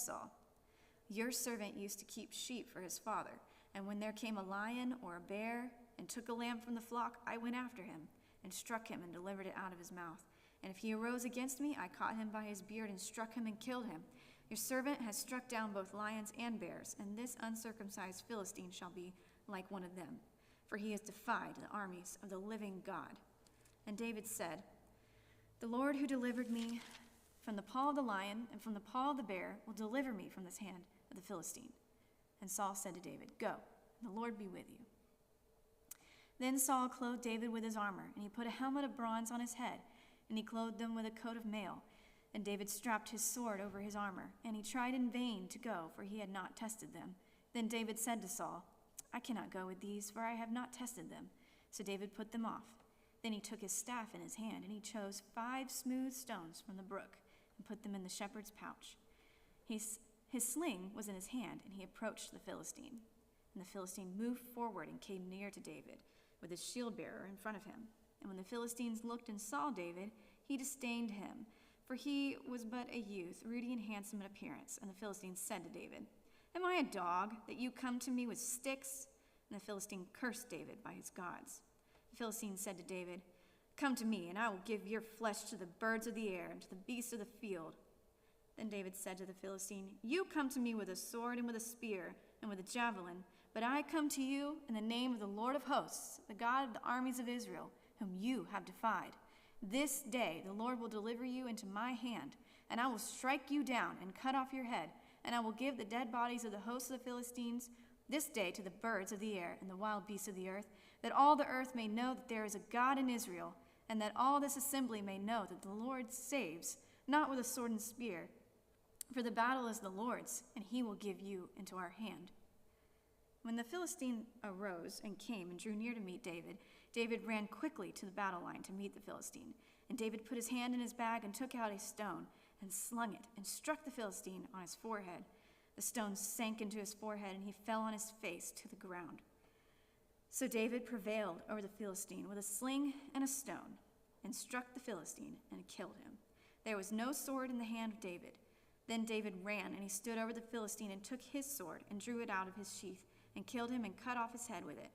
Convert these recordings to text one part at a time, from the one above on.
Saul, "Your servant used to keep sheep for his father, and when there came a lion or a bear and took a lamb from the flock, I went after him and struck him and delivered it out of his mouth. And if he arose against me, I caught him by his beard and struck him and killed him. Your servant has struck down both lions and bears, and this uncircumcised Philistine shall be like one of them, for he has defied the armies of the living God." And David said, "The Lord who delivered me from the paw of the lion and from the paw of the bear will deliver me from this hand of the Philistine." And Saul said to David, "Go, and the Lord be with you." Then Saul clothed David with his armor, and he put a helmet of bronze on his head, and he clothed him with a coat of mail. And David strapped his sword over his armor, and he tried in vain to go, for he had not tested them. Then David said to Saul, "I cannot go with these, for I have not tested them." So David put them off. Then he took his staff in his hand, and he chose 5 smooth stones from the brook, and put them in the shepherd's pouch. His sling was in his hand, and he approached the Philistine. And the Philistine moved forward and came near to David, with his shield-bearer in front of him. And when the Philistines looked and saw David, he disdained him, for he was but a youth, ruddy and handsome in appearance. And the Philistines said to David, "Am I a dog, that you come to me with sticks?" And the Philistine cursed David by his gods. The Philistine said to David, "Come to me, and I will give your flesh to the birds of the air and to the beasts of the field." Then David said to the Philistine, "You come to me with a sword and with a spear and with a javelin, but I come to you in the name of the Lord of hosts, the God of the armies of Israel, whom you have defied. This day the Lord will deliver you into my hand, and I will strike you down and cut off your head, and I will give the dead bodies of the hosts of the Philistines this day to the birds of the air and the wild beasts of the earth, that all the earth may know that there is a God in Israel, and that all this assembly may know that the Lord saves, not with a sword and spear, for the battle is the Lord's, and he will give you into our hand." When the Philistine arose and came and drew near to meet David, David ran quickly to the battle line to meet the Philistine. And David put his hand in his bag and took out a stone and slung it and struck the Philistine on his forehead. The stone sank into his forehead, and he fell on his face to the ground. So David prevailed over the Philistine with a sling and a stone, and struck the Philistine and killed him. There was no sword in the hand of David. Then David ran, and he stood over the Philistine and took his sword and drew it out of his sheath and killed him and cut off his head with it.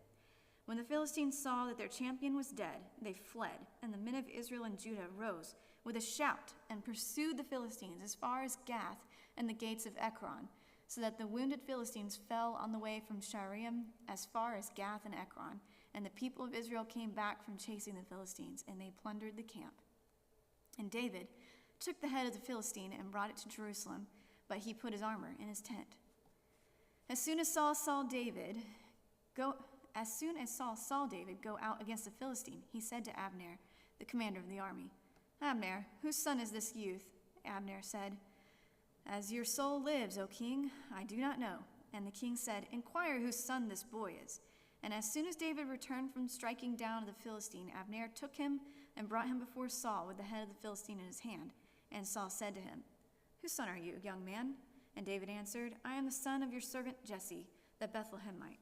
When the Philistines saw that their champion was dead, they fled, and the men of Israel and Judah rose with a shout and pursued the Philistines as far as Gath and the gates of Ekron, so that the wounded Philistines fell on the way from Shaaraim as far as Gath and Ekron. And the people of Israel came back from chasing the Philistines, and they plundered the camp. And David took the head of the Philistine and brought it to Jerusalem, but he put his armor in his tent. As soon as Saul saw David go out against the Philistine, he said to Abner, the commander of the army, "Abner, whose son is this youth?" Abner said, "As your soul lives, O king, I do not know." And the king said, "Inquire whose son this boy is." And as soon as David returned from striking down the Philistine, Abner took him and brought him before Saul with the head of the Philistine in his hand. And Saul said to him, "Whose son are you, young man?" And David answered, "I am the son of your servant Jesse, the Bethlehemite."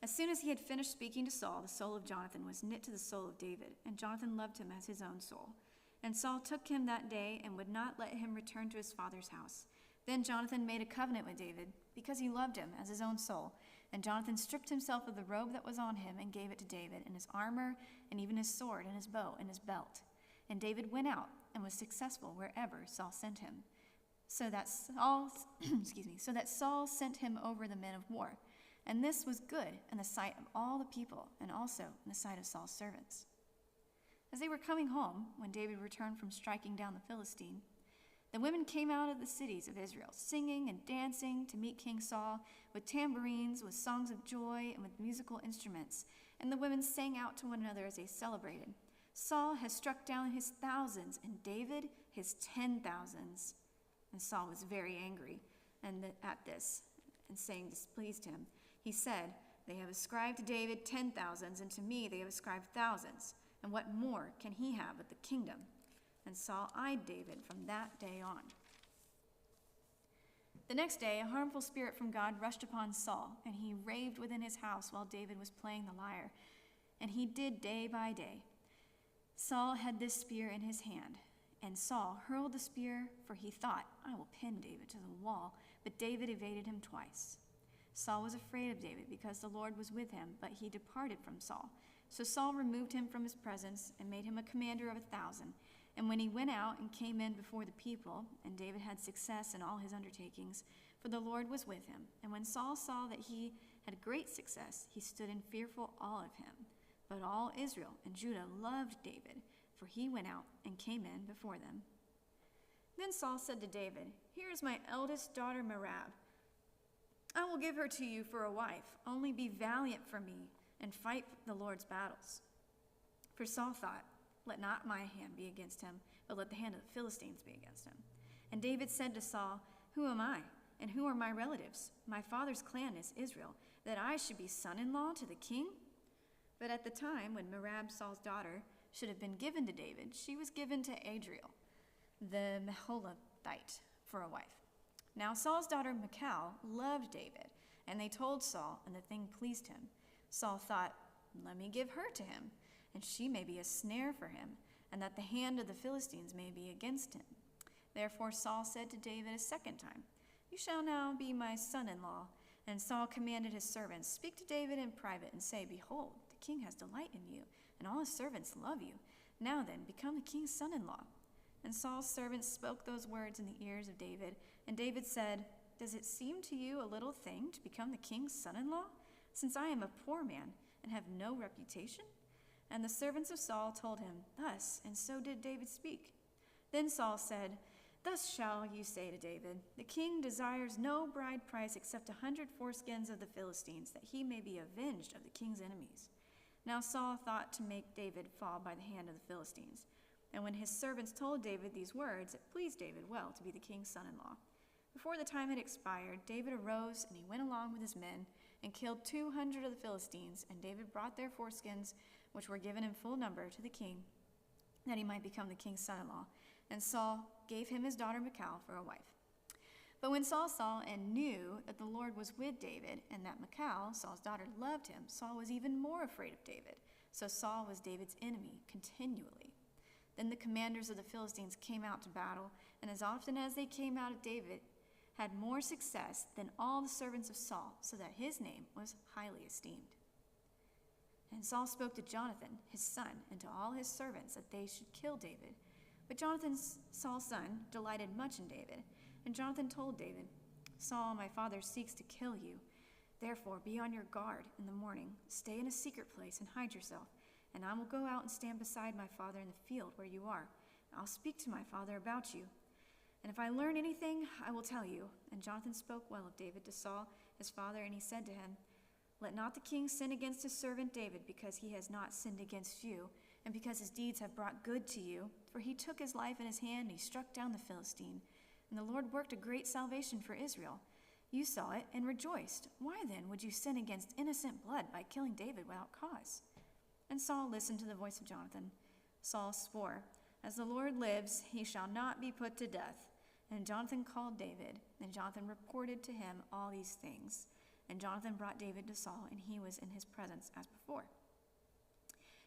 As soon as he had finished speaking to Saul, the soul of Jonathan was knit to the soul of David, and Jonathan loved him as his own soul. And Saul took him that day and would not let him return to his father's house. Then Jonathan made a covenant with David, because he loved him as his own soul. And Jonathan stripped himself of the robe that was on him and gave it to David, and his armor, and even his sword, and his bow, and his belt. And David went out and was successful wherever Saul sent him. So that Saul sent him over the men of war. And this was good in the sight of all the people, and also in the sight of Saul's servants. As they were coming home, when David returned from striking down the Philistine, the women came out of the cities of Israel, singing and dancing to meet King Saul, with tambourines, with songs of joy, and with musical instruments. And the women sang out to one another as they celebrated, "Saul has struck down his thousands, and David his 10,000s." And Saul was very angry at this, and saying displeased him. He said, "They have ascribed to David 10,000s, and to me they have ascribed thousands. And what more can he have but the kingdom?" And Saul eyed David from that day on. The next day, a harmful spirit from God rushed upon Saul, and he raved within his house while David was playing the lyre. And he did day by day. Saul had this spear in his hand, And Saul hurled the spear, for he thought, I will pin David to the wall. But David evaded him twice. Saul was afraid of David because the Lord was with him, but he departed from Saul. So Saul removed him from his presence and made him a commander of 1,000. And when he went out and came in before the people, and David had success in all his undertakings, for the Lord was with him. And when Saul saw that he had great success, he stood in fearful awe of him. But all Israel and Judah loved David, for he went out and came in before them. Then Saul said to David, Here is my eldest daughter Merab. I will give her to you for a wife. Only be valiant for me and fight the Lord's battles. For Saul thought, Let not my hand be against him, but let the hand of the Philistines be against him. And David said to Saul, Who am I, and who are my relatives? My father's clan is Israel, that I should be son-in-law to the king? But at the time when Merab, Saul's daughter, should have been given to David, she was given to Adriel, the Meholathite, for a wife. Now Saul's daughter Michal loved David, and they told Saul, and the thing pleased him. Saul thought, Let me give her to him, and she may be a snare for him, and that the hand of the Philistines may be against him. Therefore Saul said to David a second time, You shall now be my son-in-law. And Saul commanded his servants, Speak to David in private, and say, Behold, the king has delight in you, and all his servants love you. Now then, become the king's son-in-law. And Saul's servants spoke those words in the ears of David. And David said, Does it seem to you a little thing to become the king's son-in-law, since I am a poor man and have no reputation? And the servants of Saul told him thus, and so did David speak. Then Saul said, Thus shall you say to David, The king desires no bride price except 100 foreskins of the Philistines, that he may be avenged of the king's enemies. Now Saul thought to make David fall by the hand of the Philistines. And when his servants told David these words, it pleased David well to be the king's son-in-law. Before the time had expired, David arose, and he went along with his men, and killed 200 of the Philistines, and David brought their foreskins, which were given in full number, to the king, that he might become the king's son-in-law. And Saul gave him his daughter Michal for a wife. But when Saul saw and knew that the Lord was with David, and that Michal, Saul's daughter, loved him, Saul was even more afraid of David. So Saul was David's enemy continually. Then the commanders of the Philistines came out to battle, and as often as they came out at David, had more success than all the servants of Saul, so that his name was highly esteemed. And Saul spoke to Jonathan, his son, and to all his servants, that they should kill David. But Jonathan, Saul's son, delighted much in David. And Jonathan told David, Saul, my father, seeks to kill you. Therefore, be on your guard in the morning. Stay in a secret place and hide yourself. And I will go out and stand beside my father in the field where you are. I'll speak to my father about you. And if I learn anything, I will tell you. And Jonathan spoke well of David to Saul, his father, and he said to him, Let not the king sin against his servant David, because he has not sinned against you, and because his deeds have brought good to you. For he took his life in his hand, and he struck down the Philistine. And the Lord worked a great salvation for Israel. You saw it and rejoiced. Why then would you sin against innocent blood by killing David without cause? And Saul listened to the voice of Jonathan. Saul swore, As the Lord lives, he shall not be put to death. And Jonathan called David, and Jonathan reported to him all these things. And Jonathan brought David to Saul, and he was in his presence as before.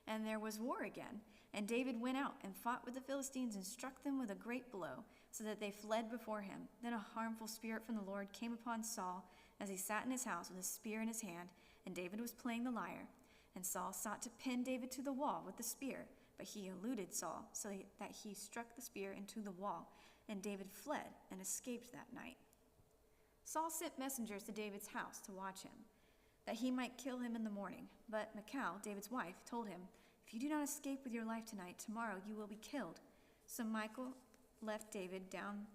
And there was war again, and David went out and fought with the Philistines and struck them with a great blow, so that they fled before him. Then a harmful spirit from the Lord came upon Saul as he sat in his house with a spear in his hand, and David was playing the lyre. And Saul sought to pin David to the wall with the spear, but he eluded Saul, so that he struck the spear into the wall, and David fled and escaped that night. Saul sent messengers to David's house to watch him, that he might kill him in the morning. But Michal, David's wife, told him, If you do not escape with your life tonight, tomorrow you will be killed. So Michal let David down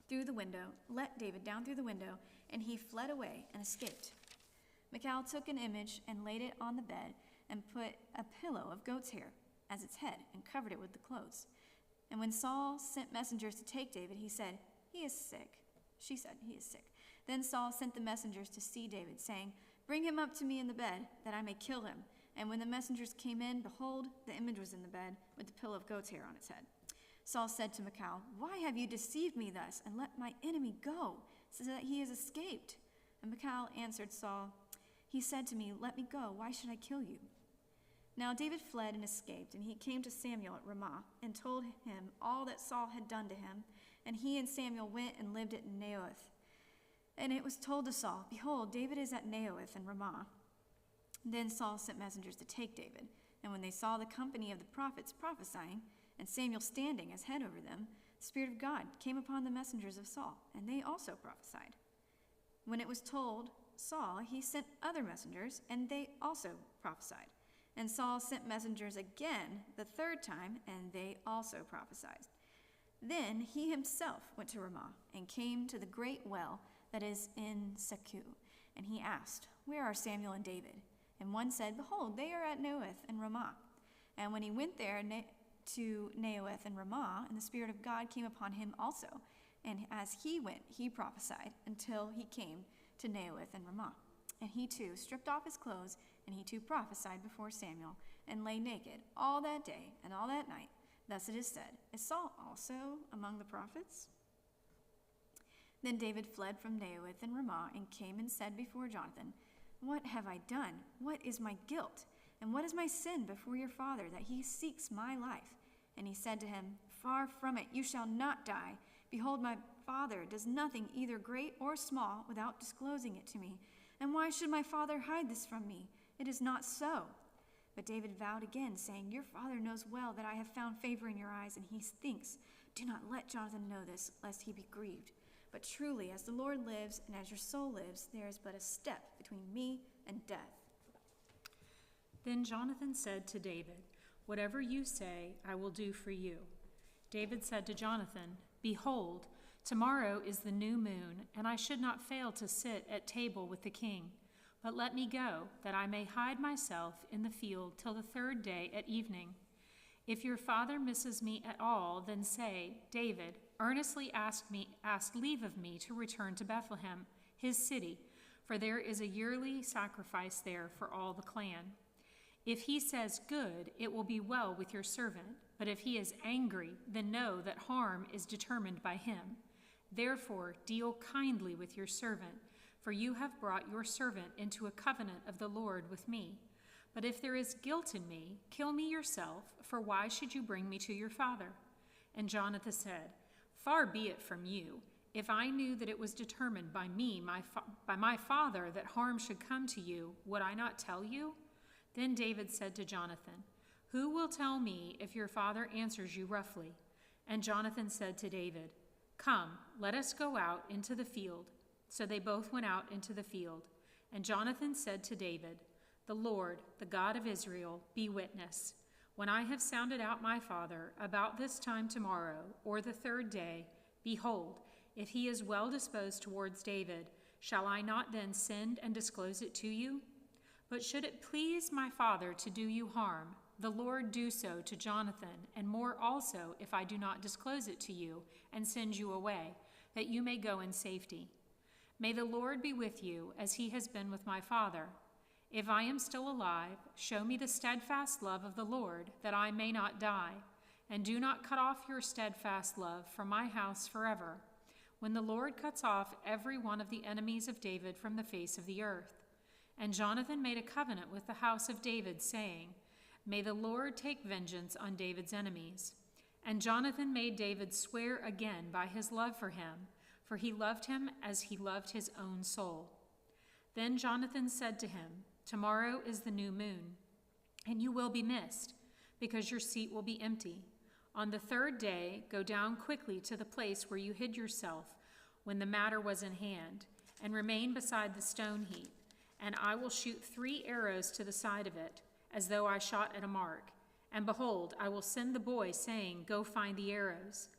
through the window, and he fled away and escaped. Michal took an image and laid it on the bed, and put a pillow of goat's hair as its head, and covered it with the clothes. And when Saul sent messengers to take David, he said, He is sick. She said, He is sick. Then Saul sent the messengers to see David, saying, Bring him up to me in the bed, that I may kill him. And when the messengers came in, behold, the image was in the bed, with the pillow of goat's hair on its head. Saul said to Michal, Why have you deceived me thus, and let my enemy go, so that he has escaped? And Michal answered Saul, He said to me, Let me go. Why should I kill you? Now David fled and escaped, and he came to Samuel at Ramah, and told him all that Saul had done to him. And he and Samuel went and lived at Naioth. And it was told to Saul, Behold, David is at Naioth in Ramah. Then Saul sent messengers to take David. And when they saw the company of the prophets prophesying, and Samuel standing as head over them, the Spirit of God came upon the messengers of Saul, and they also prophesied. When it was told Saul, he sent other messengers, and they also prophesied. And Saul sent messengers again the third time, and they also prophesied. Then he himself went to Ramah, and came to the great well that is in Secu. And he asked, Where are Samuel and David? And one said, Behold, they are at Naioth in Ramah. And when he went there to Naioth in Ramah, and the Spirit of God came upon him also. And as he went, he prophesied until he came to Naioth in Ramah. And he too stripped off his clothes, and he too prophesied before Samuel, and lay naked all that day and all that night. Thus it is said, Is Saul also among the prophets? Then David fled from Naioth in Ramah, and came and said before Jonathan, What have I done? What is my guilt? And what is my sin before your father, that he seeks my life? And he said to him, Far from it, you shall not die. Behold, my father does nothing, either great or small, without disclosing it to me. And why should my father hide this from me? It is not so. But David vowed again, saying, Your father knows well that I have found favor in your eyes, and he thinks, Do not let Jonathan know this, lest he be grieved. But truly, as the Lord lives, and as your soul lives, there is but a step between me and death. Then Jonathan said to David, Whatever you say, I will do for you. David said to Jonathan, Behold, tomorrow is the new moon, and I should not fail to sit at table with the king. But let me go, that I may hide myself in the field till the third day at evening. If your father misses me at all, then say, David earnestly asked leave of me to return to Bethlehem, his city, for there is a yearly sacrifice there for all the clan. If he says, Good, it will be well with your servant. But if he is angry, then know that harm is determined by him. Therefore deal kindly with your servant, for you have brought your servant into a covenant of the Lord with me. But if there is guilt in me, kill me yourself, for why should you bring me to your father? And Jonathan said, Far be it from you. If I knew that it was determined by me, by my father, that harm should come to you, would I not tell you? Then David said to Jonathan, Who will tell me if your father answers you roughly? And Jonathan said to David, Come, let us go out into the field. So they both went out into the field. And Jonathan said to David, The Lord, the God of Israel, be witness. When I have sounded out my father about this time tomorrow, or the third day, behold, if he is well disposed towards David, shall I not then send and disclose it to you? But should it please my father to do you harm, the Lord do so to Jonathan, and more also if I do not disclose it to you and send you away, that you may go in safety. May the Lord be with you as he has been with my father. If I am still alive, show me the steadfast love of the Lord, that I may not die, and do not cut off your steadfast love from my house forever, when the Lord cuts off every one of the enemies of David from the face of the earth. And Jonathan made a covenant with the house of David, saying, May the Lord take vengeance on David's enemies. And Jonathan made David swear again by his love for he loved him as he loved his own soul. Then Jonathan said to him, Tomorrow is the new moon, and you will be missed, because your seat will be empty. On the third day, go down quickly to the place where you hid yourself when the matter was in hand, and remain beside the stone heap. And I will shoot 3 arrows to the side of it, as though I shot at a mark. And behold, I will send the boy, saying, Go find the arrows.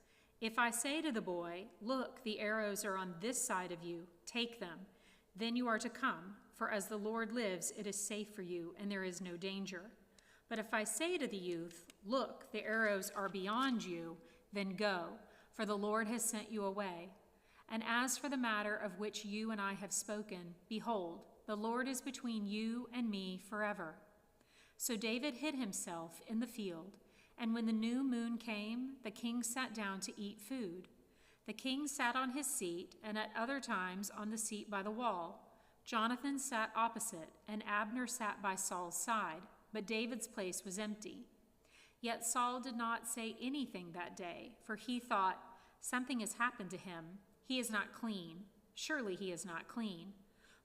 If I say to the boy, Look, the arrows are on this side of you, take them, then you are to come, for as the Lord lives, it is safe for you, and there is no danger. But if I say to the youth, Look, the arrows are beyond you, then go, for the Lord has sent you away. And as for the matter of which you and I have spoken, behold, the Lord is between you and me forever. So David hid himself in the field, and when the new moon came, the king sat down to eat food. The king sat on his seat, and at other times on the seat by the wall. Jonathan sat opposite, and Abner sat by Saul's side. but David's place was empty. Yet Saul did not say anything that day, for he thought, "Something has happened to him. He is not clean. Surely he is not clean."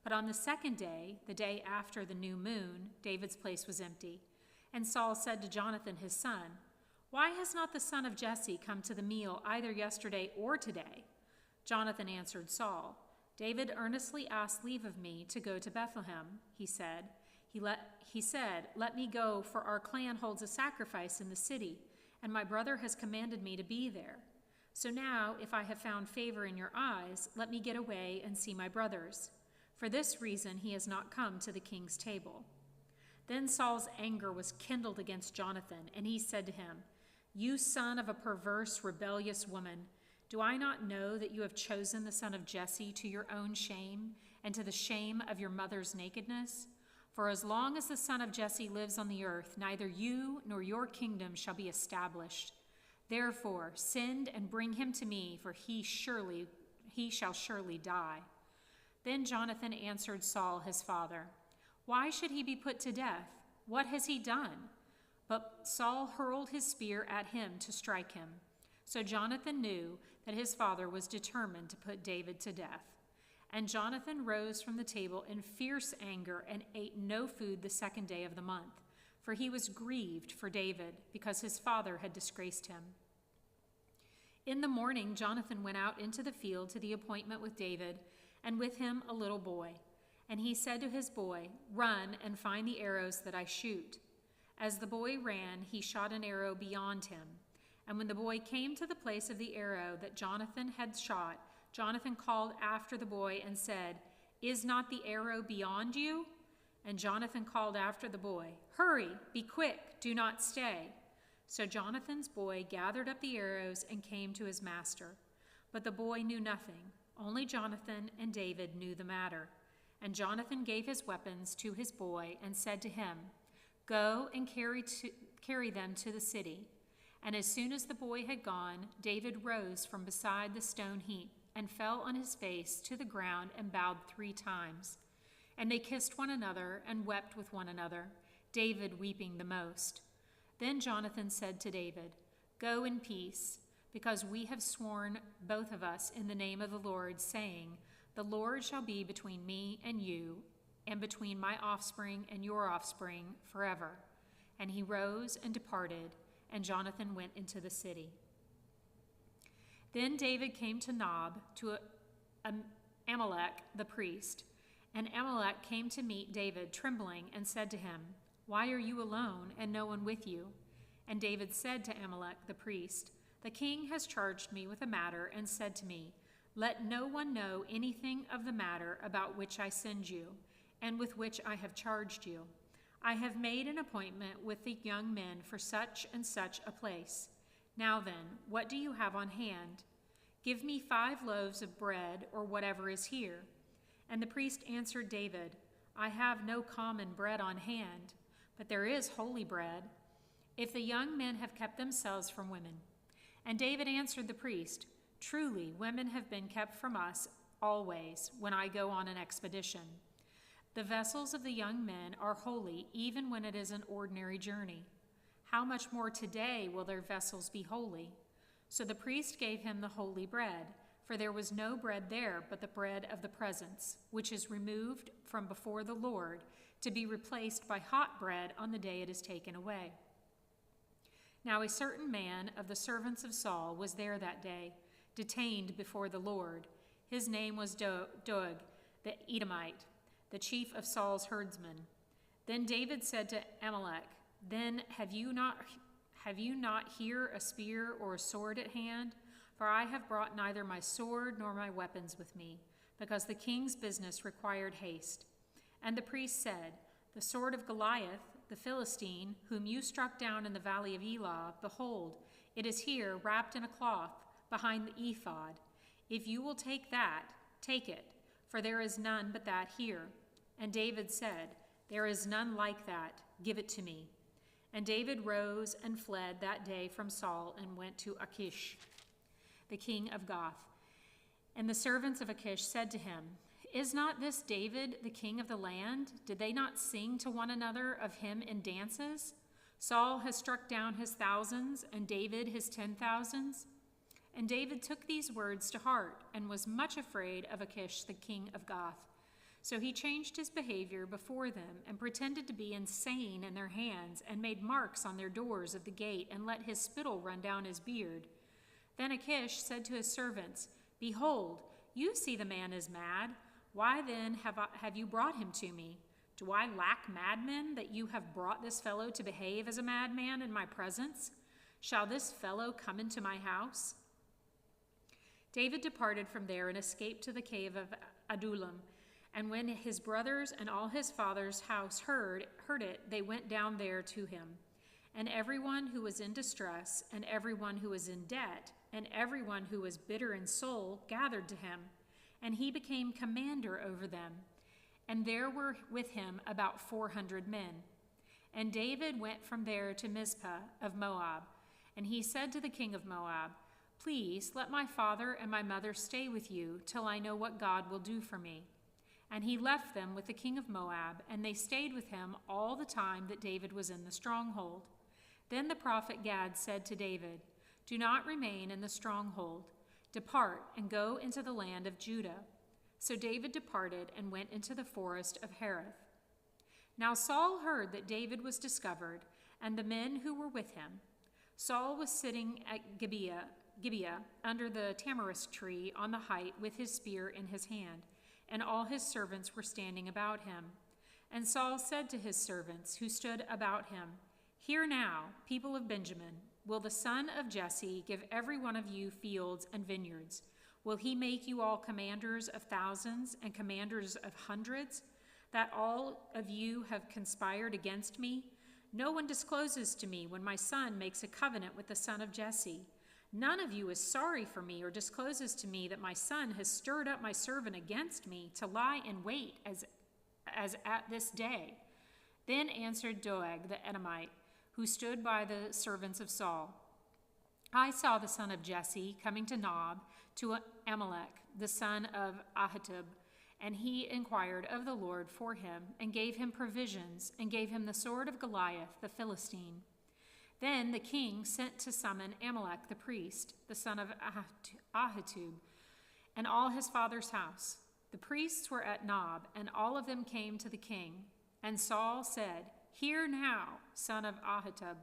But on the second day, the day after the new moon, David's place was empty. And Saul said to Jonathan his son, "Why has not the son of Jesse come to the meal either yesterday or today?" Jonathan answered Saul, "David earnestly asked leave of me to go to Bethlehem," he said. He said, "Let me go, for our clan holds a sacrifice in the city, and my brother has commanded me to be there. So now, if I have found favor in your eyes, let me get away and see my brothers. For this reason he has not come to the king's table." Then Saul's anger was kindled against Jonathan, and he said to him, "You son of a perverse, rebellious woman, do I not know that you have chosen the son of Jesse to your own shame and to the shame of your mother's nakedness? For as long as the son of Jesse lives on the earth, neither you nor your kingdom shall be established. Therefore, send and bring him to me, for he shall surely die." Then Jonathan answered Saul his father, "Why should he be put to death? What has he done?" But Saul hurled his spear at him to strike him. So Jonathan knew that his father was determined to put David to death. And Jonathan rose from the table in fierce anger and ate no food the second day of the month, for he was grieved for David because his father had disgraced him. In the morning, Jonathan went out into the field to the appointment with David, and with him a little boy. And he said to his boy, "Run and find the arrows that I shoot." As the boy ran, he shot an arrow beyond him. And when the boy came to the place of the arrow that Jonathan had shot, Jonathan called after the boy and said, "Is not the arrow beyond you?" And Jonathan called after the boy, "Hurry, be quick, do not stay." So Jonathan's boy gathered up the arrows and came to his master. But the boy knew nothing. Only Jonathan and David knew the matter. And Jonathan gave his weapons to his boy and said to him, "Go and carry them to the city." And as soon as the boy had gone, David rose from beside the stone heap and fell on his face to the ground and bowed 3 times. And they kissed one another and wept with one another, David weeping the most. Then Jonathan said to David, "Go in peace, because we have sworn both of us in the name of the Lord, saying, 'The Lord shall be between me and you, and between my offspring and your offspring forever.'" And he rose and departed, and Jonathan went into the city. Then David came to Nob, to Amalek the priest. And Amalek came to meet David, trembling, and said to him, "Why are you alone, and no one with you?" And David said to Amalek the priest, "The king has charged me with a matter, and said to me, 'Let no one know anything of the matter about which I send you, and with which I have charged you. I have made an appointment with the young men for such and such a place. Now then, what do you have on hand? Give me 5 loaves of bread, or whatever is here." And the priest answered David, "I have no common bread on hand, but there is holy bread, if the young men have kept themselves from women." And David answered the priest, "Truly, women have been kept from us always when I go on an expedition. The vessels of the young men are holy, even when it is an ordinary journey. How much more today will their vessels be holy?" So the priest gave him the holy bread, for there was no bread there but the bread of the presence, which is removed from before the Lord, to be replaced by hot bread on the day it is taken away. Now a certain man of the servants of Saul was there that day, detained before the Lord. His name was Doeg the Edomite, the chief of Saul's herdsmen. Then David said to Amalek, "Then have you not here a spear or a sword at hand? For I have brought neither my sword nor my weapons with me, because the king's business required haste." And the priest said, "The sword of Goliath, the Philistine, whom you struck down in the valley of Elah, behold, it is here wrapped in a cloth behind the ephod. If you will take that, take it, for there is none but that here." And David said, "There is none like that. Give it to me." And David rose and fled that day from Saul and went to Achish, the king of Gath. And the servants of Achish said to him, Is not this David, the king of the land? Did they not sing to one another of him in dances? Saul has struck down his thousands, and David his 10,000s. And David took these words to heart, and was much afraid of Achish, the king of Gath. So he changed his behavior before them, and pretended to be insane in their hands, and made marks on their doors of the gate, and let his spittle run down his beard. Then Achish said to his servants, Behold, you see the man is mad. Why then have you brought him to me? Do I lack madmen, that you have brought this fellow to behave as a madman in my presence? Shall this fellow come into my house? David departed from there and escaped to the cave of Adullam. And when his brothers and all his father's house heard it, they went down there to him. And everyone who was in distress, and everyone who was in debt, and everyone who was bitter in soul gathered to him. And he became commander over them. And there were with him about 400 men. And David went from there to Mizpah of Moab. And he said to the king of Moab, Please let my father and my mother stay with you till I know what God will do for me. And he left them with the king of Moab, and they stayed with him all the time that David was in the stronghold. Then the prophet Gad said to David, Do not remain in the stronghold. Depart and go into the land of Judah. So David departed and went into the forest of Hereth. Now Saul heard that David was discovered, and the men who were with him. Saul was sitting at Gibeah under the tamarisk tree on the height with his spear in his hand, and all his servants were standing about him. And Saul said to his servants who stood about him, Hear now, people of Benjamin, will the son of Jesse give every one of you fields and vineyards? Will he make you all commanders of thousands and commanders of hundreds, that all of you have conspired against me? No one discloses to me when my son makes a covenant with the son of Jesse. None of you is sorry for me or discloses to me that my son has stirred up my servant against me to lie in wait as at this day. Then answered Doeg the Edomite, who stood by the servants of Saul, I saw the son of Jesse coming to Nob, to Amalek, the son of Ahitub, and he inquired of the Lord for him, and gave him provisions, and gave him the sword of Goliath the Philistine. Then the king sent to summon Amalek the priest, the son of Ahitub, and all his father's house. The priests were at Nob, and all of them came to the king. And Saul said, Hear now, son of Ahitub.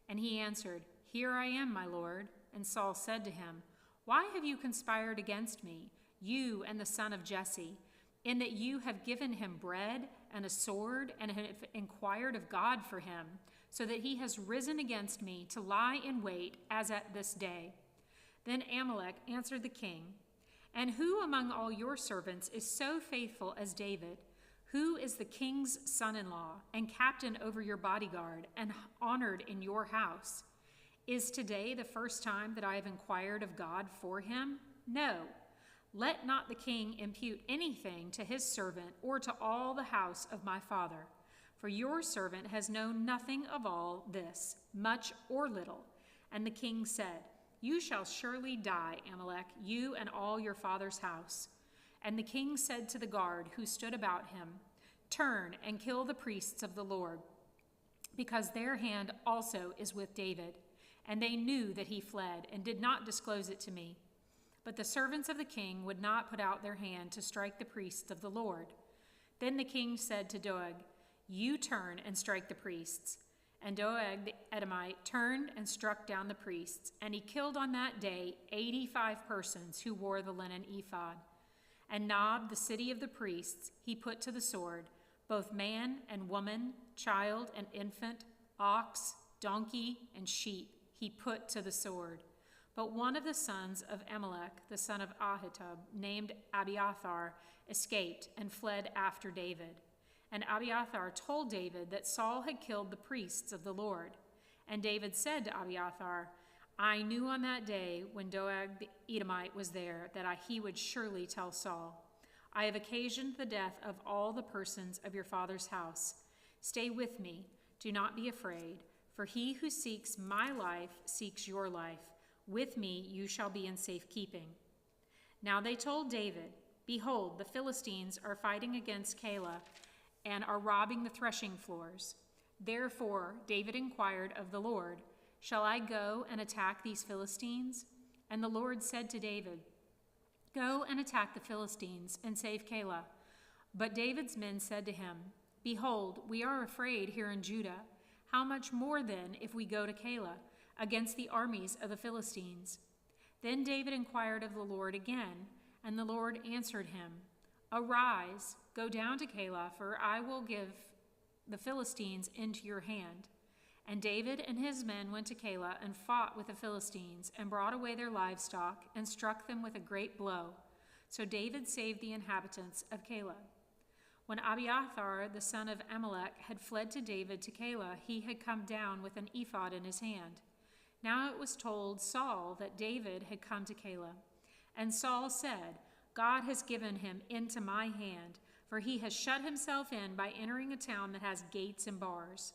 And he answered, Here I am, my lord. And Saul said to him, Why have you conspired against me, you and the son of Jesse, in that you have given him bread and a sword, and have inquired of God for him, so that he has risen against me to lie in wait as at this day? Then Amalek answered the king, And who among all your servants is so faithful as David? Who is the king's son-in-law and captain over your bodyguard and honored in your house? Is today the first time that I have inquired of God for him? No. Let not the king impute anything to his servant or to all the house of my father. For your servant has known nothing of all this, much or little. And the king said, You shall surely die, Amalek, you and all your father's house. And the king said to the guard who stood about him, Turn and kill the priests of the Lord, because their hand also is with David. And they knew that he fled, and did not disclose it to me. But the servants of the king would not put out their hand to strike the priests of the Lord. Then the king said to Doeg, You turn and strike the priests. And Doeg the Edomite turned and struck down the priests, and he killed on that day 85 persons who wore the linen ephod. And Nob, the city of the priests, he put to the sword, both man and woman, child and infant, ox, donkey, and sheep he put to the sword. But one of the sons of Amalek, the son of Ahitub, named Abiathar, escaped and fled after David. And Abiathar told David that Saul had killed the priests of the Lord. And David said to Abiathar, I knew on that day when Doeg the Edomite was there that he would surely tell Saul, I have occasioned the death of all the persons of your father's house. Stay with me, do not be afraid, for he who seeks my life seeks your life. With me you shall be in safekeeping. Now they told David, Behold, the Philistines are fighting against Keilah and are robbing the threshing floors. Therefore David inquired of the Lord, Shall I go and attack these Philistines? And the Lord said to David, Go and attack the Philistines and save Keilah. But David's men said to him, Behold, we are afraid here in Judah. How much more then if we go to Keilah against the armies of the Philistines? Then David inquired of the Lord again, and the Lord answered him, Arise, go down to Keilah, for I will give the Philistines into your hand. And David and his men went to Keilah and fought with the Philistines, and brought away their livestock, and struck them with a great blow. So David saved the inhabitants of Keilah. When Abiathar, the son of Amalek, had fled to David to Keilah, he had come down with an ephod in his hand. Now it was told Saul that David had come to Keilah. And Saul said, God has given him into my hand, for he has shut himself in by entering a town that has gates and bars.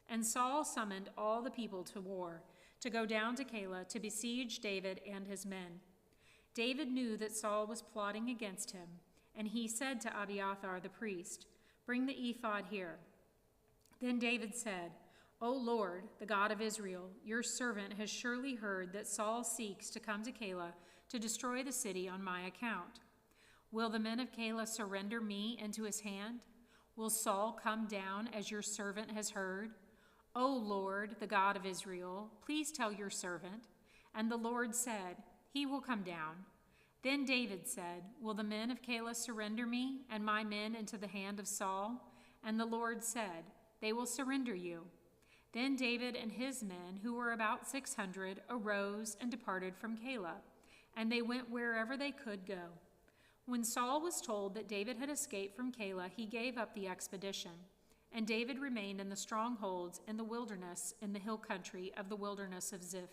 And Saul summoned all the people to war, to go down to Keilah to besiege David and his men. David knew that Saul was plotting against him, and he said to Abiathar the priest, Bring the ephod here. Then David said, O Lord, the God of Israel, your servant has surely heard that Saul seeks to come to Keilah to destroy the city on my account. Will the men of Keilah surrender me into his hand? Will Saul come down as your servant has heard? O Lord, the God of Israel, please tell your servant. And the Lord said, He will come down. Then David said, Will the men of Keilah surrender me and my men into the hand of Saul? And the Lord said, They will surrender you. Then David and his men, who were about 600, arose and departed from Keilah, and they went wherever they could go. When Saul was told that David had escaped from Keilah, he gave up the expedition. And David remained in the strongholds in the wilderness, in the hill country of the wilderness of Ziph.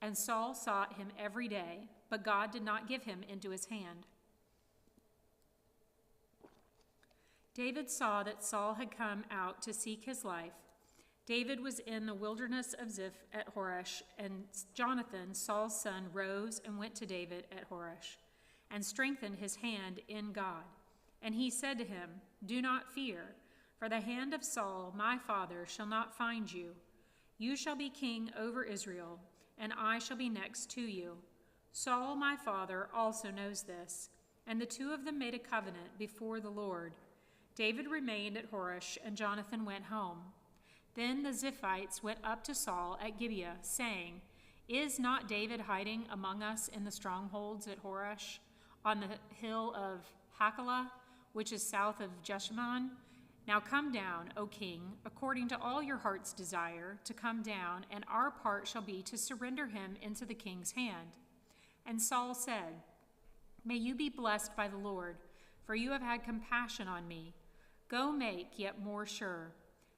And Saul sought him every day, but God did not give him into his hand. David saw that Saul had come out to seek his life. David was in the wilderness of Ziph at Horesh, and Jonathan, Saul's son, rose and went to David at Horesh, and strengthened his hand in God. And he said to him, Do not fear, for the hand of Saul, my father, shall not find you. You shall be king over Israel, and I shall be next to you. Saul, my father, also knows this. And the two of them made a covenant before the Lord. David remained at Horesh, and Jonathan went home. Then the Ziphites went up to Saul at Gibeah, saying, Is not David hiding among us in the strongholds at Horesh, on the hill of Hachilah, which is south of Jeshimon? Now come down, O king, according to all your heart's desire, to come down, and our part shall be to surrender him into the king's hand. And Saul said, May you be blessed by the Lord, for you have had compassion on me. Go make yet more sure.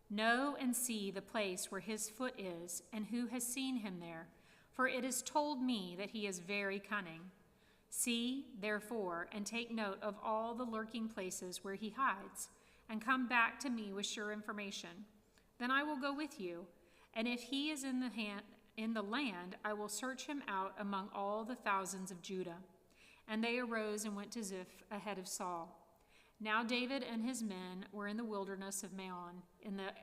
Know and see the place where his foot is, and who has seen him there, for it is told me that he is very cunning. See, therefore, and take note of all the lurking places where he hides, and come back to me with sure information. Then I will go with you, and if he is in the land, I will search him out among all the thousands of Judah. And they arose and went to Ziph ahead of Saul. Now David and his men were in the wilderness of Maon, in the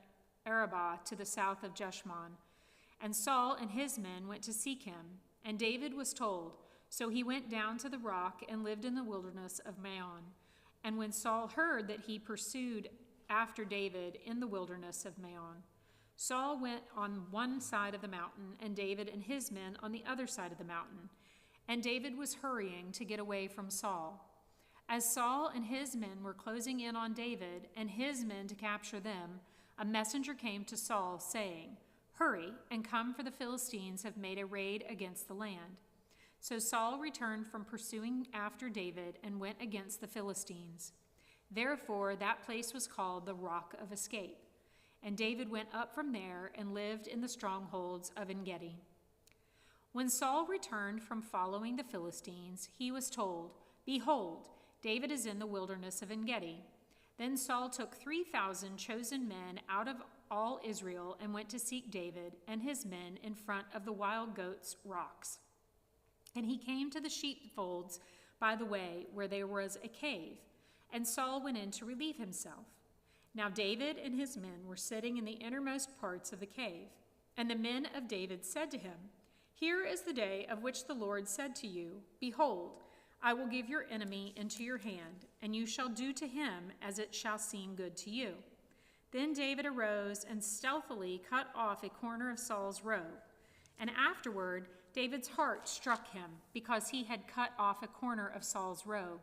Arabah to the south of Jeshimon. And Saul and his men went to seek him, and David was told. So he went down to the rock and lived in the wilderness of Maon. And when Saul heard that he pursued after David in the wilderness of Maon, Saul went on one side of the mountain, and David and his men on the other side of the mountain. And David was hurrying to get away from Saul. As Saul and his men were closing in on David and his men to capture them, a messenger came to Saul, saying, Hurry and come, for the Philistines have made a raid against the land. So Saul returned from pursuing after David and went against the Philistines. Therefore that place was called the Rock of Escape. And David went up from there and lived in the strongholds of En-gedi. When Saul returned from following the Philistines, he was told, Behold, David is in the wilderness of En-gedi. Then Saul took 3,000 chosen men out of all Israel and went to seek David and his men in front of the wild goats' rocks. And he came to the sheepfolds by the way where there was a cave, and Saul went in to relieve himself. Now David and his men were sitting in the innermost parts of the cave. And the men of David said to him, Here is the day of which the Lord said to you, Behold, I will give your enemy into your hand, and you shall do to him as it shall seem good to you. Then David arose and stealthily cut off a corner of Saul's robe. And afterward David's heart struck him, because he had cut off a corner of Saul's robe.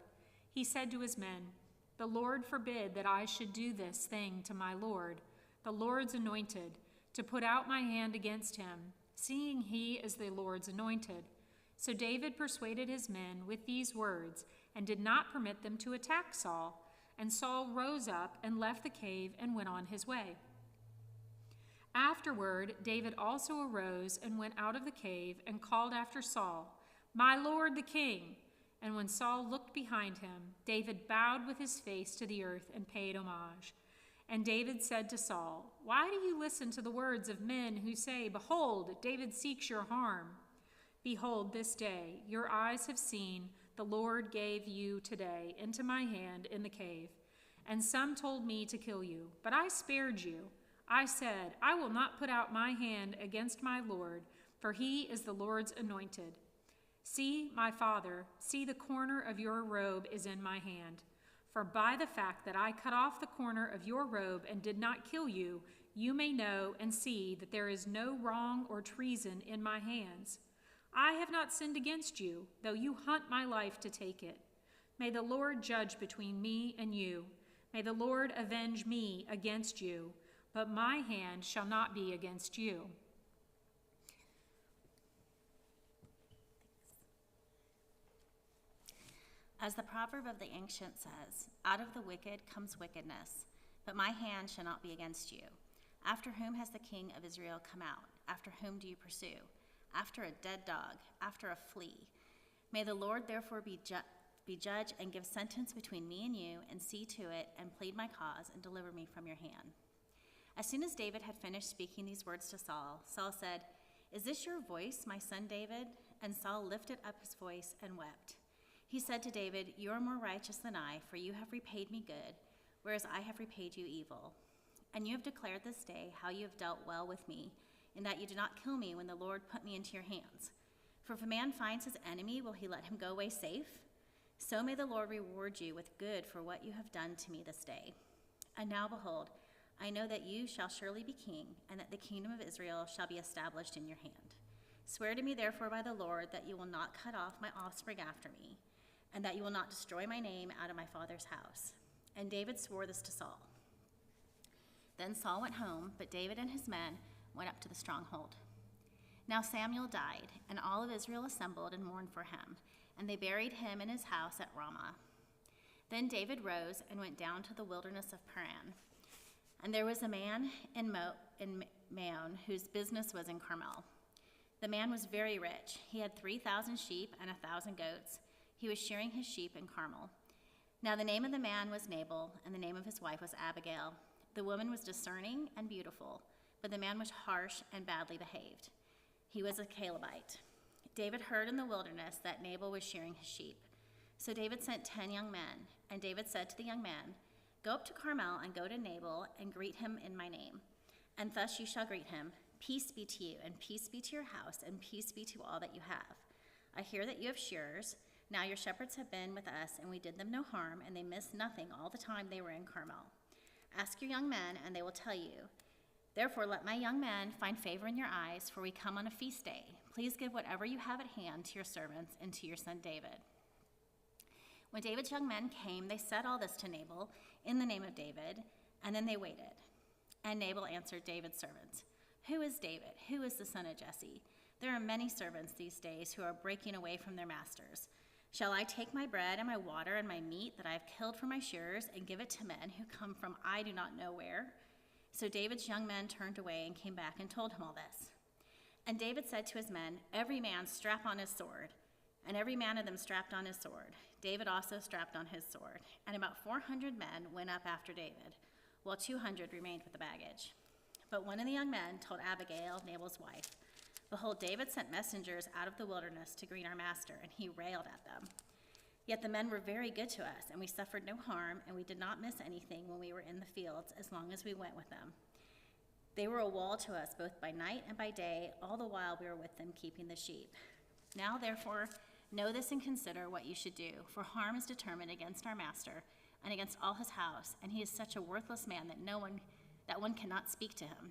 He said to his men, The Lord forbid that I should do this thing to my Lord, the Lord's anointed, to put out my hand against him, seeing he is the Lord's anointed. So David persuaded his men with these words, and did not permit them to attack Saul. And Saul rose up and left the cave and went on his way. Afterward, David also arose and went out of the cave and called after Saul, My Lord the king! And when Saul looked behind him, David bowed with his face to the earth and paid homage. And David said to Saul, Why do you listen to the words of men who say, Behold, David seeks your harm? Behold, this day your eyes have seen the Lord gave you today into my hand in the cave. And some told me to kill you, but I spared you. I said, I will not put out my hand against my Lord, for he is the Lord's anointed. See, my father, see the corner of your robe is in my hand. For by the fact that I cut off the corner of your robe and did not kill you, you may know and see that there is no wrong or treason in my hands. I have not sinned against you, though you hunt my life to take it. May the Lord judge between me and you. May the Lord avenge me against you, but my hand shall not be against you. As the proverb of the ancient says, Out of the wicked comes wickedness, but my hand shall not be against you. After whom has the king of Israel come out? After whom do you pursue? After a dead dog, after a flea. May the Lord therefore be judge and give sentence between me and you, and see to it, and plead my cause, and deliver me from your hand. As soon as David had finished speaking these words to Saul, Saul said, Is this your voice, my son David? And Saul lifted up his voice and wept. He said to David, You are more righteous than I, for you have repaid me good, whereas I have repaid you evil. And you have declared this day how you have dealt well with me, in that you did not kill me when the Lord put me into your hands. For if a man finds his enemy, will he let him go away safe? So may the Lord reward you with good for what you have done to me this day. And now behold, I know that you shall surely be king, and that the kingdom of Israel shall be established in your hand. Swear to me therefore by the Lord that you will not cut off my offspring after me, and that you will not destroy my name out of my father's house. And David swore this to Saul. Then Saul went home, but David and his men went up to the stronghold. Now Samuel died, and all of Israel assembled and mourned for him, and they buried him in his house at Ramah. Then David rose and went down to the wilderness of Paran. And there was a man in Maon whose business was in Carmel. The man was very rich. He had 3,000 sheep and 1,000 goats. He was shearing his sheep in Carmel. Now the name of the man was Nabal, and the name of his wife was Abigail. The woman was discerning and beautiful, but the man was harsh and badly behaved. He was a Calebite. David heard in the wilderness that Nabal was shearing his sheep. So David sent 10 young men, and David said to the young men, Go up to Carmel and go to Nabal and greet him in my name. And thus you shall greet him, Peace be to you, and peace be to your house, and peace be to all that you have. I hear that you have shearers. Now your shepherds have been with us, and we did them no harm, and they missed nothing all the time they were in Carmel. Ask your young men, and they will tell you. Therefore let my young men find favor in your eyes, for we come on a feast day. Please give whatever you have at hand to your servants and to your son David. When David's young men came, they said all this to Nabal in the name of David, and then they waited. And Nabal answered David's servants, Who is David? Who is the son of Jesse? There are many servants these days who are breaking away from their masters. Shall I take my bread and my water and my meat that I have killed for my shearers and give it to men who come from I do not know where? So David's young men turned away and came back and told him all this. And David said to his men, Every man strap on his sword. And every man of them strapped on his sword. David also strapped on his sword. And about 400 men went up after David, while 200 remained with the baggage. But one of the young men told Abigail, Nabal's wife, Behold, David sent messengers out of the wilderness to greet our master, and he railed at them. Yet the men were very good to us, and we suffered no harm, and we did not miss anything when we were in the fields, as long as we went with them. They were a wall to us both by night and by day, all the while we were with them keeping the sheep. Now therefore, know this and consider what you should do, for harm is determined against our master and against all his house, and he is such a worthless man that one cannot speak to him.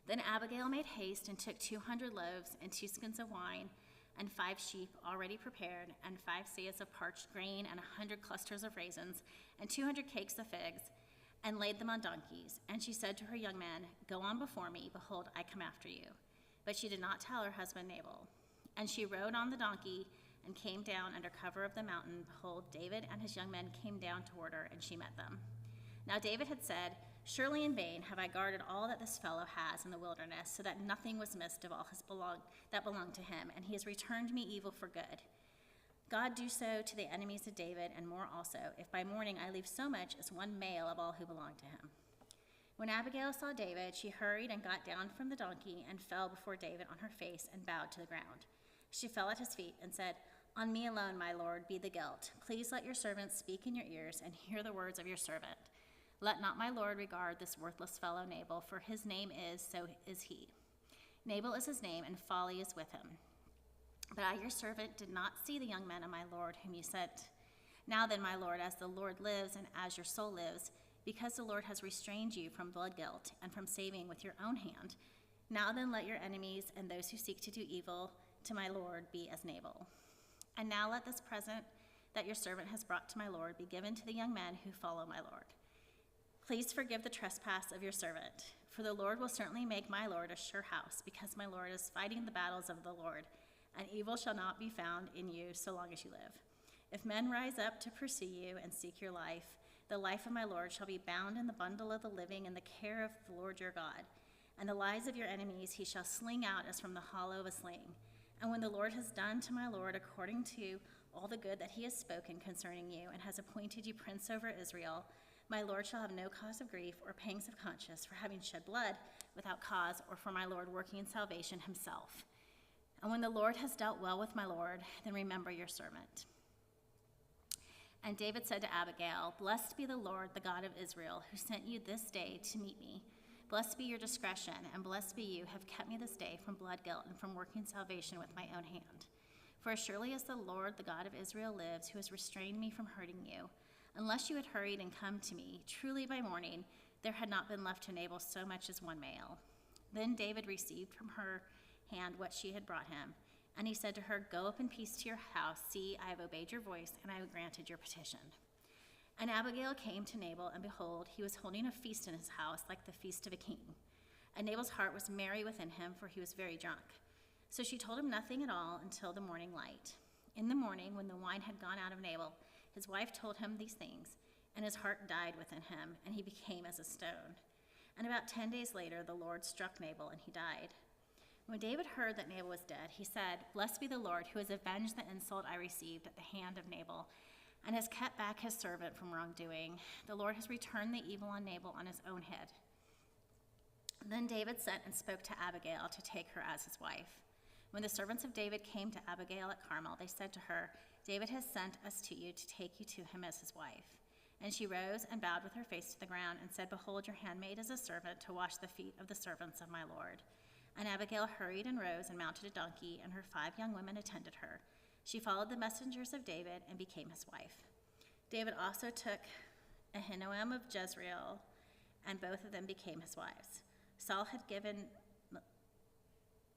Then Abigail made haste and took 200 loaves and 2 skins of wine and 5 sheep already prepared, and 5 seahs of parched grain, and 100 clusters of raisins, and 200 cakes of figs, and laid them on donkeys. And she said to her young men, "Go on before me, behold, I come after you." But she did not tell her husband Nabal. And she rode on the donkey and came down under cover of the mountain. Behold, David and his young men came down toward her, and she met them. Now David had said, "Surely in vain have I guarded all that this fellow has in the wilderness, so that nothing was missed of all that belonged to him, and he has returned me evil for good. God do so to the enemies of David, and more also, if by morning I leave so much as one male of all who belong to him." When Abigail saw David, she hurried and got down from the donkey and fell before David on her face and bowed to the ground. She fell at his feet and said, "On me alone, my lord, be the guilt. Please let your servant speak in your ears and hear the words of your servant. Let not my lord regard this worthless fellow Nabal, for his name is, so is he. Nabal is his name, and folly is with him. But I, your servant, did not see the young men of my lord whom you sent. Now then, my lord, as the Lord lives and as your soul lives, because the Lord has restrained you from blood guilt and from saving with your own hand, now then let your enemies and those who seek to do evil to my lord be as Nabal. And now let this present that your servant has brought to my lord be given to the young men who follow my lord. Please forgive the trespass of your servant, for the Lord will certainly make my lord a sure house, because my lord is fighting the battles of the Lord, and evil shall not be found in you so long as you live. If men rise up to pursue you and seek your life, the life of my lord shall be bound in the bundle of the living in the care of the Lord your God. And the lives of your enemies he shall sling out as from the hollow of a sling. And when the Lord has done to my lord according to all the good that he has spoken concerning you, and has appointed you prince over Israel, my lord shall have no cause of grief or pangs of conscience for having shed blood without cause, or for my lord working in salvation himself. And when the Lord has dealt well with my lord, then remember your servant." And David said to Abigail, "Blessed be the Lord, the God of Israel, who sent you this day to meet me. Blessed be your discretion, and blessed be you have kept me this day from blood guilt and from working salvation with my own hand. For as surely as the Lord, the God of Israel, lives, who has restrained me from hurting you, unless you had hurried and come to me, truly by morning there had not been left to Nabal so much as one male." Then David received from her hand what she had brought him, and he said to her, "Go up in peace to your house. See, I have obeyed your voice, and I have granted your petition." And Abigail came to Nabal, and behold, he was holding a feast in his house, like the feast of a king. And Nabal's heart was merry within him, for he was very drunk. So she told him nothing at all until the morning light. In the morning, when the wine had gone out of Nabal, his wife told him these things, and his heart died within him, and he became as a stone. And about 10 days later, the Lord struck Nabal, and he died. When David heard that Nabal was dead, he said, "Blessed be the Lord, who has avenged the insult I received at the hand of Nabal, and has kept back his servant from wrongdoing. The Lord has returned the evil on Nabal on his own head." Then David sent and spoke to Abigail to take her as his wife. When the servants of David came to Abigail at Carmel, they said to her, "David has sent us to you to take you to him as his wife." And she rose and bowed with her face to the ground and said, "Behold, your handmaid is a servant to wash the feet of the servants of my lord." And Abigail hurried and rose and mounted a donkey, and her 5 young women attended her. She followed the messengers of David and became his wife. David also took Ahinoam of Jezreel, and both of them became his wives. Saul had given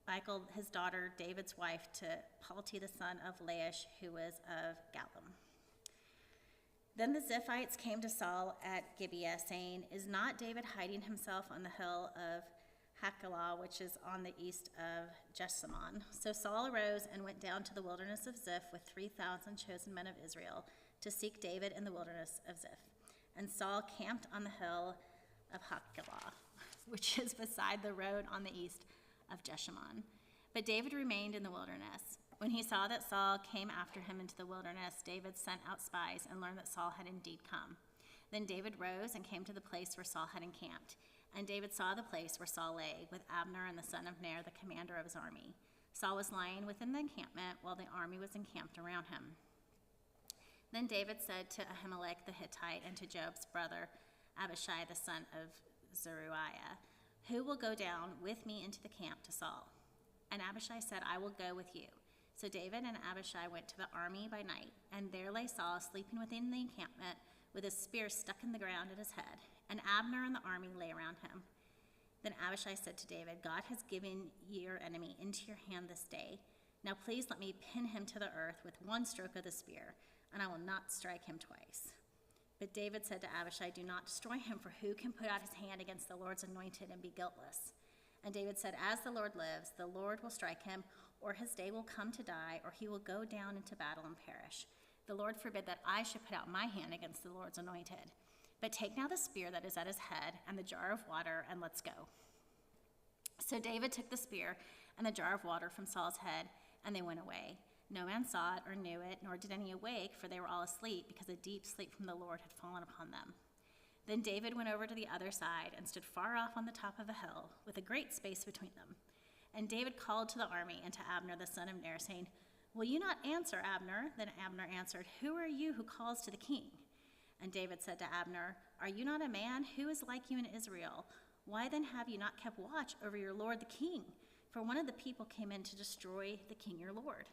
Michal, his daughter, David's wife, to Palti, the son of Laish, who was of Gallim. Then the Ziphites came to Saul at Gibeah, saying, "Is not David hiding himself on the hill of Hachilah, which is on the east of Jessamon?" So Saul arose and went down to the wilderness of Ziph with 3,000 chosen men of Israel to seek David in the wilderness of Ziph. And Saul camped on the hill of Hachilah, which is beside the road on the east of Jessamon. But David remained in the wilderness. When he saw that Saul came after him into the wilderness, David sent out spies and learned that Saul had indeed come. Then David rose and came to the place where Saul had encamped. And David saw the place where Saul lay, with Abner and the son of Ner, the commander of his army. Saul was lying within the encampment, while the army was encamped around him. Then David said to Ahimelech the Hittite and to Joab's brother Abishai the son of Zeruiah, "Who will go down with me into the camp to Saul?" And Abishai said, "I will go with you." So David and Abishai went to the army by night, and there lay Saul sleeping within the encampment with his spear stuck in the ground at his head, and Abner and the army lay around him. Then Abishai said to David, "God has given your enemy into your hand this day. Now please let me pin him to the earth with one stroke of the spear, and I will not strike him twice." But David said to Abishai, "Do not destroy him, for who can put out his hand against the Lord's anointed and be guiltless?" And David said, "As the Lord lives, the Lord will strike him, or his day will come to die, or he will go down into battle and perish. The Lord forbid that I should put out my hand against the Lord's anointed. But take now the spear that is at his head and the jar of water, and let's go." So David took the spear and the jar of water from Saul's head, and they went away. No man saw it or knew it, nor did any awake, for they were all asleep, because a deep sleep from the Lord had fallen upon them. Then David went over to the other side and stood far off on the top of a hill, with a great space between them. And David called to the army and to Abner the son of Ner, saying, "Will you not answer, Abner?" Then Abner answered, "Who are you who calls to the king?" And David said to Abner, "Are you not a man? Who is like you in Israel? Why then have you not kept watch over your lord the king? For one of the people came in to destroy the king your lord.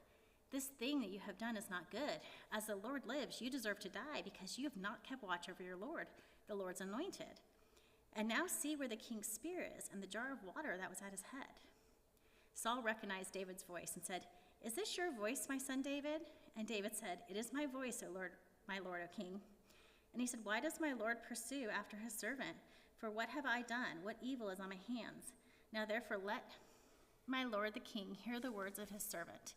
This thing that you have done is not good. As the Lord lives, you deserve to die, because you have not kept watch over your lord, the Lord's anointed. And now see where the king's spear is, and the jar of water that was at his head." Saul recognized David's voice and said, "Is this your voice, my son David?" And David said, "It is my voice, O Lord, my lord, O king." And he said, "Why does my lord pursue after his servant? For what have I done? What evil is on my hands? Now therefore let my lord the king hear the words of his servant.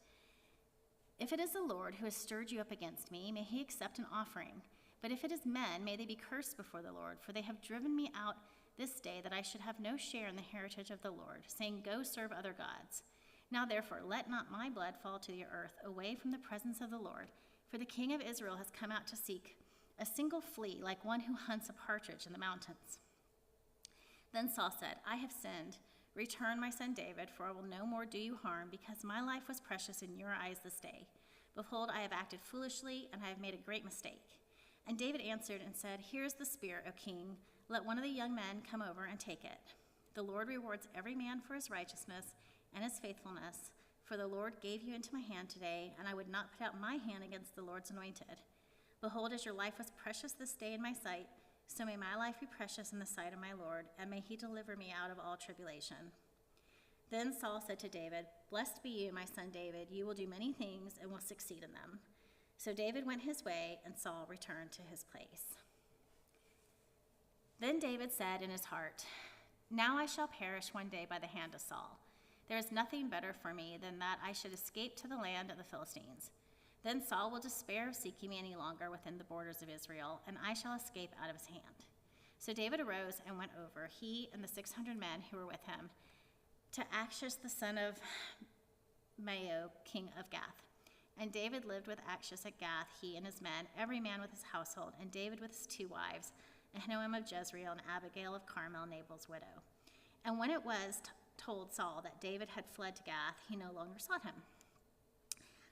If it is the Lord who has stirred you up against me, may he accept an offering. But if it is men, may they be cursed before the Lord, for they have driven me out this day, that I should have no share in the heritage of the Lord, saying, 'Go serve other gods.' Now therefore let not my blood fall to the earth, away from the presence of the Lord, for the king of Israel has come out to seek a single flea, like one who hunts a partridge in the mountains." Then Saul said, "I have sinned. Return, my son David, for I will no more do you harm, because my life was precious in your eyes this day. Behold, I have acted foolishly, and I have made a great mistake." And David answered and said, "Here is the spear, O king. Let one of the young men come over and take it. The Lord rewards every man for his righteousness and his faithfulness, for the Lord gave you into my hand today, and I would not put out my hand against the Lord's anointed. Behold, as your life was precious this day in my sight, so may my life be precious in the sight of my Lord, and may he deliver me out of all tribulation." Then Saul said to David, "Blessed be you, my son David. You will do many things and will succeed in them." So David went his way, and Saul returned to his place. Then David said in his heart, "Now I shall perish one day by the hand of Saul. There is nothing better for me than that I should escape to the land of the Philistines. Then Saul will despair of seeking me any longer within the borders of Israel, and I shall escape out of his hand." So David arose and went over, he and the 600 men who were with him, to Achish the son of Maoch, king of Gath. And David lived with Achish at Gath, he and his men, every man with his household, and David with his 2 wives, Ahinoam of Jezreel and Abigail of Carmel, Nabal's widow. And when it was told Saul that David had fled to Gath, he no longer sought him.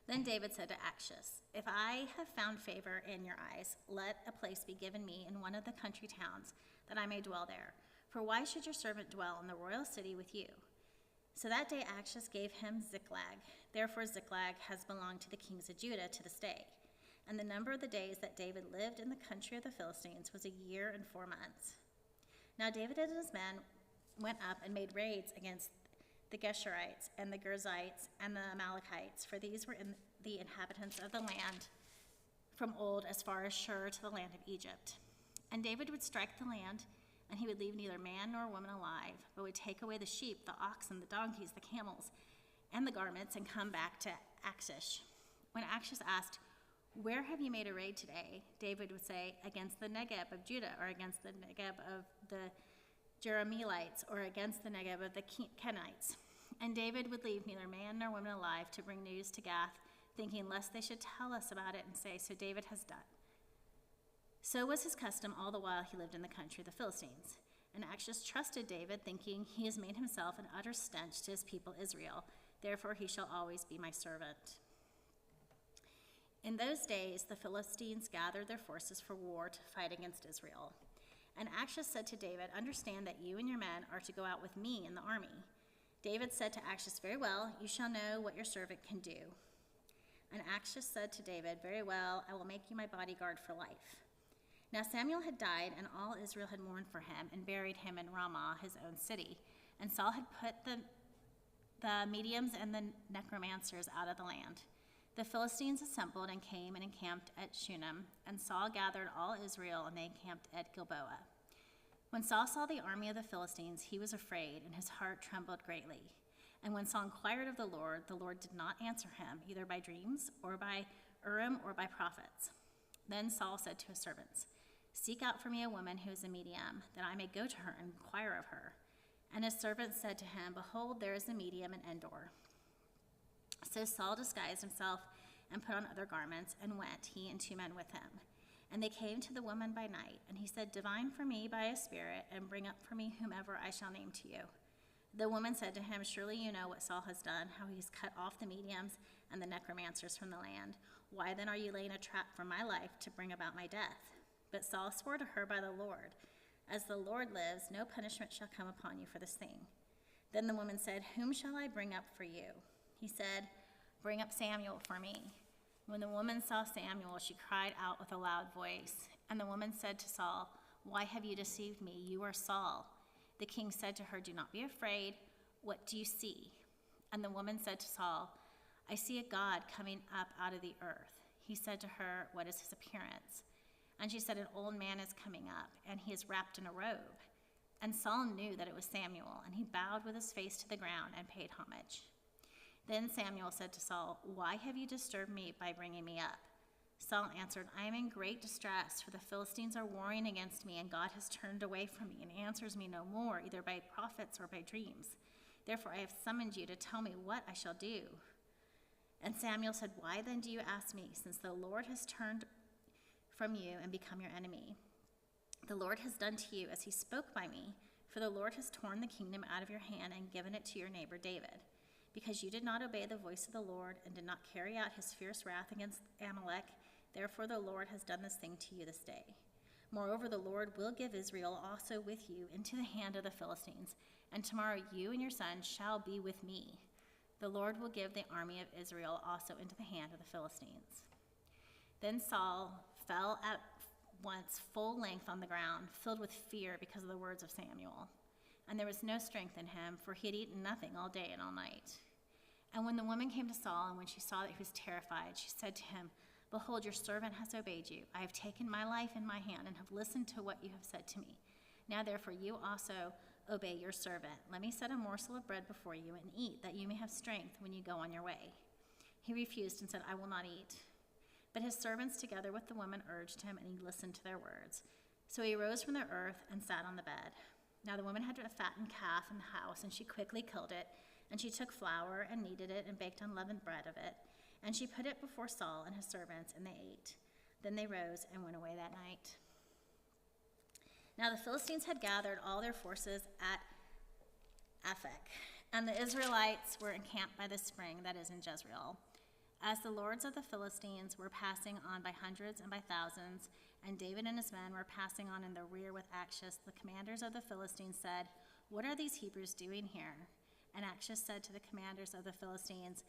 Then David said to Achish, "If I have found favor in your eyes, let a place be given me in one of the country towns, that I may dwell there. For why should your servant dwell in the royal city with you?" So that day Achish gave him Ziklag. Therefore Ziklag has belonged to the kings of Judah to this day. And the number of the days that David lived in the country of the Philistines was 1 year and 4 months. Now David and his men went up and made raids against the Geshurites and the Girzites and the Amalekites, for these were the inhabitants of the land from old as far as Shur to the land of Egypt. And David would strike the land, and he would leave neither man nor woman alive, but would take away the sheep, the oxen, the donkeys, the camels, and the garments, and come back to Achish. When Achish asked, "Where have you made a raid today?" David would say, "Against the Negeb of Judah, or against the Negeb of the Jerahmeelites, or against the Negeb of the Kenites." And David would leave neither man nor woman alive to bring news to Gath, thinking lest they should tell us about it and say, "So David has done." So was his custom all the while he lived in the country of the Philistines. And Achish trusted David, thinking, "He has made himself an utter stench to his people Israel. Therefore he shall always be my servant." In those days, the Philistines gathered their forces for war to fight against Israel. And Achish said to David, "Understand that you and your men are to go out with me in the army." David said to Achish, "Very well, you shall know what your servant can do." And Achish said to David, "Very well, I will make you my bodyguard for life." Now Samuel had died, and all Israel had mourned for him and buried him in Ramah, his own city. And Saul had put the mediums and the necromancers out of the land. The Philistines assembled and came and encamped at Shunem, and Saul gathered all Israel, and they encamped at Gilboa. When Saul saw the army of the Philistines, he was afraid, and his heart trembled greatly. And when Saul inquired of the Lord did not answer him, either by dreams, or by Urim, or by prophets. Then Saul said to his servants, "Seek out for me a woman who is a medium, that I may go to her and inquire of her." And his servants said to him, "Behold, there is a medium in Endor." So Saul disguised himself and put on other garments, and went, he and 2 men with him. And they came to the woman by night, and he said, "Divine for me by a spirit, and bring up for me whomever I shall name to you." The woman said to him, "Surely you know what Saul has done, how he has cut off the mediums and the necromancers from the land. Why then are you laying a trap for my life to bring about my death?" But Saul swore to her by the Lord, "As the Lord lives, no punishment shall come upon you for this thing." Then the woman said, "Whom shall I bring up for you?" He said, "Bring up Samuel for me." When the woman saw Samuel, she cried out with a loud voice. And the woman said to Saul, "Why have you deceived me? You are Saul." The king said to her, "Do not be afraid. What do you see?" And the woman said to Saul, "I see a god coming up out of the earth." He said to her, "What is his appearance?" And she said, "An old man is coming up, and he is wrapped in a robe." And Saul knew that it was Samuel, and he bowed with his face to the ground and paid homage. Then Samuel said to Saul, "Why have you disturbed me by bringing me up?" Saul answered, "I am in great distress, for the Philistines are warring against me, and God has turned away from me and answers me no more, either by prophets or by dreams. Therefore I have summoned you to tell me what I shall do." And Samuel said, "Why then do you ask me, since the Lord has turned from you and become your enemy? The Lord has done to you as he spoke by me, for the Lord has torn the kingdom out of your hand and given it to your neighbor David. Because you did not obey the voice of the Lord and did not carry out his fierce wrath against Amalek, therefore the Lord has done this thing to you this day. Moreover, the Lord will give Israel also with you into the hand of the Philistines, and tomorrow you and your son shall be with me. The Lord will give the army of Israel also into the hand of the Philistines." Then Saul fell at once full length on the ground, filled with fear because of the words of Samuel. And there was no strength in him, for he had eaten nothing all day and all night. And when the woman came to Saul, and when she saw that he was terrified, she said to him, "Behold, your servant has obeyed you. I have taken my life in my hand and have listened to what you have said to me. Now therefore you also obey your servant. Let me set a morsel of bread before you and eat, that you may have strength when you go on your way." He refused and said, "I will not eat." But his servants together with the woman urged him, and he listened to their words. So he rose from the earth and sat on the bed. Now the woman had a fattened calf in the house, and she quickly killed it. And she took flour and kneaded it and baked unleavened bread of it. And she put it before Saul and his servants, and they ate. Then they rose and went away that night. Now the Philistines had gathered all their forces at Aphek, and the Israelites were encamped by the spring that is in Jezreel. As the lords of the Philistines were passing on by hundreds and by thousands, and David and his men were passing on in the rear with Achish, the commanders of the Philistines said, "What are these Hebrews doing here?" And Achish said to the commanders of the Philistines,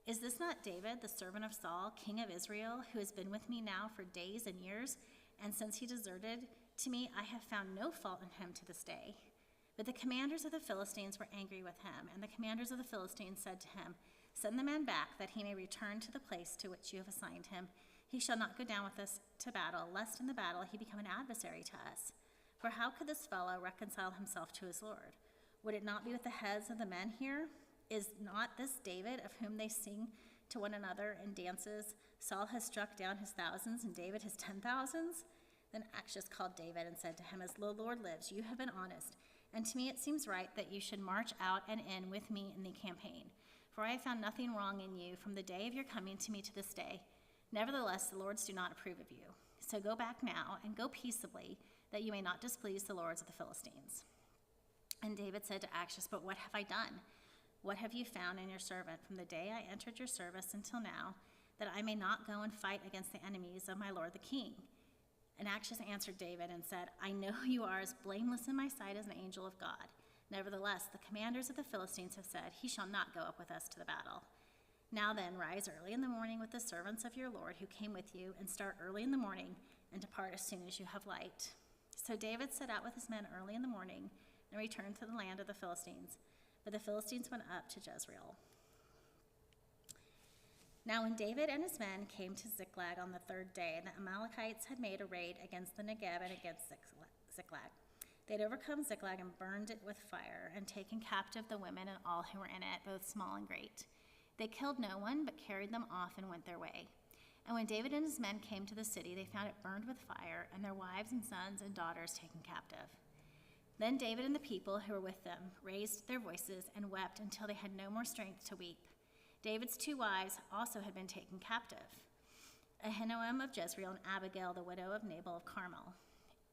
"Is this not David, the servant of Saul, king of Israel, who has been with me now for days and years? And since he deserted to me, I have found no fault in him to this day." But the commanders of the Philistines were angry with him, and the commanders of the Philistines said to him, "Send the man back, that he may return to the place to which you have assigned him. He shall not go down with us to battle, lest in the battle he become an adversary to us. For how could this fellow reconcile himself to his Lord? Would it not be with the heads of the men here? Is not this David, of whom they sing to one another in dances? Saul has struck down his thousands, and David his 10,000s? Then Achish called David and said to him, "As the Lord lives, you have been honest, and to me it seems right that you should march out and in with me in the campaign. For I have found nothing wrong in you from the day of your coming to me to this day. Nevertheless, the lords do not approve of you. So go back now, and go peaceably, that you may not displease the lords of the Philistines." And David said to Achish, "But what have I done? What have you found in your servant from the day I entered your service until now, that I may not go and fight against the enemies of my lord the king? And Achish answered David and said, I know you are as blameless in my sight as an angel of God. Nevertheless, the commanders of the Philistines have said, he shall not go up with us to the battle. Now then, rise early in the morning with the servants of your Lord who came with you, and start early in the morning, and depart as soon as you have light. So David set out with his men early in the morning, and returned to the land of the Philistines. But the Philistines went up to Jezreel. Now when David and his men came to Ziklag on the third day, the Amalekites had made a raid against the Negeb and against Ziklag. They had overcome Ziklag and burned it with fire, and taken captive the women and all who were in it, both small and great. They killed no one, but carried them off and went their way. And when David and his men came to the city, they found it burned with fire, and their wives and sons and daughters taken captive. Then David and the people who were with them raised their voices and wept until they had no more strength to weep. David's 2 wives also had been taken captive, Ahinoam of Jezreel and Abigail, the widow of Nabal of Carmel.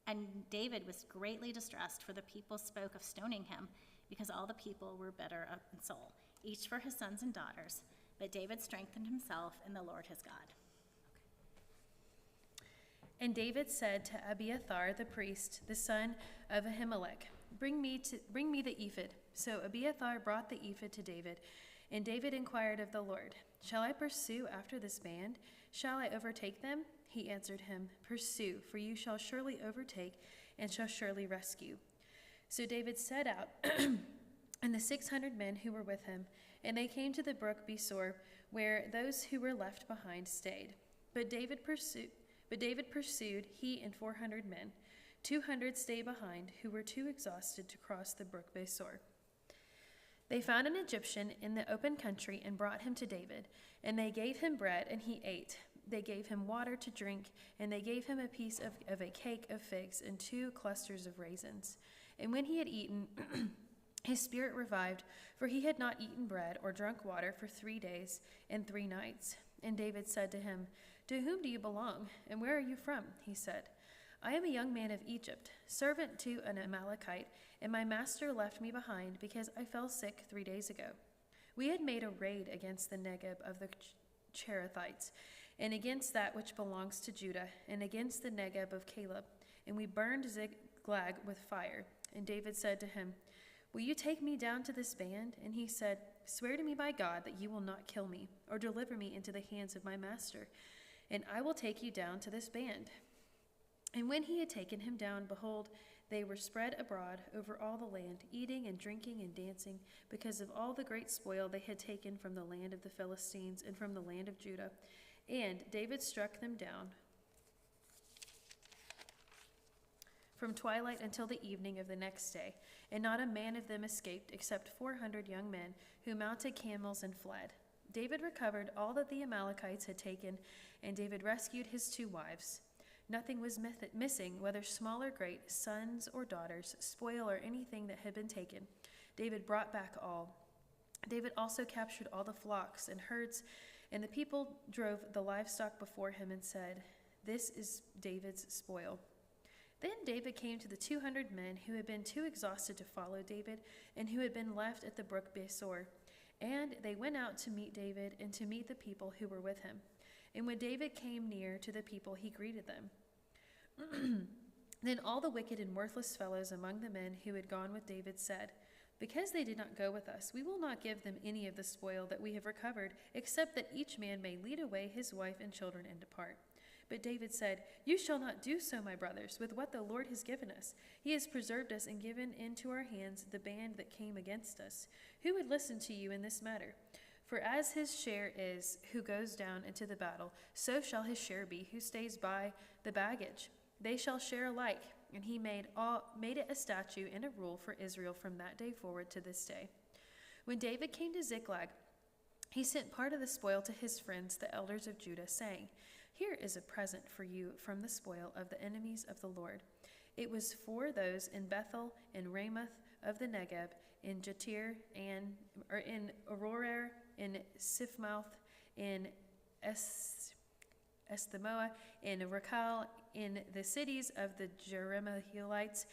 And David was greatly distressed, for the people spoke of stoning him, because all the people were bitter in soul, each for his sons and daughters. But David strengthened himself in the Lord his God. And David said to Abiathar the priest, the son of Ahimelech, Bring me the ephod. So Abiathar brought the ephod to David. And David inquired of the Lord, Shall I pursue after this band? Shall I overtake them? He answered him, Pursue, for you shall surely overtake, and shall surely rescue. So David set out, and the 600 men who were with him, and they came to the brook Besor, where those who were left behind stayed. But David pursued, he and 400 men. 200 stayed behind, who were too exhausted to cross the brook Besor. They found an Egyptian in the open country and brought him to David, and they gave him bread, and he ate. They gave him water to drink, and they gave him a piece of a cake of figs and 2 clusters of raisins. And when he had eaten, his spirit revived, for he had not eaten bread or drunk water for 3 days and 3 nights. And David said to him, To whom do you belong, and where are you from? He said, I am a young man of Egypt, servant to an Amalekite, and my master left me behind because I fell sick 3 days ago. We had made a raid against the Negeb of the Cherethites, and against that which belongs to Judah, and against the Negeb of Caleb, and we burned Ziklag with fire. And David said to him, Will you take me down to this band? And he said, Swear to me by God that you will not kill me, or deliver me into the hands of my master, and I will take you down to this band. And when he had taken him down, behold, they were spread abroad over all the land, eating and drinking and dancing, because of all the great spoil they had taken from the land of the Philistines and from the land of Judah. And David struck them down from twilight until the evening of the next day, and not a man of them escaped, except 400 young men, who mounted camels and fled. David recovered all that the Amalekites had taken, and David rescued his 2 wives. Nothing was missing, whether small or great, sons or daughters, spoil or anything that had been taken. David brought back all. David also captured all the flocks and herds, and the people drove the livestock before him and said, This is David's spoil. Then David came to the 200 men who had been too exhausted to follow David and who had been left at the brook Besor. And they went out to meet David and to meet the people who were with him. And when David came near to the people, he greeted them. Then all the wicked and worthless fellows among the men who had gone with David said, Because they did not go with us, we will not give them any of the spoil that we have recovered, except that each man may lead away his wife and children and depart. But David said, You shall not do so, my brothers, with what the Lord has given us. He has preserved us and given into our hands the band that came against us. Who would listen to you in this matter? For as his share is who goes down into the battle, so shall his share be who stays by the baggage. They shall share alike. And he made it a statute and a rule for Israel from that day forward to this day. When David came to Ziklag, he sent part of the spoil to his friends, the elders of Judah, saying, Here is a present for you from the spoil of the enemies of the Lord. It was for those in Bethel, in Ramoth of the Negeb, in Jatir, in Aroer, in Sifmouth, in Esthemoa, in Rakal, in the cities of the Jerahmeelites,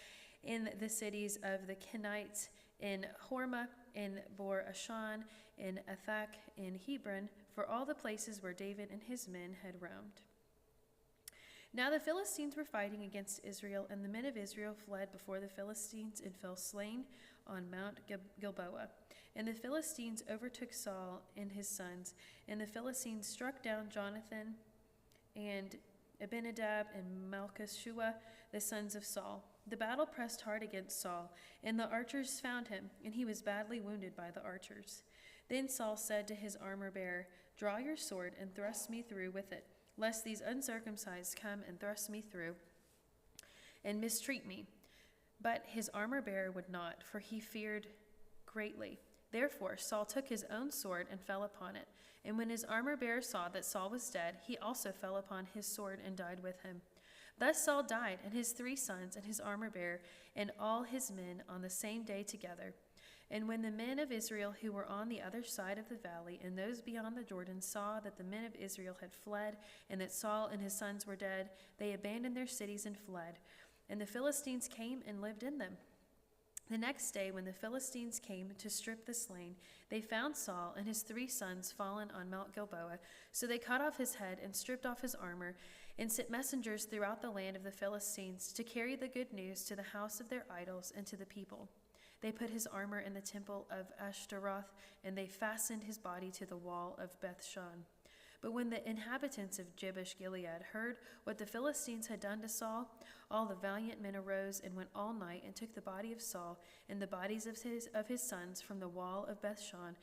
in the cities of the Kenites, in Hormah, in Bor Ashan, in Athak, in Hebron, for all the places where David and his men had roamed. Now the Philistines were fighting against Israel, and the men of Israel fled before the Philistines and fell slain on Mount Gilboa. And the Philistines overtook Saul and his sons, and the Philistines struck down Jonathan and Abinadab and Malchishua, the sons of Saul. The battle pressed hard against Saul, and the archers found him, and he was badly wounded by the archers. Then Saul said to his armor-bearer, "Draw your sword and thrust me through with it, lest these uncircumcised come and thrust me through and mistreat me." But his armor-bearer would not, for he feared greatly. Therefore Saul took his own sword and fell upon it. And when his armor-bearer saw that Saul was dead, he also fell upon his sword and died with him. Thus Saul died, and his 3 sons, and his armor-bearer, and all his men on the same day together. And when the men of Israel who were on the other side of the valley and those beyond the Jordan saw that the men of Israel had fled, and that Saul and his sons were dead, they abandoned their cities and fled. And the Philistines came and lived in them. The next day, when the Philistines came to strip the slain, they found Saul and his 3 sons fallen on Mount Gilboa. So they cut off his head and stripped off his armor, and sent messengers throughout the land of the Philistines to carry the good news to the house of their idols and to the people. They put his armor in the temple of Ashtaroth, and they fastened his body to the wall of Bethshan. But when the inhabitants of Jabesh-Gilead heard what the Philistines had done to Saul, all the valiant men arose and went all night and took the body of Saul and the bodies of his sons from the wall of Bethshan,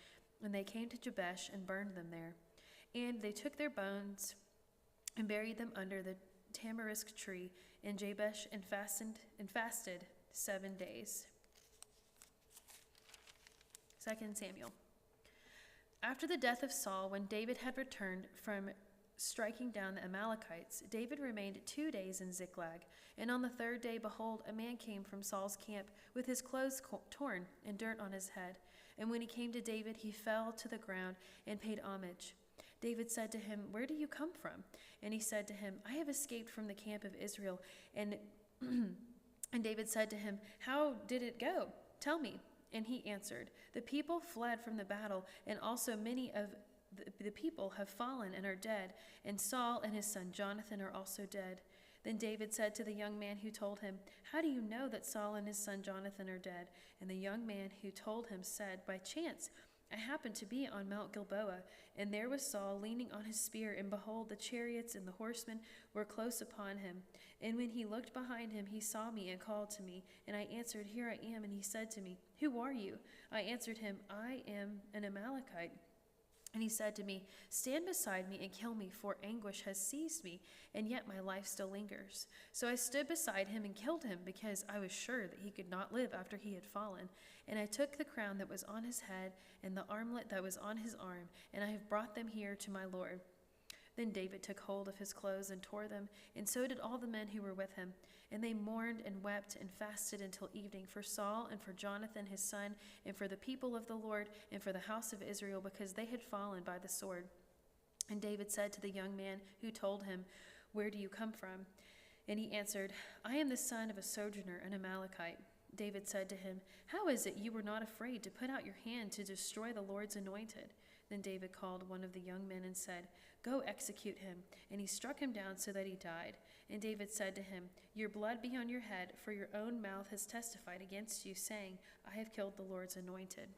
and they came to Jabesh and burned them there. And they took their bones and buried them under the tamarisk tree in Jabesh and fasted 7 days. 2 Samuel. After the death of Saul, when David had returned from striking down the Amalekites, David remained 2 days in Ziklag. And on the 3rd day, behold, a man came from Saul's camp with his clothes torn and dirt on his head. And when he came to David, he fell to the ground and paid homage. David said to him, "Where do you come from?" And he said to him, "I have escaped from the camp of Israel." And David said to him, "How did it go? Tell me." And he answered, "The people fled from the battle, and also many of the people have fallen and are dead, and Saul and his son Jonathan are also dead." Then David said to the young man who told him, "How do you know that Saul and his son Jonathan are dead?" And the young man who told him said, "By chance I happened to be on Mount Gilboa, and there was Saul leaning on his spear, and behold, the chariots and the horsemen were close upon him. And when he looked behind him, he saw me and called to me. And I answered, 'Here I am.' And he said to me, 'Who are you?' I answered him, 'I am an Amalekite.' And he said to me, 'Stand beside me and kill me, for anguish has seized me, and yet my life still lingers.' So I stood beside him and killed him, because I was sure that he could not live after he had fallen. And I took the crown that was on his head and the armlet that was on his arm, and I have brought them here to my Lord." Then David took hold of his clothes and tore them, and so did all the men who were with him. And they mourned and wept and fasted until evening for Saul and for Jonathan his son, and for the people of the Lord, and for the house of Israel, because they had fallen by the sword. And David said to the young man who told him, "Where do you come from?" And he answered, "I am the son of a sojourner, an Amalekite." David said to him, "How is it you were not afraid to put out your hand to destroy the Lord's anointed?" Then David called one of the young men and said, "Go execute him." And he struck him down so that he died. And David said to him, "Your blood be on your head, for your own mouth has testified against you, saying, 'I have killed the Lord's anointed.'"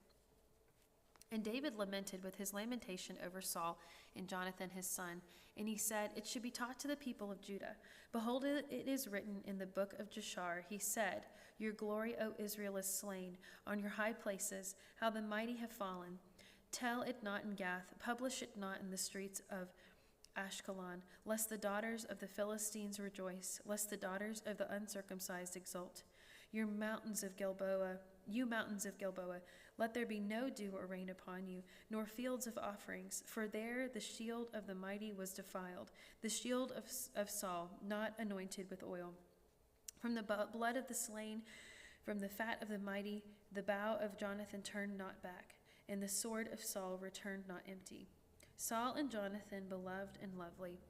And David lamented with his lamentation over Saul and Jonathan his son. And he said, "It should be taught to the people of Judah. Behold, it is written in the book of Jashar, he said, 'Your glory, O Israel, is slain on your high places, how the mighty have fallen.' Tell it not in Gath, publish it not in the streets of Ashkelon, lest the daughters of the Philistines rejoice, lest the daughters of the uncircumcised exult. You mountains of Gilboa, let there be no dew or rain upon you, nor fields of offerings, for there the shield of the mighty was defiled, the shield of Saul, not anointed with oil. From the blood of the slain, from the fat of the mighty, the bow of Jonathan turned not back, and the sword of Saul returned not empty. Saul and Jonathan, beloved and lovely.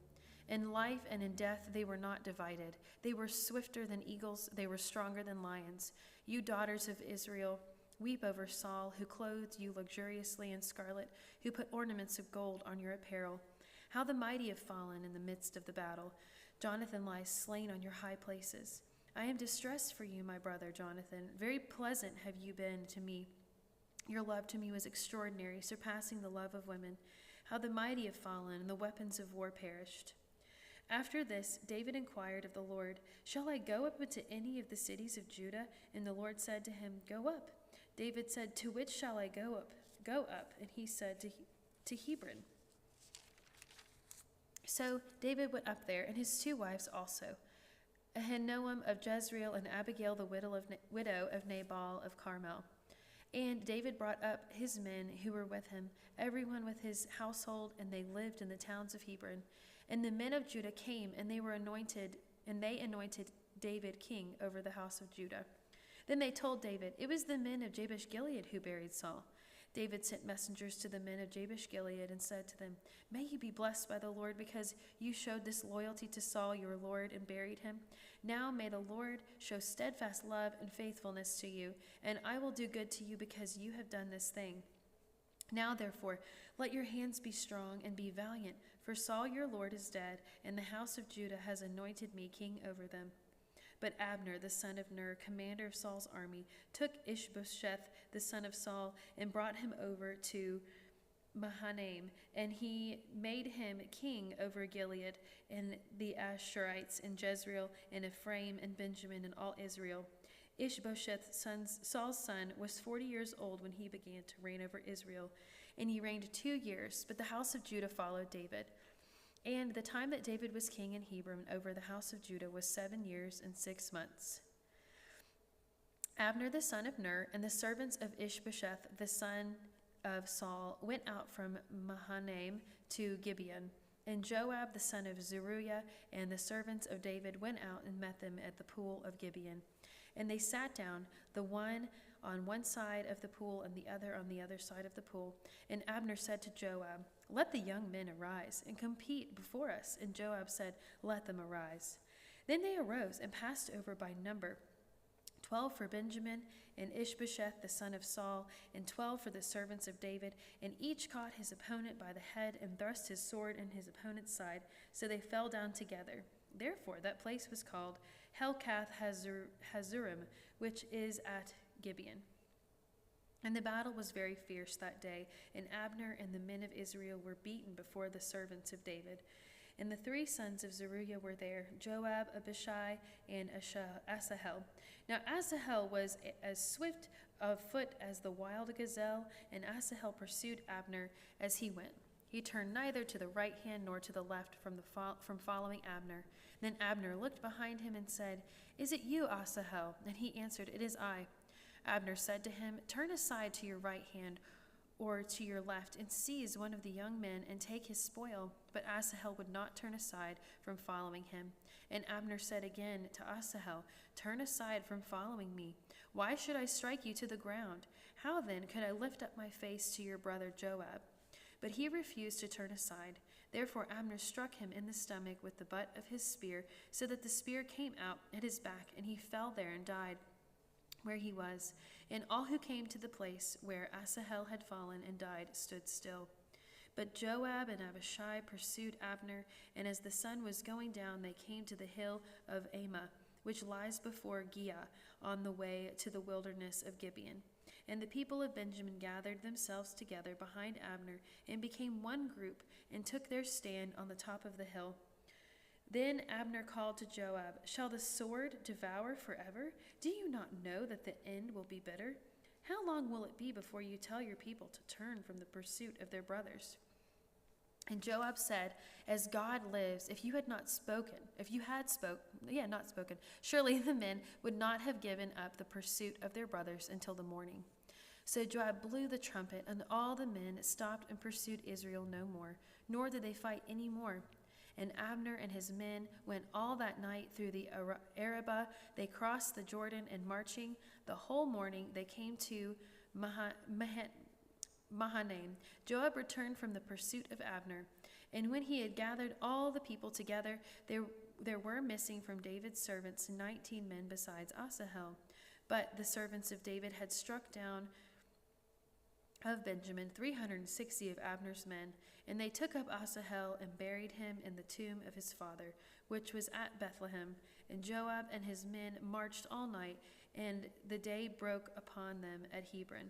In life and in death they were not divided. They were swifter than eagles, they were stronger than lions. You daughters of Israel, Weep over Saul, who clothed you luxuriously in scarlet, who put ornaments of gold on your apparel. How the mighty have fallen in the midst of the battle. Jonathan lies slain on your high places. I am distressed for you, my brother Jonathan. Very pleasant have you been to me. Your love to me was extraordinary, surpassing the love of women. How the mighty have fallen, and the weapons of war perished. After this, David inquired of the Lord, Shall I go up into any of the cities of Judah? And the Lord said to him, Go up. David said, To which shall I go up? Go up. And he said, To Hebron. So David went up there, and his 2 wives also, Ahinoam of Jezreel and Abigail the widow of Nabal of Carmel. And David brought up his men who were with him, everyone with his household, and they lived in the towns of Hebron. And the men of Judah came, and they anointed David king over the house of Judah. Then they told David, It was the men of Jabesh Gilead who buried Saul. David sent messengers to the men of Jabesh Gilead and said to them, May you be blessed by the Lord, because you showed this loyalty to Saul your Lord and buried him. Now may the Lord show steadfast love and faithfulness to you, and I will do good to you because you have done this thing. Now therefore, let your hands be strong and be valiant, for Saul your Lord is dead, and the house of Judah has anointed me king over them. But Abner, the son of Ner, commander of Saul's army, took Ishbosheth, the son of Saul, and brought him over to Mahanaim, and he made him king over Gilead and the Ashurites in Jezreel and Ephraim and Benjamin and all Israel. Ishbosheth, Saul's son, was 40 years old when he began to reign over Israel, and he reigned 2 years, but the house of Judah followed David. And the time that David was king in Hebron over the house of Judah was 7 years and 6 months. Abner the son of Ner and the servants of Ishbosheth the son of Saul went out from Mahanaim to Gibeon. And Joab the son of Zeruiah and the servants of David went out and met them at the pool of Gibeon. And they sat down, the one on one side of the pool and the other on the other side of the pool. And Abner said to Joab, Let the young men arise and compete before us. And Joab said, Let them arise. Then they arose and passed over by number, 12 for Benjamin, and Ishbosheth the son of Saul, and 12 for the servants of David, and each caught his opponent by the head and thrust his sword in his opponent's side, so they fell down together. Therefore that place was called Helkath Hazurim, which is at Gibeon. And the battle was very fierce that day, and Abner and the men of Israel were beaten before the servants of David. And the 3 sons of Zeruiah were there, Joab, Abishai, and Asahel. Now Asahel was as swift of foot as the wild gazelle, and Asahel pursued Abner as he went. He turned neither to the right hand nor to the left from following Abner. Then Abner looked behind him and said, Is it you, Asahel? And he answered, It is I. Abner said to him, Turn aside to your right hand or to your left, and seize one of the young men and take his spoil. But Asahel would not turn aside from following him. And Abner said again to Asahel, Turn aside from following me. Why should I strike you to the ground? How then could I lift up my face to your brother Joab? But he refused to turn aside. Therefore Abner struck him in the stomach with the butt of his spear, so that the spear came out at his back, and he fell there and died where he was. And all who came to the place where Asahel had fallen and died stood still. But Joab and Abishai pursued Abner, and as the sun was going down, they came to the hill of Ammah, which lies before Giah, on the way to the wilderness of Gibeon. And the people of Benjamin gathered themselves together behind Abner and became one group and took their stand on the top of the hill. Then Abner called to Joab, Shall the sword devour forever? Do you not know that the end will be bitter? How long will it be before you tell your people to turn from the pursuit of their brothers? And Joab said, As God lives, if you had not spoken, surely the men would not have given up the pursuit of their brothers until the morning. So Joab blew the trumpet, and all the men stopped and pursued Israel no more, nor did they fight any more. And Abner and his men went all that night through the Arabah. They crossed the Jordan, and marching the whole morning, they came to Mahanaim. Joab returned from the pursuit of Abner. And when he had gathered all the people together, there were missing from David's servants 19 men besides Asahel. But the servants of David had struck down of Benjamin 360 of Abner's men, and they took up Asahel and buried him in the tomb of his father, which was at Bethlehem. And Joab and his men marched all night, and the day broke upon them at Hebron.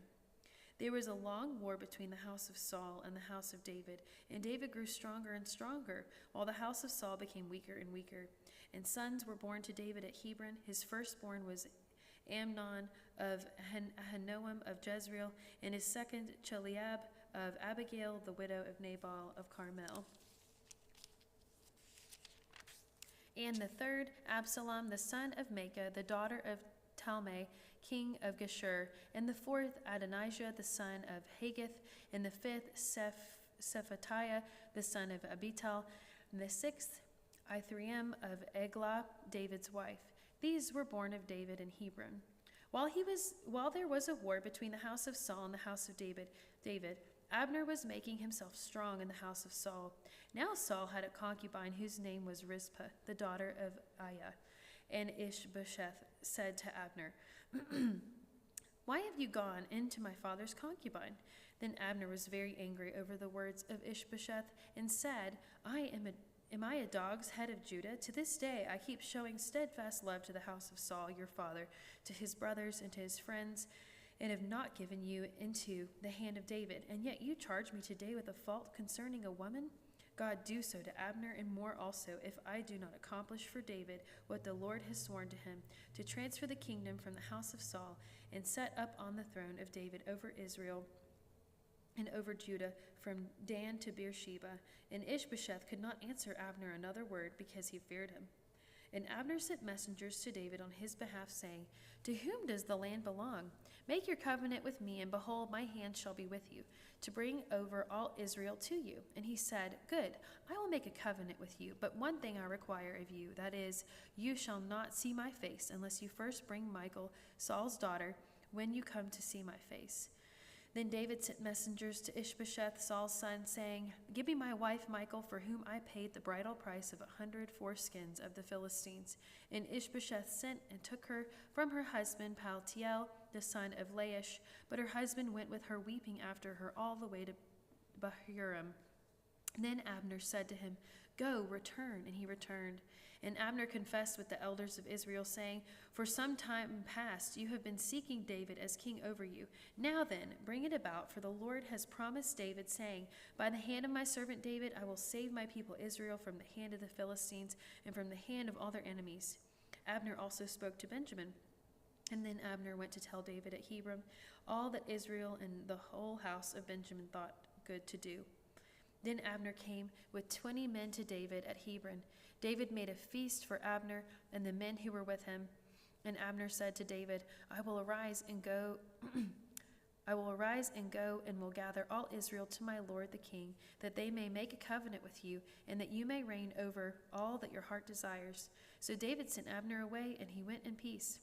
There was a long war between the house of Saul and the house of David, and David grew stronger and stronger, while the house of Saul became weaker and weaker. And sons were born to David at Hebron. His firstborn was Amnon of Ahinoam of Jezreel, and his second Chileab of Abigail, the widow of Nabal of Carmel. And the third Absalom, the son of Maacah, the daughter of Talmai, king of Geshur, and the fourth Adonijah, the son of Haggith, and the fifth Shephatiah, the son of Abital, and the sixth Ithream of Eglah, David's wife. These were born of David in Hebron. While there was a war between the house of Saul and the house of David, Abner was making himself strong in the house of Saul. Now Saul had a concubine whose name was Rizpah, the daughter of Aiah. And Ishbosheth said to Abner, "Why have you gone into my father's concubine?" Then Abner was very angry over the words of Ishbosheth and said, Am I a dog's head of Judah? To this day I keep showing steadfast love to the house of Saul your father, to his brothers and to his friends, and have not given you into the hand of David. And yet you charge me today with a fault concerning a woman? God do so to Abner, and more also, if I do not accomplish for David what the Lord has sworn to him, to transfer the kingdom from the house of Saul, and set up on the throne of David over Israel and over Judah, from Dan to Beersheba. And Ishbosheth could not answer Abner another word, because he feared him. And Abner sent messengers to David on his behalf, saying, To whom does the land belong? Make your covenant with me, and behold, my hand shall be with you, to bring over all Israel to you. And he said, Good, I will make a covenant with you, but one thing I require of you, that is, you shall not see my face, unless you first bring Michal, Saul's daughter, when you come to see my face. Then David sent messengers to Ishbosheth, Saul's son, saying, Give me my wife Michal, for whom I paid the bridal price of 100 foreskins of the Philistines. And Ishbosheth sent and took her from her husband Paltiel, the son of Laish. But her husband went with her, weeping after her all the way to Bahurim. Then Abner said to him, Go, return. And he returned. And Abner confessed with the elders of Israel, saying, For some time past you have been seeking David as king over you. Now then, bring it about, for the Lord has promised David, saying, By the hand of my servant David I will save my people Israel from the hand of the Philistines and from the hand of all their enemies. Abner also spoke to Benjamin. And then Abner went to tell David at Hebron all that Israel and the whole house of Benjamin thought good to do. Then Abner came with 20 men to David at Hebron. David made a feast for Abner and the men who were with him. And Abner said to David, I will arise and go and will gather all Israel to my lord the king, that they may make a covenant with you, and that you may reign over all that your heart desires. So David sent Abner away, and he went in peace.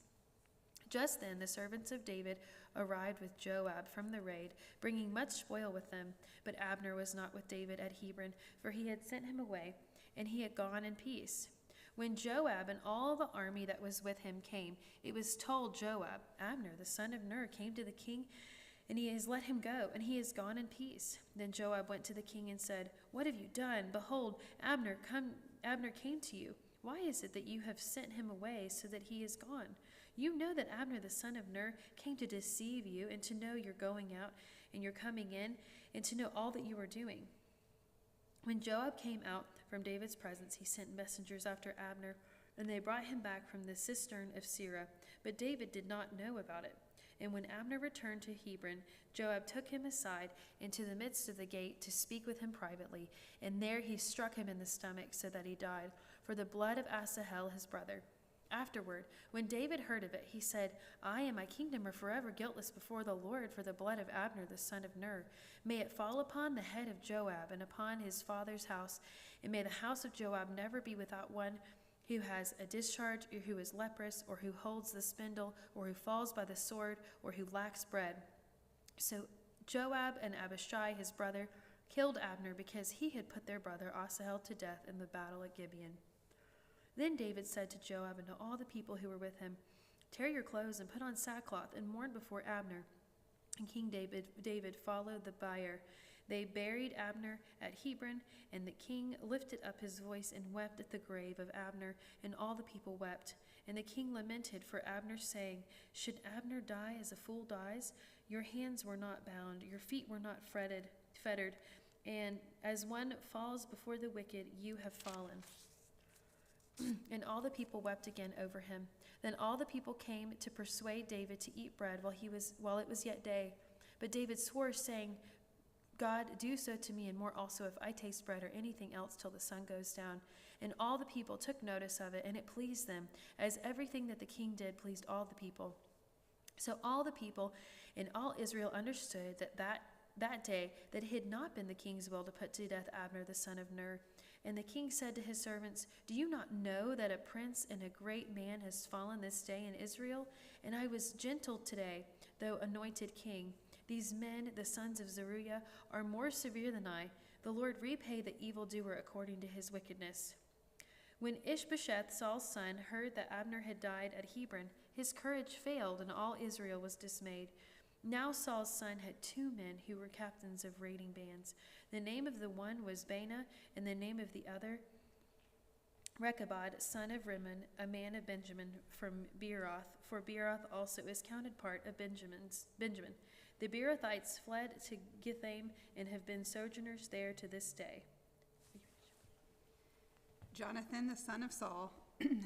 Just then the servants of David arrived with Joab from the raid, bringing much spoil with them. But Abner was not with David at Hebron, for he had sent him away, and he had gone in peace. When Joab and all the army that was with him came, it was told Joab, Abner the son of Ner came to the king, and he has let him go, and he has gone in peace. Then Joab went to the king and said, What have you done? Behold, Abner came to you. Why is it that you have sent him away so that he is gone? You know that Abner the son of Ner came to deceive you, and to know your going out and your coming in, and to know all that you are doing. When Joab came out from David's presence, he sent messengers after Abner, and they brought him back from the cistern of Sirah. But David did not know about it. And when Abner returned to Hebron, Joab took him aside into the midst of the gate to speak with him privately, and there he struck him in the stomach so that he died, for the blood of Asahel his brother. Afterward, when David heard of it, he said, I and my kingdom are forever guiltless before the Lord for the blood of Abner the son of Ner. May it fall upon the head of Joab and upon his father's house, and may the house of Joab never be without one who has a discharge, or who is leprous, or who holds the spindle, or who falls by the sword, or who lacks bread. So Joab and Abishai his brother killed Abner, because he had put their brother Asahel to death in the battle at Gibeon. Then David said to Joab and to all the people who were with him, Tear your clothes and put on sackcloth and mourn before Abner." And King David followed the bier. They buried Abner at Hebron, and the king lifted up his voice and wept at the grave of Abner, and all the people wept. And the king lamented for Abner, saying, "Should Abner die as a fool dies? Your hands were not bound, your feet were not fettered, and as one falls before the wicked, you have fallen." And all the people wept again over him. Then all the people came to persuade David to eat bread while it was yet day. But David swore, saying, "God, do so to me, and more also, if I taste bread or anything else till the sun goes down." And all the people took notice of it, and it pleased them, as everything that the king did pleased all the people. So all the people and all Israel understood that day that it had not been the king's will to put to death Abner the son of Ner. And the king said to his servants, "Do you not know that a prince and a great man has fallen this day in Israel? And I was gentle today, though anointed king. These men, the sons of Zeruiah, are more severe than I. The Lord repay the evildoer according to his wickedness." When Ishbosheth, Saul's son, heard that Abner had died at Hebron, his courage failed, and all Israel was dismayed. Now Saul's son had 2 men who were captains of raiding bands. The name of the one was Baanah, and the name of the other Rechabad, son of Rimmon, a man of Benjamin from Beeroth, for Beeroth also is counted part of Benjamin. The Beerothites fled to Githaim and have been sojourners there to this day. Jonathan, the son of Saul,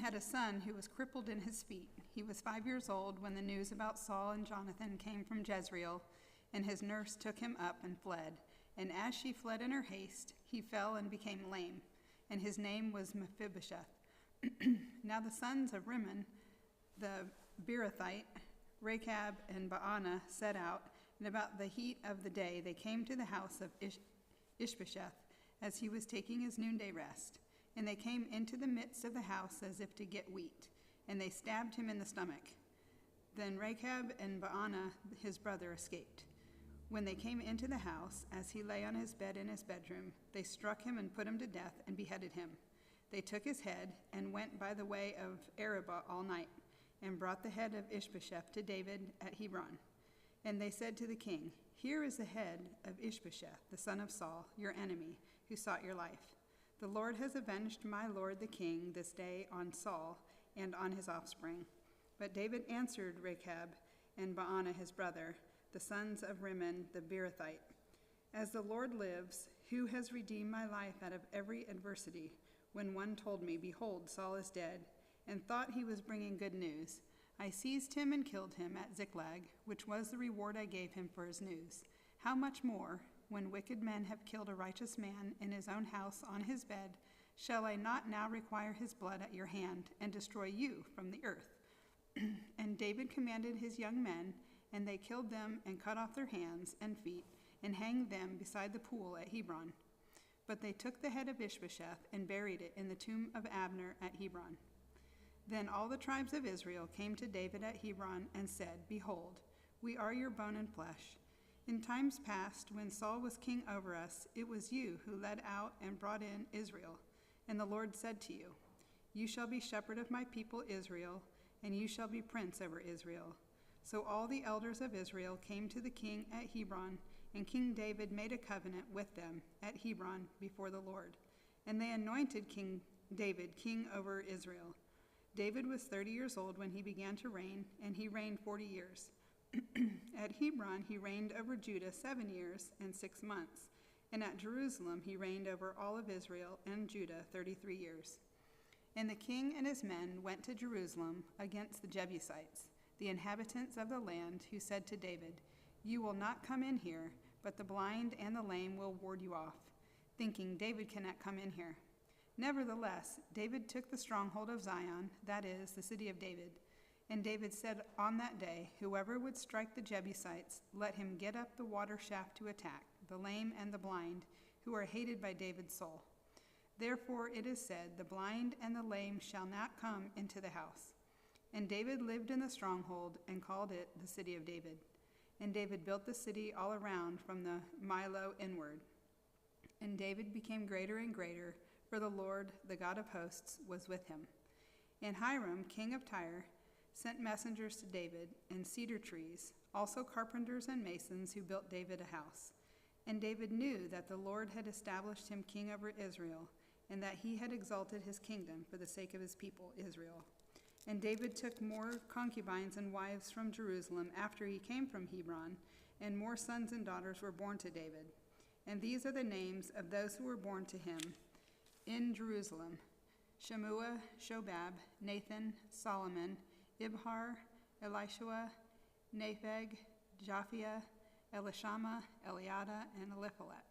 had a son who was crippled in his feet. He was 5 years old when the news about Saul and Jonathan came from Jezreel, and his nurse took him up and fled. And as she fled in her haste, he fell and became lame, and his name was Mephibosheth. Now the sons of Rimmon, the Beerothite, Rechab and Baanah, set out, and about the heat of the day they came to the house of Ishbosheth as he was taking his noonday rest. And they came into the midst of the house as if to get wheat, and they stabbed him in the stomach. Then Rechab and Baanah, his brother, escaped. When they came into the house, as he lay on his bed in his bedroom, they struck him and put him to death and beheaded him. They took his head and went by the way of Arabah all night, and brought the head of Ishbosheth to David at Hebron. And they said to the king, "Here is the head of Ishbosheth, the son of Saul, your enemy, who sought your life. The Lord has avenged my lord the king this day on Saul and on his offspring." But David answered Rechab and Baanah his brother, the sons of Rimmon the Beerothite, "As the Lord lives, who has redeemed my life out of every adversity, when one told me, 'Behold, Saul is dead,' and thought he was bringing good news, I seized him and killed him at Ziklag, which was the reward I gave him for his news. How much more, when wicked men have killed a righteous man in his own house on his bed, shall I not now require his blood at your hand and destroy you from the earth?" And David commanded his young men, and they killed them and cut off their hands and feet and hanged them beside the pool at Hebron. But they took the head of Ishbosheth and buried it in the tomb of Abner at Hebron. Then all the tribes of Israel came to David at Hebron and said, "Behold, we are your bone and flesh. In times past, when Saul was king over us, it was you who led out and brought in Israel. And the Lord said to you, 'You shall be shepherd of my people Israel, and you shall be prince over Israel.' So all the elders of Israel came to the king at Hebron, and King David made a covenant with them at Hebron before the Lord. And they anointed King David king over Israel. David was 30 years old when he began to reign, and he reigned 40 years. At Hebron he reigned over Judah 7 years and 6 months, and at Jerusalem he reigned over all of Israel and Judah 33 years. And the king and his men went to Jerusalem against the Jebusites, the inhabitants of the land, who said to David, 'You will not come in here, but the blind and the lame will ward you off,' thinking, 'David cannot come in here.' Nevertheless, David took the stronghold of Zion, that is, the city of David. And David said on that day, 'Whoever would strike the Jebusites, let him get up the water shaft to attack, the lame and the blind, who are hated by David's soul.' Therefore it is said, 'The blind and the lame shall not come into the house.' And David lived in the stronghold and called it the city of David. And David built the city all around from the Millo inward. And David became greater and greater, for the Lord, the God of hosts, was with him. And Hiram, king of Tyre, sent messengers to David, and cedar trees, also carpenters and masons who built David a house. And David knew that the Lord had established him king over Israel, and that he had exalted his kingdom for the sake of his people, Israel. And David took more concubines and wives from Jerusalem after he came from Hebron, and more sons and daughters were born to David. And these are the names of those who were born to him in Jerusalem: Shemua, Shobab, Nathan, Solomon, Ibhar, Elishua, Nepheg, Japhia, Elishama, Eliada, and Eliphalet.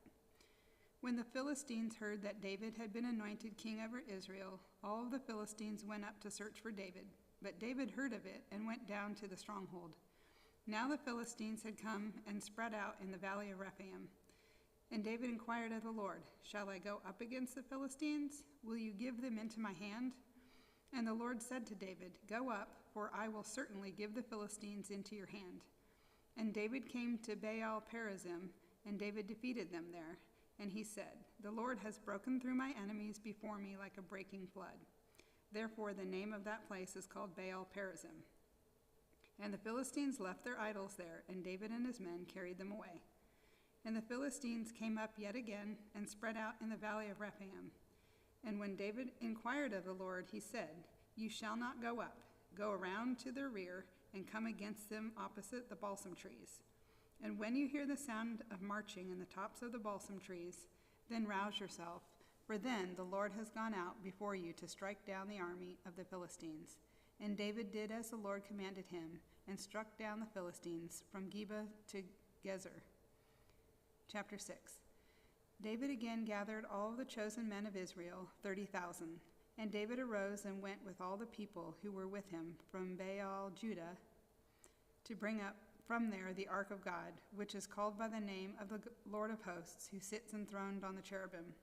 When the Philistines heard that David had been anointed king over Israel, all of the Philistines went up to search for David. But David heard of it and went down to the stronghold. Now the Philistines had come and spread out in the valley of Rephaim. And David inquired of the Lord, "Shall I go up against the Philistines? Will you give them into my hand?" And the Lord said to David, "Go up, for I will certainly give the Philistines into your hand." And David came to Baal Perazim, and David defeated them there. And he said, "The Lord has broken through my enemies before me like a breaking flood." Therefore the name of that place is called Baal Perazim. And the Philistines left their idols there, and David and his men carried them away. And the Philistines came up yet again and spread out in the valley of Rephaim. And when David inquired of the Lord, he said, "You shall not go up. Go around to their rear and come against them opposite the balsam trees. And when you hear the sound of marching in the tops of the balsam trees, then rouse yourself, for then the Lord has gone out before you to strike down the army of the Philistines." And David did as the Lord commanded him, and struck down the Philistines from Geba to Gezer. Chapter 6. David again gathered all the chosen men of Israel, 30,000. And David arose and went with all the people who were with him from Baal Judah to bring up from there the ark of God, which is called by the name of the Lord of hosts, who sits enthroned on the cherubim.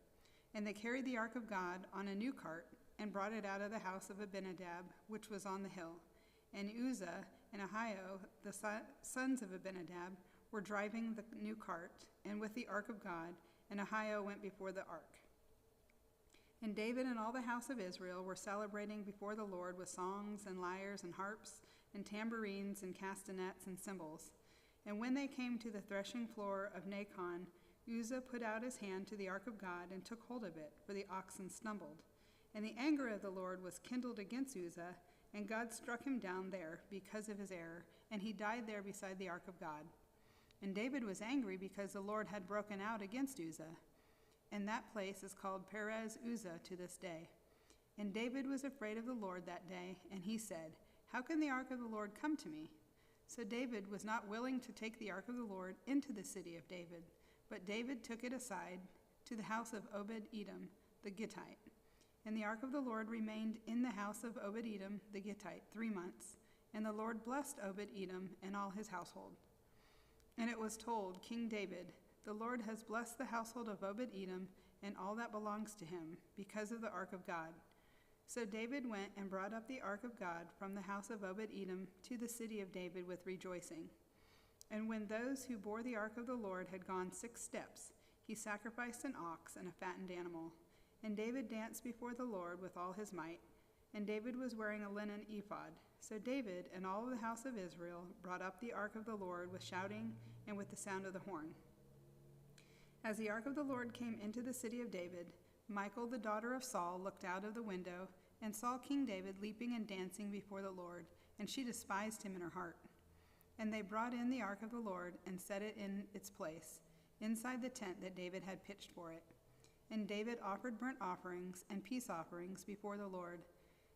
And they carried the ark of God on a new cart, and brought it out of the house of Abinadab, which was on the hill. And Uzzah and Ahio, the sons of Abinadab, were driving the new cart, and with the ark of God, and Ahio went before the ark. And David and all the house of Israel were celebrating before the Lord with songs and lyres and harps and tambourines and castanets and cymbals. And when they came to the threshing floor of Nacon, Uzzah put out his hand to the ark of God and took hold of it, for the oxen stumbled. And the anger of the Lord was kindled against Uzzah, and God struck him down there because of his error, and he died there beside the ark of God. And David was angry because the Lord had broken out against Uzzah. And that place is called Perez Uzzah to this day. And David was afraid of the Lord that day, and he said, "How can the ark of the Lord come to me?" So David was not willing to take the ark of the Lord into the city of David, but David took it aside to the house of Obed-Edom the Gittite. And the ark of the Lord remained in the house of Obed-Edom the Gittite 3 months, and the Lord blessed Obed-Edom and all his household. And it was told King David, "The Lord has blessed the household of Obed-Edom and all that belongs to him, because of the ark of God." So David went and brought up the ark of God from the house of Obed-Edom to the city of David with rejoicing. And when those who bore the ark of the Lord had gone 6 steps, he sacrificed an ox and a fattened animal. And David danced before the Lord with all his might, and David was wearing a linen ephod. So David and all of the house of Israel brought up the ark of the Lord with shouting and with the sound of the horn. As the ark of the Lord came into the city of David, Michal, the daughter of Saul, looked out of the window and saw King David leaping and dancing before the Lord, and she despised him in her heart. And they brought in the ark of the Lord and set it in its place, inside the tent that David had pitched for it. And David offered burnt offerings and peace offerings before the Lord.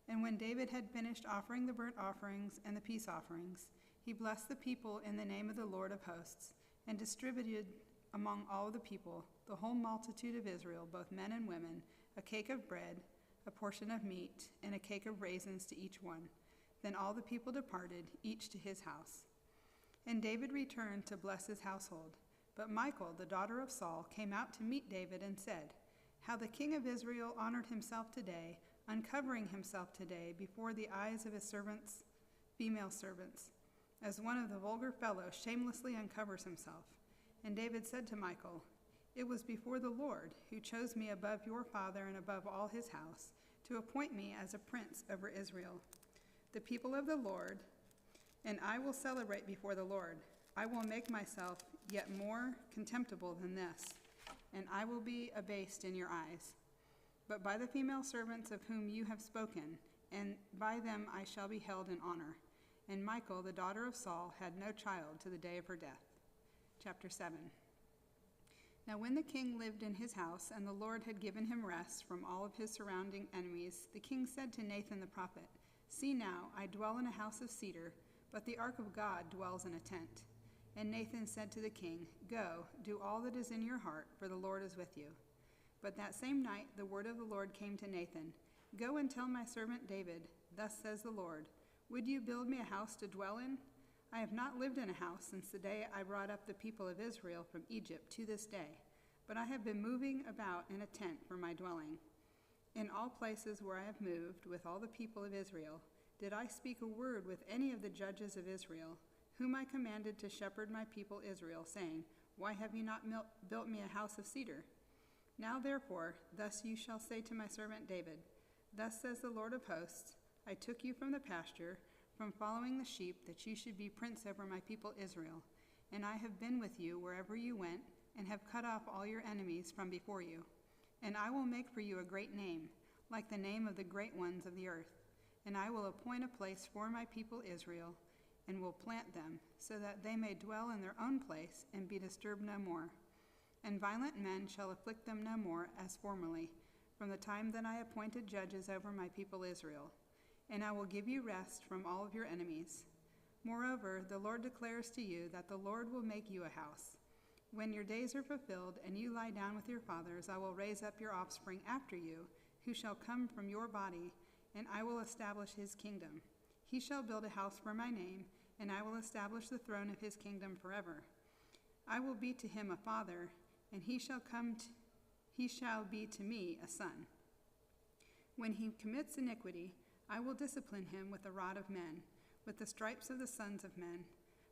And when David had finished offering the burnt offerings and the peace offerings, he blessed the people in the name of the Lord of hosts, and distributed among all the people, the whole multitude of Israel, both men and women, a cake of bread, a portion of meat, and a cake of raisins to each one. Then all the people departed, each to his house. And David returned to bless his household. But Michal, the daughter of Saul, came out to meet David and said, "How the king of Israel honored himself today, uncovering himself today before the eyes of his servants, female servants, as one of the vulgar fellows shamelessly uncovers himself." And David said to Michal, "It was before the Lord, who chose me above your father and above all his house, to appoint me as a prince over Israel. the people of the Lord, and I will celebrate before the Lord. I will make myself yet more contemptible than this, and I will be abased in your eyes. But by the female servants of whom you have spoken, and by them I shall be held in honor. And Michal, the daughter of Saul, had no child to the day of her death. Chapter 7. Now when the king lived in his house, and the Lord had given him rest from all of his surrounding enemies, the king said to Nathan the prophet, "See now, I dwell in a house of cedar, but the ark of God dwells in a tent." And Nathan said to the king, "Go, do all that is in your heart, for the Lord is with you." But that same night the word of the Lord came to Nathan, "Go and tell my servant David, thus says the Lord, would you build me a house to dwell in? I have not lived in a house since the day I brought up the people of Israel from Egypt to this day, but I have been moving about in a tent for my dwelling. In all places where I have moved with all the people of Israel, did I speak a word with any of the judges of Israel, whom I commanded to shepherd my people Israel, saying, Why have you not built me a house of cedar? Now therefore, thus you shall say to my servant David, Thus says the Lord of hosts, I took you from the pasture, from following the sheep, that you should be prince over my people Israel. And I have been with you wherever you went, and have cut off all your enemies from before you. And I will make for you a great name, like the name of the great ones of the earth. And I will appoint a place for my people Israel, and will plant them, so that they may dwell in their own place, and be disturbed no more. And violent men shall afflict them no more, as formerly, from the time that I appointed judges over my people Israel. And I will give you rest from all of your enemies. Moreover, the Lord declares to you that the Lord will make you a house. When your days are fulfilled, and you lie down with your fathers, I will raise up your offspring after you, who shall come from your body, and I will establish his kingdom. He shall build a house for my name, and I will establish the throne of his kingdom forever. I will be to him a father, and he shall be to me a son. When he commits iniquity, I will discipline him with the rod of men, with the stripes of the sons of men.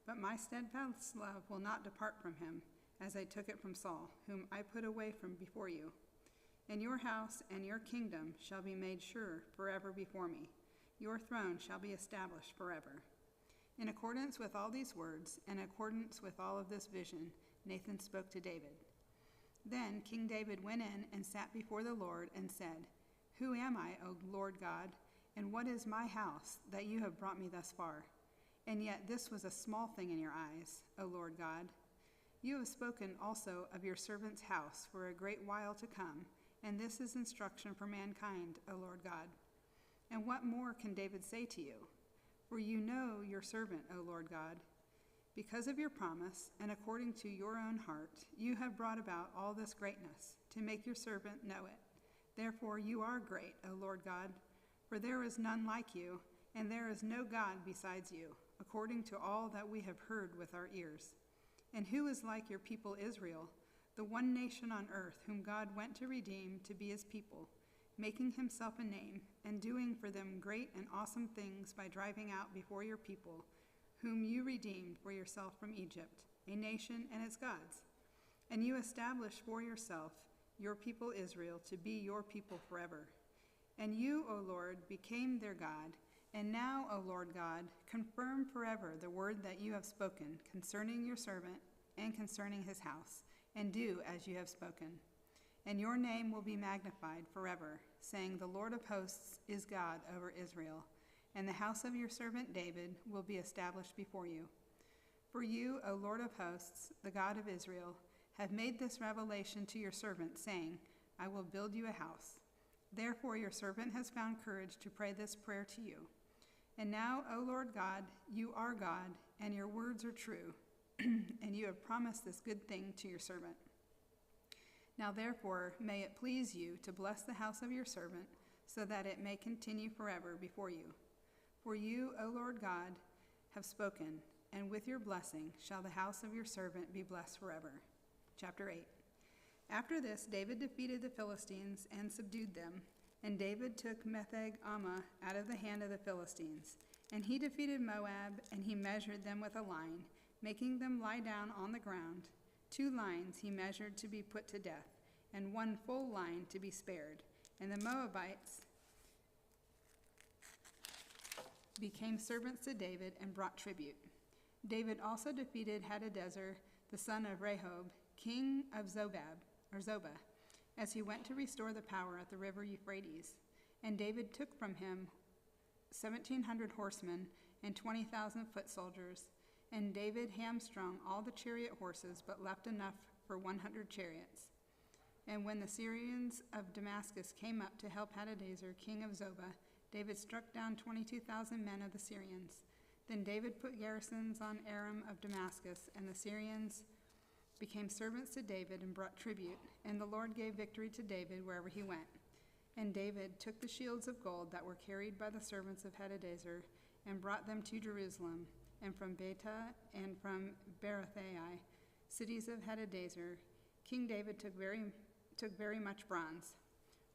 But my steadfast love will not depart from him, as I took it from Saul, whom I put away from before you. And your house and your kingdom shall be made sure forever before me. Your throne shall be established forever. In accordance with all these words, and in accordance with all of this vision, Nathan spoke to David. Then King David went in and sat before the Lord and said, Who am I, O Lord God, and what is my house, that you have brought me thus far? And yet this was a small thing in your eyes, O Lord God. You have spoken also of your servant's house for a great while to come, and this is instruction for mankind, O Lord God. And what more can David say to you? For you know your servant, O Lord God. Because of your promise, and according to your own heart, you have brought about all this greatness, to make your servant know it. Therefore you are great, O Lord God, for there is none like you, and there is no God besides you, according to all that we have heard with our ears. And who is like your people Israel, the one nation on earth whom God went to redeem to be his people, making himself a name, and doing for them great and awesome things by driving out before your people, whom you redeemed for yourself from Egypt, a nation and its gods. And you established for yourself your people Israel to be your people forever. And you, O Lord, became their God. And now, O Lord God, confirm forever the word that you have spoken concerning your servant and concerning his house, and do as you have spoken. And your name will be magnified forever, saying, The Lord of hosts is God over Israel, and the house of your servant David will be established before you. For you, O Lord of hosts, the God of Israel, have made this revelation to your servant, saying, I will build you a house. Therefore your servant has found courage to pray this prayer to you. And now, O Lord God, you are God, and your words are true, and you have promised this good thing to your servant. Now therefore may it please you to bless the house of your servant, so that it may continue forever before you. For you, O Lord God, have spoken, and with your blessing shall the house of your servant be blessed forever. Chapter 8. After this, David defeated the Philistines and subdued them. And David took Metheg-Ammah out of the hand of the Philistines. And he defeated Moab, and he measured them with a line, making them lie down on the ground. 2 lines he measured to be put to death, and 1 full line to be spared. And the Moabites became servants to David and brought tribute. David also defeated Hadadezer, the son of Rehob, king of Zobah, as he went to restore the power at the river Euphrates. And David took from him 1,700 horsemen and 20,000 foot soldiers. And David hamstrung all the chariot horses, but left enough for 100 chariots. And when the Syrians of Damascus came up to help Hadadezer, king of Zobah, David struck down 22,000 men of the Syrians. Then David put garrisons on Aram of Damascus, and the Syrians became servants to David and brought tribute. And the Lord gave victory to David wherever he went. And David took the shields of gold that were carried by the servants of Hadadezer and brought them to Jerusalem, and from Betah and from Berothai, cities of Hadadezer. King David took very much bronze.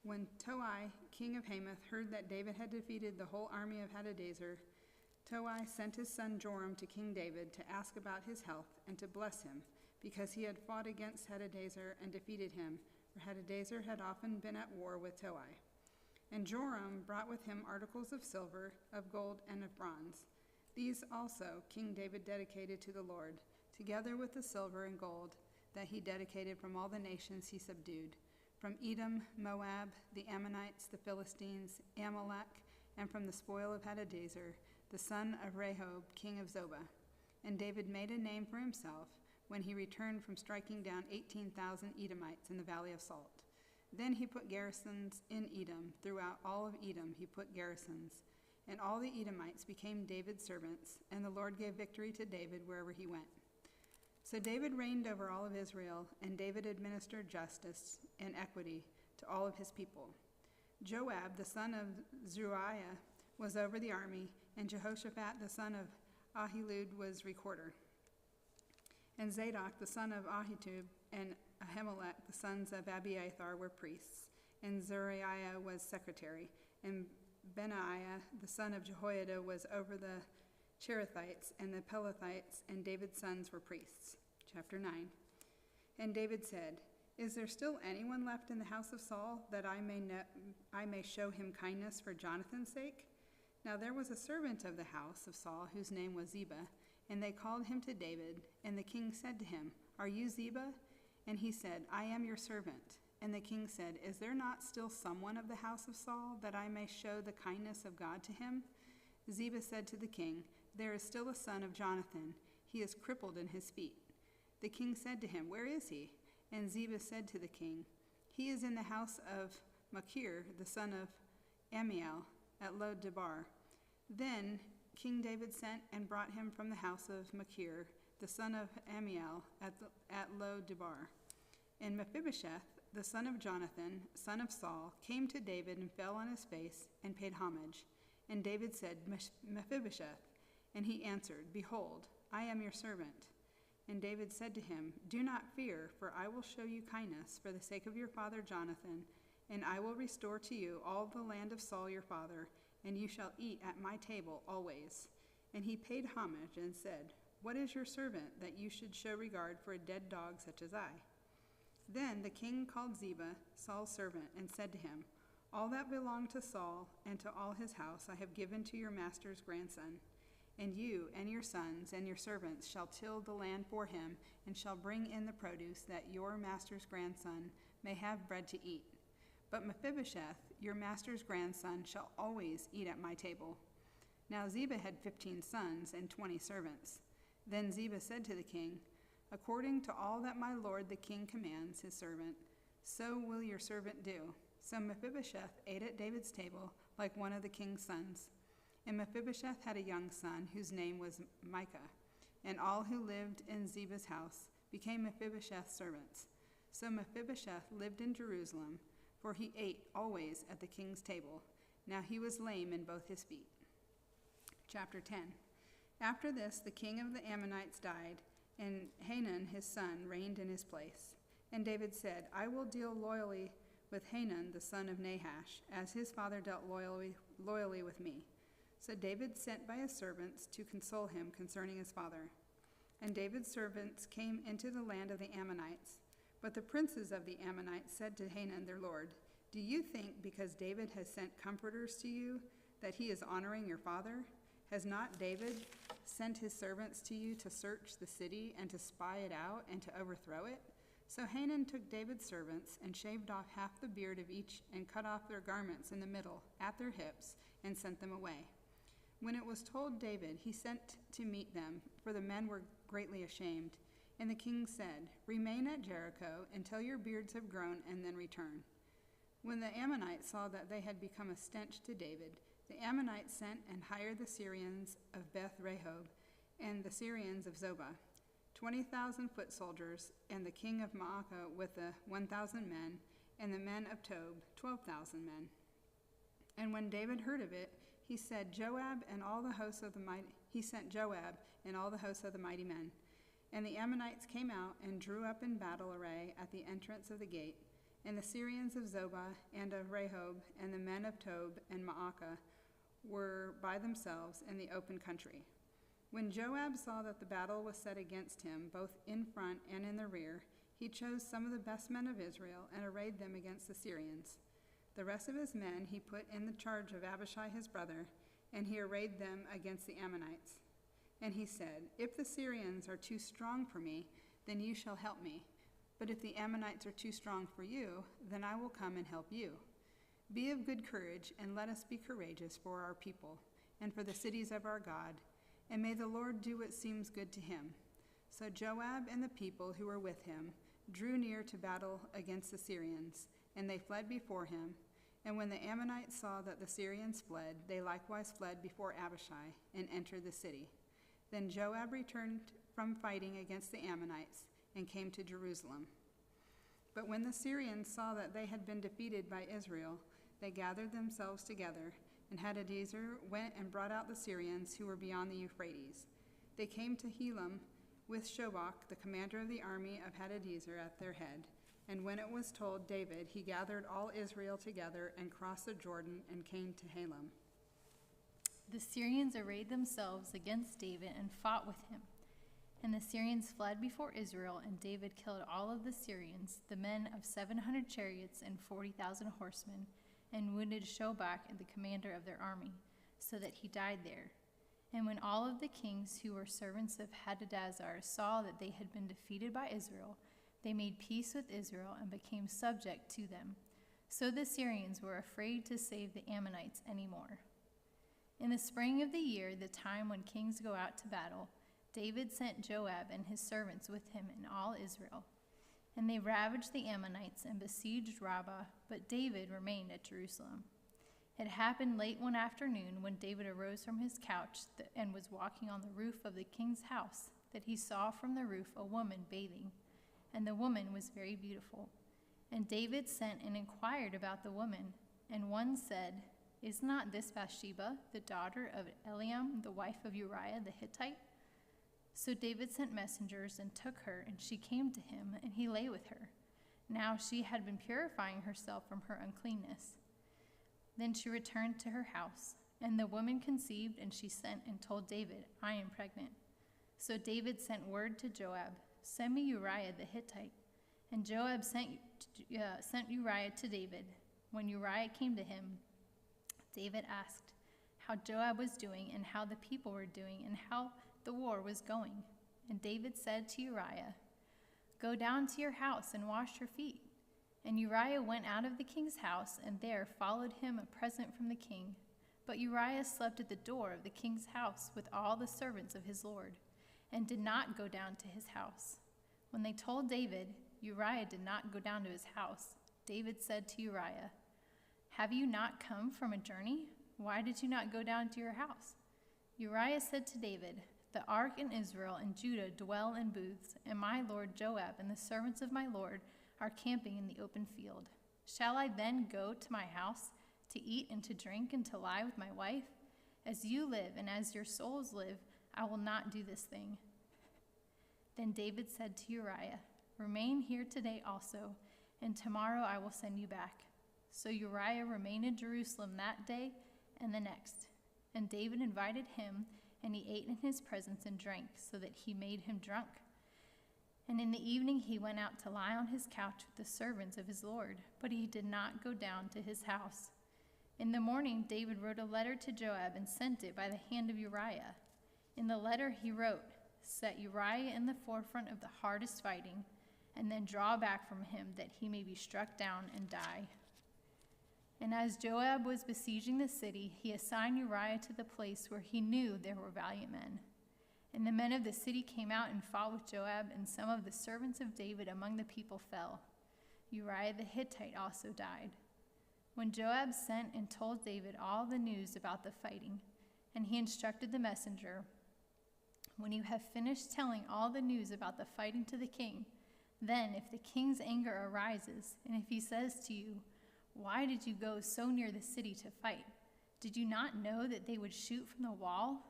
When Toi, king of Hamath, heard that David had defeated the whole army of Hadadezer, Toi sent his son Joram to King David to ask about his health and to bless him, because he had fought against Hadadezer and defeated him, for Hadadezer had often been at war with Toi. And Joram brought with him articles of silver, of gold, and of bronze. These also King David dedicated to the Lord, together with the silver and gold that he dedicated from all the nations he subdued, from Edom, Moab, the Ammonites, the Philistines, Amalek, and from the spoil of Hadadezer, the son of Rehob, king of Zobah. And David made a name for himself when he returned from striking down 18,000 Edomites in the Valley of Salt. Then he put garrisons in Edom. Throughout all of Edom he put garrisons. And all the Edomites became David's servants, and the Lord gave victory to David wherever he went. So David reigned over all of Israel, and David administered justice and equity to all of his people. Joab, the son of Zeruiah, was over the army, and Jehoshaphat, the son of Ahilud, was recorder. And Zadok, the son of Ahitub, and Ahimelech, the sons of Abiathar, were priests. And Zeruiah was secretary. And Benaiah, the son of Jehoiada, was over the Cherethites and the Pelethites, and David's sons were priests. Chapter 9. And David said, "Is there still anyone left in the house of Saul, that I may show him kindness for Jonathan's sake?" Now there was a servant of the house of Saul whose name was Ziba, and they called him to David. And the king said to him, "Are you Ziba?" And he said, "I am your servant." And the king said, "Is there not still someone of the house of Saul, that I may show the kindness of God to him?" Ziba said to the king, "There is still a son of Jonathan. He is crippled in his feet." The king said to him, "Where is he?" And Ziba said to the king, "He is in the house of Machir, the son of Ammiel, at Lo-debar." Then King David sent and brought him from the house of Machir, the son of Ammiel, at Lo-debar. And Mephibosheth, the son of Jonathan, son of Saul, came to David and fell on his face and paid homage. And David said, "Mephibosheth." And he answered, "Behold, I am your servant." And David said to him, "Do not fear, for I will show you kindness for the sake of your father Jonathan, and I will restore to you all the land of Saul your father, and you shall eat at my table always." And he paid homage and said, "What is your servant, that you should show regard for a dead dog such as I?" Then the king called Ziba, Saul's servant, and said to him, "All that belonged to Saul and to all his house I have given to your master's grandson. And you and your sons and your servants shall till the land for him, and shall bring in the produce, that your master's grandson may have bread to eat. But Mephibosheth, your master's grandson, shall always eat at my table." Now Ziba had 15 sons and 20 servants. Then Ziba said to the king, "According to all that my lord the king commands his servant, so will your servant do." So Mephibosheth ate at David's table like one of the king's sons. And Mephibosheth had a young son whose name was Micah. And all who lived in Ziba's house became Mephibosheth's servants. So Mephibosheth lived in Jerusalem, for he ate always at the king's table. Now he was lame in both his feet. Chapter 10. After this, the king of the Ammonites died, and Hanun his son reigned in his place. And David said, "I will deal loyally with Hanun the son of Nahash, as his father dealt loyally with me." So David sent by his servants to console him concerning his father. And David's servants came into the land of the Ammonites. But the princes of the Ammonites said to Hanun their lord, "Do you think, because David has sent comforters to you, that he is honoring your father? Has not David sent his servants to you to search the city and to spy it out and to overthrow it?" So Hanun took David's servants and shaved off half the beard of each and cut off their garments in the middle, at their hips, and sent them away. When it was told David, he sent to meet them, for the men were greatly ashamed. And the king said, "Remain at Jericho until your beards have grown, and then return." When the Ammonites saw that they had become a stench to David, the Ammonites sent and hired the Syrians of Beth-rehob and the Syrians of Zobah, 20,000 foot soldiers, and the king of Maacah with the 1,000 men, and the men of Tob, 12,000 men. And when David heard of it, he sent Joab and all the hosts of the mighty men. And the Ammonites came out and drew up in battle array at the entrance of the gate. And the Syrians of Zobah and of Rehob and the men of Tob and Maacah were by themselves in the open country. When Joab saw that the battle was set against him, both in front and in the rear, he chose some of the best men of Israel and arrayed them against the Syrians. The rest of his men he put in the charge of Abishai his brother, and he arrayed them against the Ammonites. And he said, "If the Syrians are too strong for me, then you shall help me. But if the Ammonites are too strong for you, then I will come and help you. Be of good courage, and let us be courageous for our people, and for the cities of our God, and may the Lord do what seems good to him." So Joab and the people who were with him drew near to battle against the Syrians, and they fled before him. And when the Ammonites saw that the Syrians fled, they likewise fled before Abishai and entered the city. Then Joab returned from fighting against the Ammonites and came to Jerusalem. But when the Syrians saw that they had been defeated by Israel, they gathered themselves together, and Hadadezer went and brought out the Syrians who were beyond the Euphrates. They came to Helam with Shobach, the commander of the army of Hadadezer, at their head. And when it was told David, he gathered all Israel together and crossed the Jordan and came to Helam. The Syrians arrayed themselves against David and fought with him. And the Syrians fled before Israel, and David killed all of the Syrians, the men of 700 chariots and 40,000 horsemen, and wounded Shobach, the commander of their army, so that he died there. And when all of the kings who were servants of Hadadezer saw that they had been defeated by Israel, they made peace with Israel and became subject to them. So the Syrians were afraid to save the Ammonites any more. In the spring of the year, the time when kings go out to battle, David sent Joab and his servants with him and all Israel. And they ravaged the Ammonites and besieged Rabbah, but David remained at Jerusalem. It happened late one afternoon when David arose from his couch and was walking on the roof of the king's house, that he saw from the roof a woman bathing, and the woman was very beautiful. And David sent and inquired about the woman, and one said, "Is not this Bathsheba, the daughter of Eliam, the wife of Uriah the Hittite?" So David sent messengers and took her, and she came to him, and he lay with her. Now she had been purifying herself from her uncleanness. Then she returned to her house, and the woman conceived, and she sent and told David, "I am pregnant." So David sent word to Joab, "Send me Uriah the Hittite." And Joab sent Uriah to David. When Uriah came to him, David asked how Joab was doing, and how the people were doing, and how the war was going. And David said to Uriah, "Go down to your house and wash your feet." And Uriah went out of the king's house, and there followed him a present from the king. But Uriah slept at the door of the king's house with all the servants of his lord, and did not go down to his house. When they told David, Uriah did not go down to his house, David said to Uriah, "Have you not come from a journey? Why did you not go down to your house?" Uriah said to David, "The ark and Israel and Judah dwell in booths, and my lord Joab and the servants of my lord are camping in the open field. Shall I then go to my house to eat and to drink and to lie with my wife? As you live and as your souls live, I will not do this thing." Then David said to Uriah, "Remain here today also, and tomorrow I will send you back." So Uriah remained in Jerusalem that day and the next. And David invited him, and he ate in his presence and drank, so that he made him drunk. And in the evening he went out to lie on his couch with the servants of his lord, but he did not go down to his house. In the morning, David wrote a letter to Joab and sent it by the hand of Uriah. In the letter he wrote, "Set Uriah in the forefront of the hardest fighting, and then draw back from him that he may be struck down and die." And as Joab was besieging the city, he assigned Uriah to the place where he knew there were valiant men. And the men of the city came out and fought with Joab, and some of the servants of David among the people fell. Uriah the Hittite also died. When Joab sent and told David all the news about the fighting, and he instructed the messenger, "When you have finished telling all the news about the fighting to the king, then if the king's anger arises, and if he says to you, 'Why did you go so near the city to fight? Did you not know that they would shoot from the wall?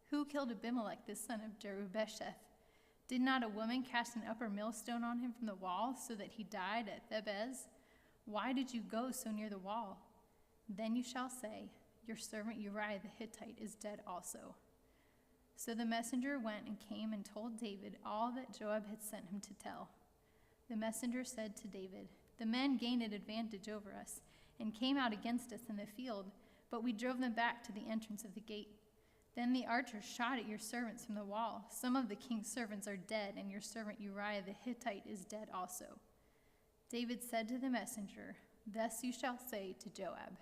Who killed Abimelech the son of Jerubbesheth? Did not a woman cast an upper millstone on him from the wall so that he died at Thebez? Why did you go so near the wall?' Then you shall say, 'Your servant Uriah the Hittite is dead also.'" So the messenger went and came and told David all that Joab had sent him to tell. The messenger said to David, "The men gained an advantage over us and came out against us in the field, but we drove them back to the entrance of the gate. Then the archers shot at your servants from the wall. Some of the king's servants are dead, and your servant Uriah the Hittite is dead also." David said to the messenger, "Thus you shall say to Joab,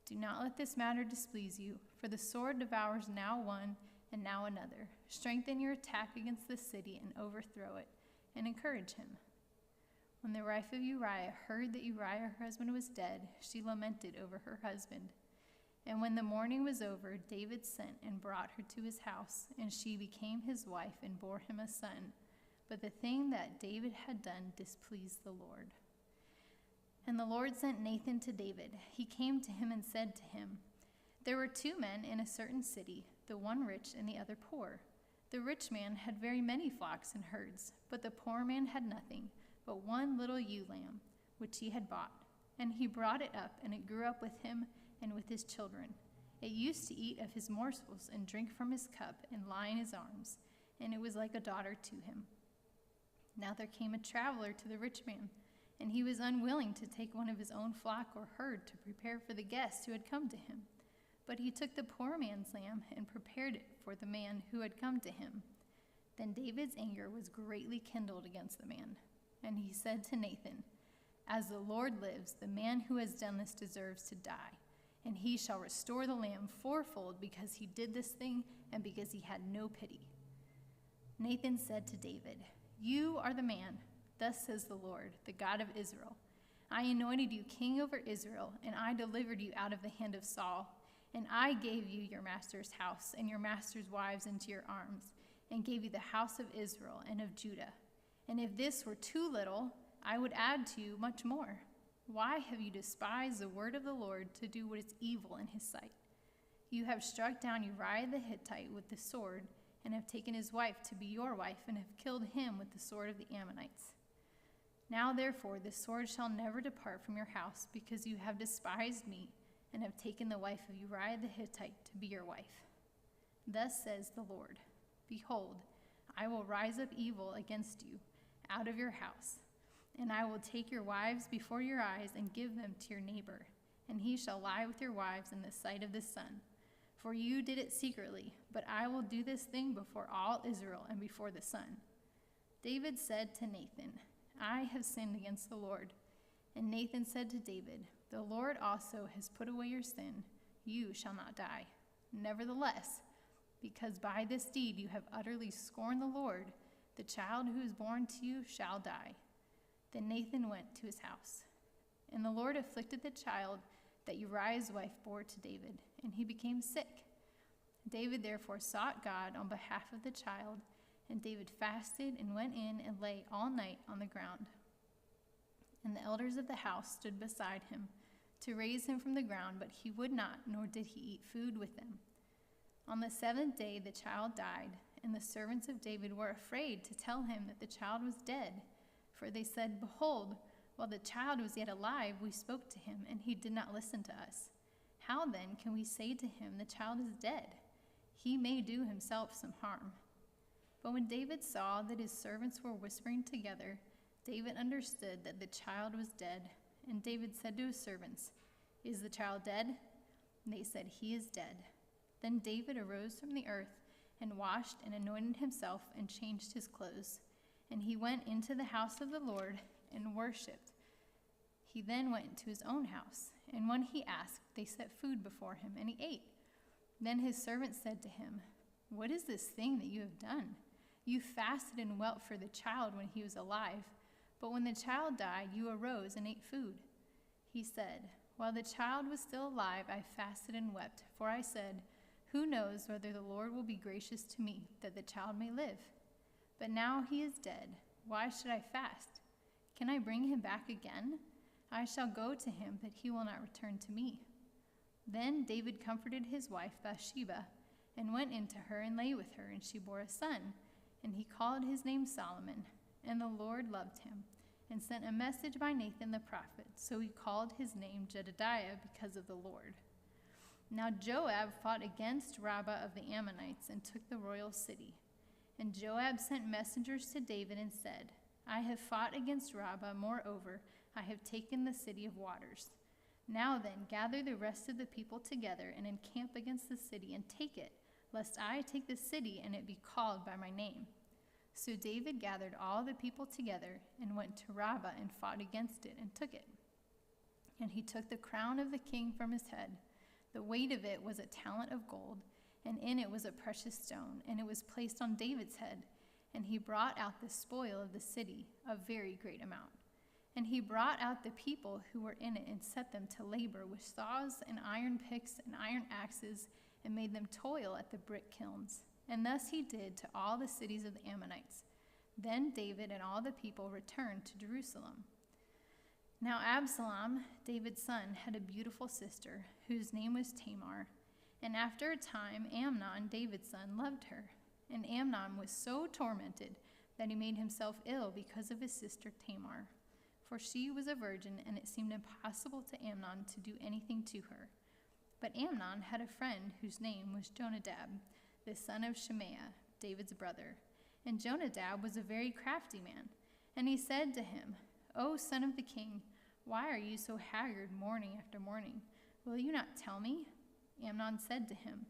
'Do not let this matter displease you, for the sword devours now one and now another. Strengthen your attack against the city and overthrow it, and encourage him.'" When the wife of Uriah heard that Uriah, her husband, was dead, she lamented over her husband. And when the mourning was over, David sent and brought her to his house, and she became his wife and bore him a son. But the thing that David had done displeased the Lord. And the Lord sent Nathan to David. He came to him and said to him, "There were 2 men in a certain city, the one rich and the other poor. The rich man had very many flocks and herds, but the poor man had nothing but one little ewe lamb, which he had bought. And he brought it up, and it grew up with him and with his children. It used to eat of his morsels and drink from his cup and lie in his arms, and it was like a daughter to him. Now there came a traveler to the rich man, and he was unwilling to take one of his own flock or herd to prepare for the guest who had come to him. But he took the poor man's lamb and prepared it for the man who had come to him. Then David's anger was greatly kindled against the man. And he said to Nathan, 'As the Lord lives, the man who has done this deserves to die, and he shall restore the lamb fourfold because he did this thing and because he had no pity.' Nathan said to David, 'You are the man. Thus says the Lord, the God of Israel. I anointed you king over Israel, and I delivered you out of the hand of Saul. And I gave you your master's house and your master's wives into your arms, and gave you the house of Israel and of Judah. And if this were too little, I would add to you much more. Why have you despised the word of the Lord to do what is evil in his sight? You have struck down Uriah the Hittite with the sword, and have taken his wife to be your wife, and have killed him with the sword of the Ammonites. Now therefore the sword shall never depart from your house, because you have despised me, and have taken the wife of Uriah the Hittite to be your wife. Thus says the Lord, Behold, I will rise up evil against you out of your house, and I will take your wives before your eyes and give them to your neighbor, and he shall lie with your wives in the sight of the sun. For you did it secretly, but I will do this thing before all Israel and before the sun.' David said to Nathan, I have sinned against the Lord. And Nathan said to David, The Lord also has put away your sin. You shall not die. Nevertheless, because by this deed you have utterly scorned the Lord, the child who is born to you shall die." Then Nathan went to his house. And the Lord afflicted the child that Uriah's wife bore to David, and he became sick. David therefore sought God on behalf of the child, and David fasted and went in and lay all night on the ground. And the elders of the house stood beside him to raise him from the ground, but he would not, nor did he eat food with them. On the 7th day the child died, and the servants of David were afraid to tell him that the child was dead. For they said, Behold, while the child was yet alive, we spoke to him, and he did not listen to us. How then can we say to him, The child is dead? He may do himself some harm. But when David saw that his servants were whispering together, David understood that the child was dead. And David said to his servants, "Is the child dead?" And they said, "He is dead." Then David arose from the earth and washed and anointed himself and changed his clothes. And he went into the house of the Lord and worshipped. He then went to his own house, and when he asked, they set food before him, and he ate. Then his servant said to him, "What is this thing that you have done? You fasted and wept for the child when he was alive, but when the child died, you arose and ate food." He said, "While the child was still alive, I fasted and wept, for I said, 'Who knows whether the Lord will be gracious to me, that the child may live?' But now he is dead. Why should I fast? Can I bring him back again? I shall go to him, but he will not return to me." Then David comforted his wife Bathsheba, and went into her and lay with her, and she bore a son, and he called his name Solomon. And the Lord loved him, and sent a message by Nathan the prophet, so he called his name Jedidiah because of the Lord. Now Joab fought against Rabbah of the Ammonites and took the royal city. And Joab sent messengers to David and said, "I have fought against Rabbah, moreover, I have taken the city of waters. Now then, gather the rest of the people together and encamp against the city and take it, lest I take the city and it be called by my name." So David gathered all the people together and went to Rabbah and fought against it and took it. And he took the crown of the king from his head. The weight of it was a talent of gold, and in it was a precious stone, and it was placed on David's head. And he brought out the spoil of the city, a very great amount. And he brought out the people who were in it and set them to labor with saws and iron picks and iron axes, and made them toil at the brick kilns. And thus he did to all the cities of the Ammonites. Then David and all the people returned to Jerusalem. Now Absalom, David's son, had a beautiful sister, whose name was Tamar. And after a time, Amnon, David's son, loved her. And Amnon was so tormented that he made himself ill because of his sister Tamar. For she was a virgin, and it seemed impossible to Amnon to do anything to her. But Amnon had a friend whose name was Jonadab, the son of Shemaiah, David's brother. And Jonadab was a very crafty man. And he said to him, "O son of the king, why are you so haggard morning after morning? Will you not tell me?" Amnon said to him,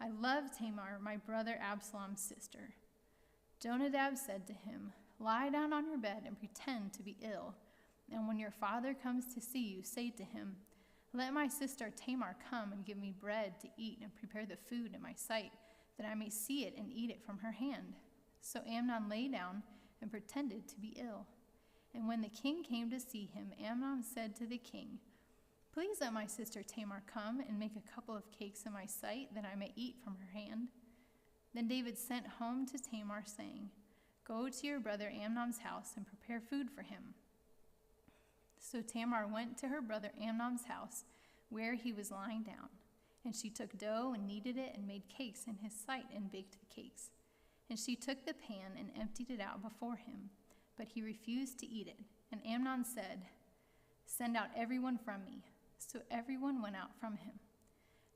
"I love Tamar, my brother Absalom's sister." Jonadab said to him, "Lie down on your bed and pretend to be ill. And when your father comes to see you, say to him, 'Let my sister Tamar come and give me bread to eat and prepare the food in my sight, that I may see it and eat it from her hand.'" So Amnon lay down and pretended to be ill. And when the king came to see him, Amnon said to the king, "Please let my sister Tamar come and make a couple of cakes in my sight, that I may eat from her hand." Then David sent home to Tamar, saying, "Go to your brother Amnon's house and prepare food for him." So Tamar went to her brother Amnon's house, where he was lying down. And she took dough and kneaded it and made cakes in his sight and baked the cakes. And she took the pan and emptied it out before him, but he refused to eat it. And Amnon said, "Send out everyone from me." So everyone went out from him.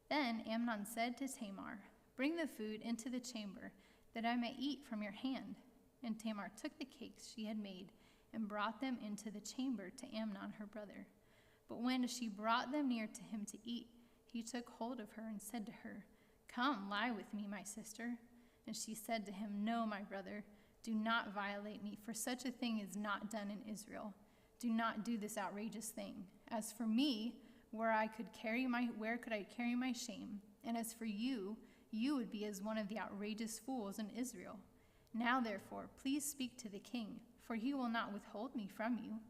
Then Amnon said to Tamar, "Bring the food into the chamber, that I may eat from your hand." And Tamar took the cakes she had made and brought them into the chamber to Amnon her brother. But when she brought them near to him to eat, he took hold of her and said to her, "Come, lie with me, my sister." And she said to him, "No, my brother, do not violate me, for such a thing is not done in Israel. Do not do this outrageous thing. As for me, where could I carry my shame? And as for you, you would be as one of the outrageous fools in Israel. Now, therefore, please speak to the king, for he will not withhold me from you."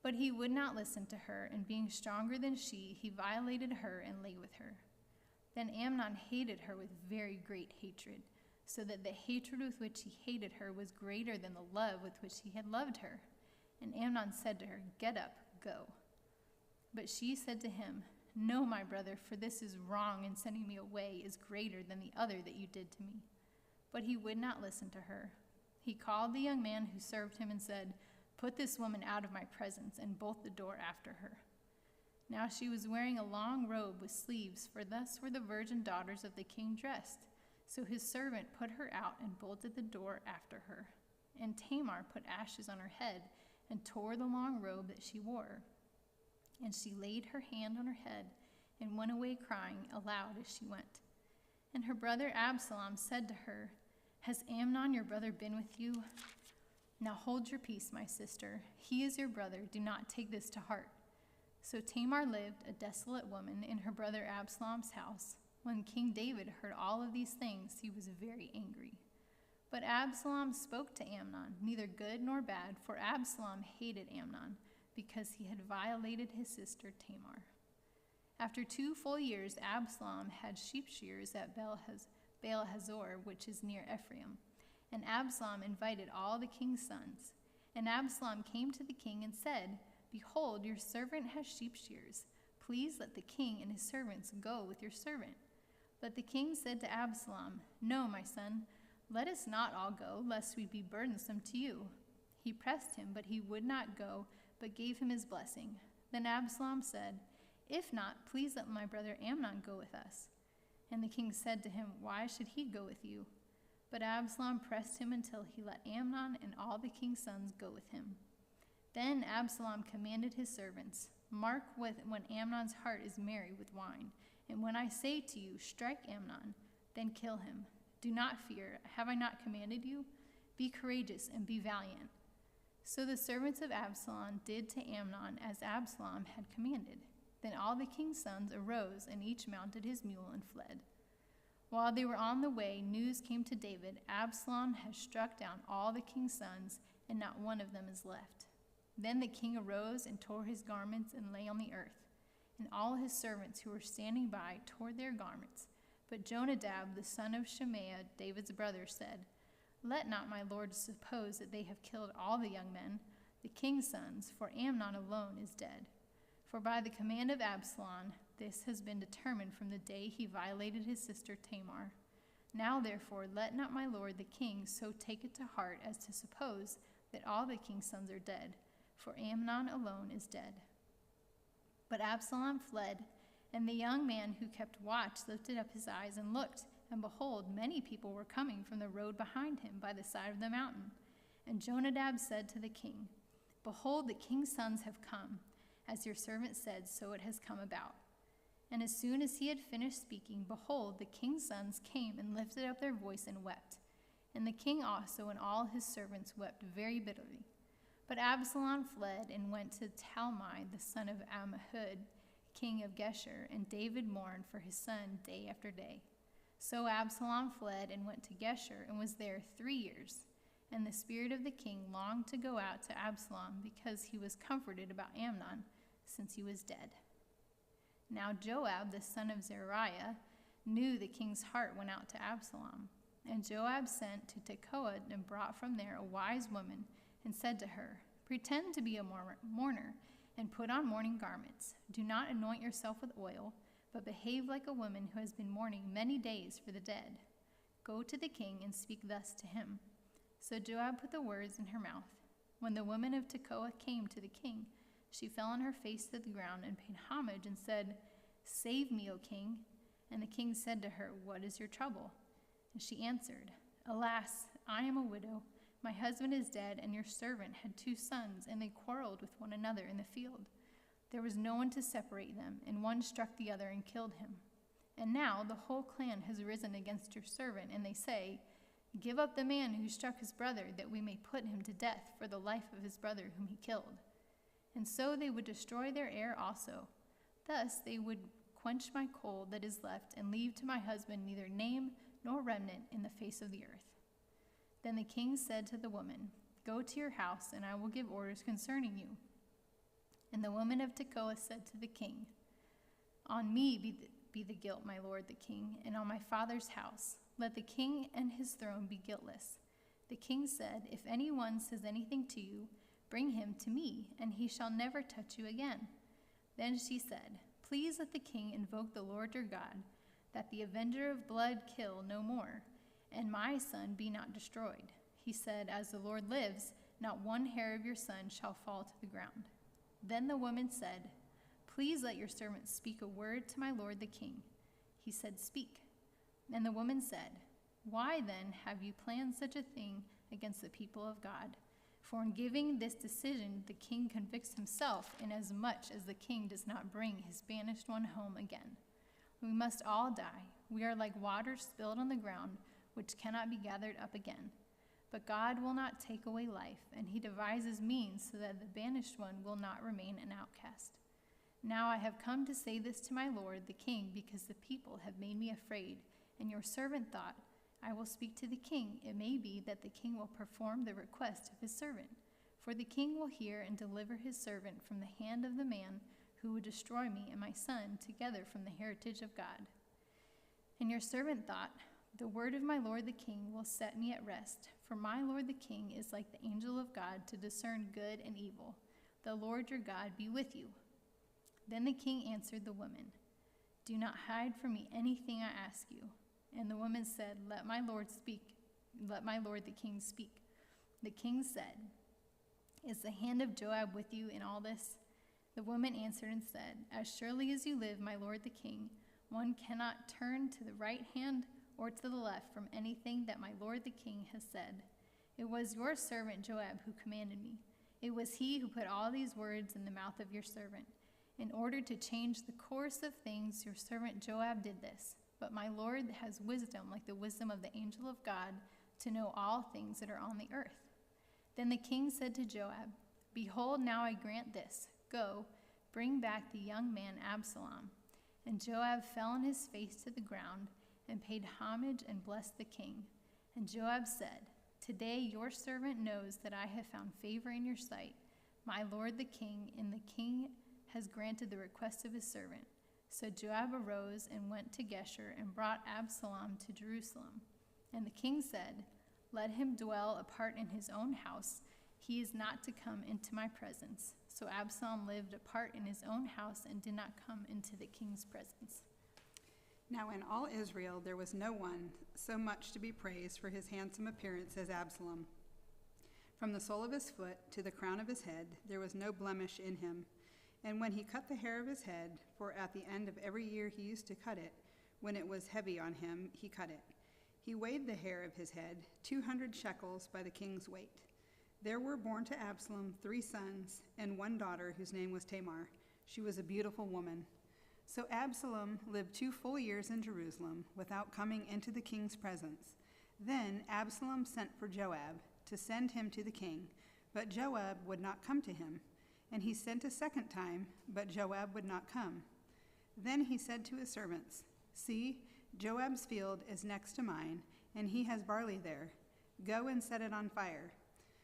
But he would not listen to her, and being stronger than she, he violated her and lay with her. Then Amnon hated her with very great hatred, so that the hatred with which he hated her was greater than the love with which he had loved her. And Amnon said to her, "Get up, go." But she said to him, "No, my brother, for this is wrong, and sending me away is greater than the other that you did to me." But he would not listen to her. He called the young man who served him and said, "Put this woman out of my presence, and bolt the door after her." Now she was wearing a long robe with sleeves, for thus were the virgin daughters of the king dressed. So his servant put her out and bolted the door after her. And Tamar put ashes on her head and tore the long robe that she wore. And she laid her hand on her head and went away crying aloud as she went. And her brother Absalom said to her, Has Amnon your brother been with you? Now hold your peace, my sister. He is your brother. Do not take this to heart. So Tamar lived a desolate woman in her brother Absalom's house. When King David heard all of these things, he was very angry. But Absalom spoke to Amnon, neither good nor bad, for Absalom hated Amnon, because he had violated his sister Tamar. After 2 full years, Absalom had sheep shears at Baal-Hazor, which is near Ephraim. And Absalom invited all the king's sons. And Absalom came to the king and said, Behold, your servant has sheep shears. Please let the king and his servants go with your servant. But the king said to Absalom, No, my son, let us not all go, lest we be burdensome to you. He pressed him, but he would not go, but gave him his blessing. Then Absalom said, If not, please let my brother Amnon go with us. And the king said to him, Why should he go with you? But Absalom pressed him until he let Amnon and all the king's sons go with him. Then Absalom commanded his servants, Mark when Amnon's heart is merry with wine, and when I say to you, Strike Amnon, then kill him. Do not fear. Have I not commanded you? Be courageous and be valiant. So the servants of Absalom did to Amnon as Absalom had commanded. Then all the king's sons arose, and each mounted his mule and fled. While they were on the way, news came to David, Absalom has struck down all the king's sons, and not one of them is left. Then the king arose and tore his garments and lay on the earth. And all his servants who were standing by tore their garments. But Jonadab, the son of Shemaiah, David's brother, said, Let not my lord suppose that they have killed all the young men, the king's sons, for Amnon alone is dead. For by the command of Absalom, this has been determined from the day he violated his sister Tamar. Now therefore let not my lord the king so take it to heart as to suppose that all the king's sons are dead, for Amnon alone is dead. But Absalom fled, and the young man who kept watch lifted up his eyes and looked, and behold, many people were coming from the road behind him by the side of the mountain. And Jonadab said to the king, Behold, the king's sons have come. As your servant said, so it has come about. And as soon as he had finished speaking, behold, the king's sons came and lifted up their voice and wept. And the king also and all his servants wept very bitterly. But Absalom fled and went to Talmai, the son of Ammihud, king of Geshur, and David mourned for his son day after day. So Absalom fled and went to Geshur and was there 3 years. And the spirit of the king longed to go out to Absalom because he was comforted about Amnon, since he was dead. Now Joab, the son of Zeruiah, knew the king's heart went out to Absalom. And Joab sent to Tekoa and brought from there a wise woman and said to her, Pretend to be a mourner and put on mourning garments. Do not anoint yourself with oil, but behave like a woman who has been mourning many days for the dead. Go to the king and speak thus to him. So Joab put the words in her mouth. When the woman of Tekoa came to the king, she fell on her face to the ground and paid homage and said, Save me, O king. And the king said to her, What is your trouble? And she answered, Alas, I am a widow. My husband is dead, and your servant had 2 sons, and they quarreled with one another in the field. There was no one to separate them, and one struck the other and killed him. And now the whole clan has risen against your servant, and they say, Give up the man who struck his brother, that we may put him to death for the life of his brother whom he killed. And so they would destroy their heir also. Thus they would quench my coal that is left, and leave to my husband neither name nor remnant in the face of the earth. Then the king said to the woman, Go to your house, and I will give orders concerning you. And the woman of Tekoa said to the king, On me be the guilt, my lord the king, and on my father's house. Let the king and his throne be guiltless. The king said, If anyone says anything to you, bring him to me, and he shall never touch you again. Then she said, Please let the king invoke the Lord your God, that the avenger of blood kill no more, and my son be not destroyed. He said, As the Lord lives, not one hair of your son shall fall to the ground. Then the woman said, Please let your servant speak a word to my lord the king. He said, Speak. And the woman said, Why then have you planned such a thing against the people of God? For in giving this decision, the king convicts himself, inasmuch as the king does not bring his banished one home again. We must all die. We are like water spilled on the ground, which cannot be gathered up again. But God will not take away life, and he devises means so that the banished one will not remain an outcast. Now I have come to say this to my lord the king, because the people have made me afraid, and your servant thought, I will speak to the king. It may be that the king will perform the request of his servant. For the king will hear and deliver his servant from the hand of the man who would destroy me and my son together from the heritage of God. And your servant thought, the word of my lord the king will set me at rest, for my lord the king is like the angel of God to discern good and evil. The Lord your God be with you. Then the king answered the woman, do not hide from me anything I ask you. And the woman said, let my lord the king speak. The king said, is the hand of Joab with you in all this? The woman answered and said, as surely as you live, my lord the king, one cannot turn to the right hand or to the left from anything that my lord the king has said. It was your servant Joab who commanded me. It was he who put all these words in the mouth of your servant. In order to change the course of things, your servant Joab did this. But my lord has wisdom like the wisdom of the angel of God to know all things that are on the earth. Then the king said to Joab, behold, now I grant this. Go, bring back the young man Absalom. And Joab fell on his face to the ground and paid homage and blessed the king. And Joab said, today your servant knows that I have found favor in your sight, my lord the king, and the king has granted the request of his servant. So Joab arose and went to Geshur and brought Absalom to Jerusalem. And the king said, let him dwell apart in his own house. He is not to come into my presence. So Absalom lived apart in his own house and did not come into the king's presence. Now in all Israel there was no one so much to be praised for his handsome appearance as Absalom. From the sole of his foot to the crown of his head there was no blemish in him. And when he cut the hair of his head, for at the end of every year he used to cut it, when it was heavy on him, he cut it. He weighed the hair of his head 200 shekels by the king's weight. There were born to Absalom 3 sons and 1 daughter whose name was Tamar. She was a beautiful woman. So Absalom lived 2 full years in Jerusalem without coming into the king's presence. Then Absalom sent for Joab to send him to the king, but Joab would not come to him. And he sent a second time, but Joab would not come. Then he said to his servants, see, Joab's field is next to mine, and he has barley there. Go and set it on fire.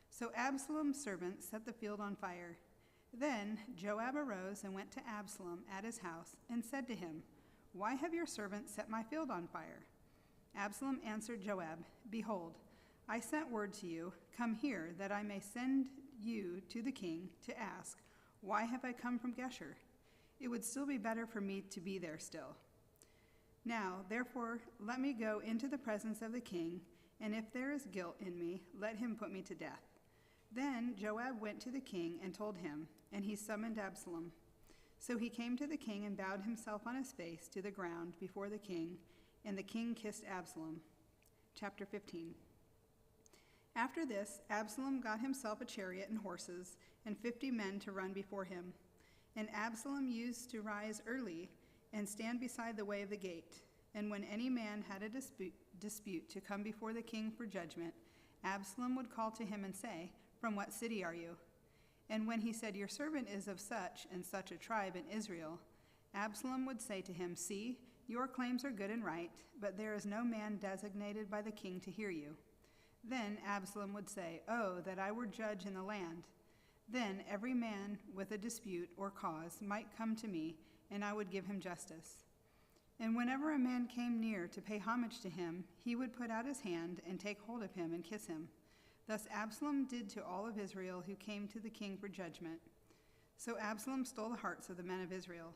So Absalom's servants set the field on fire. Then Joab arose and went to Absalom at his house and said to him, why have your servants set my field on fire? Absalom answered Joab, behold, I sent word to you, come here, that I may send you to the king to ask, why have I come from Geshur? It would still be better for me to be there still. Now, therefore, let me go into the presence of the king, and if there is guilt in me, let him put me to death. Then Joab went to the king and told him, and he summoned Absalom. So he came to the king and bowed himself on his face to the ground before the king, and the king kissed Absalom. Chapter 15. After this, Absalom got himself a chariot and horses, and 50 men to run before him. And Absalom used to rise early and stand beside the way of the gate. And when any man had a dispute to come before the king for judgment, Absalom would call to him and say, from what city are you? And when he said, your servant is of such and such a tribe in Israel, Absalom would say to him, see, your claims are good and right, but there is no man designated by the king to hear you. Then Absalom would say, oh, that I were judge in the land. Then every man with a dispute or cause might come to me, and I would give him justice. And whenever a man came near to pay homage to him, he would put out his hand and take hold of him and kiss him. Thus Absalom did to all of Israel who came to the king for judgment. So Absalom stole the hearts of the men of Israel.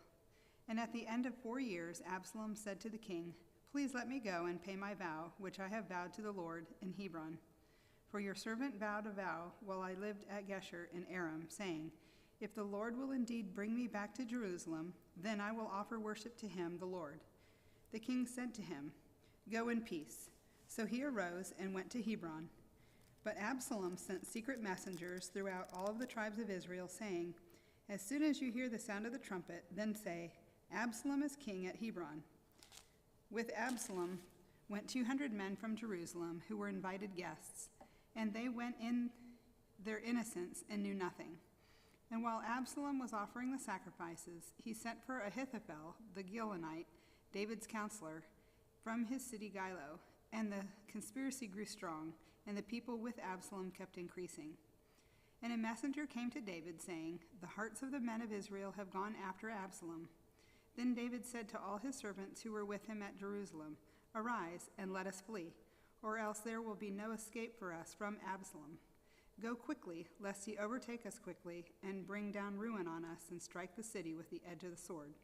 And at the end of 4 years, Absalom said to the king, please let me go and pay my vow, which I have vowed to the Lord in Hebron. For your servant vowed a vow while I lived at Geshur in Aram, saying, if the Lord will indeed bring me back to Jerusalem, then I will offer worship to him, the Lord. The king said to him, go in peace. So he arose and went to Hebron. But Absalom sent secret messengers throughout all of the tribes of Israel, saying, "As soon as you hear the sound of the trumpet, then say, 'Absalom is king at Hebron.'" With Absalom went 200 men from Jerusalem who were invited guests, and they went in their innocence and knew nothing. And while Absalom was offering the sacrifices, he sent for Ahithophel, the Gilonite, David's counselor, from his city Gilo, and the conspiracy grew strong, and the people with Absalom kept increasing. And a messenger came to David, saying, "The hearts of the men of Israel have gone after Absalom." Then David said to all his servants who were with him at Jerusalem, "Arise, and let us flee, or else there will be no escape for us from Absalom. Go quickly, lest he overtake us quickly, and bring down ruin on us, and strike the city with the edge of the sword."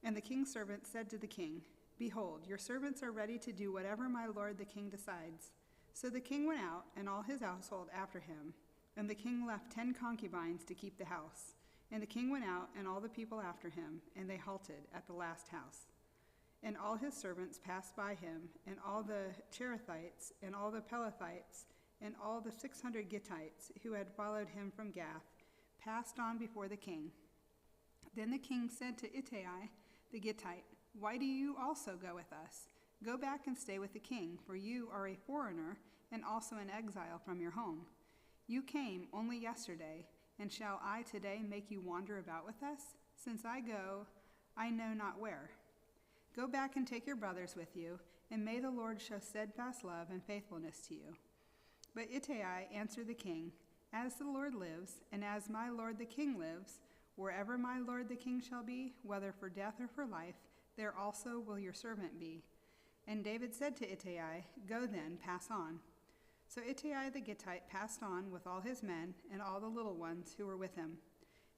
And the king's servants said to the king, "Behold, your servants are ready to do whatever my lord the king decides." So the king went out, and all his household after him, and the king left 10 concubines to keep the house. And the king went out, and all the people after him, and they halted at the last house. And all his servants passed by him, and all the Cherethites, and all the Pelethites, and all the 600 Gittites who had followed him from Gath, passed on before the king. Then the king said to Ittai the Gittite, "Why do you also go with us? Go back and stay with the king, for you are a foreigner and also an exile from your home. You came only yesterday, and shall I today make you wander about with us? Since I go, I know not where. Go back and take your brothers with you, and may the Lord show steadfast love and faithfulness to you." But Ittai answered the king, "As the Lord lives, and as my lord the king lives, wherever my lord the king shall be, whether for death or for life, there also will your servant be." And David said to Ittai, "Go then, pass on." So Ittai the Gittite passed on with all his men and all the little ones who were with him.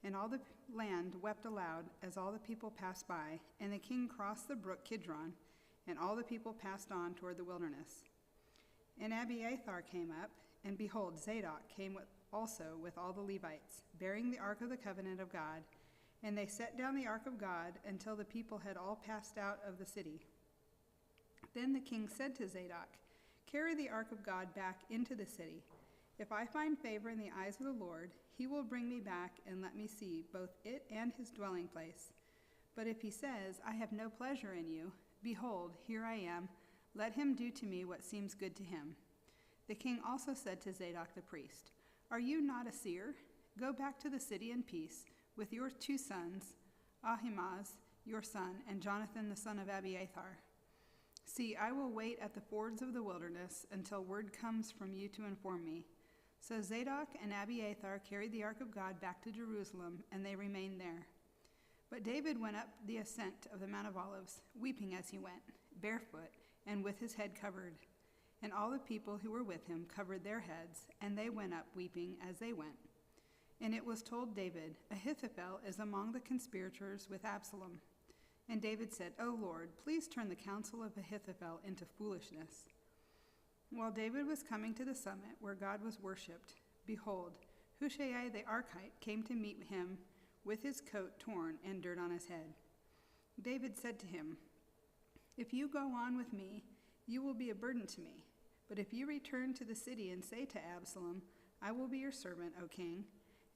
And all the land wept aloud as all the people passed by, and the king crossed the brook Kidron, and all the people passed on toward the wilderness. And Abiathar came up, and behold, Zadok came also with all the Levites, bearing the ark of the covenant of God. And they set down the ark of God until the people had all passed out of the city. Then the king said to Zadok, "Carry the ark of God back into the city. If I find favor in the eyes of the Lord, he will bring me back and let me see both it and his dwelling place. But if he says, 'I have no pleasure in you,' behold, here I am, let him do to me what seems good to him." The king also said to Zadok the priest, "Are you not a seer? Go back to the city in peace with your 2 sons, Ahimaaz your son, and Jonathan the son of Abiathar. See, I will wait at the fords of the wilderness until word comes from you to inform me." So Zadok and Abiathar carried the ark of God back to Jerusalem, and they remained there. But David went up the ascent of the Mount of Olives, weeping as he went, barefoot and with his head covered. And all the people who were with him covered their heads, and they went up weeping as they went. And it was told David, "Ahithophel is among the conspirators with Absalom." And David said, "O Lord, please turn the counsel of Ahithophel into foolishness." While David was coming to the summit where God was worshipped, behold, Hushai the Archite came to meet him with his coat torn and dirt on his head. David said to him, "If you go on with me, you will be a burden to me. But if you return to the city and say to Absalom, 'I will be your servant, O king,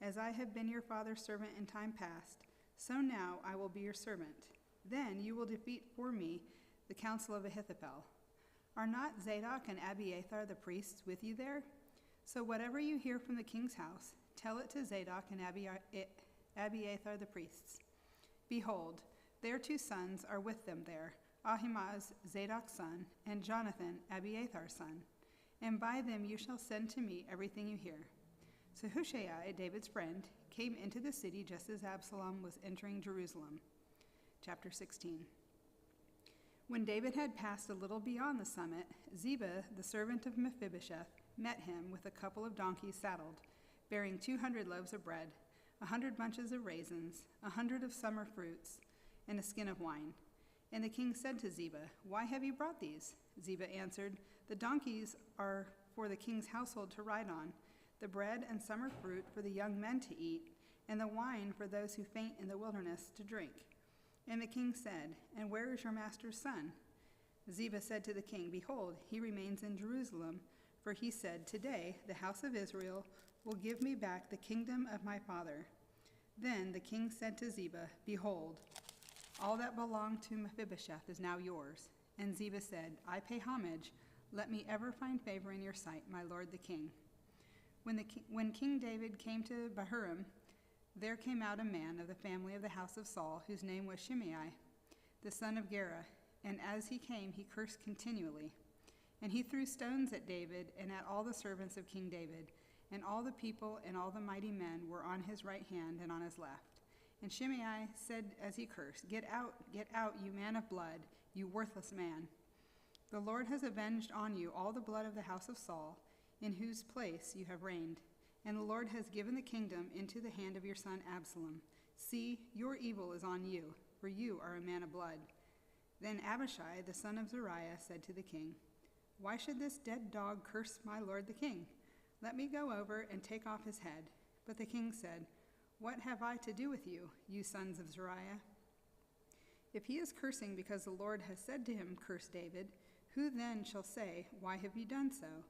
as I have been your father's servant in time past, so now I will be your servant,' then you will defeat for me the counsel of Ahithophel. Are not Zadok and Abiathar the priests with you there? So whatever you hear from the king's house, tell it to Zadok and Abiathar the priests. Behold, their 2 sons are with them there, Ahimaaz, Zadok's son, and Jonathan, Abiathar's son. And by them you shall send to me everything you hear." So Hushai, David's friend, came into the city just as Absalom was entering Jerusalem. Chapter 16. When David had passed a little beyond the summit, Ziba, the servant of Mephibosheth, met him with a couple of donkeys saddled, bearing 200 loaves of bread, 100 bunches of raisins, 100 of summer fruits, and a skin of wine. And the king said to Ziba, "Why have you brought these?" Ziba answered, "The donkeys are for the king's household to ride on, the bread and summer fruit for the young men to eat, and the wine for those who faint in the wilderness to drink." And the king said, "And where is your master's son?" Ziba said to the king, "Behold, he remains in Jerusalem, For he said, "Today the house of Israel will give me back the kingdom of my father." Then the king said to Ziba, "Behold, all that belonged to Mephibosheth is now yours." And Ziba said, "I pay homage. Let me ever find favor in your sight, my lord the king." When King David came to Bahurim, there came out a man of the family of the house of Saul, whose name was Shimei, the son of Gera. And as he came, he cursed continually. And he threw stones at David and at all the servants of King David. And all the people and all the mighty men were on his right hand and on his left. And Shimei said as he cursed, get out, you man of blood, you worthless man. The Lord has avenged on you all the blood of the house of Saul, in whose place you have reigned. And the Lord has given the kingdom into the hand of your son Absalom. See, your evil is on you, for you are a man of blood." Then Abishai, the son of Zeruiah, said to the king, "Why should this dead dog curse my lord the king? Let me go over and take off his head." But the king said, "What have I to do with you, you sons of Zeruiah? If he is cursing because the Lord has said to him, 'Curse David,' who then shall say, 'Why have you done so?'"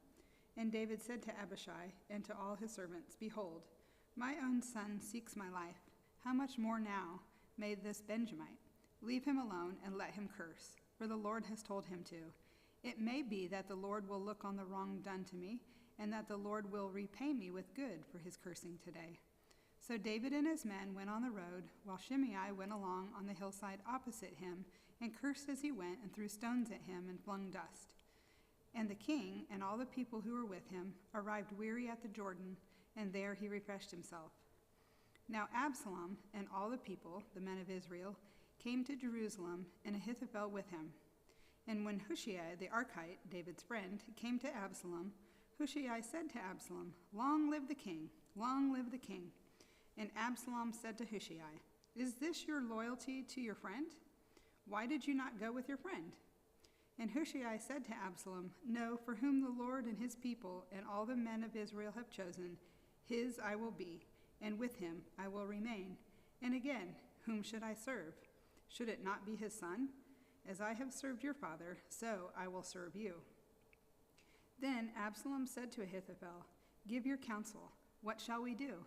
And David said to Abishai and to all his servants, "Behold, my own son seeks my life. How much more now may this Benjamite? Leave him alone and let him curse, for the Lord has told him to. It may be that the Lord will look on the wrong done to me, and that the Lord will repay me with good for his cursing today." So David and his men went on the road, while Shimei went along on the hillside opposite him, and cursed as he went, and threw stones at him, and flung dust. And the king and all the people who were with him arrived weary at the Jordan, and there he refreshed himself. Now Absalom and all the people, the men of Israel, came to Jerusalem, and Ahithophel with him. And when Hushai the Archite, David's friend, came to Absalom, Hushai said to Absalom, "Long live the king! Long live the king!" And Absalom said to Hushai, "Is this your loyalty to your friend? Why did you not go with your friend?" And Hushai said to Absalom, "No, for whom the Lord and his people and all the men of Israel have chosen, his I will be, and with him I will remain. And again, whom should I serve? Should it not be his son? As I have served your father, so I will serve you." Then Absalom said to Ahithophel, "Give your counsel. What shall we do?"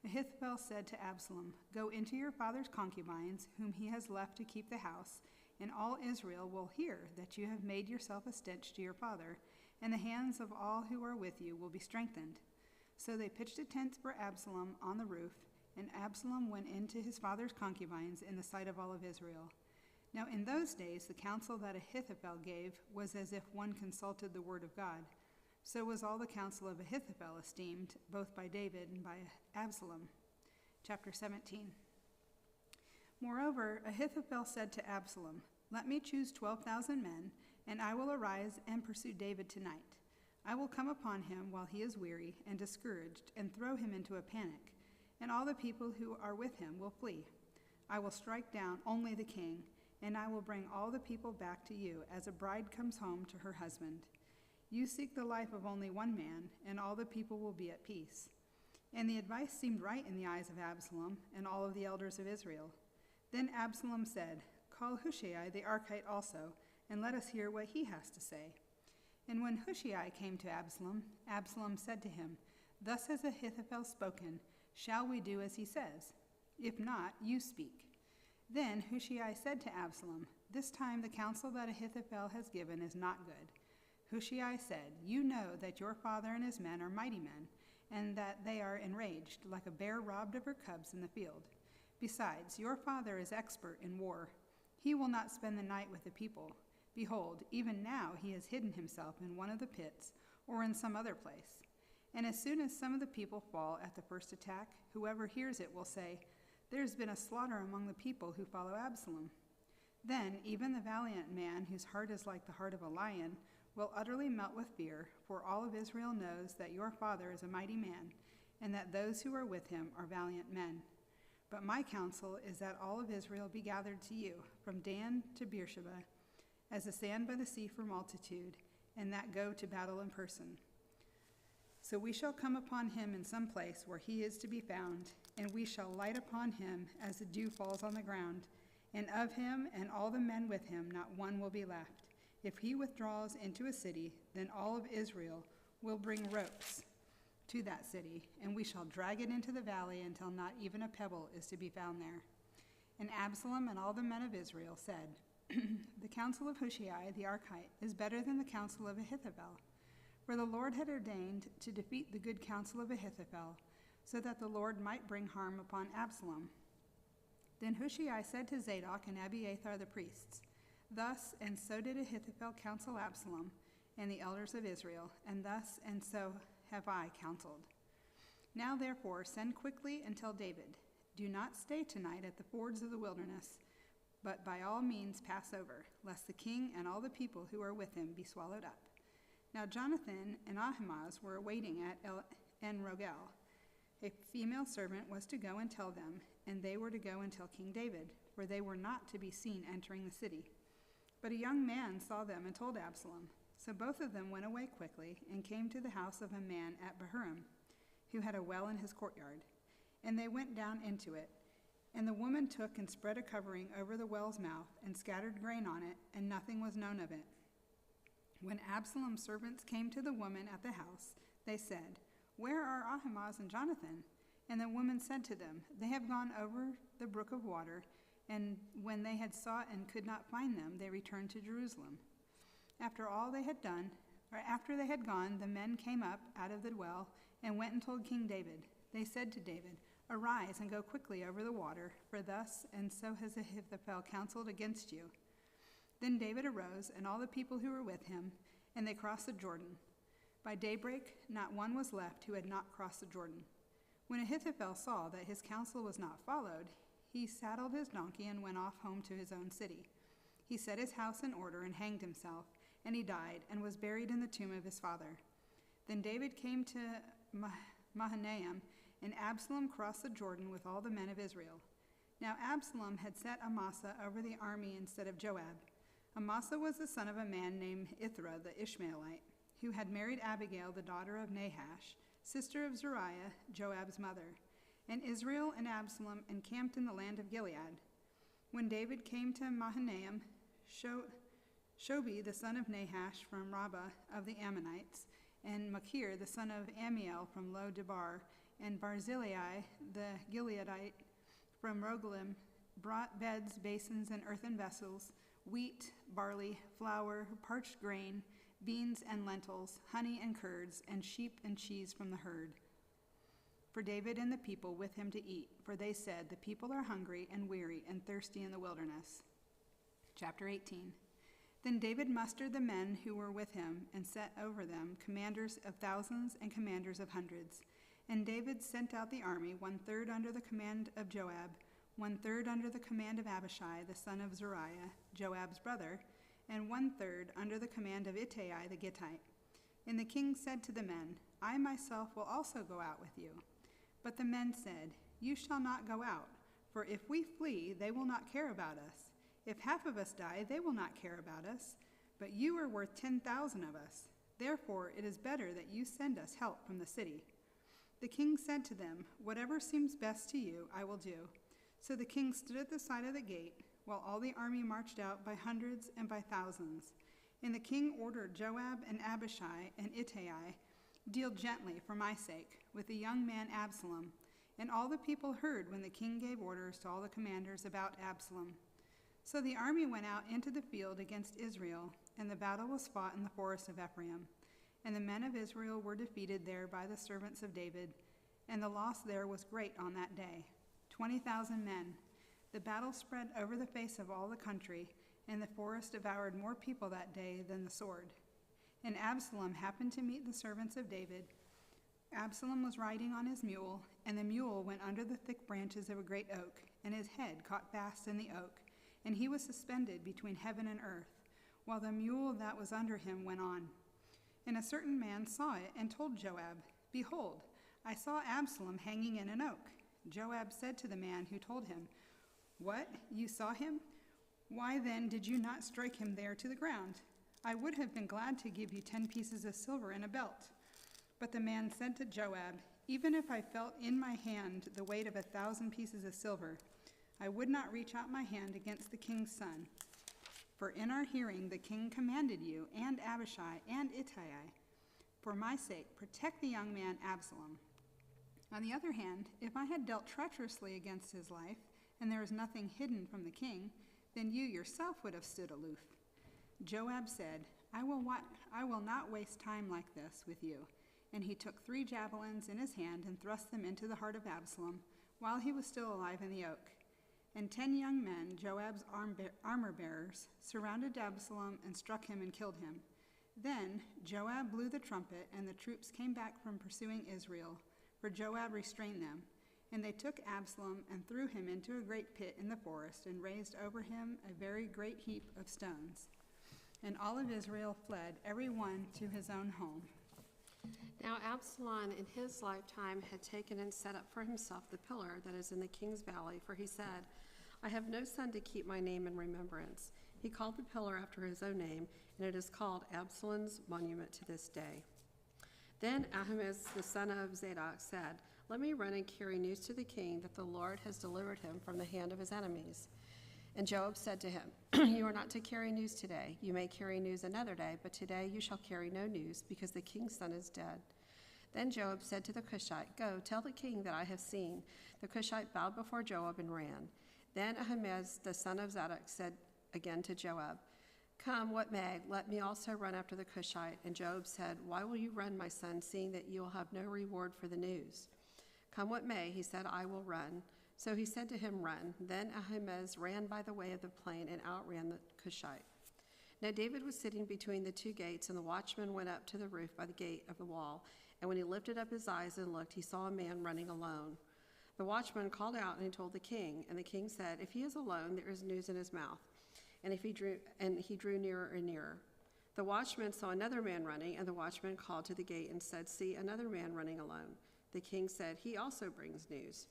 Ahithophel said to Absalom, "Go into your father's concubines, whom he has left to keep the house, and all Israel will hear that you have made yourself a stench to your father, and the hands of all who are with you will be strengthened." So they pitched a tent for Absalom on the roof, and Absalom went into his father's concubines in the sight of all of Israel. Now in those days the counsel that Ahithophel gave was as if one consulted the word of God. So was all the counsel of Ahithophel esteemed, both by David and by Absalom. Chapter 17. Moreover, Ahithophel said to Absalom, "Let me choose 12,000 men, and I will arise and pursue David tonight. I will come upon him while he is weary and discouraged, and throw him into a panic, and all the people who are with him will flee. I will strike down only the king, and I will bring all the people back to you as a bride comes home to her husband. You seek the life of only one man, and all the people will be at peace." And the advice seemed right in the eyes of Absalom and all of the elders of Israel. Then Absalom said, "Call Hushai the Archite also, and let us hear what he has to say." And when Hushai came to Absalom, Absalom said to him, "Thus has Ahithophel spoken. Shall we do as he says? If not, you speak." Then Hushai said to Absalom, "This time the counsel that Ahithophel has given is not good." Hushai said, "You know that your father and his men are mighty men, and that they are enraged, like a bear robbed of her cubs in the field. Besides, your father is expert in war. He will not spend the night with the people. Behold, even now he has hidden himself in one of the pits or in some other place. And as soon as some of the people fall at the first attack, whoever hears it will say, 'There's been a slaughter among the people who follow Absalom.' Then even the valiant man whose heart is like the heart of a lion will utterly melt with fear, for all of Israel knows that your father is a mighty man, and that those who are with him are valiant men. But my counsel is that all of Israel be gathered to you, from Dan to Beersheba, as the sand by the sea for multitude, and that go to battle in person. So we shall come upon him in some place where he is to be found, and we shall light upon him as the dew falls on the ground, and of him and all the men with him not one will be left. If he withdraws into a city, then all of Israel will bring ropes to that city, and we shall drag it into the valley until not even a pebble is to be found there. And Absalom and all the men of Israel said, The counsel of Hushai the Archite is better than the counsel of Ahithophel. For the Lord had ordained to defeat the good counsel of Ahithophel, so that the Lord might bring harm upon Absalom. Then Hushai said to Zadok and Abiathar the priests, Thus and so did Ahithophel counsel Absalom and the elders of Israel, and thus and so have I counseled. Now therefore send quickly and tell David, Do not stay tonight at the fords of the wilderness, but by all means pass over, lest the king and all the people who are with him be swallowed up. Now Jonathan and Ahimaaz were waiting at En-Rogel. A female servant was to go and tell them, and they were to go and tell King David, for they were not to be seen entering the city. But a young man saw them and told Absalom. So both of them went away quickly and came to the house of a man at Bahurim, who had a well in his courtyard. And they went down into it. And the woman took and spread a covering over the well's mouth and scattered grain on it, and nothing was known of it. When Absalom's servants came to the woman at the house, they said, Where are Ahimaaz and Jonathan? And the woman said to them, They have gone over the brook of water. And when they had sought and could not find them, they returned to Jerusalem. After they had gone, the men came up out of the well and went and told King David. They said to David, Arise and go quickly over the water, for thus and so has Ahithophel counseled against you. Then David arose, and all the people who were with him, and they crossed the Jordan. By daybreak, not one was left who had not crossed the Jordan. When Ahithophel saw that his counsel was not followed, he saddled his donkey and went off home to his own city. He set his house in order and hanged himself, and he died and was buried in the tomb of his father. Then David came to Mahanaim, and Absalom crossed the Jordan with all the men of Israel. Now Absalom had set Amasa over the army instead of Joab. Amasa was the son of a man named Ithra the Ishmaelite, who had married Abigail, the daughter of Nahash, sister of Zeruiah, Joab's mother. And Israel and Absalom encamped in the land of Gilead. When David came to Mahanaim, Shobi the son of Nahash from Rabbah of the Ammonites, and Machir the son of Amiel from Lo-debar, and Barzillai the Gileadite from Rogelim, brought beds, basins, and earthen vessels, wheat, barley, flour, parched grain, beans and lentils, honey and curds, and sheep and cheese from the herd, for David and the people with him to eat, for they said, The people are hungry and weary and thirsty in the wilderness. Chapter 18. Then David mustered the men who were with him and set over them commanders of thousands and commanders of hundreds. And David sent out the army, 1/3 under the command of Joab, 1/3 under the command of Abishai, the son of Zeruiah, Joab's brother, and 1/3 under the command of Ittai the Gittite. And the king said to the men, I myself will also go out with you. But the men said, You shall not go out, for if we flee, they will not care about us. If half of us die, they will not care about us. But you are worth 10,000 of us. Therefore it is better that you send us help from the city. The king said to them, Whatever seems best to you, I will do. So the king stood at the side of the gate, while all the army marched out by hundreds and by thousands. And the king ordered Joab and Abishai and Ittai, Deal gently for my sake with the young man Absalom. And all the people heard when the king gave orders to all the commanders about Absalom. So the army went out into the field against Israel, and the battle was fought in the forest of Ephraim. And the men of Israel were defeated there by the servants of David, and the loss there was great on that day, 20,000 men. The battle spread over the face of all the country, and the forest devoured more people that day than the sword. And Absalom happened to meet the servants of David. Absalom was riding on his mule, and the mule went under the thick branches of a great oak, and his head caught fast in the oak, and he was suspended between heaven and earth, while the mule that was under him went on. And a certain man saw it and told Joab, Behold, I saw Absalom hanging in an oak. Joab said to the man who told him, What, you saw him? Why then did you not strike him there to the ground? I would have been glad to give you 10 pieces of silver and a belt. But the man said to Joab, Even if I felt in my hand the weight of 1,000 pieces of silver, I would not reach out my hand against the king's son. For in our hearing the king commanded you, and Abishai, and Ittai. for my sake, protect the young man Absalom. On the other hand, if I had dealt treacherously against his life, and there is nothing hidden from the king, then you yourself would have stood aloof." Joab said, I will not waste time like this with you. And he took 3 javelins in his hand and thrust them into the heart of Absalom, while he was still alive in the oak. And 10 young men, Joab's armor-bearers, surrounded Absalom and struck him and killed him. Then Joab blew the trumpet, and the troops came back from pursuing Israel, for Joab restrained them. And they took Absalom and threw him into a great pit in the forest, and raised over him a very great heap of stones. And all of Israel fled, every one to his own home. Now Absalom in his lifetime had taken and set up for himself the pillar that is in the king's valley, for he said, I have no son to keep my name in remembrance. He called the pillar after his own name, and it is called Absalom's monument to this day. Then Ahimaaz the son of Zadok said, Let me run and carry news to the king that the Lord has delivered him from the hand of his enemies. And Joab said to him, You are not to carry news today. You may carry news another day, but today you shall carry no news, because the king's son is dead. Then Joab said to the Cushite, Go, tell the king that I have seen. The Cushite bowed before Joab and ran. Then Ahimaaz the son of Zadok said again to Joab, Come, what may, let me also run after the Cushite. And Joab said, Why will you run, my son, seeing that you will have no reward for the news? Come what may, he said, I will run. So he said to him, Run. Then Ahimaaz ran by the way of the plain and outran the Cushite. Now David was sitting between the 2 gates, and the watchman went up to the roof by the gate of the wall. And when he lifted up his eyes and looked, he saw a man running alone. The watchman called out, and he told the king. And the king said, If he is alone, there is news in his mouth. And he drew nearer and nearer. The watchman saw another man running, and the watchman called to the gate and said, See, another man running alone. The king said, He also brings news.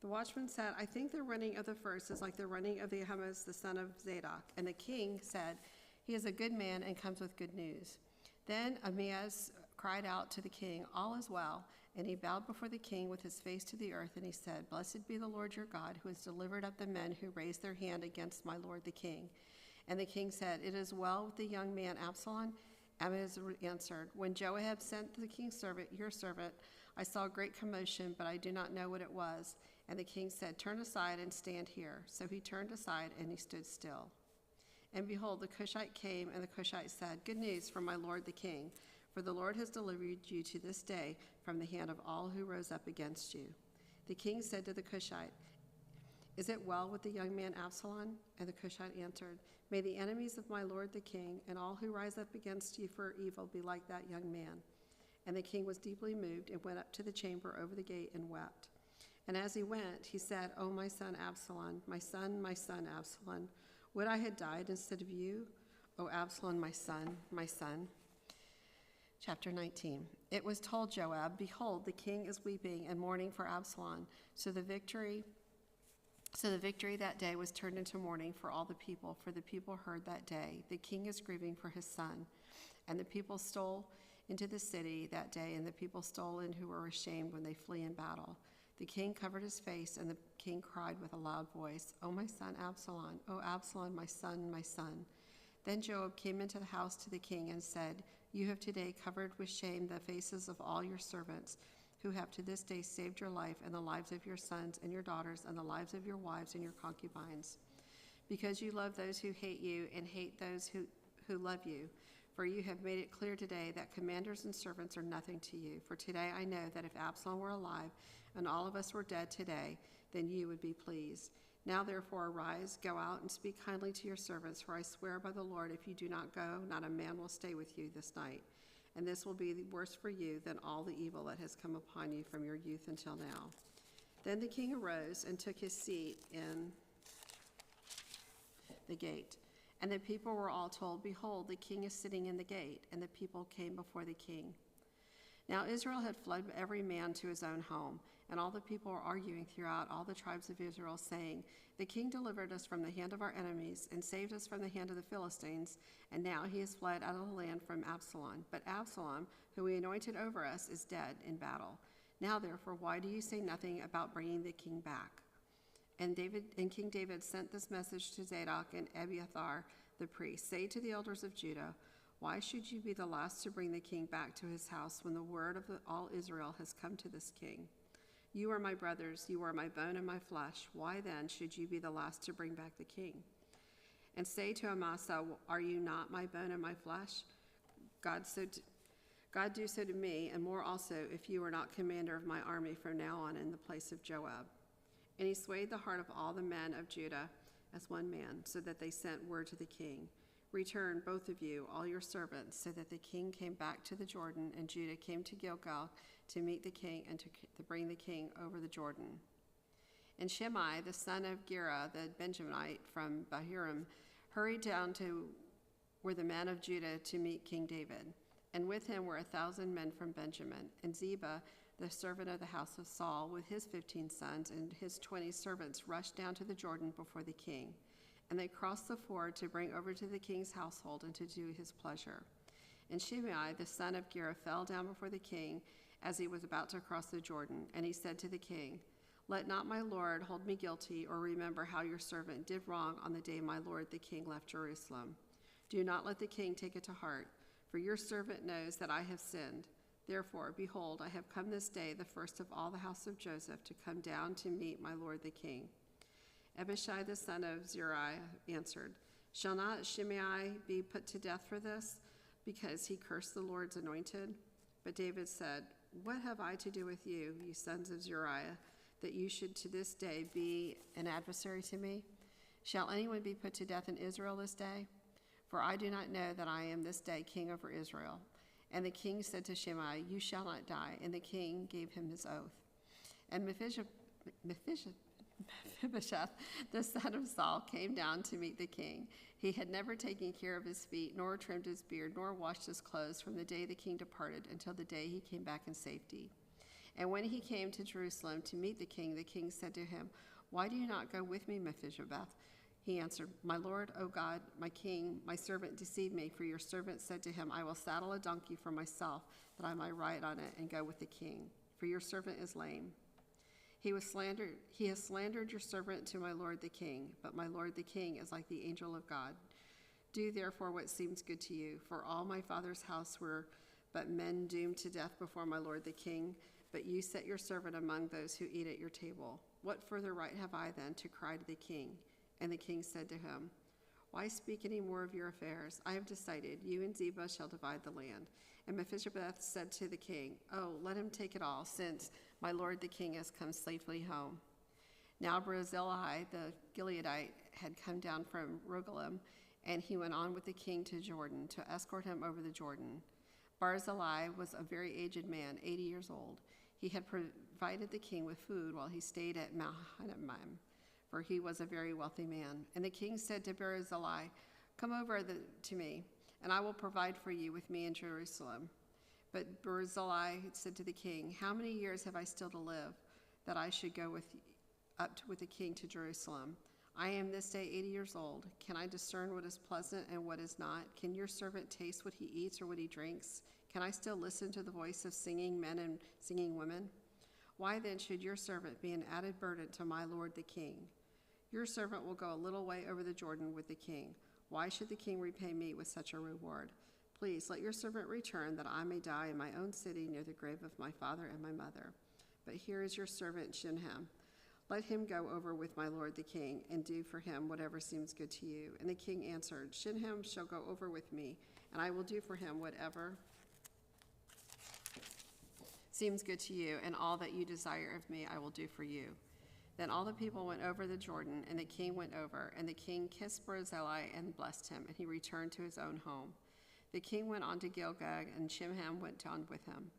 The watchman said, I think the running of the first is like the running of the Ahimaaz the son of Zadok. And the king said, He is a good man and comes with good news. Then Ahimaaz cried out to the king, All is well. And he bowed before the king with his face to the earth, and he said, Blessed be the Lord your God, who has delivered up the men who raised their hand against my lord the king. And the king said, It is well with the young man Absalom. Ahimaaz answered, When Joab sent the king's servant, your servant, I saw great commotion, but I do not know what it was. And the king said, Turn aside and stand here. So he turned aside, and he stood still. And behold, the Cushite came, and the Cushite said, Good news from my lord the king, for the Lord has delivered you to this day from the hand of all who rose up against you. The king said to the Cushite, Is it well with the young man Absalom? And the Cushite answered, May the enemies of my lord the king and all who rise up against you for evil be like that young man. And the king was deeply moved and went up to the chamber over the gate and wept. And as he went, he said, O my son Absalom, my son Absalom, would I had died instead of you? O Absalom, my son, my son. Chapter 19. It was told Joab, Behold, the king is weeping and mourning for Absalom. So the victory that day was turned into mourning for all the people, for the people heard that day, The king is grieving for his son. And the people stole into the city that day, and the people stole in who were ashamed when they flee in battle. The king covered his face, and the king cried with a loud voice, O my son Absalom, O Absalom, my son, my son. Then Joab came into the house to the king and said, You have today covered with shame the faces of all your servants, who have to this day saved your life and the lives of your sons and your daughters and the lives of your wives and your concubines. Because you love those who hate you and hate those who love you. For you have made it clear today that commanders and servants are nothing to you. For today I know that if Absalom were alive and all of us were dead today, then you would be pleased. Now therefore arise, go out and speak kindly to your servants, for I swear by the Lord, if you do not go, not a man will stay with you this night. And this will be worse for you than all the evil that has come upon you from your youth until now. Then the king arose and took his seat in the gate. And the people were all told, Behold, the king is sitting in the gate. And the people came before the king. Now Israel had fled every man to his own home. And all the people were arguing throughout all the tribes of Israel, saying, The king delivered us from the hand of our enemies and saved us from the hand of the Philistines. And now he has fled out of the land from Absalom. But Absalom, who we anointed over us, is dead in battle. Now therefore, why do you say nothing about bringing the king back? And King David sent this message to Zadok and Abiathar the priest, Say to the elders of Judah, Why should you be the last to bring the king back to his house when the word of all Israel has come to this king? You are my brothers, you are my bone and my flesh. Why then should you be the last to bring back the king? And say to Amasa, are you not my bone and my flesh? God do so to me, and more also, if you are not commander of my army from now on in the place of Joab. And he swayed the heart of all the men of Judah as one man, so that they sent word to the king, return, both of you, all your servants. So that the king came back to the Jordan, and Judah came to Gilgal to meet the king and to bring the king over the Jordan. And Shimei, the son of Gera, the Benjaminite from Bahurim, hurried down to where the men of Judah to meet King David. And with him were 1,000 men from Benjamin. And Ziba, the servant of the house of Saul, with his 15 sons and his 20 servants, rushed down to the Jordan before the king. And they crossed the ford to bring over to the king's household and to do his pleasure. And Shimei, the son of Gera, fell down before the king as he was about to cross the Jordan. And he said to the king, let not my lord hold me guilty, or remember how your servant did wrong on the day my lord the king left Jerusalem. Do not let the king take it to heart, for your servant knows that I have sinned. Therefore, behold, I have come this day, the first of all the house of Joseph, to come down to meet my lord the king. Abishai the son of Zeruiah answered, shall not Shimei be put to death for this, because he cursed the Lord's anointed? But David said, what have I to do with you, you sons of Zeruiah, that you should to this day be an adversary to me? Shall anyone be put to death in Israel this day? For I do not know that I am this day king over Israel. And the king said to Shimei, you shall not die. And the king gave him his oath. And Mephibosheth, the son of Saul, came down to meet the king. He had never taken care of his feet, nor trimmed his beard, nor washed his clothes from the day the king departed until the day he came back in safety. And when he came to Jerusalem to meet the king said to him, why do you not go with me, Mephibosheth? He answered, my lord, O God, my king, my servant deceived me, for your servant said to him, I will saddle a donkey for myself, that I might ride on it and go with the king, for your servant is lame. He has slandered your servant to my lord the king, but my lord the king is like the angel of God. Do therefore what seems good to you, for all my father's house were but men doomed to death before my lord the king, but you set your servant among those who eat at your table. What further right have I then to cry to the king? And the king said to him, why speak any more of your affairs? I have decided, you and Ziba shall divide the land. And Mephibosheth said to the king, oh, let him take it all, since my lord the king has come safely home. Now Barzillai the Gileadite had come down from Rogelim, and he went on with the king to Jordan to escort him over the Jordan. Barzillai was a very aged man, 80 years old. He had provided the king with food while he stayed at Mahanaim, for he was a very wealthy man. And the king said to Barzillai, come over to me, and I will provide for you with me in Jerusalem. But Barzillai said to the king, how many years have I still to live, that I should go with the king to Jerusalem? I am this day 80 years old. Can I discern what is pleasant and what is not? Can your servant taste what he eats or what he drinks? Can I still listen to the voice of singing men and singing women? Why then should your servant be an added burden to my lord the king? Your servant will go a little way over the Jordan with the king. Why should the king repay me with such a reward? Please let your servant return, that I may die in my own city near the grave of my father and my mother. But here is your servant Shinham. Let him go over with my lord the king, and do for him whatever seems good to you. And the king answered, Shinham shall go over with me, and I will do for him whatever seems good to you, and all that you desire of me I will do for you. Then all the people went over the Jordan, and the king went over, and the king kissed Barzillai and blessed him, and he returned to his own home. The king went on to Gilgal, and Shimham went on with him.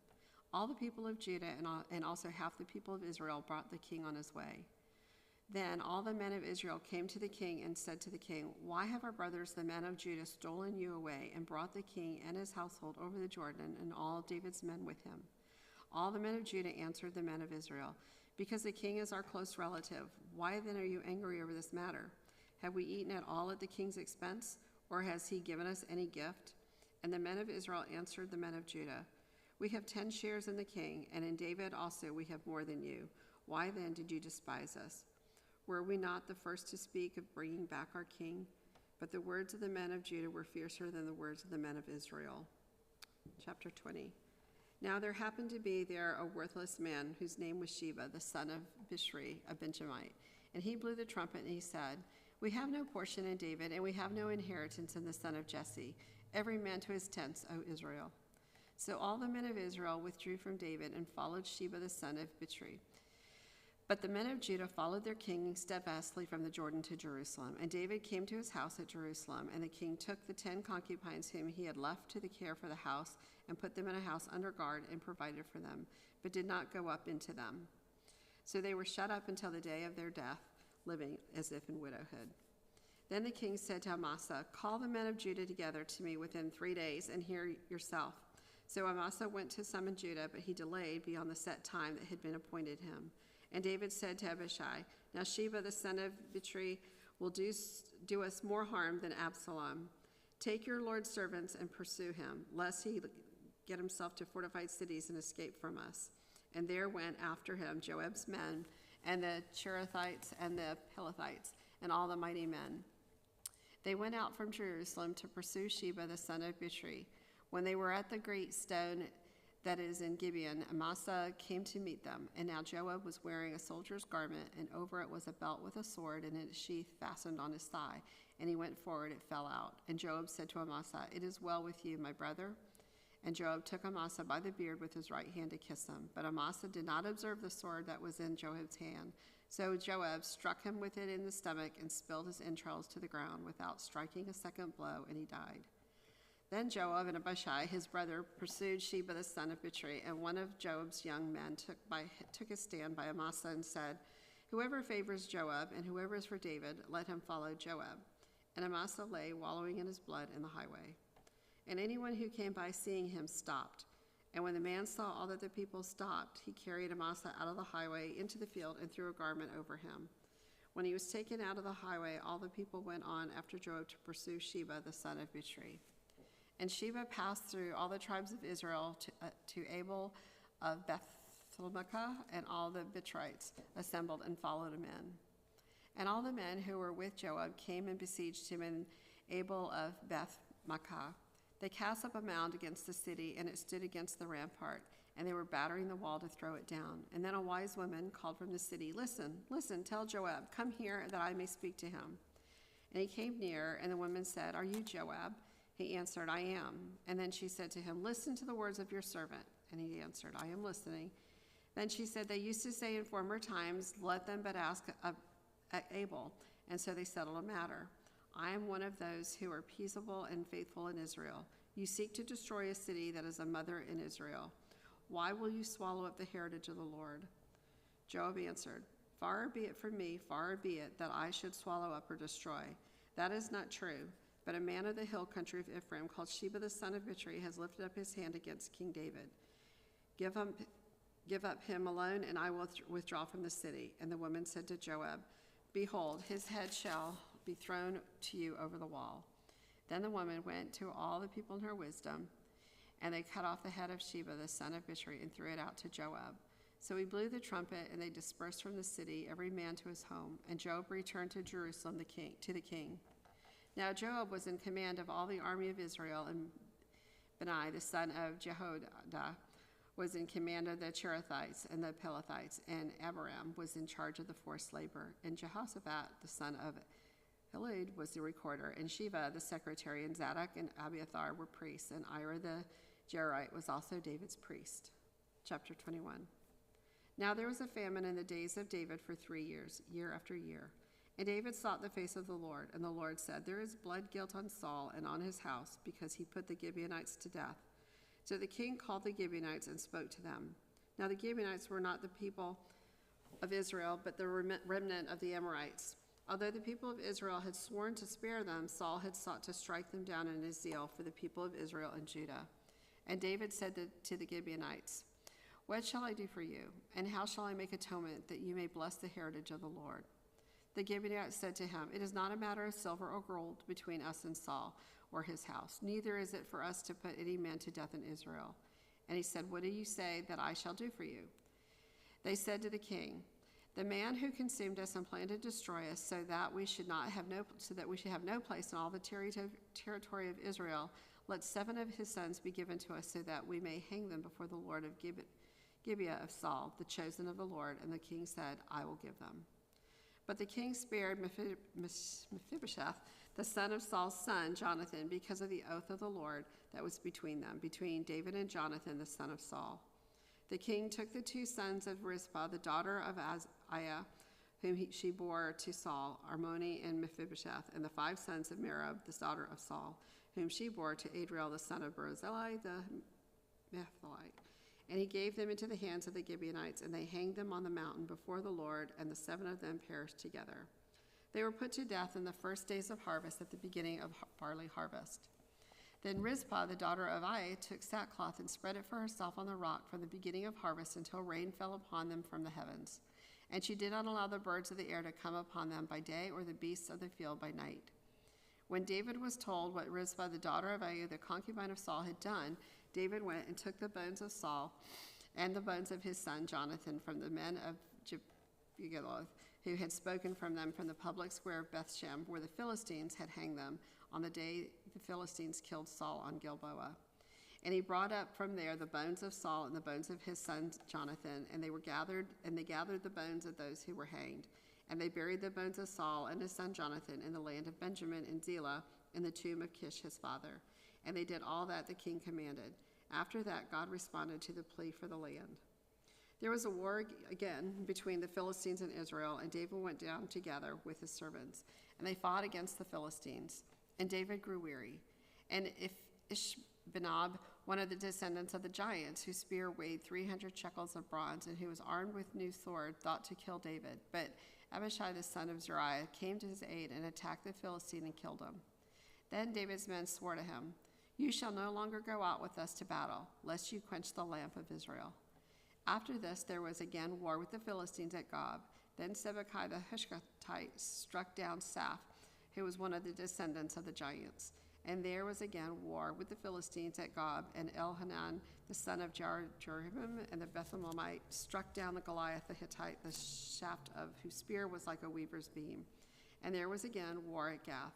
All the people of Judah and also half the people of Israel brought the king on his way. Then all the men of Israel came to the king and said to the king, why have our brothers, the men of Judah, stolen you away and brought the king and his household over the Jordan, and all David's men with him? All the men of Judah answered the men of Israel, because the king is our close relative. Why then are you angry over this matter? Have we eaten at all at the king's expense, or has he given us any gift? And the men of Israel answered the men of Judah, we have 10 shares in the king, and in David also we have more than you. Why then did you despise us? Were we not the first to speak of bringing back our king? But the words of the men of Judah were fiercer than the words of the men of Israel. Chapter 20. Now there happened to be there a worthless man whose name was Sheba, the son of Bichri, a Benjamite. And he blew the trumpet and he said, "We have no portion in David, and we have no inheritance in the son of Jesse. Every man to his tents, O Israel." So all the men of Israel withdrew from David and followed Sheba the son of Bichri. But the men of Judah followed their king steadfastly from the Jordan to Jerusalem. And David came to his house at Jerusalem, and the king took the 10 concubines whom he had left to the care for the house, and put them in a house under guard, and provided for them, but did not go up into them. So they were shut up until the day of their death, living as if in widowhood. Then the king said to Amasa, "Call the men of Judah together to me within 3 days, and hear yourself." So Amasa went to summon Judah, but he delayed beyond the set time that had been appointed him. And David said to Abishai, "Now Sheba the son of Bichri will do us more harm than Absalom. Take your Lord's servants and pursue him, lest he get himself to fortified cities and escape from us." And there went after him Joab's men, and the Cherethites and the Pelethites, and all the mighty men. They went out from Jerusalem to pursue Sheba the son of Bichri. When they were at the great stone that is in Gibeon, Amasa came to meet them. And now Joab was wearing a soldier's garment, and over it was a belt with a sword, and its sheath fastened on his thigh. And he went forward, it fell out. And Joab said to Amasa, "It is well with you, my brother." And Joab took Amasa by the beard with his right hand to kiss him. But Amasa did not observe the sword that was in Joab's hand. So Joab struck him with it in the stomach and spilled his entrails to the ground without striking a second blow, and he died. Then Joab and Abishai, his brother, pursued Sheba the son of Bichri, and one of Joab's young men took his stand by Amasa and said, "Whoever favors Joab and whoever is for David, let him follow Joab." And Amasa lay wallowing in his blood in the highway. And anyone who came by seeing him stopped. And when the man saw all that the people stopped, he carried Amasa out of the highway into the field and threw a garment over him. When he was taken out of the highway, all the people went on after Joab to pursue Sheba the son of Bichri. And Sheba passed through all the tribes of Israel to Abel of Bethlehem, and all the Bichrites assembled and followed him in. And all the men who were with Joab came and besieged him in Abel of Beth-makkah. They cast up a mound against the city, and it stood against the rampart, and they were battering the wall to throw it down. And then a wise woman called from the city, "Listen, listen, tell Joab, come here that I may speak to him." And he came near, and the woman said, "Are you Joab?" He answered, "I am." And then she said to him, "Listen to the words of your servant." And he answered, "I am listening." Then she said, "They used to say in former times, 'Let them but ask Abel.' And so they settled a matter. I am one of those who are peaceable and faithful in Israel. You seek to destroy a city that is a mother in Israel. Why will you swallow up the heritage of the Lord?" Joab answered, "Far be it from me, far be it that I should swallow up or destroy. That is not true. But a man of the hill country of Ephraim, called Sheba the son of Bichri, has lifted up his hand against King David. Give up him alone, and I will withdraw from the city." And the woman said to Joab, "Behold, his head shall be thrown to you over the wall." Then the woman went to all the people in her wisdom, and they cut off the head of Sheba the son of Bichri and threw it out to Joab. So he blew the trumpet, and they dispersed from the city, every man to his home. And Joab returned to Jerusalem to the king. Now Joab was in command of all the army of Israel, and Benai the son of Jehoiada was in command of the Cherethites and the Pelethites, and Abiram was in charge of the forced labor. And Jehoshaphat the son of Hilud was the recorder, and Sheva the secretary, and Zadok and Abiathar were priests, and Ira the Jerite was also David's priest. Chapter 21. Now there was a famine in the days of David for 3 years, year after year. And David sought the face of the Lord, and the Lord said, "There is blood guilt on Saul and on his house, because he put the Gibeonites to death." So the king called the Gibeonites and spoke to them. Now the Gibeonites were not the people of Israel, but the remnant of the Amorites. Although the people of Israel had sworn to spare them, Saul had sought to strike them down in his zeal for the people of Israel and Judah. And David said to the Gibeonites, "What shall I do for you? And how shall I make atonement that you may bless the heritage of the Lord?" The Gibeonites said to him, "It is not a matter of silver or gold between us and Saul or his house. Neither is it for us to put any man to death in Israel." And he said, "What do you say that I shall do for you?" They said to the king, The man who consumed us and planned to destroy us, so that we should have no place in all the territory of Israel, let 7 of his sons be given to us, so that we may hang them before the Lord of Gibeah of Saul, the chosen of the Lord. And the king said, I will give them. But the king spared Mephibosheth, the son of Saul's son, Jonathan, because of the oath of the Lord that was between them, between David and Jonathan, the son of Saul. The king took the 2 sons of Rizpah, the daughter of Aiah, whom she bore to Saul, Armoni and Mephibosheth, and the 5 sons of Merab, the daughter of Saul, whom she bore to Adriel, the son of Barzillai, the Metholite. And he gave them into the hands of the Gibeonites, and they hanged them on the mountain before the Lord, and the 7 of them perished together. They were put to death in the first days of harvest, at the beginning of barley harvest. Then Rizpah, the daughter of Aiah, took sackcloth and spread it for herself on the rock from the beginning of harvest until rain fell upon them from the heavens. And she did not allow the birds of the air to come upon them by day, or the beasts of the field by night. When David was told what Rizpah, the daughter of Aiah, the concubine of Saul, had done, David went and took the bones of Saul and the bones of his son Jonathan from the men of Jebugaloth, who had spoken from them from the public square of Bethshem, where the Philistines had hanged them on the day the Philistines killed Saul on Gilboa. And he brought up from there the bones of Saul and the bones of his son Jonathan, and they gathered the bones of those who were hanged. And they buried the bones of Saul and his son Jonathan in the land of Benjamin in Zelah, in the tomb of Kish his father. And they did all that the king commanded. After that, God responded to the plea for the land. There was a war again between the Philistines and Israel, and David went down together with his servants, and they fought against the Philistines. And David grew weary. And Ishbenob, one of the descendants of the giants, whose spear weighed 300 shekels of bronze, and who was armed with new sword, thought to kill David. But Abishai, the son of Zeruiah, came to his aid and attacked the Philistine and killed him. Then David's men swore to him, You shall no longer go out with us to battle, lest you quench the lamp of Israel. After this, there was again war with the Philistines at Gob. Then Sibbecai the Hushathite struck down Saph, who was one of the descendants of the giants. And there was again war with the Philistines at Gob, and Elhanan, the son of Jerubim, and the Bethlehemite struck down the Goliath the Hittite, the shaft of whose spear was like a weaver's beam. And there was again war at Gath,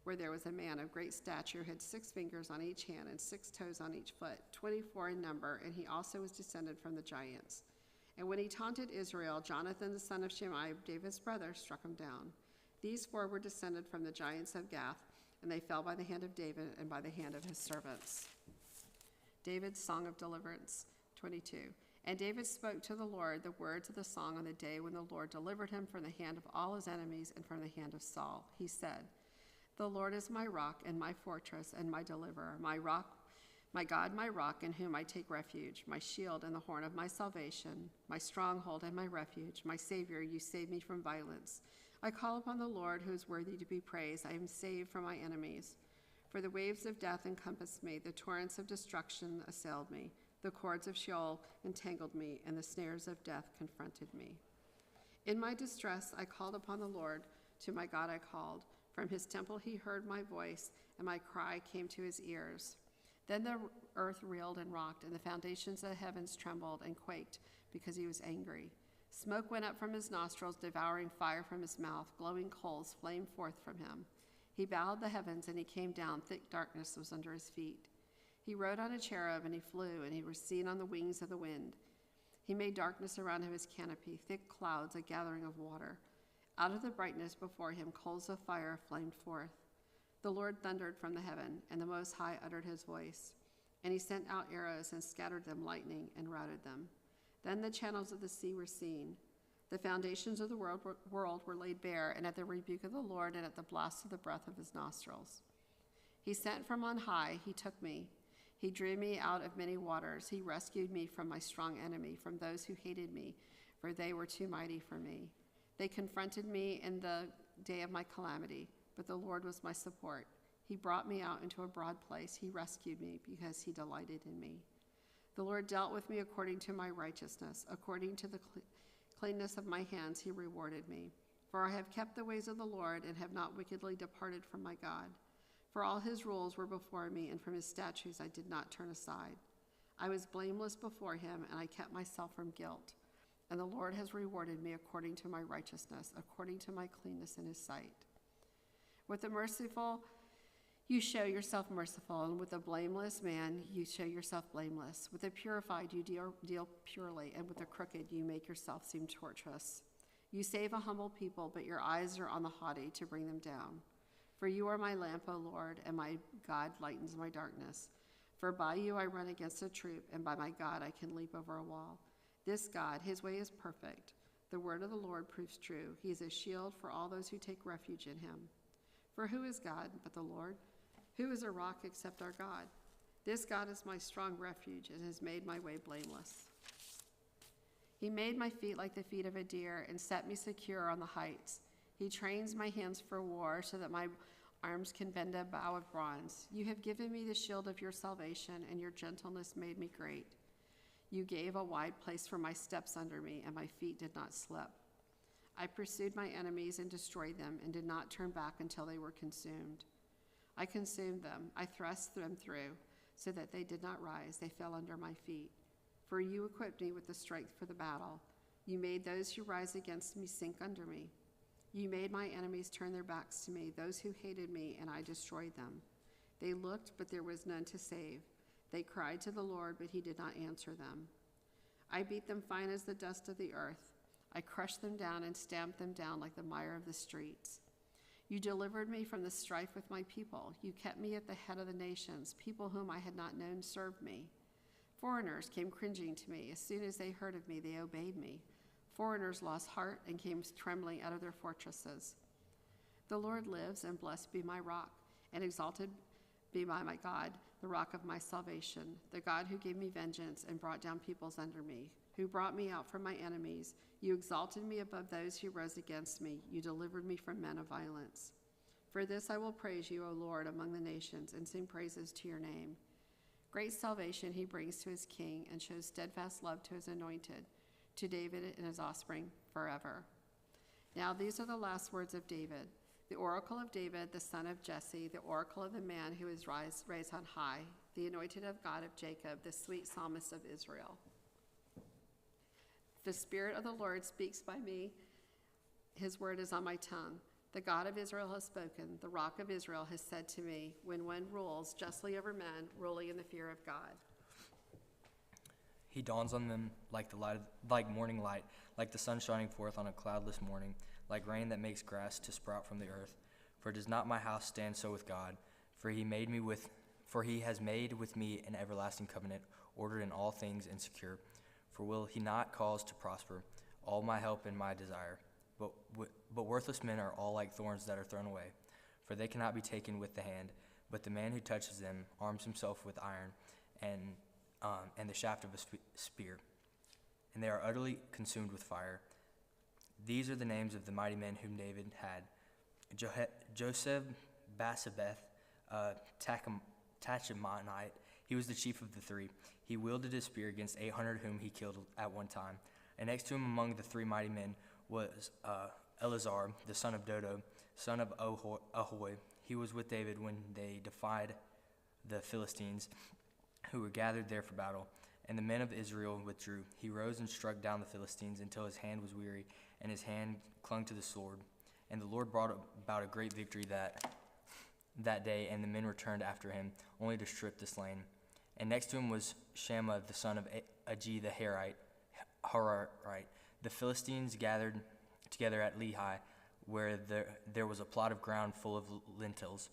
where there was a man of great stature who had 6 fingers on each hand and 6 toes on each foot, 24 in number, and he also was descended from the giants. And when he taunted Israel, Jonathan, the son of Shimei, David's brother, struck him down. These 4 were descended from the giants of Gath, and they fell by the hand of David and by the hand of his servants. David's Song of Deliverance, 22. And David spoke to the Lord the words of the song on the day when the Lord delivered him from the hand of all his enemies and from the hand of Saul. He said, The Lord is my rock and my fortress and my deliverer, my rock, my God, my rock, in whom I take refuge, my shield and the horn of my salvation, my stronghold and my refuge, my Savior, you save me from violence. I call upon the Lord, who is worthy to be praised. I am saved from my enemies. For the waves of death encompassed me, the torrents of destruction assailed me, the cords of Sheol entangled me, and the snares of death confronted me. In my distress I called upon the Lord. To my God I called. From his temple he heard my voice, and my cry came to his ears. Then the earth reeled and rocked, and the foundations of the heavens trembled and quaked, because he was angry. Smoke went up from his nostrils, devouring fire from his mouth. Glowing coals flamed forth from him. He bowed the heavens, and he came down. Thick darkness was under his feet. He rode on a cherub, and he flew, and he was seen on the wings of the wind. He made darkness around him his canopy, thick clouds, a gathering of water. Out of the brightness before him, coals of fire flamed forth. The Lord thundered from the heaven, and the Most High uttered his voice. And he sent out arrows and scattered them lightning and routed them. Then the channels of the sea were seen. The foundations of the world were laid bare, and at the rebuke of the Lord and at the blast of the breath of his nostrils. He sent from on high, he took me. He drew me out of many waters. He rescued me from my strong enemy, from those who hated me, for they were too mighty for me. They confronted me in the day of my calamity, but the Lord was my support. He brought me out into a broad place. He rescued me because he delighted in me. The Lord dealt with me according to my righteousness. According to the cleanness of my hands, he rewarded me. For I have kept the ways of the Lord and have not wickedly departed from my God. For all his rules were before me, and from his statutes I did not turn aside. I was blameless before him, and I kept myself from guilt. and the Lord has rewarded me according to my righteousness, according to my cleanness in his sight. With the merciful, you show yourself merciful, and with the blameless man, you show yourself blameless. With the purified, you deal purely, and with the crooked, you make yourself seem tortuous. You save a humble people, but your eyes are on the haughty to bring them down. For you are my lamp, O Lord, and my God lightens my darkness. For by you I run against a troop, and by my God I can leap over a wall. This God, his way is perfect. The word of the Lord proves true. He is a shield for all those who take refuge in him. For who is God but the Lord? Who is a rock except our God? This God is my strong refuge and has made my way blameless. He made my feet like the feet of a deer and set me secure on the heights. He trains my hands for war so that my arms can bend a bow of bronze. You have given me the shield of your salvation, and your gentleness made me great. You gave a wide place for my steps under me, and my feet did not slip. I pursued my enemies and destroyed them, and did not turn back until they were consumed. I consumed them. I thrust them through, so that they did not rise. They fell under my feet. For you equipped me with the strength for the battle. You made those who rise against me sink under me. You made my enemies turn their backs to me, those who hated me, and I destroyed them. They looked, but there was none to save. They cried to the Lord, but he did not answer them. I beat them fine as the dust of the earth. I crushed them down and stamped them down like the mire of the streets. You delivered me from the strife with my people. You kept me at the head of the nations. People whom I had not known served me. Foreigners came cringing to me. As soon as they heard of me, they obeyed me. Foreigners lost heart and came trembling out of their fortresses. The Lord lives, and blessed be my rock, and exalted be my God, the rock of my salvation, the God who gave me vengeance and brought down peoples under me, who brought me out from my enemies. You exalted me above those who rose against me. You delivered me from men of violence. For this I will praise you, O Lord, among the nations, and sing praises to your name. Great salvation he brings to his king, and shows steadfast love to his anointed, to David and his offspring forever. Now these are the last words of David, the oracle of David, the son of Jesse, the oracle of the man who is raised on high, the anointed of God of Jacob, the sweet psalmist of Israel. The Spirit of the Lord speaks by me. His word is on my tongue. The God of Israel has spoken. The rock of Israel has said to me, when one rules justly over men, ruling in the fear of God. He dawns on them like like morning light, like the sun shining forth on a cloudless morning, like rain that makes grass to sprout from the earth. For does not my house stand so with God? For he has made with me an everlasting covenant, ordered in all things and secure. For will he not cause to prosper all my help and my desire? But worthless men are all like thorns that are thrown away, for they cannot be taken with the hand. But the man who touches them arms himself with iron and the shaft of a spear, and they are utterly consumed with fire. These are the names of the mighty men whom David had: Joseph, Basabeth, Tachmonite. He was the chief of the three. He wielded his spear against 800 whom he killed at one time. And next to him among the three mighty men was Eleazar, the son of Dodo, son of Ahoy. He was with David when they defied the Philistines, who were gathered there for battle. And the men of Israel withdrew. He rose and struck down the Philistines until his hand was weary, and his hand clung to the sword. And the Lord brought about a great victory that day, and the men returned after him, only to strip the slain. And next to him was Shammah, the son of Agi the Hararite. The Philistines gathered together at Lehi, where there was a plot of ground full of lentils.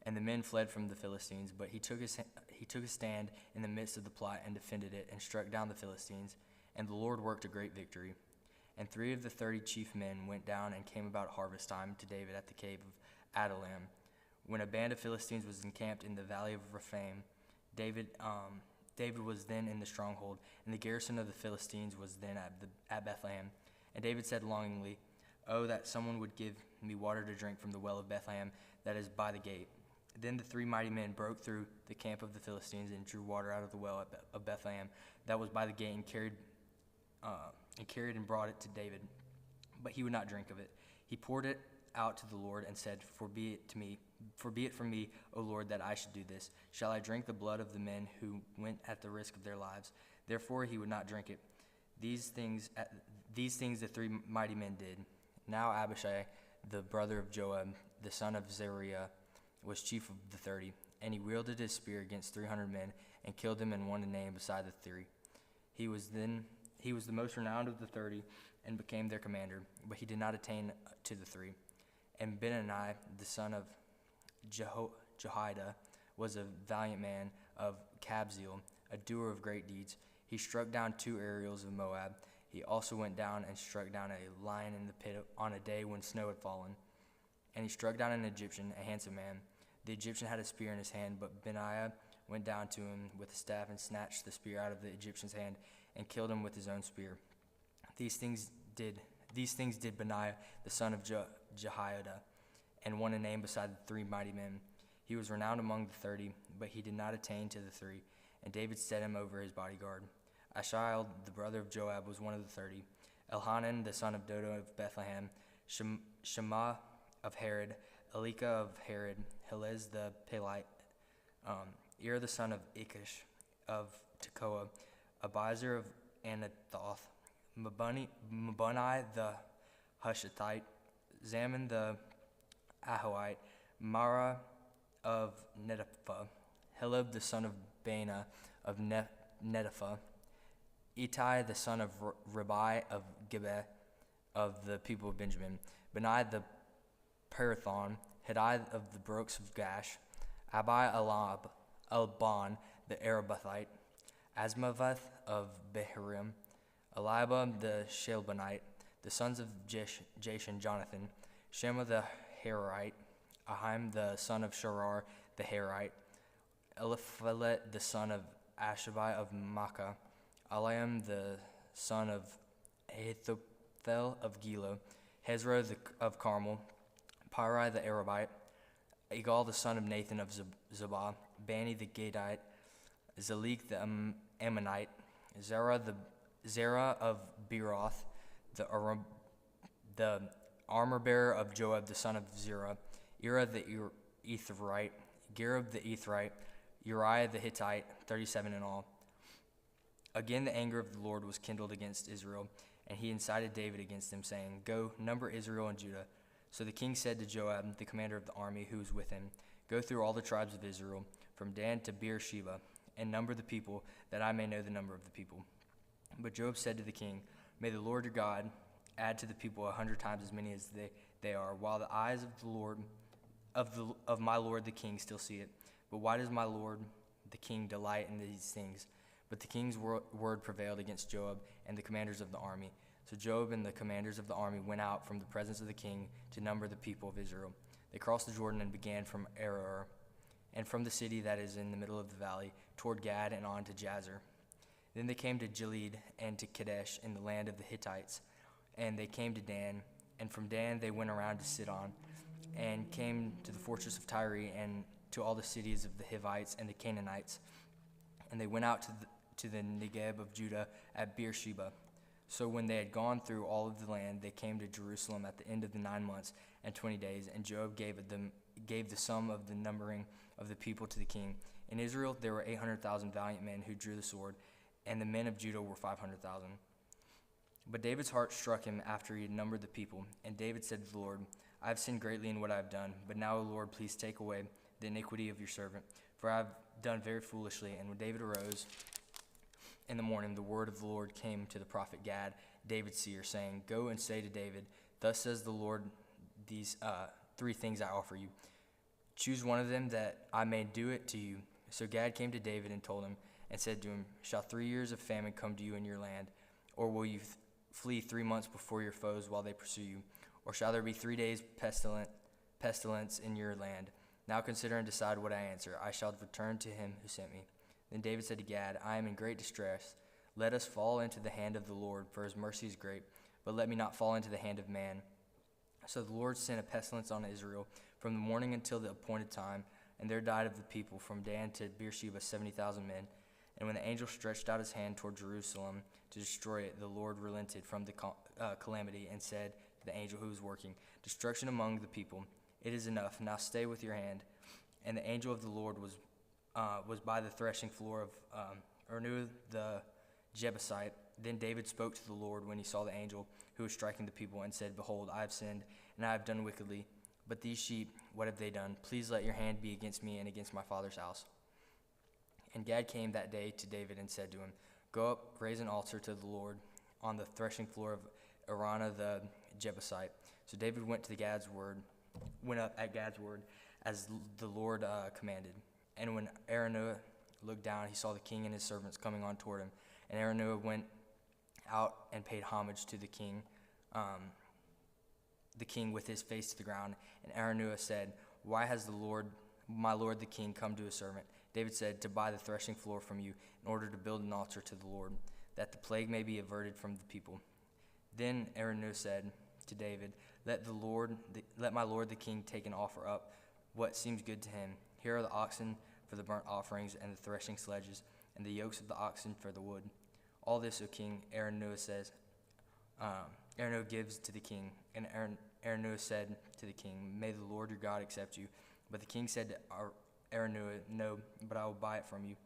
And the men fled from the Philistines, but he took a stand in the midst of the plot and defended it, and struck down the Philistines. And the Lord worked a great victory. And 3 of the 30 chief men went down and came about harvest time to David at the cave of Adullam. When a band of Philistines was encamped in the valley of Rephaim, David was then in the stronghold, and the garrison of the Philistines was then at Bethlehem. And David said longingly, "Oh, that someone would give me water to drink from the well of Bethlehem that is by the gate." Then the 3 mighty men broke through the camp of the Philistines and drew water out of the well of Bethlehem that was by the gate, and carried and brought it to David. But he would not drink of it. He poured it out to the Lord and said, For be it from me, O Lord, that I should do this. Shall I drink the blood of the men who went at the risk of their lives? Therefore he would not drink it. These things the three mighty men did. Now Abishai, the brother of Joab, the son of Zeruiah, was chief of the 30, and he wielded his spear against 300 men and killed them and won a name beside the 3. He was the most renowned of the 30 and became their commander, but he did not attain to the 3. And Benani, the son of Jehoiada, was a valiant man of Kabzeel, a doer of great deeds. He struck down 2 Ariels of Moab. He also went down and struck down a lion in the pit on a day when snow had fallen. And he struck down an Egyptian, a handsome man. The Egyptian had a spear in his hand, but Benaiah went down to him with a staff and snatched the spear out of the Egyptian's hand and killed him with his own spear. These things did Benaiah, the son of Jehoiada, and won a name beside the 3 mighty men. He was renowned among the 30, but he did not attain to the 3, and David set him over his bodyguard. Ashiel, the brother of Joab, was one of the 30. Elhanan, the son of Dodo of Bethlehem, Shema of Herod, Elika of Herod, Helez the Pelite, Ir the son of Ikish of Tekoa, Abiezer of Anathoth, Mabuni the Hushathite, Zaman the Ahoite, Mara of Netopha, Heleb the son of Baana of Netopha, Itai the son of Ribai of Gibeah of the people of Benjamin, Benai the Parathon, Hiddai of the brooks of Gash, Abai Alban the Arabathite, Asmaveth of Beharim, Eliba the Shelbanite, the sons of Jashan Jonathan, Shema the Harite, Ahim the son of Sharar the Harite, Eliphalet the son of Ashabai of Makkah, Eliam the son of Ahithophel of Gilo, Hezro of Carmel, Pirai the Arabite, Igal the son of Nathan of Zabah, Bani the Gadite, Zalik the Ammonite, Zerah of Beeroth, the armor-bearer of Joab the son of Zerah, Ira the Etherite, Gareb the Etherite, Uriah the Hittite, 37 in all. Again the anger of the Lord was kindled against Israel, and he incited David against them, saying, Go, number Israel and Judah. So the king said to Joab, the commander of the army who was with him, Go through all the tribes of Israel, from Dan to Beersheba, and number the people, that I may know the number of the people. But Joab said to the king, May the Lord your God add to the people 100 times as many as they are, while the eyes of the Lord of my lord the king still see it. But why does my lord the king delight in these things? But the king's word prevailed against Joab and the commanders of the army. So Joab and the commanders of the army went out from the presence of the king to number the people of Israel. They crossed the Jordan and began from Aroer, and from the city that is in the middle of the valley, toward Gad and on to Jazer. Then they came to Gilead and to Kadesh in the land of the Hittites, and they came to Dan, and from Dan they went around to Sidon, and came to the fortress of Tyre and to all the cities of the Hivites and the Canaanites. And they went out to the Negeb of Judah at Beersheba. So when they had gone through all of the land, they came to Jerusalem at the end of the 9 months and 20 days, and Joab gave the sum of the numbering of the people to the king. In Israel there were 800,000 valiant men who drew the sword, and the men of Judah were 500,000. But David's heart struck him after he had numbered the people, and David said to the Lord, I have sinned greatly in what I have done, but now, O Lord, please take away the iniquity of your servant, for I have done very foolishly. And when David arose in the morning, the word of the Lord came to the prophet Gad, David's seer, saying, Go and say to David, Thus says the Lord, these 3 things I offer you. Choose one of them, that I may do it to you. So Gad came to David and told him, and said to him, Shall 3 years of famine come to you in your land? Or will you flee 3 months before your foes while they pursue you? Or shall there be 3 days pestilence in your land? Now consider and decide what I answer. I shall return to him who sent me. Then David said to Gad, I am in great distress. Let us fall into the hand of the Lord, for his mercy is great. But let me not fall into the hand of man. So the Lord sent a pestilence on Israel from the morning until the appointed time, and there died of the people from Dan to Beersheba 70,000 men. And when the angel stretched out his hand toward Jerusalem to destroy it, the Lord relented from the calamity and said to the angel who was working, Destruction among the people. It is enough. Now stay with your hand. And the angel of the Lord was by the threshing floor of Ornu the Jebusite, Then David spoke to the Lord when he saw the angel who was striking the people and said, Behold, I have sinned, and I have done wickedly. But these sheep, what have they done? Please let your hand be against me and against my father's house. And Gad came that day to David and said to him, Go up, raise an altar to the Lord on the threshing floor of Araunah the Jebusite. So David went up at Gad's word, as the Lord commanded. And when Araunah looked down, he saw the king and his servants coming on toward him. And Araunah went out and paid homage to the king with his face to the ground. And Araunah said, Why has my lord the king come to his servant? David said, To buy the threshing floor from you, in order to build an altar to the Lord, that the plague may be averted from the people. Then Araunah said to David, Let my lord the king take and offer up what seems good to him. Here are the oxen for the burnt offerings, and the threshing sledges, and the yokes of the oxen for the wood. All this, O king, Araunah says, Araunah gives to the king. And Araunah said to the king, May the Lord your God accept you. But the king said to Araunah, No, but I will buy it from you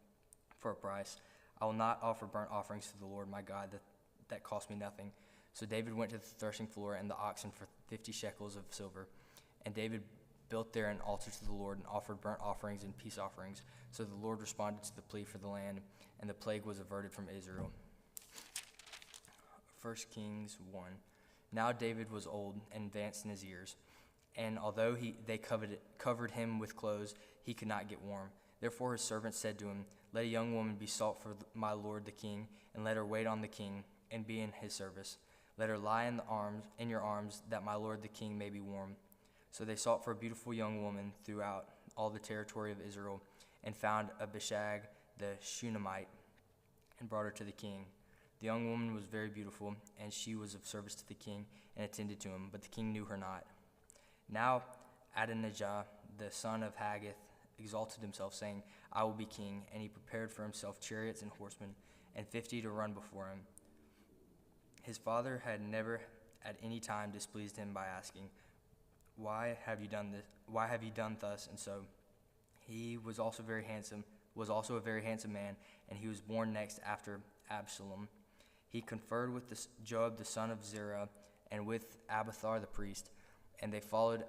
for a price. I will not offer burnt offerings to the Lord my God that cost me nothing. So David went to the threshing floor and the oxen for 50 shekels of silver. And David built there an altar to the Lord and offered burnt offerings and peace offerings. So the Lord responded to the plea for the land, and the plague was averted from Israel. 1 Kings 1. Now David was old and advanced in his years, and although they covered him with clothes, he could not get warm. Therefore his servants said to him, Let a young woman be sought for my lord the king, and let her wait on the king and be in his service. Let her lie in your arms, that my lord the king may be warm. So they sought for a beautiful young woman throughout all the territory of Israel, and found Abishag the Shunammite, and brought her to the king. The young woman was very beautiful, and she was of service to the king, and attended to him, but the king knew her not. Now Adonijah, the son of Haggith, exalted himself, saying, I will be king, and he prepared for himself chariots and horsemen, and 50 to run before him. His father had never at any time displeased him by asking, Why have you done this? Why have you done thus and so? He was also a very handsome man, and he was born next after Absalom. He conferred with Joab the son of Zeruiah, and with Abiathar the priest, and they followed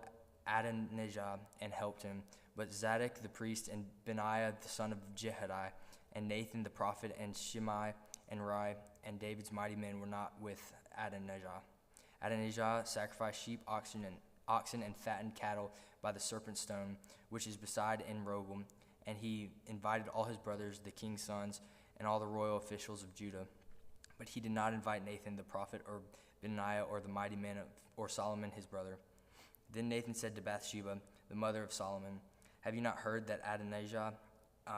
Adonijah and helped him. But Zadok the priest, and Benaiah the son of Jehidiah, and Nathan the prophet, and Shimei and Rai, and David's mighty men were not with Adonijah. Adonijah sacrificed sheep, oxen, and fattened cattle by the serpent stone, which is beside En Rogel, and he invited all his brothers, the king's sons, and all the royal officials of Judah. But he did not invite Nathan the prophet, or Benaiah, or the mighty men, or Solomon his brother. Then Nathan said to Bathsheba, the mother of Solomon, Have you not heard that Adonijah,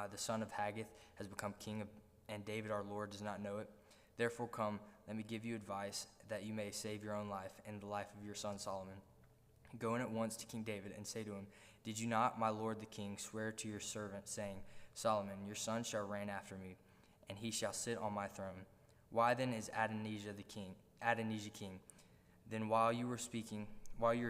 the son of Haggith, has become king, and David our Lord does not know it? Therefore come, let me give you advice, that you may save your own life and the life of your son Solomon. Go in at once to King David and say to him, Did you not, my lord the king, swear to your servant, saying, Solomon, your son shall reign after me, and he shall sit on my throne? Why then is Adonijah king? Then while you are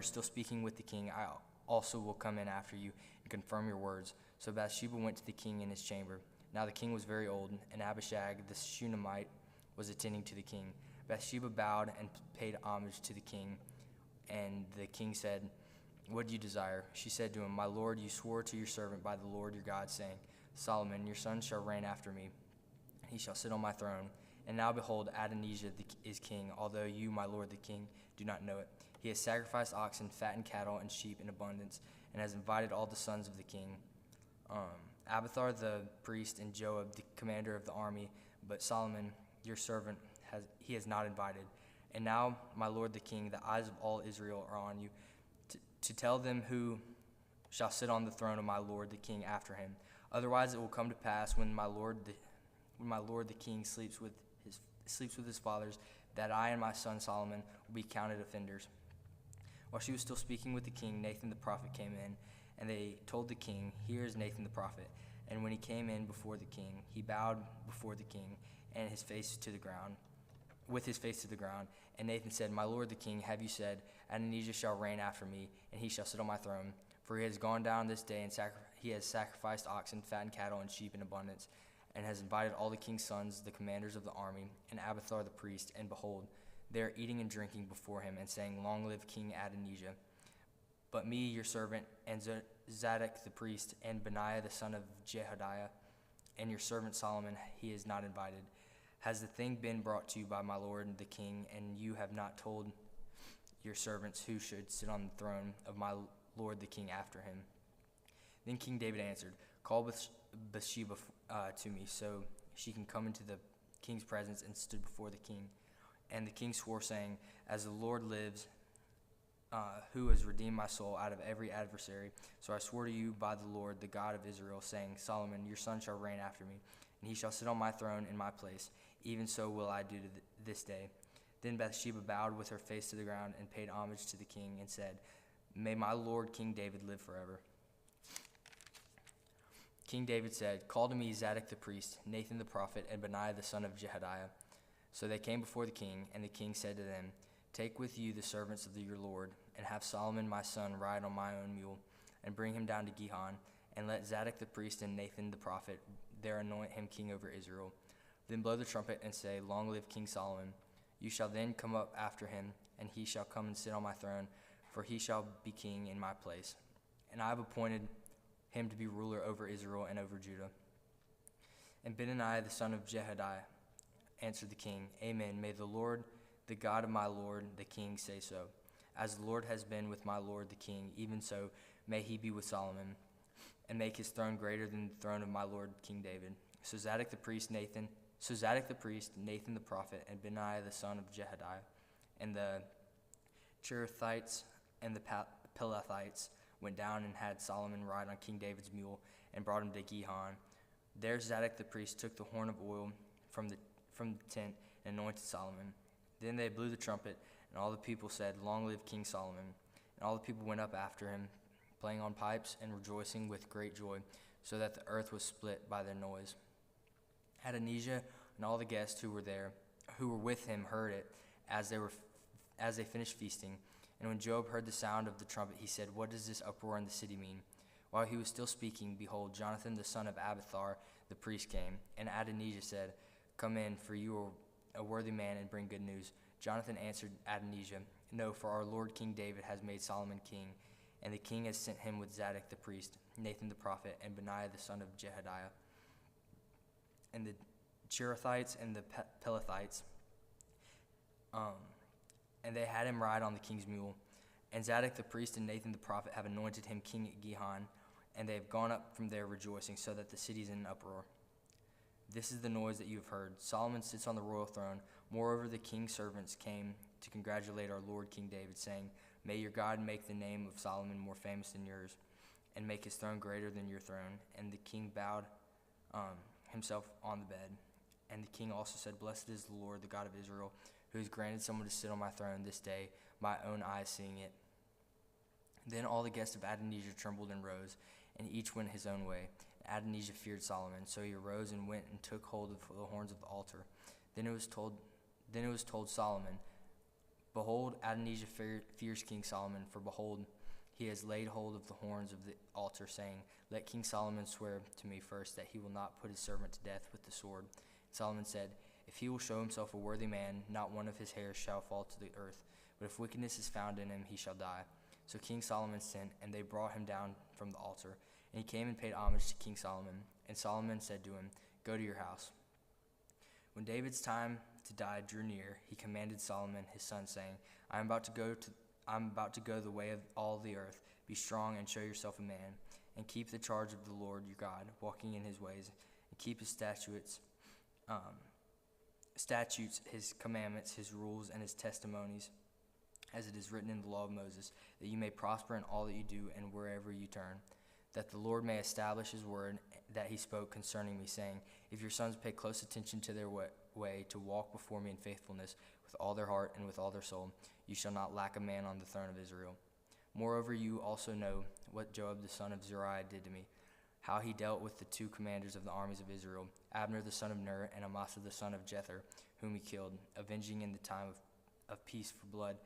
still speaking with the king, I also will come in after you and confirm your words. So Bathsheba went to the king in his chamber. Now the king was very old, and Abishag the Shunammite was attending to the king. Bathsheba bowed and paid homage to the king, and the king said, What do you desire? She said to him, My lord, you swore to your servant by the Lord your God, saying, Solomon, your son shall reign after me, and he shall sit on my throne. And now behold, Adonijah is king, although you, my lord the king, do not know it. He has sacrificed oxen, fattened cattle, and sheep in abundance, and has invited all the sons of the king, Abiathar the priest, and Joab the commander of the army, but Solomon, your servant, he has not invited. And now, my lord the king, the eyes of all Israel are on you, to tell them who shall sit on the throne of my lord the king after him. Otherwise it will come to pass when my lord the king sleeps with his fathers, that I and my son Solomon will be counted offenders. While she was still speaking with the king, Nathan the prophet came in, and they told the king, Here is Nathan the prophet. And when he came in before the king, he bowed before the king, and with his face to the ground. And Nathan said, My lord the king, have you said, Adonijah shall reign after me, and he shall sit on my throne? For he has gone down this day, and he has sacrificed oxen, fattened cattle, and sheep in abundance, and has invited all the king's sons, the commanders of the army, and Abiathar the priest, and behold, they are eating and drinking before him, and saying, Long live King Adonijah. But me, your servant, and Zadok the priest, and Benaiah the son of Jehoiada, and your servant Solomon, he is not invited. Has the thing been brought to you by my lord the king, and you have not told your servants who should sit on the throne of my lord the king after him? Then King David answered, Call Bathsheba to me, so she can come into the king's presence, and stood before the king. And the king swore, saying, As the Lord lives, who has redeemed my soul out of every adversary, so I swore to you by the Lord, the God of Israel, saying, Solomon, your son shall reign after me, and he shall sit on my throne in my place. Even so will I do to this day. Then Bathsheba bowed with her face to the ground and paid homage to the king, and said, May my lord King David live forever. King David said, Call to me Zadok the priest, Nathan the prophet, and Benaiah the son of Jehoiada. So they came before the king, and the king said to them, Take with you the servants of your lord, and have Solomon my son ride on my own mule, and bring him down to Gihon, and let Zadok the priest and Nathan the prophet there anoint him king over Israel. Then blow the trumpet and say, Long live King Solomon. You shall then come up after him, and he shall come and sit on my throne, for he shall be king in my place. And I have appointed him to be ruler over Israel and over Judah. And Benaiah the son of Jehoiada answered the king, Amen. May the Lord, the God of my lord the king, say so. As the Lord has been with my lord the king, even so may he be with Solomon, and make his throne greater than the throne of my lord King David. So Zadok the priest, Nathan the prophet, and Benaiah the son of Jehoiada, and the Cherethites and the Pelethites went down and had Solomon ride on King David's mule, and brought him to Gihon. There Zadok the priest took the horn of oil from the tent and anointed Solomon. Then they blew the trumpet, and all the people said, Long live King Solomon. And all the people went up after him, playing on pipes and rejoicing with great joy, so that the earth was split by their noise. Adonijah and all the guests who were with him, heard it as they finished feasting. And when Joab heard the sound of the trumpet, he said, What does this uproar in the city mean? While he was still speaking, behold, Jonathan the son of Abiathar the priest came. And Adonijah said, Come in, for you are a worthy man, and bring good news. Jonathan answered Adonijah, No, for our lord King David has made Solomon king, and the king has sent him with Zadok the priest, Nathan the prophet, and Benaiah the son of Jehoiada, and the Cherethites and the Pelethites. And they had him ride on the king's mule. And Zadok the priest and Nathan the prophet have anointed him king at Gihon, and they have gone up from there rejoicing, so that the city is in an uproar. This is the noise that you have heard. Solomon sits on the royal throne. Moreover, the king's servants came to congratulate our lord King David, saying, May your God make the name of Solomon more famous than yours, and make his throne greater than your throne. And the king bowed himself on the bed. And the king also said, Blessed is the Lord, the God of Israel, who has granted someone to sit on my throne this day, my own eyes seeing it. Then all the guests of Adonijah trembled and rose, and each went his own way. Adonijah feared Solomon, so he arose and went and took hold of the horns of the altar. Then it was told Solomon, Behold, Adonijah fears King Solomon, for behold, he has laid hold of the horns of the altar, saying, Let King Solomon swear to me first that he will not put his servant to death with the sword. Solomon said, If he will show himself a worthy man, not one of his hairs shall fall to the earth, but if wickedness is found in him, he shall die. So King Solomon sent, and they brought him down from the altar. And he came and paid homage to King Solomon. And Solomon said to him, Go to your house. When David's time to die drew near, he commanded Solomon his son, saying, I am about to go the way of all the earth. Be strong and show yourself a man, and keep the charge of the Lord your God, walking in his ways, and keep his statutes, his commandments, his rules, and his testimonies, as it is written in the law of Moses, that you may prosper in all that you do and wherever you turn, that the Lord may establish his word that he spoke concerning me, saying, If your sons pay close attention to their way to walk before me in faithfulness with all their heart and with all their soul, you shall not lack a man on the throne of Israel. Moreover, you also know what Joab the son of Zeruiah did to me, how he dealt with the two commanders of the armies of Israel, Abner the son of Ner and Amasa the son of Jether, whom he killed, avenging in the time of peace for blood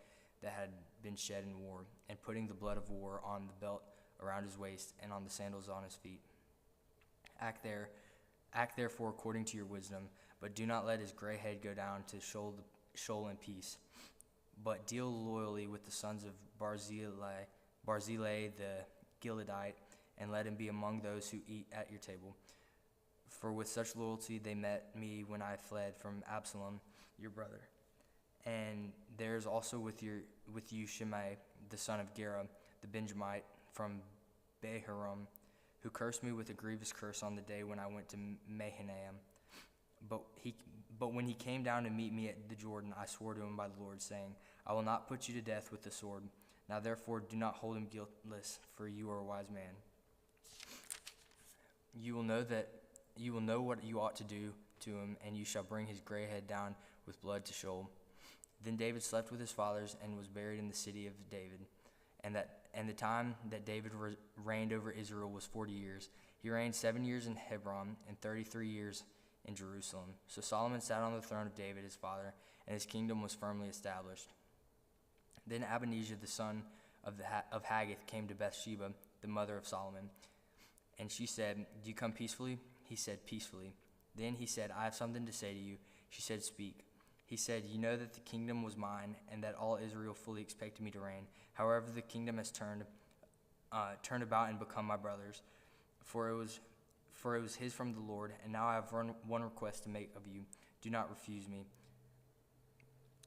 that had been shed in war, and putting the blood of war on the belt around his waist and on the sandals on his feet. Achathar Act therefore according to your wisdom, but do not let his gray head go down to Sheol in peace. But deal loyally with the sons of Barzillai the Gileadite, and let him be among those who eat at your table. For with such loyalty they met me when I fled from Absalom, your brother. And there is also with you Shimei, the son of Gera, the Benjamite from Bahurim, who cursed me with a grievous curse on the day when I went to Mahanaim. But when he came down to meet me at the Jordan, I swore to him by the Lord, saying, I will not put you to death with the sword. Now therefore do not hold him guiltless, for you are a wise man. You will know what you ought to do to him, and you shall bring his gray head down with blood to Sheol. Then David slept with his fathers and was buried in the city of David. And the time that David reigned over Israel was 40 years. He reigned 7 years in Hebron and 33 years in Jerusalem. So Solomon sat on the throne of David his father, and his kingdom was firmly established. Then Adonijah the son of Haggith came to Bathsheba, the mother of Solomon. And she said, Do you come peacefully? He said, Peacefully. Then he said, I have something to say to you. She said, Speak. He said, You know that the kingdom was mine, and that all Israel fully expected me to reign. However, the kingdom has turned about and become my brother's. For it was his from the Lord, and now I have one request to make of you. Do not refuse me.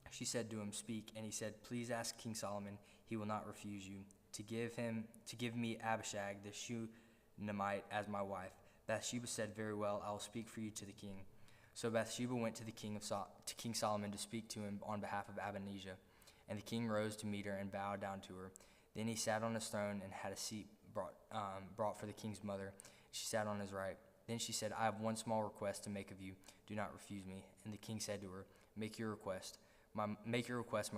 She said to him, Speak. And he said, Please ask King Solomon. He will not refuse you. To give me Abishag the Shunammite as my wife. Bathsheba said, Very well, I will speak for you to the king. So Bathsheba went to King Solomon to speak to him on behalf of Adonijah. And the king rose to meet her and bowed down to her. Then he sat on his throne and had a seat brought for the king's mother. She sat on his right. Then she said, I have one small request to make of you. Do not refuse me. And the king said to her, Make your request, my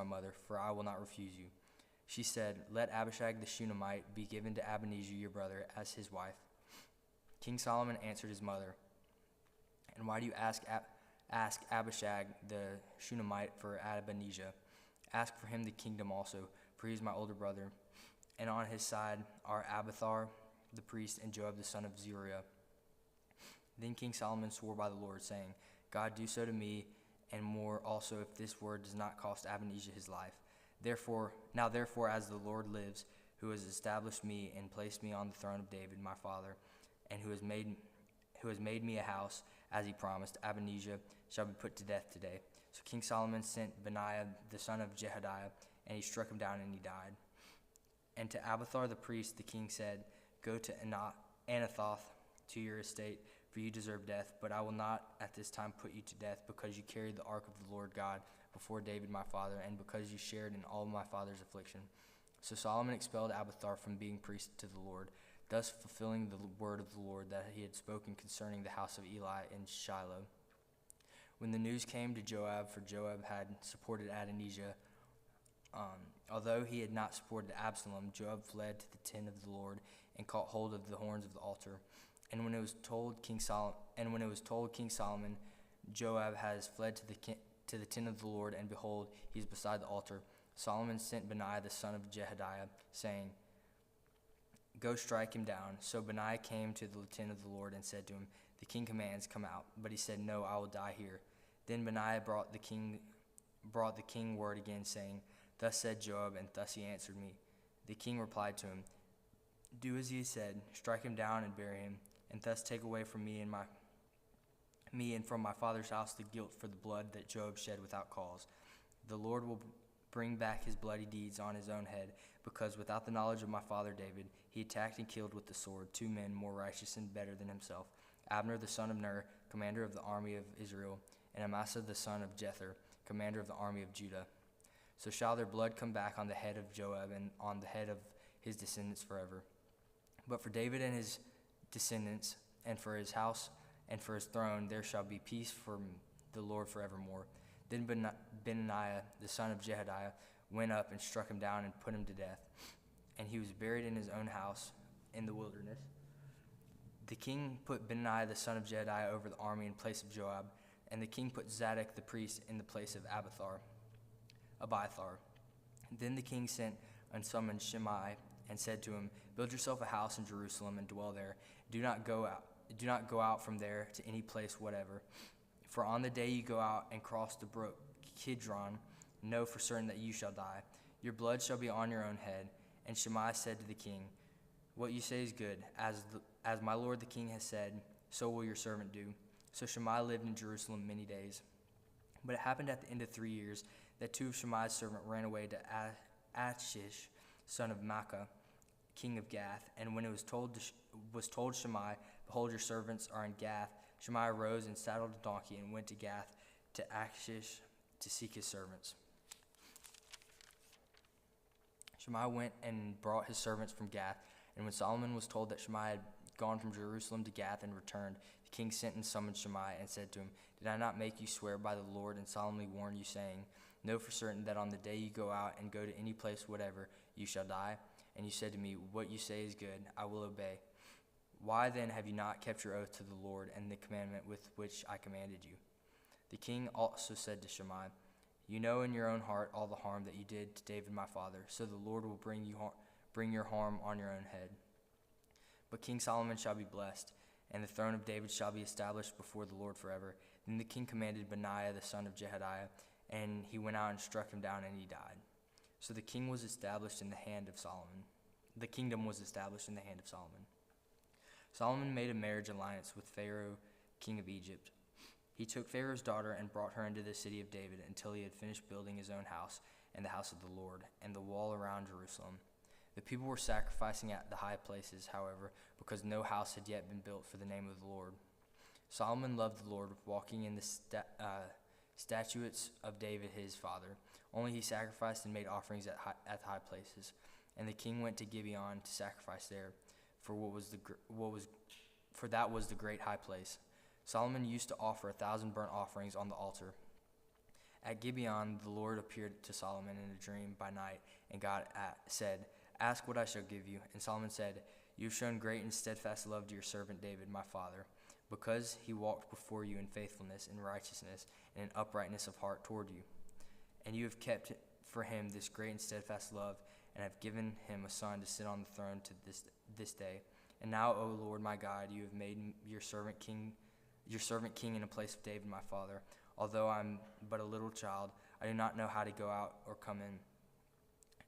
mother, for I will not refuse you. She said, Let Abishag the Shunammite be given to Adonijah your brother as his wife. King Solomon answered his mother, And why do you ask Abishag the Shunammite for Adonijah? Ask for him the kingdom also, for he is my older brother. And on his side are Abiathar the priest and Joab the son of Zeruiah. Then King Solomon swore by the Lord, saying, God, do so to me, and more also, if this word does not cost Adonijah his life. Therefore, as the Lord lives, who has established me and placed me on the throne of David my father, and who has made me a house, as he promised, Adonijah shall be put to death today. So King Solomon sent Benaiah the son of Jehoiada, and he struck him down, and he died. And to Abiathar the priest the king said, Go to Anathoth to your estate, for you deserve death, but I will not at this time put you to death, because you carried the ark of the Lord God before David my father, and because you shared in all my father's affliction. So Solomon expelled Abiathar from being priest to the Lord, thus fulfilling the word of the Lord that he had spoken concerning the house of Eli in Shiloh. When the news came to Joab, for Joab had supported Adonijah, although he had not supported Absalom, Joab fled to the tent of the Lord and caught hold of the horns of the altar. And when it was told King Solomon, Joab has fled to the tent of the Lord, and behold, he is beside the altar, Solomon sent Benaiah the son of Jehoiada, saying, Go strike him down. So Benaiah came to the tent of the Lord and said to him, The king commands, come out. But he said, No, I will die here. Then Benaiah brought the king word again, saying, Thus said Joab, and thus he answered me. The king replied to him, Do as he said, strike him down and bury him, and thus take away from me and from my father's house the guilt for the blood that Joab shed without cause. The Lord will bring back his bloody deeds on his own head, because without the knowledge of my father David, he attacked and killed with the sword 2 men more righteous and better than himself, Abner the son of Ner, commander of the army of Israel, and Amasa the son of Jether, commander of the army of Judah. So shall their blood come back on the head of Joab and on the head of his descendants forever. But for David and his descendants, and for his house and for his throne, there shall be peace from the Lord forevermore. Then Benaiah the son of Jehoiada went up and struck him down and put him to death. And he was buried in his own house in the wilderness. The king put Benaiah the son of Jehoiada over the army in place of Joab, and the king put Zadok the priest in the place of Abiathar. Then the king sent and summoned Shimei and said to him, Build yourself a house in Jerusalem and dwell there. Do not go do not go out from there to any place whatever. For on the day you go out and cross the brook Kidron, know for certain that you shall die. Your blood shall be on your own head. And Shimei said to the king, what you say is good. As my lord the king has said, so will your servant do. So Shimei lived in Jerusalem many days. But it happened at the end of 3 years that two of Shimei's servants ran away to Achish, son of Maacah, king of Gath. And when it was told Shimei, behold, your servants are in Gath, Shimei arose and saddled a donkey and went to Gath to Achish to seek his servants. Shimei went and brought his servants from Gath. And when Solomon was told that Shimei had gone from Jerusalem to Gath and returned, the king sent and summoned Shimei and said to him, did I not make you swear by the Lord and solemnly warn you, saying, know for certain that on the day you go out and go to any place whatever, you shall die? And you said to me, what you say is good, I will obey. Why then have you not kept your oath to the Lord and the commandment with which I commanded you? The king also said to Shimei, you know in your own heart all the harm that you did to David my father, so the Lord will bring your harm on your own head. But King Solomon shall be blessed, and the throne of David shall be established before the Lord forever. Then the king commanded Benaiah the son of Jehoiada, and he went out and struck him down, and he died. So the king was established in the hand of Solomon. The kingdom was established in the hand of Solomon. Solomon made a marriage alliance with Pharaoh, king of Egypt. He took Pharaoh's daughter and brought her into the city of David until he had finished building his own house and the house of the Lord and the wall around Jerusalem. The people were sacrificing at the high places, however, because no house had yet been built for the name of the Lord. Solomon loved the Lord, walking in the statutes of David his father. Only he sacrificed and made offerings at high places. And the king went to Gibeon to sacrifice there, for that was the great high place. Solomon used to offer 1,000 burnt offerings on the altar. At Gibeon, the Lord appeared to Solomon in a dream by night, and God said, ask what I shall give you. And Solomon said, you have shown great and steadfast love to your servant David, my father, because he walked before you in faithfulness and righteousness and in uprightness of heart toward you. And you have kept for him this great and steadfast love, and have given him a son to sit on the throne to this day. And now, O Lord my God, you have made your servant king in the place of David my father. Although I am but a little child, I do not know how to go out or come in.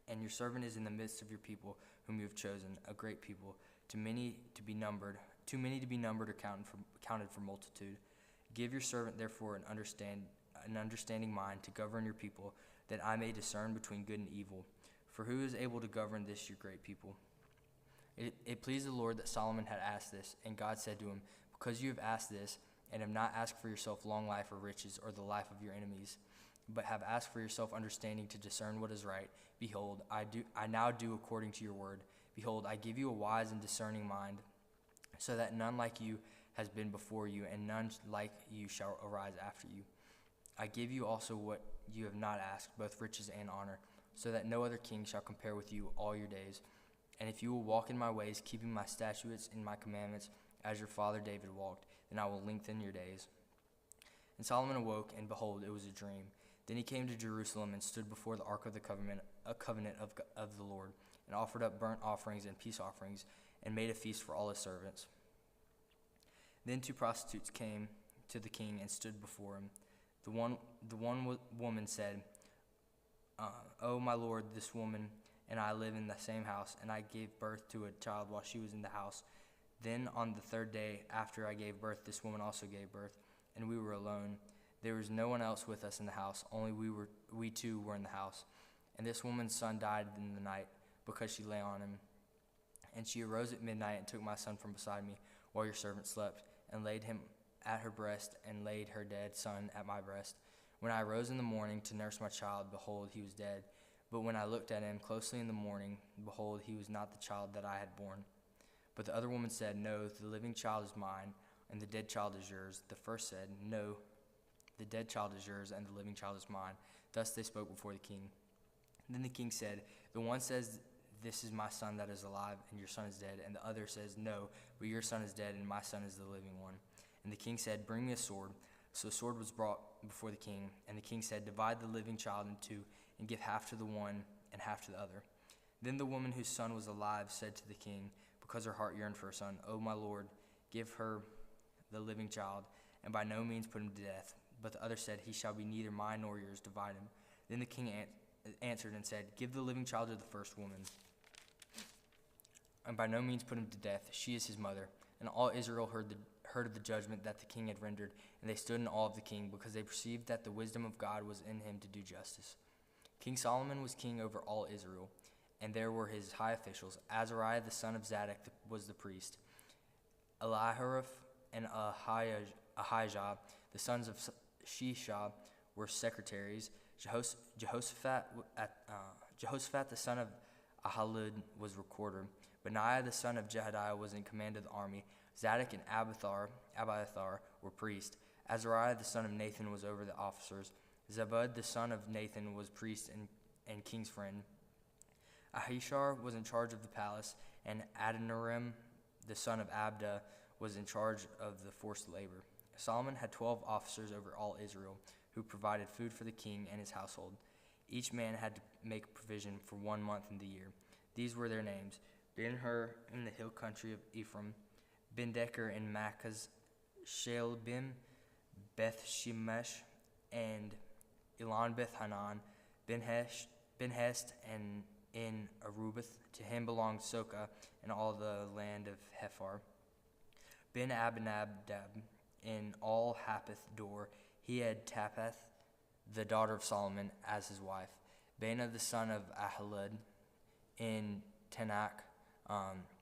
And your servant is in the midst of your people, whom you have chosen, a great people, too many to be numbered or counted for multitude. Give your servant therefore an understanding mind to govern your people, that I may discern between good and evil. For who is able to govern this your great people? It pleased the Lord that Solomon had asked this, and God said to him, because you have asked this, and have not asked for yourself long life or riches or the life of your enemies, but have asked for yourself understanding to discern what is right, behold, I now do according to your word. Behold, I give you a wise and discerning mind, so that none like you has been before you, and none like you shall arise after you. I give you also what you have not asked, both riches and honor, so that no other king shall compare with you all your days. And if you will walk in my ways, keeping my statutes and my commandments, as your father David walked, then I will lengthen your days. And Solomon awoke, and behold, it was a dream. Then he came to Jerusalem and stood before the ark of the covenant of the Lord, and offered up burnt offerings and peace offerings, and made a feast for all his servants. Then two prostitutes came to the king and stood before him. The one woman said, "O my lord, this woman and I live in the same house, and I gave birth to a child while she was in the house. Then on the third day after I gave birth, this woman also gave birth, and we were alone. There was no one else with us in the house, only we two were in the house. And this woman's son died in the night, because she lay on him. And she arose at midnight and took my son from beside me, while your servant slept, and laid him at her breast, and laid her dead son at my breast. When I arose in the morning to nurse my child, behold, he was dead. But when I looked at him closely in the morning, behold, he was not the child that I had born." But the other woman said, "No, the living child is mine, and the dead child is yours." The first said, "No, the dead child is yours, and the living child is mine." Thus they spoke before the king. Then the king said, "The one says, 'This is my son that is alive, and your son is dead.' And the other says, 'No, but your son is dead, and my son is the living one.' And the king said, 'Bring me a sword.' So a sword was brought before the king, and the king said, 'Divide the living child in two, and give half to the one and half to the other.' Then the woman whose son was alive said to the king, because her heart yearned for her son, 'O my lord, give her the living child, and by no means put him to death. But the other said, He shall be neither mine nor yours, divide him. Then the king answered and said, Give the living child to the first woman, and by no means put him to death. She is his mother. And all Israel heard of the judgment that the king had rendered, and they stood in awe of the king, because they perceived that the wisdom of God was in him to do justice. King Solomon was king over all Israel, and there were his high officials. Azariah the son of Zadok was the priest. Elihoreph and Ahijah, the sons of Shishah, were secretaries. Jehoshaphat the son of Ahilud was recorder. Benaiah the son of Jehoiada was in command of the army. Zadok and Abiathar were priests. Azariah the son of Nathan was over the officers. Zabud the son of Nathan was priest and king's friend. Ahishar was in charge of the palace, and Adoniram the son of Abda was in charge of the forced labor. Solomon had 12 officers over all Israel, who provided food for the king and his household. Each man had to make provision for 1 month in the year. These were their names: Ben-Hur in the hill country of Ephraim, Ben-Decker in Makkah's Shalbim, Beth-Shemesh, and Elon Beth-Hanan, Ben-Hest, and in Arubith. To him belonged Soka and all the land of Hephar. Ben-Abinadab in all Happeth Dor. He had Taphath, the daughter of Solomon, as his wife. Bana the son of Ahilud in Tanakh,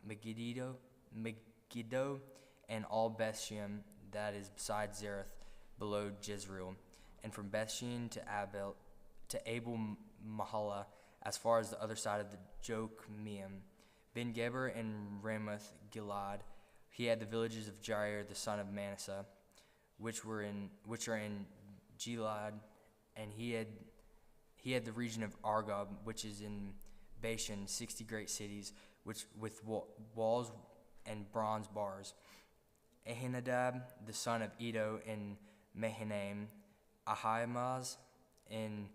Megiddo, and all Bethshem, that is beside Zereth, below Jezreel, and from Bethshean to Abel Mahala, as far as the other side of the Jokmeam. Ben-Geber in Ramoth Gilad. He had the villages of Jair the son of Manasseh, which are in Gilad, and he had the region of Argob, which is in Bashan, 60 great cities, which with walls and bronze bars. Ahinadab the son of Edo in Mahanaim. Ahimaaz in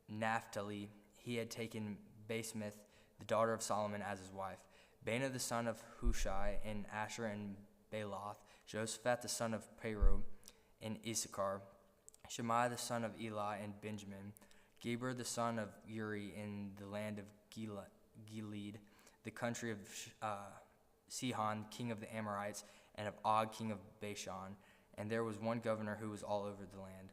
Naphtali. He had taken Basemath, the daughter of Solomon, as his wife. Bana the son of Hushai in Asher and Baloth. Josaphat the son of Pero in Issachar. Shemaiah the son of Eli in Benjamin. Geber the son of Uri in the land of Gilead, the country of Sihon, king of the Amorites, and of Og, king of Bashan. And there was one governor who was all over the land.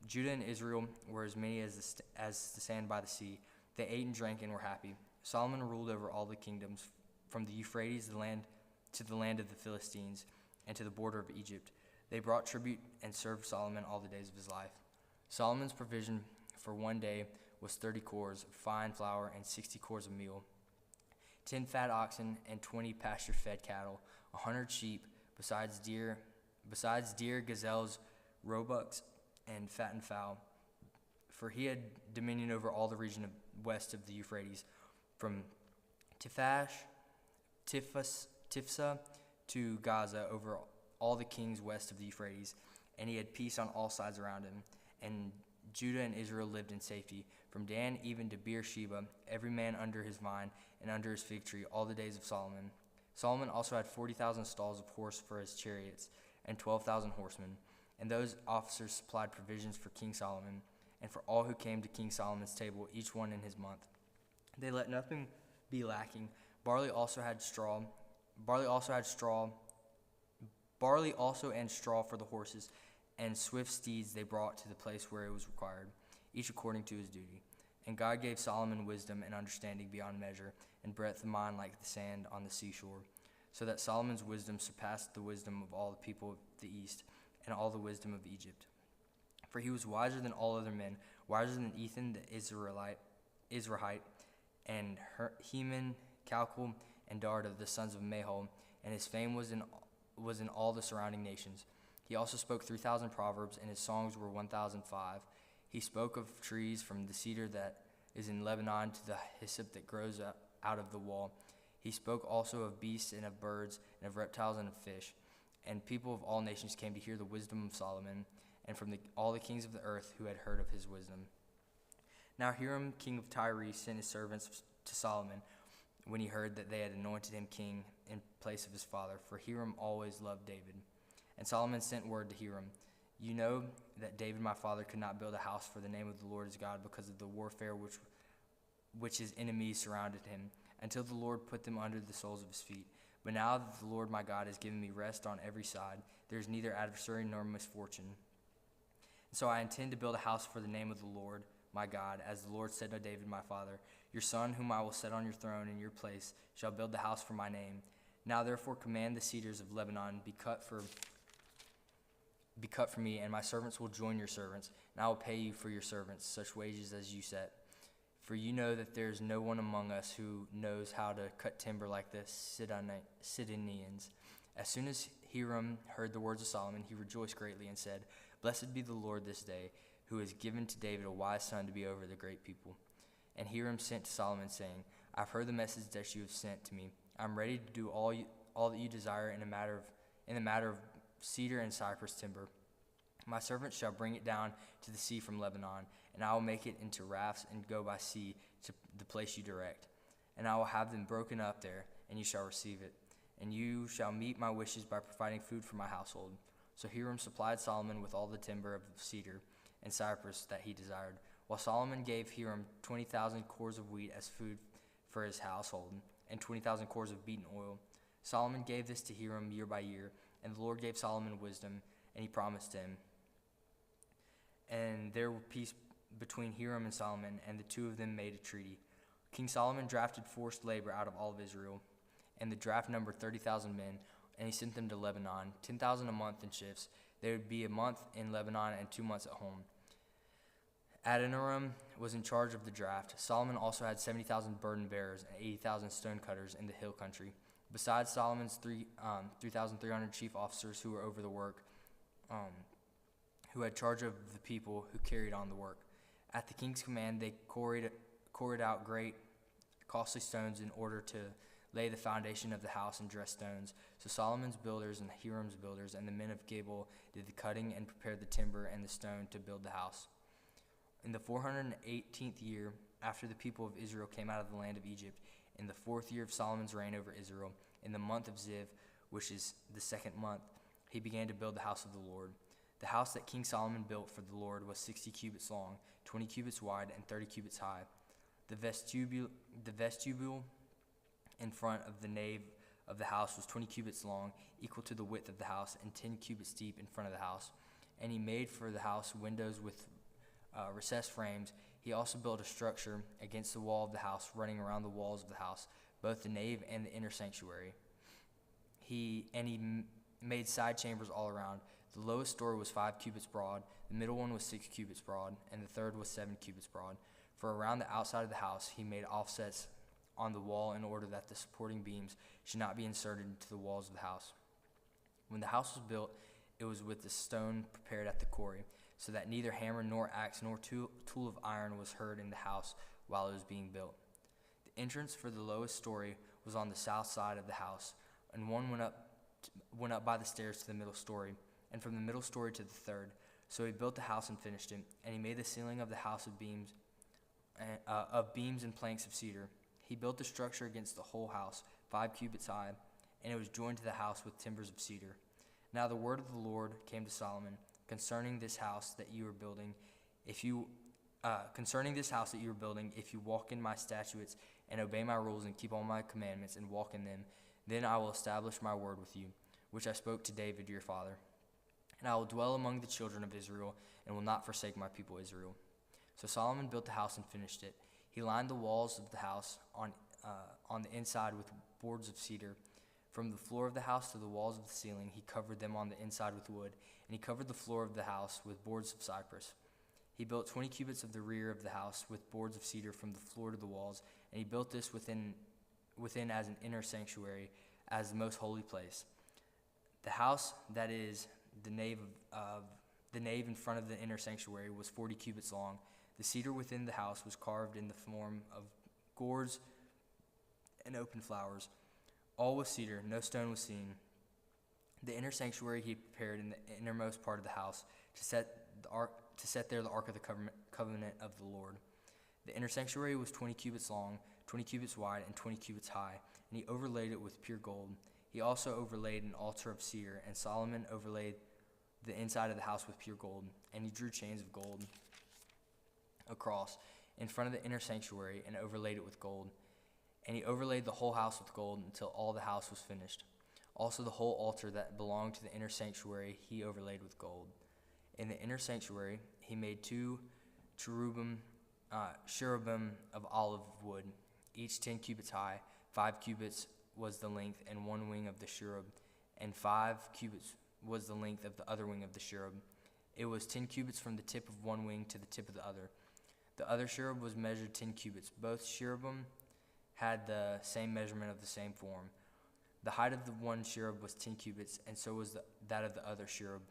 Judah and Israel were as many as the sand by the sea. They ate and drank and were happy. Solomon ruled over all the kingdoms, from the Euphrates to the land of the Philistines, and to the border of Egypt. They brought tribute and served Solomon all the days of his life. Solomon's provision for 1 day was 30 cores of fine flour and 60 cores of meal, 10 fat oxen and 20 pasture-fed cattle, 100 sheep, besides deer, gazelles, roebucks, and fattened fowl. For he had dominion over all the region west of the Euphrates, from Tifsa to Gaza, over all the kings west of the Euphrates, and he had peace on all sides around him. And Judah and Israel lived in safety, from Dan even to Beersheba, every man under his vine and under his fig tree, all the days of Solomon. Solomon also had 40,000 stalls of horse for his chariots, and 12,000 horsemen. And those officers supplied provisions for King Solomon, and for all who came to King Solomon's table, each one in his month. They let nothing be lacking. Barley also and straw for the horses, and swift steeds they brought to the place where it was required, each according to his duty. And God gave Solomon wisdom and understanding beyond measure, and breadth of mind like the sand on the seashore, so that Solomon's wisdom surpassed the wisdom of all the people of the east, and all the wisdom of Egypt. For he was wiser than all other men, wiser than Ethan the Israelite, and Heman, Calcol, and Darda, the sons of Mahol, and his fame was in all the surrounding nations. He also spoke 3,000 proverbs, and his songs were 1,005. He spoke of trees, from the cedar that is in Lebanon to the hyssop that grows out of the wall. He spoke also of beasts and of birds and of reptiles and of fish. And people of all nations came to hear the wisdom of Solomon, and from all the kings of the earth who had heard of his wisdom. Now Hiram, king of Tyre, sent his servants to Solomon when he heard that they had anointed him king in place of his father, for Hiram always loved David. And Solomon sent word to Hiram, "You know that David my father could not build a house for the name of the Lord his God because of the warfare which his enemies surrounded him, until the Lord put them under the soles of his feet. But now that the Lord my God has given me rest on every side, there is neither adversary nor misfortune. And so I intend to build a house for the name of the Lord my God, as the Lord said to David my father, your son whom I will set on your throne in your place shall build the house for my name. Now therefore command the cedars of Lebanon be cut for me, and my servants will join your servants, and I will pay you for your servants such wages as you set. For you know that there is no one among us who knows how to cut timber like the Sidonians." As soon as Hiram heard the words of Solomon, he rejoiced greatly and said, "Blessed be the Lord this day, who has given to David a wise son to be over the great people." And Hiram sent to Solomon, saying, "I've heard the message that you have sent to me. I'm ready to do all that you desire in the matter of cedar and cypress timber. My servants shall bring it down to the sea from Lebanon, and I will make it into rafts and go by sea to the place you direct. And I will have them broken up there, and you shall receive it. And you shall meet my wishes by providing food for my household." So Hiram supplied Solomon with all the timber of cedar and cypress that he desired, while Solomon gave Hiram 20,000 cores of wheat as food for his household, and 20,000 cores of beaten oil. Solomon gave this to Hiram year by year, and the Lord gave Solomon wisdom, and he promised him. And there was peace between Hiram and Solomon, and the two of them made a treaty. King Solomon drafted forced labor out of all of Israel, and the draft numbered 30,000 men, and he sent them to Lebanon, 10,000 a month in shifts. They would be a month in Lebanon and 2 months at home. Adoniram was in charge of the draft. Solomon also had 70,000 burden bearers and 80,000 stone cutters in the hill country, besides Solomon's 3,300 chief officers who were over the work, who had charge of the people who carried on the work. At the king's command, they quarried out great, costly stones in order to lay the foundation of the house and dress stones. So Solomon's builders and Hiram's builders and the men of Gabal did the cutting and prepared the timber and the stone to build the house. In the 418th year, after the people of Israel came out of the land of Egypt, in the 4th year of Solomon's reign over Israel, in the month of Ziv, which is the 2nd month, he began to build the house of the Lord. The house that King Solomon built for the Lord was 60 cubits long, 20 cubits wide, and 30 cubits high. The vestibule in front of the nave of the house was 20 cubits long, equal to the width of the house, and 10 cubits deep in front of the house. And he made for the house windows with recessed frames. He also built a structure against the wall of the house, running around the walls of the house, both the nave and the inner sanctuary. He made side chambers all around. The lowest story was 5 cubits broad, the middle one was 6 cubits broad, and the third was 7 cubits broad. For around the outside of the house he made offsets on the wall in order that the supporting beams should not be inserted into the walls of the house. When the house was built, it was with the stone prepared at the quarry, so that neither hammer nor axe nor tool of iron was heard in the house while it was being built. The entrance for the lowest story was on the south side of the house, and one went up by the stairs to the middle story, and from the middle story to the third. So he built the house and finished it, and he made the ceiling of the house of beams and planks of cedar. He built the structure against the whole house, 5 cubits high, and it was joined to the house with timbers of cedar. Now the word of the Lord came to Solomon concerning this house that you are building. If you walk in my statutes and obey my rules and keep all my commandments and walk in them, then I will establish my word with you, which I spoke to David your father. And I will dwell among the children of Israel and will not forsake my people Israel. So Solomon built the house and finished it. He lined the walls of the house on the inside with boards of cedar. From the floor of the house to the walls of the ceiling, he covered them on the inside with wood, and he covered the floor of the house with boards of cypress. He built 20 cubits of the rear of the house with boards of cedar from the floor to the walls, and he built this within as an inner sanctuary, as the most holy place. The house, that is the nave in front of the inner sanctuary, was 40 cubits long. The cedar within the house was carved in the form of gourds and open flowers. All was cedar, no stone was seen. The inner sanctuary he prepared in the innermost part of the house to set there the ark of the covenant of the Lord. The inner sanctuary was 20 cubits long, 20 cubits wide and 20 cubits high, and he overlaid it with pure gold. He also overlaid an altar of cedar, and Solomon overlaid the inside of the house with pure gold, and he drew chains of gold across in front of the inner sanctuary and overlaid it with gold. And he overlaid the whole house with gold until all the house was finished. Also the whole altar that belonged to the inner sanctuary he overlaid with gold. In the inner sanctuary he made 2 cherubim of olive wood, each 10 cubits high. 5 cubits was the length and one wing of the cherub, and 5 cubits was the length of the other wing of the cherub. It was 10 cubits from the tip of one wing to the tip of the other. The other cherub was measured 10 cubits. Both cherubim had the same measurement of the same form. The height of the one cherub was 10 cubits, and so was that of the other cherub.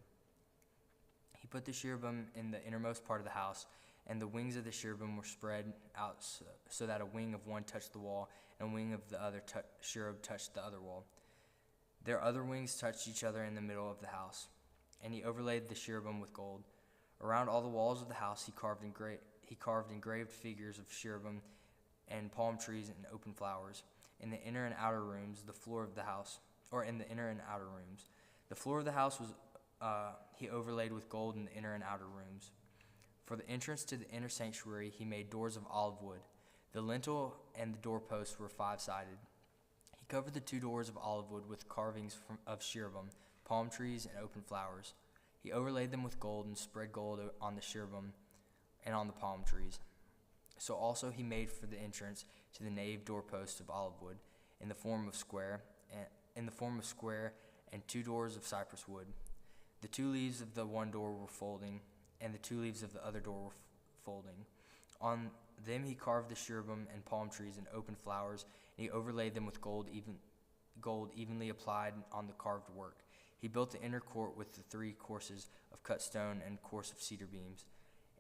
He put the cherubim in the innermost part of the house, and the wings of the cherubim were spread out so that a wing of one touched the wall, and a wing of the other cherub touched the other wall. Their other wings touched each other in the middle of the house. And he overlaid the cherubim with gold. Around all the walls of the house he carved engraved figures of cherubim and palm trees and open flowers. In the inner and outer rooms, the floor of the house was he overlaid with gold in the inner and outer rooms. For the entrance to the inner sanctuary he made doors of olive wood. The lintel and the doorposts were 5-sided. He covered the 2 doors of olive wood with carvings of cherubim, palm trees, and open flowers. He overlaid them with gold and spread gold on the cherubim and on the palm trees. So also he made for the entrance to the nave doorposts of olive wood in the form of square, and 2 doors of cypress wood. The 2 leaves of the one door were folding, and the 2 leaves of the other door were folding. On them he carved the cherubim and palm trees and open flowers, and he overlaid them with gold evenly applied on the carved work. He built the inner court with the 3 courses of cut stone and course of cedar beams.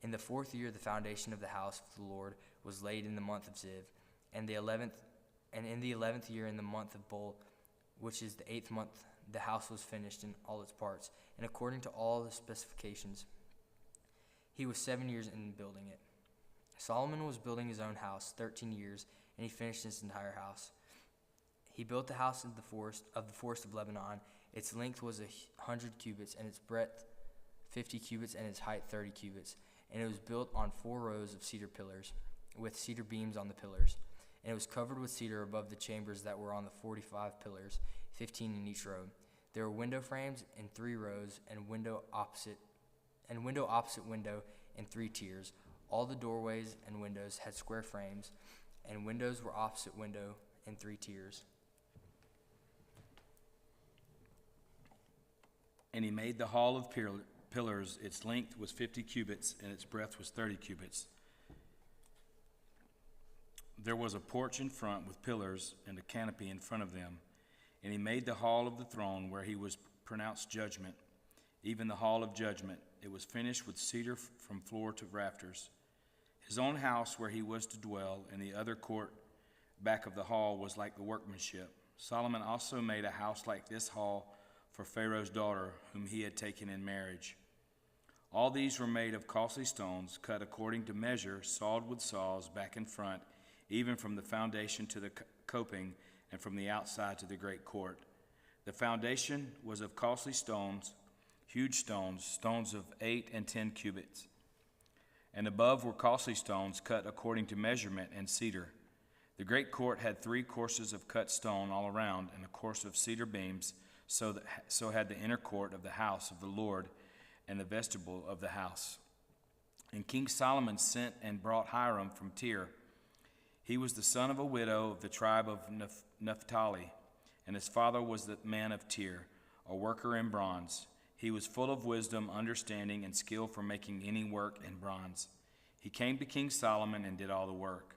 In the 4th year the foundation of the house of the Lord was laid in the month of Ziv, and in the 11th year in the month of Bul, which is the 8th month, the house was finished in all its parts, and according to all the specifications. He was 7 years in building it. Solomon was building his own house 13 years, and he finished his entire house. He built the house of the forest of Lebanon. Its length was 100 cubits, and its breadth 50 cubits, and its height 30 cubits. And it was built on 4 rows of cedar pillars, with cedar beams on the pillars. And it was covered with cedar above the chambers that were on the 45 pillars, 15 in each row. There were window frames in 3 rows, and window opposite window in 3 tiers. All the doorways and windows had square frames, and windows were opposite window in 3 tiers. And he made the hall of pillars. Its length was 50 cubits, and its breadth was 30 cubits. There was a porch in front with pillars and a canopy in front of them. And he made the hall of the throne where he was pronounced judgment, even the hall of judgment. It was finished with cedar from floor to rafters. His own house where he was to dwell in the other court back of the hall was like the workmanship. Solomon also made a house like this hall for Pharaoh's daughter, whom he had taken in marriage. All these were made of costly stones, cut according to measure, sawed with saws back and front, even from the foundation to the coping, and from the outside to the great court. The foundation was of costly stones, huge stones, stones of 8 and 10 cubits. And above were costly stones cut according to measurement and cedar. The great court had 3 courses of cut stone all around, and a course of cedar beams. So had the inner court of the house of the Lord and the vestibule of the house. And King Solomon sent and brought Hiram from Tyre. He was the son of a widow of the tribe of Naphtali, and his father was the man of Tyre, a worker in bronze. He was full of wisdom, understanding, and skill for making any work in bronze. He came to King Solomon and did all the work.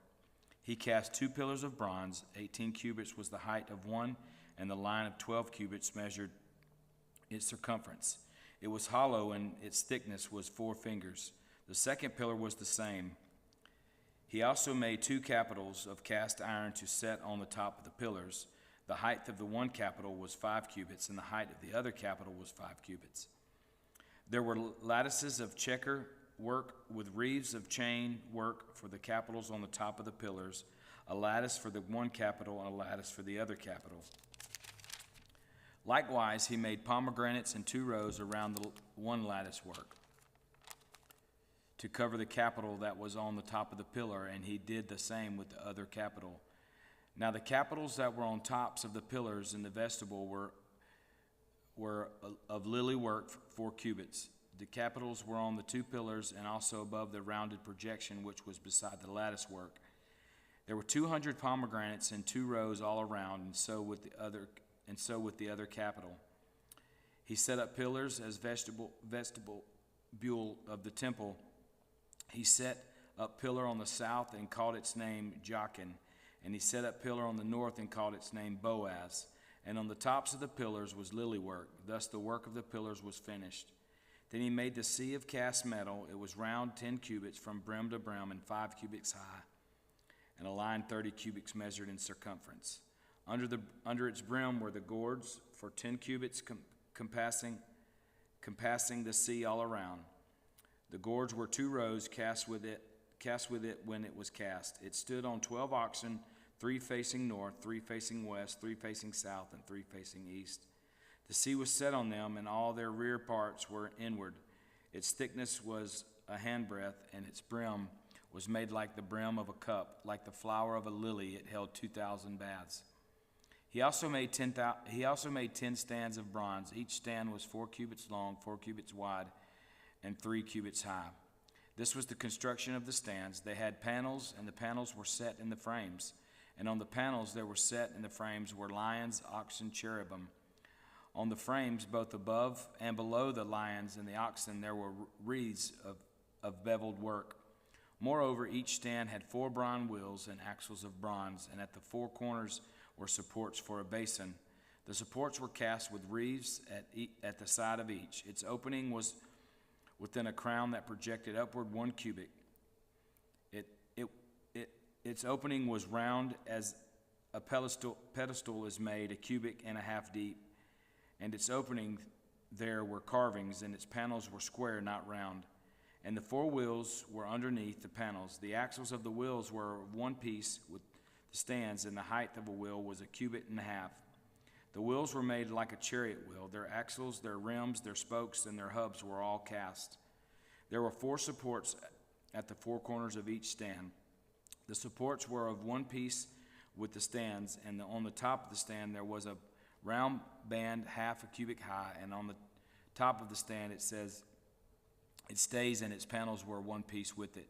He cast 2 pillars of bronze. 18 cubits was the height of one, and the line of 12 cubits measured its circumference. It was hollow, and its thickness was 4 fingers. The second pillar was the same. He also made 2 capitals of cast iron to set on the top of the pillars. The height of the one capital was 5 cubits, and the height of the other capital was 5 cubits. There were lattices of checker work with wreaths of chain work for the capitals on the top of the pillars. a lattice for the one capital and a lattice for the other capital. Likewise, he made pomegranates in 2 rows around the one lattice work to cover the capital that was on the top of the pillar, and he did the same with the other capital. Now the capitals that were on tops of the pillars in the vestibule were of lily work, 4 cubits. The capitals were on the 2 pillars and also above the rounded projection which was beside the lattice work. There were 200 pomegranates in 2 rows all around, and so with the other capital. He set up pillars as vestibule of the temple. He set up pillar on the south and called its name Jachin, and he set up pillar on the north and called its name Boaz. And on the tops of the pillars was lily work. Thus the work of the pillars was finished. Then he made the sea of cast metal. It was round 10 cubits from brim to brim and 5 cubits high, and a line 30 cubits measured in circumference. Under its brim were the gourds for 10 cubits compassing the sea all around. The gourds were 2 rows cast with it when it was cast. It stood on 12 oxen, 3 facing north, 3 facing west, 3 facing south, and 3 facing east. The sea was set on them, and all their rear parts were inward. Its thickness was a handbreadth, and its brim was made like the brim of a cup, like the flower of a lily. It held 2,000 baths. He also made 10 stands of bronze. Each stand was 4 cubits long, 4 cubits wide, and 3 cubits high. This was the construction of the stands. They had panels, and the panels were set in the frames. And on the panels there were set in the frames were lions, oxen, cherubim. On the frames, both above and below the lions and the oxen, there were wreaths of beveled work. Moreover, each stand had 4 bronze wheels and axles of bronze, and at the 4 corners were supports for a basin. The supports were cast with wreaths at the side of each. Its opening was within a crown that projected upward 1 cubit. Its opening was round as a pedestal is made, 1.5 cubits deep, and its opening there were carvings, and its panels were square, not round. And the 4 wheels were underneath the panels. The axles of the wheels were of one piece with the stands, and the height of a wheel was 1.5 cubits. The wheels were made like a chariot wheel. Their axles, their rims, their spokes, and their hubs were all cast. There were 4 supports at the 4 corners of each stand. The supports were of one piece with the stands, and on the top of the stand there was a round band 1/2 cubit high, and on the top of the stand it stays, and its panels were one piece with it.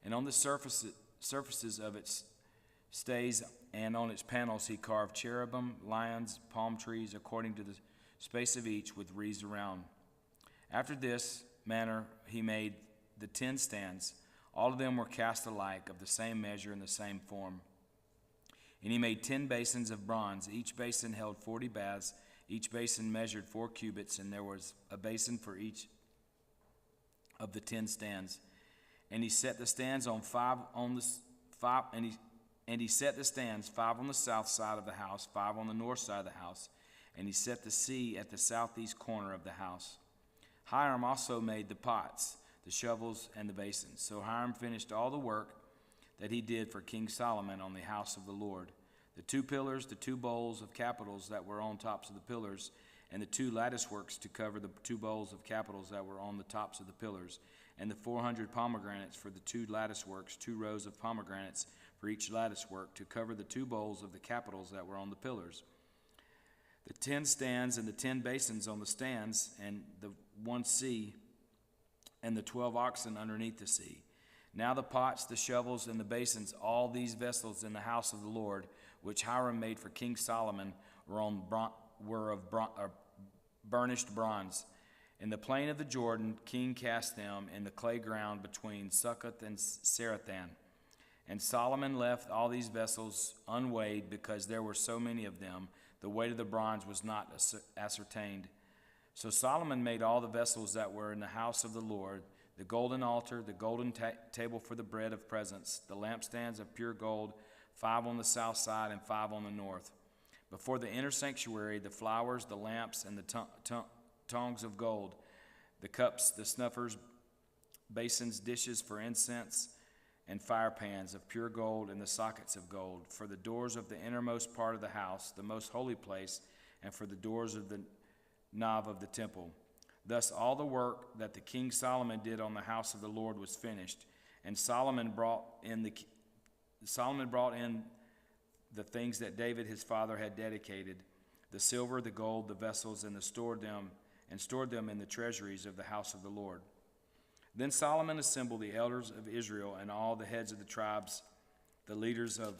And on the surfaces of its stays and on its panels he carved cherubim, lions, palm trees, according to the space of each, with wreaths around. After this manner he made the 10 stands. All of them were cast alike, of the same measure and the same form. And he made 10 basins of bronze. Each basin held 40 baths. Each basin measured 4 cubits, and there was a basin for each of the 10 stands. And he set the stands on 5 on the 5, and he set the stands 5 on the south side of the house, 5 on the north side of the house, and he set the sea at the southeast corner of the house. Hiram also made the pots, the shovels, and the basins. So Hiram finished all the work that he did for King Solomon on the house of the Lord. The 2 pillars, the 2 bowls of capitals that were on tops of the pillars, and the 2 lattice works to cover the 2 bowls of capitals that were on the tops of the pillars, and the 400 pomegranates for the 2 lattice works, 2 rows of pomegranates for each lattice work to cover the 2 bowls of the capitals that were on the pillars. The 10 stands and the 10 basins on the stands, and the 1 sea, and the 12 oxen underneath the sea. Now the pots, the shovels, and the basins, all these vessels in the house of the Lord, which Hiram made for King Solomon, were of burnished bronze. In the plain of the Jordan, king cast them in the clay ground between Succoth and Sarathan. And Solomon left all these vessels unweighed, because there were so many of them. The weight of the bronze was not ascertained. So Solomon made all the vessels that were in the house of the Lord: the golden altar, the golden table for the bread of presence, the lampstands of pure gold, 5 on the south side and 5 on the north. Before the inner sanctuary, the flowers, the lamps, and the tongs of gold, the cups, the snuffers, basins, dishes for incense, and fire pans of pure gold and the sockets of gold, for the doors of the innermost part of the house, the most holy place, and for the doors of the knob of the temple. Thus all the work that the king Solomon did on the house of the Lord was finished, and Solomon brought in the things that David his father had dedicated, the silver, the gold, the vessels, and stored them in the treasuries of the house of the Lord. Then Solomon assembled the elders of Israel and all the heads of the tribes, the leaders of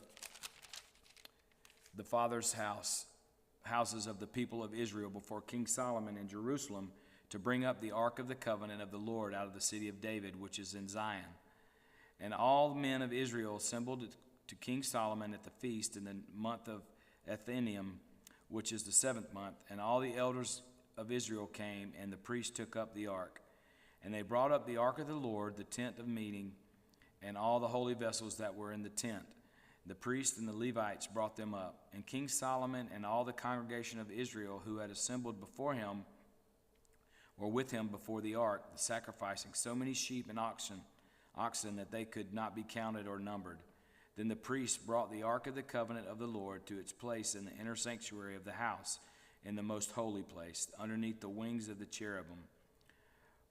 the fathers' houses of the people of Israel before King Solomon in Jerusalem, to bring up the ark of the covenant of the Lord out of the city of David, which is in Zion. And all the men of Israel assembled to King Solomon at the feast in the month of Ethanim, which is the 7th month. And all the elders of Israel came, and the priests took up the ark. And they brought up the ark of the Lord, the tent of meeting, and all the holy vessels that were in the tent. The priests and the Levites brought them up. And King Solomon and all the congregation of Israel who had assembled before him were with him before the ark, sacrificing so many sheep and oxen that they could not be counted or numbered. Then the priests brought the ark of the covenant of the Lord to its place in the inner sanctuary of the house, in the most holy place, underneath the wings of the cherubim.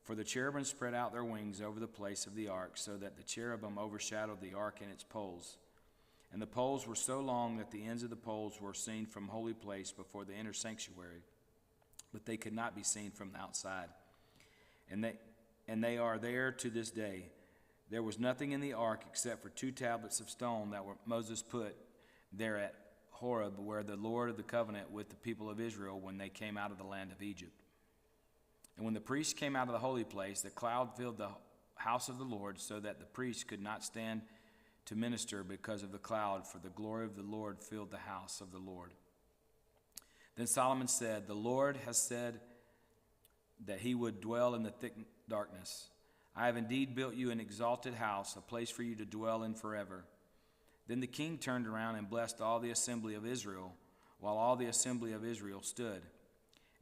For the cherubim spread out their wings over the place of the ark, so that the cherubim overshadowed the ark and its poles. And the poles were so long that the ends of the poles were seen from holy place before the inner sanctuary, but they could not be seen from the outside. And they are there to this day. There was nothing in the ark except for 2 tablets of stone that Moses put there at Horeb, where the Lord of the covenant with the people of Israel when they came out of the land of Egypt. And when the priests came out of the holy place, the cloud filled the house of the Lord, so that the priests could not stand to minister because of the cloud, for the glory of the Lord filled the house of the Lord. Then Solomon said, "The Lord has said that he would dwell in the thick darkness. I have indeed built you an exalted house, a place for you to dwell in forever." Then the king turned around and blessed all the assembly of Israel, while all the assembly of Israel stood.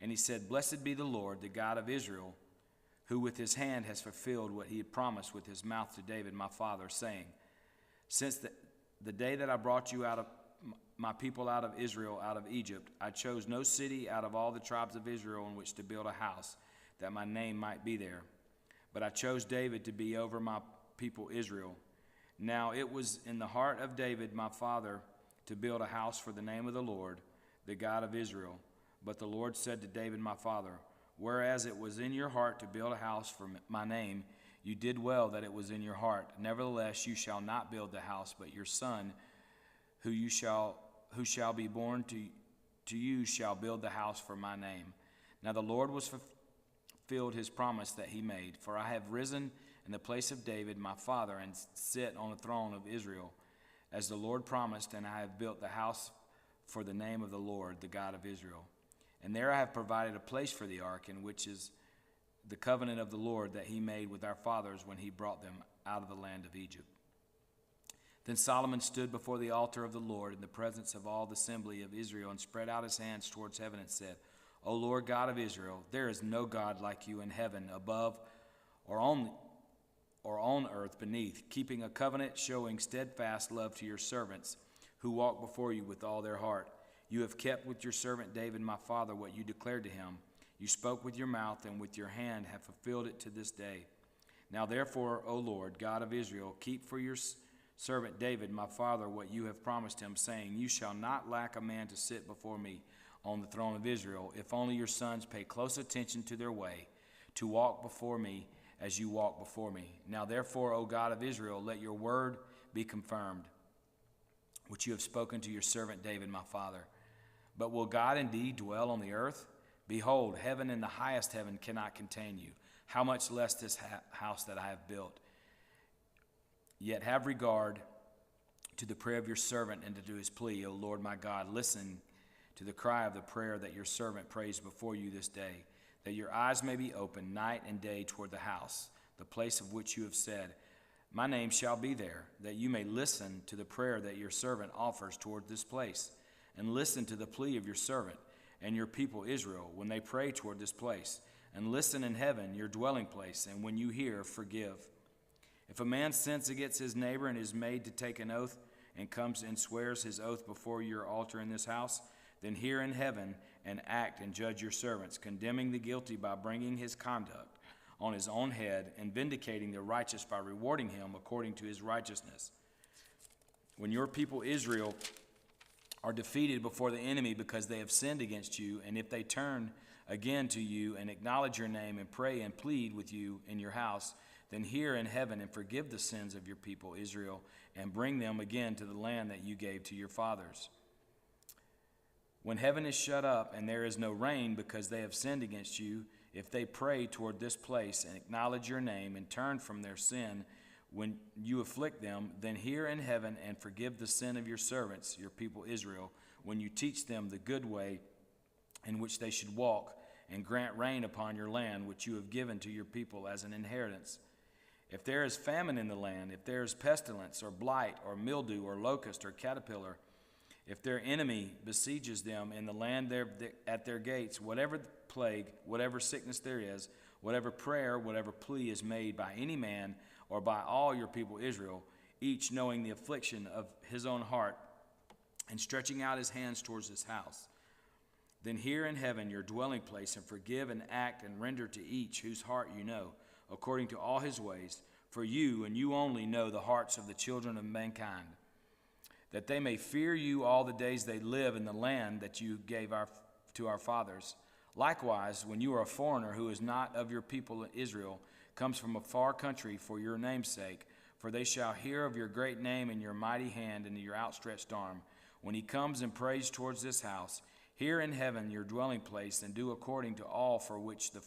And he said, "Blessed be the Lord, the God of Israel, who with his hand has fulfilled what he had promised with his mouth to David my father, saying, Since the day that I brought you out of my people out of Israel, out of Egypt, I chose no city out of all the tribes of Israel in which to build a house, that my name might be there. But I chose David to be over my people Israel. Now it was in the heart of David my father to build a house for the name of the Lord, the God of Israel. But the Lord said to David my father, Whereas it was in your heart to build a house for my name, you did well that it was in your heart. Nevertheless, you shall not build the house, but your son, who shall be born to you, shall build the house for my name. Now the Lord was fulfilled his promise that he made. For I have risen in the place of David my father, and sit on the throne of Israel, as the Lord promised, and I have built the house for the name of the Lord, the God of Israel. And there I have provided a place for the ark, in which is the covenant of the Lord that he made with our fathers when he brought them out of the land of Egypt. Then Solomon stood before the altar of the Lord in the presence of all the assembly of Israel, and spread out his hands towards heaven and said, O Lord God of Israel, there is no God like you in heaven above or on earth beneath, keeping a covenant, showing steadfast love to your servants who walk before you with all their heart. You have kept with your servant David my father what you declared to him. You spoke with your mouth, and with your hand have fulfilled it to this day. Now therefore, O Lord, God of Israel, keep for your servant David my father what you have promised him, saying, You shall not lack a man to sit before me on the throne of Israel, if only your sons pay close attention to their way, to walk before me as you walk before me. Now therefore, O God of Israel, let your word be confirmed, which you have spoken to your servant David my father. But will God indeed dwell on the earth? Behold, heaven and the highest heaven cannot contain you. How much less this house that I have built? Yet have regard to the prayer of your servant and to his plea, O Lord my God. Listen to the cry of the prayer that your servant prays before you this day, that your eyes may be open night and day toward the house, the place of which you have said, My name shall be there, that you may listen to the prayer that your servant offers toward this place, and listen to the plea of your servant and your people Israel when they pray toward this place, and listen in heaven, your dwelling place, and when you hear, forgive. If a man sins against his neighbor and is made to take an oath and comes and swears his oath before your altar in this house, then hear in heaven and act and judge your servants, condemning the guilty by bringing his conduct on his own head and vindicating the righteous by rewarding him according to his righteousness. When your people Israel are defeated before the enemy because they have sinned against you, and if they turn again to you and acknowledge your name and pray and plead with you in your house, then hear in heaven and forgive the sins of your people Israel and bring them again to the land that you gave to your fathers. When heaven is shut up and there is no rain because they have sinned against you, if they pray toward this place and acknowledge your name and turn from their sin when you afflict them, then hear in heaven and forgive the sin of your servants, your people Israel, when you teach them the good way in which they should walk, and grant rain upon your land, which you have given to your people as an inheritance. If there is famine in the land, if there is pestilence or blight or mildew or locust or caterpillar, if their enemy besieges them in the land at their gates, whatever plague, whatever sickness there is, whatever prayer, whatever plea is made by any man or by all your people Israel, each knowing the affliction of his own heart and stretching out his hands towards this house, then hear in heaven your dwelling place and forgive and act and render to each whose heart you know, according to all his ways, for you and you only know the hearts of the children of mankind, that they may fear you all the days they live in the land that you gave to our fathers. Likewise, when you are a foreigner who is not of your people Israel, comes from a far country for your name's sake, for they shall hear of your great name and your mighty hand and your outstretched arm, when he comes and prays towards this house, hear in heaven your dwelling place, and do according to all for which the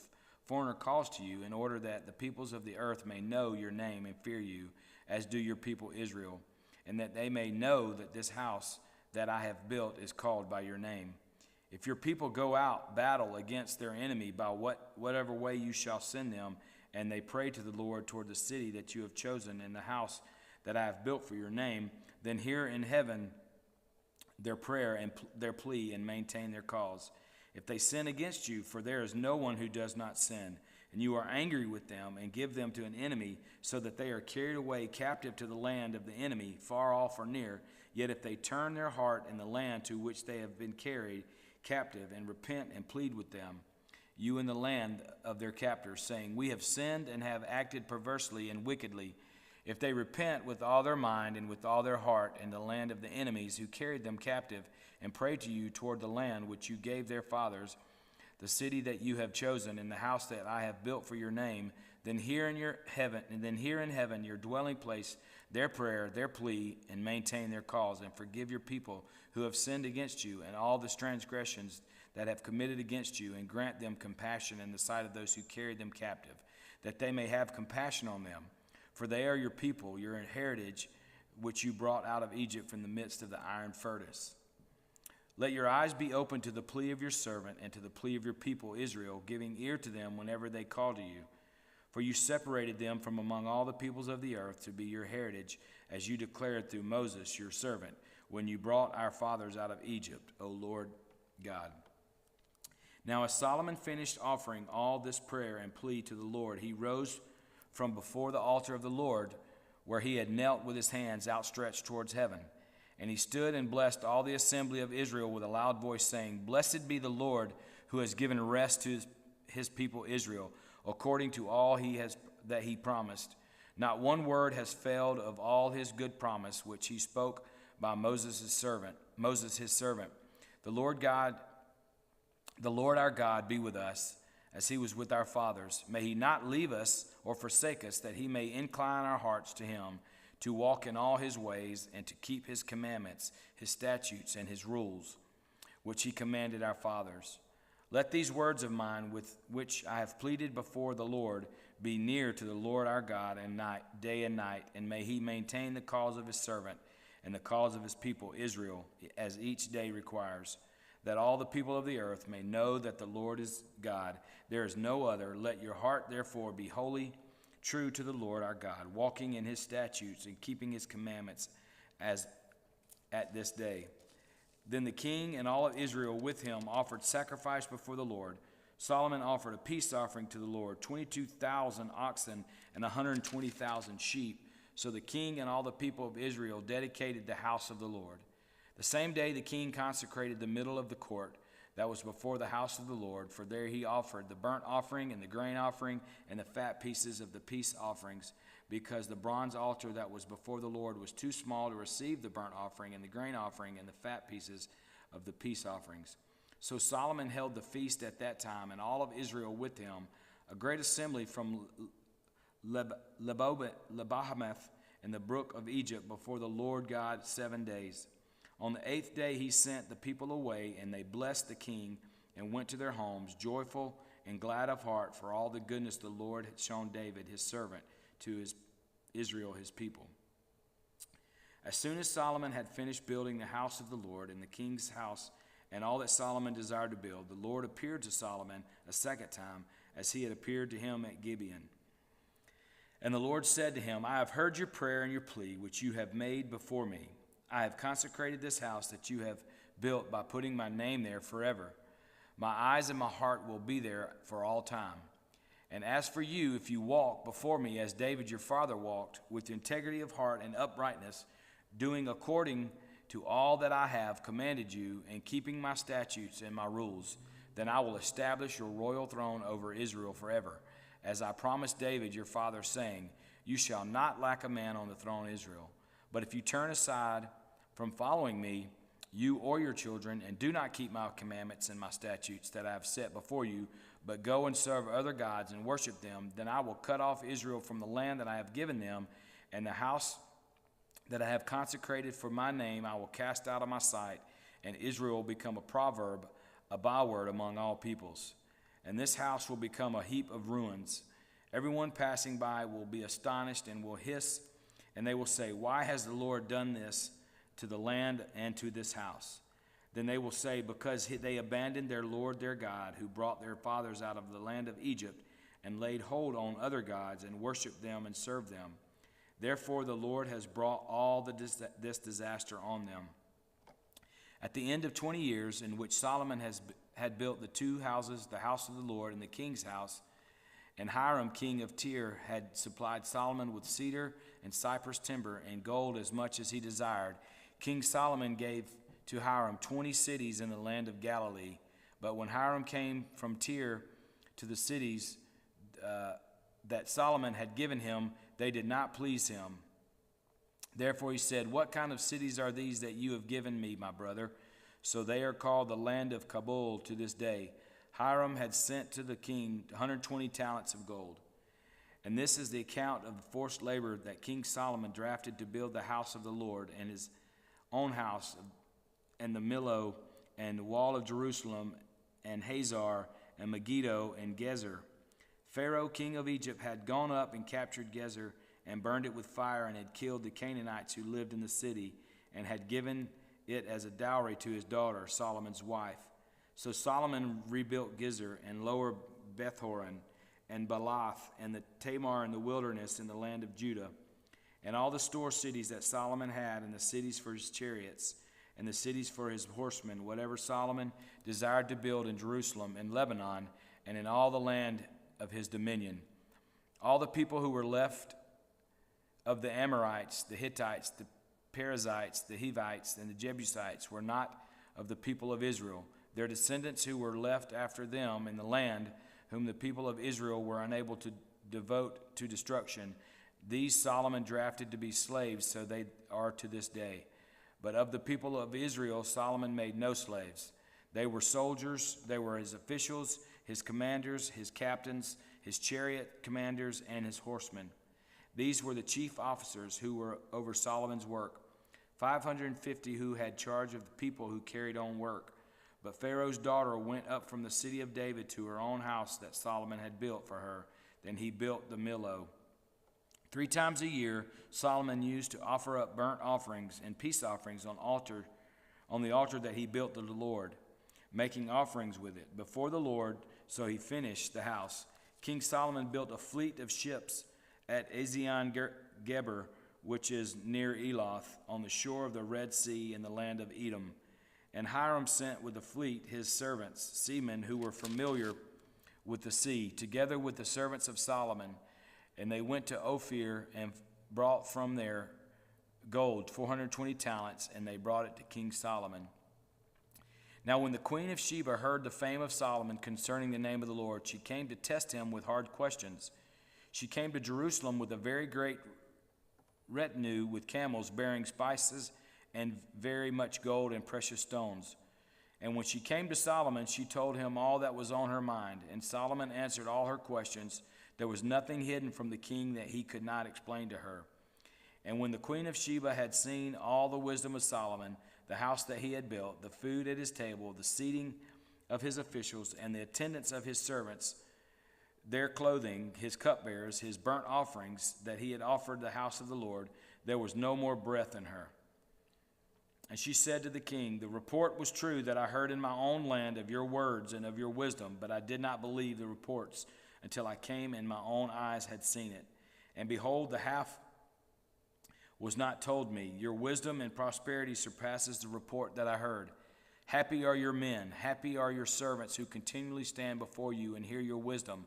foreigner calls to you, in order that the peoples of the earth may know your name and fear you, as do your people Israel, and that they may know that this house that I have built is called by your name. If your people go out battle against their enemy by whatever way you shall send them, and they pray to the Lord toward the city that you have chosen and the house that I have built for your name, then hear in heaven their prayer and their plea and maintain their cause. If they sin against you, for there is no one who does not sin, and you are angry with them and give them to an enemy, so that they are carried away captive to the land of the enemy, far off or near, yet if they turn their heart in the land to which they have been carried captive and repent and plead with them, you in the land of their captors, saying, we have sinned and have acted perversely and wickedly, if they repent with all their mind and with all their heart in the land of the enemies who carried them captive, and pray to you toward the land which you gave their fathers, the city that you have chosen, and the house that I have built for your name, then hear in heaven your dwelling place their prayer, their plea, and maintain their cause, and forgive your people who have sinned against you, and all the transgressions that have committed against you, and grant them compassion in the sight of those who carried them captive, that they may have compassion on them. For they are your people, your heritage, which you brought out of Egypt from the midst of the iron furnace. Let your eyes be open to the plea of your servant and to the plea of your people Israel, giving ear to them whenever they call to you. For you separated them from among all the peoples of the earth to be your heritage, as you declared through Moses your servant, when you brought our fathers out of Egypt, O Lord God. Now as Solomon finished offering all this prayer and plea to the Lord, he rose from before the altar of the Lord, where he had knelt with his hands outstretched towards heaven. And he stood and blessed all the assembly of Israel with a loud voice, saying, Blessed be the Lord, who has given rest to his people Israel, according to all that he promised. Not one word has failed of all his good promise, which he spoke by Moses his servant. The Lord our God be with us, as he was with our fathers. May he not leave us or forsake us, that he may incline our hearts to him, to walk in all his ways, and to keep his commandments, his statutes, and his rules, which he commanded our fathers. Let these words of mine, with which I have pleaded before the Lord, be near to the Lord our God day and night, and may he maintain the cause of his servant and the cause of his people Israel, as each day requires, that all the people of the earth may know that the Lord is God. There is no other. Let your heart therefore be holy, true to the Lord our God, walking in his statutes and keeping his commandments as at this day. Then the king and all of Israel with him offered sacrifice before the Lord. Solomon offered a peace offering to the Lord, 22,000 oxen and 120,000 sheep. So the king and all the people of Israel dedicated the house of the Lord. The same day the king consecrated the middle of the court that was before the house of the Lord, for there he offered the burnt offering and the grain offering and the fat pieces of the peace offerings, because the bronze altar that was before the Lord was too small to receive the burnt offering and the grain offering and the fat pieces of the peace offerings. So Solomon held the feast at that time, and all of Israel with him, a great assembly from Lebohamath and the brook of Egypt before the Lord God 7 days. On the 8th day he sent the people away, and they blessed the king and went to their homes, joyful and glad of heart for all the goodness the Lord had shown David his servant to Israel his people. As soon as Solomon had finished building the house of the Lord and the king's house and all that Solomon desired to build, the Lord appeared to Solomon a second time, as he had appeared to him at Gibeon. And the Lord said to him, I have heard your prayer and your plea, which you have made before me. I have consecrated this house that you have built by putting my name there forever. My eyes and my heart will be there for all time. And as for you, if you walk before me as David your father walked, with integrity of heart and uprightness, doing according to all that I have commanded you, and keeping my statutes and my rules, then I will establish your royal throne over Israel forever, as I promised David your father, saying, you shall not lack a man on the throne of Israel. But if you turn aside from following me, you or your children, and do not keep my commandments and my statutes that I have set before you, but go and serve other gods and worship them, then I will cut off Israel from the land that I have given them, and the house that I have consecrated for my name I will cast out of my sight, and Israel will become a proverb, a byword among all peoples. And this house will become a heap of ruins. Everyone passing by will be astonished and will hiss, and they will say, why has the Lord done this to the land and to this house? Then they will say, because they abandoned their Lord their God, who brought their fathers out of the land of Egypt, and laid hold on other gods, and worshipped them and served them. Therefore the Lord has brought all this disaster on them. At the end of 20 years, in which Solomon had built the two houses, the house of the Lord and the king's house, and Hiram king of Tyre had supplied Solomon with cedar and cypress timber and gold as much as he desired, King Solomon gave to Hiram 20 cities in the land of Galilee. But when Hiram came from Tyre to the cities that Solomon had given him, they did not please him. Therefore he said, what kind of cities are these that you have given me, my brother? So they are called the land of Kabul to this day. Hiram had sent to the king 120 talents of gold. And this is the account of the forced labor that King Solomon drafted to build the house of the Lord, and his own house, and the Millo, and the wall of Jerusalem, and Hazar, and Megiddo, and Gezer. Pharaoh king of Egypt had gone up and captured Gezer, and burned it with fire, and had killed the Canaanites who lived in the city, and had given it as a dowry to his daughter, Solomon's wife. So Solomon rebuilt Gezer, and lower Bethhoron, and Baalath, and the Tamar in the wilderness in the land of Judah, and all the store cities that Solomon had, and the cities for his chariots, and the cities for his horsemen, whatever Solomon desired to build in Jerusalem, in Lebanon, and in all the land of his dominion. All the people who were left of the Amorites, the Hittites, the Perizzites, the Hivites, and the Jebusites were not of the people of Israel. Their descendants who were left after them in the land, whom the people of Israel were unable to devote to destruction, these Solomon drafted to be slaves, so they are to this day. But of the people of Israel, Solomon made no slaves. They were soldiers, they were his officials, his commanders, his captains, his chariot commanders, and his horsemen. These were the chief officers who were over Solomon's work, 550 who had charge of the people who carried on work. But Pharaoh's daughter went up from the city of David to her own house that Solomon had built for her. Then he built the Millo. 3 times a year, Solomon used to offer up burnt offerings and peace offerings on the altar that he built to the Lord, making offerings with it before the Lord. So he finished the house. King Solomon built a fleet of ships at Ezion-Geber, which is near Eloth, on the shore of the Red Sea in the land of Edom. And Hiram sent with the fleet his servants, seamen who were familiar with the sea, together with the servants of Solomon. And they went to Ophir and brought from there gold, 420 talents, and they brought it to King Solomon. Now when the queen of Sheba heard the fame of Solomon concerning the name of the Lord, she came to test him with hard questions. She came to Jerusalem with a very great retinue with camels bearing spices and very much gold and precious stones. And when she came to Solomon, she told him all that was on her mind. And Solomon answered all her questions. There was nothing hidden from the king that he could not explain to her. And when the queen of Sheba had seen all the wisdom of Solomon, the house that he had built, the food at his table, the seating of his officials, and the attendance of his servants, their clothing, his cupbearers, his burnt offerings that he had offered the house of the Lord, there was no more breath in her. And she said to the king, the report was true that I heard in my own land of your words and of your wisdom, but I did not believe the reports until I came and my own eyes had seen it. And behold, the half was not told me. Your wisdom and prosperity surpasses the report that I heard. Happy are your men, happy are your servants who continually stand before you and hear your wisdom.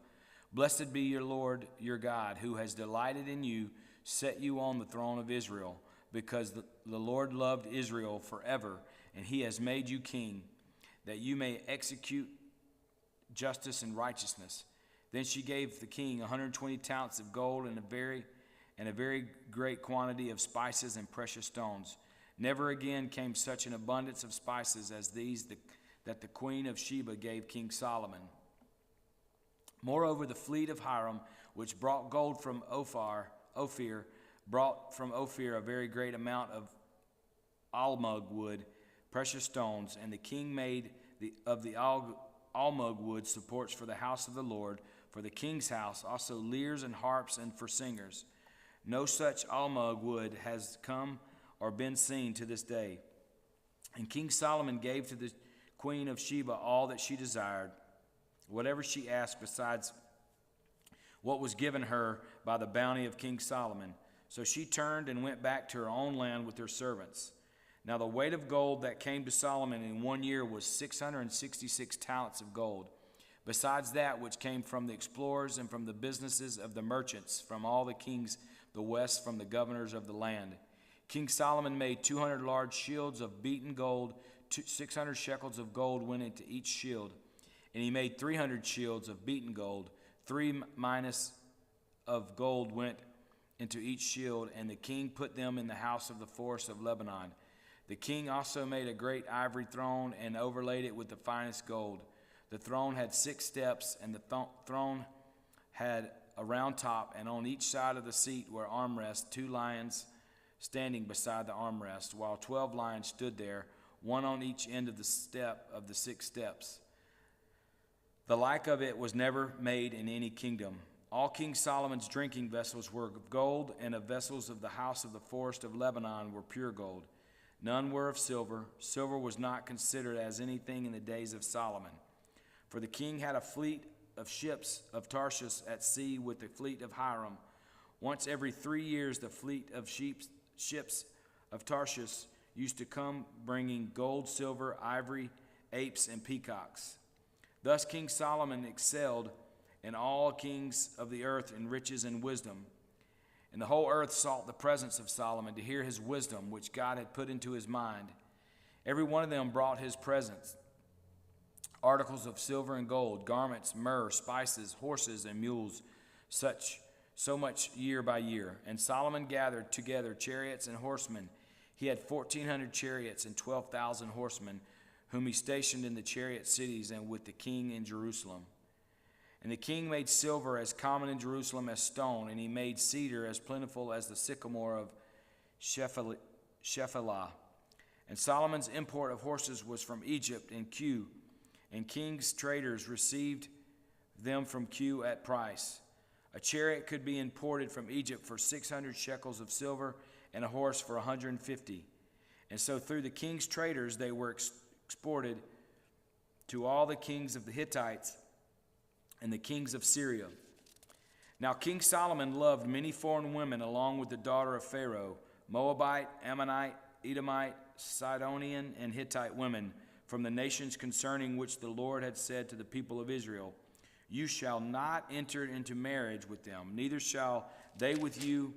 Blessed be your Lord, your God, who has delighted in you, set you on the throne of Israel, because the Lord loved Israel forever, and he has made you king, that you may execute justice and righteousness. Then she gave the king 120 talents of gold and a very great quantity of spices and precious stones. Never again came such an abundance of spices as these that the queen of Sheba gave King Solomon. Moreover, the fleet of Hiram, which brought gold from Ophir, brought from Ophir a very great amount of almug wood, precious stones, and the king made of the almug wood supports for the house of the Lord, for the king's house, also lyres and harps and for singers. No such almug wood has come or been seen to this day. And King Solomon gave to the queen of Sheba all that she desired, whatever she asked besides what was given her by the bounty of King Solomon. So she turned and went back to her own land with her servants. Now the weight of gold that came to Solomon in 1 year was 666 talents of gold, besides that which came from the explorers and from the businesses of the merchants, from all the kings the west, from the governors of the land. King Solomon made 200 large shields of beaten gold. 600 shekels of gold went into each shield. And he made 300 shields of beaten gold. 3 minas of gold went into each shield, and the king put them in the house of the forest of Lebanon. The king also made a great ivory throne and overlaid it with the finest gold. The throne had 6 steps, and the throne had a round top, and on each side of the seat were armrests, 2 lions standing beside the armrest, while 12 lions stood there, one on each end of the step of the 6 steps. The like of it was never made in any kingdom. All King Solomon's drinking vessels were of gold, and the vessels of the house of the forest of Lebanon were pure gold. None were of silver. Silver was not considered as anything in the days of Solomon. For the king had a fleet of ships of Tarshish at sea with the fleet of Hiram. Once every 3 years the fleet of ships of Tarshish used to come, bringing gold, silver, ivory, apes, and peacocks. Thus King Solomon excelled in all kings of the earth in riches and wisdom. And the whole earth sought the presence of Solomon to hear his wisdom, which God had put into his mind. Every one of them brought his presents, articles of silver and gold, garments, myrrh, spices, horses, and mules, so much year by year. And Solomon gathered together chariots and horsemen. He had 1,400 chariots and 12,000 horsemen, whom he stationed in the chariot cities and with the king in Jerusalem. And the king made silver as common in Jerusalem as stone, and he made cedar as plentiful as the sycamore of Shephelah. And Solomon's import of horses was from Egypt and Kue, and king's traders received them from Kue at price. A chariot could be imported from Egypt for 600 shekels of silver, and a horse for 150. And so through the king's traders they were exported to all the kings of the Hittites and the kings of Syria. Now King Solomon loved many foreign women along with the daughter of Pharaoh, Moabite, Ammonite, Edomite, Sidonian, and Hittite women from the nations concerning which the Lord had said to the people of Israel, You shall not enter into marriage with them, neither shall they with you,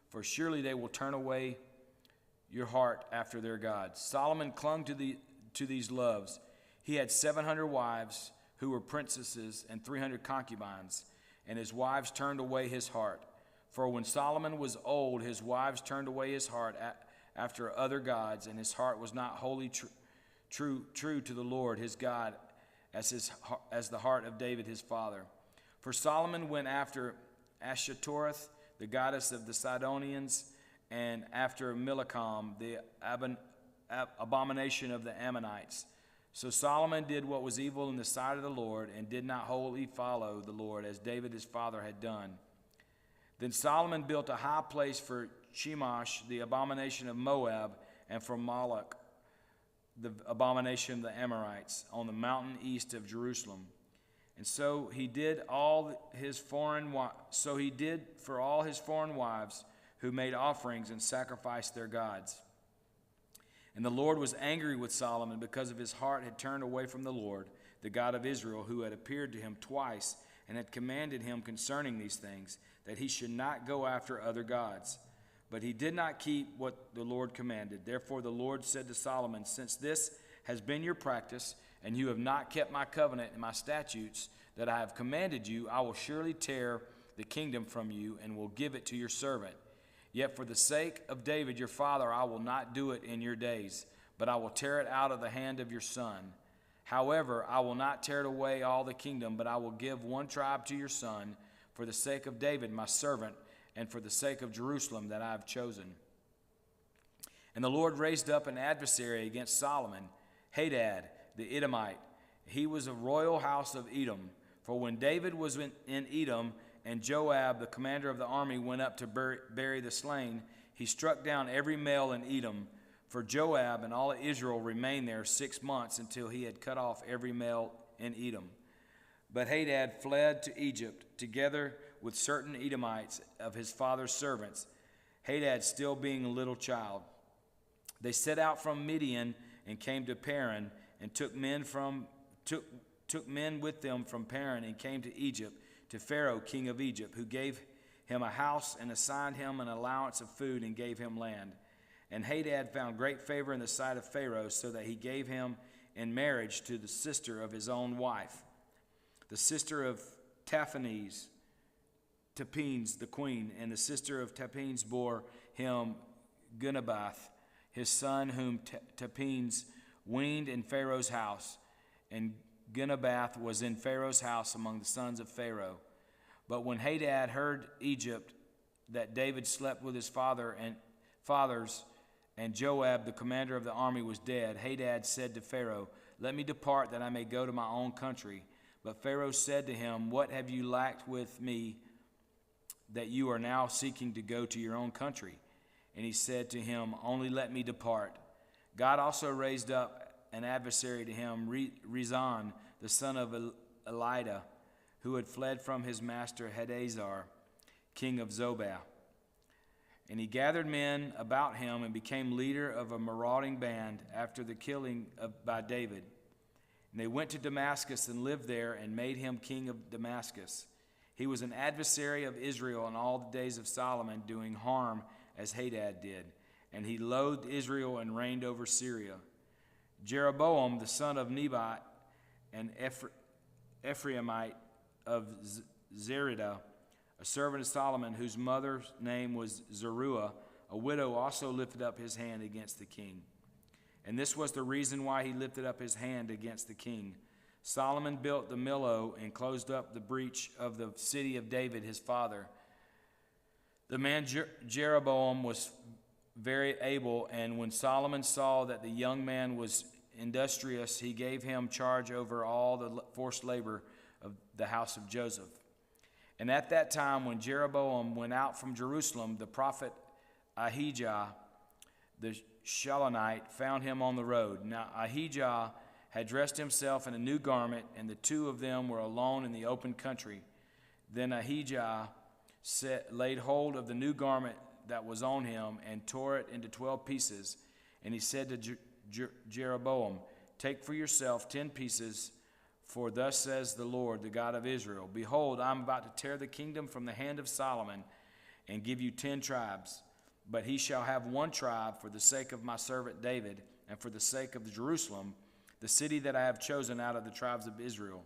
for surely they will turn away your heart after their gods. Solomon clung to these loves. He had 700 wives who were princesses and 300 concubines, and his wives turned away his heart. For when Solomon was old, his wives turned away his heart after other gods, and his heart was not wholly true to the Lord his God, as the heart of David his father. For Solomon went after Ashtoreth, the goddess of the Sidonians, and after Milcom, the abomination of the Ammonites. So Solomon did what was evil in the sight of the Lord, and did not wholly follow the Lord, as David his father had done. Then Solomon built a high place for Chemosh, the abomination of Moab, and for Moloch, the abomination of the Amorites, on the mountain east of Jerusalem. And so he did for all his foreign wives who made offerings and sacrificed their gods. And the Lord was angry with Solomon because of his heart had turned away from the Lord, the God of Israel, who had appeared to him twice and had commanded him concerning these things, that he should not go after other gods. But he did not keep what the Lord commanded. Therefore the Lord said to Solomon, since this has been your practice, and you have not kept my covenant and my statutes that I have commanded you, I will surely tear the kingdom from you and will give it to your servant. Yet for the sake of David your father, I will not do it in your days, but I will tear it out of the hand of your son. However, I will not tear it away all the kingdom, but I will give one tribe to your son for the sake of David my servant, and for the sake of Jerusalem that I have chosen. And the Lord raised up an adversary against Solomon, Hadad the Edomite. He was a royal house of Edom. For when David was in Edom, and Joab, the commander of the army, went up to bury the slain, he struck down every male in Edom. For Joab and all of Israel remained there 6 months until he had cut off every male in Edom. But Hadad fled to Egypt, together with certain Edomites of his father's servants, Hadad still being a little child. They set out from Midian and came to Paran, and took men with them from Paran, and came to Egypt, to Pharaoh king of Egypt, who gave him a house and assigned him an allowance of food and gave him land. And Hadad found great favor in the sight of Pharaoh, so that he gave him in marriage to the sister of his own wife, the sister of Taphanes the queen, and the sister of Taphanes bore him Genubath, his son, whom Taphanes weaned in Pharaoh's house. And Genubath was in Pharaoh's house among the sons of Pharaoh. But when Hadad heard Egypt that David slept with his fathers, and Joab, the commander of the army, was dead, Hadad said to Pharaoh, let me depart, that I may go to my own country. But Pharaoh said to him, what have you lacked with me, that you are now seeking to go to your own country? And he said to him, only let me depart. God also raised up an adversary to him, Rezon, the son of Elidah, who had fled from his master Hadaezer, king of Zobah. And he gathered men about him and became leader of a marauding band after the killing by David. And they went to Damascus and lived there, and made him king of Damascus. He was an adversary of Israel in all the days of Solomon, doing harm as Hadad did. And he loathed Israel and reigned over Syria. Jeroboam, the son of Nebat, an Ephraimite of Zerida, a servant of Solomon, whose mother's name was Zeruiah, a widow, also lifted up his hand against the king. And this was the reason why he lifted up his hand against the king. Solomon built the Millo and closed up the breach of the city of David his father. The man Jeroboam was very able, and when Solomon saw that the young man was industrious, he gave him charge over all the forced labor of the house of Joseph. And at that time, when Jeroboam went out from Jerusalem, the prophet Ahijah the Shilonite found him on the road. Now Ahijah had dressed himself in a new garment, and the two of them were alone in the open country. Then Ahijah laid hold of the new garment that was on him and tore it into 12 pieces. And he said to Jeroboam, take for yourself 10 pieces For thus says the Lord, the God of Israel, behold, I am about to tear the kingdom from the hand of Solomon and give you 10 tribes. But he shall have 1 tribe for the sake of my servant David, and for the sake of Jerusalem, the city that I have chosen out of the tribes of Israel,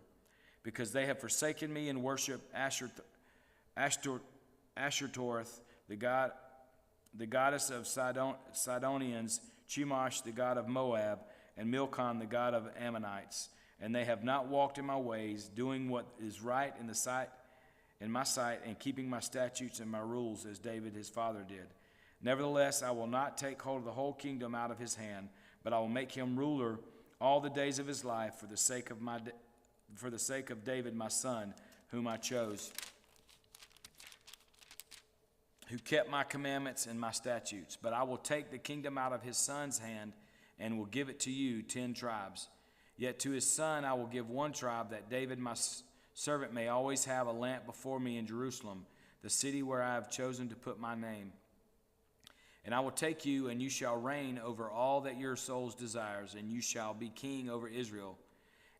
because they have forsaken me and worshiped Ashtoreth, the goddess of Sidonians, Chemosh, the god of Moab, and Milcom, the god of Ammonites. And they have not walked in my ways, doing what is right in my sight, and keeping my statutes and my rules, as David his father did. Nevertheless, I will not take hold of the whole kingdom out of his hand, but I will make him ruler all the days of his life for the sake of David my son, whom I chose, who kept my commandments and my statutes. But I will take the kingdom out of his son's hand and will give it to you, 10 tribes. Yet to his son I will give 1 tribe, that David my servant may always have a lamp before me in Jerusalem, the city where I have chosen to put my name. And I will take you, and you shall reign over all that your soul's desires, and you shall be king over Israel.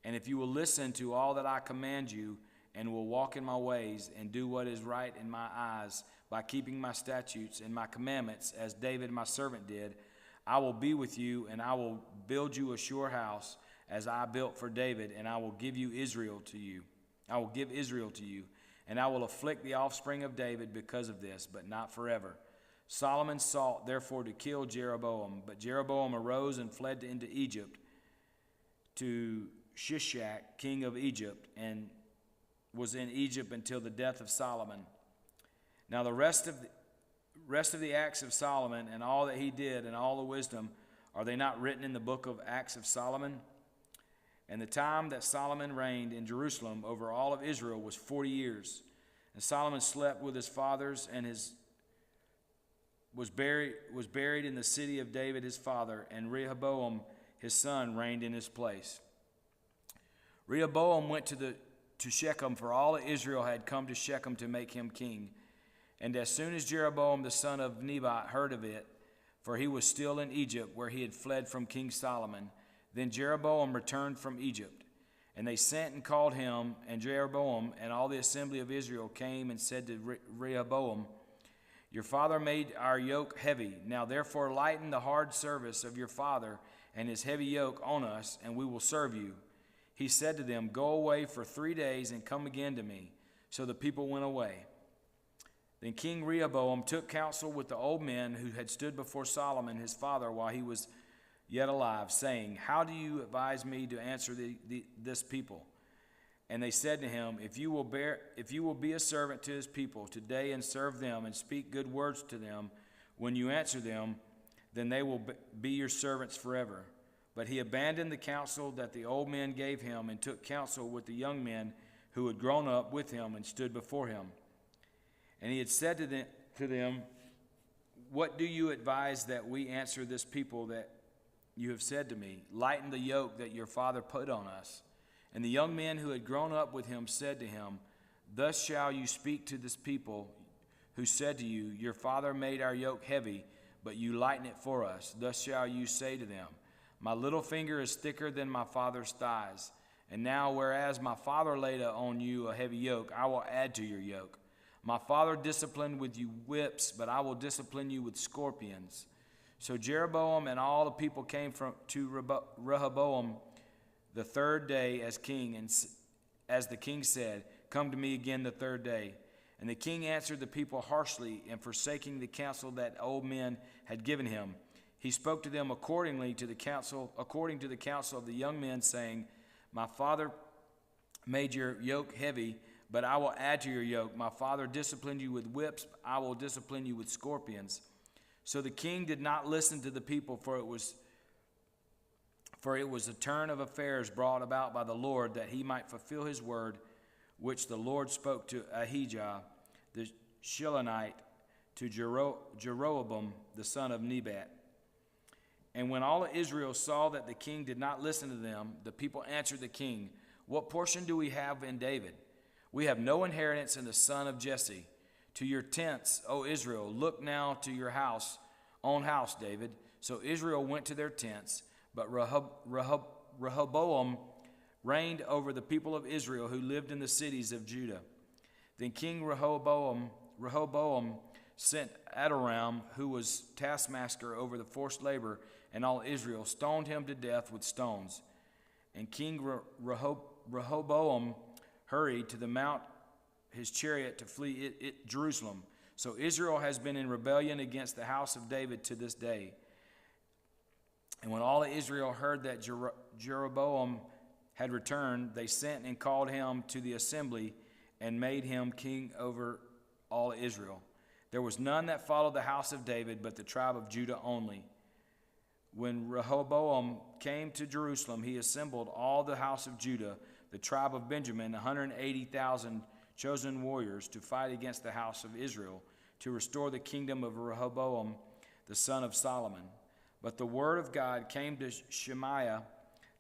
And if you will listen to all that I command you, and will walk in my ways, and do what is right in my eyes, by keeping my statutes and my commandments, as David my servant did, I will be with you, and I will build you a sure house, as I built for David, and I will give Israel to you. And I will afflict the offspring of David because of this, but not forever. Solomon sought therefore to kill Jeroboam, but Jeroboam arose and fled into Egypt, to Shishak, king of Egypt, and was in Egypt until the death of Solomon. Now the rest of the acts of Solomon, and all that he did, and all the wisdom, are they not written in the book of Acts of Solomon? And the time that Solomon reigned in Jerusalem over all of Israel was 40 years. And Solomon slept with his fathers, and was buried in the city of David his father, and Rehoboam his son reigned in his place. Rehoboam went to Shechem, for all of Israel had come to Shechem to make him king. And as soon as Jeroboam the son of Nebat heard of it, for he was still in Egypt, where he had fled from King Solomon, then Jeroboam returned from Egypt. And they sent and called him, and Jeroboam and all the assembly of Israel came and said to Rehoboam, your father made our yoke heavy. Now therefore lighten the hard service of your father and his heavy yoke on us, and we will serve you. He said to them, go away for 3 days and come again to me. So the people went away. Then King Rehoboam took counsel with the old men who had stood before Solomon his father while he was yet alive, saying, how do you advise me to answer this people? And they said to him, if you will be a servant to his people today and serve them and speak good words to them, when you answer them, then they will be your servants forever. But he abandoned the counsel that the old men gave him and took counsel with the young men who had grown up with him and stood before him. And he had said to them, what do you advise that we answer this people that you have said to me? Lighten the yoke that your father put on us. And the young men who had grown up with him said to him, thus shall you speak to this people who said to you, your father made our yoke heavy, but you lighten it for us. Thus shall you say to them, my little finger is thicker than my father's thighs. And now, whereas my father laid on you a heavy yoke, I will add to your yoke. My father disciplined with you whips, but I will discipline you with scorpions. So Jeroboam and all the people came to Rehoboam the 3rd day as king, and as the king said, come to me again the 3rd day. And the king answered the people harshly, and forsaking the counsel that old men had given him, he spoke to them according to the counsel of the young men, saying, my father made your yoke heavy, but I will add to your yoke. My father disciplined you with whips, I will discipline you with scorpions. So the king did not listen to the people, for it was a turn of affairs brought about by the Lord, that he might fulfill his word, which the Lord spoke to Ahijah the Shilonite, to Jeroboam the son of Nebat. And when all of Israel saw that the king did not listen to them, the people answered the king, what portion do we have in David? We have no inheritance in the son of Jesse. To your tents, O Israel, look now to your own house, David. So Israel went to their tents, but Rehoboam reigned over the people of Israel who lived in the cities of Judah. Then King Rehoboam sent Adoram, who was taskmaster over the forced labor and all Israel, stoned him to death with stones. And King Rehoboam hurried to the mount his chariot to flee Jerusalem. So Israel has been in rebellion against the house of David to this day. And when all of Israel heard that Jeroboam had returned, they sent and called him to the assembly and made him king over all Israel. There was none that followed the house of David, but the tribe of Judah only. When Rehoboam came to Jerusalem, he assembled all the house of Judah, the tribe of Benjamin, 180,000 chosen warriors, to fight against the house of Israel, to restore the kingdom of Rehoboam, the son of Solomon. But the word of God came to Shemaiah,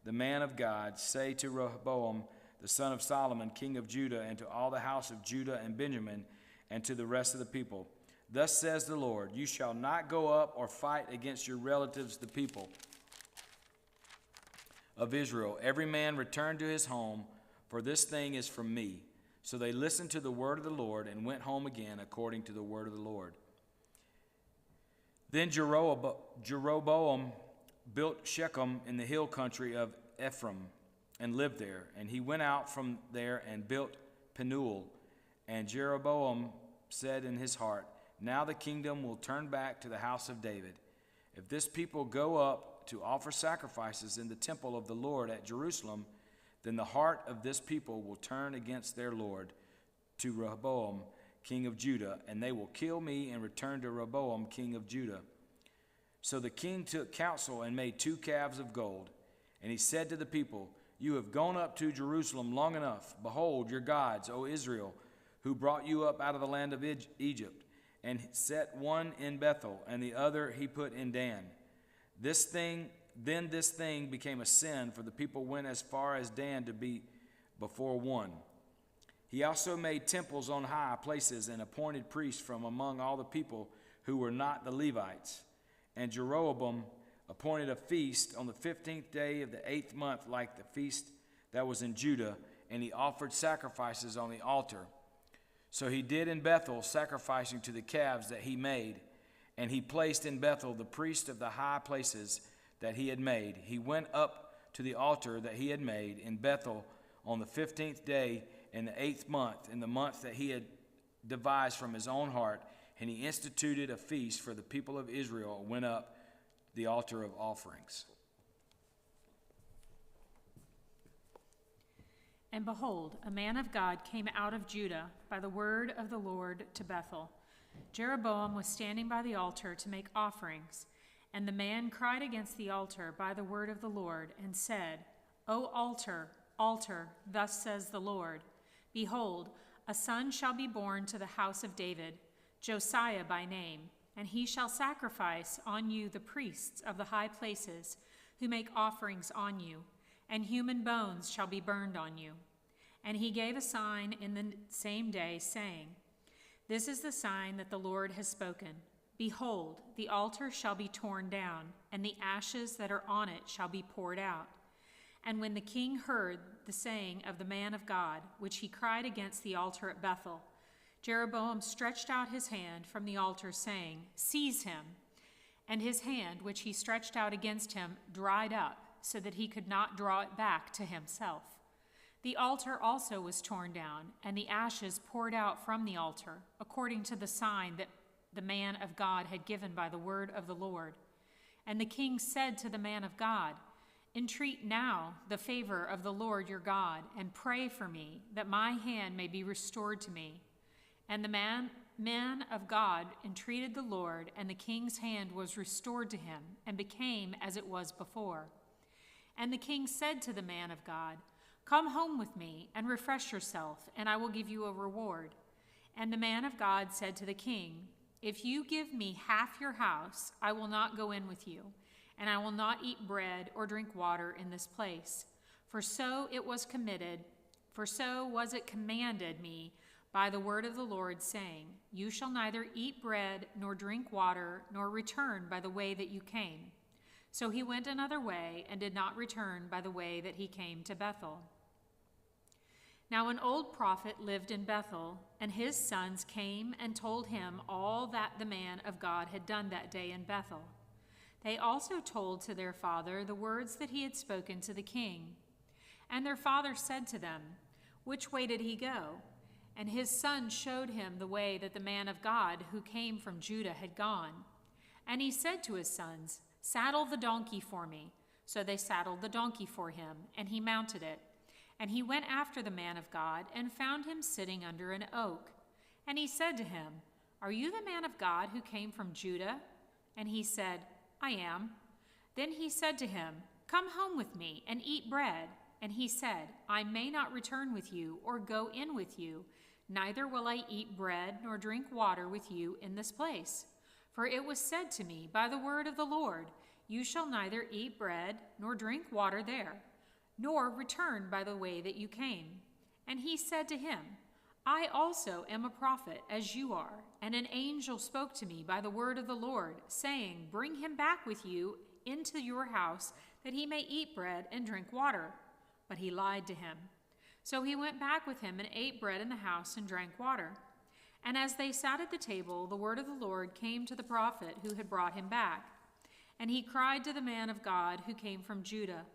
the man of God, say to Rehoboam, the son of Solomon, king of Judah, and to all the house of Judah and Benjamin, and to the rest of the people. Thus says the Lord, you shall not go up or fight against your relatives, the people of Israel. Every man return to his home, for this thing is from me. So they listened to the word of the Lord and went home again according to the word of the Lord. Then Jeroboam built Shechem in the hill country of Ephraim and lived there. And he went out from there and built Penuel. And Jeroboam said in his heart, now the kingdom will turn back to the house of David. If this people go up to offer sacrifices in the temple of the Lord at Jerusalem, then the heart of this people will turn against their Lord to Rehoboam, king of Judah, and they will kill me and return to Rehoboam, king of Judah. So the king took counsel and made 2 calves of gold. And he said to the people, you have gone up to Jerusalem long enough. Behold, your gods, O Israel, who brought you up out of the land of Egypt, and set one in Bethel, and the other he put in Dan. This thing became a sin, for the people went as far as Dan to be before one. He also made temples on high places and appointed priests from among all the people who were not the Levites. And Jeroboam appointed a feast on the 15th day of the 8th month, like the feast that was in Judah, and he offered sacrifices on the altar. So he did in Bethel, sacrificing to the calves that he made. And he placed in Bethel the priest of the high places that he had made. He went up to the altar that he had made in Bethel on the 15th day in the 8th month, in the month that he had devised from his own heart. And he instituted a feast for the people of Israel and went up the altar of offerings. And behold, a man of God came out of Judah by the word of the Lord to Bethel. Jeroboam was standing by the altar to make offerings, and the man cried against the altar by the word of the Lord, and said, O altar, altar, thus says the Lord, behold, a son shall be born to the house of David, Josiah by name, and he shall sacrifice on you the priests of the high places, who make offerings on you, and human bones shall be burned on you. And he gave a sign in the same day, saying, This is the sign that the Lord has spoken. Behold, the altar shall be torn down, and the ashes that are on it shall be poured out. And when the king heard the saying of the man of God, which he cried against the altar at Bethel, Jeroboam stretched out his hand from the altar, saying, Seize him. And his hand, which he stretched out against him, dried up, so that he could not draw it back to himself. The altar also was torn down, and the ashes poured out from the altar, according to the sign that the man of God had given by the word of the Lord. And the king said to the man of God, Entreat now the favor of the Lord your God, and pray for me, that my hand may be restored to me. And the man of God entreated the Lord, and the king's hand was restored to him, and became as it was before. And the king said to the man of God, Come home with me, and refresh yourself, and I will give you a reward. And the man of God said to the king, If you give me half your house, I will not go in with you, and I will not eat bread or drink water in this place. For so was it commanded me by the word of the Lord, saying, You shall neither eat bread nor drink water, nor return by the way that you came. So he went another way and did not return by the way that he came to Bethel. Now an old prophet lived in Bethel, and his sons came and told him all that the man of God had done that day in Bethel. They also told to their father the words that he had spoken to the king. And their father said to them, "Which way did he go?" And his son showed him the way that the man of God who came from Judah had gone. And he said to his sons, "Saddle the donkey for me." So they saddled the donkey for him, and he mounted it. And he went after the man of God and found him sitting under an oak. And he said to him, "Are you the man of God who came from Judah?" And he said, "I am." Then he said to him, "Come home with me and eat bread." And he said, "I may not return with you or go in with you, neither will I eat bread nor drink water with you in this place. For it was said to me by the word of the Lord, you shall neither eat bread nor drink water there, nor return by the way that you came." And he said to him, "I also am a prophet, as you are, and an angel spoke to me by the word of the Lord, saying, Bring him back with you into your house, that he may eat bread and drink water." But he lied to him. So he went back with him and ate bread in the house and drank water. And as they sat at the table, the word of the Lord came to the prophet who had brought him back. And he cried to the man of God who came from Judah,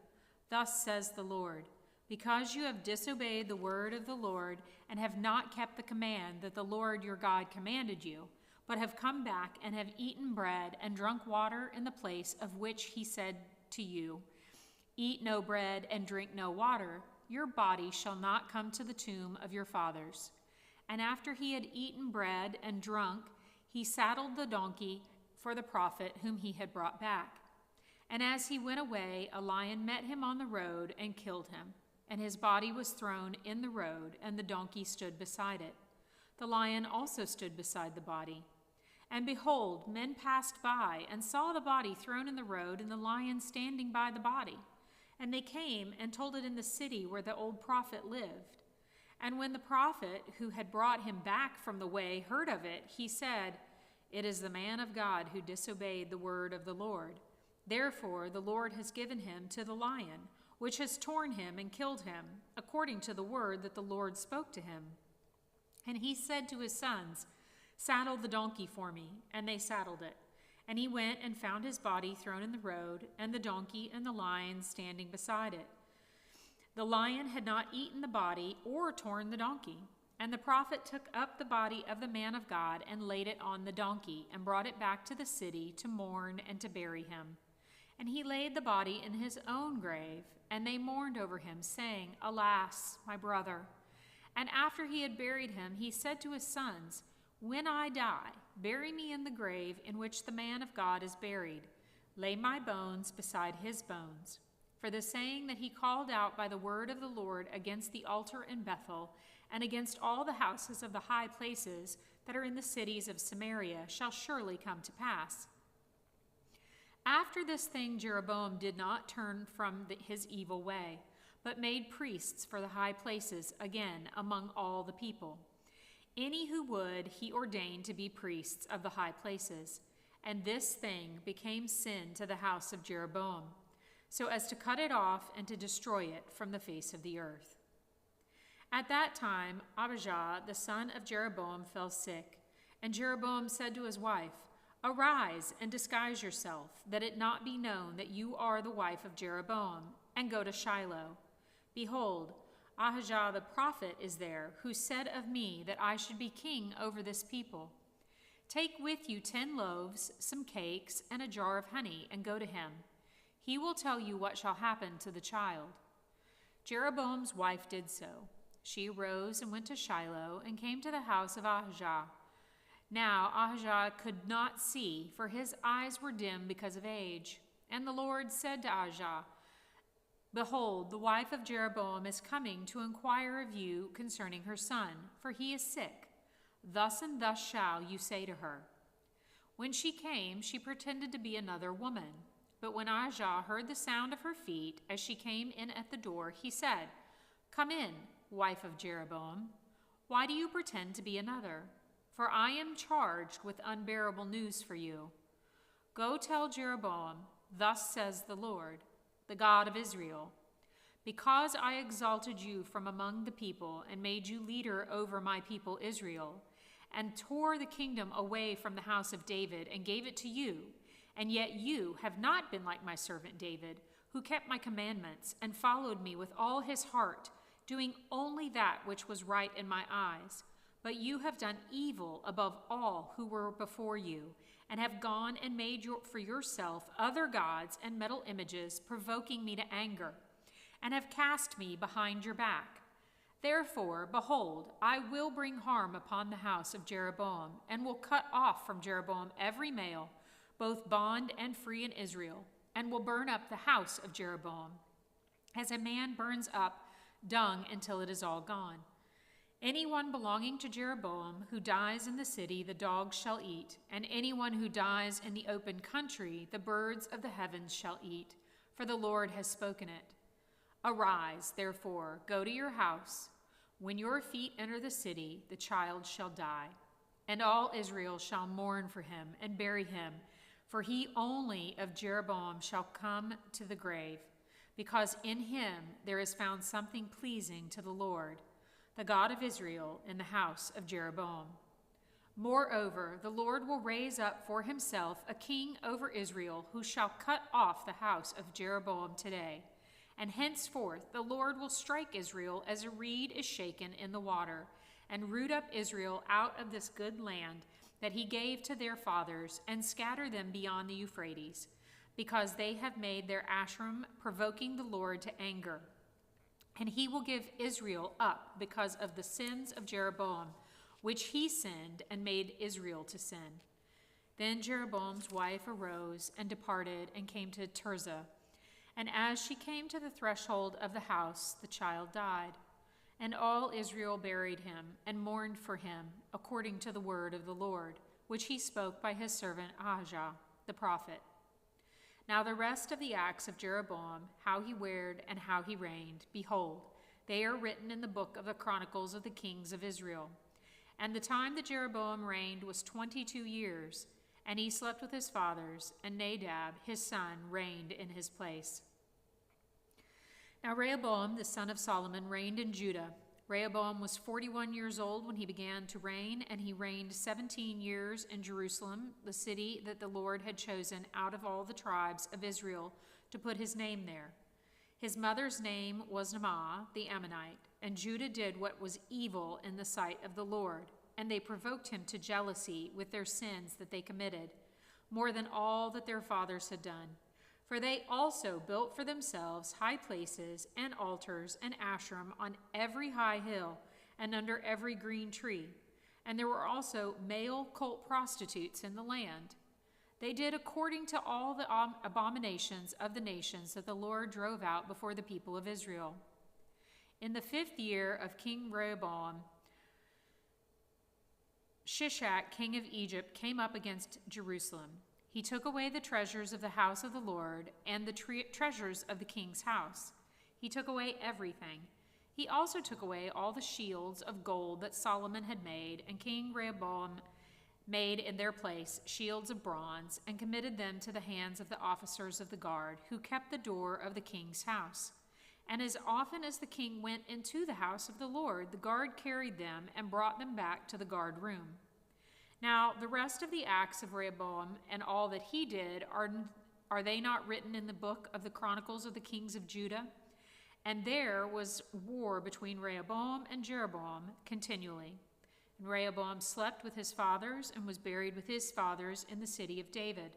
"Thus says the Lord, because you have disobeyed the word of the Lord and have not kept the command that the Lord your God commanded you, but have come back and have eaten bread and drunk water in the place of which he said to you, Eat no bread and drink no water, your body shall not come to the tomb of your fathers." And after he had eaten bread and drunk, he saddled the donkey for the prophet whom he had brought back. And as he went away, a lion met him on the road and killed him. And his body was thrown in the road, and the donkey stood beside it. The lion also stood beside the body. And behold, men passed by and saw the body thrown in the road and the lion standing by the body. And they came and told it in the city where the old prophet lived. And when the prophet who had brought him back from the way heard of it, he said, "It is the man of God who disobeyed the word of the Lord. Therefore the Lord has given him to the lion, which has torn him and killed him, according to the word that the Lord spoke to him." And he said to his sons, "Saddle the donkey for me." And they saddled it. And he went and found his body thrown in the road, and the donkey and the lion standing beside it. The lion had not eaten the body or torn the donkey. And the prophet took up the body of the man of God and laid it on the donkey, and brought it back to the city to mourn and to bury him. And he laid the body in his own grave, and they mourned over him, saying, "Alas, my brother." And after he had buried him, he said to his sons, "When I die, bury me in the grave in which the man of God is buried. Lay my bones beside his bones." For the saying that he called out by the word of the Lord against the altar in Bethel, and against all the houses of the high places that are in the cities of Samaria, shall surely come to pass. After this thing, Jeroboam did not turn from his evil way, but made priests for the high places again among all the people. Any who would, he ordained to be priests of the high places. And this thing became sin to the house of Jeroboam, so as to cut it off and to destroy it from the face of the earth. At that time, Abijah, the son of Jeroboam, fell sick. And Jeroboam said to his wife, "Arise and disguise yourself, that it not be known that you are the wife of Jeroboam, and go to Shiloh. Behold, Ahijah the prophet is there, who said of me that I should be king over this people. Take with you 10 loaves, some cakes, and a jar of honey, and go to him. He will tell you what shall happen to the child." Jeroboam's wife did so. She arose and went to Shiloh, and came to the house of Ahijah. Now Ahijah could not see, for his eyes were dim because of age. And the Lord said to Ahijah, "Behold, the wife of Jeroboam is coming to inquire of you concerning her son, for he is sick. Thus and thus shall you say to her." When she came, she pretended to be another woman. But when Ahijah heard the sound of her feet as she came in at the door, he said, "Come in, wife of Jeroboam. Why do you pretend to be another? For I am charged with unbearable news for you. Go tell Jeroboam, Thus says the Lord, the God of Israel, because I exalted you from among the people and made you leader over my people Israel, and tore the kingdom away from the house of David and gave it to you, and yet you have not been like my servant David, who kept my commandments and followed me with all his heart, doing only that which was right in my eyes. But you have done evil above all who were before you, and have gone and made for yourself other gods and metal images, provoking me to anger, and have cast me behind your back. Therefore, behold, I will bring harm upon the house of Jeroboam, and will cut off from Jeroboam every male, both bond and free in Israel, and will burn up the house of Jeroboam, as a man burns up dung until it is all gone. Anyone belonging to Jeroboam who dies in the city, the dogs shall eat, and anyone who dies in the open country, the birds of the heavens shall eat, for the Lord has spoken it. Arise, therefore, go to your house. When your feet enter the city, the child shall die, and all Israel shall mourn for him and bury him, for he only of Jeroboam shall come to the grave, because in him there is found something pleasing to the Lord, the God of Israel, in the house of Jeroboam. Moreover, the Lord will raise up for himself a king over Israel, who shall cut off the house of Jeroboam today. And henceforth the Lord will strike Israel as a reed is shaken in the water, and root up Israel out of this good land that he gave to their fathers, and scatter them beyond the Euphrates, because they have made their Asherim, provoking the Lord to anger. And he will give Israel up because of the sins of Jeroboam, which he sinned and made Israel to sin. Then Jeroboam's wife arose and departed and came to Tirzah. And as she came to the threshold of the house, the child died. And all Israel buried him and mourned for him, according to the word of the Lord, which he spoke by his servant Ahijah the prophet. Now the rest of the acts of Jeroboam, how he wared and how he reigned, behold, they are written in the book of the Chronicles of the kings of Israel. And the time that Jeroboam reigned was 22 years, and he slept with his fathers, and Nadab his son reigned in his place. Now Rehoboam the son of Solomon reigned in Judah. Rehoboam was 41 years old when he began to reign, and he reigned 17 years in Jerusalem, the city that the Lord had chosen out of all the tribes of Israel to put his name there. His mother's name was Naamah the Ammonite, and Judah did what was evil in the sight of the Lord, and they provoked him to jealousy with their sins that they committed, more than all that their fathers had done. For they also built for themselves high places and altars and Asherim on every high hill and under every green tree. And there were also male cult prostitutes in the land. They did according to all the abominations of the nations that the Lord drove out before the people of Israel. In the 5th year of King Rehoboam, Shishak, king of Egypt, came up against Jerusalem. He took away the treasures of the house of the Lord and the treasures of the king's house. He took away everything. He also took away all the shields of gold that Solomon had made, and King Rehoboam made in their place shields of bronze, and committed them to the hands of the officers of the guard, who kept the door of the king's house. And as often as the king went into the house of the Lord, the guard carried them and brought them back to the guard room. Now, the rest of the acts of Rehoboam and all that he did, are they not written in the book of the Chronicles of the kings of Judah? And there was war between Rehoboam and Jeroboam continually. And Rehoboam slept with his fathers and was buried with his fathers in the city of David.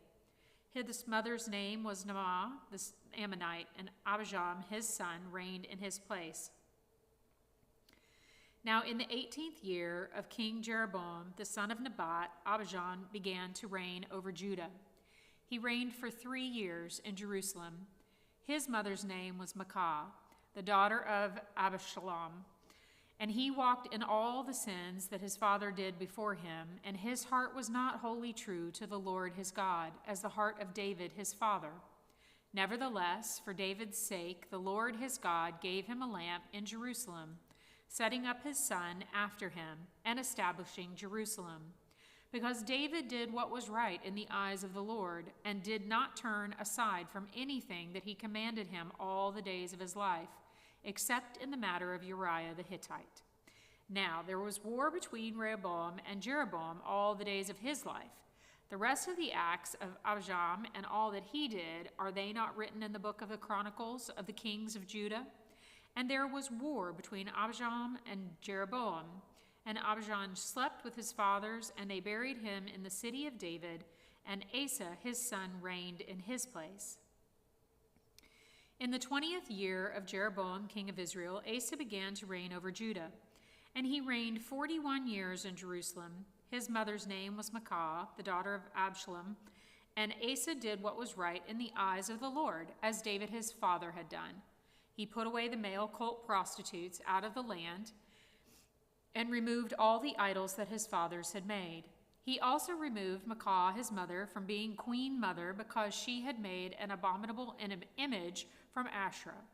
His mother's name was Naamah the Ammonite, and Abijam his son reigned in his place. Now in the 18th year of King Jeroboam, the son of Nebat, Abijam began to reign over Judah. He reigned for 3 years in Jerusalem. His mother's name was Maacah, the daughter of Abishalom. And he walked in all the sins that his father did before him, and his heart was not wholly true to the Lord his God, as the heart of David his father. Nevertheless, for David's sake, the Lord his God gave him a lamp in Jerusalem, setting up his son after him and establishing Jerusalem. because David did what was right in the eyes of the Lord, and did not turn aside from anything that he commanded him all the days of his life, except in the matter of Uriah the Hittite. Now there was war between Rehoboam and Jeroboam all the days of his life. The rest of the acts of Abijam and all that he did, are they not written in the book of the Chronicles of the kings of Judah? And there was war between Abijam and Jeroboam. And Abijam slept with his fathers, and they buried him in the city of David, and Asa his son reigned in his place. In the 20th year of Jeroboam king of Israel, Asa began to reign over Judah. And he reigned 41 years in Jerusalem. His mother's name was Maacah, the daughter of Absalom. And Asa did what was right in the eyes of the Lord, as David his father had done. He put away the male cult prostitutes out of the land, and removed all the idols that his fathers had made. He also removed Maacah his mother from being queen mother, because she had made an abominable image from Asherah.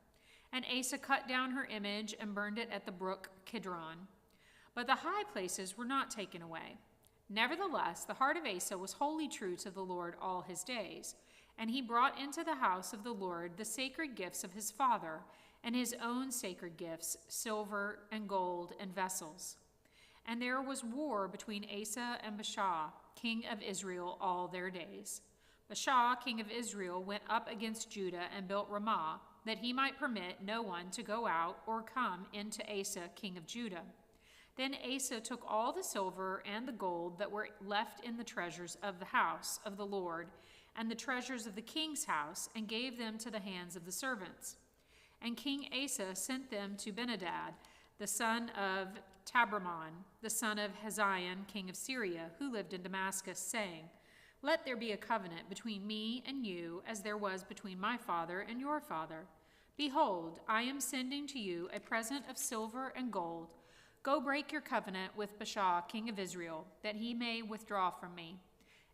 And Asa cut down her image and burned it at the brook Kidron. But the high places were not taken away. Nevertheless, the heart of Asa was wholly true to the Lord all his days, and he brought into the house of the Lord the sacred gifts of his father, and his own sacred gifts, silver and gold and vessels. And there was war between Asa and Baasha, king of Israel, all their days. Baasha, king of Israel, went up against Judah and built Ramah, that he might permit no one to go out or come into Asa, king of Judah. Then Asa took all the silver and the gold that were left in the treasures of the house of the Lord, and the treasures of the king's house, and gave them to the hands of the servants. And King Asa sent them to Benhadad, the son of Tabramon, the son of Hazael, king of Syria, who lived in Damascus, saying, Let there be a covenant between me and you, as there was between my father and your father. Behold, I am sending to you a present of silver and gold. Go break your covenant with Baasha, king of Israel, that he may withdraw from me.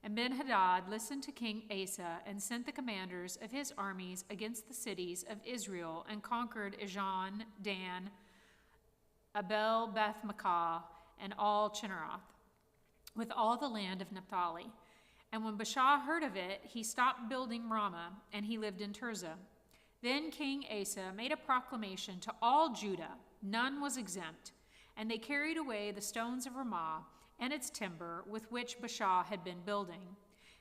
And Benhadad listened to King Asa, and sent the commanders of his armies against the cities of Israel, and conquered Ijon, Dan, Abel Beth-Maacah, and all Chinneroth, with all the land of Naphtali. And when Baasha heard of it, he stopped building Ramah, and he lived in Tirzah. Then King Asa made a proclamation to all Judah, none was exempt, and they carried away the stones of Ramah and its timber with which Baasha had been building.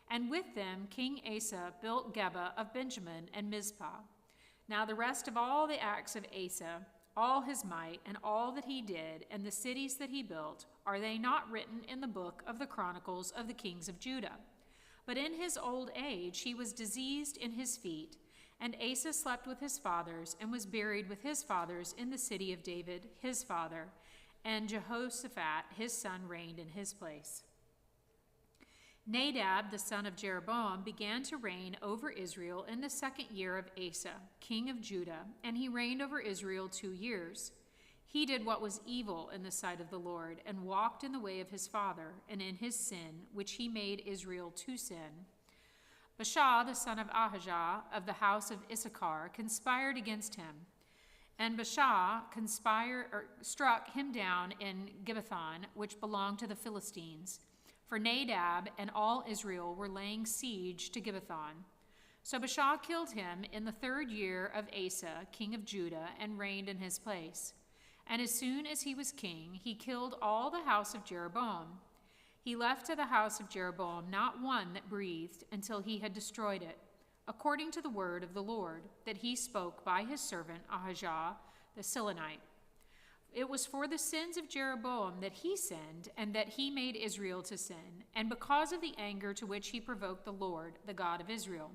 And with them King Asa built Geba of Benjamin and Mizpah. Now the rest of all the acts of Asa, all his might, and all that he did, and the cities that he built, are they not written in the book of the Chronicles of the kings of Judah? But in his old age he was diseased in his feet, and Asa slept with his fathers, and was buried with his fathers in the city of David his father, and Jehoshaphat his son reigned in his place. Nadab the son of Jeroboam began to reign over Israel in the 2nd year of Asa, king of Judah, and he reigned over Israel 2 years. He did what was evil in the sight of the Lord, and walked in the way of his father, and in his sin, which he made Israel to sin. Baasha the son of Ahijah of the house of Issachar conspired against him, and Baasha struck him down in Gibbethon, which belonged to the Philistines. For Nadab and all Israel were laying siege to Gibbethon. So Baasha killed him in the 3rd year of Asa, king of Judah, and reigned in his place. And as soon as he was king, he killed all the house of Jeroboam. He left to the house of Jeroboam not one that breathed until he had destroyed it, according to the word of the Lord, that he spoke by his servant Ahijah the Silonite. It was for the sins of Jeroboam that he sinned, and that he made Israel to sin, and because of the anger to which he provoked the Lord, the God of Israel.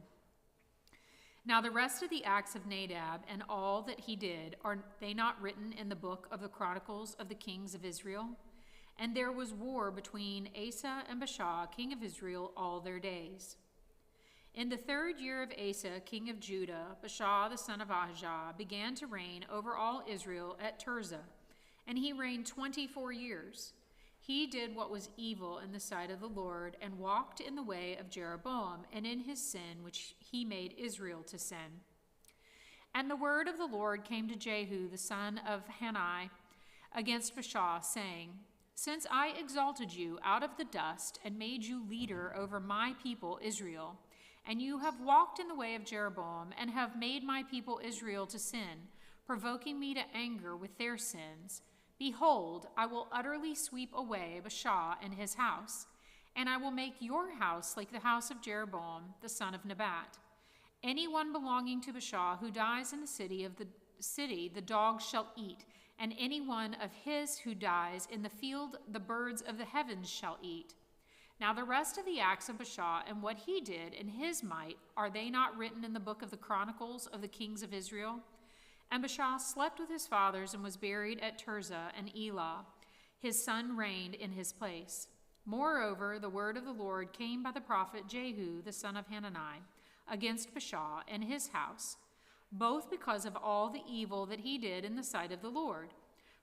Now the rest of the acts of Nadab and all that he did, are they not written in the book of the Chronicles of the kings of Israel? And there was war between Asa and Baasha, king of Israel, all their days. In the 3rd year of Asa, king of Judah, Baasha the son of Ahijah began to reign over all Israel at Tirzah, and he reigned 24 years. He did what was evil in the sight of the Lord, and walked in the way of Jeroboam, and in his sin which he made Israel to sin. And the word of the Lord came to Jehu the son of Hanani against Baasha, saying, Since I exalted you out of the dust and made you leader over my people Israel, and you have walked in the way of Jeroboam and have made my people Israel to sin, provoking me to anger with their sins, behold, I will utterly sweep away Baasha and his house, and I will make your house like the house of Jeroboam, the son of Nebat. Anyone belonging to Baasha who dies in the city, the dogs shall eat, and anyone of his who dies in the field, the birds of the heavens shall eat. Now the rest of the acts of Baasha and what he did in his might, are they not written in the book of the Chronicles of the kings of Israel? And Baasha slept with his fathers and was buried at Tirzah, and Elah, his son, reigned in his place. Moreover, the word of the Lord came by the prophet Jehu, the son of Hanani, against Baasha and his house, both because of all the evil that he did in the sight of the Lord,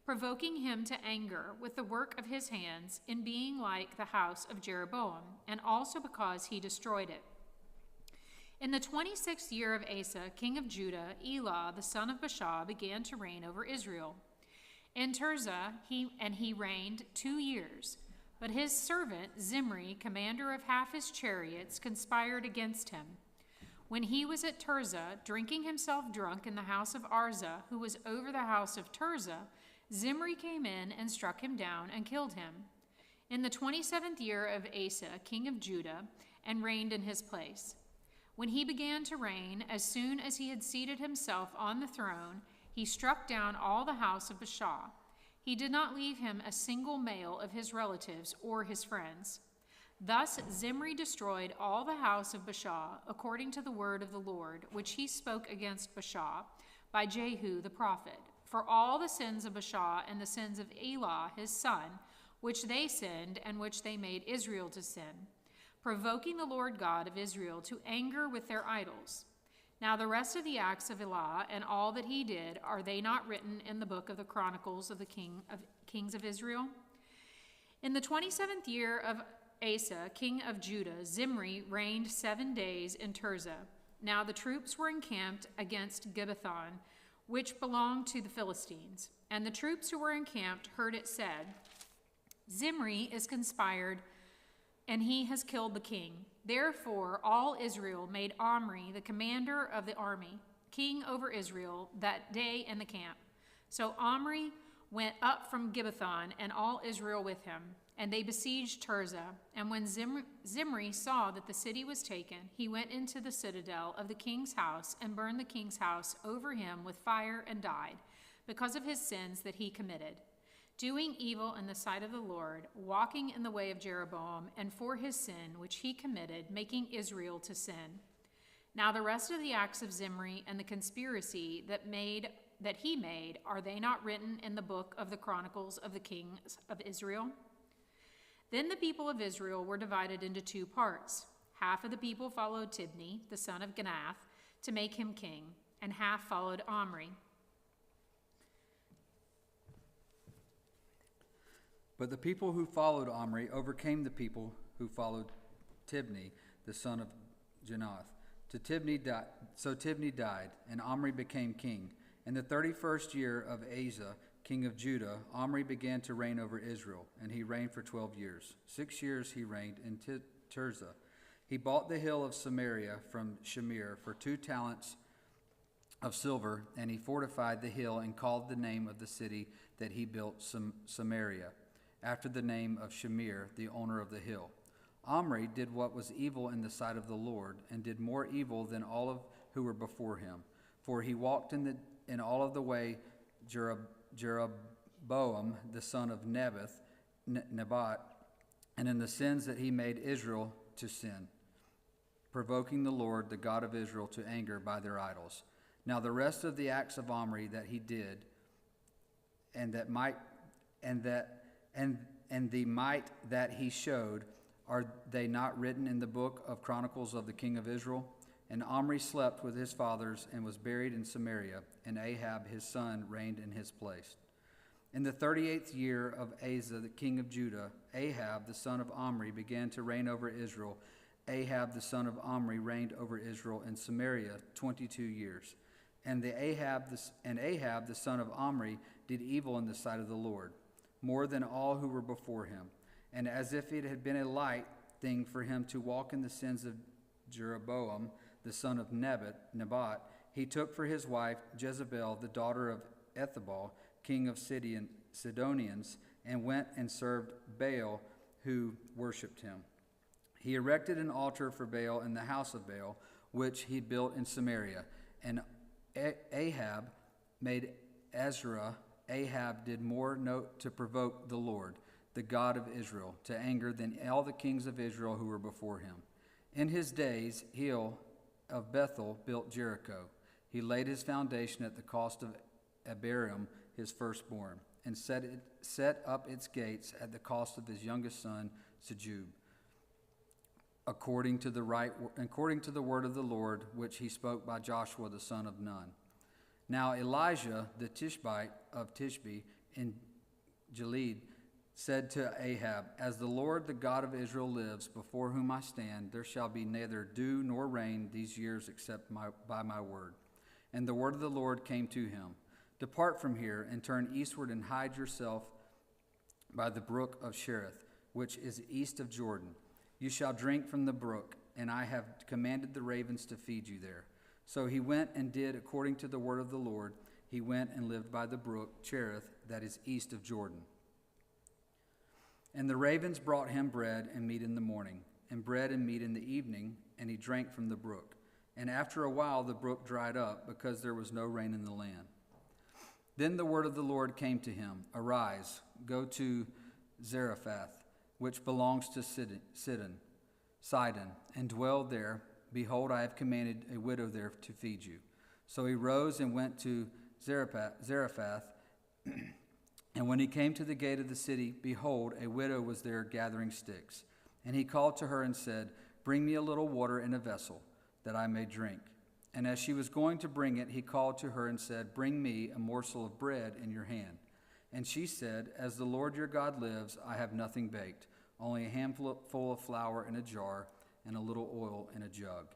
provoking him to anger with the work of his hands in being like the house of Jeroboam, and also because he destroyed it. In the 26th year of Asa, king of Judah, Elah, the son of Baasha, began to reign over Israel. In Tirzah he reigned 2 years. But his servant Zimri, commander of half his chariots, conspired against him. When he was at Tirzah, drinking himself drunk in the house of Arza, who was over the house of Tirzah, Zimri came in and struck him down and killed him. In the 27th year of Asa, king of Judah, and reigned in his place. When he began to reign, as soon as he had seated himself on the throne, he struck down all the house of Baasha. He did not leave him a single male of his relatives or his friends. Thus Zimri destroyed all the house of Baasha, according to the word of the Lord, which he spoke against Baasha by Jehu the prophet, for all the sins of Baasha and the sins of Elah his son, which they sinned and which they made Israel to sin, provoking the Lord God of Israel to anger with their idols. Now the rest of the acts of Elah and all that he did, are they not written in the book of the Chronicles of the kings of Israel? In the 27th year of Asa, king of Judah, Zimri reigned 7 days in Tirzah. Now the troops were encamped against Gibbethon, which belonged to the Philistines. And the troops who were encamped heard it said, Zimri is conspired, and he has killed the king. Therefore all Israel made Omri, the commander of the army, king over Israel that day in the camp. So Omri went up from Gibbethon, and all Israel with him, and they besieged Tirzah. And when Zimri saw that the city was taken, he went into the citadel of the king's house and burned the king's house over him with fire and died, because of his sins that he committed, doing evil in the sight of the Lord, walking in the way of Jeroboam, and for his sin which he committed, making Israel to sin. Now the rest of the acts of Zimri and the conspiracy that he made, are they not written in the book of the Chronicles of the kings of Israel? Then the people of Israel were divided into 2 parts. Half of the people followed Tibni, the son of Ginath, to make him king, and half followed Omri. But the people who followed Omri overcame the people who followed Tibni, the son of Ginath. So Tibni died, and Omri became king. In the 31st year of Asa, king of Judah, Omri began to reign over Israel, and he reigned for 12 years. 6 years he reigned in Tirzah. He bought the hill of Samaria from Shamir for 2 talents of silver, and he fortified the hill and called the name of the city that he built Samaria, after the name of Shamir, the owner of the hill. Omri did what was evil in the sight of the Lord, and did more evil than all of who were before him. For he walked in all of the way Jeroboam, the son of Nebat, and in the sins that he made Israel to sin, provoking the Lord, the God of Israel, to anger by their idols. Now the rest of the acts of Omri that he did, and the might that he showed, are they not written in the book of Chronicles of the king of Israel? And Omri slept with his fathers and was buried in Samaria, and Ahab his son reigned in his place. In the 38th year of Asa, the king of Judah, Ahab the son of Omri began to reign over Israel. Ahab the son of Omri reigned over Israel in Samaria 22 years. And Ahab the son of Omri did evil in the sight of the Lord. more than all who were before him. And as if it had been a light thing for him to walk in the sins of Jeroboam, the son of Nebat, he took for his wife Jezebel, the daughter of Ethbaal, king of Sidonians, and went and served Baal, who worshipped him. He erected an altar for Baal in the house of Baal, which he built in Samaria. And Ahab made Azerah. Ahab did more note to provoke the Lord, the God of Israel, to anger than all the kings of Israel who were before him. In his days, Hiel of Bethel built Jericho. He laid his foundation at the cost of Abiram, his firstborn, and set up its gates at the cost of his youngest son, Sejub, according to the word of the Lord, which he spoke by Joshua the son of Nun. Now Elijah the Tishbite of Tishbe in Gilead said to Ahab, As the Lord, the God of Israel, lives, before whom I stand, there shall be neither dew nor rain these years except by my word. And the word of the Lord came to him, Depart from here and turn eastward and hide yourself by the brook of Cherith, which is east of Jordan. You shall drink from the brook, and I have commanded the ravens to feed you there. So he went and did according to the word of the Lord. He went and lived by the brook Cherith, that is east of Jordan. And the ravens brought him bread and meat in the morning, and bread and meat in the evening, and he drank from the brook. And after a while the brook dried up, because there was no rain in the land. Then the word of the Lord came to him, Arise, go to Zarephath, which belongs to Sidon, and dwell there. Behold, I have commanded a widow there to feed you. So he rose and went to Zarephath. And when he came to the gate of the city, behold, a widow was there gathering sticks. And he called to her and said, Bring me a little water in a vessel, that I may drink. And as she was going to bring it, he called to her and said, Bring me a morsel of bread in your hand. And she said, As the Lord your God lives, I have nothing baked, only a handful of flour in a jar, and a little oil in a jug.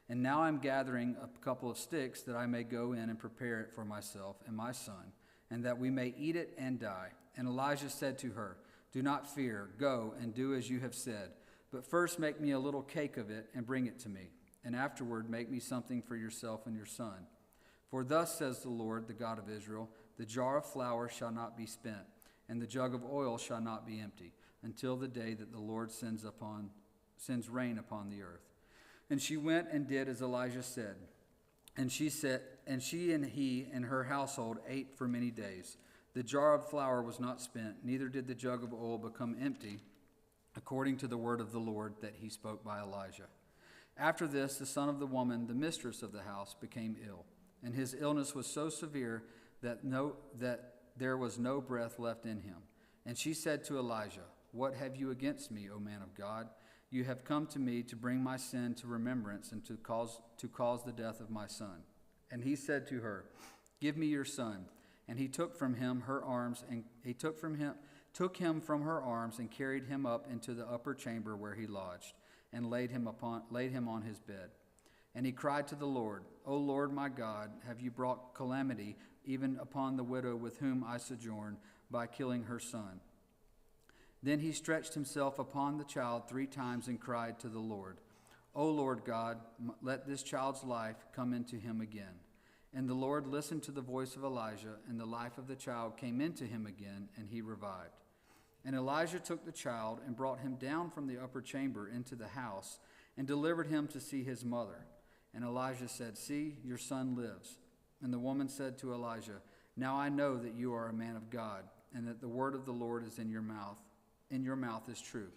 And now I'm gathering a couple of sticks, that I may go in and prepare it for myself and my son, and that we may eat it and die. And Elijah said to her, Do not fear, go and do as you have said. But first make me a little cake of it and bring it to me. And afterward make me something for yourself and your son. For thus says the Lord, the God of Israel, the jar of flour shall not be spent, and the jug of oil shall not be empty, until the day that the Lord sends rain upon the earth. And she went and did as Elijah said. And she and he and her household ate for many days. The jar of flour was not spent, neither did the jug of oil become empty, according to the word of the Lord that he spoke by Elijah. After this, the son of the woman, the mistress of the house, became ill, and his illness was so severe that there was no breath left in him. And she said to Elijah, What have you against me, O man of God? You have come to me to bring my sin to remembrance and to cause the death of my son. And he said to her, Give me your son. And he took from him her arms, and he took him from her arms and carried him up into the upper chamber where he lodged, and laid him on his bed. And he cried to the Lord, O Lord my God, have you brought calamity even upon the widow with whom I sojourn by killing her son? Then he stretched himself upon the child 3 times and cried to the Lord, O Lord God, let this child's life come into him again. And the Lord listened to the voice of Elijah, and the life of the child came into him again, and he revived. And Elijah took the child and brought him down from the upper chamber into the house, and delivered him to see his mother. And Elijah said, See, your son lives. And the woman said to Elijah, Now I know that you are a man of God, and that the word of the Lord is in your mouth is true.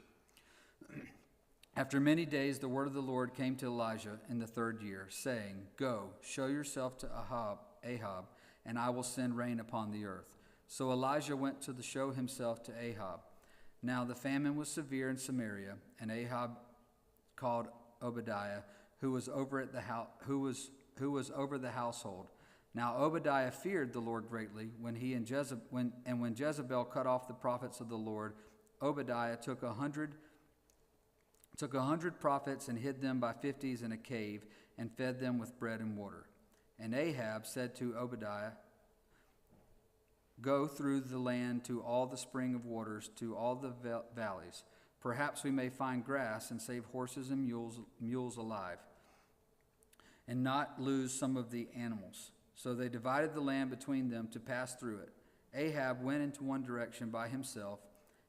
After many days, the word of the Lord came to Elijah in the 3rd year, saying, Go, show yourself to Ahab, and I will send rain upon the earth. So Elijah went to show himself to Ahab. Now the famine was severe in Samaria, and Ahab called Obadiah, who was over the household. Now Obadiah feared the Lord greatly. When Jezebel cut off the prophets of the Lord, Obadiah took 100 prophets and hid them by 50s in a cave, and fed them with bread and water. And Ahab said to Obadiah, Go through the land to all the spring of waters, to all the valleys. Perhaps we may find grass and save horses and mules alive, and not lose some of the animals. So they divided the land between them to pass through it. Ahab went into one direction by himself,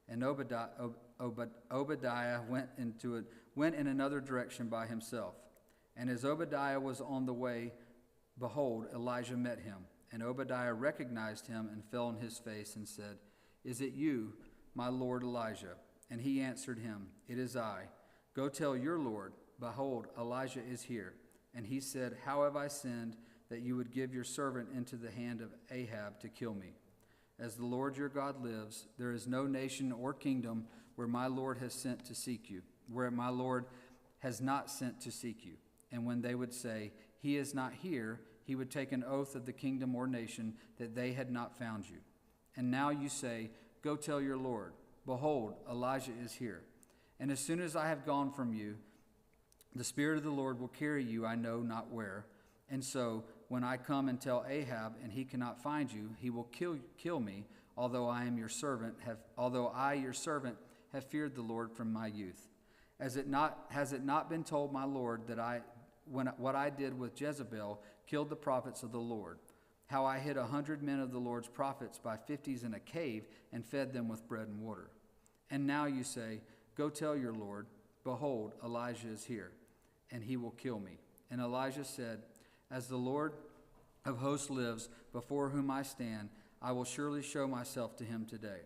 and Obadiah went in another direction by himself. And as Obadiah was on the way, behold, Elijah met him. And Obadiah recognized him and fell on his face and said, Is it you, my lord Elijah? And he answered him, It is I. Go tell your lord, behold, Elijah is here. And he said, How have I sinned that you would give your servant into the hand of Ahab to kill me? As the Lord your God lives, there is no nation or kingdom where my Lord has sent to seek you, where my Lord has not sent to seek you. And when they would say, He is not here, he would take an oath of the kingdom or nation that they had not found you. And now you say, Go tell your Lord, behold, Elijah is here. And as soon as I have gone from you, the Spirit of the Lord will carry you I know not where. And so, when I come and tell Ahab, and he cannot find you, he will kill me, although I, your servant, have feared the Lord from my youth. Has it not been told my Lord that what I did with Jezebel killed the prophets of the Lord? How I hid 100 men of the Lord's prophets by 50s in a cave and fed them with bread and water. And now you say, Go tell your Lord, behold, Elijah is here, and he will kill me. And Elijah said, As the Lord of hosts lives, before whom I stand, I will surely show myself to him today.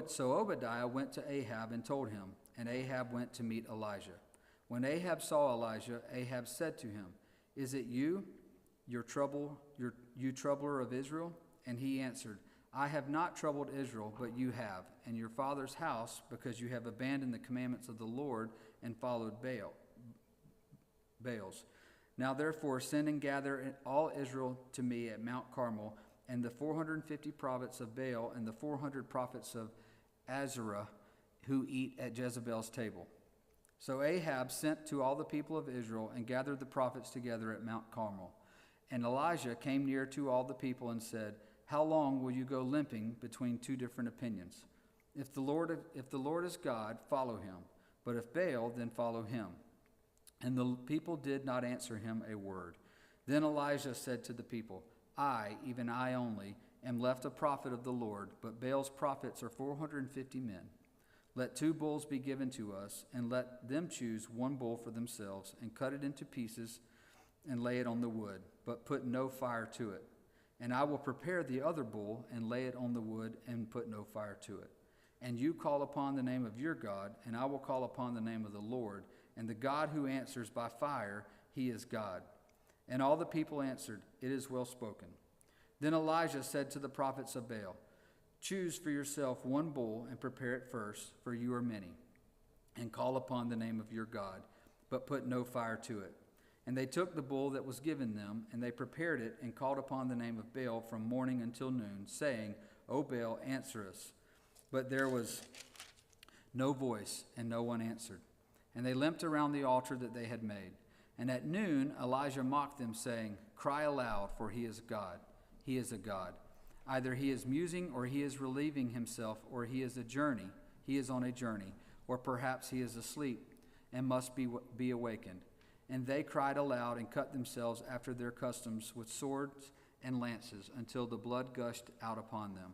So Obadiah went to Ahab and told him, and Ahab went to meet Elijah. When Ahab saw Elijah, Ahab said to him, Is it you, you troubler of Israel? And he answered, I have not troubled Israel, but you have, and your father's house, because you have abandoned the commandments of the Lord and followed Baals. Now therefore send and gather all Israel to me at Mount Carmel, and the 450 prophets of Baal and the 400 prophets of Azerah who eat at Jezebel's table. So Ahab sent to all the people of Israel and gathered the prophets together at Mount Carmel. And Elijah came near to all the people and said, How long will you go limping between two different opinions? If the Lord is God, follow him. But if Baal, then follow him. And the people did not answer him a word. Then Elijah said to the people, I, even I only, am left a prophet of the Lord, but Baal's prophets are 450 men. Let 2 bulls be given to us, and let them choose 1 bull for themselves, and cut it into pieces, and lay it on the wood, but put no fire to it. And I will prepare the other bull, and lay it on the wood, and put no fire to it. And you call upon the name of your God, and I will call upon the name of the Lord, and the God who answers by fire, he is God. And all the people answered, It is well spoken. Then Elijah said to the prophets of Baal, Choose for yourself 1 bull and prepare it first, for you are many, and call upon the name of your God, but put no fire to it. And they took the bull that was given them, and they prepared it and called upon the name of Baal from morning until noon, saying, O Baal, answer us. But there was no voice, and no one answered. And they limped around the altar that they had made. And at noon Elijah mocked them, saying, Cry aloud, for he is God. He is a God. Either he is musing, or he is relieving himself, or he is on a journey, or perhaps he is asleep and must be awakened. And they cried aloud and cut themselves after their customs with swords and lances, until the blood gushed out upon them.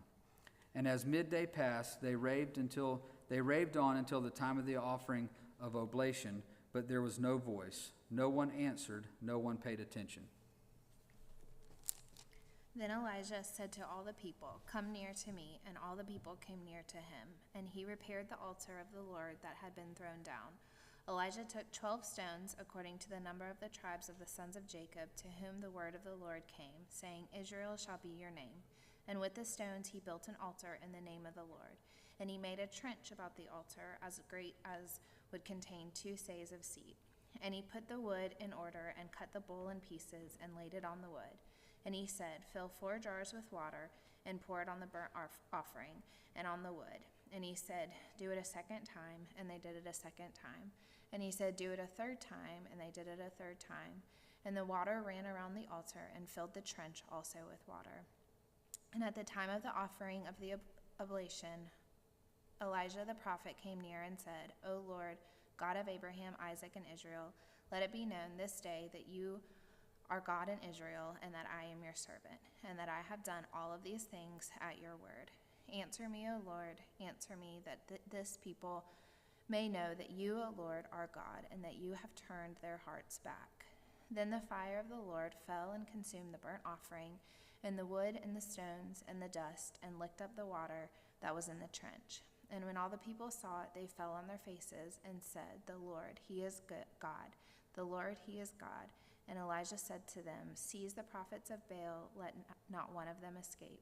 And as midday passed, they raved on until the time of the offering of oblation, but there was no voice. No one answered, no one paid attention. Then Elijah said to all the people, Come near to me. And all the people came near to him. And he repaired the altar of the Lord that had been thrown down. Elijah took 12 stones, according to the number of the tribes of the sons of Jacob, to whom the word of the Lord came, saying, Israel shall be your name. And with the stones he built an altar in the name of the Lord. And he made a trench about the altar, as great as would contain 2 seahs of seed. And he put the wood in order, and cut the bull in pieces, and laid it on the wood. And he said, Fill 4 jars with water, and pour it on the burnt offering, and on the wood. And he said, Do it a second time, and they did it a second time. And he said, Do it a third time, and they did it a third time. And the water ran around the altar, and filled the trench also with water. And at the time of the offering of the oblation, Elijah the prophet came near and said, O Lord, God of Abraham, Isaac, and Israel, let it be known this day that you are God in Israel, and that I am your servant, and that I have done all of these things at your word. Answer me, O Lord, answer me, that this people may know that you, O Lord, are God, and that you have turned their hearts back. Then the fire of the Lord fell and consumed the burnt offering, and the wood, and the stones, and the dust, and licked up the water that was in the trench. And when all the people saw it, they fell on their faces and said, The Lord, he is God. The Lord, he is God. And Elijah said to them, Seize the prophets of Baal, let not one of them escape.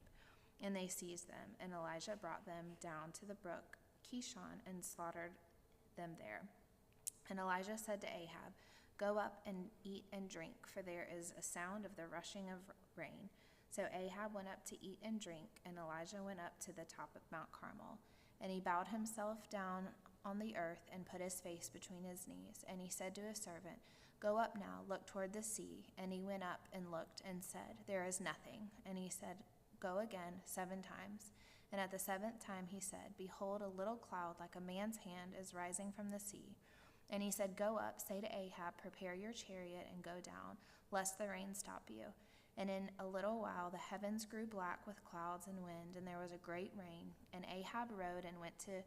And they seized them, and Elijah brought them down to the brook Kishon and slaughtered them there. And Elijah said to Ahab, Go up and eat and drink, for there is a sound of the rushing of rain. So Ahab went up to eat and drink, and Elijah went up to the top of Mount Carmel. And he bowed himself down on the earth and put his face between his knees. And he said to his servant, Go up now, look toward the sea. And he went up and looked and said, There is nothing. And he said, Go again 7 times. And at the 7th time he said, Behold, a little cloud like a man's hand is rising from the sea. And he said, Go up, say to Ahab, Prepare your chariot and go down, lest the rain stop you. And in a little while the heavens grew black with clouds and wind, and there was a great rain. And Ahab rode and went to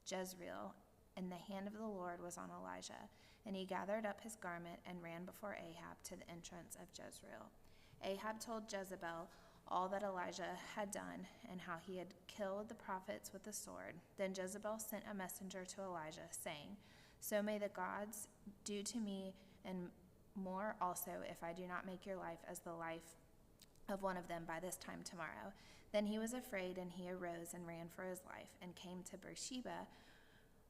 Jezreel, and the hand of the Lord was on Elijah. And he gathered up his garment and ran before Ahab to the entrance of Jezreel. Ahab told Jezebel all that Elijah had done, and how he had killed the prophets with the sword. Then Jezebel sent a messenger to Elijah, saying, So may the gods do to me and more also, if I do not make your life as the life of one of them by this time tomorrow. Then he was afraid, and he arose and ran for his life, and came to Beersheba,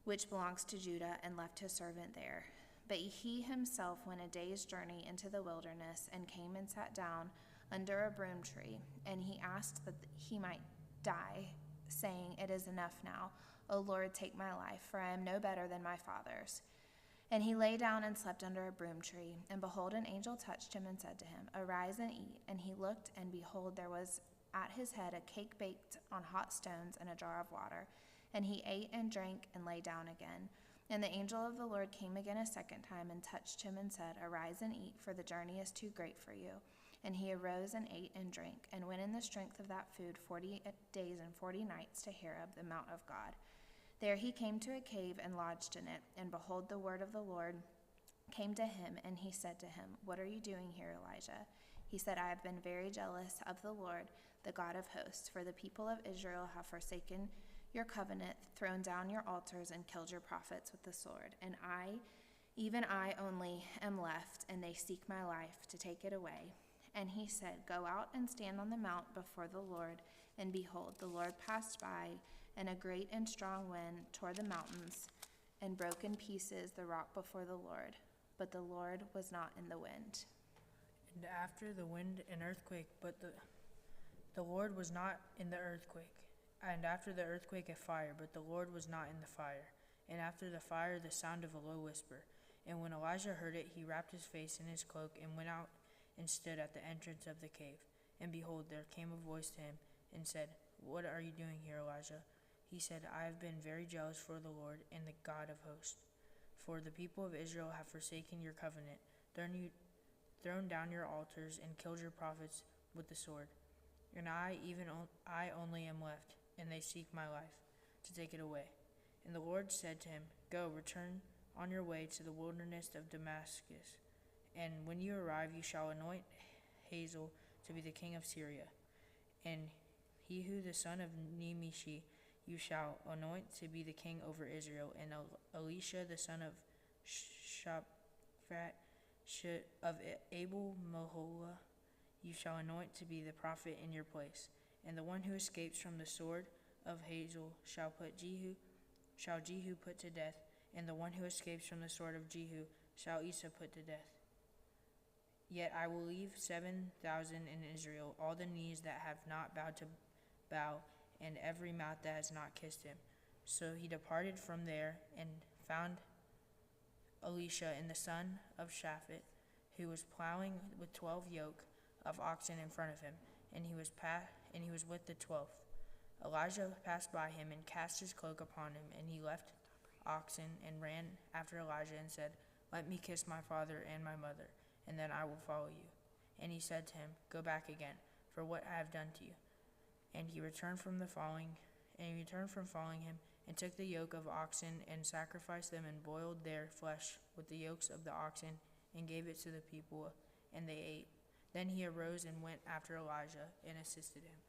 which belongs to Judah, and left his servant there. But he himself went a day's journey into the wilderness, and came and sat down under a broom tree. And he asked that he might die, saying, It is enough now. O Lord, take my life, for I am no better than my fathers. And he lay down and slept under a broom tree. And behold, an angel touched him and said to him, Arise and eat. And he looked, and behold, there was at his head a cake baked on hot stones and a jar of water. And he ate and drank and lay down again. And the angel of the Lord came again a second time and touched him and said, Arise and eat, for the journey is too great for you. And he arose and ate and drank, and went in the strength of that food 40 days and 40 nights to Horeb, the mount of God. There he came to a cave and lodged in it. And behold, the word of the Lord came to him, and he said to him, What are you doing here, Elijah? He said, I have been very jealous of the Lord, the God of hosts, for the people of Israel have forsaken your covenant, thrown down your altars, and killed your prophets with the sword. And I, even I only, am left, and they seek my life to take it away. And he said, Go out and stand on the mount before the Lord. And behold, the Lord passed by, and a great and strong wind tore the mountains, and broke in pieces the rock before the Lord. But the Lord was not in the wind. And after the wind, an earthquake, but the Lord was not in the earthquake. And after the earthquake, a fire, but the Lord was not in the fire. And after the fire, the sound of a low whisper. And when Elijah heard it, he wrapped his face in his cloak, and went out and stood at the entrance of the cave. And behold, there came a voice to him, and said, What are you doing here, Elijah? He said, I have been very jealous for the Lord and the God of hosts. For the people of Israel have forsaken your covenant, thrown down your altars, and killed your prophets with the sword. And I only am left, and they seek my life, to take it away. And the Lord said to him, Go, return on your way to the wilderness of Damascus. And when you arrive, you shall anoint Hazael to be the king of Syria. And Jehu the son of Nimshi you shall anoint to be the king over Israel. And Elisha the son of Shaphat of Abel Meholah you shall anoint to be the prophet in your place. And the one who escapes from the sword of Hazael shall Jehu put to death. And the one who escapes from the sword of Jehu shall Asa put to death. Yet I will leave 7,000 in Israel, all the knees that have not bowed to bow, and every mouth that has not kissed him. So he departed from there, and found Elisha and the son of Shaphat, who was plowing with 12 yoke of oxen in front of him, and and he was with the 12th. Elijah passed by him and cast his cloak upon him, and he left oxen and ran after Elijah and said, "Let me kiss my father and my mother, and then I will follow you." And he said to him, "Go back again, for what I have done to you." And he returned from following him, and took the yoke of oxen and sacrificed them and boiled their flesh with the yokes of the oxen and gave it to the people, and they ate. Then he arose and went after Elijah and assisted him.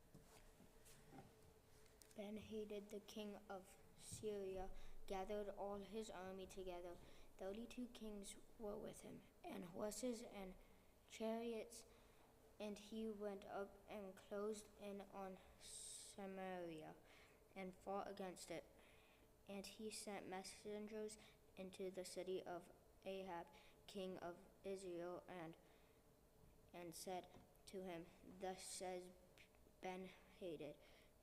Ben-Hadad, the king of Syria, gathered all his army together. 32 kings were with him, and horses and chariots, and he went up and closed in on Samaria and fought against it. And he sent messengers into the city of Ahab, king of Israel, and said to him, "Thus says Ben-Hadad,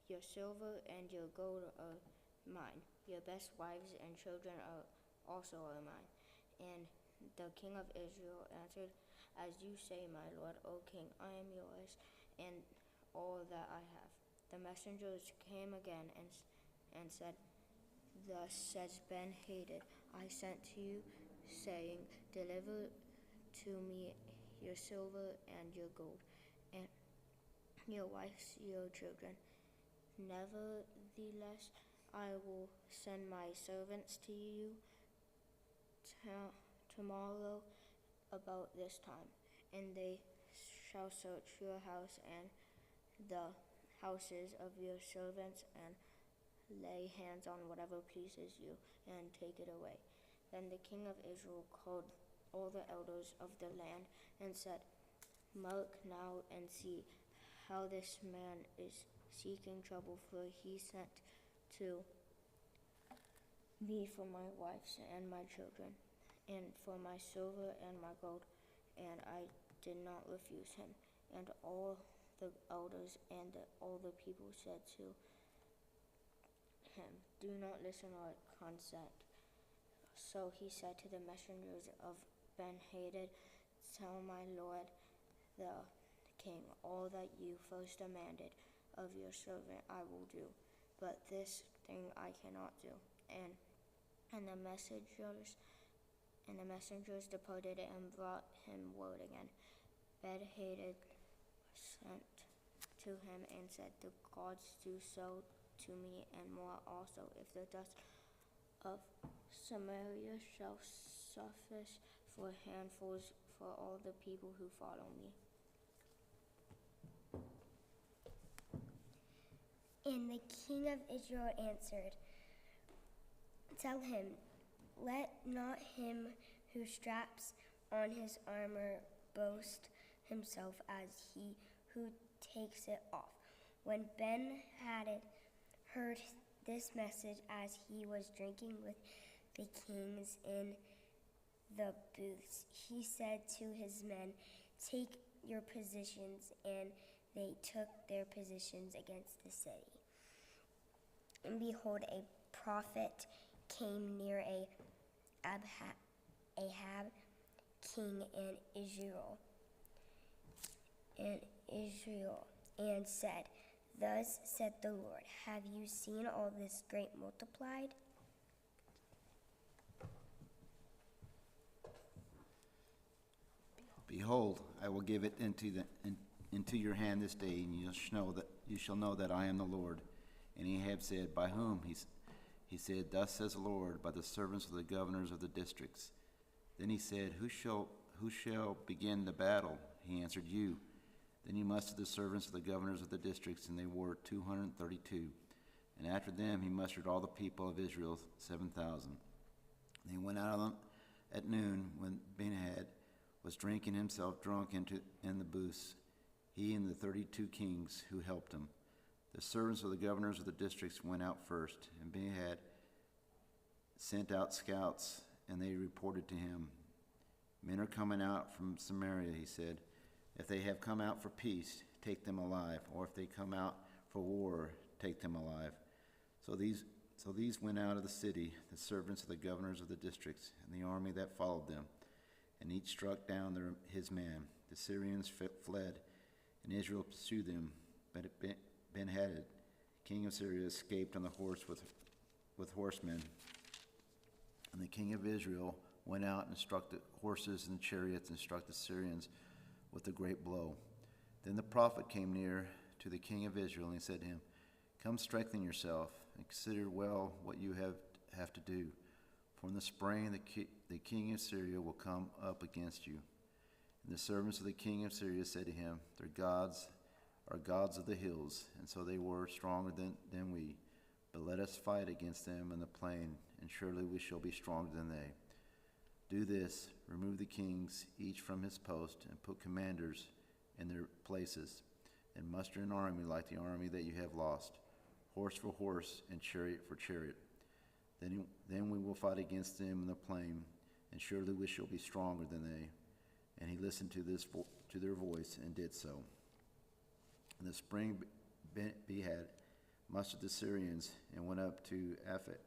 your silver and your gold are mine. Your best wives and children are also mine." And the king of Israel answered, "As you say, my lord, O king, I am yours, and all that I have." The messengers came again and said, "Thus says Ben-Hadad, I sent to you, saying, deliver to me your silver and your gold, and your wives, your children. Nevertheless, I will send my servants to you tomorrow about this time, and they shall search your house and the houses of your servants, and lay hands on whatever pleases you, and take it away." Then the king of Israel called all the elders of the land and said, "Mark now and see how this man is seeking trouble, for he sent to me for my wives and my children, and for my silver and my gold, and I did not refuse him." And all the elders and all the people said to him, "Do not listen or consent." So he said to the messengers of Ben-Hadad, "Tell my lord the king, all that you first demanded of your servant I will do, but this thing I cannot do." And the messengers departed and brought him word again. Ben-Hadad sent to him and said, "The gods do so to me and more also, if the dust of Samaria shall suffice for handfuls for all the people who follow me." And the king of Israel answered, "Tell him, let not him who straps on his armor boast himself as he who takes it off." When Ben-Hadad heard this message as he was drinking with the kings in the booths, he said to his men, "Take your positions," and they took their positions against the city. And behold, a prophet came near Ahab, king in Israel, and said, "Thus said the Lord, have you seen all this great multiplied?" Behold, I will give it into your hand this day, and you shall know that I am the Lord. And Ahab said, "By whom?" He said, "Thus says the Lord, by the servants of the governors of the districts." Then he said, Who shall begin the battle?" He answered, "You." Then he mustered the servants of the governors of the districts, and they were 232. And after them he mustered all the people of Israel, 7,000. They went out at noon, when Ben-Hadad was drinking himself drunk in the booths, he and the 32 kings who helped him. The servants of the governors of the districts went out first, and Ben-Hadad sent out scouts, and they reported to him, "Men are coming out from Samaria," he said. "If they have come out for peace, take them alive, or if they come out for war, take them alive." So these went out of the city, the servants of the governors of the districts, and the army that followed them, and each struck down his man. The Syrians fled, and Israel pursued them, Ben-Hadad, king of Syria, escaped on the horse with horsemen. And the king of Israel went out and struck the horses and chariots and struck the Syrians with a great blow. Then the prophet came near to the king of Israel, and he said to him, "Come, strengthen yourself, and consider well what you have to do. For in the spring the king of Syria will come up against you." And the servants of the king of Syria said to him, "Their gods are gods of the hills, and so they were stronger than we. But let us fight against them in the plain, and surely we shall be stronger than they. Do this, remove the kings each from his post, and put commanders in their places, and muster an army like the army that you have lost, horse for horse and chariot for chariot. Then we will fight against them in the plain, and surely we shall be stronger than they." And he listened to their voice and did so. In the spring, Ben-Hadad mustered the Syrians and went up to Aphek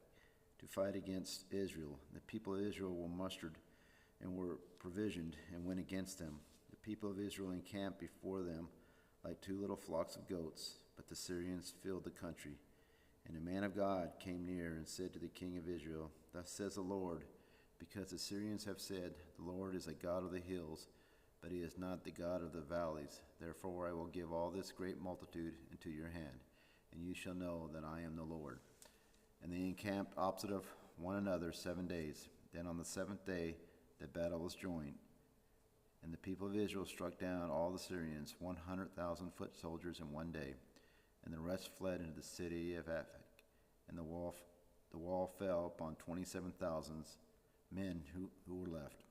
to fight against Israel. The people of Israel were mustered and were provisioned and went against them. The people of Israel encamped before them like two little flocks of goats, but the Syrians filled the country. And a man of God came near and said to the king of Israel, "Thus says the Lord, because the Syrians have said, 'The Lord is a God of the hills, but he is not the God of the valleys.' Therefore I will give all this great multitude into your hand, and you shall know that I am the Lord." And they encamped opposite of one another 7 days. Then on the seventh day the battle was joined. And the people of Israel struck down all the Syrians, 100,000 foot soldiers in one day. And the rest fled into the city of Aphek. And the wall fell upon 27,000 men who were left.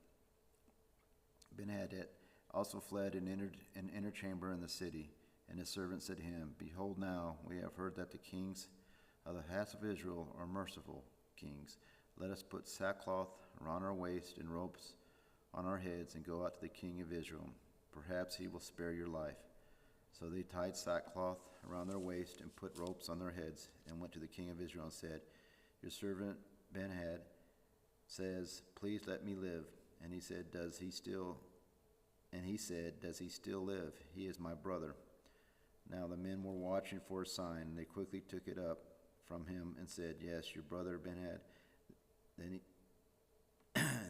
Ben-Hadad also fled and entered an inner chamber in the city. And his servant said to him, "Behold, now we have heard that the kings of the house of Israel are merciful kings. Let us put sackcloth around our waist and ropes on our heads and go out to the king of Israel. Perhaps he will spare your life." So they tied sackcloth around their waist and put ropes on their heads and went to the king of Israel and said, "Your servant Ben-Hadad says, 'Please let me live.' And he said, 'Does he still live? He is my brother.' Now the men were watching for a sign, and they quickly took it up from him and said, 'Yes, your brother Ben-Hadad.'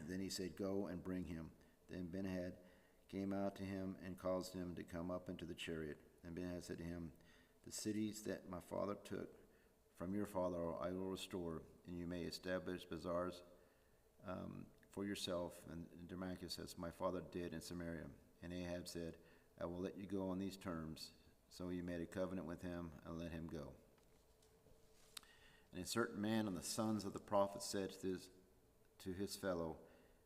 Then he said, 'Go and bring him.' Then Ben-Hadad came out to him and caused him to come up into the chariot. And Ben-Hadad said to him, 'The cities that my father took from your father I will restore, and you may establish bazaars for yourself in Damascus, as my father did in Samaria.' And Ahab said, 'I will let you go on these terms.' So he made a covenant with him and let him go. And a certain man of the sons of the prophets said to his fellow,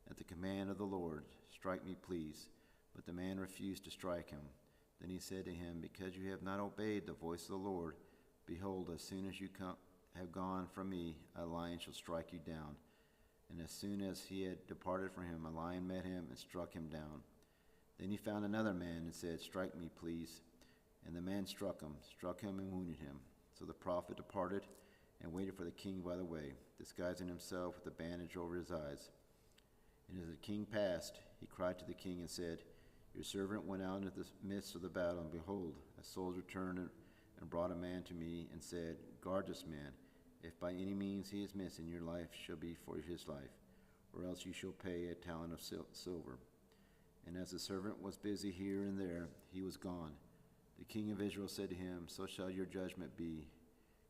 at the command of the Lord, 'Strike me, please.' But the man refused to strike him. Then he said to him, 'Because you have not obeyed the voice of the Lord, behold, as soon as you have gone from me, a lion shall strike you down.' And as soon as he had departed from him, a lion met him and struck him down. Then he found another man and said, 'Strike me, please.' And the man struck him and wounded him. So the prophet departed and waited for the king by the way, disguising himself with a bandage over his eyes. And as the king passed, he cried to the king and said, 'Your servant went out into the midst of the battle, and behold, a soldier turned and brought a man to me and said, Guard this man. If by any means he is missing, your life shall be for his life, or else you shall pay a talent of silver.' And as the servant was busy here and there, he was gone. The king of Israel said to him, 'So shall your judgment be.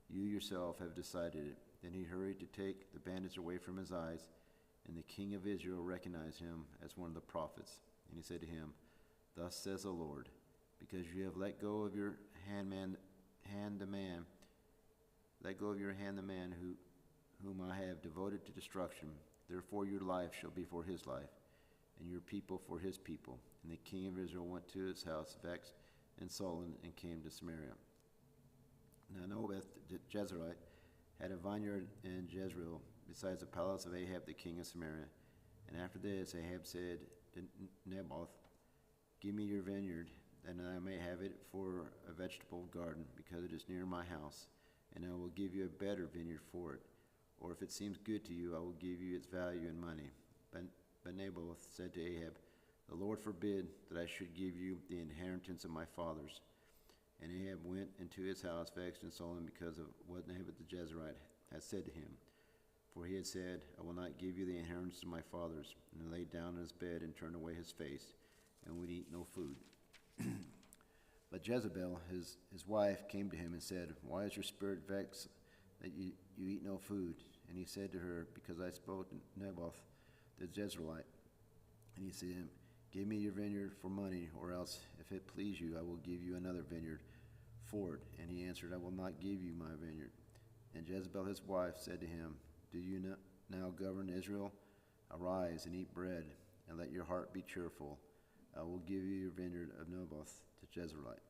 You yourself have decided it.' Then he hurried to take the bandage away from his eyes, and the king of Israel recognized him as one of the prophets. And he said to him, 'Thus says the Lord, because you have let go of your hand the man whom I have devoted to destruction, therefore your life shall be for his life, and your people for his people.' And the king of Israel went to his house vexed and sullen, and came to Samaria. Now Naboth the Jezreelite had a vineyard in Jezreel, besides the palace of Ahab the king of Samaria. And after this Ahab said to Naboth, 'Give me your vineyard, and I may have it for a vegetable garden, because it is near my house, and I will give you a better vineyard for it. Or if it seems good to you, I will give you its value in money.' But Naboth said to Ahab, 'The Lord forbid that I should give you the inheritance of my fathers.' And Ahab went into his house vexed and sullen because of what Naboth the Jezreelite had said to him. For he had said, I will not give you the inheritance of my fathers. And he laid down in his bed and turned away his face, and would eat no food. But Jezebel, his wife, came to him and said, Why is your spirit vexed that you eat no food? And he said to her, Because I spoke to Naboth the Jezreelite. And he said to him, Give me your vineyard for money, or else, if it please you, I will give you another vineyard for it. And he answered, I will not give you my vineyard. And Jezebel his wife said to him, Do you now govern Israel? Arise and eat bread, and let your heart be cheerful. I will give you your vineyard of Naboth the Jezreelite.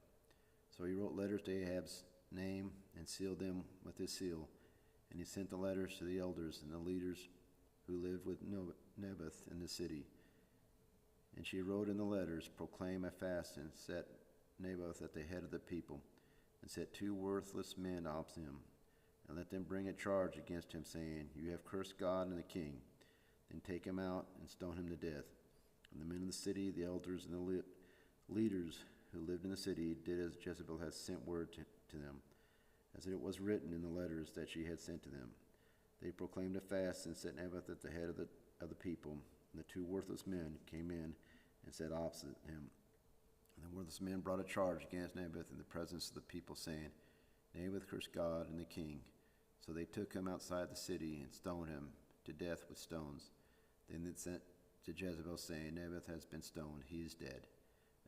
So he wrote letters to Ahab's name and sealed them with his seal. And he sent the letters to the elders and the leaders who lived with Naboth in the city. And she wrote in the letters, Proclaim a fast and set Naboth at the head of the people, and set 2 worthless men opposite him, and let them bring a charge against him, saying, You have cursed God and the king. Then take him out and stone him to death. And the men of the city, the elders, and the leaders who lived in the city did as Jezebel had sent word to them, as it was written in the letters that she had sent to them. They proclaimed a fast and set Naboth at the head of the people. And the 2 worthless men came in and sat opposite him. And the worthless men brought a charge against Naboth in the presence of the people, saying, Naboth cursed God and the king. So they took him outside the city and stoned him to death with stones. Then they sent to Jezebel, saying, Naboth has been stoned, he is dead.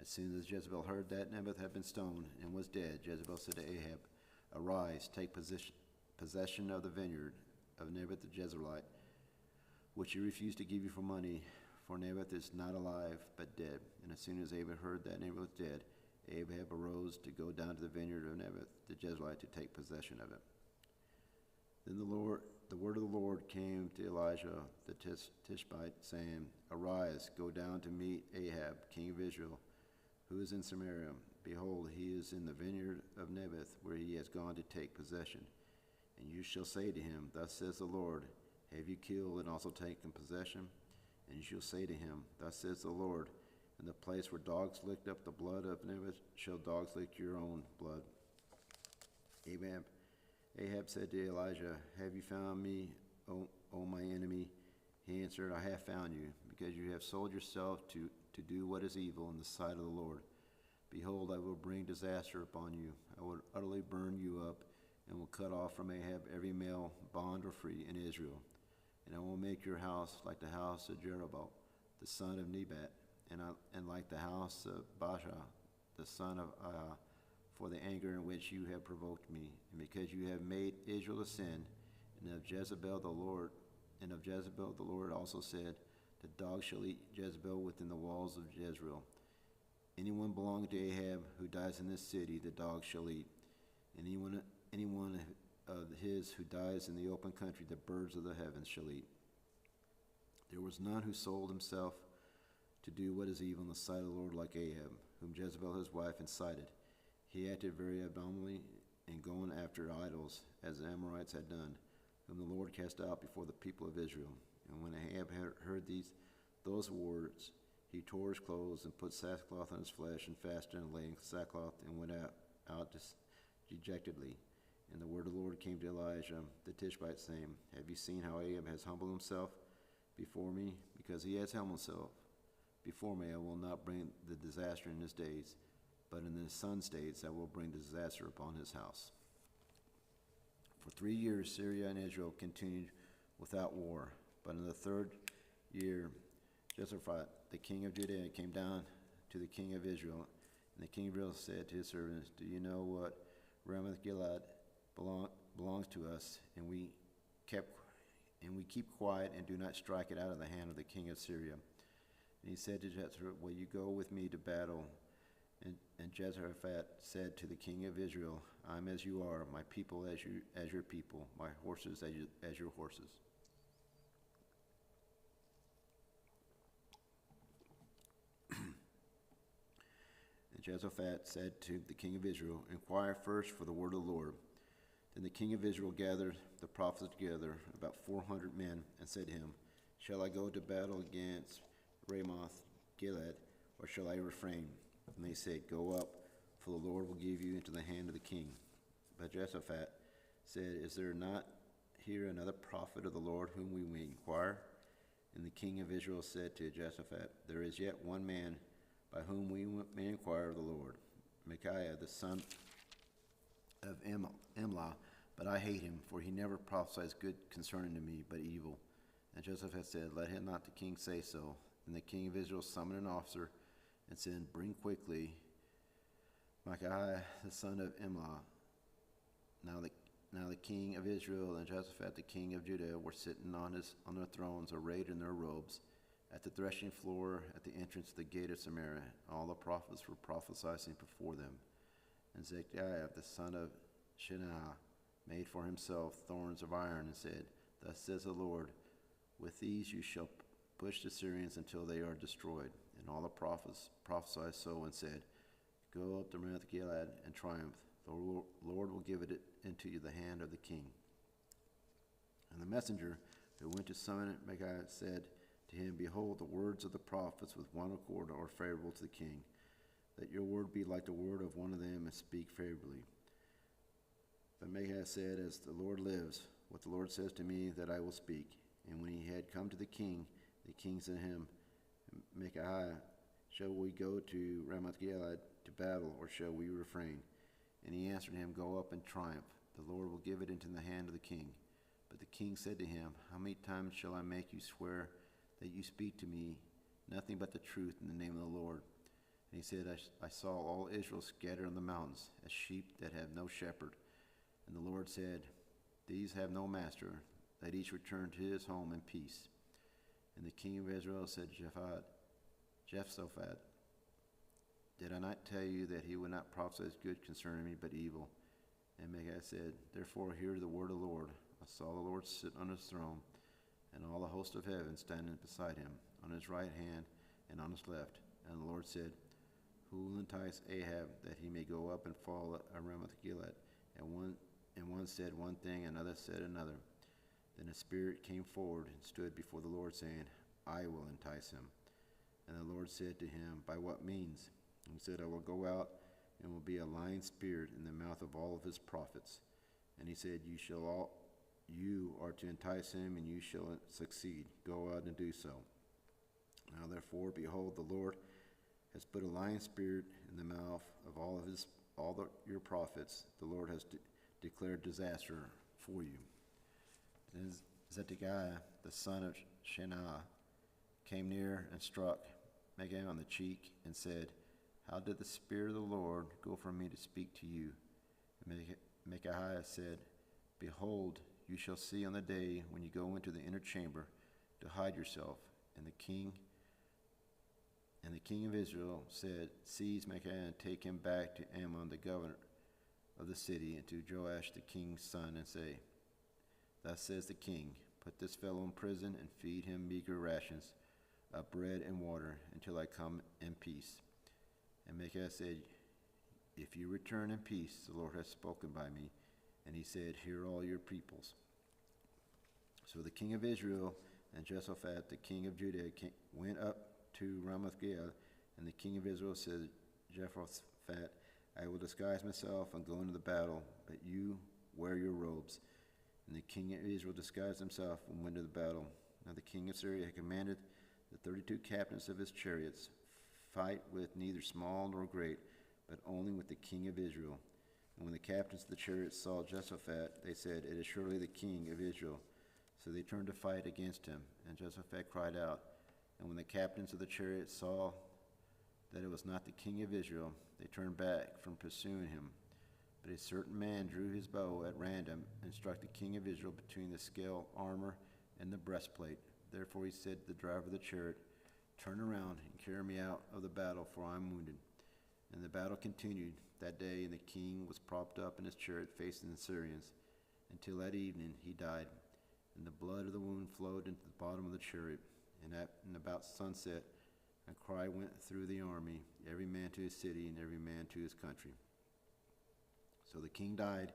As soon as Jezebel heard that Naboth had been stoned and was dead, Jezebel said to Ahab, Arise, take possession of the vineyard of Naboth the Jezreelite, which he refused to give you for money, for Naboth is not alive, but dead. And as soon as Ahab heard that Naboth was dead, Ahab arose to go down to the vineyard of Naboth the Jezreelite to take possession of it. Then the word of the Lord came to Elijah the Tishbite, saying, Arise, go down to meet Ahab, king of Israel, who is in Samaria. Behold, he is in the vineyard of Naboth, where he has gone to take possession. And you shall say to him, Thus says the Lord, Have you killed and also taken possession? And you shall say to him, Thus says the Lord, In the place where dogs licked up the blood of Naboth, shall dogs lick your own blood. Ahab said to Elijah, Have you found me, O my enemy? He answered, I have found you, because you have sold yourself to do what is evil in the sight of the Lord. Behold, I will bring disaster upon you. I will utterly burn you up, and will cut off from Ahab every male, bond or free, in Israel. And I will make your house like the house of Jeroboam, the son of Nebat, and like the house of Baasha, the son of Ahah, for the anger in which you have provoked me, and because you have made Israel to sin. And of Jezebel the Lord also said, The dog shall eat Jezebel within the walls of Jezreel. Anyone belonging to Ahab who dies in this city, the dog shall eat. And anyone of his who dies in the open country, the birds of the heavens shall eat. There was none who sold himself to do what is evil in the sight of the Lord like Ahab, whom Jezebel his wife incited. He acted very abominably in going after idols, as the Amorites had done, whom the Lord cast out before the people of Israel. And when Ahab heard those words, he tore his clothes and put sackcloth on his flesh, and fasted and lay in sackcloth, and went out dejectedly. And the word of the Lord came to Elijah the Tishbite, saying, Have you seen how Ahab has humbled himself before me? Because he has humbled himself before me, I will not bring the disaster in his days, but in his son's days I will bring disaster upon his house. For 3 years Syria and Israel continued without war, but in the 3rd year Jehoshaphat, the king of Judah, came down to the king of Israel, and the king of Israel said to his servants, Do you know what Ramoth Gilead belongs to us? And we keep quiet and do not strike it out of the hand of the king of Syria. And he said to Jehoshaphat, Will you go with me to battle? And Jehoshaphat said to the king of Israel, I am as you are, my people as your people, my horses as your horses. And Jehoshaphat said to the king of Israel, Inquire first for the word of the Lord. Then the king of Israel gathered the prophets together, about 400 men, and said to him, Shall I go to battle against Ramoth Gilead, or shall I refrain? And they said, Go up, for the Lord will give you into the hand of the king. But Jehoshaphat said, Is there not here another prophet of the Lord whom we may inquire? And the king of Israel said to Jehoshaphat, There is yet one man by whom we may inquire of the Lord, Micaiah the son of Imlah, but I hate him, for he never prophesies good concerning to me, but evil. And Jehoshaphat said, Let him not the king say so. And the king of Israel summoned an officer and said, Bring quickly Micaiah the son of Imlah. Now the king of Israel and Jehoshaphat the king of Judah were sitting on their thrones, arrayed in their robes, at the threshing floor at the entrance of the gate of Samaria. All the prophets were prophesying before them. And Zechariah the son of Shemaiah made for himself thorns of iron and said, Thus says the Lord, With these you shall push the Syrians until they are destroyed. And all the prophets prophesied so and said, Go up to Ramoth Gilead and triumph. The Lord will give it into the hand of the king. And the messenger who went to summon Micaiah said to him, Behold, the words of the prophets with one accord are favorable to the king. Let your word be like the word of one of them, and speak favorably. But Micaiah said, As the Lord lives, what the Lord says to me, that I will speak. And when he had come to the king said to him, Micaiah, shall we go to Ramoth Gilead to battle, or shall we refrain? And he answered him, Go up and triumph. The Lord will give it into the hand of the king. But the king said to him, How many times shall I make you swear that you speak to me nothing but the truth in the name of the Lord? And he said, I saw all Israel scattered on the mountains, as sheep that have no shepherd. And the Lord said, These have no master. Let each return to his home in peace. And the king of Israel said, Jehoshaphat, did I not tell you that he would not prophesy good concerning me, but evil? And Micaiah said, Therefore hear the word of the Lord. I saw the Lord sit on his throne, and all the host of heaven standing beside him, on his right hand and on his left. And the Lord said, Who will entice Ahab, that he may go up and fall at Ramoth Gilead? And one said one thing, another said another. Then a spirit came forward and stood before the Lord, saying, I will entice him. And the Lord said to him, By what means? And he said, I will go out and will be a lying spirit in the mouth of all of his prophets. And he said, You are to entice him, and you shall succeed. Go out and do so. Now therefore, behold, the Lord has put a lying spirit in the mouth of your prophets. The Lord has declared disaster for you. Then Zedekiah, the son of Shemaiah, came near and struck Micaiah on the cheek and said, How did the Spirit of the Lord go from me to speak to you? And Micaiah said, Behold, you shall see on the day when you go into the inner chamber to hide yourself. And the king of Israel said, Seize Micaiah and take him back to Ammon, the governor of the city, and to Joash the king's son, and say, Thus says the king, Put this fellow in prison and feed him meager rations of bread and water until I come in peace. And Micaiah said, If you return in peace, the Lord has spoken by me. And he said, Hear all your peoples. So the king of Israel and Jehoshaphat, the king of Judah, went up to Ramoth Gilead. And the king of Israel said, Jehoshaphat, I will disguise myself and go into the battle, but you wear your robes. And the king of Israel disguised himself and went to the battle. Now the king of Syria had commanded the 32 captains of his chariots, Fight with neither small nor great, but only with the king of Israel. And when the captains of the chariots saw Jehoshaphat, they said, It is surely the king of Israel. So they turned to fight against him. And Jehoshaphat cried out. And when the captains of the chariots saw that it was not the king of Israel, they turned back from pursuing him. But a certain man drew his bow at random and struck the king of Israel between the scale armor and the breastplate. Therefore he said to the driver of the chariot, Turn around and carry me out of the battle, for I am wounded. And the battle continued that day, and the king was propped up in his chariot facing the Syrians, until that evening he died. And the blood of the wound flowed into the bottom of the chariot. And about sunset, a cry went through the army, every man to his city and every man to his country. So the king died,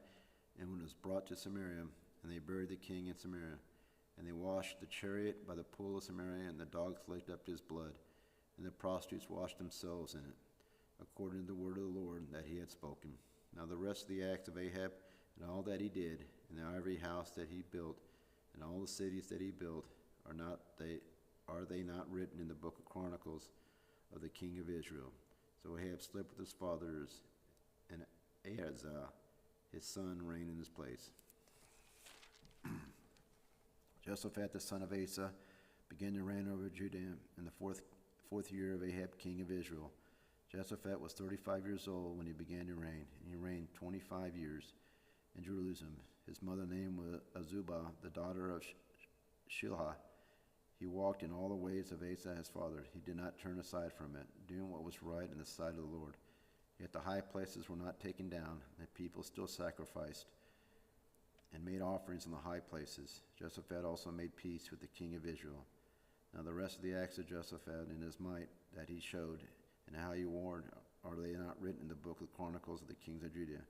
and when it was brought to Samaria, and they buried the king in Samaria. And they washed the chariot by the pool of Samaria, and the dogs licked up his blood, and the prostitutes washed themselves in it. According to the word of the Lord, that he had spoken. Now the rest of the acts of Ahab and all that he did, and every house that he built, and all the cities that he built, are they not written in the book of Chronicles of the king of Israel? So Ahab slept with his fathers, and Ahazah, his son, reigned in his place. Jehoshaphat, the son of Asa, began to reign over Judah in the fourth year of Ahab, king of Israel. Jehoshaphat was 35 years old when he began to reign, and he reigned 25 years in Jerusalem. His mother's name was Azubah, the daughter of Shilha. He walked in all the ways of Asa his father. He did not turn aside from it, doing what was right in the sight of the Lord. Yet the high places were not taken down, and people still sacrificed and made offerings in the high places. Jehoshaphat also made peace with the king of Israel. Now the rest of the acts of Jehoshaphat and his might that he showed, and how he warned, are they not written in the book of Chronicles of the kings of Judah?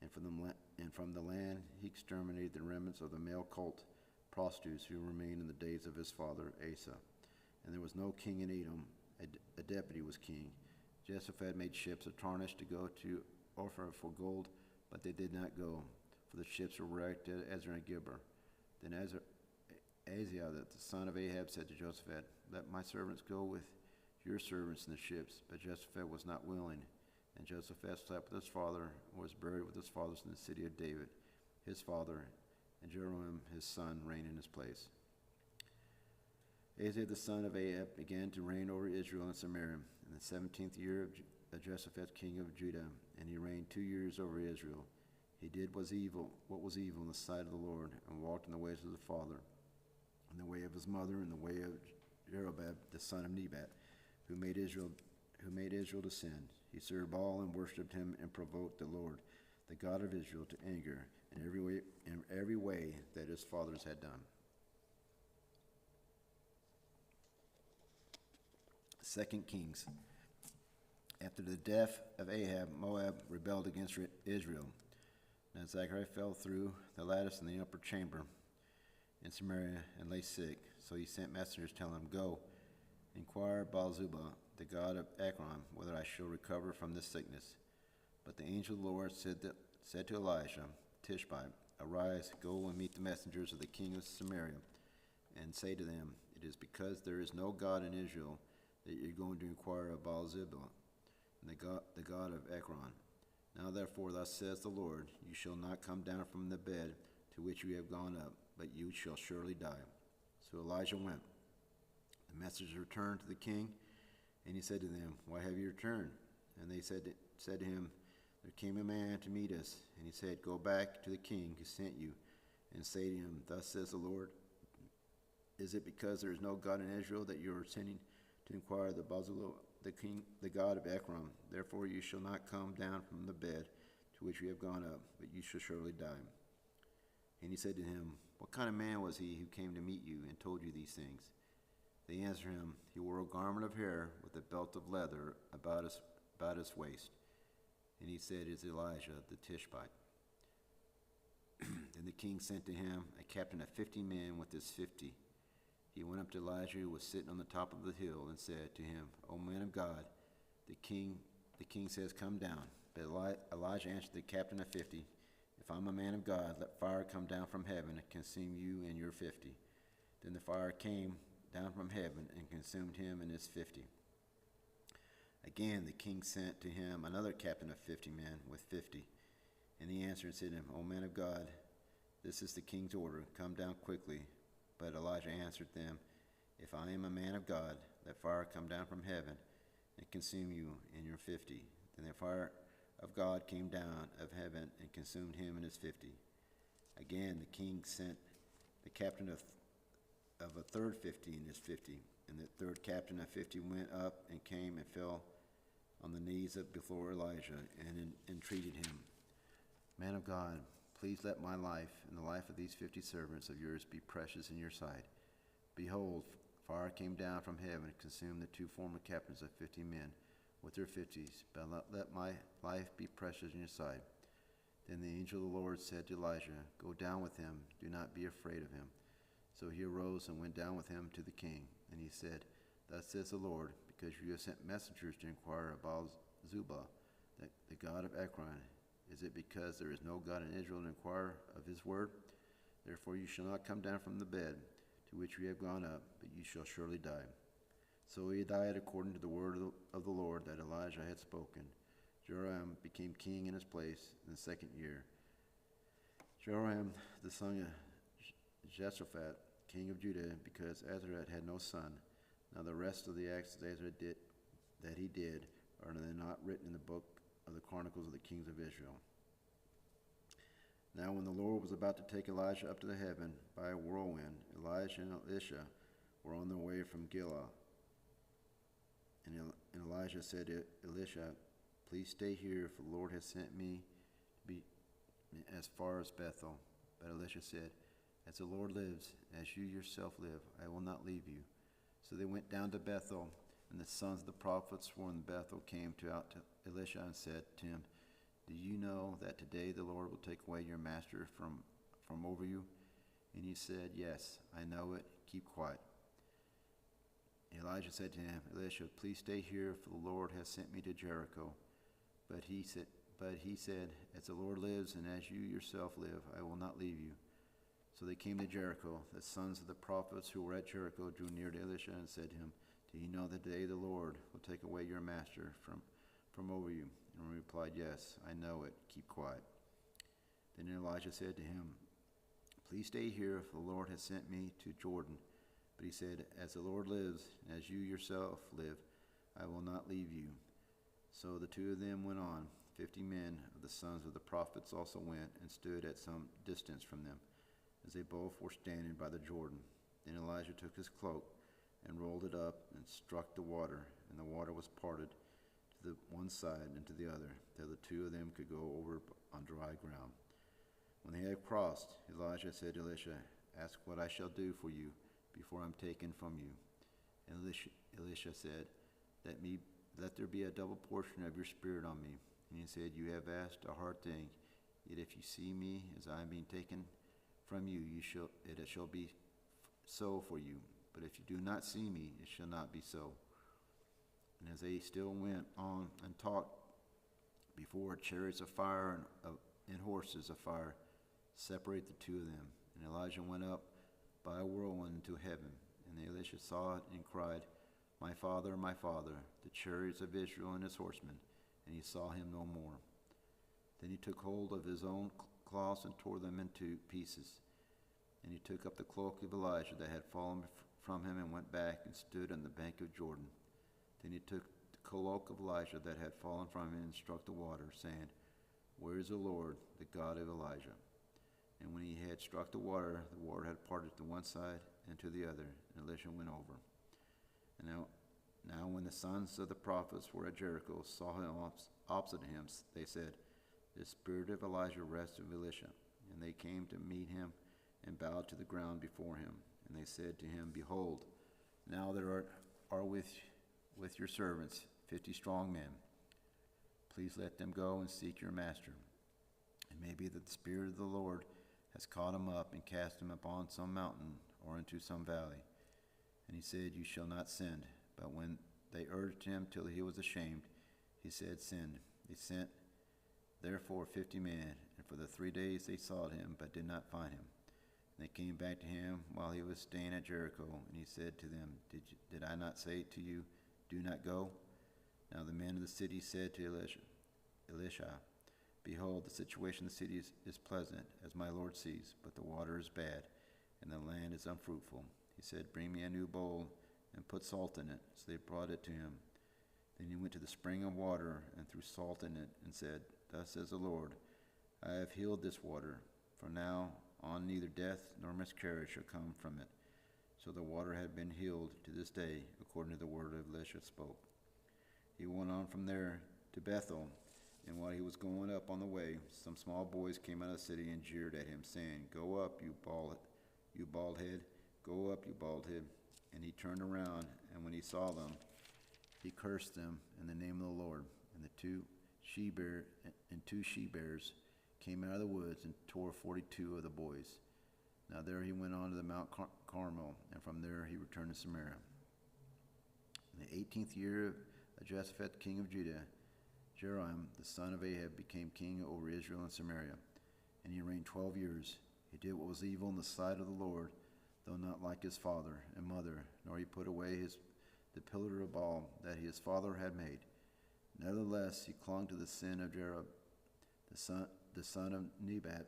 And from the land he exterminated the remnants of the male cult prostitutes who remained in the days of his father Asa. And there was no king in Edom, a deputy was king. Jehoshaphat made ships of Tarshish to go to Ophir for gold, but they did not go, for the ships were wrecked at Ezra and Gibber. Then Ahaziah, the son of Ahab, said to Jehoshaphat, "Let my servants go with your servants in the ships." But Jehoshaphat was not willing. And Jehoshaphat slept with his father and was buried with his fathers in the city of David, his father, and Jeroboam his son reigned in his place. Ahaziah the son of Ahab began to reign over Israel and Samaria in the 17th year of Jehoshaphat king of Judah, and he reigned 2 years over Israel. He did what was evil in the sight of the Lord, and walked in the ways of his father, in the way of his mother, in the way of Jeroboam the son of Nebat, who made Israel to sin. He served Baal and worshipped him, and provoked the Lord, the God of Israel, to anger in every way that his fathers had done. 2 Kings. After the death of Ahab, Moab rebelled against Israel. Now Zechariah fell through the lattice in the upper chamber in Samaria and lay sick. So he sent messengers telling him, "Go, inquire of Baal-zebub, the god of Ekron, whether I shall recover from this sickness." But the angel of the Lord said to Elijah, Tishbite, "Arise, go and meet the messengers of the king of Samaria, and say to them, It is because there is no God in Israel that you're going to inquire of Baal-zebub, and the god of Ekron. Now therefore, thus says the Lord, you shall not come down from the bed to which you have gone up, but you shall surely die." So Elijah went. The messengers returned to the king, and he said to them, "Why have you returned?" And they said to him, "There came a man to meet us, and he said, Go back to the king who sent you, and say to him, Thus says the Lord, is it because there is no God in Israel that you are sending to inquire of Baal-zebub, the god of Ekron? Therefore you shall not come down from the bed to which you have gone up, but you shall surely die." And he said to him, "What kind of man was he who came to meet you and told you these things?" They answered him, "He wore a garment of hair with a belt of leather about his waist." And he said, "It is Elijah the Tishbite." Then the king sent to him a captain of 50 men with his 50. He went up to Elijah, who was sitting on the top of the hill, and said to him, "O man of God, the king says, Come down." But Elijah answered the captain of 50, "If I'm a man of God, let fire come down from heaven and consume you and your 50. Then the fire came down from heaven and consumed him and his 50. Again the king sent to him another captain of 50 men with 50. And he answered and said to him, "O man of God, this is the king's order. Come down quickly." But Elijah answered them, "If I am a man of God, let fire come down from heaven and consume you and your 50. Then the fire of God came down of heaven and consumed him and his 50. Again the king sent the captain of a third 50 and his 50. And the third captain of 50 went up and came and fell on the knees before Elijah and entreated him, "Man of God, please let my life and the life of these 50 servants of yours be precious in your sight." Behold, fire came down from heaven and consumed the 2 former captains of 50 men with their 50s. But let my life be precious in your sight. Then the angel of the Lord said to Elijah, "Go down with him. Do not be afraid of him." So he arose and went down with him to the king. And he said, "Thus says the Lord, because you have sent messengers to inquire of Baal-zebub, the God of Ekron? Is it because there is no God in Israel to inquire of his word? Therefore you shall not come down from the bed to which we have gone up, but you shall surely die. So he died according to the word of the Lord that Elijah had spoken. Joram became king in his place in the 2nd year. Joram, the son of Jehoshaphat, king of Judah, because Azariah had no son. Now the rest of the acts that Azariah did, are they not written in the book of the Chronicles of the kings of Israel? Now when the Lord was about to take Elijah up to the heaven by a whirlwind, Elijah and Elisha were on their way from Gilead. And Elijah said to Elisha, "Please stay here, for the Lord has sent me to be as far as Bethel." But Elisha said, "As the Lord lives, as you yourself live, I will not leave you." So they went down to Bethel, and the sons of the prophets who were in Bethel came out to Elisha and said to him, "Do you know that today the Lord will take away your master from over you?" And he said, "Yes, I know it. Keep quiet." Elijah said to him, "Elisha, please stay here, for the Lord has sent me to Jericho." But he said, "As the Lord lives, and as you yourself live, I will not leave you." So they came to Jericho. The sons of the prophets who were at Jericho drew near to Elisha and said to him, "Do you know that today the Lord will take away your master from over you?" And he replied, "Yes, I know it. Keep quiet." Then Elijah said to him, "Please stay here, for the Lord has sent me to Jordan." But he said, "As the Lord lives, and as you yourself live, I will not leave you." So the two of them went on. 50 men of the sons of the prophets also went and stood at some distance from them, as they both were standing by the Jordan. Then Elijah took his cloak and rolled it up and struck the water, and the water was parted to the one side and to the other, till the two of them could go over on dry ground. When they had crossed, Elijah said to Elisha, "Ask what I shall do for you before I am taken from you." And Elisha said, Let there be a double portion of your spirit on me." And he said, "You have asked a hard thing, yet if you see me as I am being taken from you, it shall be so for you. But if you do not see me, it shall not be so." And as they still went on and talked, before chariots of fire and horses of fire separated the two of them. And Elijah went up by a whirlwind into heaven. And Elisha saw it and cried, my father, the chariots of Israel and his horsemen." And he saw him no more. Then he took hold of his own cloths and tore them into pieces. And he took up the cloak of Elijah that had fallen from him and went back and stood on the bank of Jordan. Then he took the cloak of Elijah that had fallen from him and struck the water, saying, "Where is the Lord, the God of Elijah?" And when he had struck the water had parted to one side and to the other, and Elisha went over. And now when the sons of the prophets were at Jericho saw him opposite him, they said, "The spirit of Elijah rests with Elisha." And they came to meet him and bowed to the ground before him. And they said to him, "Behold, now there are with your servants 50 strong men. Please let them go and seek your master. It may be that the Spirit of the Lord has caught him up and cast him upon some mountain or into some valley." And he said, "You shall not send." But when they urged him till he was ashamed, he said, "Send." They sent therefore 50 men, and for the 3 days they sought him, but did not find him. And they came back to him while he was staying at Jericho, and he said to them, Did I not say to you, do not go?" Now the men of the city said to Elisha, "Behold, the situation of the city is pleasant, as my Lord sees, but the water is bad, and the land is unfruitful." He said, "Bring me a new bowl, and put salt in it." So they brought it to him. Then he went to the spring of water, and threw salt in it, and said, "Thus says the Lord, I have healed this water. From now on neither death nor miscarriage shall come from it." So the water had been healed to this day, according to the word of Elisha spoke. He went on from there to Bethel, and while he was going up on the way, some small boys came out of the city and jeered at him, saying, "Go up, you bald head, go up, you bald head." And he turned around, and when he saw them, he cursed them in the name of the Lord. And two she-bears came out of the woods and tore 42 of the boys. Now there he went on to the Mount Carmel, and from there he returned to Samaria. In the 18th year of Jehoshaphat, king of Judah, Jehoram, the son of Ahab, became king over Israel and Samaria, and he reigned 12 years. He did what was evil in the sight of the Lord, though not like his father and mother, nor he put away the pillar of Baal that his father had made. Nevertheless, he clung to the sin of Jeroboam, the son of Nebat,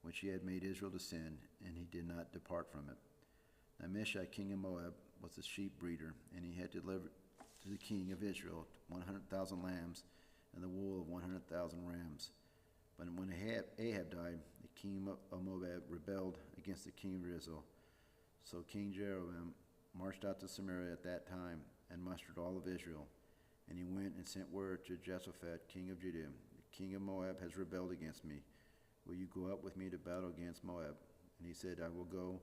which he had made Israel to sin, and he did not depart from it. Now Meshach, king of Moab, was a sheep breeder, and he had delivered to the king of Israel 100,000 lambs and the wool of 100,000 rams. But when Ahab died, the king of Moab rebelled against the king of Israel. So King Jeroboam marched out to Samaria at that time and mustered all of Israel. And he went and sent word to Jehoshaphat, king of Judah, the king of Moab has rebelled against me. Will you go up with me to battle against Moab? And he said, I will go.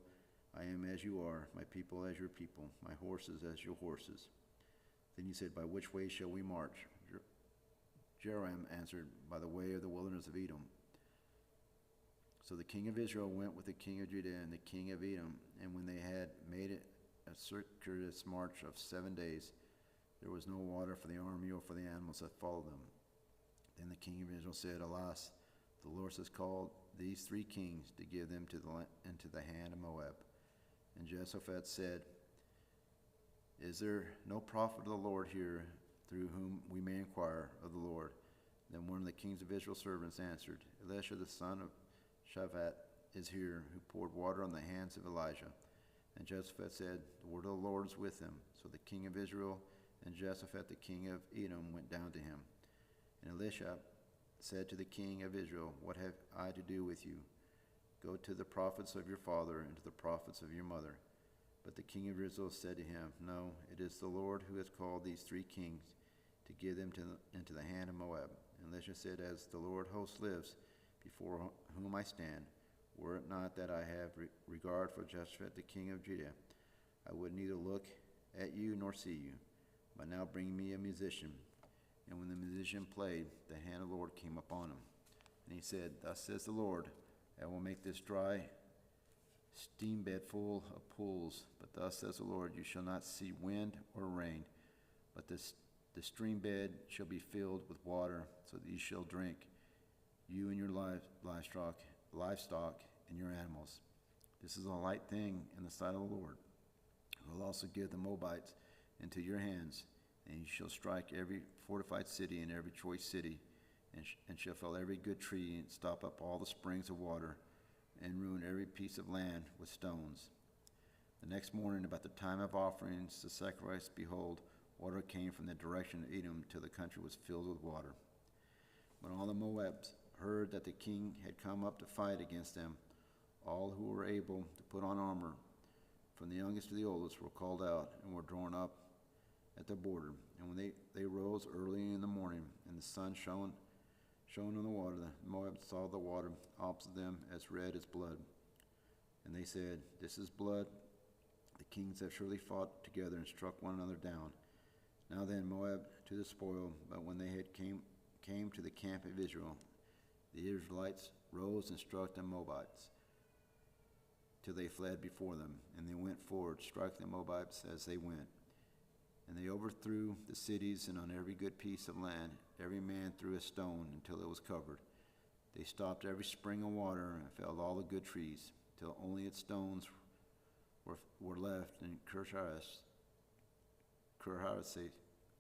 I am as you are, my people as your people, my horses as your horses. Then he said, by which way shall we march? Jehoram answered, by the way of the wilderness of Edom. So the king of Israel went with the king of Judah and the king of Edom, and when they had made it a circuitous march of 7 days, there was no water for the army or for the animals that followed them. Then the king of Israel said, alas, the Lord has called these 3 kings to give them into the hand of Moab. And Jehoshaphat said, is there no prophet of the Lord here through whom we may inquire of the Lord? Then one of the kings of Israel's servants answered, Elisha the son of Shaphat is here, who poured water on the hands of Elijah. And Jehoshaphat said, the word of the Lord is with him. So the king of Israel and Jehoshaphat the king of Edom went down to him. And Elisha said to the king of Israel, what have I to do with you? Go to the prophets of your father and to the prophets of your mother. But the king of Israel said to him, no, it is the Lord who has called these 3 kings to give them into the hand of Moab. And Elisha said, as the Lord host lives, before whom I stand, were it not that I have regard for Jehoshaphat the king of Judah, I would neither look at you nor see you. But now bring me a musician. And when the musician played, the hand of the Lord came upon him. And he said, thus says the Lord, I will make this dry steam bed full of pools. But thus says the Lord, you shall not see wind or rain, but the stream bed shall be filled with water, so that you shall drink, you and your livestock and your animals. This is a light thing in the sight of the Lord, who will also give the Moabites into your hands, and you shall strike every fortified city and every choice city, and shall fell every good tree, and stop up all the springs of water, and ruin every piece of land with stones. The next morning, about the time of offerings to sacrifice, behold, water came from the direction of Edom till the country was filled with water. When all the Moabs heard that the king had come up to fight against them, all who were able to put on armor, from the youngest to the oldest, were called out and were drawn up at the border. And when they rose early in the morning, and the sun shone on the water, the Moabs saw the water opposite them as red as blood. And they said, this is blood. The kings have surely fought together and struck one another down. Now then, Moab to the spoil. But when they had came to the camp of Israel, the Israelites rose and struck the Moabites till they fled before them. And they went forward, striking the Moabites as they went. And they overthrew the cities, and on every good piece of land every man threw a stone until it was covered. They stopped every spring of water and felled all the good trees, till only its stones were left in Kirhareseth,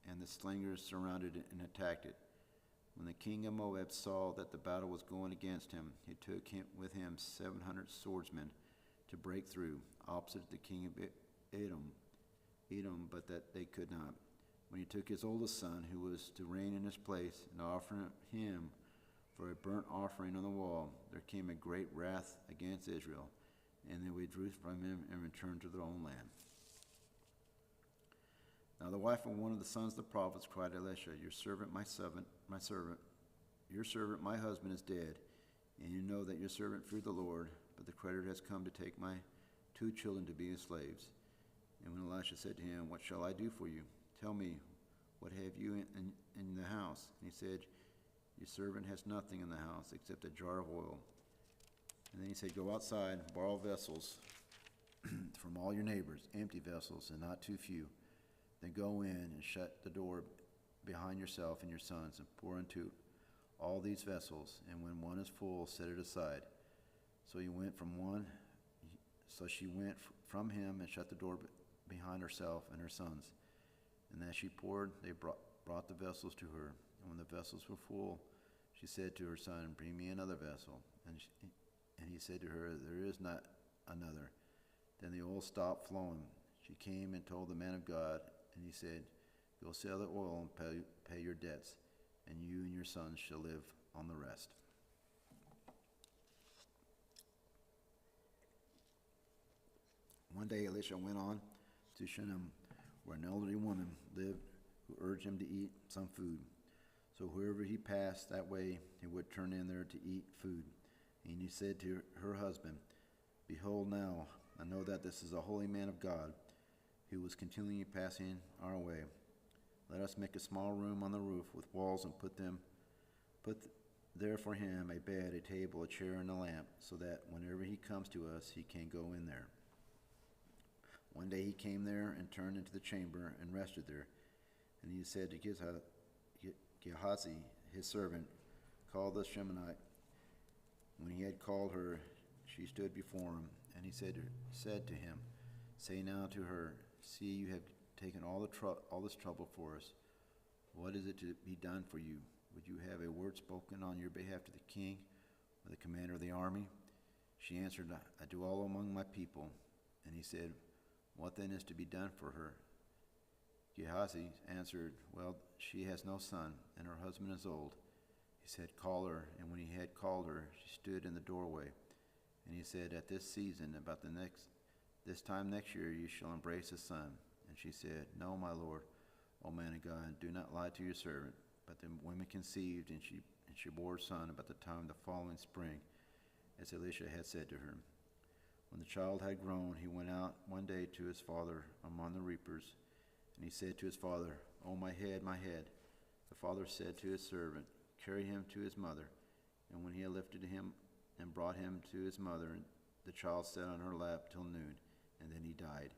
and the slingers surrounded it and attacked it. When the king of Moab saw that the battle was going against him, he took with him 700 swordsmen to break through, opposite the king of Edom, but that they could not. When he took his oldest son, who was to reign in his place, and offered him for a burnt offering on the wall, there came a great wrath against Israel, and they withdrew from him and returned to their own land. Now the wife of one of the sons of the prophets cried to Elisha, your servant, my husband is dead, and you know that your servant feared the Lord, but the creditor has come to take my 2 children to be his slaves. And when Elisha said to him, what shall I do for you? Tell me, what have you in the house? And he said, your servant has nothing in the house except a jar of oil. And then he said, go outside, borrow vessels from all your neighbors, empty vessels, and not too few. Then go in and shut the door behind yourself and your sons, and pour into all these vessels, and when one is full, set it aside. So she went from him and shut the door behind herself and her sons. And as she poured, they brought the vessels to her. And when the vessels were full, she said to her son, "Bring me another vessel." And he said to her, "There is not another." Then the oil stopped flowing. She came and told the man of God, and he said, "Go sell the oil and pay your debts, and you and your sons shall live on the rest." One day Elisha went on to Shunem, where an elderly woman lived who urged him to eat some food. So whoever he passed that way, he would turn in there to eat food. And he said to her husband, "Behold now, I know that this is a holy man of God, who was continually passing our way. Let us make a small room on the roof with walls and put there for him a bed, a table, a chair, and a lamp, so that whenever he comes to us, he can go in there." One day he came there and turned into the chamber and rested there. And he said to Gehazi, his servant, "Call the Shemanite." When he had called her, she stood before him, and he said to him, "Say now to her, see, you have taken all this trouble for us. What is it to be done for you? Would you have a word spoken on your behalf to the king or the commander of the army?" She answered, "I do all among my people." And he said, "What then is to be done for her?" Gehazi answered, "Well, she has no son, and her husband is old." He said, "Call her." And when he had called her, she stood in the doorway. And he said, "At this season, about this time next year, you shall embrace a son." And she said, "No, my lord, O man of God, do not lie to your servant." But the woman conceived, and she bore a son about the time the following spring, as Elisha had said to her. When the child had grown, he went out one day to his father among the reapers, and he said to his father, "Oh, my head, my head." The father said to his servant, "Carry him to his mother." And when he had lifted him and brought him to his mother, the child sat on her lap till noon, and then he died.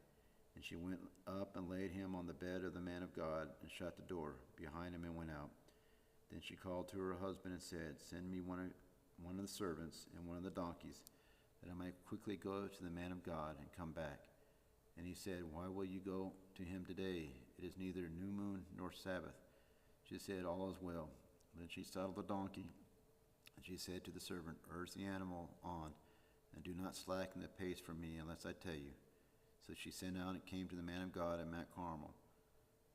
And she went up and laid him on the bed of the man of God, and shut the door behind him and went out. Then she called to her husband and said, "Send me one of the servants and one of the donkeys, that I might quickly go to the man of God and come back." And he said, "Why will you go to him today? It is neither new moon nor Sabbath." She said, "All is well." Then she saddled the donkey, and she said to the servant, "Urge the animal on, and do not slacken the pace for me unless I tell you." So she sent out and came to the man of God at Mount Carmel.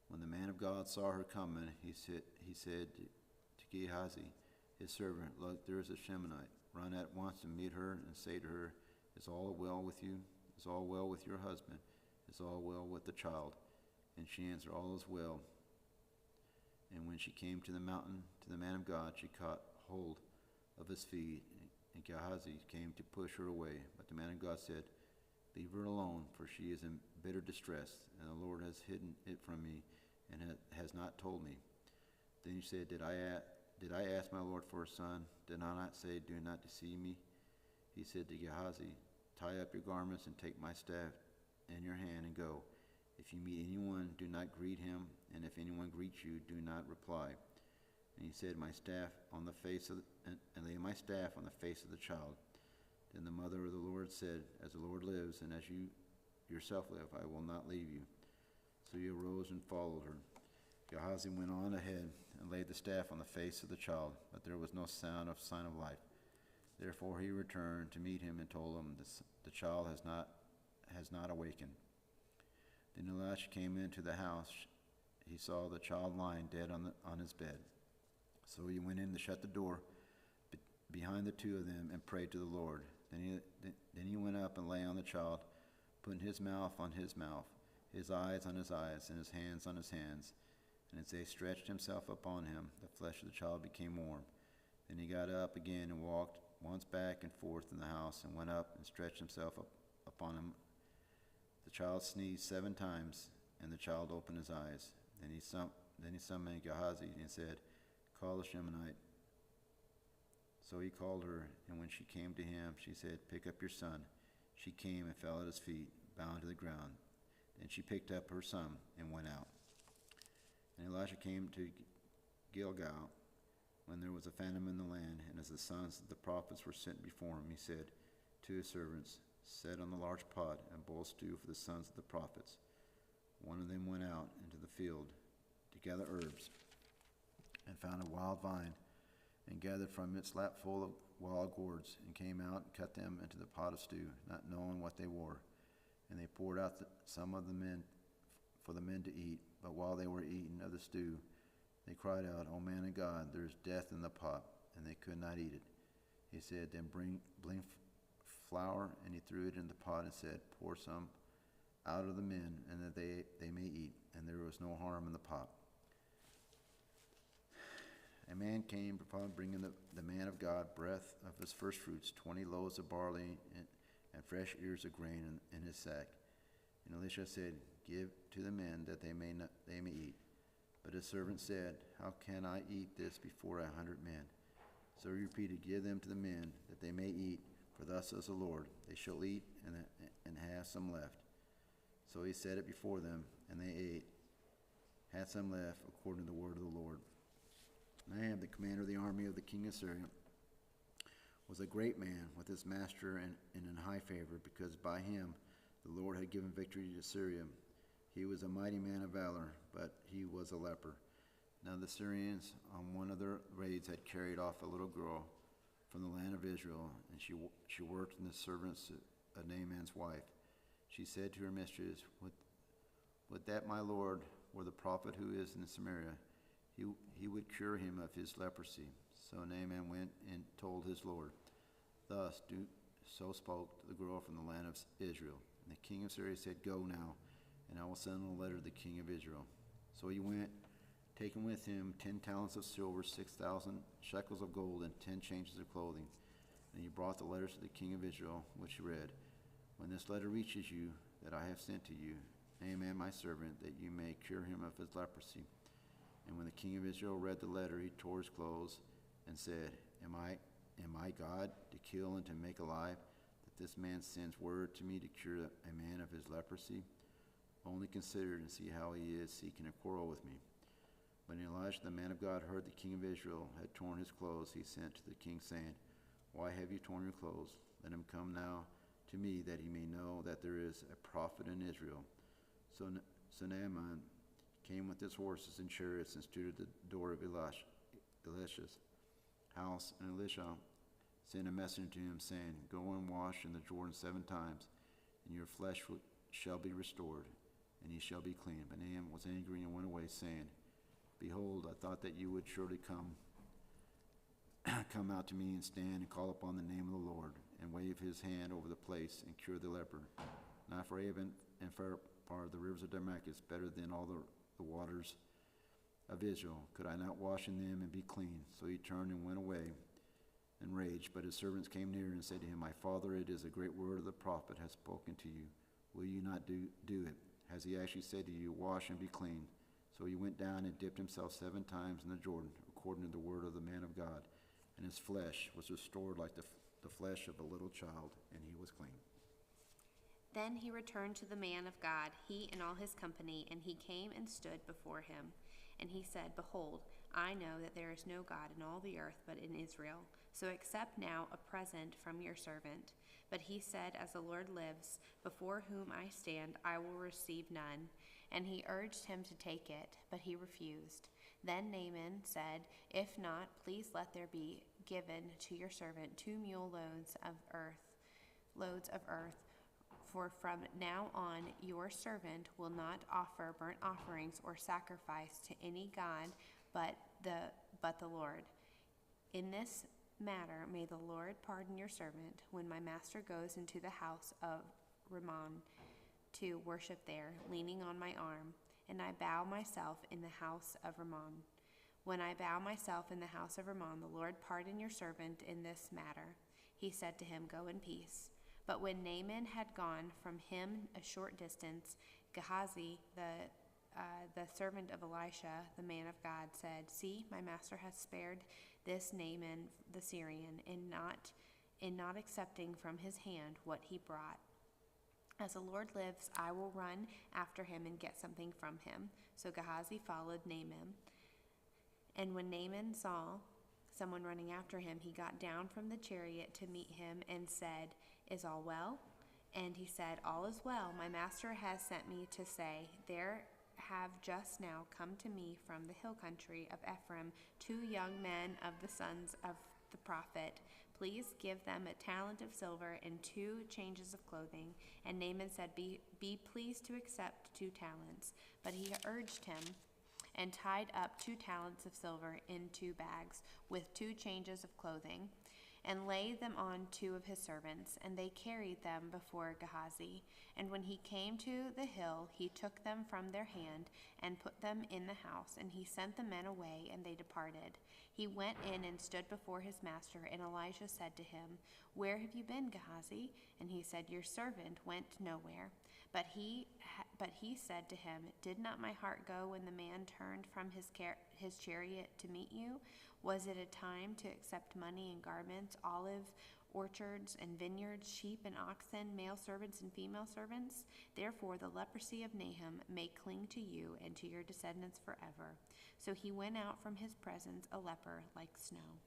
When the man of God saw her coming, he said to Gehazi, his servant, "Look, there is a Shemanite. Run at once and meet her, and say to her, 'Is all well with you? Is all well with your husband? Is all well with the child?' And she answered, 'All is well.' And when she came to the mountain, to the man of God, she caught hold of his feet, and Gehazi came to push her away. But the man of God said, 'Leave her alone, for she is in bitter distress, and the Lord has hidden it from me, and has not told me.' Then he said, Did I ask my Lord for a son? Did I not say, 'Do not deceive me'?" He said to Gehazi, "Tie up your garments and take my staff in your hand and go. If you meet anyone, do not greet him, and if anyone greets you, do not reply." And he said, "My staff on the face of and lay my staff on the face of the child." Then the mother of the Lord said, "As the Lord lives, and as you yourself live, I will not leave you." So he arose and followed her. Gehazi went on ahead and laid the staff on the face of the child, but there was no sign of life. Therefore he returned to meet him and told him, "The child has not awakened." Then Elisha came into the house. He saw the child lying dead on his bed. So he went in to shut the door behind the two of them and prayed to the Lord. Then he went up and lay on the child, putting his mouth on his mouth, his eyes on his eyes, and his hands on his hands. And as they stretched himself upon him, the flesh of the child became warm. Then he got up again and walked once back and forth in the house, and went up and stretched himself upon him. The child sneezed 7 times, and the child opened his eyes. Then he summoned Gehazi and said, "Call the Shemanite." So he called her, and when she came to him, she said, "Pick up your son." She came and fell at his feet, bowing to the ground. Then she picked up her son and went out. And Elisha came to Gilgal, when there was a famine in the land, and as the sons of the prophets were sent before him, he said to his servants, set on a large pot and boil stew for the sons of the prophets. One of them went out into the field to gather herbs, and found a wild vine, and gathered from it slap full of wild gourds, and came out and cut them into the pot of stew, not knowing what they were. And they poured out some of the men for the men to eat. But while they were eating of the stew, they cried out, O man of God, there is death in the pot, and they could not eat it. He said, then bring flour, and he threw it in the pot and said, pour some out of the men, and that they may eat. And there was no harm in the pot. A man came upon bringing the man of God breath of his first fruits, 20 loaves of barley and fresh ears of grain in his sack. And Elisha said, give to the men that they may eat. But his servant said, how can I eat this before 100 men? So he repeated, give them to the men that they may eat, for thus says the Lord, they shall eat and have some left. So he set it before them, and they ate, had some left, according to the word of the Lord. Nahab, the commander of the army of the king of Syria, was a great man with his master and in high favor, because by him the Lord had given victory to Syria. He was a mighty man of valor, but he was a leper. Now the Syrians on one of their raids had carried off a little girl from the land of Israel, and she worked in the servants of Naaman's wife. She said to her mistress, would that my Lord were the prophet who is in Samaria, he would cure him of his leprosy. So Naaman went and told his Lord. So spoke the girl from the land of Israel. And the king of Syria said, go now, and I will send a letter to the king of Israel. So he went, taking with him 10 talents of silver, 6,000 shekels of gold, and 10 changes of clothing. And he brought the letters to the king of Israel, which he read. When this letter reaches you, that I have sent to you, Naaman my servant, that you may cure him of his leprosy. And when the king of Israel read the letter, he tore his clothes and said, Am I God to kill and to make alive, that this man sends word to me to cure a man of his leprosy? Only consider and see how he is seeking a quarrel with me. When Elijah, the man of God, heard the king of Israel had torn his clothes, he sent to the king, saying, Why have you torn your clothes? Let him come now to me, that he may know that there is a prophet in Israel. So Naaman came with his horses and chariots and stood at the door of Elisha's house. And Elisha sent a messenger to him, saying, Go and wash in the Jordan 7 times, and your flesh shall be restored, and ye shall be clean. But Naaman was angry and went away, saying, Behold, I thought that you would surely come out to me and stand and call upon the name of the Lord, and wave his hand over the place and cure the leper. Now for Avon and Pharpar, the rivers of Damascus, better than all the waters of Israel. Could I not wash in them and be clean? So he turned and went away and raged. But his servants came near and said to him, My father, it is a great word of the prophet has spoken to you. Will you not do it? Has he actually said to you, Wash and be clean? So he went down and dipped himself 7 times in the Jordan, according to the word of the man of God. And his flesh was restored like the flesh of a little child, and he was clean. Then he returned to the man of God, he and all his company, and he came and stood before him. And he said, Behold, I know that there is no God in all the earth but in Israel. So accept now a present from your servant. But he said, As the Lord lives, before whom I stand, I will receive none. And he urged him to take it, but he refused. Then Naaman said, If not, please let there be given to your servant 2 mule loads of earth. For from now on your servant will not offer burnt offerings or sacrifice to any god but the Lord. In this matter may the Lord pardon your servant when my master goes into the house of Rimmon to worship there, leaning on my arm, and I bow myself in the house of Rimmon. When I bow myself in the house of Rimmon, the Lord pardon your servant in this matter. He said to him, Go in peace. But when Naaman had gone from him a short distance, Gehazi, the servant of Elisha, the man of God, said, See, my master has spared this Naaman the Syrian in not accepting from his hand what he brought. As the Lord lives, I will run after him and get something from him. So Gehazi followed Naaman And when Naaman saw someone running after him, he got down from the chariot to meet him and said, "Is all well?" And he said, "All is well. My master has sent me to say, there have just now come to me from the hill country of Ephraim 2 young men of the sons of the prophet. Please give them a talent of silver and 2 changes of clothing." And Naaman said, Be pleased to accept 2 talents. But he urged him and tied up 2 talents of silver in 2 bags with 2 changes of clothing, and laid them on 2 of his servants, and they carried them before Gehazi. And when he came to the hill, he took them from their hand and put them in the house, and he sent the men away, and they departed. He went in and stood before his master, and Elisha said to him, "Where have you been, Gehazi?" And he said, "Your servant went nowhere." But he said to him, "Did not my heart go when the man turned from his chariot to meet you? Was it a time to accept money and garments, olive orchards and vineyards, sheep and oxen, male servants and female servants? Therefore the leprosy of Nahum may cling to you and to your descendants forever." So he went out from his presence a leper like snow.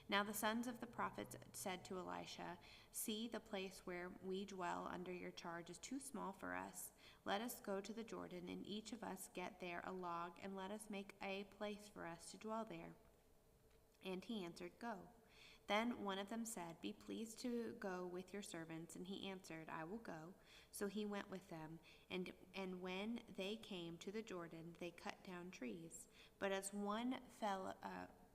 Now the sons of the prophets said to Elisha, "See, the place where we dwell under your charge is too small for us. Let us go to the Jordan, and each of us get there a log, and let us make a place for us to dwell there." And he answered, "Go." Then one of them said, "Be pleased to go with your servants." And he answered, "I will go." So he went with them, and when they came to the Jordan, they cut down trees. But as one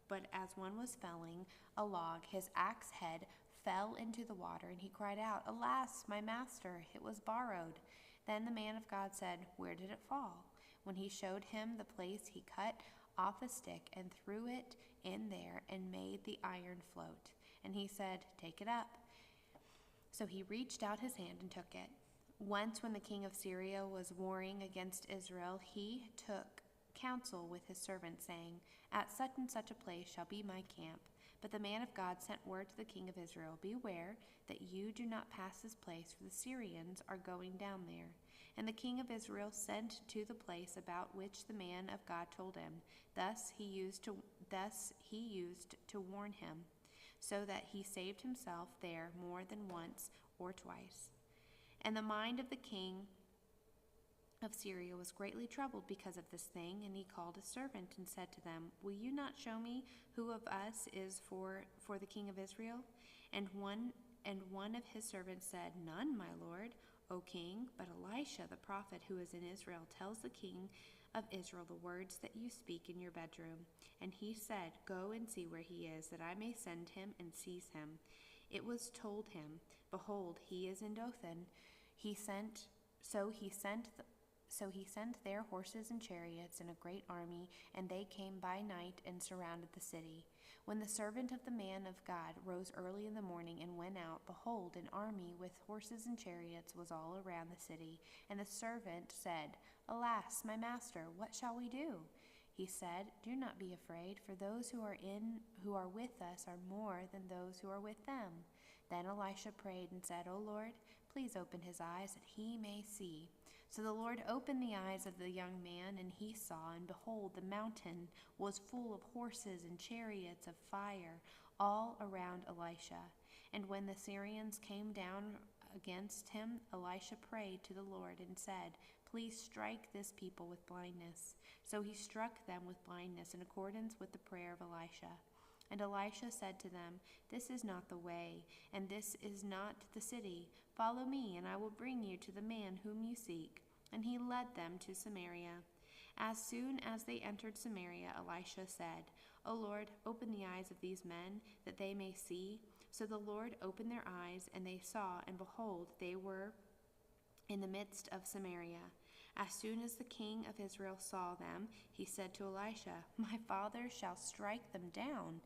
was felling a log, his axe head fell into the water, and he cried out, "Alas, my master, it was borrowed." Then the man of God said, "Where did it fall?" When he showed him the place, he cut off a stick and threw it in there and made the iron float. And he said, "Take it up." So he reached out his hand and took it. Once when the king of Syria was warring against Israel, he took counsel with his servants, saying, "At such and such a place shall be my camp." But the man of God sent word to the king of Israel, "Beware that you do not pass this place, for the Syrians are going down there." And the king of Israel sent to the place about which the man of God told him. Thus he used to warn him, so that he saved himself there more than once or twice. And the mind of the king of Syria was greatly troubled because of this thing, and he called his servant and said to them, "Will you not show me who of us is for the king of Israel?" And one of his servants said, "None, my lord, O king, but Elisha the prophet who is in Israel tells the king of Israel the words that you speak in your bedroom." And he said, "Go and see where he is, that I may send him and seize him." It was told him, "Behold, he is in Dothan." So he sent their horses and chariots and a great army, and they came by night and surrounded the city. When the servant of the man of God rose early in the morning and went out, behold, an army with horses and chariots was all around the city. And the servant said, "Alas, my master, what shall we do?" He said, "Do not be afraid, for those who are with us are more than those who are with them." Then Elisha prayed and said, "O Lord, please open his eyes that he may see." So the Lord opened the eyes of the young man, and he saw, and behold, the mountain was full of horses and chariots of fire all around Elisha. And when the Syrians came down against him, Elisha prayed to the Lord and said, "Please strike this people with blindness." So he struck them with blindness in accordance with the prayer of Elisha. And Elisha said to them, "This is not the way, and this is not the city. Follow me, and I will bring you to the man whom you seek." And he led them to Samaria. As soon as they entered Samaria, Elisha said, "O Lord, open the eyes of these men, that they may see." So the Lord opened their eyes, and they saw, and behold, they were in the midst of Samaria. As soon as the king of Israel saw them, he said to Elisha, "My father shall strike them down.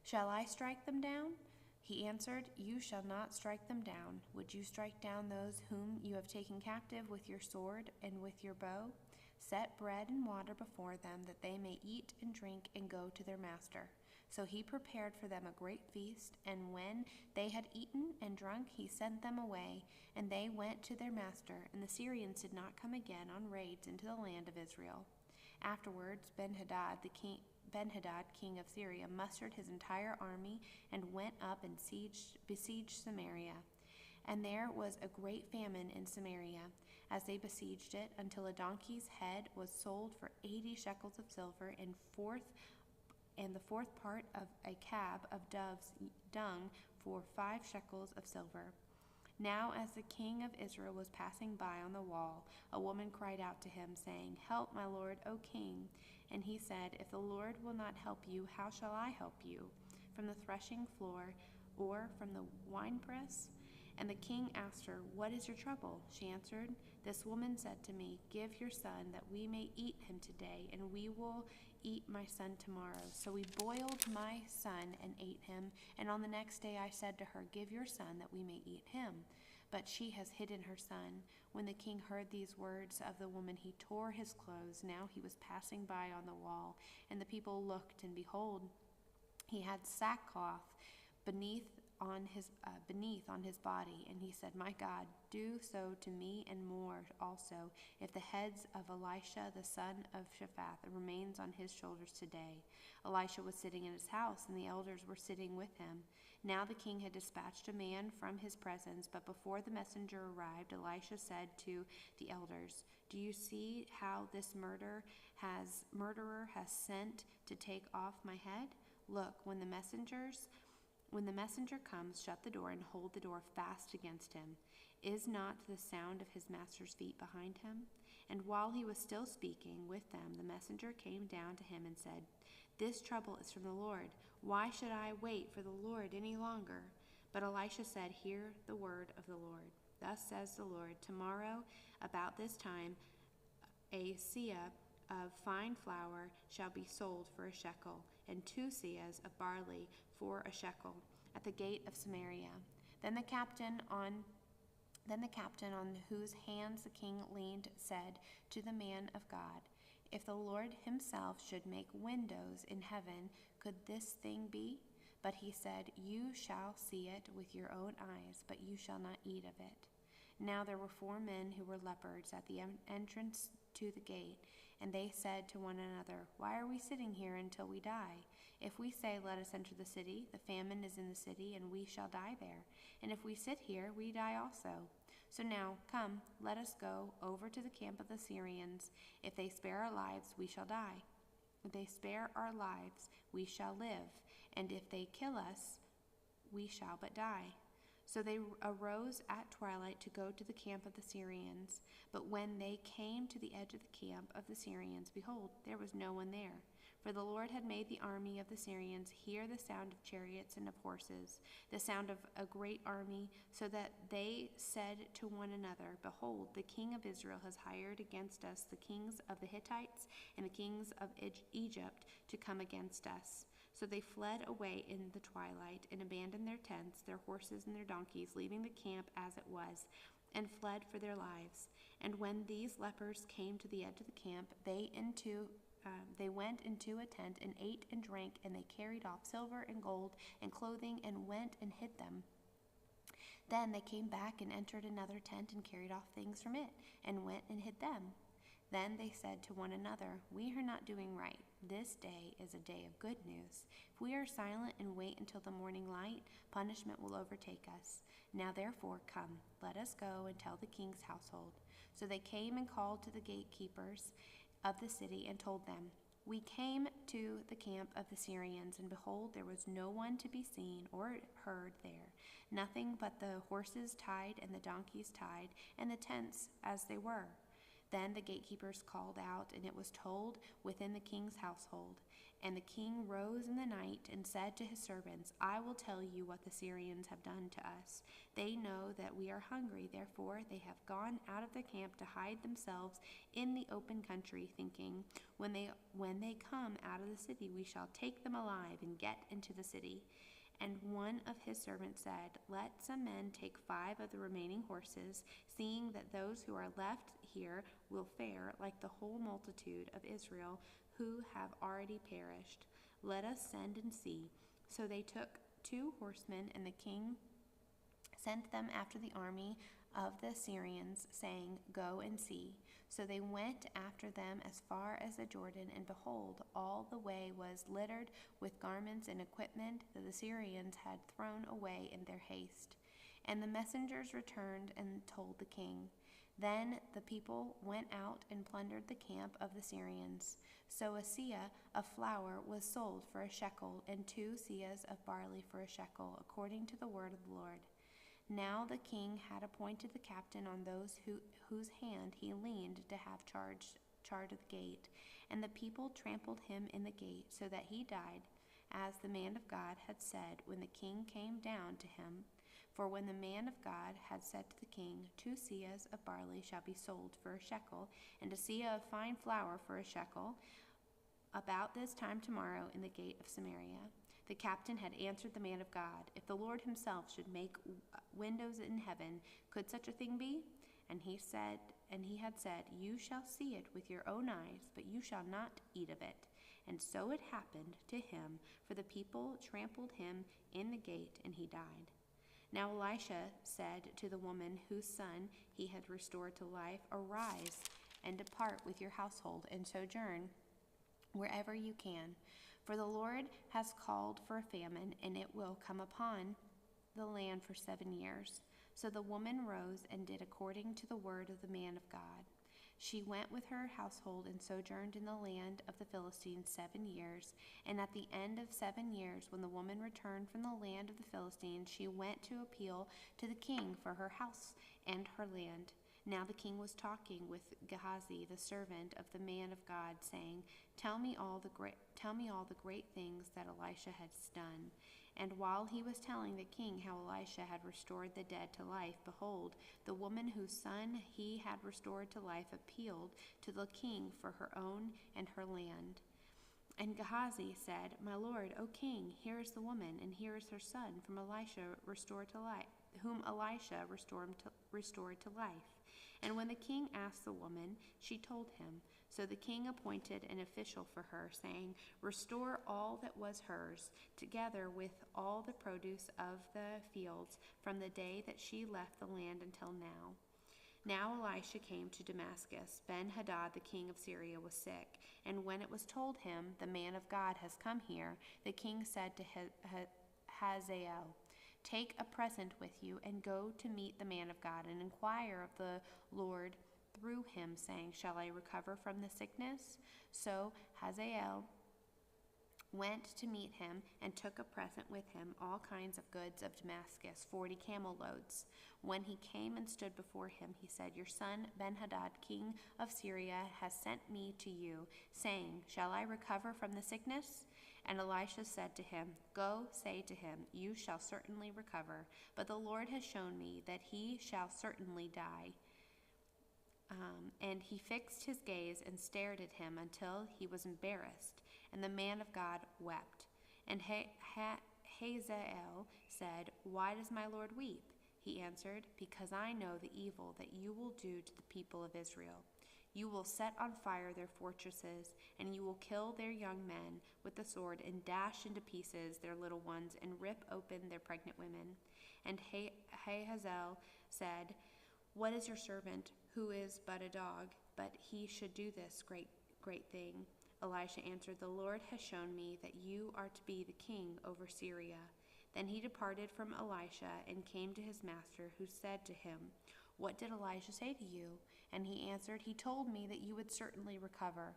Shall I strike them down?" He answered, "You shall not strike them down. Would you strike down those whom you have taken captive with your sword and with your bow? Set bread and water before them, that they may eat and drink and go to their master." So he prepared for them a great feast, and when they had eaten and drunk, he sent them away, and they went to their master, and the Syrians did not come again on raids into the land of Israel. Afterwards, Ben-Hadad, Benhadad, king of Syria, mustered his entire army and went up and besieged Samaria. And there was a great famine in Samaria, as they besieged it, until a donkey's head was sold for 80 shekels of silver, and the fourth part of a cab of dove's dung for 5 shekels of silver. Now as the king of Israel was passing by on the wall, a woman cried out to him, saying, Help, my lord, O king. And he said, If the Lord will not help you, how shall I help you? From the threshing floor, or from the winepress? And the king asked her, What is your trouble? She answered, This woman said to me, Give your son, that we may eat him today, and we will eat my son tomorrow. So we boiled my son and ate him, and on the next day I said to her, Give your son, that we may eat him. But she has hidden her son. When the king heard these words of the woman, he tore his clothes. Now he was passing by on the wall, and the people looked, and behold, he had sackcloth beneath on his body, and he said, My God, do so to me and more also, if the heads of Elisha the son of Shaphat remains on his shoulders today. Elisha was sitting in his house, and the elders were sitting with him. Now the king had dispatched a man from his presence, but before the messenger arrived, Elisha said to the elders, Do you see how this murderer has sent to take off my head? Look, when the messenger comes, shut the door and hold the door fast against him. Is not the sound of his master's feet behind him? And while he was still speaking with them, the messenger came down to him and said, This trouble is from the Lord. Why should I wait for the Lord any longer? But Elisha said, Hear the word of the Lord. Thus says the Lord, Tomorrow, about this time, a seah of fine flour shall be sold for a shekel, and 2 seahs of barley for a shekel, at the gate of Samaria. Then the captain on whose hands the king leaned said to the man of God, If the Lord himself should make windows in heaven, could this thing be? But he said, You shall see it with your own eyes, but you shall not eat of it. Now there were 4 men who were lepers at the entrance to the gate, and they said to one another, Why are we sitting here until we die? If we say, Let us enter the city, the famine is in the city, and we shall die there. And if we sit here, we die also. So now, come, let us go over to the camp of the Syrians. If they spare our lives, we shall die. If they spare our lives, we shall live. And if they kill us, we shall but die. So they arose at twilight to go to the camp of the Syrians. But when they came to the edge of the camp of the Syrians, behold, there was no one there. For the Lord had made the army of the Syrians hear the sound of chariots and of horses, the sound of a great army, so that they said to one another, Behold, the king of Israel has hired against us the kings of the Hittites and the kings of Egypt to come against us. So they fled away in the twilight and abandoned their tents, their horses, and their donkeys, leaving the camp as it was, and fled for their lives. And when these lepers came to the edge of the camp, they went into a tent and ate and drank, and they carried off silver and gold and clothing and went and hid them. Then they came back and entered another tent and carried off things from it and went and hid them. Then they said to one another, We are not doing right. This day is a day of good news. If we are silent and wait until the morning light, punishment will overtake us. Now therefore, come, let us go and tell the king's household. So they came and called to the gatekeepers of the city and told them, We came to the camp of the Syrians, and behold, there was no one to be seen or heard there, nothing but the horses tied and the donkeys tied, and the tents as they were. Then the gatekeepers called out, and it was told within the king's household. And the king rose in the night and said to his servants, I will tell you what the Syrians have done to us. They know that we are hungry, therefore they have gone out of their camp to hide themselves in the open country, thinking, when they come out of the city, we shall take them alive and get into the city. And one of his servants said, Let some men take 5 of the remaining horses, seeing that those who are left here will fare like the whole multitude of Israel who have already perished. Let us send and see. So they took 2 horsemen, and the king sent them after the army of the Syrians, saying, Go and see. So they went after them as far as the Jordan, and behold, all the way was littered with garments and equipment that the Syrians had thrown away in their haste. And the messengers returned and told the king. Then the people went out and plundered the camp of the Syrians. So a seah of flour was sold for a shekel, and 2 seahs of barley for a shekel, according to the word of the Lord. Now the king had appointed the captain on those whose hand he leaned to have charge of the gate, and the people trampled him in the gate, so that he died, as the man of God had said when the king came down to him. For when the man of God had said to the king, 2 seahs of barley shall be sold for a shekel, and a seah of fine flour for a shekel, about this time tomorrow in the gate of Samaria. The captain had answered the man of God, If the Lord himself should make windows in heaven, could such a thing be? And he had said, You shall see it with your own eyes, but you shall not eat of it. And so it happened to him, for the people trampled him in the gate, and he died. Now Elisha said to the woman whose son he had restored to life, Arise and depart with your household, and sojourn wherever you can. For the Lord has called for a famine, and it will come upon the land for 7 years. So the woman rose and did according to the word of the man of God. She went with her household and sojourned in the land of the Philistines 7 years. And at the end of 7 years, when the woman returned from the land of the Philistines, she went to appeal to the king for her house and her land. Now the king was talking with Gehazi, the servant of the man of God, saying, Tell me all the great things that Elisha has done. And while he was telling the king how Elisha had restored the dead to life, behold, the woman whose son he had restored to life appealed to the king for her own and her land. And Gehazi said, My lord, O king, here is the woman, and here is her son, whom Elisha restored to life. And when the king asked the woman, she told him. So the king appointed an official for her, saying, Restore all that was hers, together with all the produce of the fields, from the day that she left the land until now. Now Elisha came to Damascus. Ben-Hadad, the king of Syria, was sick. And when it was told him, The man of God has come here, the king said to Hazael, Take a present with you, and go to meet the man of God, and inquire of the Lord through him, saying, Shall I recover from the sickness? So Hazael went to meet him, and took a present with him, all kinds of goods of Damascus, 40 camel loads. When he came and stood before him, he said, Your son Ben-Hadad, king of Syria, has sent me to you, saying, Shall I recover from the sickness? And Elisha said to him, Go, say to him, You shall certainly recover, but the Lord has shown me that he shall certainly die. And he fixed his gaze and stared at him until he was embarrassed, and the man of God wept. And Hazael said, Why does my Lord weep? He answered, Because I know the evil that you will do to the people of Israel. You will set on fire their fortresses, and you will kill their young men with the sword, and dash into pieces their little ones, and rip open their pregnant women. And Hazael said, What is your servant, who is but a dog, but he should do this great thing? Elisha answered, The Lord has shown me that you are to be the king over Syria. Then he departed from Elisha and came to his master, who said to him, What did Elisha say to you? And he answered, He told me that you would certainly recover.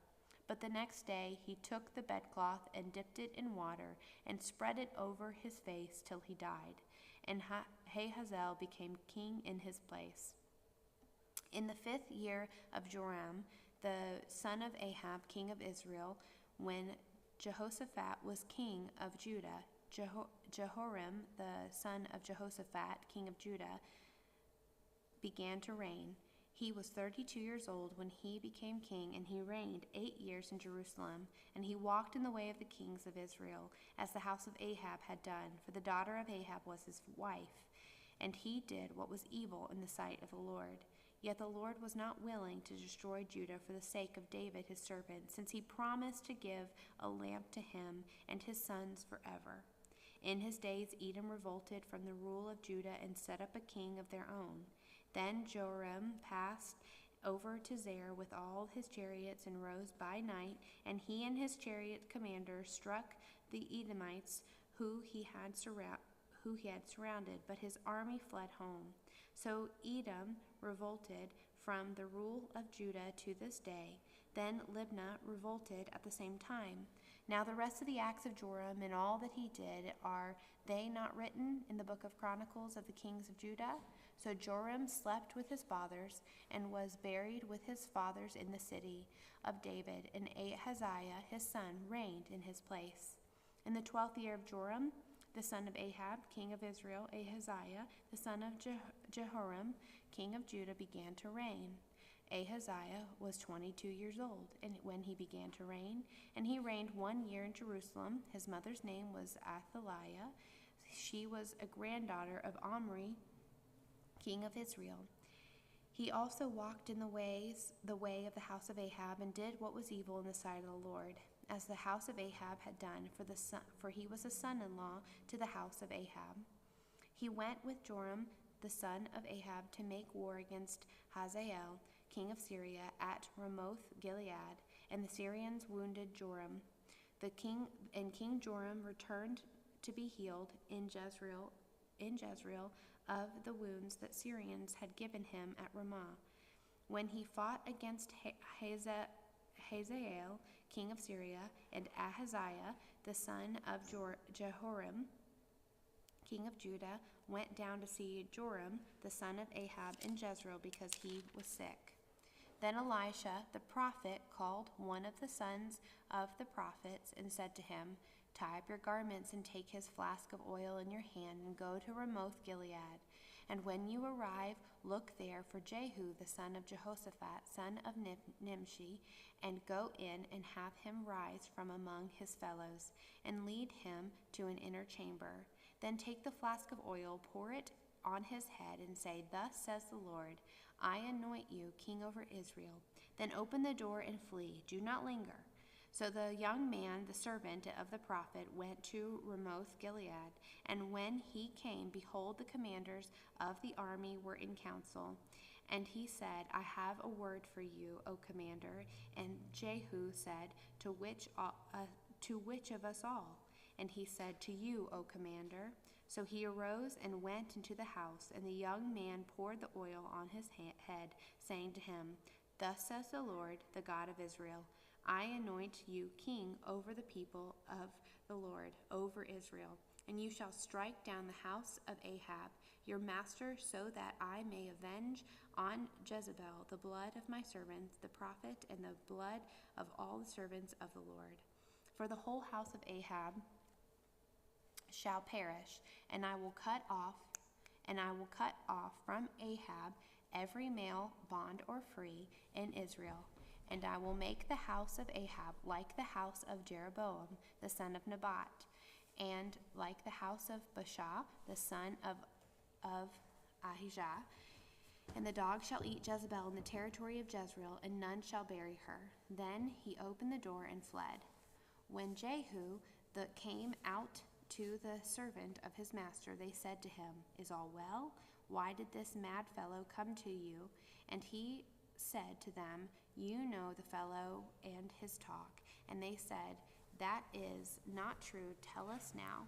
But the next day he took the bedcloth and dipped it in water and spread it over his face till he died. And Hazael became king in his place. In the 5th year of Joram, the son of Ahab, king of Israel, when Jehoshaphat was king of Judah, Jehoram, the son of Jehoshaphat, king of Judah, began to reign. He was 32 years old when he became king, and he reigned 8 years in Jerusalem. And he walked in the way of the kings of Israel, as the house of Ahab had done, for the daughter of Ahab was his wife. And he did what was evil in the sight of the Lord. Yet the Lord was not willing to destroy Judah for the sake of David his servant, since he promised to give a lamp to him and his sons forever. In his days Edom revolted from the rule of Judah and set up a king of their own. Then Joram passed over to Zair with all his chariots and rose by night, and he and his chariot commander struck the Edomites who he had surrounded, but his army fled home. So Edom revolted from the rule of Judah to this day. Then Libnah revolted at the same time. Now the rest of the acts of Joram and all that he did, are they not written in the book of Chronicles of the kings of Judah? So Joram slept with his fathers and was buried with his fathers in the city of David, and Ahaziah his son reigned in his place. In the 12th year of Joram, the son of Ahab, king of Israel, Ahaziah, the son of Jehoram, king of Judah, began to reign. Ahaziah was 22 years old when he began to reign, and he reigned 1 year in Jerusalem. His mother's name was Athaliah. She was a granddaughter of Omri, king of Israel. He also walked in the way of the house of Ahab, and did what was evil in the sight of the Lord, as the house of Ahab had done, for he was a son-in-law to the house of Ahab. He went with Joram the son of Ahab to make war against Hazael, king of Syria, at Ramoth Gilead, and the Syrians wounded Joram. King Joram returned to be healed in Jezreel of the wounds that Syrians had given him at Ramah. When he fought against Hazael, king of Syria, and Ahaziah, the son of Jehoram, king of Judah, went down to see Joram, the son of Ahab, in Jezreel, because he was sick. Then Elisha, the prophet, called one of the sons of the prophets and said to him, "Tie up your garments and take his flask of oil in your hand and go to Ramoth Gilead. And when you arrive, look there for Jehu, the son of Jehoshaphat, son of Nimshi, and go in and have him rise from among his fellows, and lead him to an inner chamber. Then take the flask of oil, pour it on his head, and say, 'Thus says the Lord, I anoint you king over Israel.' Then open the door and flee. Do not linger." So the young man, the servant of the prophet, went to Ramoth Gilead. And when he came, behold, the commanders of the army were in council. And he said, "I have a word for you, O commander." And Jehu said, To which of us all?" And he said, "To you, O commander." So he arose and went into the house, and the young man poured the oil on his head, saying to him, "Thus says the Lord, the God of Israel, I anoint you king over the people of the Lord, over Israel. And you shall strike down the house of Ahab, your master, so that I may avenge on Jezebel the blood of my servant, the prophet, and the blood of all the servants of the Lord. For the whole house of Ahab shall perish, and I will cut off from Ahab every male, bond or free, in Israel. And I will make the house of Ahab like the house of Jeroboam, the son of Nebat, and like the house of Baasha, the son of Ahijah. And the dog shall eat Jezebel in the territory of Jezreel, and none shall bury her." Then he opened the door and fled. When Jehu came out to the servant of his master, they said to him, "Is all well? Why did this mad fellow come to you?" And he said to them, "You know the fellow and his talk." And they said, "That is not true. Tell us now."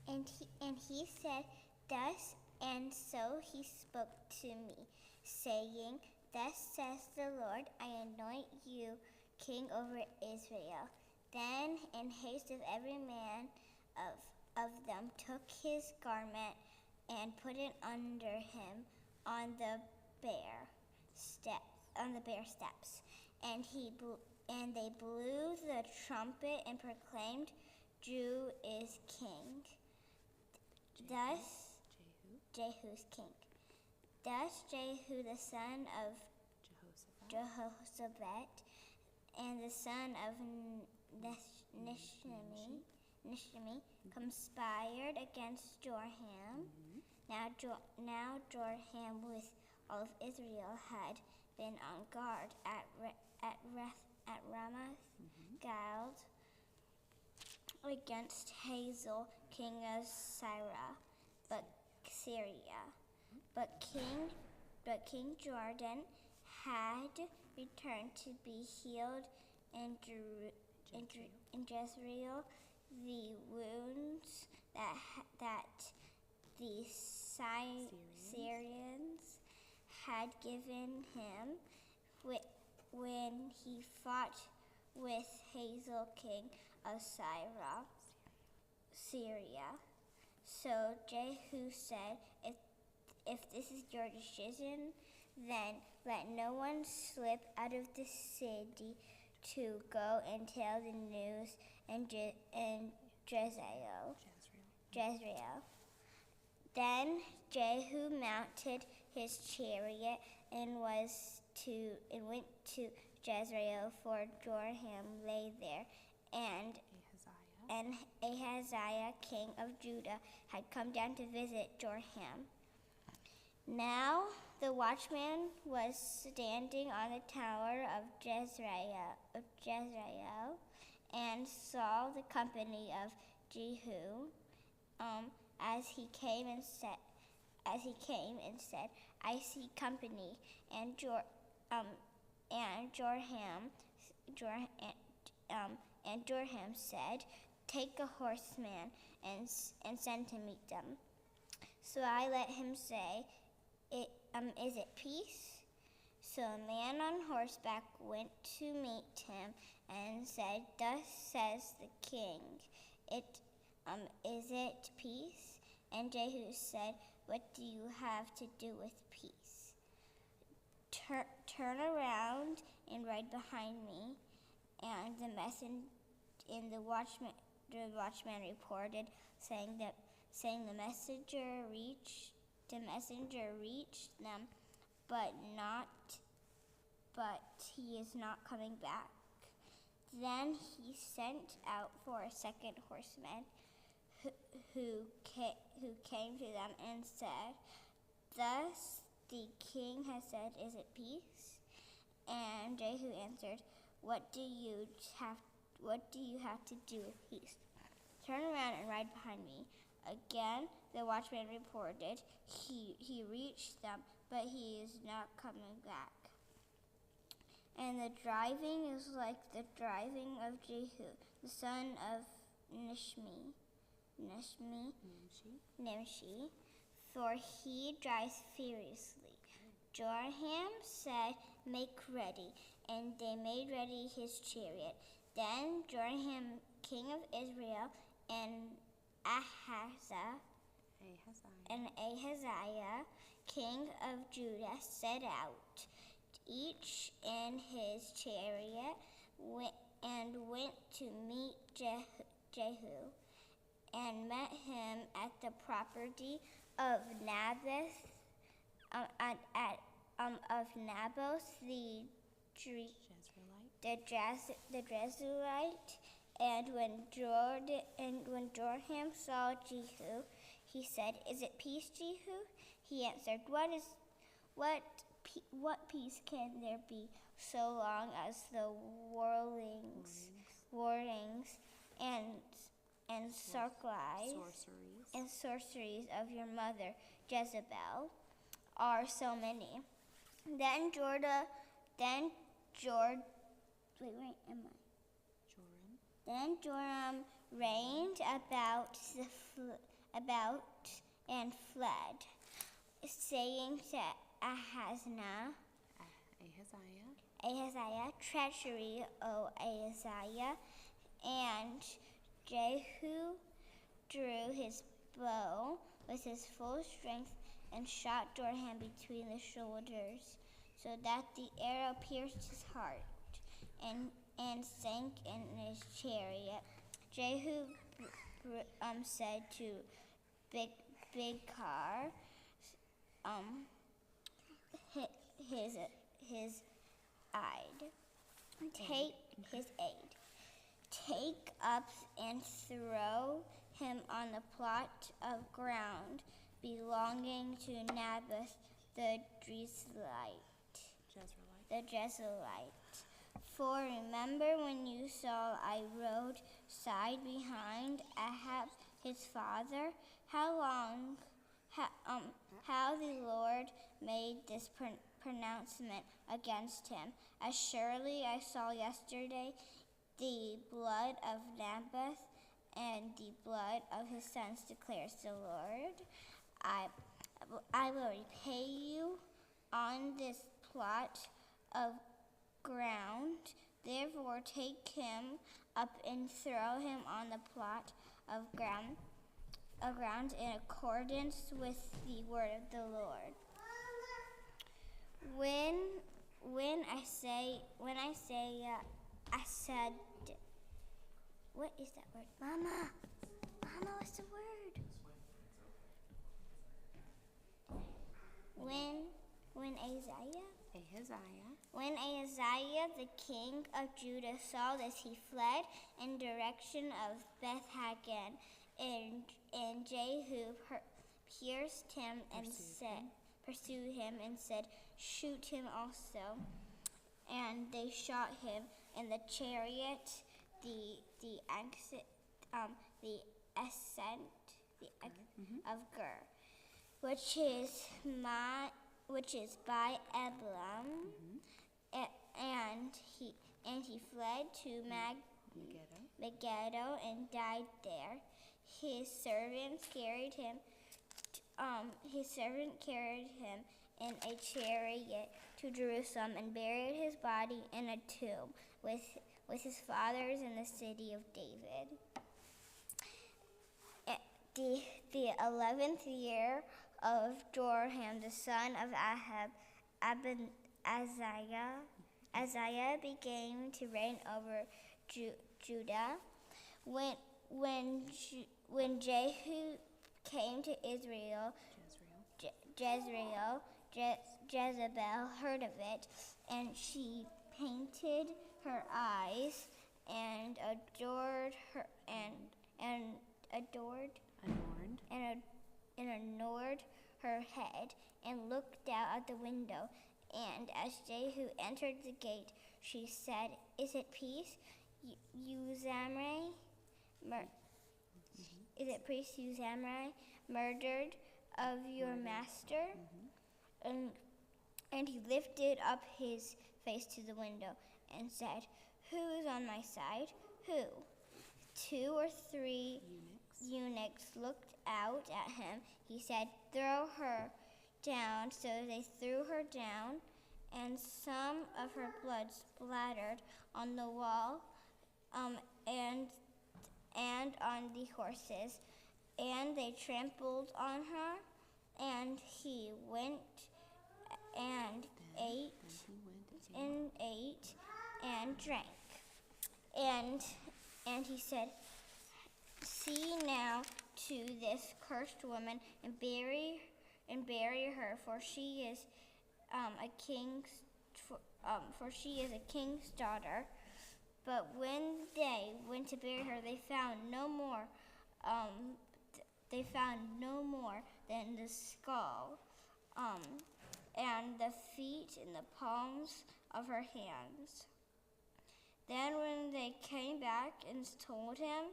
And he said, "Thus and so he spoke to me, saying, 'Thus says the Lord, I anoint you king over Israel.' Then in haste every man of them took his garment and put it under him on the bare steps. And they blew the trumpet and proclaimed, 'Jehu is king.' Jehu's king. Thus Jehu the son of Jehoshaphat and the son of Nishmi conspired against Joram. Now Joram with all of Israel had been on guard at Ramoth Gilead against Hazael, king of Syria. But King But King Jordan had returned to be healed in Jezreel. The wounds that the Syrians had given him when he fought with Hazael, king of Syria. So Jehu said, if this is your decision, then let no one slip out of the city to go and tell the news in Jezreel. Then Jehu mounted his chariot and went to Jezreel, for Joram lay there, and Ahaziah, king of Judah, had come down to visit Joram. Now the watchman was standing on the tower of Jezreel, and saw the company of Jehu as he came and said, I see company. And Joram said, take a horseman and send to meet them. So I let him say, is it peace? So a man on horseback went to meet him and said, thus says the king, is it peace? And Jehu said, what do you have to do with peace? Turn around and ride behind me. And the watchman reported, saying the messenger reached them, but he is not coming back. Then he sent out for a second horseman, who came to them and said, thus the king has said, is it peace? And Jehu answered, what do you have to do with peace? Turn around and ride behind me. Again, the watchman reported, he reached them, but he is not coming back. And the driving is like the driving of Jehu, the son of Nimshi, for he drives furiously. Joram said, make ready, and they made ready his chariot. Then Joram, king of Israel, and Ahaziah, king of Judah, set out, each in his chariot, and went to meet Jehu, and met him at the property of Naboth the Jezreelite. And when Joram saw Jehu, he said, is it peace, Jehu? He answered, what peace can there be so long as the warnings and sorceries of your mother Jezebel are so many? Then Joram reigned about and fled, saying to Ahaziah, treachery, O Ahaziah. And Jehu drew his bow with his full strength and shot Joram between the shoulders, so that the arrow pierced his heart and sank in his chariot. Jehu said to Bidkar, his aide, take up and throw him on the plot of ground belonging to Naboth the Jezreelite. For remember when you saw I rode side behind Ahab his father, how the Lord made this pronouncement against him. As surely I saw yesterday the blood of Naboth and the blood of his sons, declares the Lord. I will repay you on this plot of ground. Therefore take him up and throw him on the plot of ground in accordance with the word of the Lord. When I said, what is that word? Mama, what's the word? When Ahaziah, the king of Judah, saw this, he fled in direction of Beth-Haggan, and Jehu pursued him and said, shoot him also. And they shot him in the chariot, the ascent of Gur, which is by Elam, and he fled to Megiddo and died there. His servant carried him in a chariot to Jerusalem and buried his body in a tomb with his fathers in the city of David. The 11th year of Joram, the son of Ahab, Azariah began to reign over Judah. When Jehu came to Israel, Jezebel heard of it, and she painted her eyes and adorned her head, and looked out at the window. And as Jehu entered the gate, she said, "Is it peace, you Zamri? Is it peace, you Zamri, murdered of your master?" And he lifted up his face to the window and said, "Who is on my side? Who?" 2 or 3 eunuchs looked out at him. He said, "Throw her down." So they threw her down, and some of her blood splattered on the wall and on the horses, and they trampled on her. And he went and ate and drank. And he said, "See now to this cursed woman and bury her, for she is a king's daughter." But when they went to bury her, they found no more. Than the skull, and the feet and the palms of her hands. Then when they came back and told him,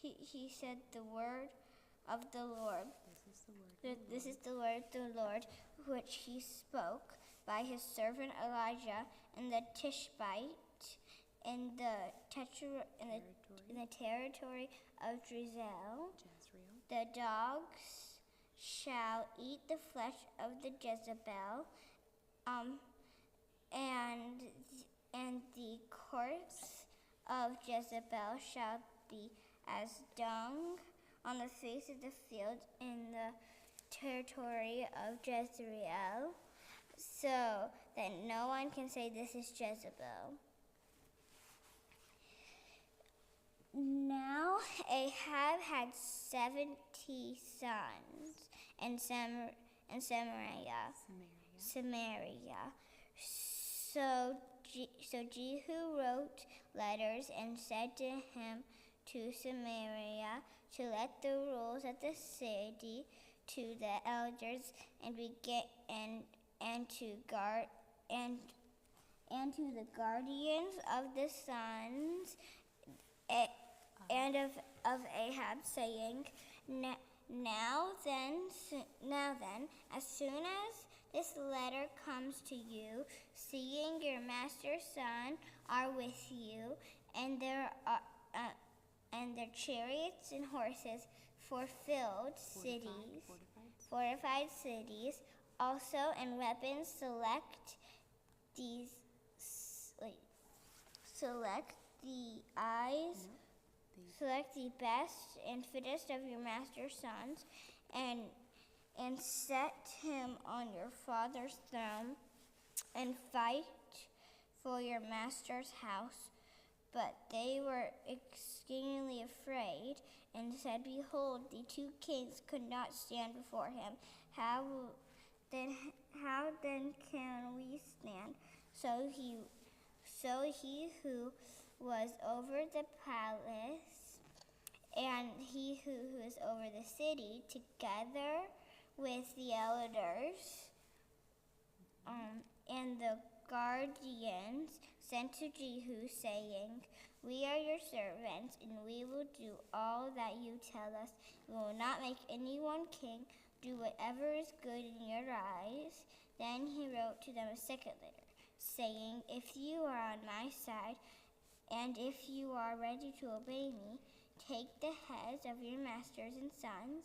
he said the word of the Lord. This is the word of the Lord, which he spoke by his servant Elijah in the Tishbite, in the territory of Jezreel. The dogs shall eat the flesh of the Jezebel, and the corpse of Jezebel shall be as dung on the face of the field in the territory of Jezreel, so that no one can say, "This is Jezebel." Now Ahab had 70 sons in Samaria. So Jehu wrote letters and said to him to Samaria to let the rules of the city, to the elders, and to the guardians of the sons and of Ahab, saying, Now then, as soon as this letter comes to you, seeing your master's sons are with you, and their chariots and horses fortified cities, also, and weapons. Select the best and fittest of your master's sons, and set him on your father's throne, and fight for your master's house. But they were exceedingly afraid, and said, Behold, the two kings could not stand before him. How then can we stand? So he who was over the palace and he who is over the city, together with the elders and the guardians, sent to Jehu, saying, We are your servants, and we will do all that you tell us. We will not make anyone king. Do whatever is good in your eyes. Then he wrote to them a second letter, saying, If you are on my side, and if you are ready to obey me, take the heads of your masters and sons,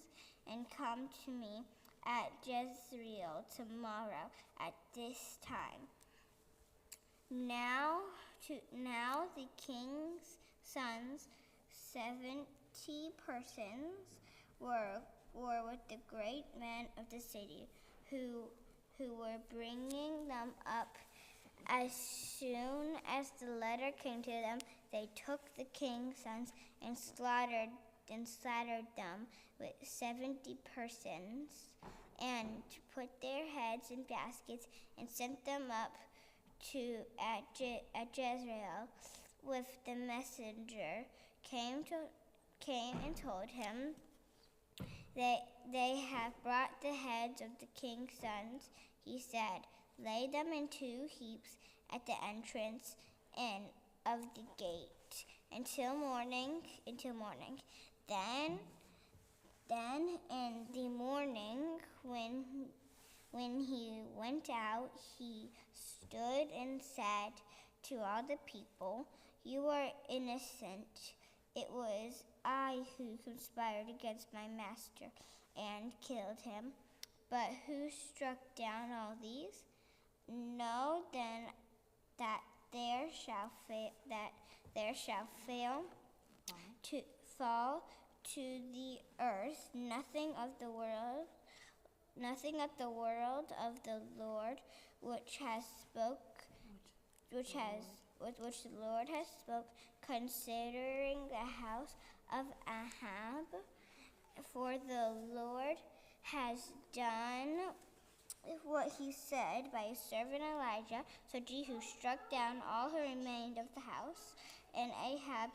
and come to me at Jezreel tomorrow at this time. Now the king's sons, 70 persons, were with the great men of the city, who were bringing them up. As soon as the letter came to them, they took the king's sons and slaughtered them with 70 persons, and put their heads in baskets and sent them up at Jezreel. With the messenger came and told him that they have brought the heads of the king's sons. He said, Lay them in 2 heaps at the entrance of the gate until morning. Then in the morning, when he went out, he stood and said to all the people, You are innocent. It was I who conspired against my master and killed him. But who struck down all these? Know then that there shall fall to the earth nothing of the world of the Lord which the Lord has spoke concerning the house of Ahab. For the Lord has done what he said by his servant Elijah. So Jehu struck down all who remained of the house, and Ahab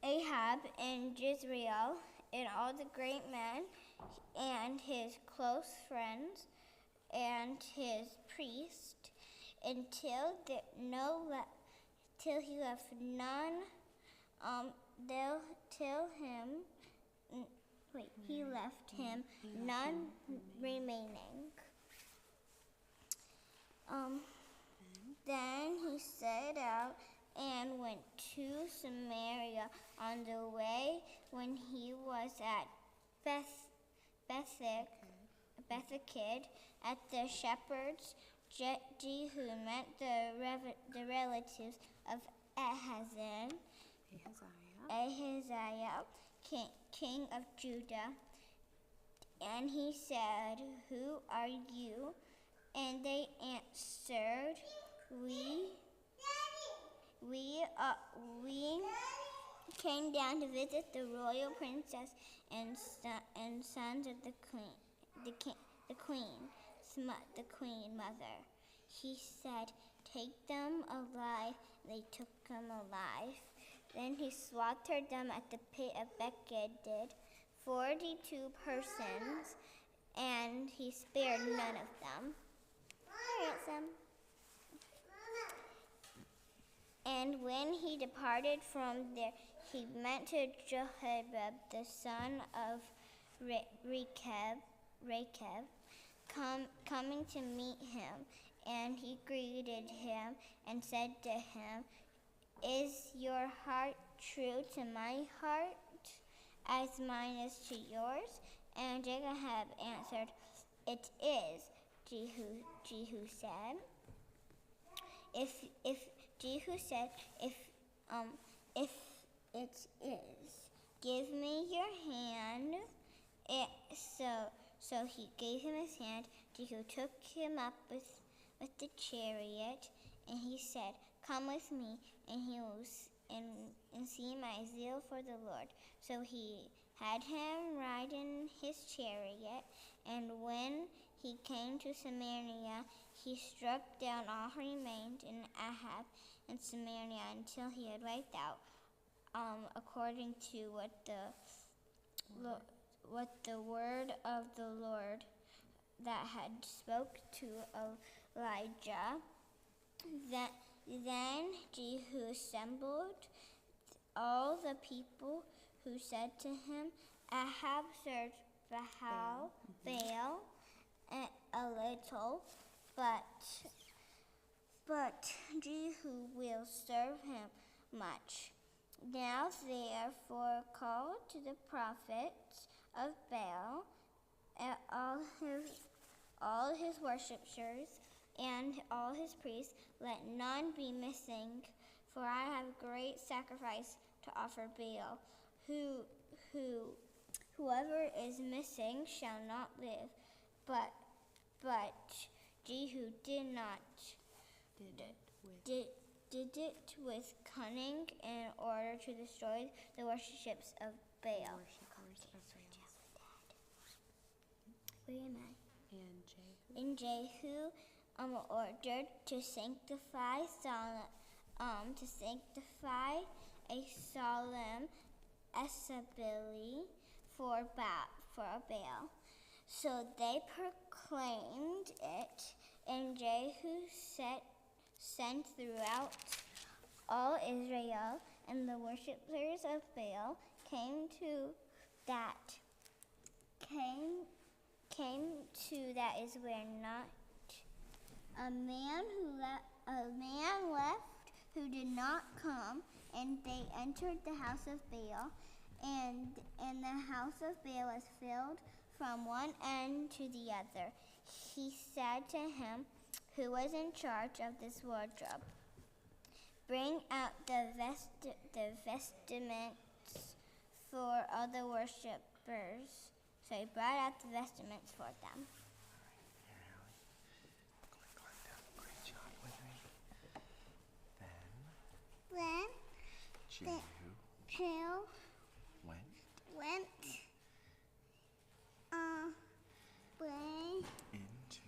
Ahab and Jezreel and all the great men and his close friends and his priest, till he left none. He left him none remaining. Then he set out and went to Samaria. On the way, when he was at Bethekid at the shepherds, Jehu met the relatives of Ahaziah, king of Judah, and he said, Who are you? And they answered, We came down to visit the royal princess and sons of the queen mother. He said, Take them alive. They took them alive. Then he slaughtered them at the pit of Bethekid, 42 persons, and he spared none of them. Ransom. And when he departed from there, he went to Jehoshaphat, the son of Rechab, coming to meet him, and he greeted him and said to him, "Is your heart true to my heart, as mine is to yours?" And Jehoshaphat answered, "It is." Jehu said, If Jehu said, if it is, give me your hand." So he gave him his hand. Jehu took him up with the chariot, and he said, "Come with me, and see my zeal for the Lord." So he had him ride in his chariot, and when he came to Samaria, he struck down all who remained in Ahab and Samaria until he had wiped out, according to what the word of the Lord that had spoke to Elijah. Then Jehu assembled all the people, who said to him, "Ahab served Baal a little, but Jehu will serve him much. Now therefore call to the prophets of Baal, and all his worshippers, and all his priests. Let none be missing, for I have great sacrifice to offer Baal. Whoever is missing shall not live." But Jehu did it with cunning in order to destroy the worshippers of Baal. Where am I? And Jehu ordered to sanctify a solemn assembly for Baal. So they proclaimed it, and Jehu sent throughout all Israel, and the worshippers of Baal came to that is where not a man left who did not come, and they entered the house of Baal, and the house of Baal was filled from one end to the other. He said to him, who was in charge of this wardrobe, "Bring out the vestments for other worshippers." So he brought out the vestments for them. Then Jehu went into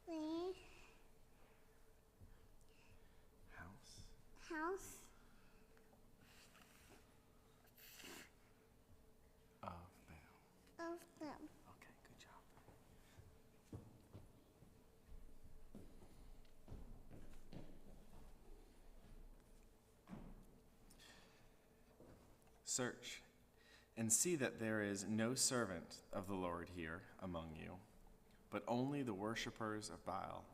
the house of them. Okay, good job. Search and see that there is no servant of the Lord here among you, but only the worshippers of Baal.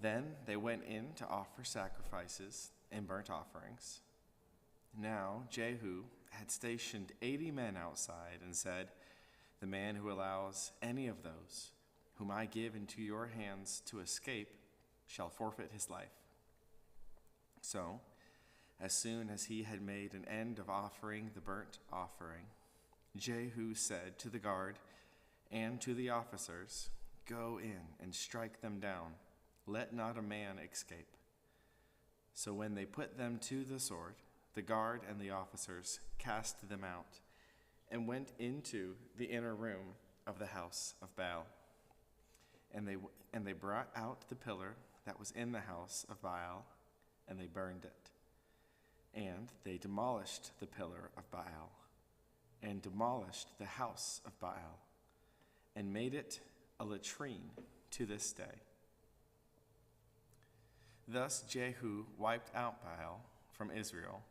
Then they went in to offer sacrifices and burnt offerings. Now Jehu had stationed 80 men outside and said, "The man who allows any of those whom I give into your hands to escape shall forfeit his life." So, as soon as he had made an end of offering the burnt offering, Jehu said to the guard and to the officers, "Go in and strike them down. Let not a man escape." So when they put them to the sword, the guard and the officers cast them out and went into the inner room of the house of Baal. And they brought out the pillar that was in the house of Baal, and they burned it. And they demolished the pillar of Baal and demolished the house of Baal, and made it a latrine to this day. Thus Jehu wiped out Baal from Israel,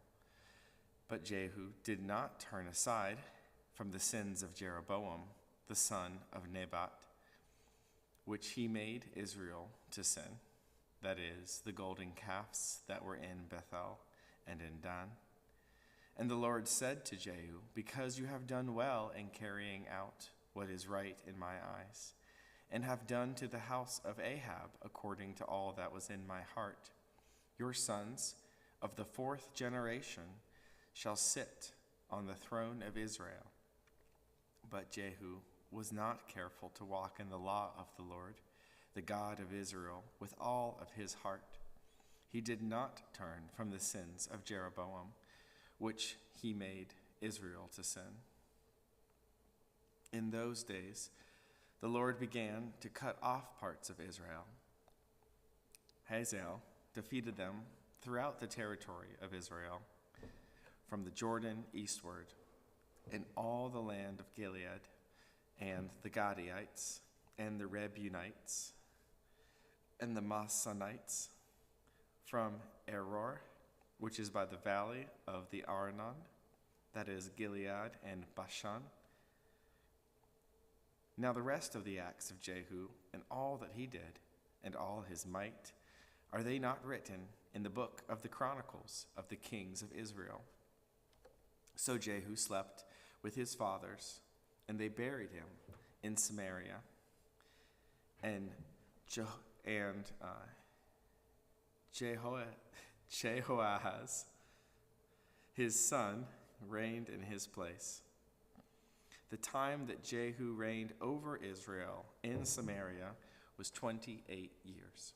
but Jehu did not turn aside from the sins of Jeroboam, the son of Nebat, which he made Israel to sin, that is, the golden calves that were in Bethel and in Dan. And the Lord said to Jehu, because you have done well in carrying out what is right in my eyes, and have done to the house of Ahab according to all that was in my heart, your sons of the 4th generation shall sit on the throne of Israel. But Jehu was not careful to walk in the law of the Lord, the God of Israel, with all of his heart. He did not turn from the sins of Jeroboam, which he made Israel to sin. In those days, the Lord began to cut off parts of Israel. Hazael defeated them throughout the territory of Israel, from the Jordan eastward, in all the land of Gilead, and the Gadiites, and the Reubenites, and the Masonites, from Eror, which is by the valley of the Arnon, that is Gilead and Bashan. Now the rest of the acts of Jehu, and all that he did, and all his might, are they not written in the book of the Chronicles of the kings of Israel? So Jehu slept with his fathers, and they buried him in Samaria. And Jehoahaz, his son, reigned in his place. The time that Jehu reigned over Israel in Samaria was 28 years.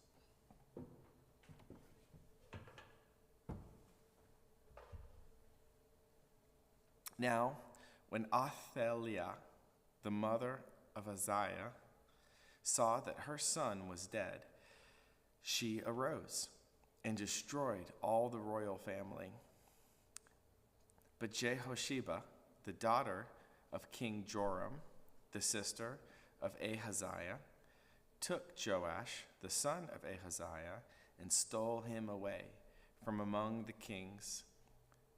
Now, when Athaliah, the mother of Uzziah, saw that her son was dead, she arose and destroyed all the royal family. But Jehosheba, the daughter of King Joram, the sister of Ahaziah, took Joash, the son of Ahaziah, and stole him away from among the king's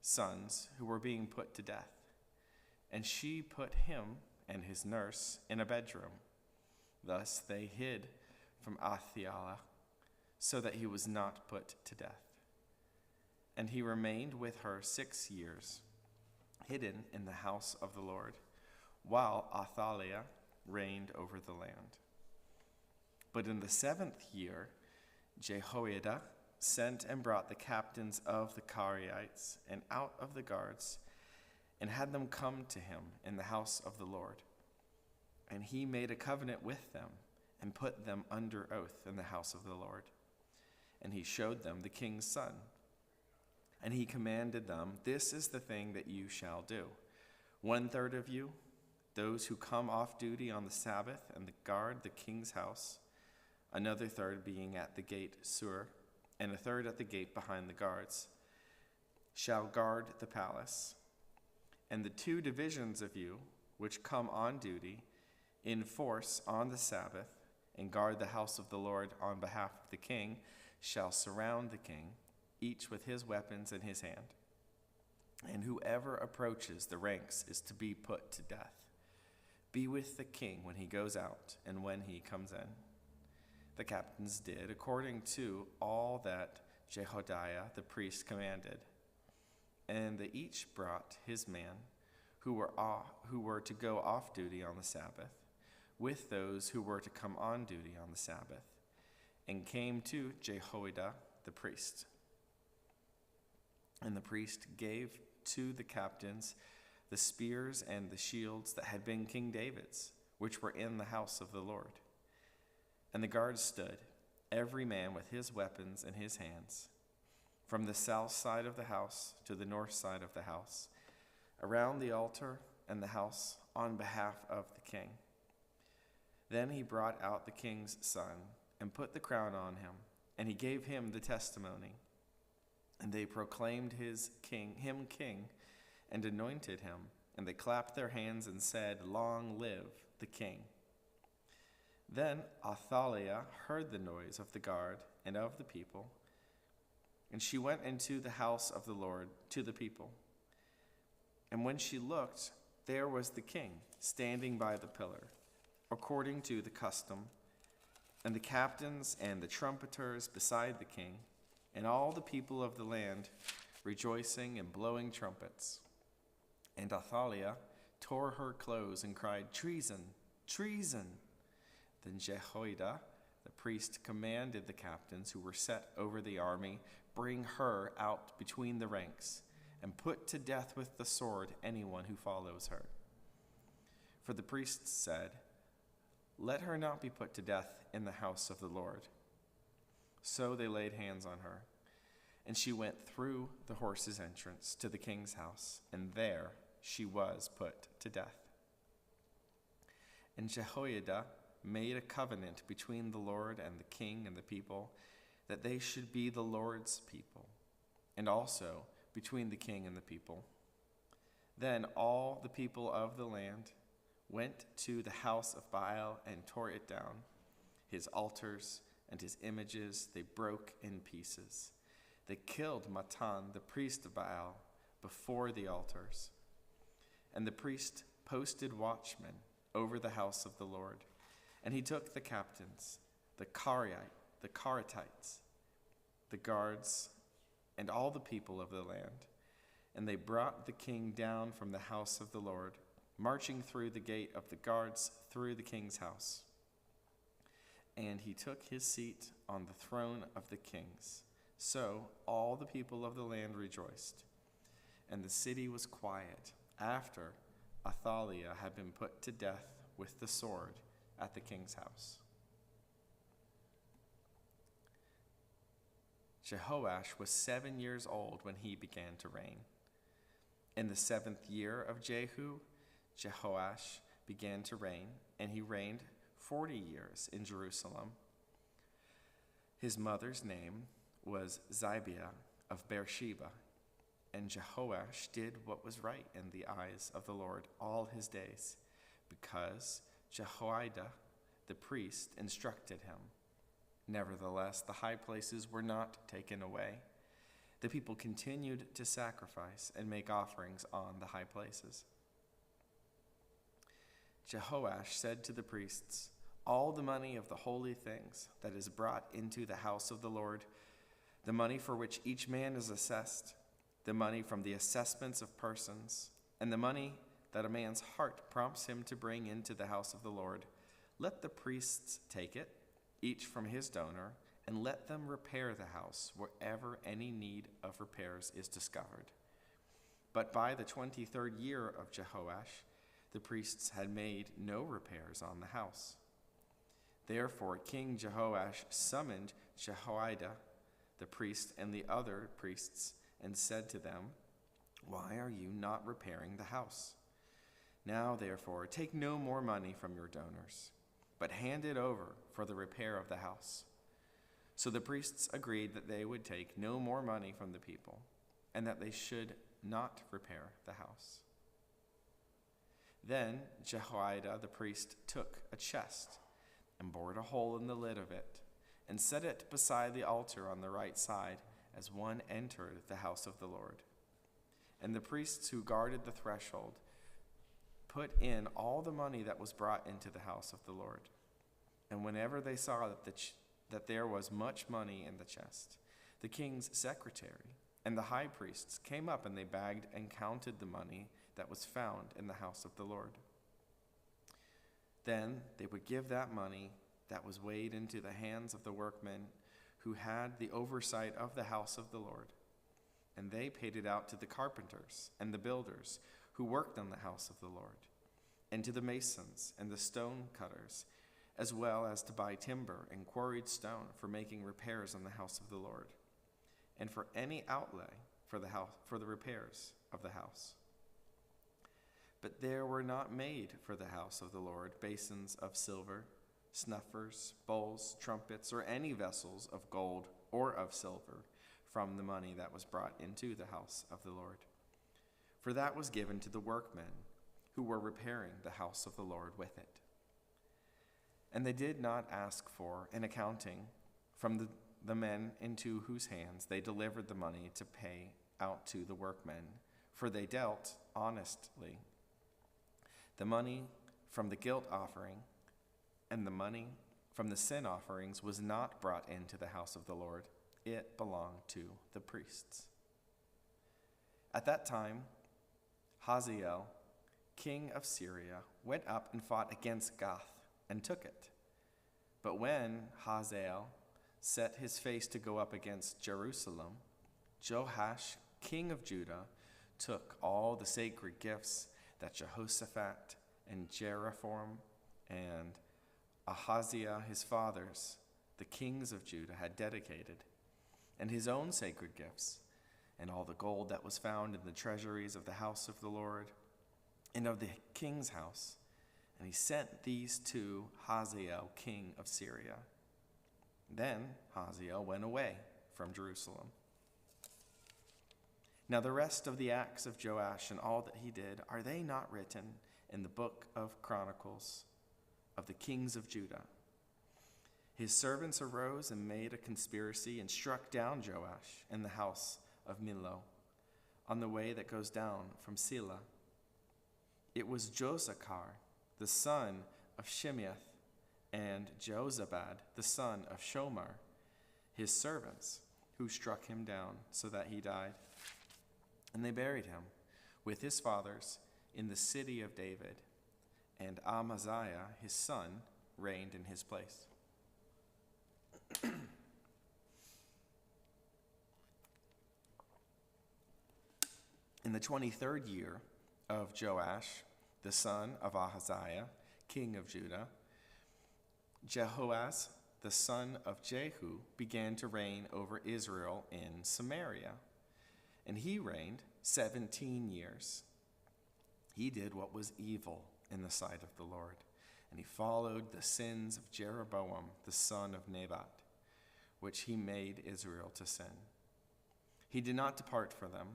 sons who were being put to death. And she put him and his nurse in a bedroom. Thus they hid from Athaliah, so that he was not put to death. And he remained with her 6 years, hidden in the house of the Lord, while Athaliah reigned over the land. But in the 7th year, Jehoiada sent and brought the captains of the Cariites and out of the guards, and had them come to him in the house of the Lord. And he made a covenant with them, and put them under oath in the house of the Lord. And he showed them the king's son. And he commanded them, this is the thing that you shall do. 1/3 of you, those who come off duty on the Sabbath and guard the king's house, another third being at the gate Sur, and a third at the gate behind the guards, shall guard the palace. And the 2 divisions of you, which come on duty in force on the Sabbath, and guard the house of the Lord on behalf of the king, shall surround the king, each with his weapons in his hand. And whoever approaches the ranks is to be put to death. Be with the king when he goes out and when he comes in. The captains did according to all that Jehoiada the priest commanded. And they each brought his man who were to go off duty on the Sabbath, with those who were to come on duty on the Sabbath, and came to Jehoiada the priest. And the priest gave to the captains the spears and the shields that had been King David's, which were in the house of the Lord. And the guards stood, every man with his weapons in his hands, from the south side of the house to the north side of the house, around the altar and the house, on behalf of the king. Then he brought out the king's son and put the crown on him, and he gave him the testimony. And they proclaimed him king, and anointed him, and they clapped their hands and said, "Long live the king." Then Athaliah heard the noise of the guard and of the people, and she went into the house of the Lord to the people. And when she looked, there was the king standing by the pillar, according to the custom, and the captains and the trumpeters beside the king, and all the people of the land rejoicing and blowing trumpets. And Athaliah tore her clothes and cried, "Treason! Treason!" Then Jehoiada the priest commanded the captains who were set over the army, "Bring her out between the ranks, and put to death with the sword anyone who follows her." For the priests said, "Let her not be put to death in the house of the Lord." So they laid hands on her, and she went through the horses' entrance to the king's house, and there she was put to death. And Jehoiada made a covenant between the Lord and the king and the people, that they should be the Lord's people, and also between the king and the people. Then all the people of the land went to the house of Baal and tore it down. His altars and his images they broke in pieces. They killed Matan, the priest of Baal, before the altars. And the priest posted watchmen over the house of the Lord. And he took the captains, the Karatites, the guards, and all the people of the land. And they brought the king down from the house of the Lord, marching through the gate of the guards through the king's house. And he took his seat on the throne of the kings. So all the people of the land rejoiced, and the city was quiet after Athaliah had been put to death with the sword at the king's house. Jehoash was 7 years old when he began to reign. In the 7th year of Jehu, Jehoash began to reign, and he reigned 40 years in Jerusalem. His mother's name was Zibiah of Beersheba, and Jehoash did what was right in the eyes of the Lord all his days, because Jehoiada the priest instructed him. Nevertheless, the high places were not taken away. The people continued to sacrifice and make offerings on the high places. Jehoash said to the priests, "All the money of the holy things that is brought into the house of the Lord, the money for which each man is assessed, the money from the assessments of persons, and the money that a man's heart prompts him to bring into the house of the Lord, let the priests take it, each from his donor, and let them repair the house wherever any need of repairs is discovered." But by the 23rd year of Jehoash, the priests had made no repairs on the house. Therefore King Jehoash summoned Jehoiada, the priest, and the other priests, and said to them, "Why are you not repairing the house? Now, therefore, take no more money from your donors, but hand it over for the repair of the house." So the priests agreed that they would take no more money from the people, and that they should not repair the house. Then Jehoiada the priest took a chest and bored a hole in the lid of it, and set it beside the altar on the right side as one entered the house of the Lord. And the priests who guarded the threshold put in all the money that was brought into the house of the Lord. And whenever they saw that there was much money in the chest, the king's secretary and the high priests came up, and they bagged and counted the money that was found in the house of the Lord. Then they would give that money that was weighed into the hands of the workmen who had the oversight of the house of the Lord. And they paid it out to the carpenters and the builders who worked on the house of the Lord, and to the masons and the stone cutters, as well as to buy timber and quarried stone for making repairs on the house of the Lord, and for any outlay for the repairs of the house. But there were not made for the house of the Lord basins of silver, snuffers, bowls, trumpets, or any vessels of gold or of silver from the money that was brought into the house of the Lord. For that was given to the workmen who were repairing the house of the Lord with it. And they did not ask for an accounting from the men into whose hands they delivered the money to pay out to the workmen, for they dealt honestly. The money from the guilt offering and the money from the sin offerings was not brought into the house of the Lord. It belonged to the priests. At that time, Hazael, king of Syria, went up and fought against Gath and took it. But when Hazael set his face to go up against Jerusalem, Joash, king of Judah, took all the sacred gifts that Jehoshaphat and Jeroboam and Ahaziah his fathers, the kings of Judah, had dedicated, and his own sacred gifts, and all the gold that was found in the treasuries of the house of the Lord and of the king's house. And he sent these to Hazael, king of Syria. Then Hazael went away from Jerusalem. Now the rest of the acts of Joash and all that he did, are they not written in the book of Chronicles of the kings of Judah? His servants arose and made a conspiracy and struck down Joash in the house of Millo, on the way that goes down from Sila. It was Josachar, the son of Shimeath, and Jehozabad, the son of Shomer, his servants, who struck him down so that he died. And they buried him with his fathers in the city of David, and Amaziah, his son, reigned in his place. In the 23rd year of Joash, the son of Ahaziah, king of Judah, Jehoaz, the son of Jehu, began to reign over Israel in Samaria, and he reigned 17 years. He did what was evil in the sight of the Lord, and he followed the sins of Jeroboam, the son of Nebat, which he made Israel to sin. He did not depart from them.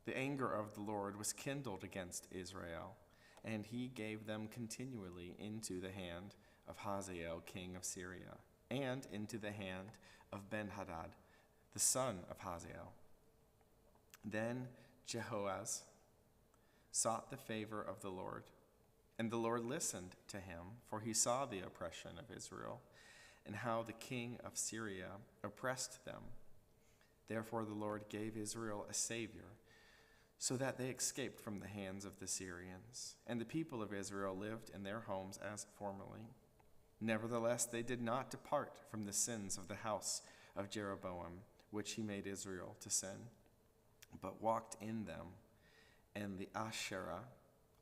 The anger of the Lord was kindled against Israel, and he gave them continually into the hand of Hazael, king of Syria, and into the hand of Ben-Hadad, the son of Hazael. Then Jehoaz sought the favor of the Lord, and the Lord listened to him, for he saw the oppression of Israel, and how the king of Syria oppressed them. Therefore the Lord gave Israel a savior, so that they escaped from the hands of the Syrians, and the people of Israel lived in their homes as formerly. Nevertheless, they did not depart from the sins of the house of Jeroboam, which he made Israel to sin, but walked in them, and the Asherah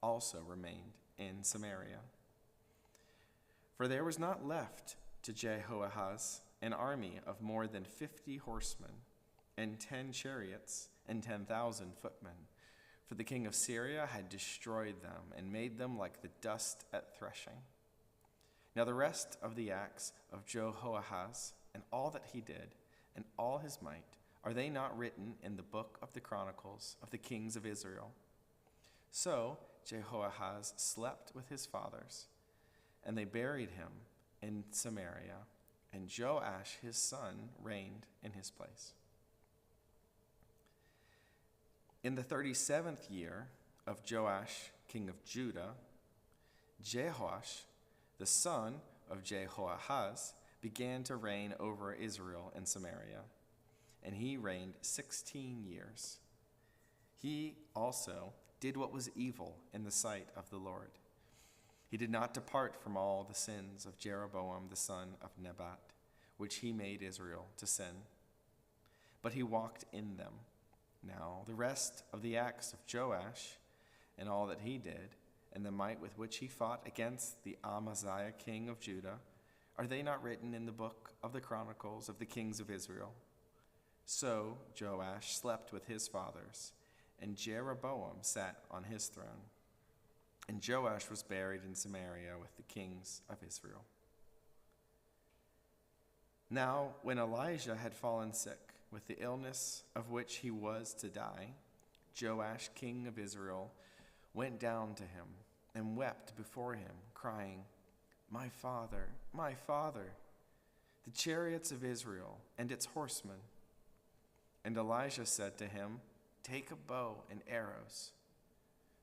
also remained in Samaria. For there was not left to Jehoahaz an army of more than 50 horsemen, and 10 chariots, and 10,000 footmen. For the king of Syria had destroyed them, and made them like the dust at threshing. Now the rest of the acts of Jehoahaz, and all that he did, and all his might, are they not written in the book of the Chronicles of the kings of Israel? So Jehoahaz slept with his fathers, and they buried him in Samaria, and Joash his son reigned in his place. In the 37th year of Joash, king of Judah, Jehoash, the son of Jehoahaz, began to reign over Israel and Samaria, and he reigned 16 years. He also did what was evil in the sight of the Lord. He did not depart from all the sins of Jeroboam the son of Nebat, which he made Israel to sin, but he walked in them. Now the rest of the acts of Joash, and all that he did, and the might with which he fought against the Amaziah king of Judah, are they not written in the book of the Chronicles of the kings of Israel? So Joash slept with his fathers, and Jeroboam sat on his throne. And Joash was buried in Samaria with the kings of Israel. Now, when Elijah had fallen sick with the illness of which he was to die, Joash, king of Israel, went down to him and wept before him, crying, my father, the chariots of Israel and its horsemen. And Elijah said to him, take a bow and arrows.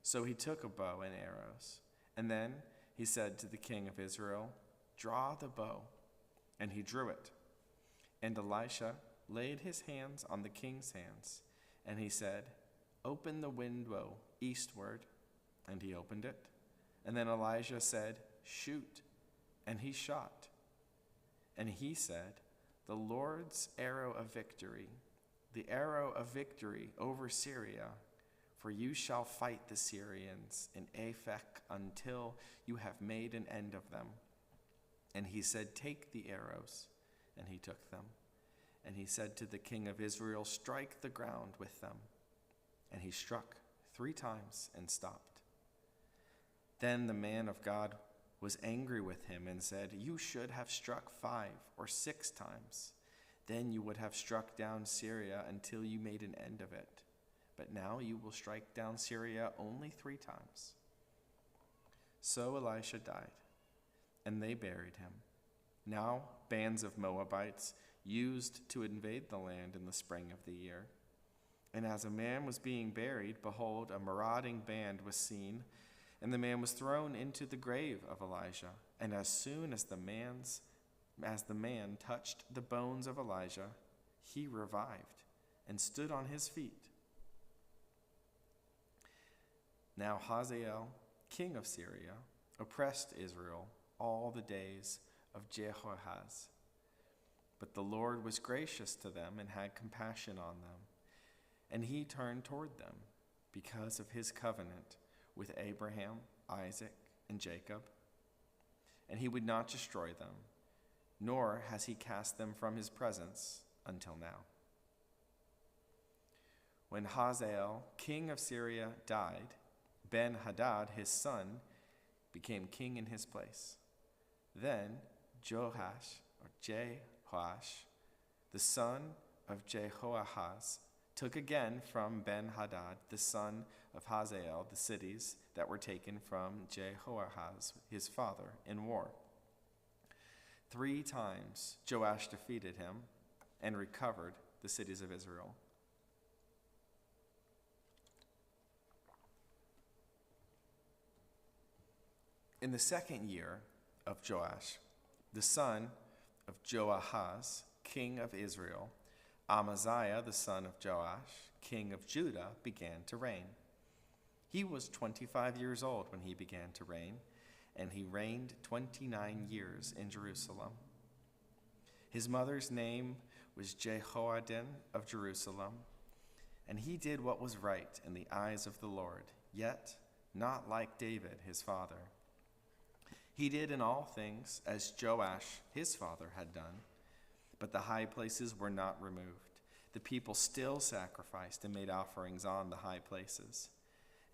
So he took a bow and arrows. And then he said to the king of Israel, draw the bow. And he drew it. And Elisha laid his hands on the king's hands. And he said, open the window eastward. And he opened it. And then Elijah said, shoot. And he shot. And he said, the Lord's arrow of victory, the arrow of victory over Syria, for you shall fight the Syrians in Aphek until you have made an end of them. And he said, take the arrows. And he took them. And he said to the king of Israel, strike the ground with them. And he struck 3 times and stopped. Then the man of God was angry with him and said, you should have struck 5 or 6 times. Then you would have struck down Syria until you made an end of it. But now you will strike down Syria only 3 times. So Elisha died, and they buried him. Now bands of Moabites used to invade the land in the spring of the year. And as a man was being buried, behold, a marauding band was seen, and the man was thrown into the grave of Elijah. And as soon as the man touched the bones of Elijah, he revived and stood on his feet. Now Hazael, king of Syria, oppressed Israel all the days of Jehoahaz. But the Lord was gracious to them and had compassion on them. And he turned toward them because of his covenant with Abraham, Isaac, and Jacob. And he would not destroy them, nor has he cast them from his presence until now. When Hazael, king of Syria, died, Ben-Hadad, his son, became king in his place. Then Jehoash, the son of Jehoahaz, took again from Ben-Hadad, the son of Hazael, the cities that were taken from Jehoahaz, his father, in war. 3 times Joash defeated him and recovered the cities of Israel. In the 2nd year of Joash, the son of Joahaz, king of Israel, Amaziah, the son of Joash, king of Judah, began to reign. He was 25 years old when he began to reign, and he reigned 29 years in Jerusalem. His mother's name was Jehoaddan of Jerusalem, and he did what was right in the eyes of the Lord, yet not like David, his father. He did in all things as Joash, his father, had done, but the high places were not removed. The people still sacrificed and made offerings on the high places.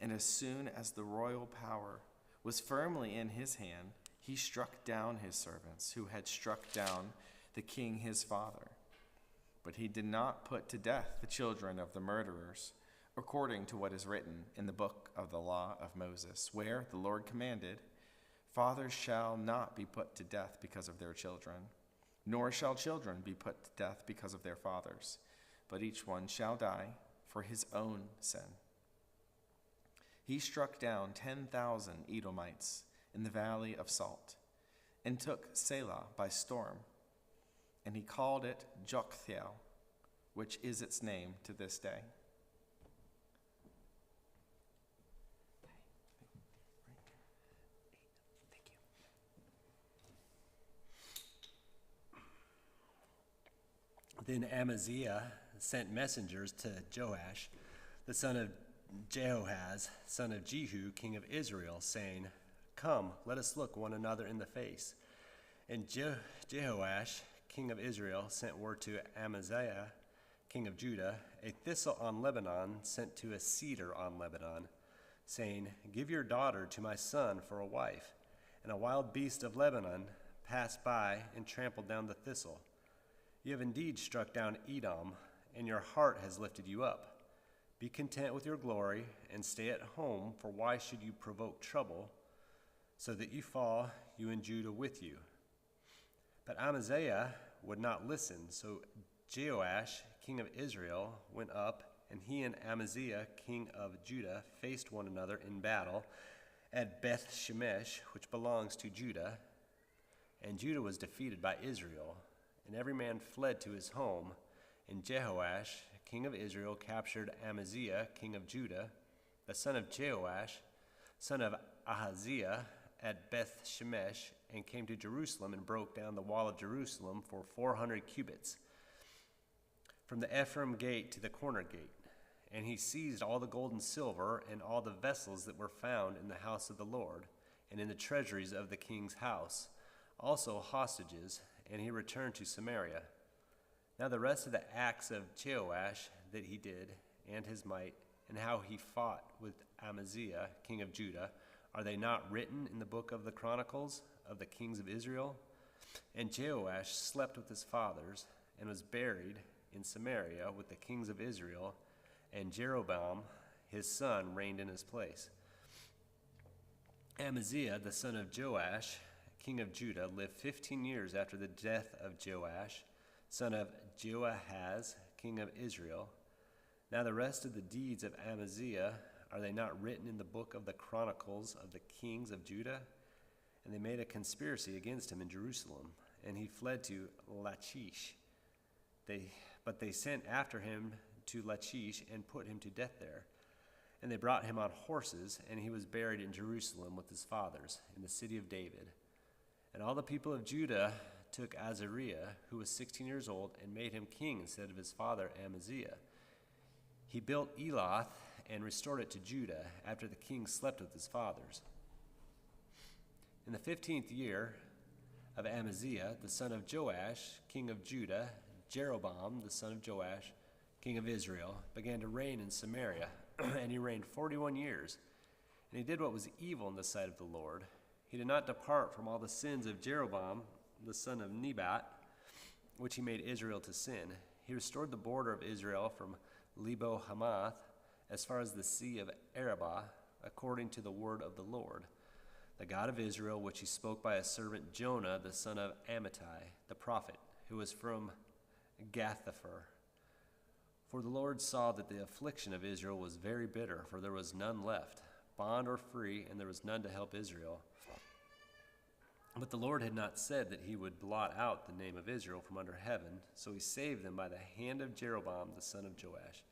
And as soon as the royal power was firmly in his hand, he struck down his servants who had struck down the king his father. But he did not put to death the children of the murderers, according to what is written in the book of the law of Moses, where the Lord commanded, fathers shall not be put to death because of their children, nor shall children be put to death because of their fathers, but each one shall die for his own sin. He struck down 10,000 Edomites in the valley of Salt, and took Selah by storm, and he called it Joktheel, which is its name to this day. Then Amaziah sent messengers to Joash, the son of Jehoahaz, son of Jehu, king of Israel, saying, come, let us look one another in the face. And Jehoash, king of Israel, sent word to Amaziah, king of Judah, a thistle on Lebanon sent to a cedar on Lebanon, saying, give your daughter to my son for a wife. And a wild beast of Lebanon passed by and trampled down the thistle. You have indeed struck down Edom, and your heart has lifted you up. Be content with your glory and stay at home, for why should you provoke trouble, so that you fall, you and Judah with you? But Amaziah would not listen, so Jehoash, king of Israel, went up, and he and Amaziah, king of Judah, faced one another in battle at Beth Shemesh, which belongs to Judah. And Judah was defeated by Israel, and every man fled to his home. And Jehoash, king of Israel, captured Amaziah, king of Judah, the son of Jehoash, son of Ahaziah, at Beth Shemesh, and came to Jerusalem and broke down the wall of Jerusalem for 400 cubits, from the Ephraim gate to the corner gate. And he seized all the gold and silver and all the vessels that were found in the house of the Lord and in the treasuries of the king's house, also hostages, and he returned to Samaria. Now the rest of the acts of Jehoash that he did, and his might, and how he fought with Amaziah, king of Judah, are they not written in the book of the Chronicles of the kings of Israel? And Jehoash slept with his fathers, and was buried in Samaria with the kings of Israel, and Jeroboam his son reigned in his place. Amaziah, the son of Joash, king of Judah, lived 15 years after the death of Joash, son of Jehoahaz, king of Israel. Now the rest of the deeds of Amaziah, are they not written in the book of the Chronicles of the kings of Judah? And they made a conspiracy against him in Jerusalem, and he fled to Lachish. But they sent after him to Lachish and put him to death there. And they brought him on horses, and he was buried in Jerusalem with his fathers, in the city of David. And all the people of Judah took Azariah, who was 16 years old, and made him king instead of his father Amaziah. He built Elath and restored it to Judah after the king slept with his fathers. In the 15th year of Amaziah, the son of Joash, king of Judah, Jeroboam, the son of Joash, king of Israel, began to reign in Samaria, and he reigned 41 years. And he did what was evil in the sight of the Lord. He did not depart from all the sins of Jeroboam, the son of Nebat, which he made Israel to sin. He restored the border of Israel from Lebo Hamath as far as the sea of Arabah, according to the word of the Lord, the God of Israel, which he spoke by his servant Jonah, the son of Amittai, the prophet, who was from Gathhepher. For the Lord saw that the affliction of Israel was very bitter, for there was none left, bond or free, and there was none to help Israel. But the Lord had not said that he would blot out the name of Israel from under heaven, so he saved them by the hand of Jeroboam the son of Joash.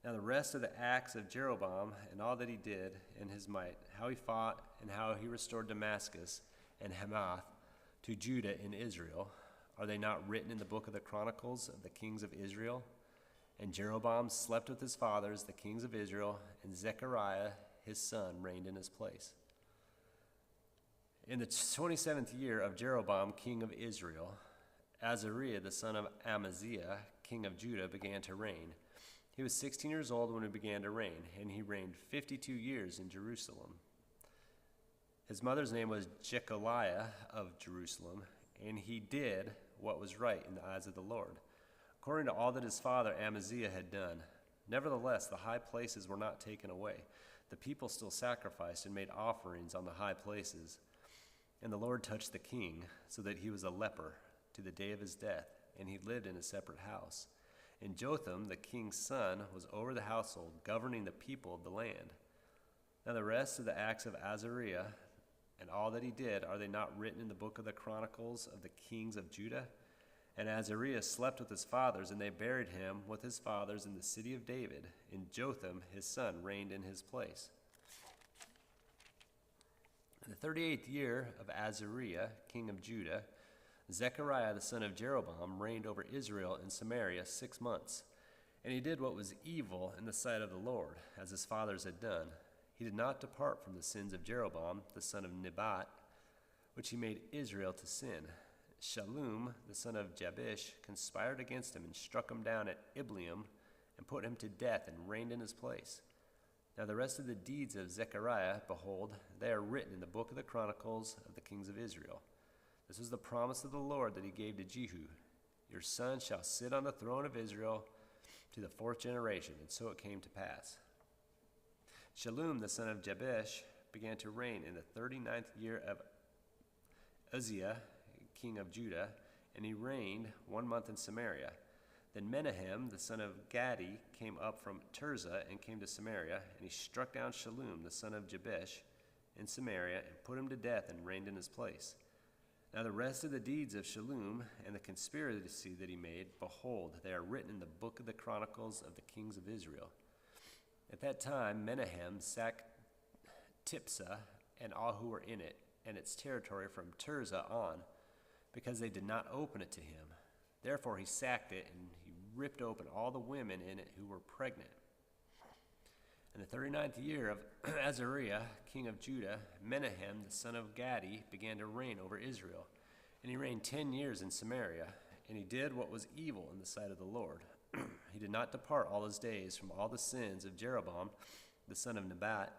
Now the rest of the acts of Jeroboam, and all that he did, and his might, how he fought, and how he restored Damascus and Hamath to Judah in Israel, are they not written in the book of the Chronicles of the kings of Israel? And Jeroboam slept with his fathers, the kings of Israel, and Zechariah his son reigned in his place. In the 27th year of Jeroboam, king of Israel, Azariah the son of Amaziah, king of Judah, began to reign. He was 16 years old when he began to reign, and he reigned 52 years in Jerusalem. His mother's name was Jechaliah of Jerusalem, and he did what was right in the eyes of the Lord, according to all that his father Amaziah had done. Nevertheless, the high places were not taken away. The people still sacrificed and made offerings on the high places. And the Lord touched the king, so that he was a leper to the day of his death, and he lived in a separate house. And Jotham, the king's son, was over the household, governing the people of the land. Now the rest of the acts of Azariah, and all that he did, are they not written in the book of the Chronicles of the kings of Judah? And Azariah slept with his fathers, and they buried him with his fathers in the city of David, and Jotham his son reigned in his place. In the 38th year of Azariah, king of Judah, Zechariah the son of Jeroboam reigned over Israel in Samaria 6 months. And he did what was evil in the sight of the Lord, as his fathers had done. He did not depart from the sins of Jeroboam the son of Nebat, which he made Israel to sin. Shallum the son of Jabesh conspired against him and struck him down at Ibleam and put him to death and reigned in his place. Now the rest of the deeds of Zechariah, behold, they are written in the book of the Chronicles of the kings of Israel. This was the promise of the Lord that he gave to Jehu. Your son shall sit on the throne of Israel to the 4th generation, and so it came to pass. Shallum, the son of Jabesh, began to reign in the 39th year of Uzziah, king of Judah, and he reigned 1 month in Samaria. Then Menahem, the son of Gadi, came up from Tirzah and came to Samaria, and he struck down Shallum, the son of Jabesh, in Samaria, and put him to death and reigned in his place. Now the rest of the deeds of Shallum and the conspiracy that he made, behold, they are written in the book of the Chronicles of the kings of Israel. At that time Menahem sacked Tipsah and all who were in it, and its territory from Tirzah on, because they did not open it to him. Therefore he sacked it, and he ripped open all the women in it who were pregnant. In the 39th year of Azariah, king of Judah, Menahem, the son of Gadi, began to reign over Israel. And he reigned 10 years in Samaria, and he did what was evil in the sight of the Lord. He did not depart all his days from all the sins of Jeroboam, the son of Nebat,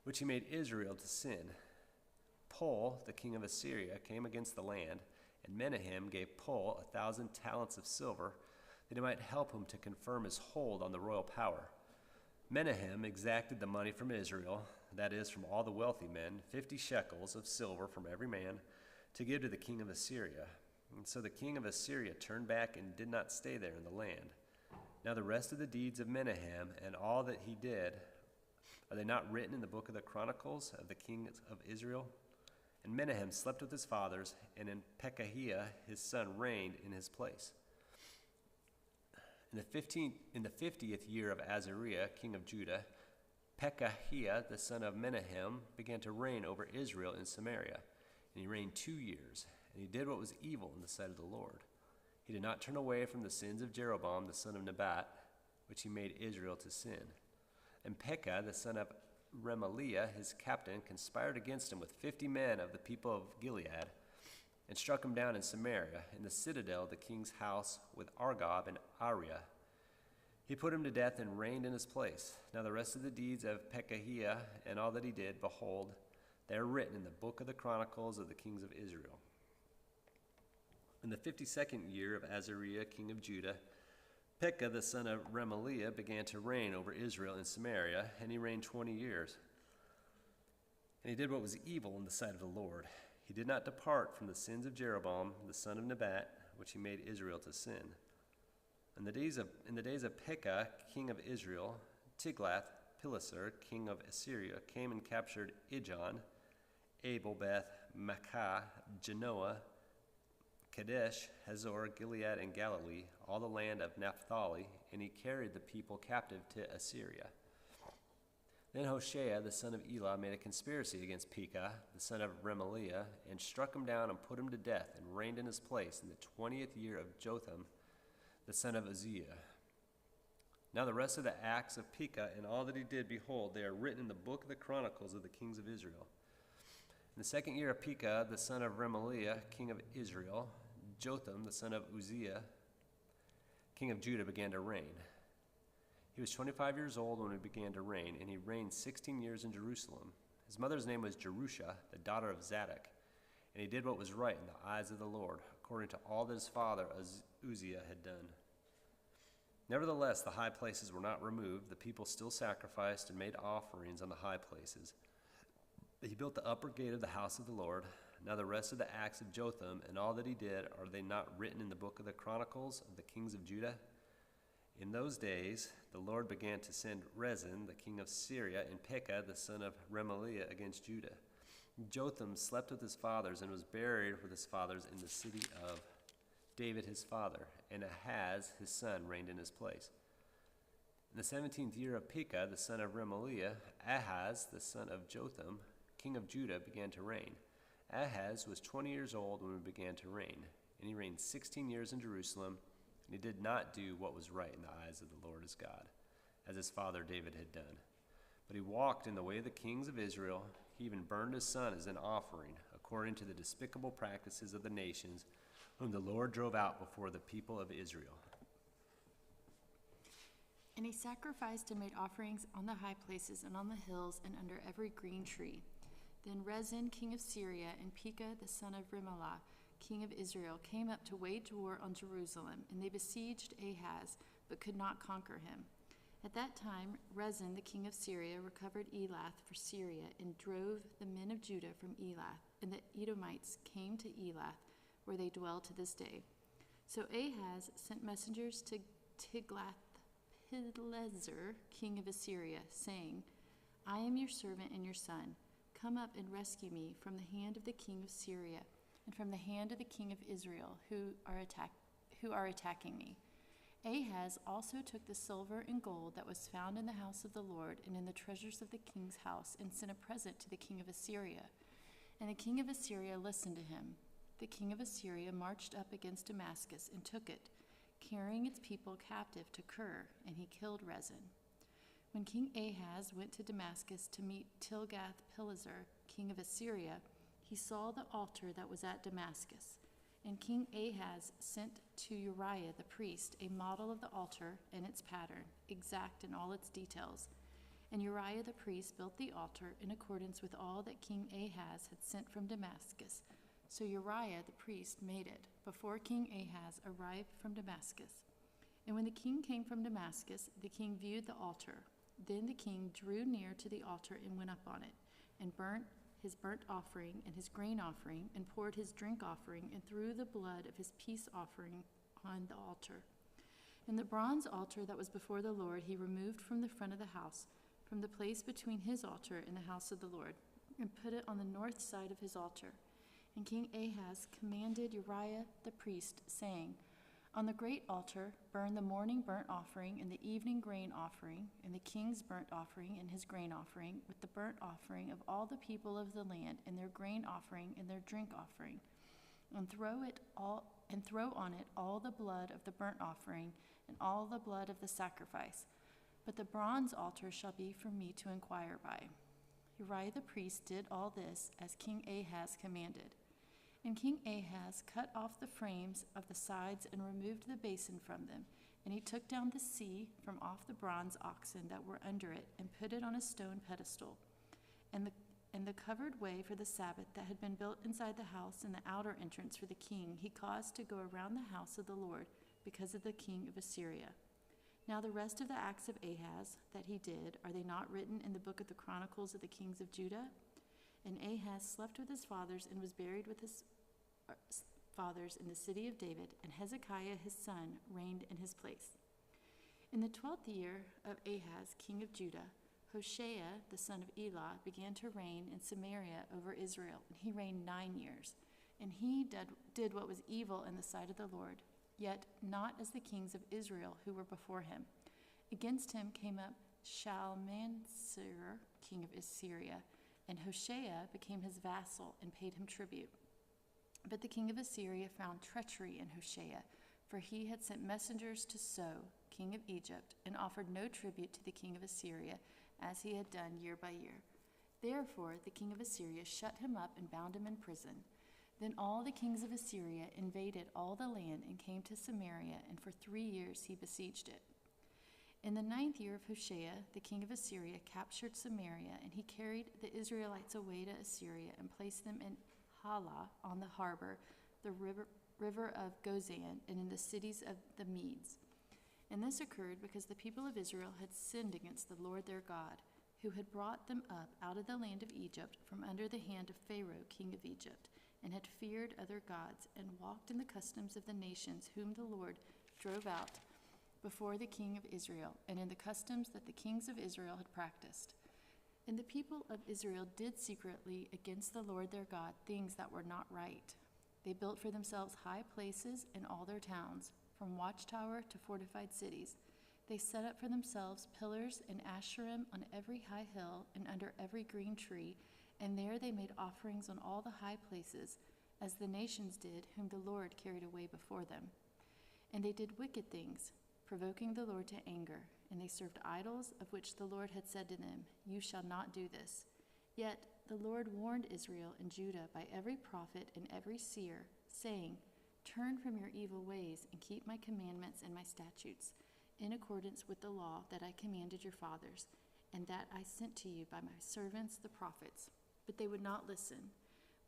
which he made Israel to sin. Pul, the king of Assyria, came against the land, and Menahem gave Pul 1,000 talents of silver, that he might help him to confirm his hold on the royal power. Menahem exacted the money from Israel, that is, from all the wealthy men, 50 shekels of silver from every man, to give to the king of Assyria. And so the king of Assyria turned back and did not stay there in the land. Now the rest of the deeds of Menahem and all that he did, are they not written in the book of the Chronicles of the kings of Israel? And Menahem slept with his fathers, and in Pekahiah his son reigned in his place. In the 50th year of Azariah, king of Judah, Pekahiah, the son of Menahem, began to reign over Israel in Samaria. And he reigned 2 years, and he did what was evil in the sight of the Lord. He did not turn away from the sins of Jeroboam, the son of Nebat, which he made Israel to sin. And Pekah, the son of Remaliah, his captain, conspired against him with 50 men of the people of Gilead, and struck him down in Samaria, in the citadel of the king's house, with Argob and Ariah. He put him to death and reigned in his place. Now the rest of the deeds of Pekahiah and all that he did, behold, they are written in the book of the Chronicles of the kings of Israel. In the 52nd year of Azariah, king of Judah, Pekah, the son of Remaliah, began to reign over Israel in Samaria, and he reigned 20 years. And he did what was evil in the sight of the Lord. He did not depart from the sins of Jeroboam, the son of Nebat, which he made Israel to sin. In the days of Pekah, king of Israel, Tiglath-Pileser, king of Assyria, came and captured Ijon, Abel, Beth, Makkah, Genoa, Kadesh, Hazor, Gilead, and Galilee, all the land of Naphtali, and he carried the people captive to Assyria. Then Hoshea, the son of Elah, made a conspiracy against Pekah, the son of Remaliah, and struck him down and put him to death, and reigned in his place in the 20th year of Jotham, the son of Uzziah. Now the rest of the acts of Pekah and all that he did, behold, they are written in the book of the Chronicles of the kings of Israel. In the 2nd year of Pekah, the son of Remaliah, king of Israel, Jotham, the son of Uzziah, king of Judah, began to reign. He was 25 years old when he began to reign, and he reigned 16 years in Jerusalem. His mother's name was Jerusha, the daughter of Zadok, and he did what was right in the eyes of the Lord, according to all that his father Uzziah had done. Nevertheless, the high places were not removed. The people still sacrificed and made offerings on the high places. But he built the upper gate of the house of the Lord. Now the rest of the acts of Jotham and all that he did, are they not written in the book of the Chronicles of the kings of Judah? In those days, the Lord began to send Rezin, the king of Syria, and Pekah, the son of Remaliah, against Judah. Jotham slept with his fathers and was buried with his fathers in the city of David his father, and Ahaz his son reigned in his place. In the 17th year of Pekah, the son of Remaliah, Ahaz, the son of Jotham, king of Judah, began to reign. Ahaz was 20 years old when he began to reign, and he reigned 16 years in Jerusalem, and he did not do what was right in the eyes of the Lord his God, as his father David had done. But he walked in the way of the kings of Israel. He even burned his son as an offering, according to the despicable practices of the nations, whom the Lord drove out before the people of Israel. And he sacrificed and made offerings on the high places and on the hills and under every green tree. Then Rezin, king of Syria, and Pekah, the son of Remaliah, king of Israel, came up to wage war on Jerusalem, and they besieged Ahaz, but could not conquer him. At that time, Rezin, the king of Syria, recovered Elath for Syria and drove the men of Judah from Elath, and the Edomites came to Elath, where they dwell to this day. So Ahaz sent messengers to Tiglath-Pileser, king of Assyria, saying, I am your servant and your son. Come up and rescue me from the hand of the king of Syria and from the hand of the king of Israel, who are attacking me. Ahaz also took the silver and gold that was found in the house of the Lord and in the treasures of the king's house, and sent a present to the king of Assyria. And the king of Assyria listened to him. The king of Assyria marched up against Damascus and took it, carrying its people captive to Kir, and he killed Rezin. When King Ahaz went to Damascus to meet Tilgath-Pileser, king of Assyria, he saw the altar that was at Damascus. And King Ahaz sent to Uriah the priest a model of the altar and its pattern, exact in all its details. And Uriah the priest built the altar in accordance with all that King Ahaz had sent from Damascus. So Uriah the priest made it before King Ahaz arrived from Damascus. And when the king came from Damascus, the king viewed the altar. Then the king drew near to the altar and went up on it, and burnt his burnt offering and his grain offering, and poured his drink offering, and threw the blood of his peace offering on the altar. And the bronze altar that was before the Lord he removed from the front of the house, from the place between his altar and the house of the Lord, and put it on the north side of his altar. And King Ahaz commanded Uriah the priest, saying, On the great altar burn the morning burnt offering and the evening grain offering, and the king's burnt offering and his grain offering, with the burnt offering of all the people of the land, and their grain offering and their drink offering, and throw on it all the blood of the burnt offering and all the blood of the sacrifice. But the bronze altar shall be for me to inquire by. Uriah the priest did all this as King Ahaz commanded. And King Ahaz cut off the frames of the sides and removed the basin from them. And he took down the sea from off the bronze oxen that were under it, and put it on a stone pedestal. And the covered way for the Sabbath that had been built inside the house and the outer entrance for the king, he caused to go around the house of the Lord because of the king of Assyria. Now the rest of the acts of Ahaz that he did, are they not written in the book of the Chronicles of the kings of Judah? And Ahaz slept with his fathers and was buried with his fathers in the city of David, and Hezekiah his son reigned in his place. In the 12th year of Ahaz, king of Judah, Hoshea the son of Elah began to reign in Samaria over Israel, and he reigned 9 years. And he did what was evil in the sight of the Lord, yet not as the kings of Israel who were before him. Against him came up Shalmaneser, king of Assyria, and Hoshea became his vassal and paid him tribute. But the king of Assyria found treachery in Hoshea, for he had sent messengers to So, king of Egypt, and offered no tribute to the king of Assyria, as he had done year by year. Therefore the king of Assyria shut him up and bound him in prison. Then all the kings of Assyria invaded all the land and came to Samaria, and for 3 years he besieged it. In the 9th year of Hoshea, the king of Assyria captured Samaria, and he carried the Israelites away to Assyria and placed them in Hala on the harbor, the river of Gozan, and in the cities of the Medes. And this occurred because the people of Israel had sinned against the Lord their God, who had brought them up out of the land of Egypt from under the hand of Pharaoh, king of Egypt, and had feared other gods, and walked in the customs of the nations whom the Lord drove out before the king of Israel, and in the customs that the kings of Israel had practiced. And the people of Israel did secretly against the Lord their God things that were not right. They built for themselves high places in all their towns, from watchtower to fortified cities. They set up for themselves pillars and asherim on every high hill and under every green tree, and there they made offerings on all the high places, as the nations did whom the Lord carried away before them. And they did wicked things, provoking the Lord to anger, and they served idols, of which the Lord had said to them, You shall not do this. Yet the Lord warned Israel and Judah by every prophet and every seer, saying, Turn from your evil ways and keep my commandments and my statutes, in accordance with the law that I commanded your fathers, and that I sent to you by my servants the prophets. But they would not listen,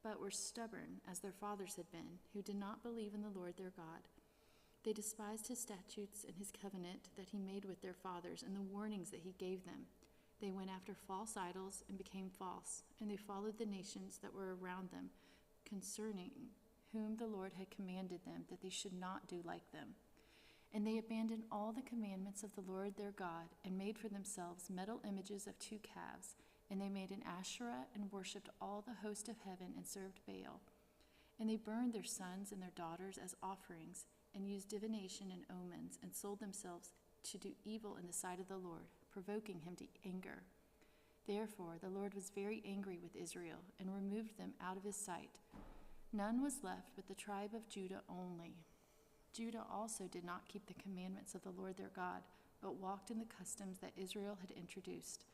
but were stubborn as their fathers had been, who did not believe in the Lord their God. They despised his statutes and his covenant that he made with their fathers and the warnings that he gave them. They went after false idols and became false, and they followed the nations that were around them, concerning whom the Lord had commanded them that they should not do like them. And they abandoned all the commandments of the Lord their God, and made for themselves metal images of 2 calves. And they made an Asherah, and worshipped all the host of heaven, and served Baal. And they burned their sons and their daughters as offerings, and used divination and omens, and sold themselves to do evil in the sight of the Lord, provoking him to anger. Therefore the Lord was very angry with Israel, and removed them out of his sight. None was left but the tribe of Judah only. Judah also did not keep the commandments of the Lord their God, but walked in the customs that Israel had introduced.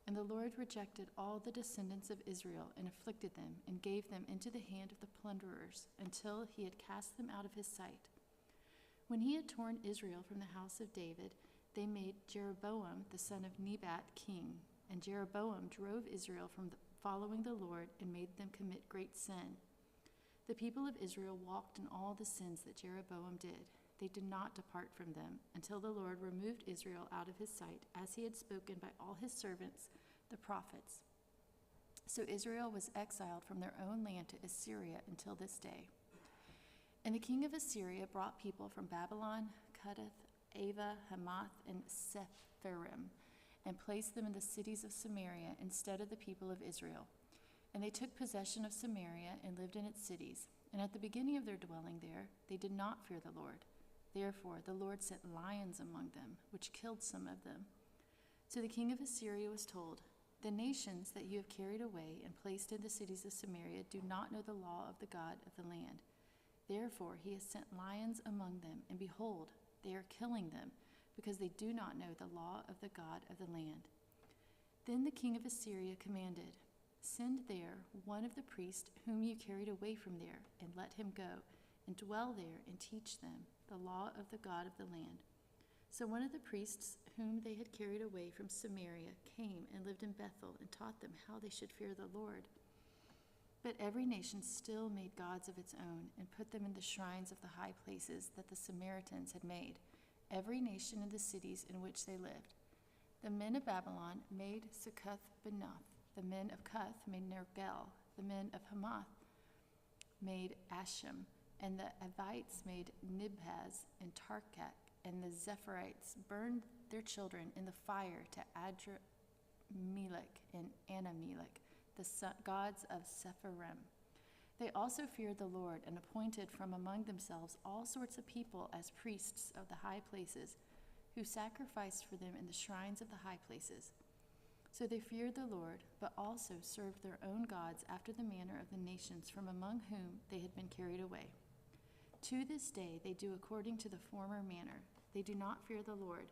And the Lord rejected all the descendants of Israel, and afflicted them, and gave them into the hand of the plunderers, until he had cast them out of his sight. When he had torn Israel from the house of David, they made Jeroboam the son of Nebat king. And Jeroboam drove Israel from following the Lord, and made them commit great sin. The people of Israel walked in all the sins that Jeroboam did. They did not depart from them, until the Lord removed Israel out of his sight, as he had spoken by all his servants, the prophets. So Israel was exiled from their own land to Assyria until this day. And the king of Assyria brought people from Babylon, Cuttath, Ava, Hamath, and Sepharim, and placed them in the cities of Samaria instead of the people of Israel. And they took possession of Samaria and lived in its cities. And at the beginning of their dwelling there, they did not fear the Lord. Therefore the Lord sent lions among them, which killed some of them. So the king of Assyria was told, "The nations that you have carried away and placed in the cities of Samaria do not know the law of the God of the land. Therefore he has sent lions among them, and behold, they are killing them, because they do not know the law of the God of the land." Then the king of Assyria commanded, "Send there one of the priests whom you carried away from there, and let him go, and dwell there, and teach them the law of the God of the land." So one of the priests whom they had carried away from Samaria came and lived in Bethel, and taught them how they should fear the Lord. But every nation still made gods of its own, and put them in the shrines of the high places that the Samaritans had made, every nation in the cities in which they lived. The men of Babylon made Succoth-Benoth. The men of Cuth made Nergal. The men of Hamath made Ashem. And the Avites made Nibhaz and Tarkak. And the Zephirites burned their children in the fire to Adrammelech and Anamelech, the gods of Sepharim. They also feared the Lord, and appointed from among themselves all sorts of people as priests of the high places, who sacrificed for them in the shrines of the high places. So they feared the Lord, but also served their own gods after the manner of the nations from among whom they had been carried away. To this day they do according to the former manner. They do not fear the Lord,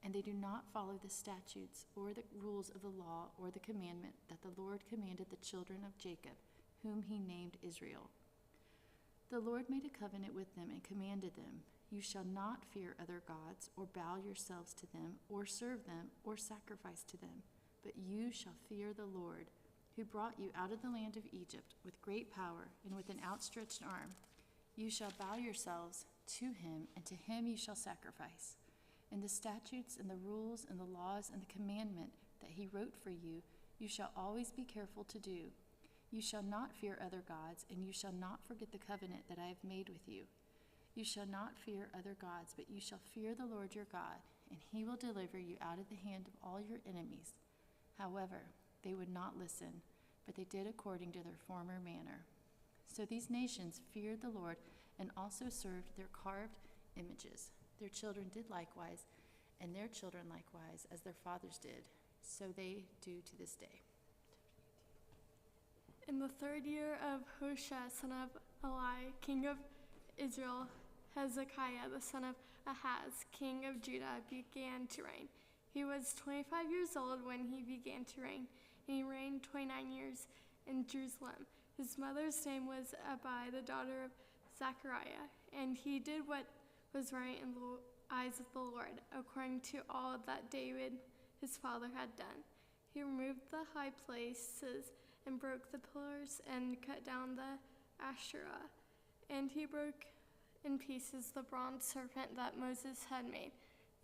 and they do not follow the statutes or the rules of the law or the commandment that the Lord commanded the children of Jacob, whom he named Israel. The Lord made a covenant with them and commanded them, "You shall not fear other gods, or bow yourselves to them, or serve them, or sacrifice to them. But you shall fear the Lord, who brought you out of the land of Egypt with great power and with an outstretched arm. You shall bow yourselves to him, and to him you shall sacrifice. And the statutes and the rules and the laws and the commandment that he wrote for you, you shall always be careful to do. You shall not fear other gods, and you shall not forget the covenant that I have made with you. You shall not fear other gods, but you shall fear the Lord your God, and he will deliver you out of the hand of all your enemies." However, they would not listen, but they did according to their former manner. So these nations feared the Lord, and also served their carved images. Their children did likewise, and their children likewise, as their fathers did. So they do to this day. In the 3rd year of Hoshea, son of Eli, king of Israel, Hezekiah, the son of Ahaz, king of Judah, began to reign. He was 25 years old when he began to reign, and he reigned 29 years in Jerusalem. His mother's name was Abi, the daughter of Zechariah, and he did what was right in the eyes of the Lord, according to all that David his father had done. He removed the high places and broke the pillars and cut down the Asherah. And he broke in pieces the bronze serpent that Moses had made.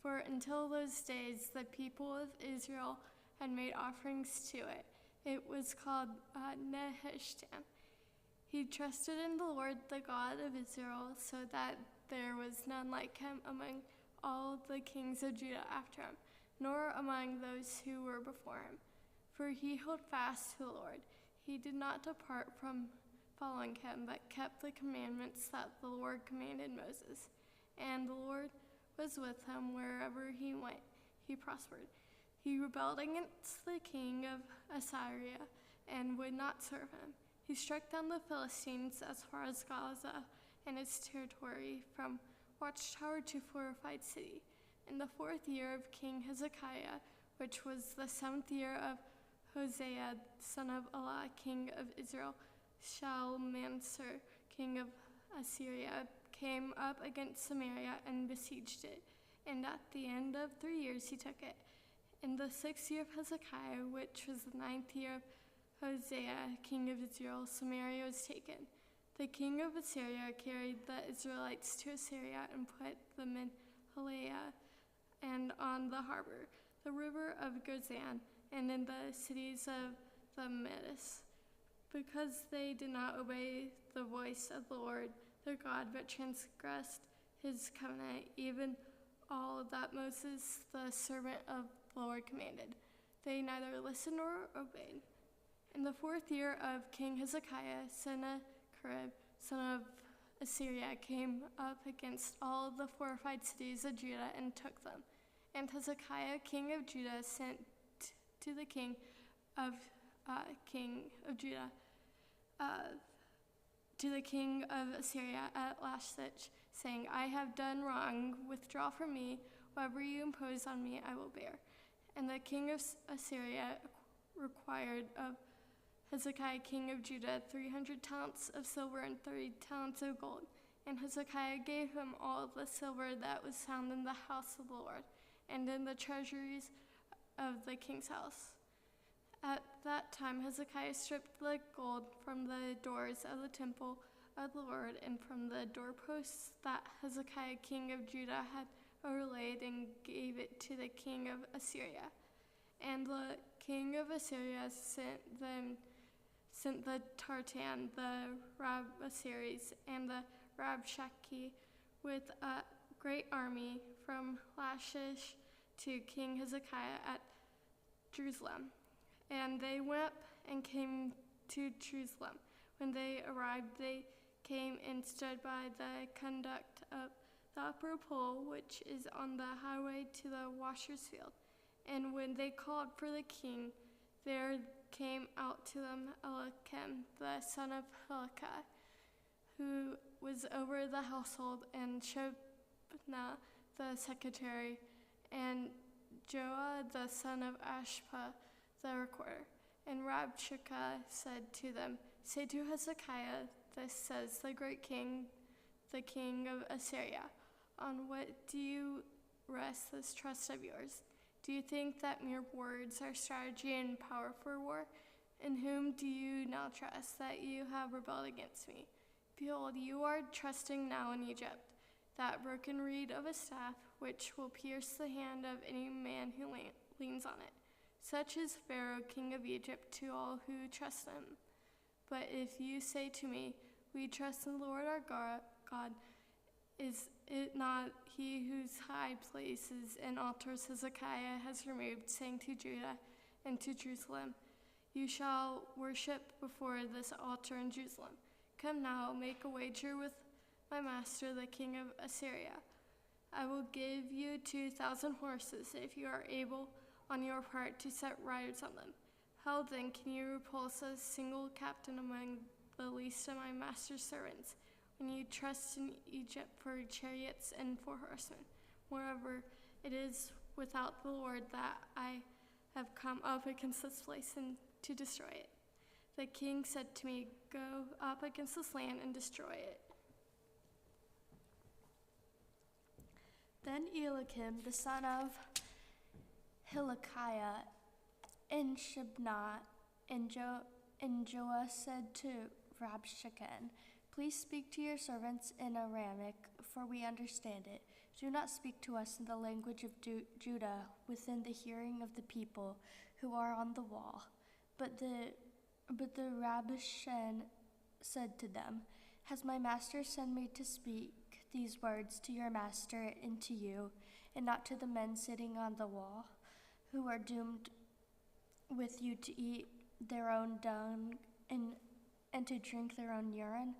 For until those days, the people of Israel had made offerings to it. It was called Nehushtan. He trusted in the Lord, the God of Israel, so that there was none like him among all the kings of Judah after him, nor among those who were before him. For he held fast to the Lord. He did not depart from following him, but kept the commandments that the Lord commanded Moses. And the Lord was with him wherever he went. He prospered. He rebelled against the king of Assyria and would not serve him. He struck down the Philistines as far as Gaza and its territory, from watchtower to fortified city. In the 4th year of King Hezekiah, which was the 7th year of Hosea, son of Elah, king of Israel, Shalmaneser, king of Assyria, came up against Samaria and besieged it. And at the end of 3 years he took it. In the 6th year of Hezekiah, which was the 9th year of Hosea, king of Israel, Samaria was taken. The king of Assyria carried the Israelites to Assyria and put them in Halea and on the harbor, the river of Gozan, and in the cities of the Medes, because they did not obey the voice of the Lord their God, but transgressed his covenant, even all that Moses, the servant of the Lord, commanded. They neither listened nor obeyed. In the 4th year of King Hezekiah, Sennacherib, son of Assyria, came up against all the fortified cities of Judah and took them. And Hezekiah, king of Judah, sent to the king of Judah, to the king of Assyria at Lachish, saying, I have done wrong. Withdraw from me. Whatever you impose on me, I will bear. And the king of Assyria required of Hezekiah, king of Judah, 300 talents of silver and 30 talents of gold. And Hezekiah gave him all the silver that was found in the house of the Lord, and in the treasuries of the king's house. At that time Hezekiah stripped the gold from the doors of the temple of the Lord and from the doorposts that Hezekiah, king of Judah, had overlaid, and gave it to the king of Assyria. And the king of Assyria sent the Tartan, the Rabsaris, and the Rabshakeh with a great army from Lachish to King Hezekiah at Jerusalem. And they went and came to Jerusalem. When they arrived, they came and stood by the conduct of the upper pool, which is on the highway to the washer's field. And when they called for the king, there came out to them Eliakim, the son of Hilkiah, who was over the household, and Shebna, the secretary, and Joah, the son of Ashpa, the recorder. And Rabshakeh said to them, Say to Hezekiah, Thus says the great king, the king of Assyria, On what do you rest this trust of yours? Do you think that mere words are strategy and power for war? In whom do you now trust, that you have rebelled against me? Behold, you are trusting now in Egypt, that broken reed of a staff, which will pierce the hand of any man who leans on it. Such is Pharaoh, king of Egypt, to all who trust him. But if you say to me, We trust in the Lord our God, is it not he whose high places and altars Hezekiah has removed, saying to Judah and to Jerusalem, You shall worship before this altar in Jerusalem? Come now, make a wager with my master, the king of Assyria. I will give you 2,000 horses, if you are able on your part to set riders on them. How then can you repulse a single captain among the least of my master's servants, when you trust in Egypt for chariots and for horsemen? Moreover, it is without the Lord that I have come up against this place and to destroy it. The king said to me, Go up against this land and destroy it. Then Eliakim, the son of Hilkiah, and Shebna and Joah said to Rabshakeh, Please speak to your servants in Aramaic, for we understand it. Do not speak to us in the language of Judah within the hearing of the people who are on the wall. But the Rabbi-Shan said to them, Has my master sent me to speak these words to your master and to you, and not to the men sitting on the wall, who are doomed with you to eat their own dung and to drink their own urine?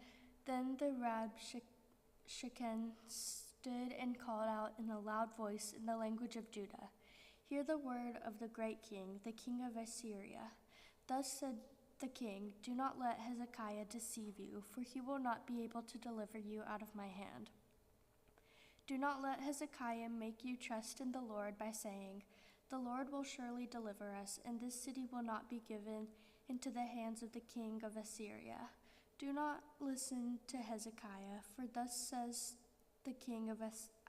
Then the Rabbi-Shechem stood and called out in a loud voice in the language of Judah, Hear the word of the great king, the king of Assyria. Thus said the king, Do not let Hezekiah deceive you, for he will not be able to deliver you out of my hand. Do not let Hezekiah make you trust in the Lord by saying, The Lord will surely deliver us, and this city will not be given into the hands of the king of Assyria. Do not listen to Hezekiah, for thus says the king of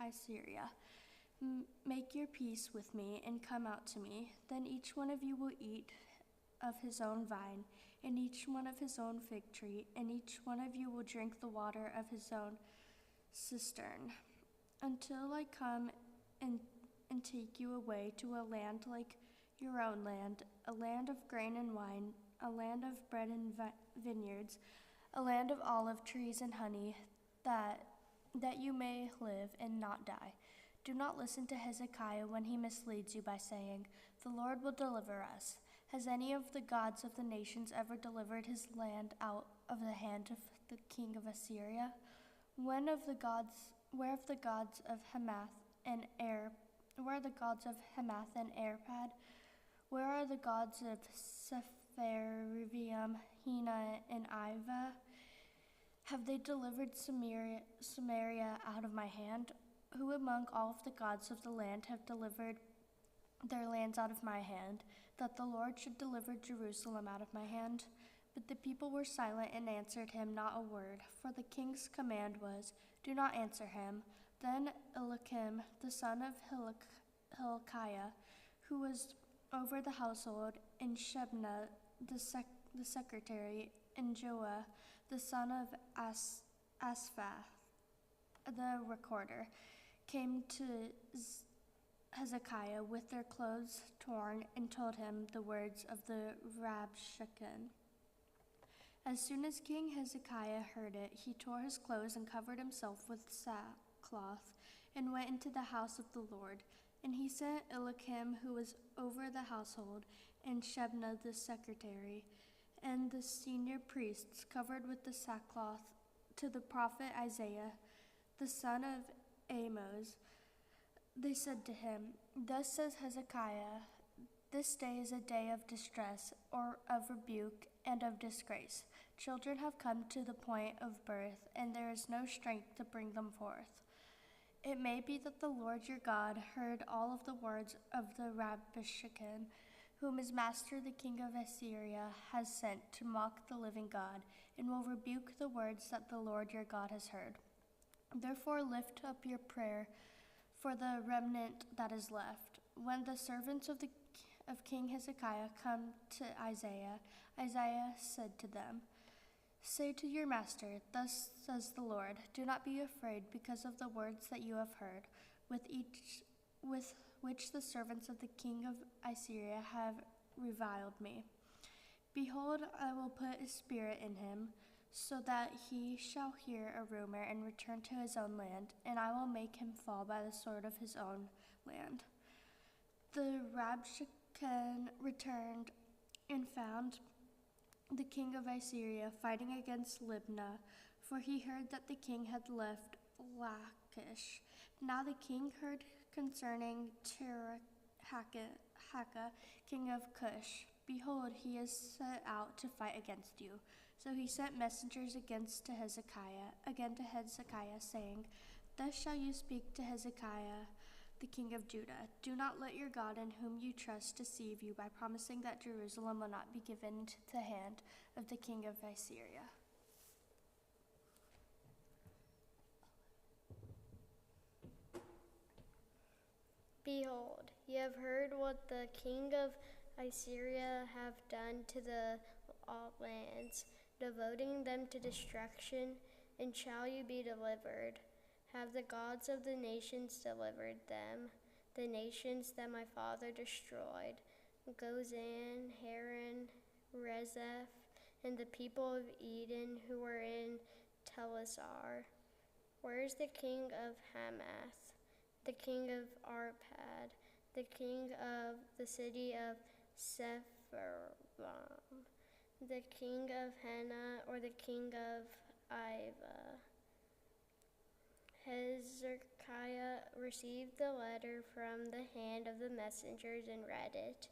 Assyria, Make your peace with me and come out to me. Then each one of you will eat of his own vine, and each one of his own fig tree, and each one of you will drink the water of his own cistern, until I come and take you away to a land like your own land, a land of grain and wine, a land of bread and vineyards, a land of olive trees and honey, that you may live and not die. Do not listen to Hezekiah when he misleads you by saying, The Lord will deliver us. Has any of the gods of the nations ever delivered his land out of the hand of the king of Assyria? Where have the gods of Hamath and where are the gods of Hamath and Arpad? Where are the gods of Sepharvaim, Hena, and Iva? Have they delivered Samaria out of my hand? Who among all of the gods of the land have delivered their lands out of my hand, that the Lord should deliver Jerusalem out of my hand? But the people were silent and answered him not a word, for the king's command was, Do not answer him. Then Eliakim, the son of Hilkiah, who was over the household, and Shebna, the secretary, and Joah, the son of Asaph, the recorder, came to Hezekiah with their clothes torn and told him the words of the Rabbi-Shechem. As soon as King Hezekiah heard it, he tore his clothes and covered himself with sackcloth and went into the house of the Lord. And he sent Eliakim, who was over the household, and Shebna the secretary, and the senior priests covered with the sackcloth, to the prophet Isaiah, the son of Amos. They said to him, Thus says Hezekiah, This day is a day of distress, or of rebuke, and of disgrace. Children have come to the point of birth, and there is no strength to bring them forth. It may be that the Lord your God heard all of the words of the Rabbi-Shechem, whom his master the king of Assyria has sent to mock the living God, and will rebuke the words that the Lord your God has heard. Therefore lift up your prayer for the remnant that is left. When the servants of King Hezekiah come to Isaiah, Isaiah said to them, Say to your master, Thus says the Lord, Do not be afraid because of the words that you have heard, with which the servants of the king of Assyria have reviled me. Behold, I will put a spirit in him, so that he shall hear a rumor and return to his own land, and I will make him fall by the sword of his own land. The Rabbi-Shechem returned and found the king of Assyria fighting against Libnah, for he heard that the king had left Lachish. Now the king heard concerning Tirhakah, king of Cush, Behold, he is set out to fight against you. So he sent messengers again to Hezekiah, saying, Thus shall you speak to Hezekiah, the king of Judah. Do not let your God in whom you trust deceive you by promising that Jerusalem will not be given into the hand of the king of Assyria. Behold, ye have heard what the king of Assyria have done to the lands, devoting them to destruction and shall you be delivered? Have the gods of the nations delivered them, the nations that my father destroyed? Gozan, Haran, Rezeph, and the people of Eden who were in Telassar. Where is the king of Hamath, the king of Arpad, the king of the city of Sepharvaim, the king of Hena, or the king of Iva? Hezekiah received the letter from the hand of the messengers and read it.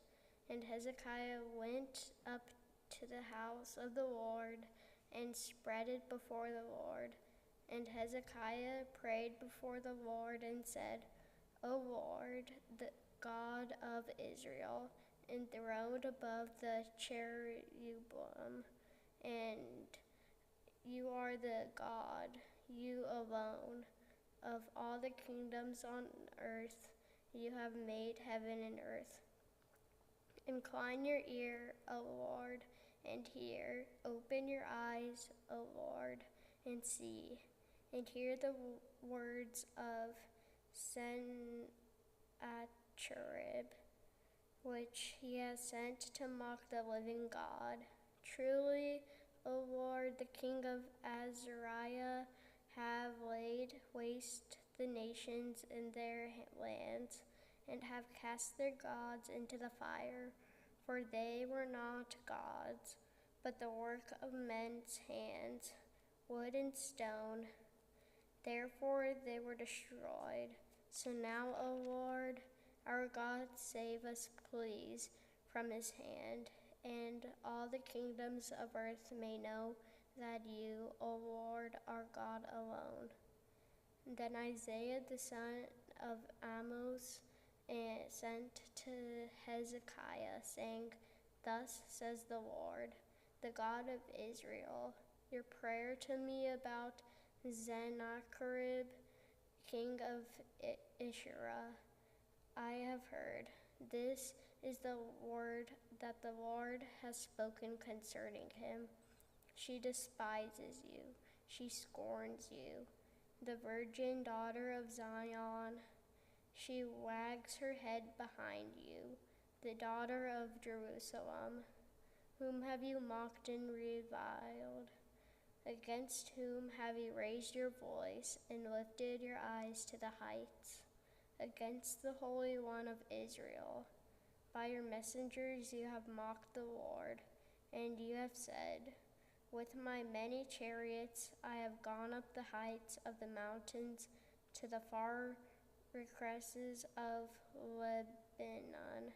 And Hezekiah went up to the house of the Lord and spread it before the Lord. And Hezekiah prayed before the Lord and said, O Lord, the God of Israel, enthroned above the cherubim, and you are the God, you alone, of all the kingdoms on earth. You have made heaven and earth. Incline your ear, O Lord, and hear. Open your eyes, O Lord, and see, and hear the words of Sennacherib, which he has sent to mock the living God. Truly, O Lord, the king of Azariah, have laid waste the nations in their lands, and have cast their gods into the fire, for they were not gods, but the work of men's hands, wood and stone. Therefore they were destroyed. So now, O Lord, our God, save us, please, from his hand, and all the kingdoms of earth may know that you, O Lord, are God alone. Then Isaiah the son of Amos sent to Hezekiah, saying, Thus says the Lord, the God of Israel, your prayer to me about Sennacherib, king of Asherah, I have heard. This is the word that the Lord has spoken concerning him. She despises you, she scorns you, the virgin daughter of Zion. She wags her head behind you, the daughter of Jerusalem. Whom have you mocked and reviled? Against whom have you raised your voice and lifted your eyes to the heights? Against the Holy One of Israel. By your messengers you have mocked the Lord, and you have said, With my many chariots I have gone up the heights of the mountains to the far recesses of Lebanon.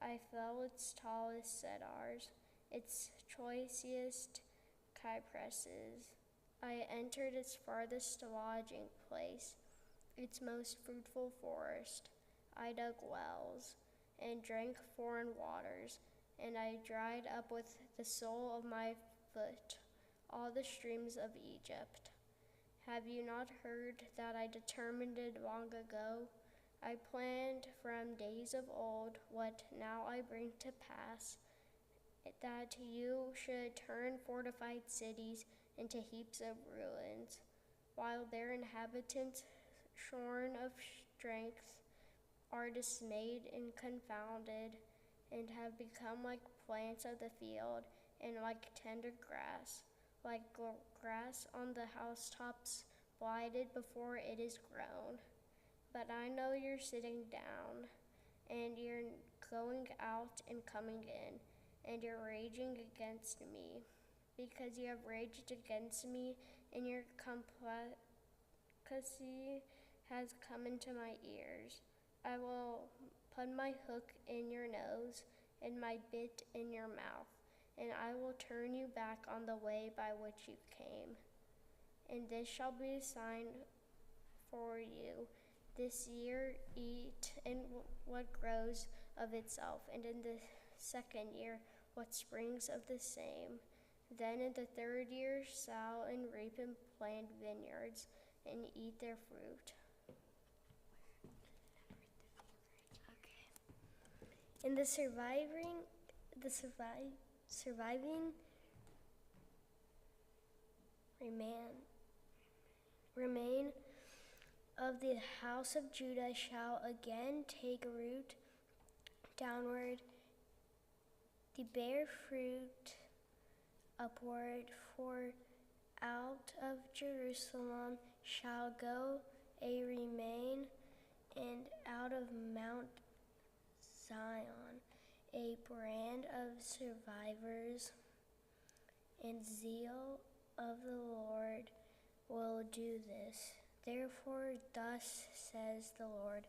I fell its tallest cedars, its choicest cypresses. I entered its farthest lodging place, its most fruitful forest. I dug wells and drank foreign waters, and I dried up with the sole of my foot all the streams of Egypt. Have you not heard that I determined it long ago? I planned from days of old what now I bring to pass, that you should turn fortified cities into heaps of ruins, while their inhabitants, shorn of strength, are dismayed and confounded, and have become like plants of the field, and like tender grass, like grass on the housetops, blighted before it is grown. But I know you're sitting down, and you're going out and coming in, and you're raging against me, because you have raged against me, and your complicity has come into my ears. I will put my hook in your nose and my bit in your mouth, and I will turn you back on the way by which you came. And this shall be a sign for you. This year eat in what grows of itself, and in the second year what springs of the same. Then in the third year sow and reap and plant vineyards, and eat their fruit. In the surviving remain of the house of Judah shall again take root downward, the bear fruit upward, for out of Jerusalem shall go a remain, and out of Mount Zion a brand of survivors, and zeal of the Lord will do this. Therefore, thus says the Lord,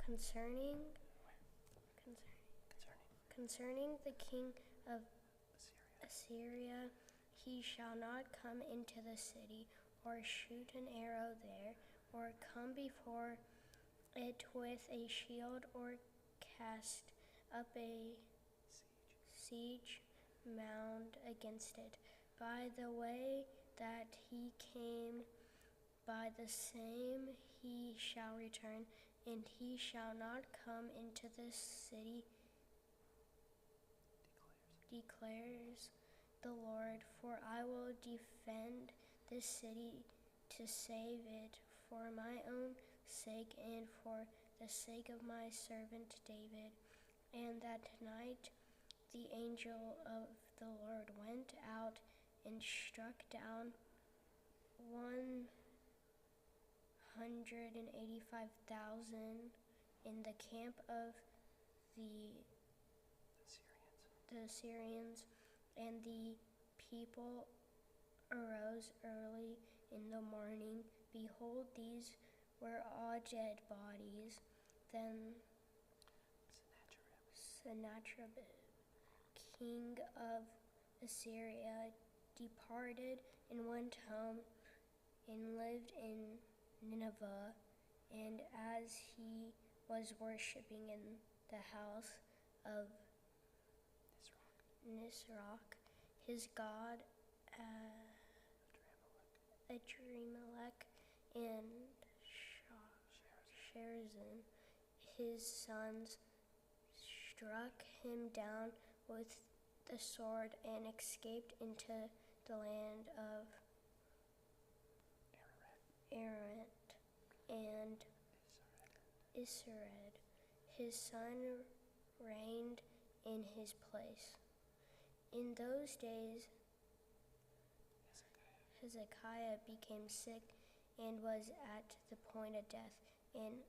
concerning the king of Assyria, he shall not come into the city, or shoot an arrow there, or come before it with a shield, or cast up a siege mound against it. By the way that he came, by the same he shall return, and he shall not come into this city, declares the Lord. For I will defend this city to save it for my own sake and for the sake of my servant David. And that night the angel of the Lord went out and struck down 185,000 in the camp of the Syrians, and the people arose early in the morning. Behold, these were all dead bodies. Then Sennacherib, king of Assyria, departed and went home and lived in Nineveh. And as he was worshiping in the house of Nisroch, his god, Adremelech, and Sharazin, his sons, struck him down with the sword and escaped into the land of Ararat, and Israed, his son, reigned in his place. In those days, Hezekiah became sick and was at the point of death. And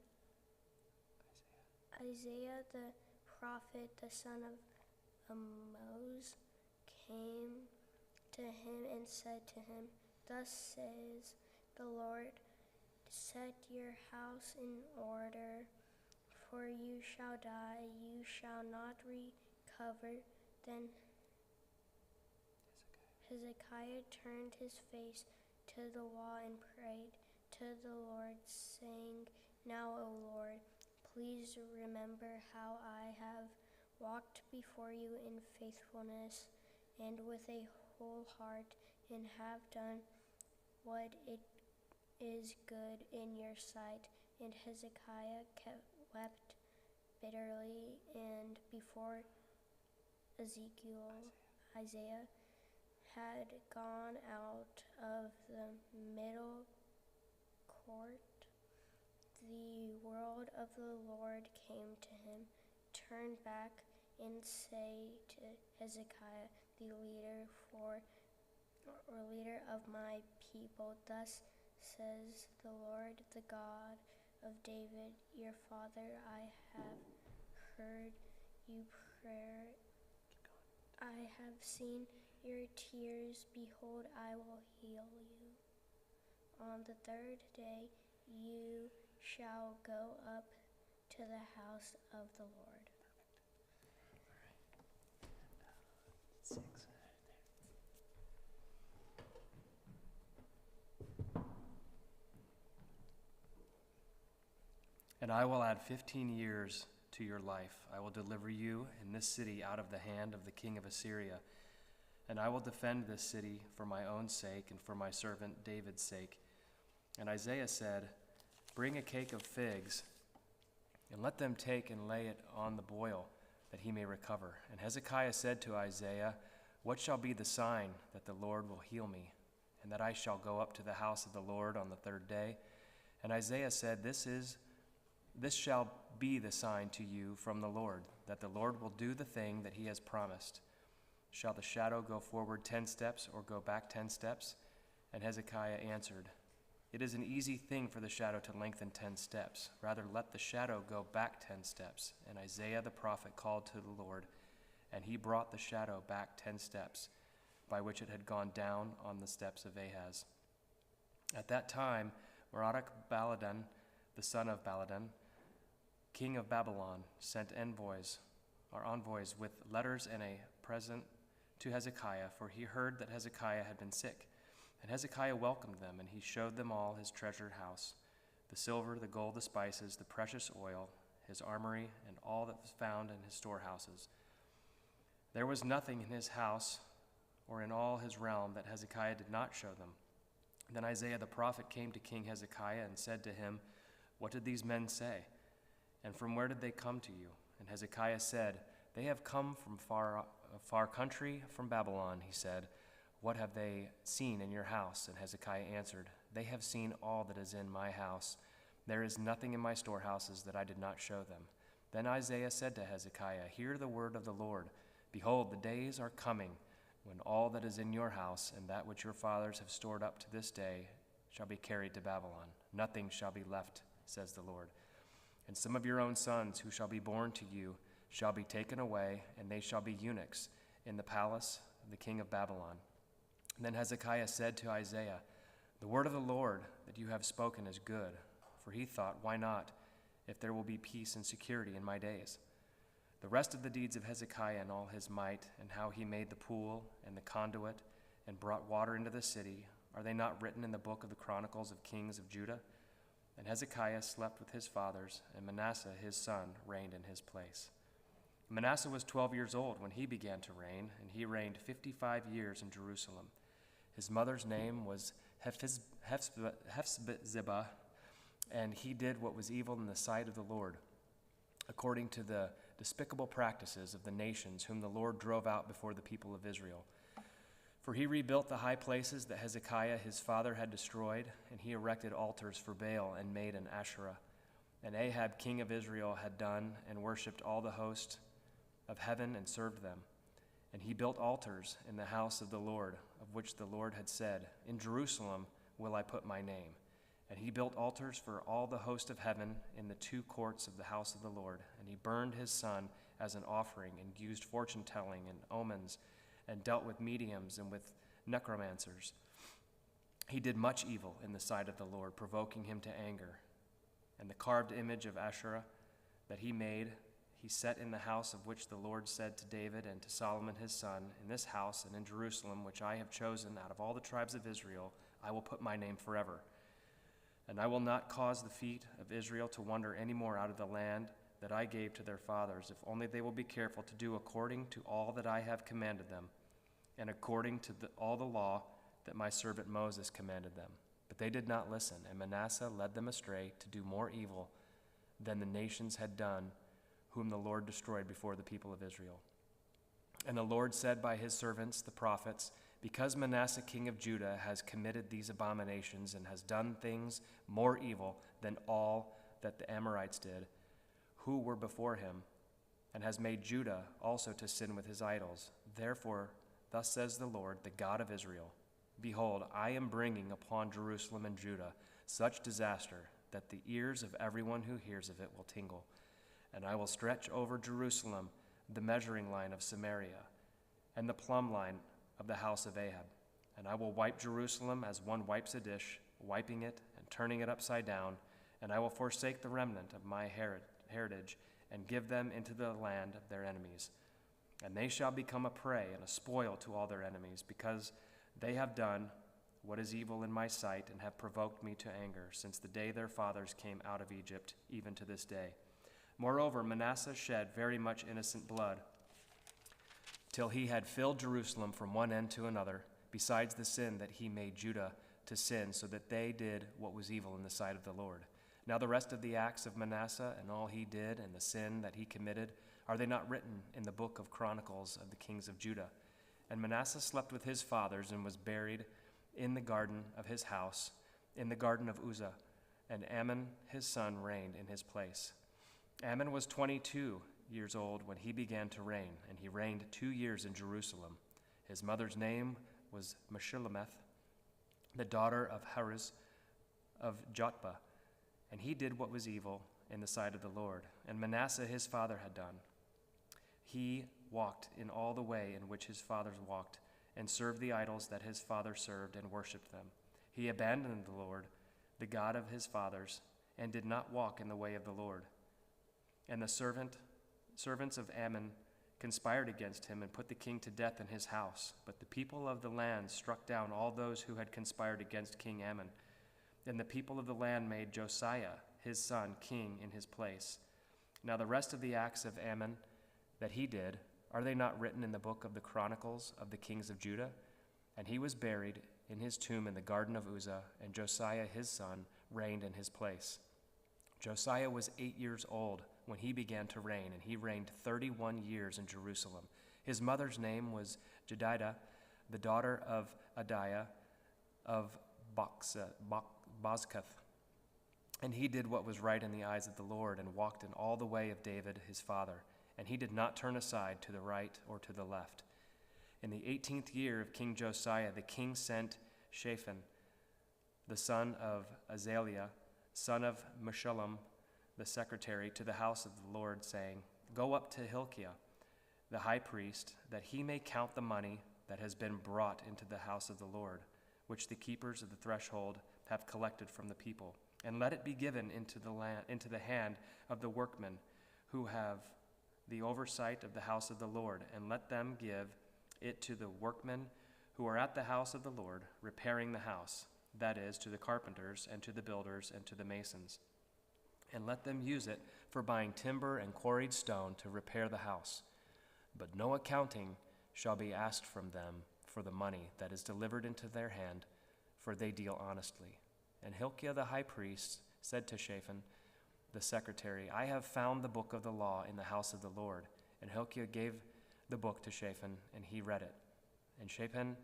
Isaiah the prophet, the son of Amoz, came to him and said to him, Thus says the Lord, set your house in order, for you shall die, you shall not recover. Then Hezekiah turned his face to the wall and prayed to the Lord, saying, Now, O Lord, please remember how I have walked before you in faithfulness and with a whole heart, and have done what it is good in your sight. And Hezekiah wept bitterly, and before Isaiah had gone out of the middle court, the word of the Lord came to him, Turn back and say to Hezekiah, the leader of my people, Thus says the Lord, the God of David, your father, I have heard your prayer. I have seen your tears. Behold, I will heal you. On the third day you shall go up to the house of the Lord. And I will add 15 years to your life. I will deliver you and this city out of the hand of the king of Assyria. And I will defend this city for my own sake and for my servant David's sake. And Isaiah said, Bring a cake of figs. and let them take and lay it on the boil, that he may recover. And Hezekiah said to Isaiah, What shall be the sign that the Lord will heal me, and that I shall go up to the house of the Lord on the third day? And Isaiah said, This shall be the sign to you from the Lord, that the Lord will do the thing that he has promised. Shall the shadow go forward 10 steps or go back 10 steps? And Hezekiah answered, It is an easy thing for the shadow to lengthen 10 steps. Rather, let the shadow go back 10 steps. And Isaiah the prophet called to the Lord, and he brought the shadow back 10 steps, by which it had gone down on the steps of Ahaz. At that time, Merodach-Baladan, the son of Baladan, king of Babylon, sent envoys with letters and a present to Hezekiah, for he heard that Hezekiah had been sick. And Hezekiah welcomed them, and he showed them all his treasured house, the silver, the gold, the spices, the precious oil, his armory, and all that was found in his storehouses. There was nothing in his house or in all his realm that Hezekiah did not show them. Then Isaiah the prophet came to King Hezekiah and said to him, What did these men say? And from where did they come to you? And Hezekiah said, They have come from far country, from Babylon. He said, What have they seen in your house? And Hezekiah answered, They have seen all that is in my house. There is nothing in my storehouses that I did not show them. Then Isaiah said to Hezekiah, Hear the word of the Lord. Behold, the days are coming when all that is in your house and that which your fathers have stored up to this day shall be carried to Babylon. Nothing shall be left, says the Lord. And some of your own sons who shall be born to you shall be taken away, and they shall be eunuchs in the palace of the king of Babylon. And then Hezekiah said to Isaiah, The word of the Lord that you have spoken is good. For he thought, Why not, if there will be peace and security in my days? The rest of the deeds of Hezekiah and all his might, and how he made the pool and the conduit and brought water into the city, are they not written in the book of the Chronicles of Kings of Judah? And Hezekiah slept with his fathers, and Manasseh his son reigned in his place. Manasseh was 12 years old when he began to reign, and he reigned 55 years in Jerusalem. His mother's name was Hephzibah, and he did what was evil in the sight of the Lord, according to the despicable practices of the nations whom the Lord drove out before the people of Israel. For he rebuilt the high places that Hezekiah his father had destroyed, and he erected altars for Baal and made an Asherah. And Ahab king of Israel had done and worshipped all the host of heaven and served them. And he built altars in the house of the Lord, of which the Lord had said, In Jerusalem will I put my name. And he built altars for all the host of heaven in the 2 courts of the house of the Lord. And he burned his son as an offering, and used fortune-telling and omens, and dealt with mediums and with necromancers. He did much evil in the sight of the Lord, provoking him to anger. And the carved image of Asherah that he made, he set in the house of which the Lord said to David and to Solomon his son, In this house and in Jerusalem, which I have chosen out of all the tribes of Israel, I will put my name forever. And I will not cause the feet of Israel to wander any more out of the land that I gave to their fathers, if only they will be careful to do according to all that I have commanded them, and according to all the law that my servant Moses commanded them. But they did not listen, and Manasseh led them astray to do more evil than the nations had done, whom the Lord destroyed before the people of Israel. And the Lord said by his servants, the prophets, Because Manasseh king of Judah has committed these abominations and has done things more evil than all that the Amorites did, who were before him, and has made Judah also to sin with his idols. Therefore, thus says the Lord, the God of Israel, Behold, I am bringing upon Jerusalem and Judah such disaster that the ears of everyone who hears of it will tingle. And I will stretch over Jerusalem the measuring line of Samaria and the plumb line of the house of Ahab. And I will wipe Jerusalem as one wipes a dish, wiping it and turning it upside down. And I will forsake the remnant of my heritage and give them into the land of their enemies. And they shall become a prey and a spoil to all their enemies, because they have done what is evil in my sight and have provoked me to anger since the day their fathers came out of Egypt, even to this day. Moreover, Manasseh shed very much innocent blood, till he had filled Jerusalem from one end to another, besides the sin that he made Judah to sin, so that they did what was evil in the sight of the Lord. Now the rest of the acts of Manasseh and all he did and the sin that he committed, are they not written in the book of Chronicles of the kings of Judah? And Manasseh slept with his fathers and was buried in the garden of his house, in the garden of Uzzah, and Amon his son reigned in his place. Amon was 22 years old when he began to reign, and he reigned 2 years in Jerusalem. His mother's name was Meshullemeth, the daughter of Haruz of Jotbah, and he did what was evil in the sight of the Lord, and Manasseh his father had done. He walked in all the way in which his fathers walked, and served the idols that his father served, and worshipped them. He abandoned the Lord, the God of his fathers, and did not walk in the way of the Lord. And the servants of Ammon conspired against him and put the king to death in his house. But the people of the land struck down all those who had conspired against King Ammon. And the people of the land made Josiah, his son, king in his place. Now the rest of the acts of Ammon that he did, are they not written in the book of the Chronicles of the kings of Judah? And he was buried in his tomb in the garden of Uzzah, and Josiah his son reigned in his place. Josiah was 8 years old when he began to reign, and he reigned 31 years in Jerusalem. His mother's name was Jedidah, the daughter of Adiah of Bozkath. And he did what was right in the eyes of the Lord, and walked in all the way of David his father. And he did not turn aside to the right or to the left. In the 18th year of King Josiah, the king sent Shaphan, the son of Azaliah, son of Meshullam, the secretary, to the house of the Lord, saying, Go up to Hilkiah, the high priest, that he may count the money that has been brought into the house of the Lord, which the keepers of the threshold have collected from the people. And let it be given into the hand of the workmen who have the oversight of the house of the Lord, and let them give it to the workmen who are at the house of the Lord, repairing the house, that is, to the carpenters, and to the builders, and to the masons. And let them use it for buying timber and quarried stone to repair the house. But no accounting shall be asked from them for the money that is delivered into their hand, for they deal honestly. And Hilkiah the high priest said to Shaphan, the secretary, I have found the book of the law in the house of the Lord. And Hilkiah gave the book to Shaphan, and he read it. And Shaphan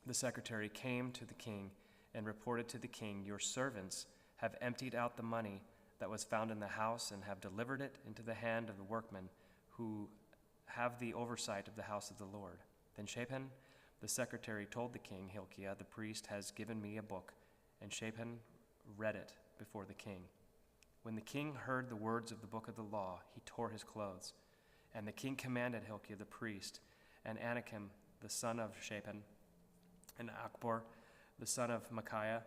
the secretary came to the king and reported to the king, Your servants have emptied out the money that was found in the house, and have delivered it into the hand of the workmen who have the oversight of the house of the Lord. Then Shaphan the secretary told the king, Hilkiah the priest has given me a book. And Shaphan read it before the king. When the king heard the words of the book of the law, he tore his clothes. And the king commanded Hilkiah the priest, and Anakim the son of Shaphan, and Achbor the son of Micaiah,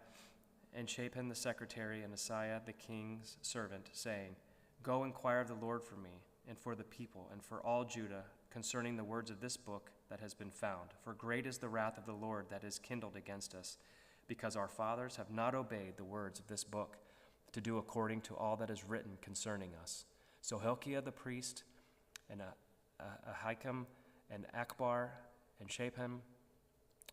and Shaphan the secretary, and Asaiah the king's servant, saying, Go inquire of the Lord for me, and for the people, and for all Judah, concerning the words of this book that has been found. For great is the wrath of the Lord that is kindled against us, because our fathers have not obeyed the words of this book, to do according to all that is written concerning us. So Hilkiah the priest, and Ahikam, and Achbor, and Shaphan,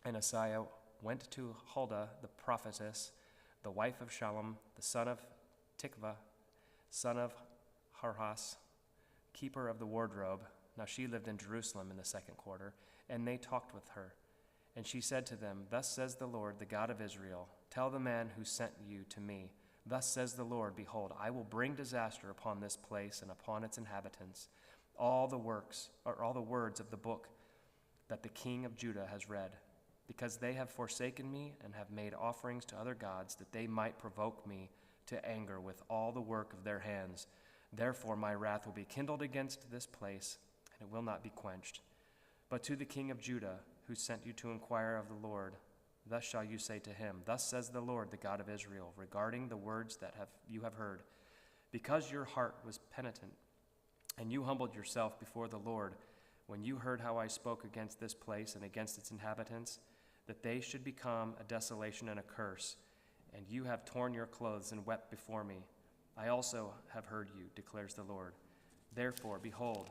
and Asaiah went to Huldah the prophetess, the wife of Shallum, the son of Tikvah, son of Harhas, keeper of the wardrobe. Now she lived in Jerusalem in the second quarter, and they talked with her. And she said to them, Thus says the Lord, the God of Israel, Tell the man who sent you to me, Thus says the Lord, Behold, I will bring disaster upon this place and upon its inhabitants, all the words of the book that the king of Judah has read, because they have forsaken me and have made offerings to other gods, that they might provoke me to anger with all the work of their hands. Therefore my wrath will be kindled against this place, and it will not be quenched. But to the king of Judah, who sent you to inquire of the Lord, thus shall you say to him, Thus says the Lord, the God of Israel, regarding the words that you have heard. Because your heart was penitent, and you humbled yourself before the Lord, when you heard how I spoke against this place and against its inhabitants, that they should become a desolation and a curse, and you have torn your clothes and wept before me. I also have heard you, declares the Lord. Therefore, behold,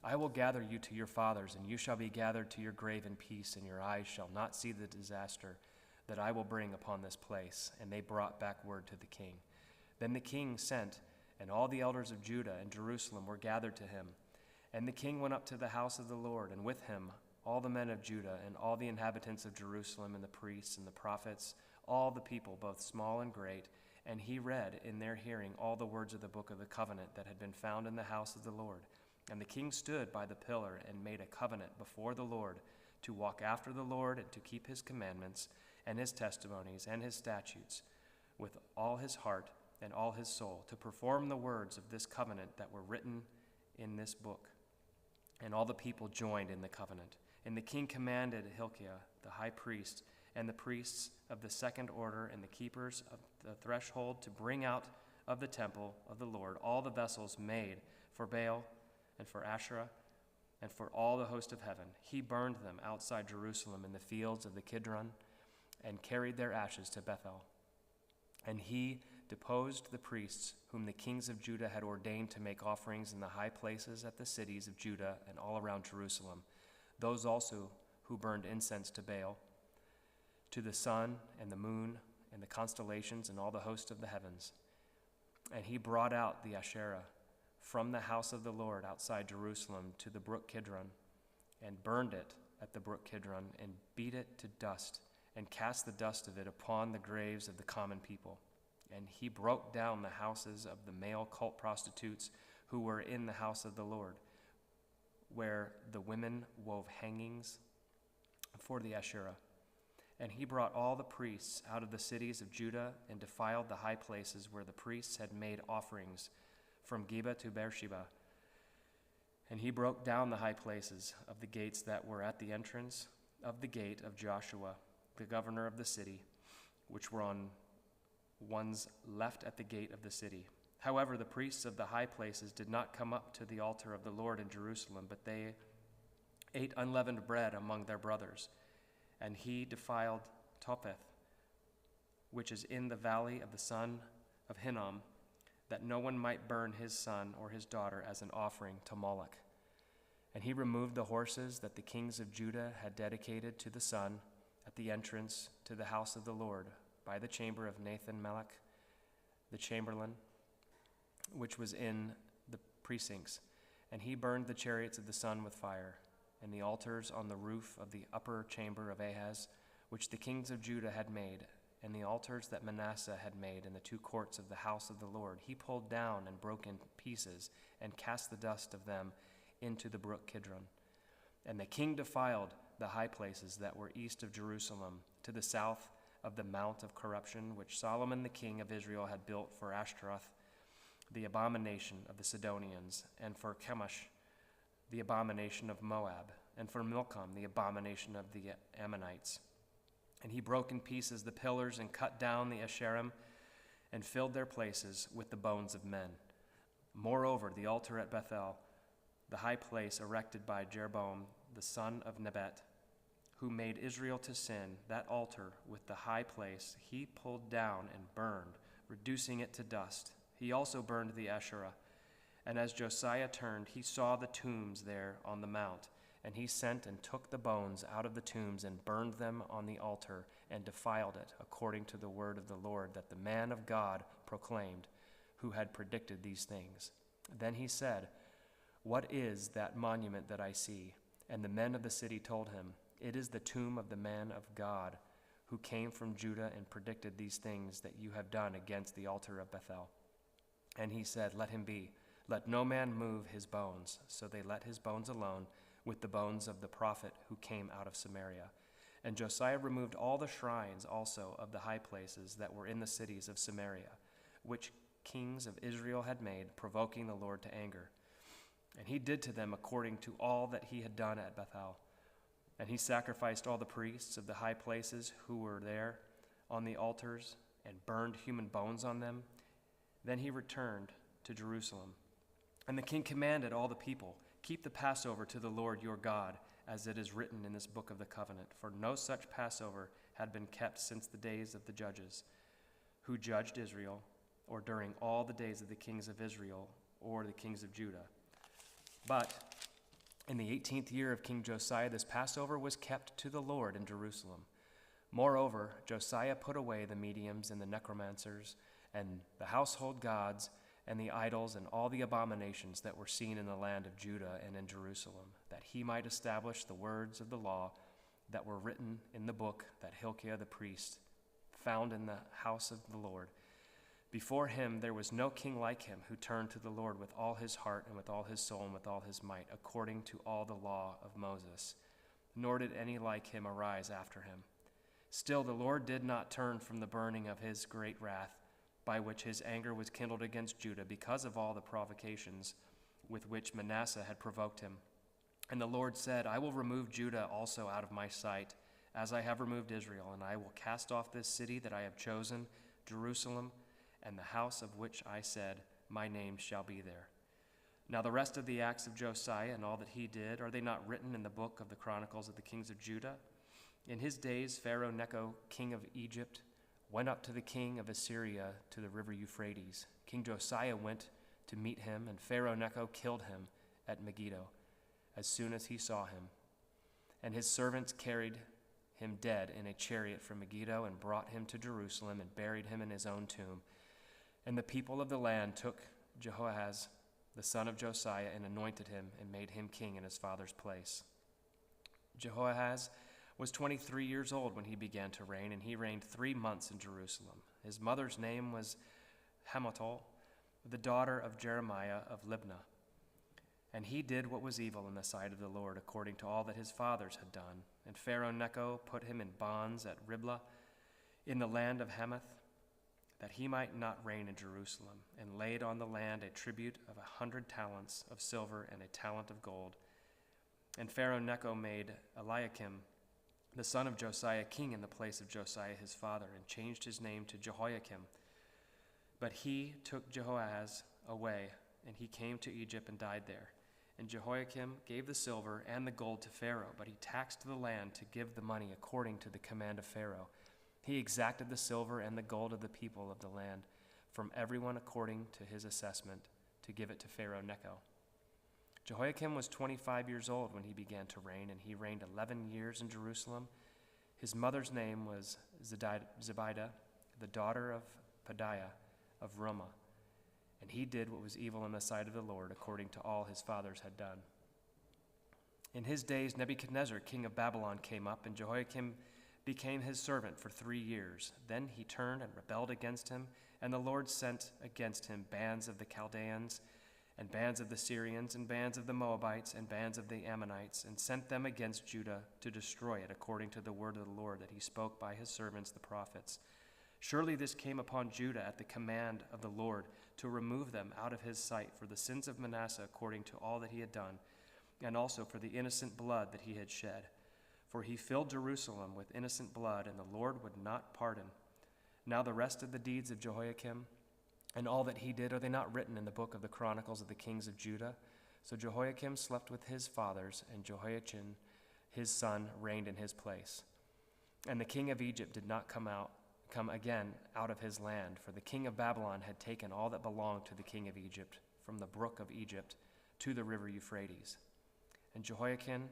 I will gather you to your fathers, and you shall be gathered to your grave in peace, and your eyes shall not see the disaster that I will bring upon this place. And they brought back word to the king. Then the king sent, and all the elders of Judah and Jerusalem were gathered to him. And the king went up to the house of the Lord, and with him all the men of Judah and all the inhabitants of Jerusalem and the priests and the prophets, all the people, both small and great. And he read in their hearing all the words of the book of the covenant that had been found in the house of the Lord. And the king stood by the pillar and made a covenant before the Lord to walk after the Lord and to keep his commandments and his testimonies and his statutes with all his heart and all his soul, to perform the words of this covenant that were written in this book. And all the people joined in the covenant. And the king commanded Hilkiah, the high priest, and the priests of the second order and the keepers of the threshold to bring out of the temple of the Lord all the vessels made for Baal and for Asherah and for all the host of heaven. He burned them outside Jerusalem in the fields of the Kidron and carried their ashes to Bethel. And he deposed the priests whom the kings of Judah had ordained to make offerings in the high places at the cities of Judah and all around Jerusalem, those also who burned incense to Baal, to the sun and the moon and the constellations and all the host of the heavens. And he brought out the Asherah from the house of the Lord outside Jerusalem to the brook Kidron, and burned it at the brook Kidron, and beat it to dust, and cast the dust of it upon the graves of the common people. And he broke down the houses of the male cult prostitutes who were in the house of the Lord, where the women wove hangings for the Asherah. And he brought all the priests out of the cities of Judah and defiled the high places where the priests had made offerings from Geba to Beersheba. And he broke down the high places of the gates that were at the entrance of the gate of Joshua, the governor of the city, which were on ones left at the gate of the city. However, the priests of the high places did not come up to the altar of the Lord in Jerusalem, but they ate unleavened bread among their brothers. And he defiled Topheth, which is in the valley of the son of Hinnom, that no one might burn his son or his daughter as an offering to Moloch. And he removed the horses that the kings of Judah had dedicated to the sun at the entrance to the house of the Lord by the chamber of Nathan-Melech, the chamberlain, which was in the precincts. And he burned the chariots of the sun with fire, and the altars on the roof of the upper chamber of Ahaz, which the kings of Judah had made, and the altars that Manasseh had made in the two courts of the house of the Lord, he pulled down and broke in pieces, and cast the dust of them into the brook Kidron. And the king defiled the high places that were east of Jerusalem, to the south of the Mount of Corruption, which Solomon the king of Israel had built for Ashtaroth, the abomination of the Sidonians, and for Chemosh, the abomination of Moab, and for Milcom, the abomination of the Ammonites. And he broke in pieces the pillars and cut down the Asherim and filled their places with the bones of men. Moreover, the altar at Bethel, the high place erected by Jeroboam, the son of Nebat, who made Israel to sin, that altar with the high place he pulled down and burned, reducing it to dust. He also burned the Asherah. And as Josiah turned, he saw the tombs there on the mount. And he sent and took the bones out of the tombs and burned them on the altar and defiled it, according to the word of the Lord that the man of God proclaimed, who had predicted these things. Then he said, "What is that monument that I see?" And the men of the city told him, "It is the tomb of the man of God, who came from Judah and predicted these things that you have done against the altar of Bethel." And he said, "Let him be. Let no man move his bones." So they let his bones alone, with the bones of the prophet who came out of Samaria. And Josiah removed all the shrines also of the high places that were in the cities of Samaria, which kings of Israel had made, provoking the Lord to anger. And he did to them according to all that he had done at Bethel. And he sacrificed all the priests of the high places who were there on the altars and burned human bones on them. Then he returned to Jerusalem. And the king commanded all the people, "Keep the Passover to the Lord your God, as it is written in this book of the covenant. For no such Passover had been kept since the days of the judges, who judged Israel, or during all the days of the kings of Israel or the kings of Judah. But in the 18th year of King Josiah, this Passover was kept to the Lord in Jerusalem. Moreover, Josiah put away the mediums and the necromancers and the household gods and the idols and all the abominations that were seen in the land of Judah and in Jerusalem, that he might establish the words of the law that were written in the book that Hilkiah the priest found in the house of the Lord. Before him there was no king like him, who turned to the Lord with all his heart and with all his soul and with all his might, according to all the law of Moses. Nor did any like him arise after him. Still the Lord did not turn from the burning of his great wrath, by which his anger was kindled against Judah, because of all the provocations with which Manasseh had provoked him. And the Lord said, I will remove Judah also out of my sight, as I have removed Israel, and I will cast off this city that I have chosen, Jerusalem, and the house of which I said, my name shall be there. Now the rest of the acts of Josiah and all that he did, are they not written in the book of the Chronicles of the kings of Judah? In his days Pharaoh Necho, king of Egypt, went up to the king of Assyria to the river Euphrates. King Josiah went to meet him, and Pharaoh Necho killed him at Megiddo as soon as he saw him. And his servants carried him dead in a chariot from Megiddo and brought him to Jerusalem and buried him in his own tomb. And the people of the land took Jehoahaz, the son of Josiah, and anointed him and made him king in his father's place. Jehoahaz was 23 years old when he began to reign, and he reigned 3 months in Jerusalem. His mother's name was Hamutal, the daughter of Jeremiah of Libnah. And he did what was evil in the sight of the Lord, according to all that his fathers had done. And Pharaoh Necho put him in bonds at Riblah in the land of Hamath, that he might not reign in Jerusalem, and laid on the land a tribute of 100 talents of silver and a talent of gold. And Pharaoh Necho made Eliakim, the son of Josiah, king in the place of Josiah his father, and changed his name to Jehoiakim. But he took Jehoahaz away, and he came to Egypt and died there. And Jehoiakim gave the silver and the gold to Pharaoh, but he taxed the land to give the money according to the command of Pharaoh. He exacted the silver and the gold of the people of the land from everyone according to his assessment, to give it to Pharaoh Necho. Jehoiakim was 25 years old when he began to reign, and he reigned 11 years in Jerusalem. His mother's name was Zebidah, the daughter of Pedaiah of Rumah. And he did what was evil in the sight of the Lord, according to all his fathers had done. In his days Nebuchadnezzar, king of Babylon, came up, and Jehoiakim became his servant for 3 years. Then he turned and rebelled against him, and the Lord sent against him bands of the Chaldeans, and bands of the Syrians, and bands of the Moabites, and bands of the Ammonites, and sent them against Judah to destroy it, according to the word of the Lord that he spoke by his servants the prophets. Surely this came upon Judah at the command of the Lord, to remove them out of his sight for the sins of Manasseh, according to all that he had done, and also for the innocent blood that he had shed. For he filled Jerusalem with innocent blood, and the Lord would not pardon. Now the rest of the deeds of Jehoiakim, and all that he did, are they not written in the book of the Chronicles of the kings of Judah? So Jehoiakim slept with his fathers, and Jehoiachin his son reigned in his place. And the king of Egypt did not come again out of his land, for the king of Babylon had taken all that belonged to the king of Egypt, from the brook of Egypt to the river Euphrates. And Jehoiakim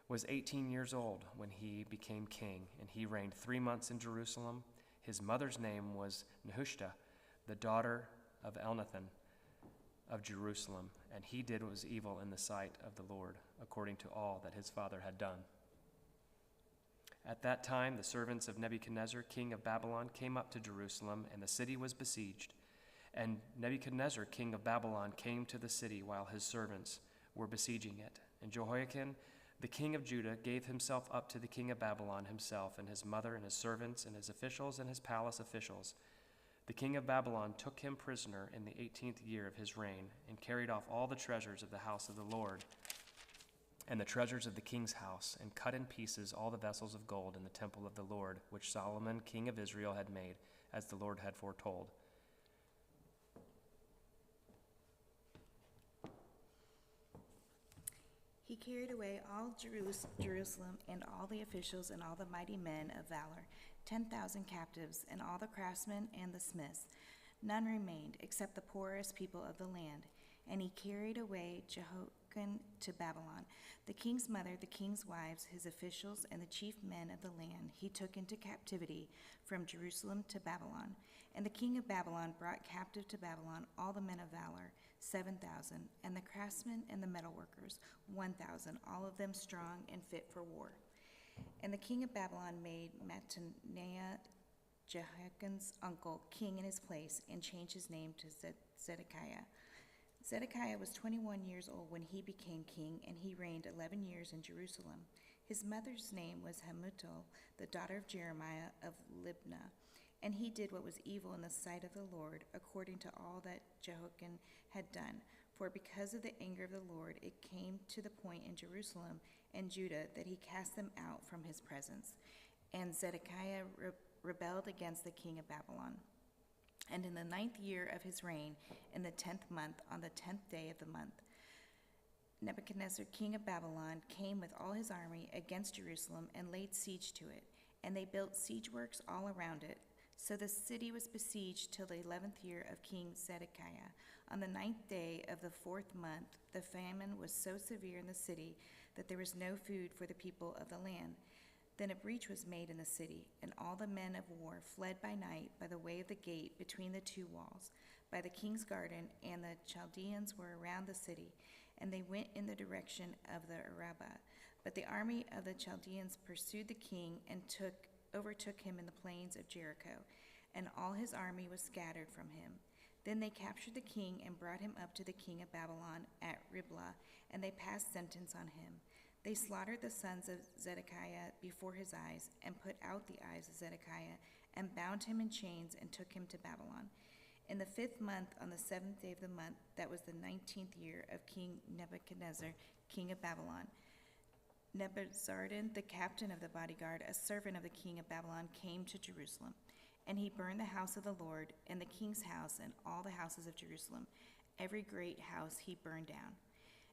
was 18 years old when he became king, and he reigned 3 months in Jerusalem. His mother's name was Nehushta, the daughter of Elnathan of Jerusalem, and he did what was evil in the sight of the Lord, according to all that his father had done. At that time, the servants of Nebuchadnezzar, king of Babylon, came up to Jerusalem, and the city was besieged. And Nebuchadnezzar, king of Babylon, came to the city while his servants were besieging it. And Jehoiakim, the king of Judah, gave himself up to the king of Babylon himself, and his mother, and his servants, and his officials, and his palace officials. The king of Babylon took him prisoner in the 18th year of his reign, and carried off all the treasures of the house of the Lord, and the treasures of the king's house, and cut in pieces all the vessels of gold in the temple of the Lord, which Solomon, king of Israel, had made, as the Lord had foretold. He carried away all Jerusalem, and all the officials, and all the mighty men of valor, 10,000 captives, and all the craftsmen and the smiths. None remained, except the poorest people of the land. And he carried away Jehoiakim to Babylon. The king's mother, the king's wives, his officials, and the chief men of the land he took into captivity from Jerusalem to Babylon. And the king of Babylon brought captive to Babylon all the men of valor, 7,000, and the craftsmen and the metalworkers, 1,000, all of them strong and fit for war. And the king of Babylon made Mattaniah, Jehoiakim's uncle, king in his place, and changed his name to Zedekiah. Zedekiah was 21 years old when he became king, and he reigned 11 years in Jerusalem. His mother's name was Hamutal, the daughter of Jeremiah of Libnah. And he did what was evil in the sight of the Lord, according to all that Jehoiakim had done. For because of the anger of the Lord, it came to the point in Jerusalem and Judah that he cast them out from his presence. And Zedekiah rebelled against the king of Babylon. And in the 9th year of his reign, in the 10th month, on the 10th day of the month, Nebuchadnezzar, king of Babylon, came with all his army against Jerusalem and laid siege to it. And they built siege works all around it. So the city was besieged till the 11th year of King Zedekiah. On the 9th day of the 4th month, the famine was so severe in the city that there was no food for the people of the land. Then a breach was made in the city, and all the men of war fled by night by the way of the gate between the two walls, by the king's garden, and the Chaldeans were around the city, and they went in the direction of the Arabah. But the army of the Chaldeans pursued the king and overtook him in the plains of Jericho, and all his army was scattered from him. Then they captured the king and brought him up to the king of Babylon at Riblah, and they passed sentence on him. They slaughtered the sons of Zedekiah before his eyes, and put out the eyes of Zedekiah, and bound him in chains, and took him to Babylon. In the 5th month, on the 7th day of the month, that was the 19th year of King Nebuchadnezzar, king of Babylon, Nebuzaradan, the captain of the bodyguard, a servant of the king of Babylon, came to Jerusalem. And he burned the house of the Lord, and the king's house, and all the houses of Jerusalem. Every great house he burned down.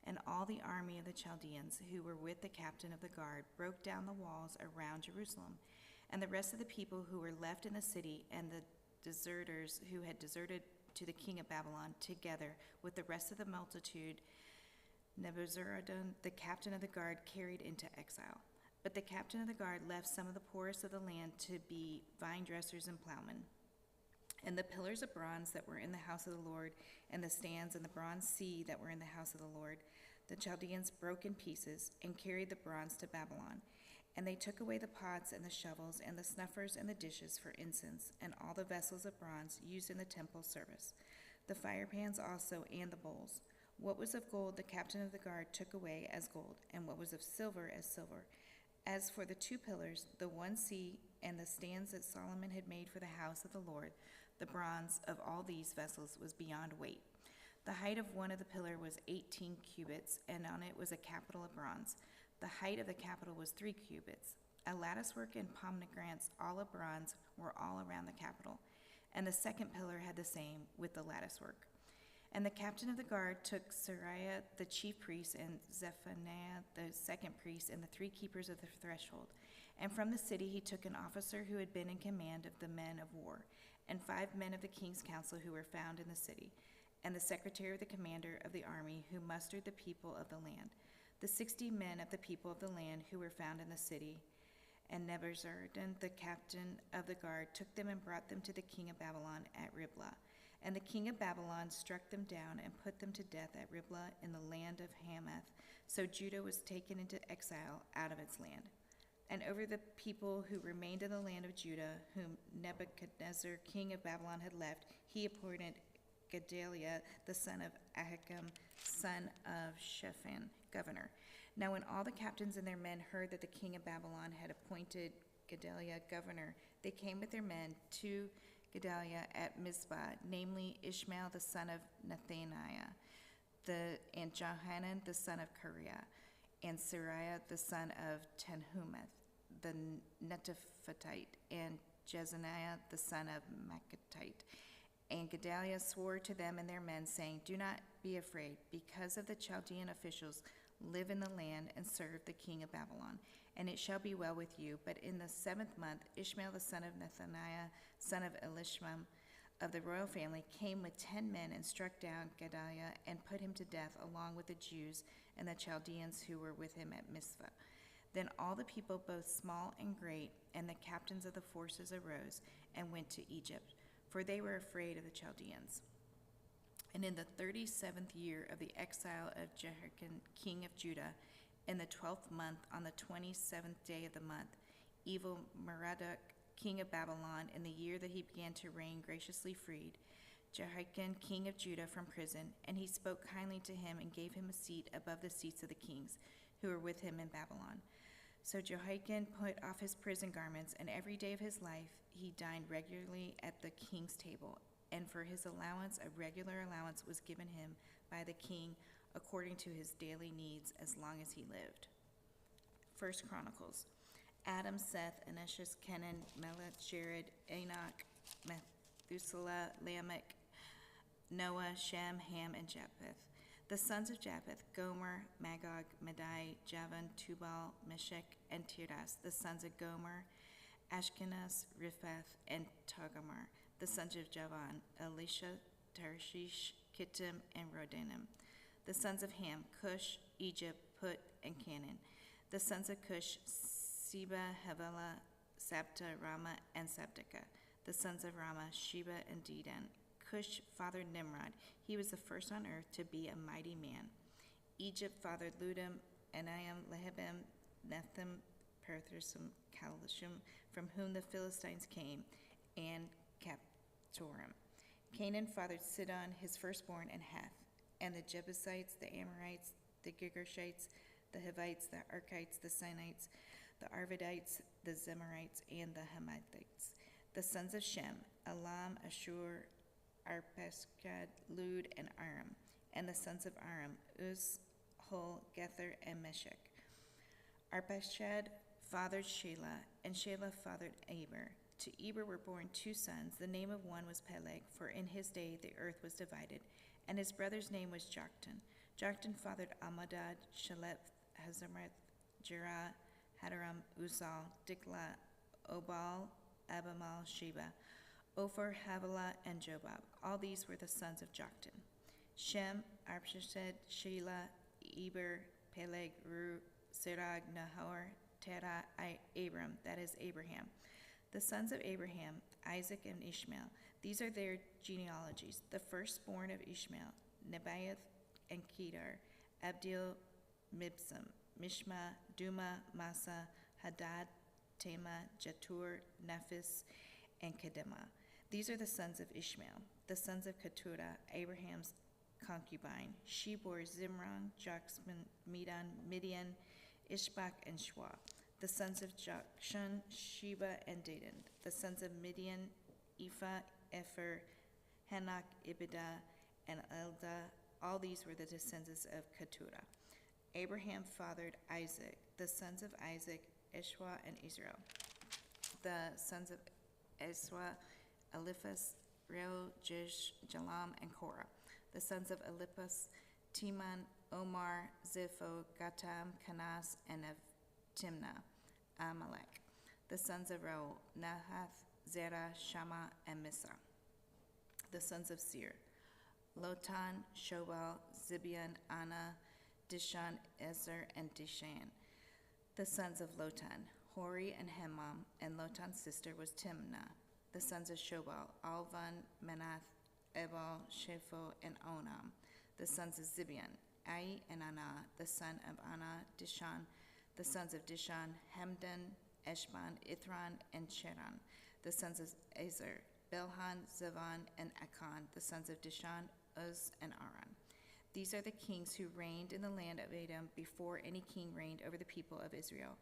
And all the army of the Chaldeans, who were with the captain of the guard, broke down the walls around Jerusalem. And the rest of the people who were left in the city, and the deserters who had deserted to the king of Babylon, together with the rest of the multitude, Nebuzaradan, the captain of the guard, carried into exile. But the captain of the guard left some of the poorest of the land to be vine dressers and plowmen. And the pillars of bronze that were in the house of the Lord, and the stands and the bronze sea that were in the house of the Lord, the Chaldeans broke in pieces and carried the bronze to Babylon. And they took away the pots and the shovels and the snuffers and the dishes for incense, and all the vessels of bronze used in the temple service, the fire pans also, and the bowls. What was of gold the captain of the guard took away as gold, and what was of silver as silver. As for the 2 pillars, the one sea, and the stands that Solomon had made for the house of the Lord, the bronze of all these vessels was beyond weight. The height of one of the pillar was 18 cubits, and on it was a capital of bronze. The height of the capital was 3 cubits. A latticework and pomegranates, all of bronze, were all around the capital. And the 2nd pillar had the same, with the latticework. And the captain of the guard took Seraiah the chief priest, and Zephaniah the 2nd priest, and the 3 keepers of the threshold. And from the city he took an officer who had been in command of the men of war, and 5 men of the king's council who were found in the city, and the secretary of the commander of the army who mustered the people of the land, the 60 men of the people of the land who were found in the city. And Nebuzaradan, the captain of the guard, took them and brought them to the king of Babylon at Riblah. And the king of Babylon struck them down and put them to death at Riblah in the land of Hamath. So Judah was taken into exile out of its land. And over the people who remained in the land of Judah, whom Nebuchadnezzar, king of Babylon, had left, he appointed Gedaliah, the son of Ahikam, son of Shaphan, governor. Now when all the captains and their men heard that the king of Babylon had appointed Gedaliah governor, they came with their men to Gedaliah at Mizpah, namely Ishmael the son of Nethaniah, and Johanan the son of Kareah, and Seraiah the son of Tanhumeth, the Netophathite, and Jezaniah the son of Machathite. And Gedaliah swore to them and their men, saying, Do not be afraid, because of the Chaldean officials live in the land and serve the king of Babylon, and it shall be well with you. But in the 7th month, Ishmael the son of Nethaniah, son of Elishma, of the royal family came with 10 men and struck down Gedaliah and put him to death along with the Jews and the Chaldeans who were with him at Mizpah. Then all the people, both small and great, and the captains of the forces arose and went to Egypt, for they were afraid of the Chaldeans. And in the 37th year of the exile of Jehoiakim, king of Judah, in the 12th month, on the 27th day of the month, Evil-Merodach, king of Babylon, in the year that he began to reign, graciously freed Jehoiakim, king of Judah, from prison, and he spoke kindly to him and gave him a seat above the seats of the kings who were with him in Babylon. So Jehoiakim put off his prison garments, and every day of his life he dined regularly at the king's table. And for his allowance, a regular allowance was given him by the king according to his daily needs as long as he lived. 1 Chronicles. Adam, Seth, Enosh, Kenan, Melech, Jared, Enoch, Methuselah, Lamech, Noah, Shem, Ham, and Japheth. The sons of Japheth, Gomer, Magog, Madai, Javan, Tubal, Meshech, and Tiras. The sons of Gomer, Ashkenaz, Riphath, and Togarmah. The sons of Javan, Elisha, Tarshish, Kittim, and Rodanim. The sons of Ham, Cush, Egypt, Put, and Canaan. The sons of Cush, Seba, Havilah, Sabta, Rama, and Sabdeka. The sons of Rama, Sheba, and Dedan. Cush fathered Nimrod. He was the first on earth to be a mighty man. Egypt fathered Ludim, Aniam, Lehebim, Nethim, Perthusum, Calishum, from whom the Philistines came, and Captorim. Canaan fathered Sidon, his firstborn, and Heth, and the Jebusites, the Amorites, the Girgashites, the Hivites, the Arkites, the Sinites, the Arvadites, the Zemarites, and the Hamathites. The sons of Shem, Elam, Ashur, Arpachshad, Lud, and Aram. And the sons of Aram, Uz, Hul, Gether, and Meshech. Arpachshad fathered Shelah, and Shelah fathered Eber. To Eber were born two sons. The name of one was Peleg, for in his day the earth was divided, and his brother's name was Joktan. Joktan fathered Almodad, Shaleth, Hazarmeth, Jerah, Hadaram, Uzal, Diklah, Obal, Abimal, Sheba, Ophir, Havilah, and Jobab. All these were the sons of Joktan. Shem, Arpachshad, Shelah, Eber, Peleg, Ru, Serag, Nahor, Terah, Abram, that is Abraham. The sons of Abraham, Isaac and Ishmael. These are their genealogies. The firstborn of Ishmael, Nebaioth and Kedar, Abdil, Mibsam, Mishma, Duma, Massa, Hadad, Tema, Jetur, Nephis, and Kedemah. These are the sons of Ishmael. The sons of Keturah, Abraham's concubine. She bore Zimran, Jokshan, Medan, Midian, Ishbak, and Shua. The sons of Jokshan, Sheba, and Dedan. The sons of Midian, Ephah, Epher, Hanok, Ibidah, and Eldah. All these were the descendants of Keturah. Abraham fathered Isaac. The sons of Isaac, Eshwa, and Israel. The sons of Eswa, Eliphaz, Reu, Jish, Jalam, and Korah. The sons of Eliphaz, Teman, Omar, Zipho, Gatam, Kanas, and of Timnah, Amalek. The sons of Reu, Nahath, Zerah, Shammah, and Misa. The sons of Seir, Lotan, Shobal, Zibeon, Anna, Dishan, Ezer, and Dishan. The sons of Lotan, Hori and Hemam, and Lotan's sister was Timnah. The sons of Shobal, Alvan, Manath, Ebal, Shepho, and Onam. The sons of Zibeon, Ai and Anah, the son of Anah, Dishan. The sons of Dishan, Hemdan, Eshban, Ithran, and Cheran. The sons of Ezer, Belhan, Zavan, and Akan. The sons of Dishan, Uz, and Aran. These are the kings who reigned in the land of Edom before any king reigned over the people of Israel.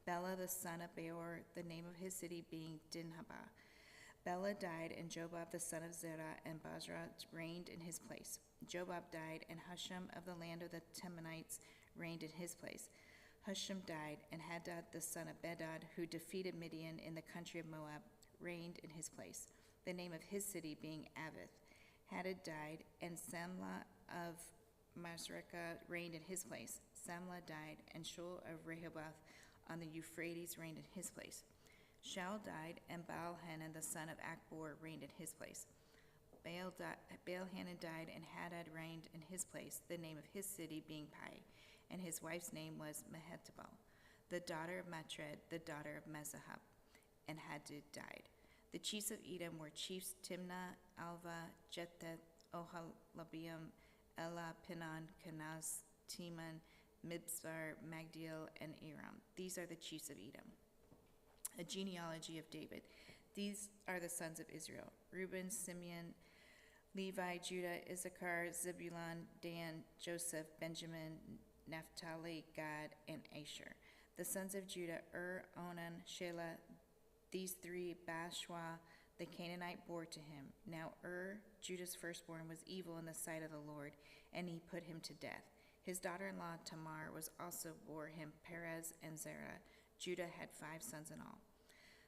Bela the son of Beor, the name of his city being Dinhabah. Bela died, and Jobab the son of Zerah and Basra reigned in his place. Jobab died, and Husham of the land of the Temanites reigned in his place. Husham died, and Hadad the son of Bedad, who defeated Midian in the country of Moab, reigned in his place, the name of his city being Avith. Hadad died, and Samlah of Masrekah reigned in his place. Samlah died, and Shul of Rehoboth on the Euphrates reigned in his place. Shaul died, and Baal-Hanan the son of Akbor reigned in his place. Baal-Hanan died, and Hadad reigned in his place, the name of his city being Pai, and his wife's name was Mehetabel, the daughter of Matred, the daughter of Mezahab, and Hadad died. The chiefs of Edom were chiefs Timnah, Alva, Jetheth, Oholiab, Elah, Pinon, Kenaz, Teman, Mibzar, Magdiel, and Aram. These are the chiefs of Edom. A genealogy of David. These are the sons of Israel: Reuben, Simeon, Levi, Judah, Issachar, Zebulun, Dan, Joseph, Benjamin, Naphtali, Gad, and Asher. The sons of Judah: Onan, Shelah. These three Bashwa the Canaanite bore to him. Now Judah's firstborn, was evil in the sight of the Lord, and he put him to death. His daughter-in-law Tamar was also bore him Perez and Zerah. Judah had 5 sons in all.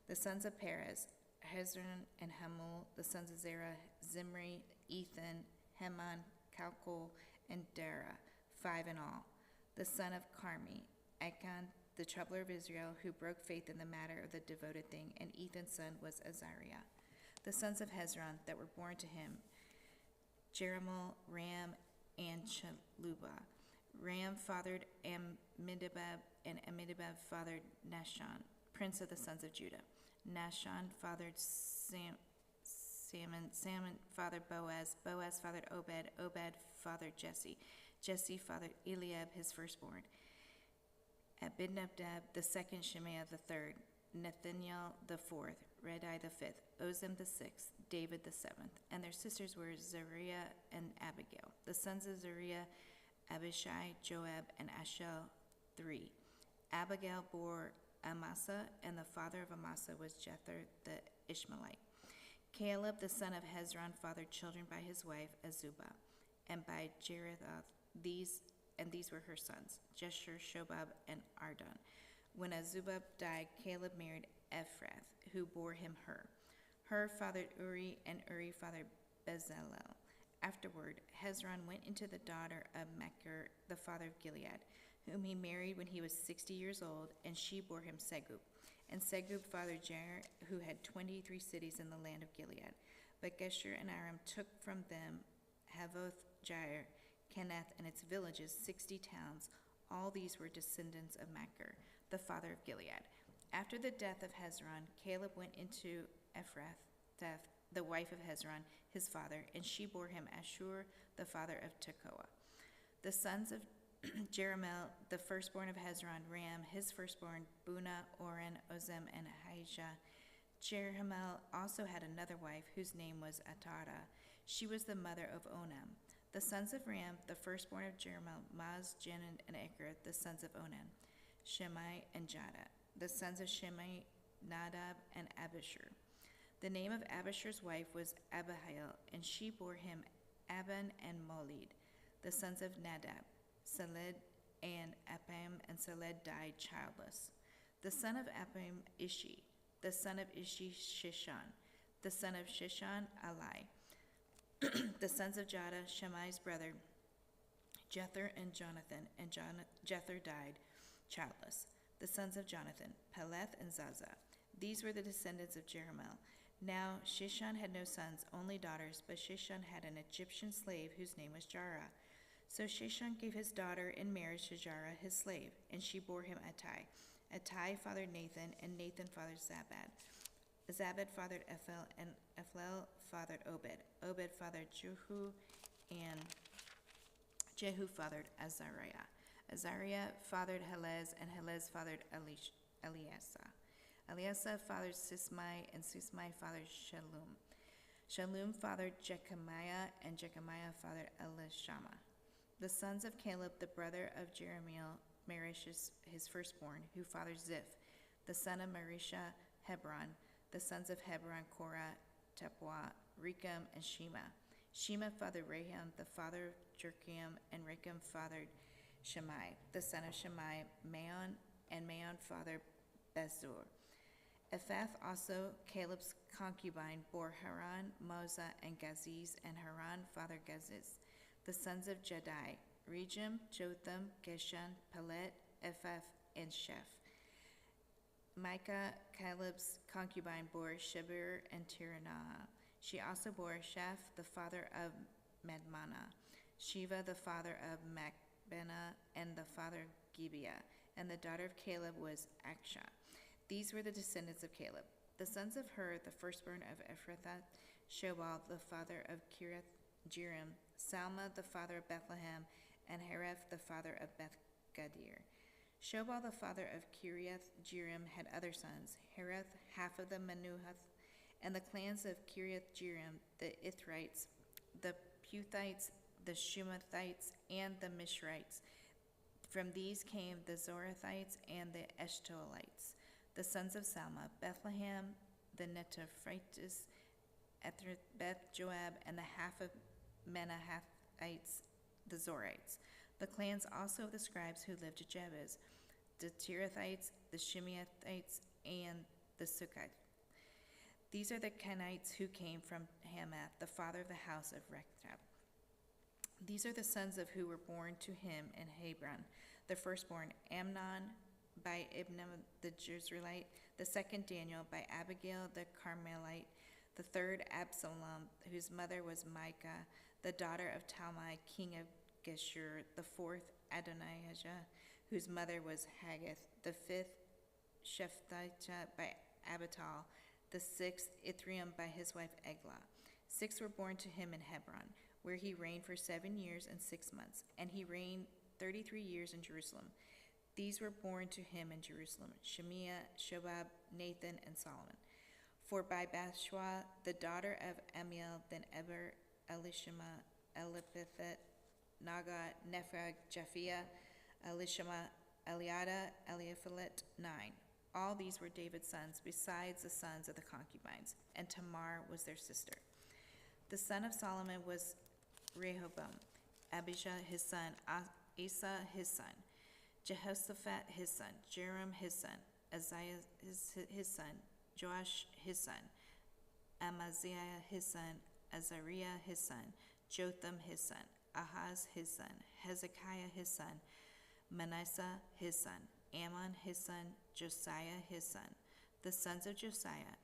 The sons of Perez: Hezron and Hamul. The sons of Zerah: Zimri, Ethan, Heman, Calcol, and Dara, 5 in all. The son of Carmi: Achan, the troubler of Israel, who broke faith in the matter of the devoted thing, and Ethan's son was Azariah. The sons of Hezron that were born to him: Jerahmeel, Ram, and Chaluba. Ram fathered Amminadab, and Amminadab fathered Nahshon, prince of the sons of Judah. Nahshon fathered Salmon fathered Boaz. Boaz fathered Obed. Obed fathered Jesse. Jesse fathered Eliab, his firstborn. Abinadab the second, Shemaiah the third, Nathaniel the fourth, Redai the fifth, Ozem the sixth, David the seventh. And their sisters were Zeruiah and Abigail. The sons of Zeruiah: Abishai, Joab, and Ashel, 3. Abigail bore Amasa, and the father of Amasa was Jether the Ishmaelite. Caleb the son of Hezron fathered children by his wife Azubah, and by Jeremoth. These were her sons: Jeshur, Shobab, and Ardon. When Azubah died, Caleb married Ephrath, who bore him Hur. Hur fathered Uri, and Uri fathered Bezalel. Afterward, Hezron went into the daughter of Machir, the father of Gilead, whom he married when he was 60 years old, and she bore him Segub. And Segub fathered Jair, who had 23 cities in the land of Gilead. But Geshur and Aram took from them Havoth, Jair, Kenneth, and its villages, 60 towns. All these were descendants of Machir, the father of Gilead. After the death of Hezron, Caleb went into Ephrath, the wife of Hezron, his father, and she bore him Ashur, the father of Tekoa. The sons of Jerahmeel, the firstborn of Hezron: Ram, his firstborn, Bunah, Oren, Ozem, and Ahijah. Jerahmeel also had another wife, whose name was Atarah. She was the mother of Onam. The sons of Ram, the firstborn of Jerahmeel: Maz, Jenan, and Eker. The sons of Onan: Shimei and Jada. The sons of Shimei: Nadab and Abishur. The name of Abishur's wife was Abihail, and she bore him Aban and Molid. The sons of Nadab: Seled and Apam, and Seled died childless. The son of Apam: Ishi. The son of Ishi: Shishon. The son of Shishon: Alai. The sons of Jada: Shimei's brother, Jether and Jonathan, and Jether died childless. The sons of Jonathan: Peleth and Zaza. These were the descendants of Jerahmeel. Now Shishon had no sons, only daughters, but Shishon had an Egyptian slave whose name was Jarrah. So Shishon gave his daughter in marriage to Jarrah, his slave, and she bore him Attai. Attai fathered Nathan, and Nathan fathered Zabad. Zabad fathered Ephel, and Ephel fathered Obed. Obed fathered Jehu, and Jehu fathered Azariah. Azariah fathered Helez, and Helez fathered Eleasah. Eleasah fathered Sismai, and Sismai fathered Shallum. Shallum fathered Jechemiah, and Jechemiah fathered Elishama. The sons of Caleb, the brother of Jerahmeel, Marisha, his firstborn, who fathered Ziph. The son of Marisha, Hebron. The sons of Hebron: Korah, Tapua, Recham, and Shema. Shema fathered Raham, the father of Jerkim, and Recham fathered Shammai. The son of Shammai: Maon, and Maon fathered Bezur. Ephath also, Caleb's concubine, bore Haran, Moza, and Gaziz, and Haran fathered Gaziz. The sons of Jadai: Regem, Jotham, Geshan, Pelet, Ephath, and Sheph. Micah, Caleb's concubine, bore Shebir and Tiranaah. She also bore Sheph, the father of Madmannah, Sheva, the father of Machbenah, and the father of Gibeah. And the daughter of Caleb was Akshah. These were the descendants of Caleb. The sons of Hur, the firstborn of Ephrathah, Shobal, the father of Kiriath-Jearim, Salma, the father of Bethlehem, and Hareph, the father of Beth-gadir. Shobal, the father of Kiriath-Jearim, had other sons, Hareth, half of the Manahath, and the clans of Kiriath-Jearim, the Ithrites, the Puthites, the Shumathites, and the Mishrites. From these came the Zorathites and the Eshtolites. The sons of Salma, Bethlehem, the Netophates, Beth Joab, and the half of Manahathites, the Zorites. The clans also of the scribes who lived at Jebus, the Tirathites, the Shimeathites, and the Sukkites. These are the Kenites who came from Hamath, the father of the house of Rechab. These are the sons of who were born to him in Hebron. The firstborn, Amnon, by Ibnah the Jezreelite, the second Daniel, by Abigail the Carmelite, the third Absalom, whose mother was Micah, the daughter of Talmai, king of Geshur, the fourth Adonijah, whose mother was Haggith, the fifth Shephthitah by Abital, the sixth Ithream by his wife Eglah. 6 were born to him in Hebron, where he reigned for 7 years and 6 months, and he reigned 33 years in Jerusalem. These were born to him in Jerusalem, Shemiah, Shobab, Nathan, and Solomon. For by Bathshua, the daughter of Amiel, then Eber, Elishama, Eliphethet, Naga, Nephrag, Japhia, Elishama, Eliada, Eliaphilet, 9. All these were David's sons, besides the sons of the concubines, and Tamar was their sister. The son of Solomon was Rehoboam, Abijah his son, Asa his son, Jehoshaphat his son, Jeram his son, Isaiah his son, Joash his son, Amaziah his son, Azariah his son, Jotham his son, Ahaz his son, Hezekiah his son, Manasseh his son, Ammon his son, Josiah his son. The sons of Josiah,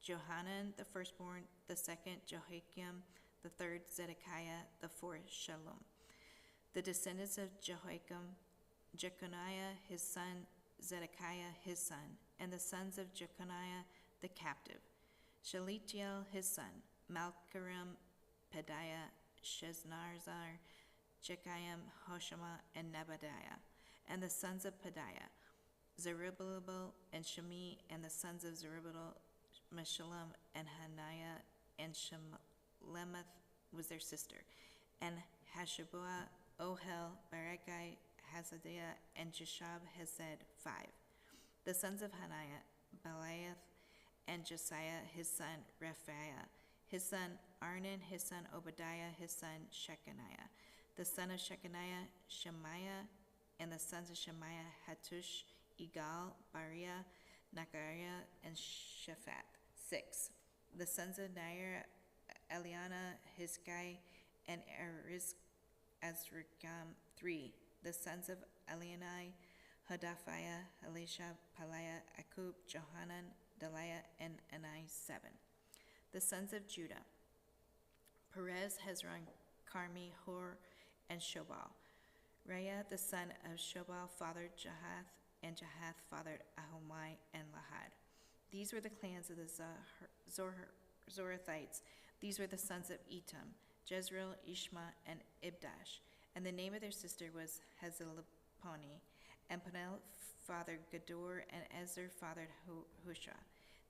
Johanan the firstborn, the second Jehoiakim, the third Zedekiah, the fourth Shalom. The descendants of Jehoiakim, Jeconiah his son, Zedekiah his son, and the sons of Jeconiah the captive, Shalitiel his son, Malchiram, Pedaiah, Sheznarzar, Jekiam, Hoshama, and Nebadiah, and the sons of Pedaiah, Zerubbabel and Shemi, and the sons of Zerubbabel, Meshullam, and Hananiah, and Shelemeth was their sister, and Hashabuah, Ohel, Barakai, Hazadiah, and Jeshab Hesed, 5. The sons of Hananiah, Baliath, and Josiah his son, Rephaiah, his son Arnan, his son Obadiah, his son Shechaniah. The son of Shechaniah, Shemaiah, and the sons of Shemaiah, Hattush, Igal, Bariah, Nachariah, and Shaphat, 6. The sons of Nair, Eliana, Hizkai, and Azrikam, 3. The sons of Elianai, Hodaphiah, Elisha, Paliah, Akub, Johanan, Deliah, and Anai, 7. The sons of Judah, Perez, Hezron, Carmi, Hor, and Shobal. Raya, the son of Shobal, fathered Jahath, and Jahath fathered Ahomai and Lahad. These were the clans of the Zorathites. These were the sons of Etam, Jezreel, Ishma, and Ibdash. And the name of their sister was Hazelaponi. And Penel fathered Gedor, and Ezer fathered Husha.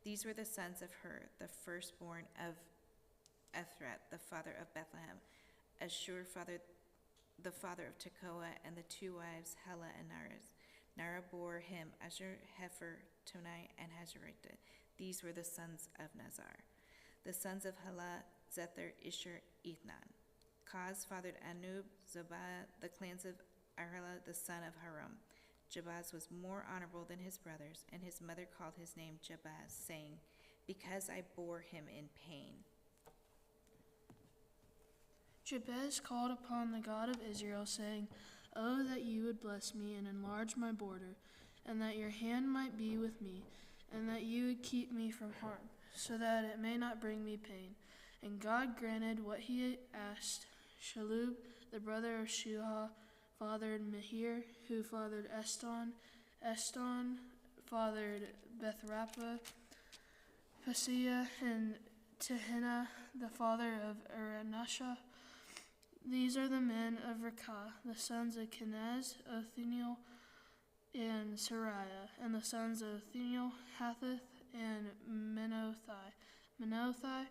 These were the sons of Hur, the firstborn of Ephrath, the father of Bethlehem. Ashur fathered the father of Tekoa, and the 2 wives, Hela and Naraz. Nara bore him Ashur, Hefer, Tonai, and Hazarita. These were the sons of Nazar. The sons of Hela, Zether, Ishur, Ethnan. Kaz fathered Anub, Zobah, the clans of Arela, the son of Haram. Jabaz was more honorable than his brothers, and his mother called his name Jabaz, saying, because I bore him in pain. Jabez called upon the God of Israel, saying, Oh, that you would bless me and enlarge my border, and that your hand might be with me, and that you would keep me from harm, so that it may not bring me pain. And God granted what he asked. Shalub, the brother of Shuha, fathered Mehir, who fathered Eston. Eston fathered Bethrapha, Paseah, and Tehinnah, the father of Aranashah. These are the men of Rekah, the sons of Kenaz, Othniel, and Sariah, and the sons of Othniel, Hathith, and Menothai. Menothai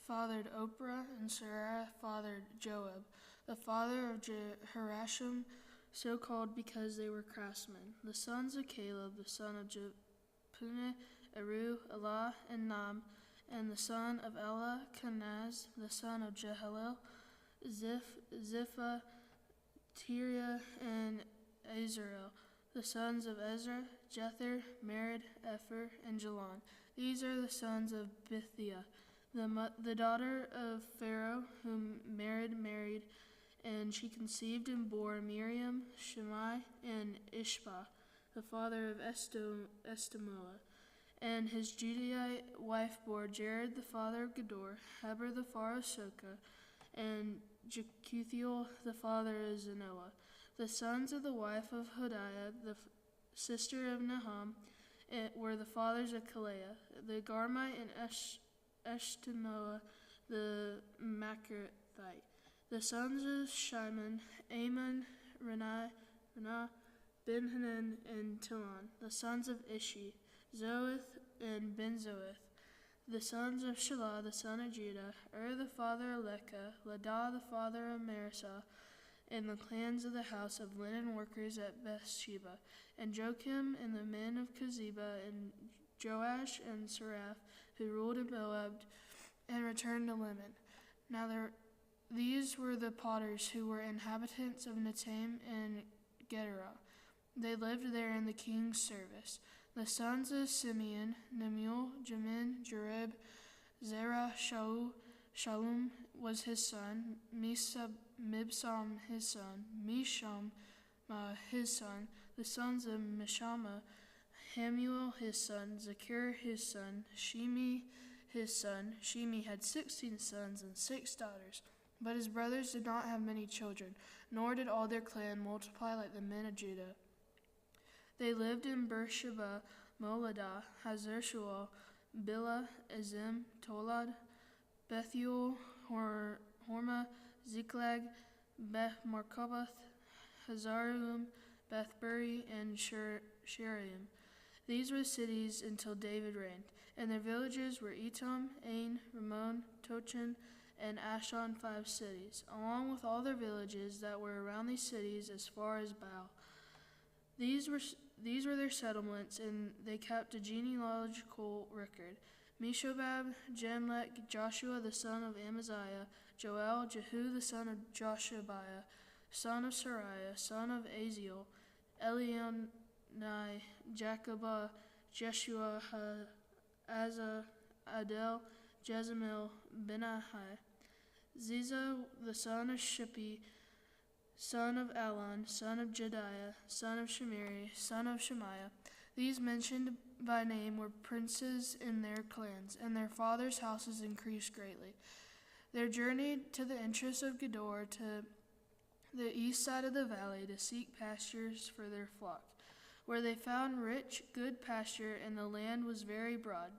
fathered Oprah, and Sariah fathered Joab, the father of Jehosham, so called because they were craftsmen. The sons of Caleb, the son of Jephunneh, Eru, Elah, and Nam, and the son of Elah, Kenaz, the son of Jehalel, Ziphah, Tiria, and Azarel. The sons of Ezra, Jether, Mered, Epher, and Jalon. These are the sons of Bithiah, the daughter of Pharaoh, whom Mered married, and she conceived and bore Miriam, Shemai, and Ishbah, the father of Estemoa. And his Judahite wife bore Jared, the father of Gedor, Heber, the father of Soka, and Jekuthiel, the father of Zanoah. The sons of the wife of Hodiah, the sister of Nahum, were the fathers of Kaleah, the Garmite, and Eshtemoa, the Machirathite. The sons of Shimon, Ammon, Renah, Ben-Hanan, and Tilon. The sons of Ishi, Zoeth, and Ben-Zoeth. The sons of Shelah, the son of Judah, the father of Lecah, Ladah, the father of Marisah, and the clans of the house of linen workers at Bathsheba, and Joachim, and the men of Kezeba, and Joash, and Seraph, who ruled in Moab, and returned to Limon. Now these were the potters who were inhabitants of Netaim and Gederah. They lived there in the king's service. The sons of Simeon, Nemuel, Jamin, Jareb, Zerah, Shallum was his son, Mibsam his son, Misham his son. The sons of Mishama, Hamuel his son, Zakir his son, Shimi his son. Shimi had 16 sons and 6 daughters. But his brothers did not have many children, nor did all their clan multiply like the men of Judah. They lived in Beersheba, Moladah, Hazar-Shual, Bilhah, Azim, Tolad, Bethuel, Hormah, Ziklag, Beth-Markaboth, Hazarim, Beth-Buri, and Sheraim. These were cities until David reigned, and their villages were Etam, Ain, Ramon, Tochin, and Ashon, 5 cities, along with all their villages that were around these cities as far as Baal. These were their settlements, and they kept a genealogical record. Meshobab, Jamlech, Joshua the son of Amaziah, Joel, Jehu the son of Joshabiah, son of Sariah, son of Aziel, Elionai, Jacobah, Jeshua, Azza, Adel, Jezemel, Benahai, Ziza the son of Shippi, son of Alon, son of Jediah, son of Shemiri, son of Shemaiah. These mentioned by name were princes in their clans, and their fathers' houses increased greatly. They journeyed to the entrance of Gedor to the east side of the valley to seek pastures for their flock, where they found rich, good pasture, and the land was very broad,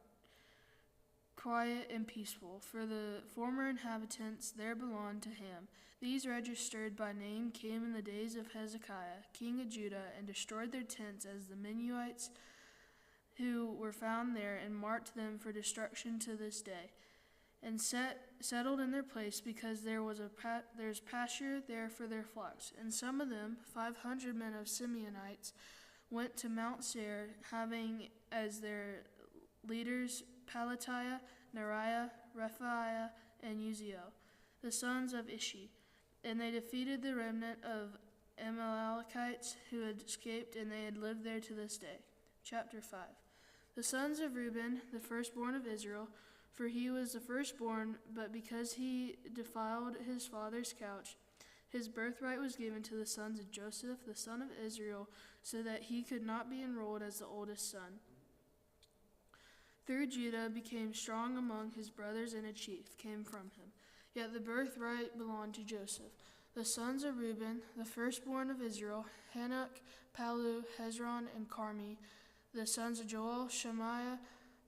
quiet, and peaceful, for the former inhabitants there belonged to Ham. These, registered by name, came in the days of Hezekiah, king of Judah, and destroyed their tents as the Menuhites who were found there, and marked them for destruction to this day, and settled in their place, because there's pasture there for their flocks. And some of them, 500 men of Simeonites, went to Mount Seir, having as their leaders Pelatiah, Neriah, Rephaiah, and Uziel, the sons of Ishi. And they defeated the remnant of Amalekites who had escaped, and they had lived there to this day. Chapter 5. The sons of Reuben, the firstborn of Israel, for he was the firstborn, but because he defiled his father's couch, his birthright was given to the sons of Joseph, the son of Israel, so that he could not be enrolled as the oldest son. through Judah became strong among his brothers, and a chief came from him. Yet the birthright belonged to Joseph. The sons of Reuben, the firstborn of Israel, Hanok, Palu, Hezron, and Carmi. The sons of Joel, Shemaiah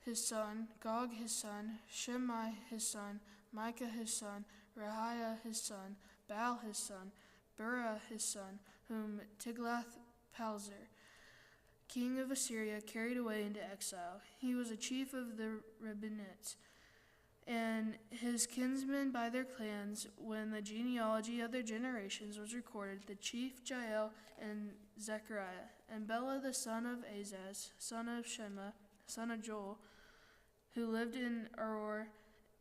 his son, Gog his son, Shimei his son, Micah his son, Rehiah his son, Baal his son, Burah his son, whom Tiglath-Pileser, king of Assyria, carried away into exile. He was a chief of the Reubenites, and his kinsmen by their clans. When the genealogy of their generations was recorded, the chief Jael and Zechariah, and Bela the son of Azaz, son of Shema, son of Joel, who lived in Aror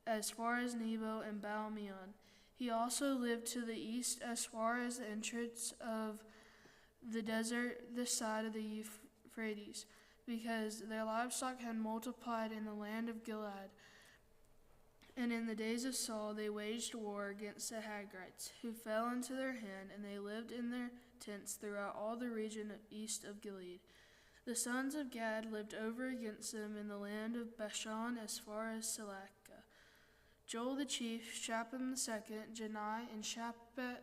as far as Nebo and Baal-meon. He also lived to the east as far as the entrance of the desert this side of the Euphrates, because their livestock had multiplied in the land of Gilead. And in the days of Saul they waged war against the Hagrites, who fell into their hand, and they lived in their tents throughout all the region east of Gilead. The sons of Gad lived over against them in the land of Bashan as far as Selakah. Joel the chief, Shapham the second, Janai, and Shaphat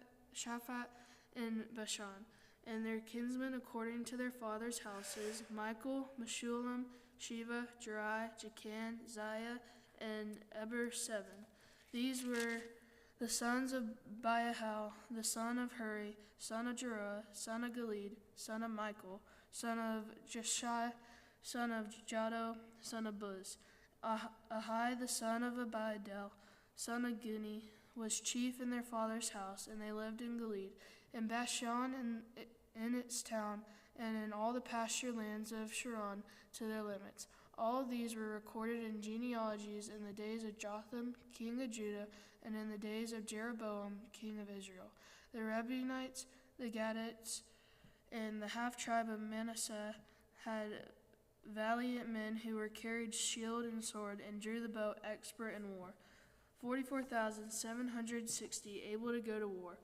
in Bashan, and their kinsmen according to their fathers' houses, Michael, Meshullam, Sheva, Jerai, Jachan, Ziah, and Eber 7. These were the sons of Baahal, the son of Huri, son of Jeruah, son of Gilead, son of Michael, son of Jeshai, son of Jado, son of Buz. Ahai, the son of Abidel, son of Guni, was chief in their father's house, and they lived in Gilead, in Bashan in its town, and in all the pasture lands of Sharon to their limits. All of these were recorded in genealogies in the days of Jotham, king of Judah, and in the days of Jeroboam, king of Israel. The Reubenites, the Gadites, and the half-tribe of Manasseh had valiant men who were carried shield and sword and drew the bow, expert in war, 44,760 able to go to war.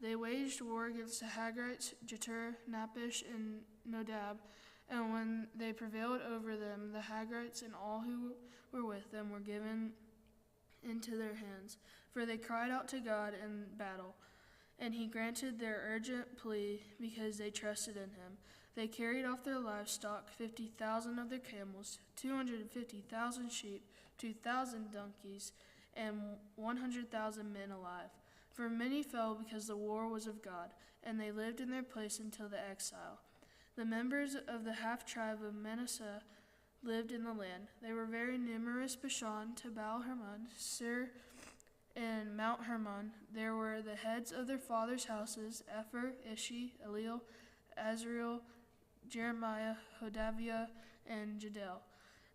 They waged war against the Hagrites, Jetur, Naphish, and Nodab, and when they prevailed over them, the Hagrites and all who were with them were given into their hands, for they cried out to God in battle, and he granted their urgent plea because they trusted in him. They carried off their livestock, 50,000 of their camels, 250,000 sheep, 2,000 donkeys, and 100,000 men alive. For many fell because the war was of God, and they lived in their place until the exile. The members of the half-tribe of Manasseh lived in the land. They were very numerous. Bashan, to Baal-Hermon, Sir, and Mount Hermon. There were the heads of their fathers' houses, Epher, Ishi, Eliel, Azriel, Jeremiah, Hodaviah, and Jadel.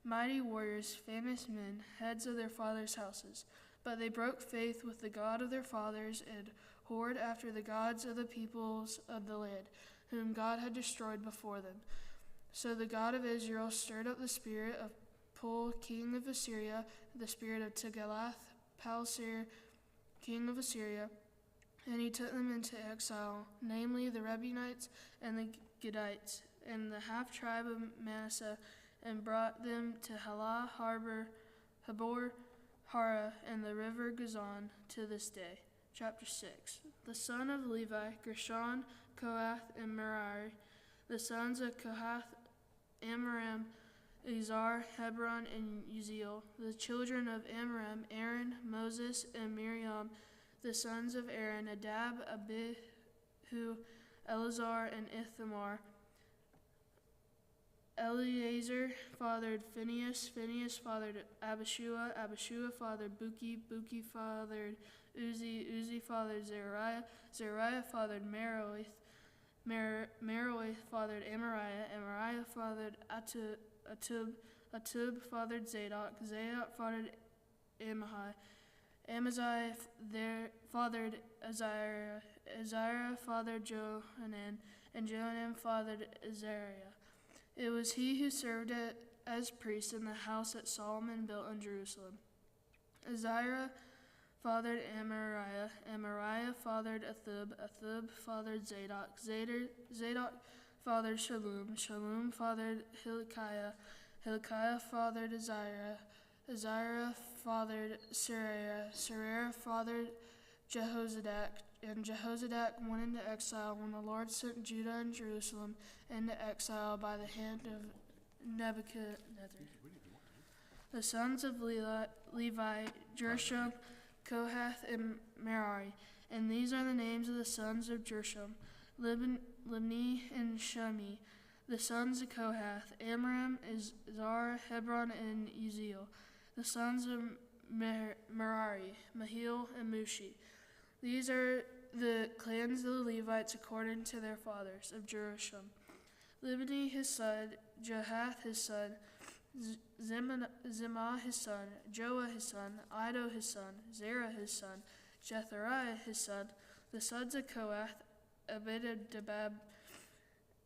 Mighty warriors, famous men, heads of their fathers' houses. But they broke faith with the God of their fathers and whored after the gods of the peoples of the land, whom God had destroyed before them. So the God of Israel stirred up the spirit of Pul, king of Assyria, the spirit of Tiglath-Pileser, king of Assyria, and he took them into exile, namely the Reubenites and the Gadites, and the half-tribe of Manasseh, and brought them to Halah, Habor, Hara, and the river Gazan to this day. Chapter 6. The son of Levi, Gershon, Kohath, and Merari. The sons of Kohath, Amram, Izhar, Hebron, and Uziel. The children of Amram, Aaron, Moses, and Miriam. The sons of Aaron, Nadab, Abihu, Eleazar, and Ithamar. Eleazar fathered Phinehas, Phinehas fathered Abishua, Abishua fathered Buki, Buki fathered Uzi, Uzi fathered Zeriah, Zeriah fathered Meroith, Meroith fathered Amariah, Amariah fathered Atub, Atub fathered Zadok, Zadok fathered Amahai, Amaziah fathered Azariah, Azariah fathered Johanan, and Johanan fathered Azariah. It was he who served as priest in the house that Solomon built in Jerusalem. Azariah fathered Amariah, Amariah fathered Athub, Athub fathered Zadok, Zadok fathered Shallum, Shallum fathered Hilkiah, Hilkiah fathered Azariah. Azariah fathered Seraiah. Seraiah fathered Jehozadak. And Jehozadak went into exile when the Lord sent Judah and Jerusalem into exile by the hand of Nebuchadnezzar. The sons of Levi, Gershom, Kohath, and Merari. And these are the names of the sons of Gershom, Libni and Shimi. The sons of Kohath, Amram, Izhar, Hebron, and Uziel. The sons of Merari, Mahil, and Mushi. These are the clans of the Levites according to their fathers, of Gershom. Libni his son, Jahath his son, Zimah his son, Joah his son, Iddo his son, Zerah his son, Jethariah his son. The sons of Kohath, Abinadab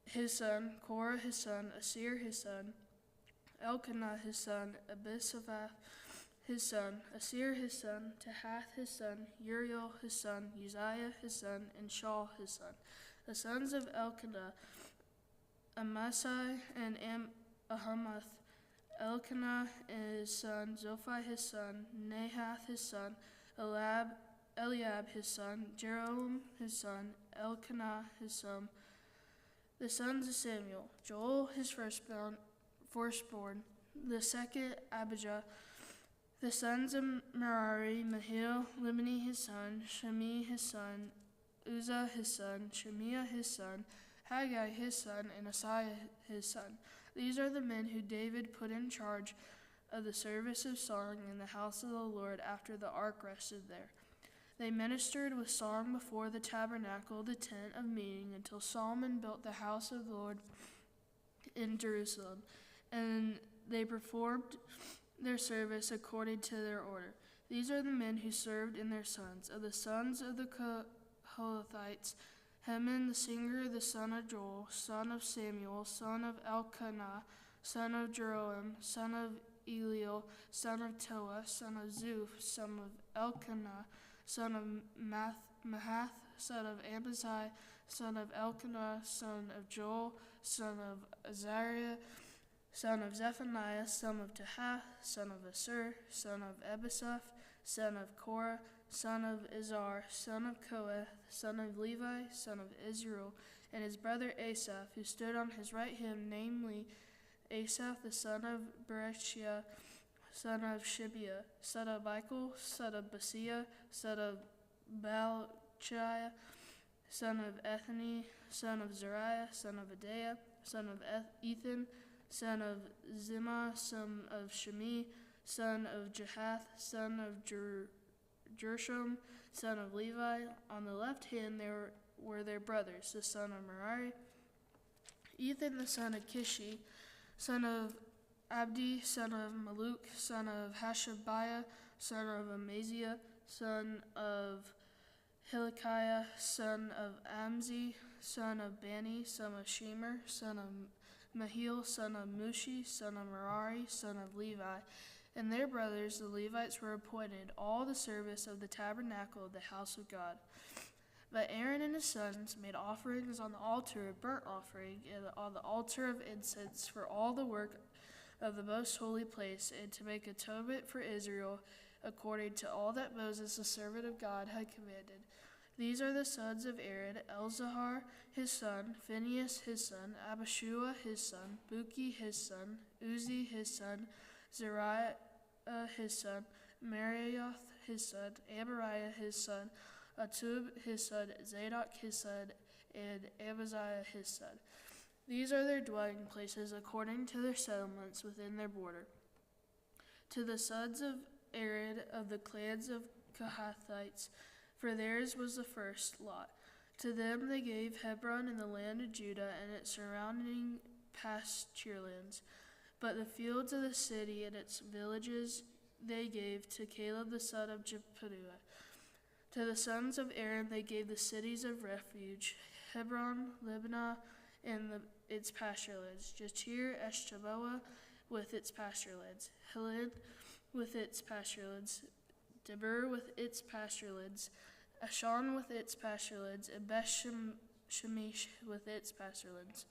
his son, Korah his son, Asir his son, Elkanah his son, Abisaphat his son, Asir his son, Tahath his son, Uriel his son, Uzziah his son, and Shaul his son. The sons of Elkanah, Amasai and Ahamath. Elkanah his son, Zophai his son, Nahath his son, Eliab his son, Jeroham his son, Elkanah his son. The sons of Samuel, Joel his firstborn, the second Abijah. The sons of Merari, Mahil, Libni his son, Shimi his son, Uzzah his son, Shemiah his son, Haggai his son, and Asaiah his son. These are the men who David put in charge of the service of song in the house of the Lord after the ark rested there. They ministered with song before the tabernacle, the tent of meeting, until Solomon built the house of the Lord in Jerusalem, and they performed their service according to their order. These are the men who served in their sons. Of the sons of the Kohathites, Heman the singer, the son of Joel, son of Samuel, son of Elkanah, son of Jeroham, son of Eliel, son of Toah, son of Zuph, son of Elkanah, son of Mahath, son of Amasai, son of Elkanah, son of Joel, son of Azariah, son of Zephaniah, son of Tahath, son of Asur, son of Ebasaph, son of Korah, son of Izhar, son of Kohath, son of Levi, son of Israel, and his brother Asaph, who stood on his right hand, namely Asaph, the son of Berechiah, son of Shibeah, son of Michael, son of Basiah, son of Balchiah, son of Ethni, son of Zariah, son of Adaiah, son of Ethan, son of Zimmah, son of Shimi, son of Jahath, son of Gershom, son of Levi. On the left hand there were their brothers, the son of Merari, Ethan the son of Kishi, son of Abdi, son of Maluk, son of Hashabiah, son of Amaziah, son of Hilkiah, son of Amzi, son of Bani, son of Shemer, son of Mahil, son of Mushi, son of Merari, son of Levi, and their brothers, the Levites, were appointed all the service of the tabernacle of the house of God. But Aaron and his sons made offerings on the altar of burnt offering and on the altar of incense for all the work of the most holy place, and to make atonement for Israel according to all that Moses, the servant of God, had commanded. These are the sons of Aaron: Elzahar his son, Phinehas his son, Abishua his son, Buki his son, Uzi his son, Zariah his son, Marioth his son, Amariah his son, Atub his son, Zadok his son, and Amaziah his son. These are their dwelling places according to their settlements within their border. To the sons of Aaron of the clans of Kohathites, for theirs was the first lot. To them they gave Hebron in the land of Judah and its surrounding pasturelands. But the fields of the city and its villages they gave to Caleb the son of Jephunneh. To the sons of Aaron they gave the cities of refuge, Hebron, Libnah, and its pasturelands, Jatir, Eshtamoa with its pasturelands, Helin with its pasturelands, Debir with its pasturelands, Ashan with its pasturelands, and Beth-Shemesh with its pasturelands.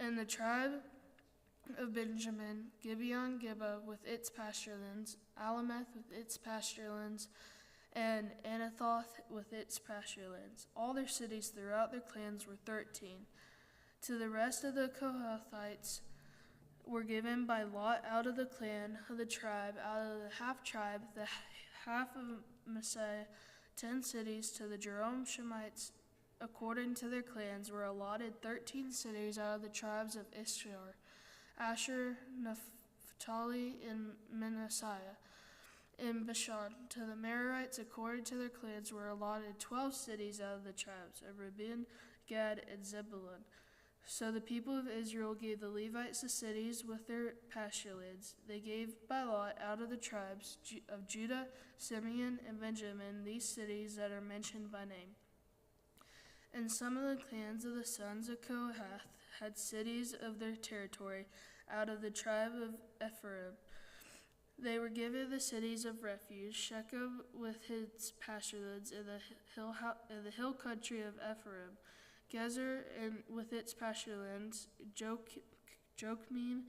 And the tribe of Benjamin, Gibeon Gibeah with its pasturelands, Alameth with its pasturelands, and Anathoth with its pasturelands. All their cities throughout their clans were 13. To the rest of the Kohathites were given by lot out of the clan of the tribe, out of the half tribe, the half of Messiah, 10 cities. To the Shemites, according to their clans, were allotted 13 cities out of the tribes of Issachar, Asher, Naphtali, and Manasseh, and Bashan. To the Merarites, according to their clans, were allotted 12 cities out of the tribes of Reuben, Gad, and Zebulun. So the people of Israel gave the Levites the cities with their pasturelands. They gave by lot out of the tribes of Judah, Simeon, and Benjamin these cities that are mentioned by name. And some of the clans of the sons of Kohath had cities of their territory out of the tribe of Ephraim. They were given the cities of refuge, Shechem with its pasturelands in the hill country of Ephraim, Gezer with its pasturelands, Jokmeam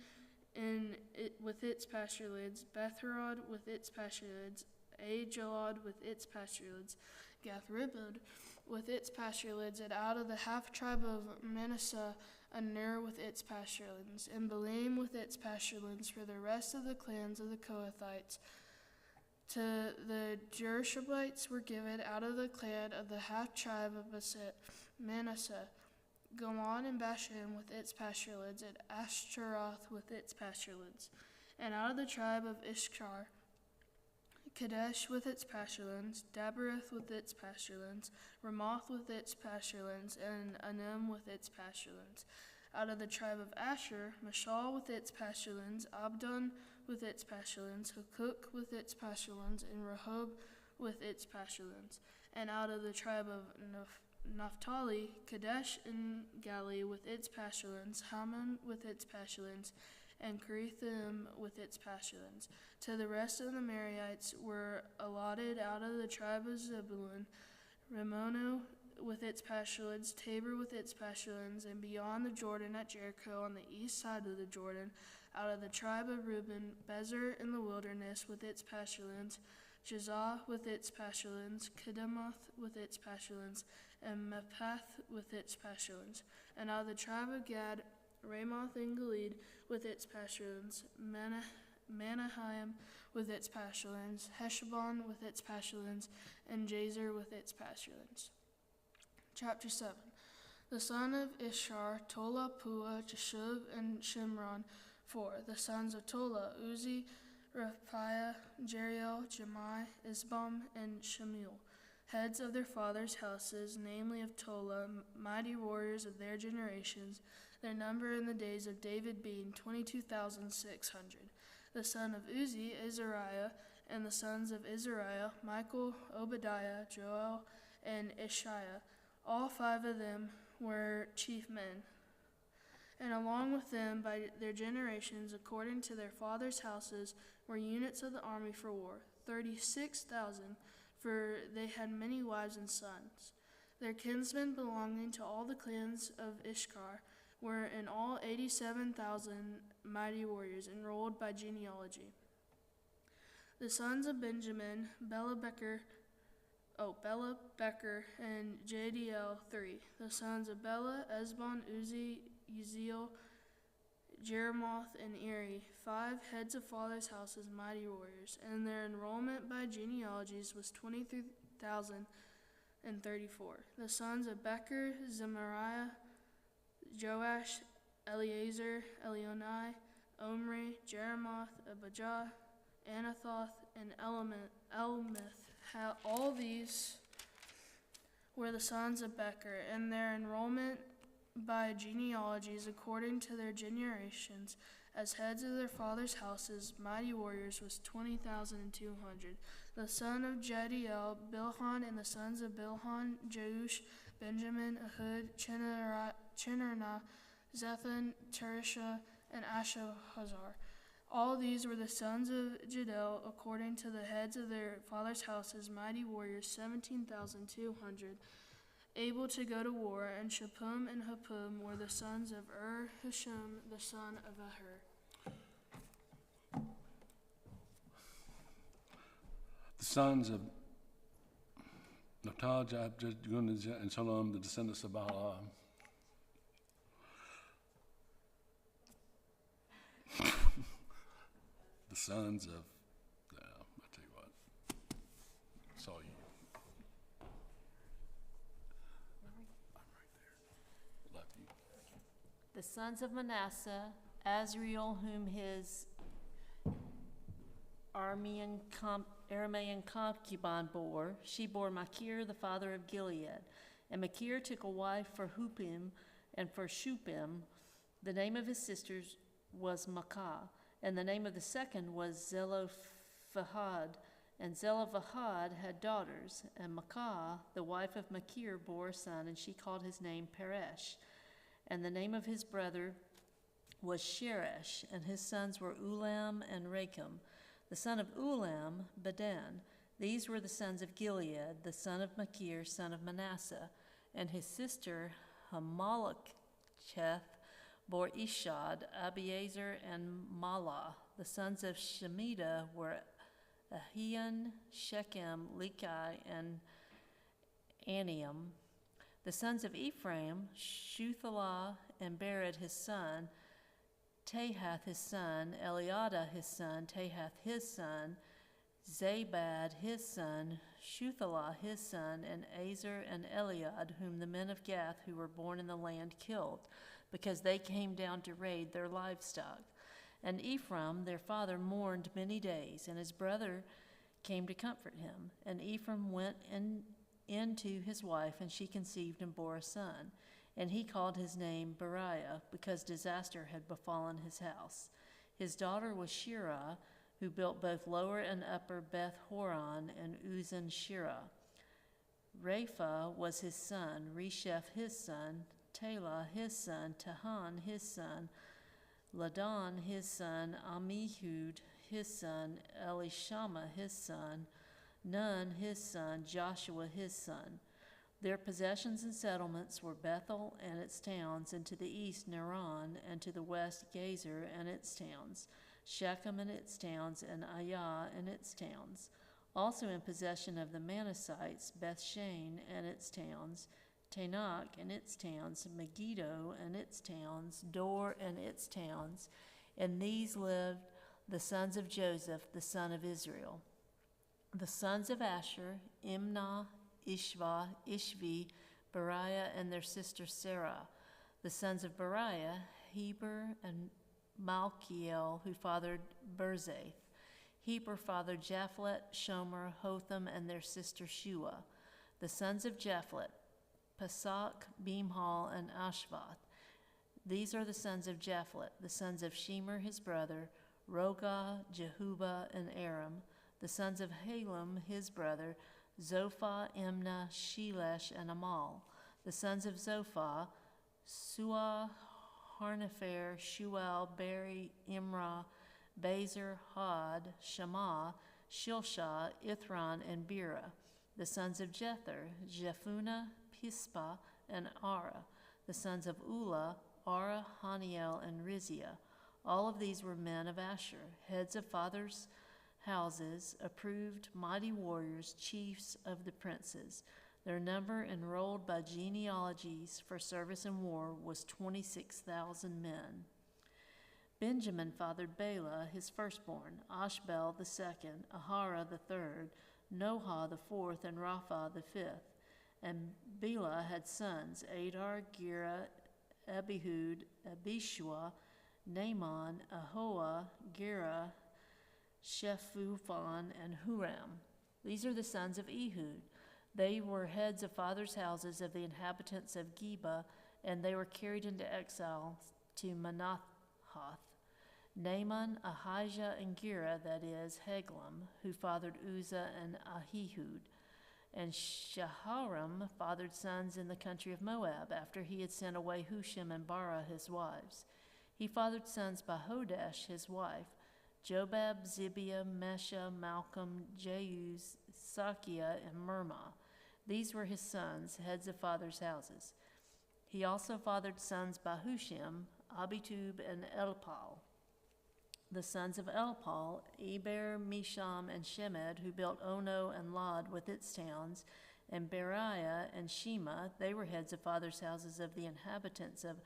with its pasturelands, Betharod with its pasturelands, Ajalon with its pasturelands, Gath-Rimmon with its pasturelands, and out of the half tribe of Manasseh, Ner with its pasturelands, and Balaam with its pasturelands for the rest of the clans of the Kohathites. To the Jerushalites were given out of the clan of the half tribe of Manasseh, Golan and Bashan with its pasturelands, and Ashtaroth with its pasturelands. And out of the tribe of Issachar, Kadesh with its pasturelands, Dabereth with its pasturelands, Ramoth with its pasturelands, and Anim with its pasturelands. Out of the tribe of Asher, Mashal with its pasturelands, Abdon with its pasturelands, Hukuk with its pasturelands, and Rehob with its pasturelands. And out of the tribe of Naphtali, Kadesh and Galilee with its pasturelands, Haman with its pasturelands, and Kerithim with its pasturelands. To the rest of the Merarites were allotted out of the tribe of Zebulun, Ramono with its pasturelands, Tabor with its pasturelands, and beyond the Jordan at Jericho on the east side of the Jordan, out of the tribe of Reuben, Bezer in the wilderness with its pasturelands, Jezah with its pasturelands, Kedemoth with its pasturelands, and Mephath with its pasturelands. And out of the tribe of Gad, Ramoth in Gilead with its pasturelands, Manaheim with its pasturelands, Heshbon with its pasturelands, and Jazer with its pasturelands. Chapter 7. The son of Ishar, Tola, Pua, Jeshub, and Shimron, 4. The sons of Tola, Uzi, Raphiah, Jeriel, Jemai, Isbam, and Shemuel, heads of their fathers' houses, namely of Tola, mighty warriors of their generations, their number in the days of David being 22,600. The son of Uzi, Azariah, and the sons of Azariah, Michael, Obadiah, Joel, and Ishiah. All 5 of them were chief men. And along with them, by their generations, according to their fathers' houses, were units of the army for war, 36,000, for they had many wives and sons. Their kinsmen belonging to all the clans of Ishkar were in all 87,000 mighty warriors, enrolled by genealogy. The sons of Benjamin, Bela, Becher, and Jadiel, 3. The sons of Bela, Esbon, Uzi, Uziel, Jeremoth, and Eri, 5 heads of fathers' houses, mighty warriors, and their enrollment by genealogies was 23,034. The sons of Becher, Zemariah, Joash, Eleazar, Elionai, Omri, Jeremoth, Abijah, Anathoth, and Elmeth. All these were the sons of Becher, and their enrollment by genealogies according to their generations, as heads of their fathers' houses, mighty warriors, was 20,200. The son of Jediel, Bilhan, and the sons of Bilhan, Jeush, Benjamin, Ehud, Chinnerna, Zethan, Teresha, and Ashahazar. All these were the sons of Jedel, according to the heads of their fathers' houses, mighty warriors, 17,200. able to go to war, and Shuppim and Huppim were the sons of Hushim, the son of Ahur. The sons of Naphtali, Gad, and Shalom, the descendants of Balaam. The sons of, I'll tell you what, it's all you. I'm right there. Love you. The sons of Manasseh, Azriel, whom his Aramean concubine bore. She bore Machir, the father of Gilead. And Machir took a wife for Huppim and for Shuppim. The name of his sisters was Maacah, and the name of the second was Zelophehad. And Zelophehad had daughters, and Maacah, the wife of Machir, bore a son, and she called his name Peresh. And the name of his brother was Sheresh, and his sons were Ulam and Rakem. The son of Ulam, Bedan. These were the sons of Gilead, the son of Machir, son of Manasseh. And his sister Hamaleketh bore Ishad, Abiezer, and Malah. The sons of Shemida were Ahian, Shechem, Lechi, and Aniam. The sons of Ephraim, Shuthelah, and Bered his son, Tahath his son, Eliada his son, Tahath his son, Zabad his son, Shuthelah his son, and Azer and Eliad, whom the men of Gath who were born in the land killed, because they came down to raid their livestock. And Ephraim, their father, mourned many days, and his brother came to comfort him. And Ephraim went in to his wife, and she conceived and bore a son. And he called his name Beriah, because disaster had befallen his house. His daughter was Shirah, who built both lower and upper Beth Horon and Uzan Shirah. Rapha was his son, Resheph his son, Telah his son, Tahan his son, Ladan his son, Amihud his son, Elishama his son, Nun his son, Joshua his son. Their possessions and settlements were Bethel and its towns, and to the east Naran, and to the west Gezer and its towns, Shechem and its towns, and Ayah and its towns. Also in possession of the Manassites, Bethshan and its towns, Tanakh and its towns, Megiddo and its towns, Dor and its towns. In these lived the sons of Joseph, the son of Israel. The sons of Asher, Imnah, Ishva, Ishvi, Beriah, and their sister Sarah. The sons of Beriah, Heber and Malchiel, who fathered Berzath. Heber fathered Japhlet, Shomer, Hotham, and their sister Shua. The sons of Japhlet, Pasak, Bimhal, and Ashvath. These are the sons of Japhlet. The sons of Shemer, his brother, Rogah, Jehuba, and Aram. The sons of Halem, his brother, Zophah, Imnah, Shelesh, and Amal. The sons of Zophah, Suah, Harnepher, Shual, Beri, Imrah, Bezer, Had, Shammah, Shilshah, Ithran, and Bera. The sons of Jether, Jephunneh, Pispa, and Ara. The sons of Ulah, Ara, Haniel, and Rizia. All of these were men of Asher, heads of fathers' houses, approved mighty warriors, chiefs of the princes. Their number enrolled by genealogies for service in war was 26,000 men. Benjamin fathered Bela, his firstborn, Ashbel the second, Ahara the third, Noha the fourth, and Rapha the fifth. And Bela had sons, Adar, Gera, Abihud, Abishua, Naaman, Ahoah, Gera, Shephuphan, and Huram. These are the sons of Ehud. They were heads of fathers' houses of the inhabitants of Geba, and they were carried into exile to Manahath. Naaman, Ahijah, and Gera, that is, Heglam, who fathered Uzzah and Ahihud. And Shaharam fathered sons in the country of Moab, after he had sent away Hushim and Bara his wives. He fathered sons by Hodesh his wife, Jobab, Zibiah, Mesha, Malcolm, Jeuz, Sakia, and Mirmah. These were his sons, heads of fathers' houses. He also fathered sons by Hushim, Abitub, and Elpal. The sons of Elpal, Eber, Misham, and Shemed, who built Ono and Lod with its towns, and Beriah and Shema. They were heads of fathers' houses of the inhabitants of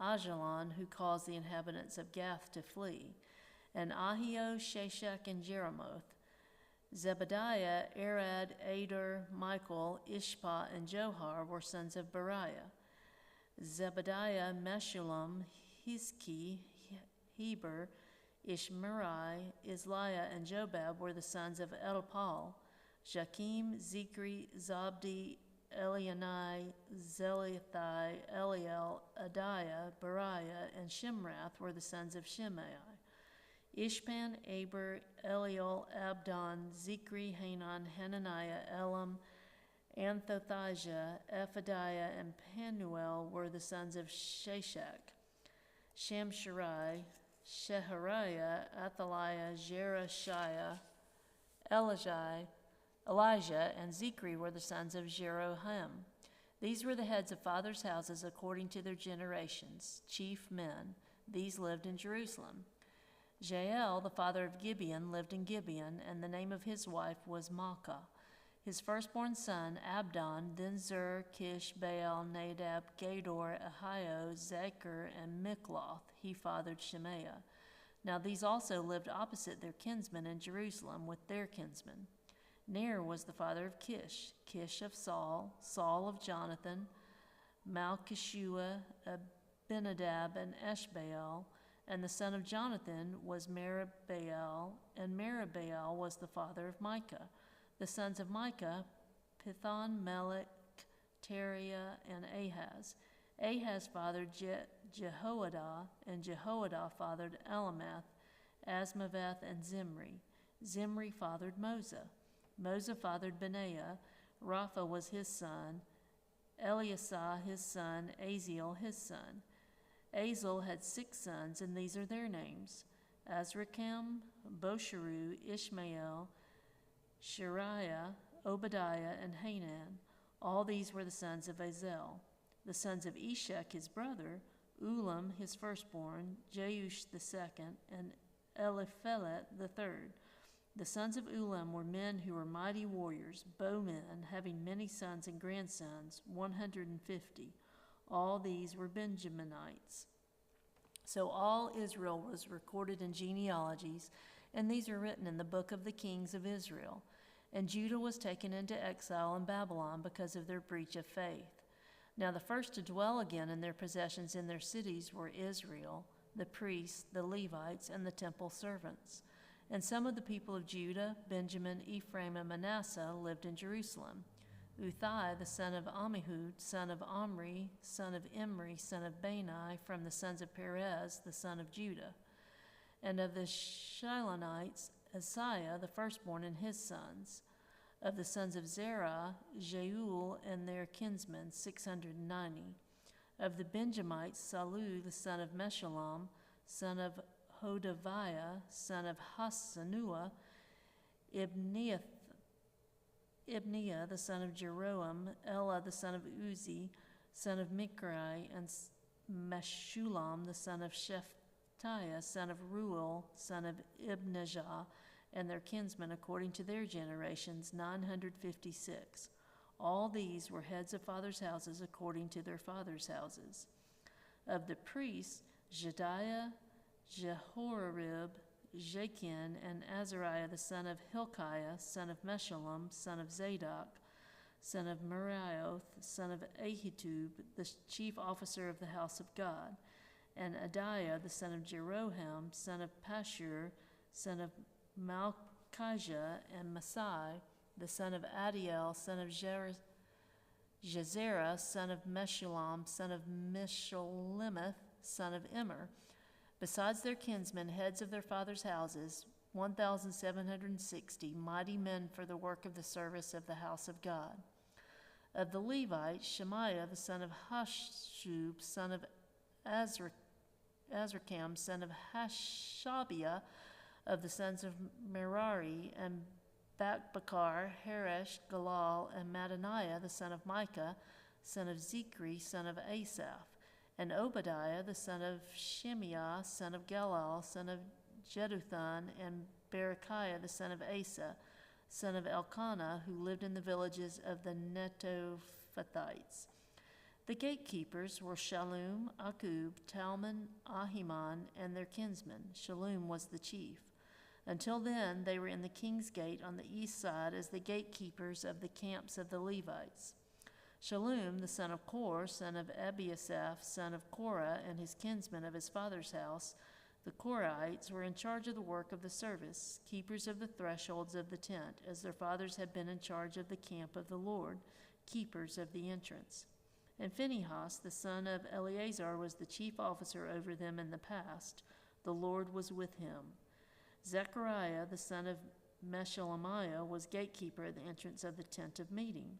Ajalon, who caused the inhabitants of Gath to flee. And Ahio, Shashak, and Jeremoth. Zebediah, Arad, Ader, Michael, Ishpa, and Johar were sons of Beriah. Zebediah, Meshullam, Hizki, Heber, Ishmerai, Isliah, and Jobab were the sons of Elpal. Jakim, Zikri, Zabdi, Elianai, Zelithai, Eliel, Adiah, Beriah, and Shimrath were the sons of Shimei. Ishpan, Aber, Eliel, Abdon, Zikri, Hanan, Hananiah, Elam, Anthothijah, Ephadiah, and Penuel were the sons of Shashak. Shamsharai, Shehariah, Athaliah, Jerushiah, Elijah, and Zikri were the sons of Jeroham. These were the heads of fathers' houses according to their generations, chief men. These lived in Jerusalem. Jael, the father of Gibeon, lived in Gibeon, and the name of his wife was Maacah. His firstborn son, Abdon, then Zur, Kish, Baal, Nadab, Gedor, Ahio, Zechar, and Mikloth. He fathered Shemaiah. Now these also lived opposite their kinsmen in Jerusalem with their kinsmen. Ner was the father of Kish, Kish of Saul, Saul of Jonathan, Malchishua, Abinadab, and Eshbaal. And the son of Jonathan was Meribaal, and Meribaal was the father of Micah. The sons of Micah, Pithon, Melech, Teriah, and Ahaz. Ahaz fathered Jehoiada, and Jehoiada fathered Elamath, Asmaveth, and Zimri. Zimri fathered Mosa. Mosa fathered Benaiah. Rapha was his son, Eliasah his son, Aziel his son. Azel had 6 sons, and these are their names: Azrikam, Bosharu, Ishmael, Shariah, Obadiah, and Hanan. All these were the sons of Azel. The sons of Eshek his brother, Ulam his firstborn, Jeush the second, and Eliphelet the third. The sons of Ulam were men who were mighty warriors, bowmen, having many sons and grandsons, 150. All these were Benjaminites. So all Israel was recorded in genealogies, and these are written in the book of the kings of Israel. And Judah was taken into exile in Babylon because of their breach of faith. Now the first to dwell again in their possessions in their cities were Israel, the priests, the Levites, and the temple servants. And some of the people of Judah, Benjamin, Ephraim, and Manasseh lived in Jerusalem. Uthai, the son of Ammihud, son of Omri, son of Imri, son of Bani, from the sons of Perez, the son of Judah. And of the Shilonites, Isaiah, the firstborn, and his sons. Of the sons of Zerah, Jeul and their kinsmen, 690. Of the Benjamites, Salu, the son of Meshullam, son of Hodaviah, son of Hassanua, Ibniah, the son of Jeroam, Elah, the son of Uzi, son of Mikrai, and Meshullam, the son of Shephatiah, son of Ruel, son of Ibnijah, and their kinsmen according to their generations, 956. All these were heads of fathers' houses according to their fathers' houses. Of the priests, Jediah, Jehorib, Jachin, and Azariah the son of Hilkiah, son of Meshullam, son of Zadok, son of Merioth, son of Ahitub, the chief officer of the house of God, and Adiah the son of Jeroham, son of Pashur, son of Malchijah, and Masai, the son of Adiel, son of Jezerah, son of Meshullam, son of Mishalemeth, son of Immer. Besides their kinsmen, heads of their fathers' houses, 1,760 mighty men for the work of the service of the house of God. Of the Levites, Shemaiah, the son of Hashub, son of Azrikam, son of Hashabiah, of the sons of Merari, and Bakbakar, Haresh, Galal, and Mattaniah the son of Micah, son of Zichri, son of Asaph, and Obadiah the son of Shemiah, son of Galal, son of Jeduthun, and Berechiah the son of Asa, son of Elkanah, who lived in the villages of the Netophathites. The gatekeepers were Shallum, Akub, Talmon, Ahiman, and their kinsmen. Shallum was the chief. Until then, they were in the king's gate on the east side as the gatekeepers of the camps of the Levites. Shallum, the son of Kor, son of Abiasaph, son of Korah, and his kinsmen of his father's house, the Korahites, were in charge of the work of the service, keepers of the thresholds of the tent, as their fathers had been in charge of the camp of the Lord, keepers of the entrance. And Phinehas, the son of Eleazar, was the chief officer over them in the past. The Lord was with him. Zechariah, the son of Meshelemiah, was gatekeeper at the entrance of the tent of meeting.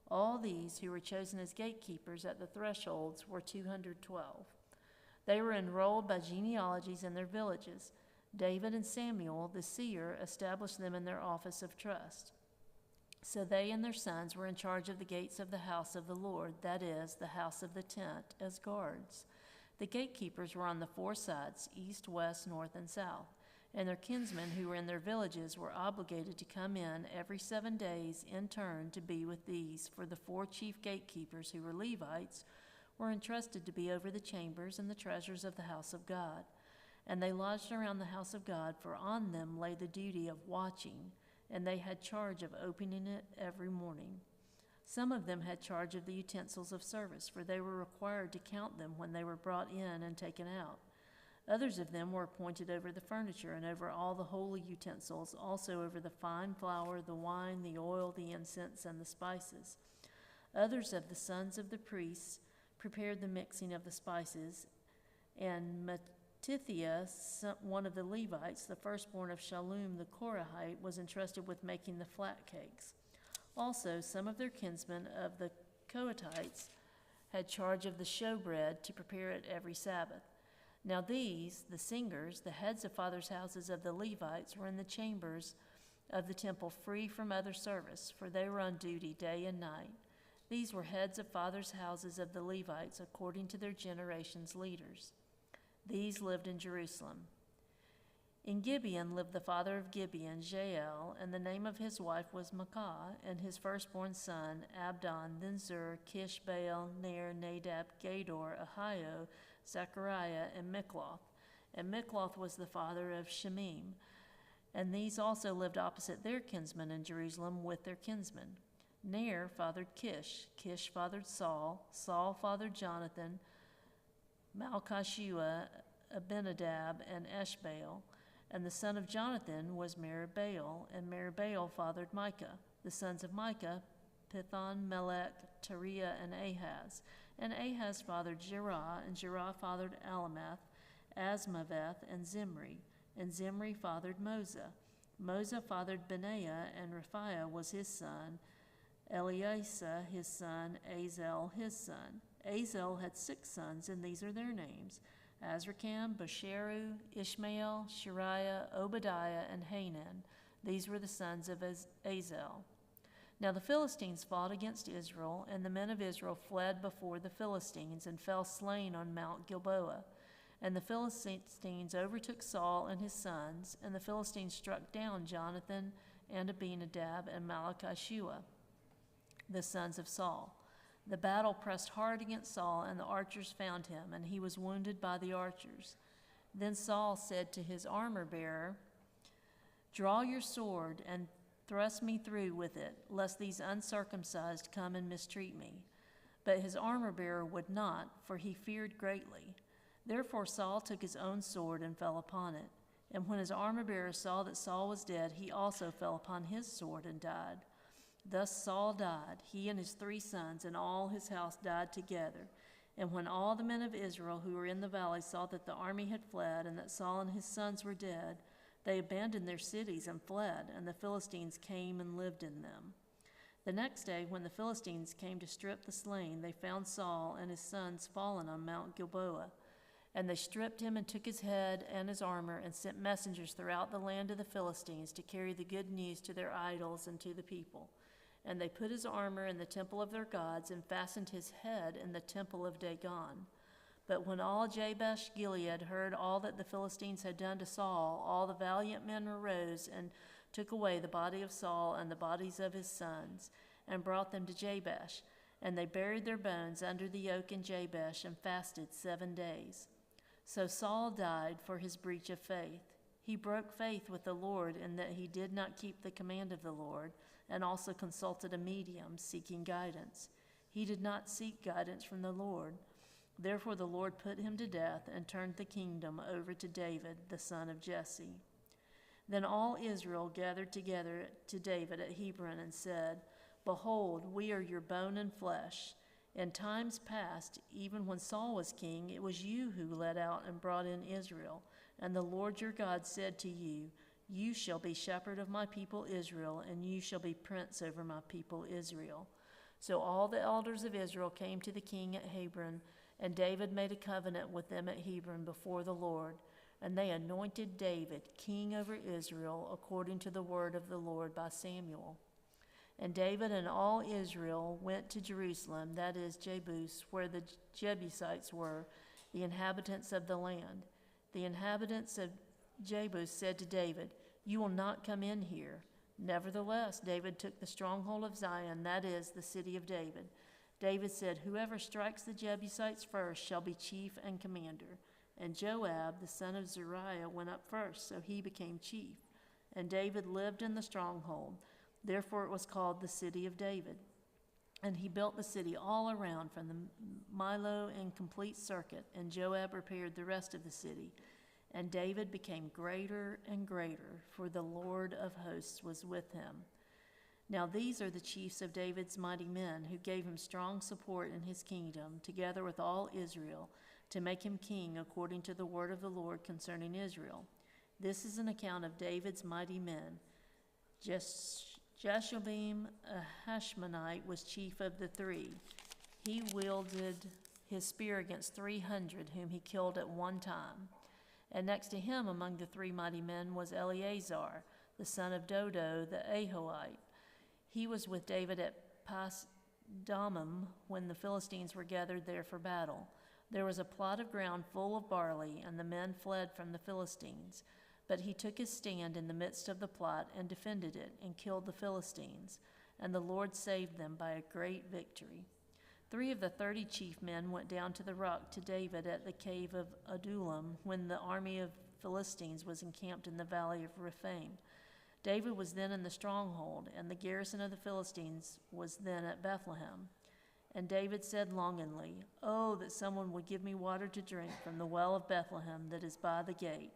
All these who were chosen as gatekeepers at the thresholds were 212. They were enrolled by genealogies in their villages. David and Samuel, the seer, established them in their office of trust. So they and their sons were in charge of the gates of the house of the Lord, that is, the house of the tent, as guards. The gatekeepers were on the four sides, east, west, north, and south, and their kinsmen who were in their villages were obligated to come in every 7 days in turn to be with these, for the 4 chief gatekeepers, who were Levites, were entrusted to be over the chambers and the treasures of the house of God. And they lodged around the house of God, for on them lay the duty of watching, and they had charge of opening it every morning. Some of them had charge of the utensils of service, for they were required to count them when they were brought in and taken out. Others of them were appointed over the furniture and over all the holy utensils, also over the fine flour, the wine, the oil, the incense, and the spices. Others of the sons of the priests prepared the mixing of the spices, and Mattithiah, one of the Levites, the firstborn of Shallum the Korahite, was entrusted with making the flat cakes. Also, some of their kinsmen of the Kohathites had charge of the showbread to prepare it every Sabbath. Now these, the singers, the heads of fathers' houses of the Levites, were in the chambers of the temple free from other service, for they were on duty day and night. These were heads of fathers' houses of the Levites according to their generations' leaders. These lived in Jerusalem. In Gibeon lived the father of Gibeon, Jael, and the name of his wife was Maacah, and his firstborn son, Abdon, then Zur, Kish, Baal, Ner, Nadab, Gedor, Ahio, Zechariah, and Mikloth. And Mikloth was the father of Shemim. And these also lived opposite their kinsmen in Jerusalem with their kinsmen. Ner fathered Kish, Kish fathered Saul, Saul fathered Jonathan, Malchishua, Abinadab, and Eshbaal. And the son of Jonathan was Meribaal, and Meribaal fathered Micah. The sons of Micah, Pithon, Melech, Tariah, and Ahaz. And Ahaz fathered Jerah, and Jerah fathered Alameth, Asmaveth, and Zimri. And Zimri fathered Moza. Moza fathered Benaiah, and Raphiah was his son, Eleasa his son, Azel his son. Azel had 6 sons, and these are their names: Azrikam, Basheru, Ishmael, Shariah, Obadiah, and Hanan. These were the sons of Azel. Now the Philistines fought against Israel, and the men of Israel fled before the Philistines and fell slain on Mount Gilboa. And the Philistines overtook Saul and his sons, and the Philistines struck down Jonathan and Abinadab and Malchishua, the sons of Saul. The battle pressed hard against Saul, and the archers found him, and he was wounded by the archers. Then Saul said to his armor-bearer, "Draw your sword and thrust me through with it, lest these uncircumcised come and mistreat me." But his armor-bearer would not, for he feared greatly. Therefore Saul took his own sword and fell upon it. And when his armor-bearer saw that Saul was dead, he also fell upon his sword and died. Thus Saul died, he and his 3 sons, and all his house died together. And when all the men of Israel who were in the valley saw that the army had fled, and that Saul and his sons were dead, they abandoned their cities and fled, and the Philistines came and lived in them. The next day, when the Philistines came to strip the slain, they found Saul and his sons fallen on Mount Gilboa. And they stripped him and took his head and his armor and sent messengers throughout the land of the Philistines to carry the good news to their idols and to the people. And they put his armor in the temple of their gods and fastened his head in the temple of Dagon. But when all Jabesh Gilead heard all that the Philistines had done to Saul, all the valiant men arose and took away the body of Saul and the bodies of his sons, and brought them to Jabesh. And they buried their bones under the oak in Jabesh and fasted 7 days. So Saul died for his breach of faith. He broke faith with the Lord in that he did not keep the command of the Lord, and also consulted a medium, seeking guidance. He did not seek guidance from the Lord. Therefore the Lord put him to death and turned the kingdom over to David, the son of Jesse. Then all Israel gathered together to David at Hebron and said, Behold, we are your bone and flesh. In times past, even when Saul was king, it was you who led out and brought in Israel. And the Lord your God said to you, You shall be shepherd of my people Israel, and you shall be prince over my people Israel. So all the elders of Israel came to the king at Hebron, and David made a covenant with them at Hebron before the Lord. And they anointed David king over Israel according to the word of the Lord by Samuel. And David and all Israel went to Jerusalem, that is Jebus, where the Jebusites were, the inhabitants of the land. The inhabitants of Jebus said to David, You will not come in here. Nevertheless, David took the stronghold of Zion, that is, the city of David. David said, Whoever strikes the Jebusites first shall be chief and commander. And Joab, the son of Zeruiah, went up first, so he became chief. And David lived in the stronghold. Therefore it was called the city of David. And he built the city all around from the Milo in complete circuit, and Joab repaired the rest of the city. And David became greater and greater, for the Lord of hosts was with him. Now these are the chiefs of David's mighty men, who gave him strong support in his kingdom, together with all Israel, to make him king according to the word of the Lord concerning Israel. This is an account of David's mighty men. Jeshobim, a Hashmonite, was chief of the 3. He wielded his spear against 300, whom he killed at one time. And next to him among the 3 mighty men was Eleazar, the son of Dodo, the Ahohite. He was with David at Pasdammim when the Philistines were gathered there for battle. There was a plot of ground full of barley, and the men fled from the Philistines. But he took his stand in the midst of the plot and defended it, and killed the Philistines. And the Lord saved them by a great victory. 3 of the 30 chief men went down to the rock to David at the cave of Adullam when the army of Philistines was encamped in the valley of Rephaim. David was then in the stronghold, and the garrison of the Philistines was then at Bethlehem. And David said longingly, Oh, that someone would give me water to drink from the well of Bethlehem that is by the gate.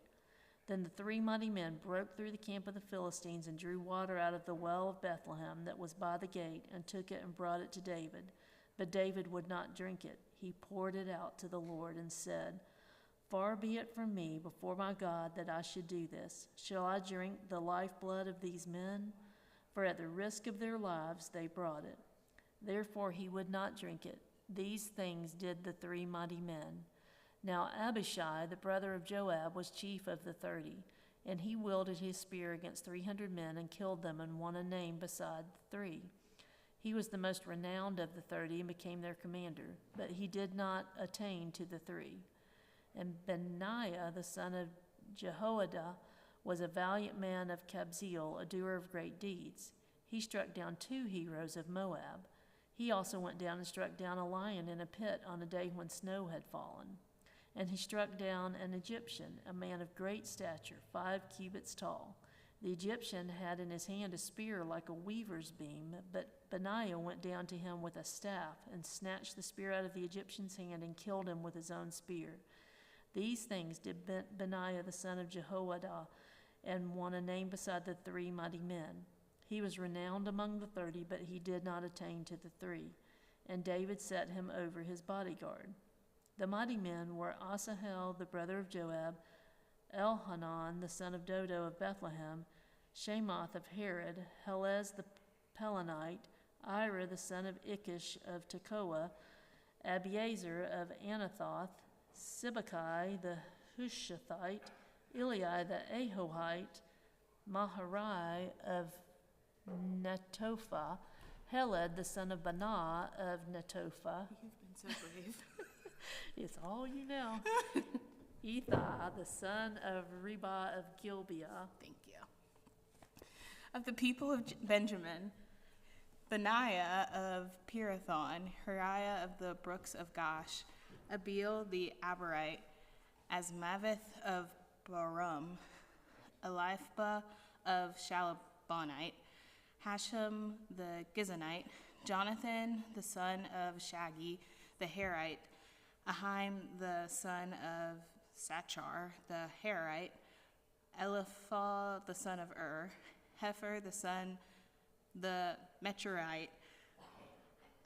Then the 3 mighty men broke through the camp of the Philistines and drew water out of the well of Bethlehem that was by the gate, and took it and brought it to David. But David would not drink it. He poured it out to the Lord and said, Far be it from me before my God that I should do this. Shall I drink the lifeblood of these men? For at the risk of their lives they brought it. Therefore he would not drink it. These things did the 3 mighty men. Now Abishai, the brother of Joab, was chief of the 30, and he wielded his spear against 300 men and killed them and won a name beside the 3. He was the most renowned of the 30 and became their commander, but he did not attain to the 3. And Benaiah, the son of Jehoiada, was a valiant man of Kabzeel, a doer of great deeds. He struck down 2 heroes of Moab. He also went down and struck down a lion in a pit on a day when snow had fallen. And he struck down an Egyptian, a man of great stature, 5 cubits tall. The Egyptian had in his hand a spear like a weaver's beam, but Benaiah went down to him with a staff and snatched the spear out of the Egyptian's hand and killed him with his own spear. These things did Benaiah the son of Jehoiada, and won a name beside the 3 mighty men. He was renowned among the 30, but he did not attain to the 3. And David set him over his bodyguard. The mighty men were Asahel, the brother of Joab, Elhanan, the son of Dodo of Bethlehem, Shemoth of Herod, Helez the Pelonite, Ira the son of Ikish of Tekoa, Abiezer of Anathoth, Sibbecai the Hushathite, Eli the Ahohite, Maharai of Netophah, Heled the son of Banah of Netophah. You've been so brave. It's all you know. Ethah the son of Reba of Gibeah. Thank you. Of the people of Benjamin, Benaiah of Pirathon, Huriah of the brooks of Gosh, Abiel the Abarite, Asmaveth of Barum, Elipha of Shalabonite, Hashem the Gizonite, Jonathan the son of Shagi the Herite, Ahim the son of Sachar the Herite, Eliphah the son of Hefer the son the Mecherite,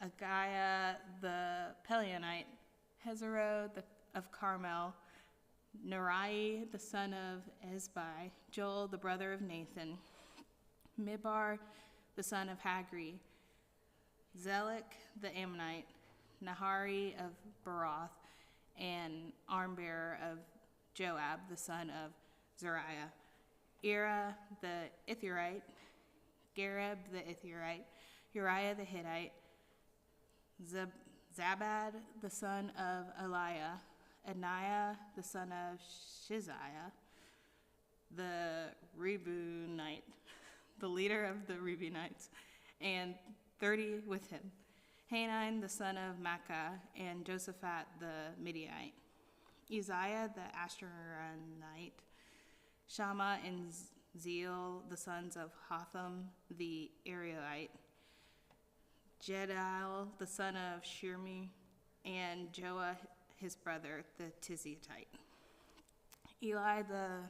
Agaiah the Pelionite, Hezro of Carmel, Nerai the son of Ezbai, Joel the brother of Nathan, Mibar the son of Hagri, Zelek the Ammonite, Nahari of Baroth, and armbearer of Joab the son of Zariah, Ira the Ithirite, Gareb the Ithirite, Uriah the Hittite, Zabad the son of Eliah, Adniah the son of Shiziah, the Reubunite, the leader of the Reubunites, and 30 with him, Hanine the son of Makkah, and Josaphat the Midianite, Uzziah the Ashtaronite, Shammah and Zeel the sons of Hotham the Arielite, Jediel the son of Shirmi, and Joah his brother the Tizitite, Eli the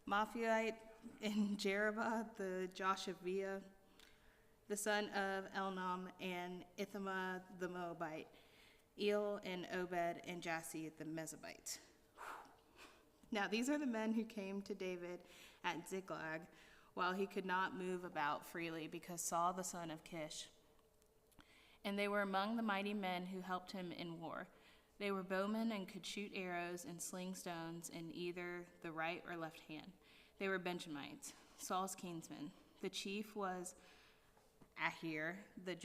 Maphiite, and Jeroboam the Joshaviah, the son of Elnam, and Ithamah the Moabite, El and Obed and Jassy the Mezabite. Now these are the men who came to David at Ziklag while he could not move about freely because Saul the son of Kish. And they were among the mighty men who helped him in war. They were bowmen and could shoot arrows and sling stones in either the right or left hand. They were Benjamites, Saul's kinsmen. The chief was Ahir, the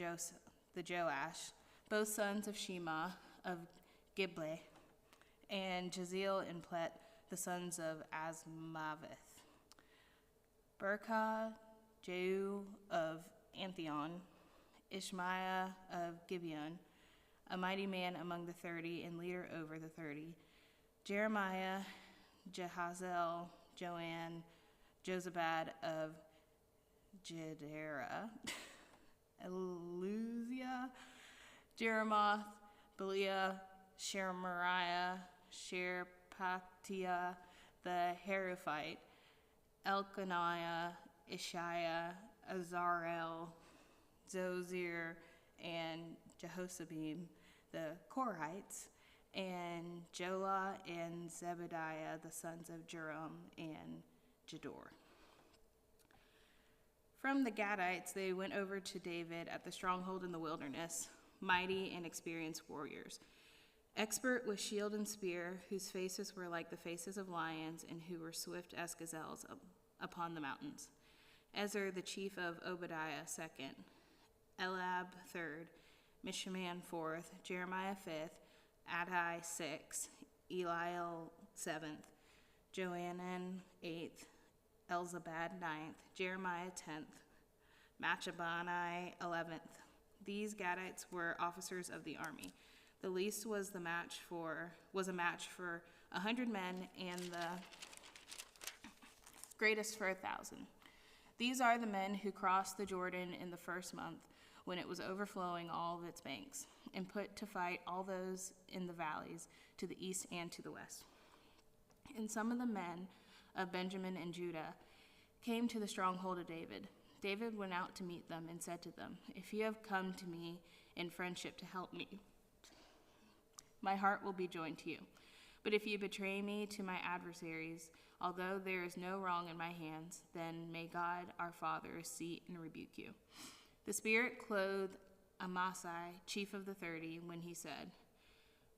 Joash, both sons of Shema of Gibleh, and Jaziel and Plet, the sons of Asmaveth. Berkah, Jehu of Antheon, Ishmaiah of Gibeon, a mighty man among the 30 and leader over the 30. Jeremiah, Jehazel, Joanne, Jozabad of Jederah, Eluzia, Jeremoth, Beliah, Shemariah, Sherpatiah, the Heraphite, Elkanah, Ishiah, Azarel, Zozir, and Jehosabim, the Korhites, and Jolah and Zebediah, the sons of Jerom and Jedor. From the Gadites, they went over to David at the stronghold in the wilderness, mighty and experienced warriors, expert with shield and spear, whose faces were like the faces of lions and who were swift as gazelles upon the mountains. Ezer, the chief of Obadiah, second, Elab, third, Mishaman, fourth, Jeremiah, fifth, Adai, sixth, Eliel, seventh, Johanan, eighth, Elzabad, ninth, Jeremiah, 10th, Machabani, 11th. These Gadites were officers of the army. The least was a match for 100 men, and the greatest for 1,000. These are the men who crossed the Jordan in the first month, when it was overflowing all of its banks, and put to fight all those in the valleys to the east and to the west. And some of the men of Benjamin and Judah came to the stronghold of David. David went out to meet them and said to them, "If you have come to me in friendship to help me, my heart will be joined to you. But if you betray me to my adversaries, although there is no wrong in my hands, then may God our Father see and rebuke you." The Spirit clothed Amasai, chief of the 30, when he said,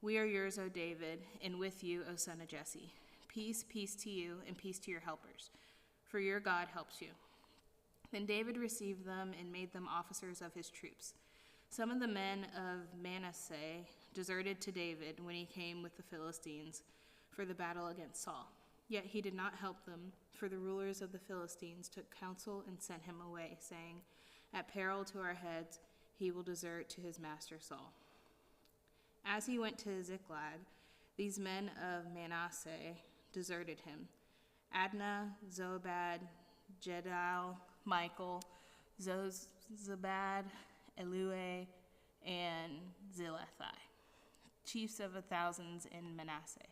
We are yours, O David, and with you, O son of Jesse. Peace, peace to you, and peace to your helpers, for your God helps you." Then David received them and made them officers of his troops. Some of the men of Manasseh deserted to David when he came with the Philistines for the battle against Saul. Yet he did not help them, for the rulers of the Philistines took counsel and sent him away, saying, "At peril to our heads, he will desert to his master Saul." As he went to Ziklag, these men of Manasseh deserted him: Adnah, Zobad, Jediel, Michael, Zozabad, Elui, and Zilethai, chiefs of 1,000s in Manasseh.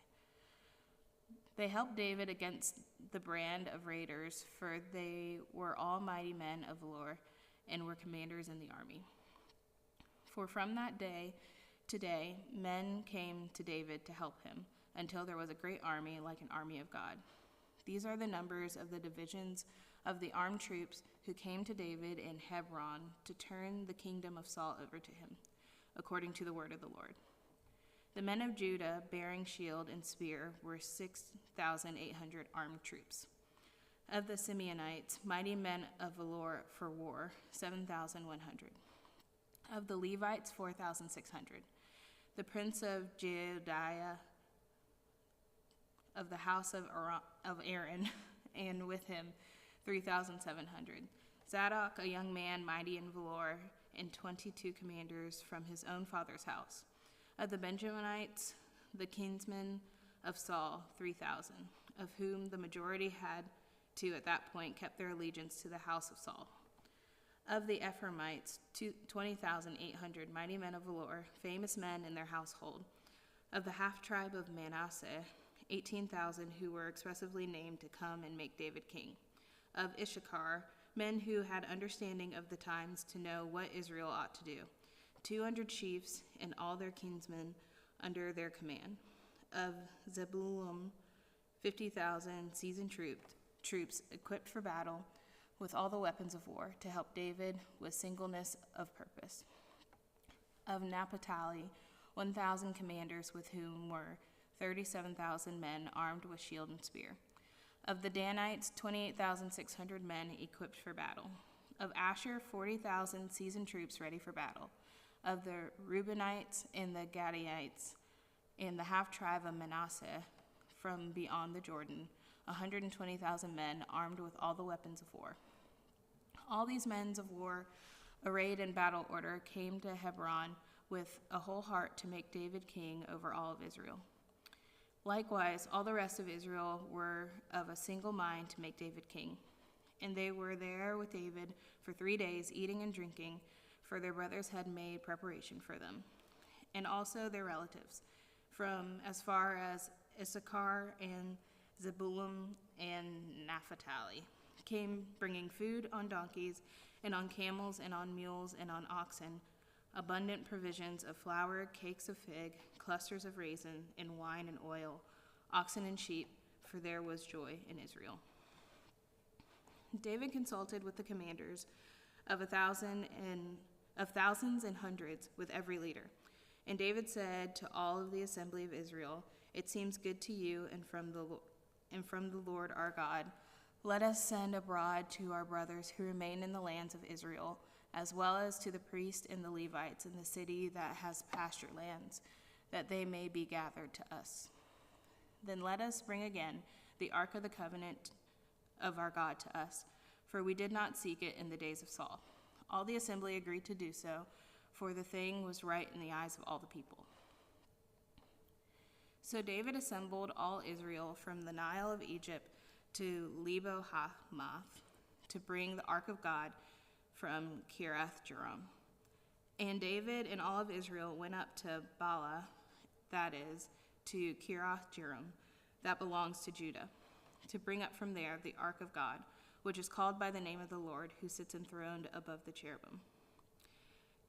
They helped David against the band of raiders, for they were all mighty men of valor and were commanders in the army. For from that day to day, men came to David to help him, until there was a great army, like an army of God. These are the numbers of the divisions of the armed troops who came to David in Hebron to turn the kingdom of Saul over to him, according to the word of the Lord. The men of Judah, bearing shield and spear, were 6,800 armed troops. Of the Simeonites, mighty men of valor for war, 7,100. Of the Levites, 4,600. The prince of Jediah, of the house of Aaron, and with him 3,700. Zadok, a young man mighty in valor, and 22 commanders from his own father's house. Of the Benjaminites, the kinsmen of Saul, 3,000, of whom the majority had to, at that point, kept their allegiance to the house of Saul. Of the Ephraimites, 20,800 mighty men of valor, famous men in their household. Of the half-tribe of Manasseh, 18,000 who were expressively named to come and make David king. Of Issachar, men who had understanding of the times to know what Israel ought to do. 200 chiefs and all their kinsmen under their command. Of Zebulun, 50,000 seasoned troops equipped for battle with all the weapons of war to help David with singleness of purpose. Of Naphtali, 1,000 commanders with whom were 37,000 men armed with shield and spear. Of the Danites, 28,600 men equipped for battle. Of Asher, 40,000 seasoned troops ready for battle. Of the Reubenites and the Gadites and the half-tribe of Manasseh from beyond the Jordan, 120,000 men armed with all the weapons of war. All these men of war, arrayed in battle order, came to Hebron with a whole heart to make David king over all of Israel. Likewise, all the rest of Israel were of a single mind to make David king. And they were there with David for 3 days, eating and drinking, for their brothers had made preparation for them. And also their relatives, from as far as Issachar and Zebulun and Naphtali, came bringing food on donkeys and on camels and on mules and on oxen, abundant provisions of flour, cakes of fig, clusters of raisin, and wine and oil, oxen and sheep, for there was joy in Israel. David consulted with the commanders of thousands and hundreds, with every leader. And David said to all of the assembly of Israel, "It seems good to you and from the Lord our God, let us send abroad to our brothers who remain in the lands of Israel, as well as to the priests and the Levites in the city that has pasture lands, that they may be gathered to us. Then let us bring again the ark of the covenant of our God to us, for we did not seek it in the days of Saul." All the assembly agreed to do so, for the thing was right in the eyes of all the people. So David assembled all Israel from the Nile of Egypt to Lebo-Hamath to bring the ark of God from Kiriath-Jearim. And David and all of Israel went up to Baalah, that is, to Kiriath-Jearim, that belongs to Judah, to bring up from there the ark of God, which is called by the name of the Lord, who sits enthroned above the cherubim.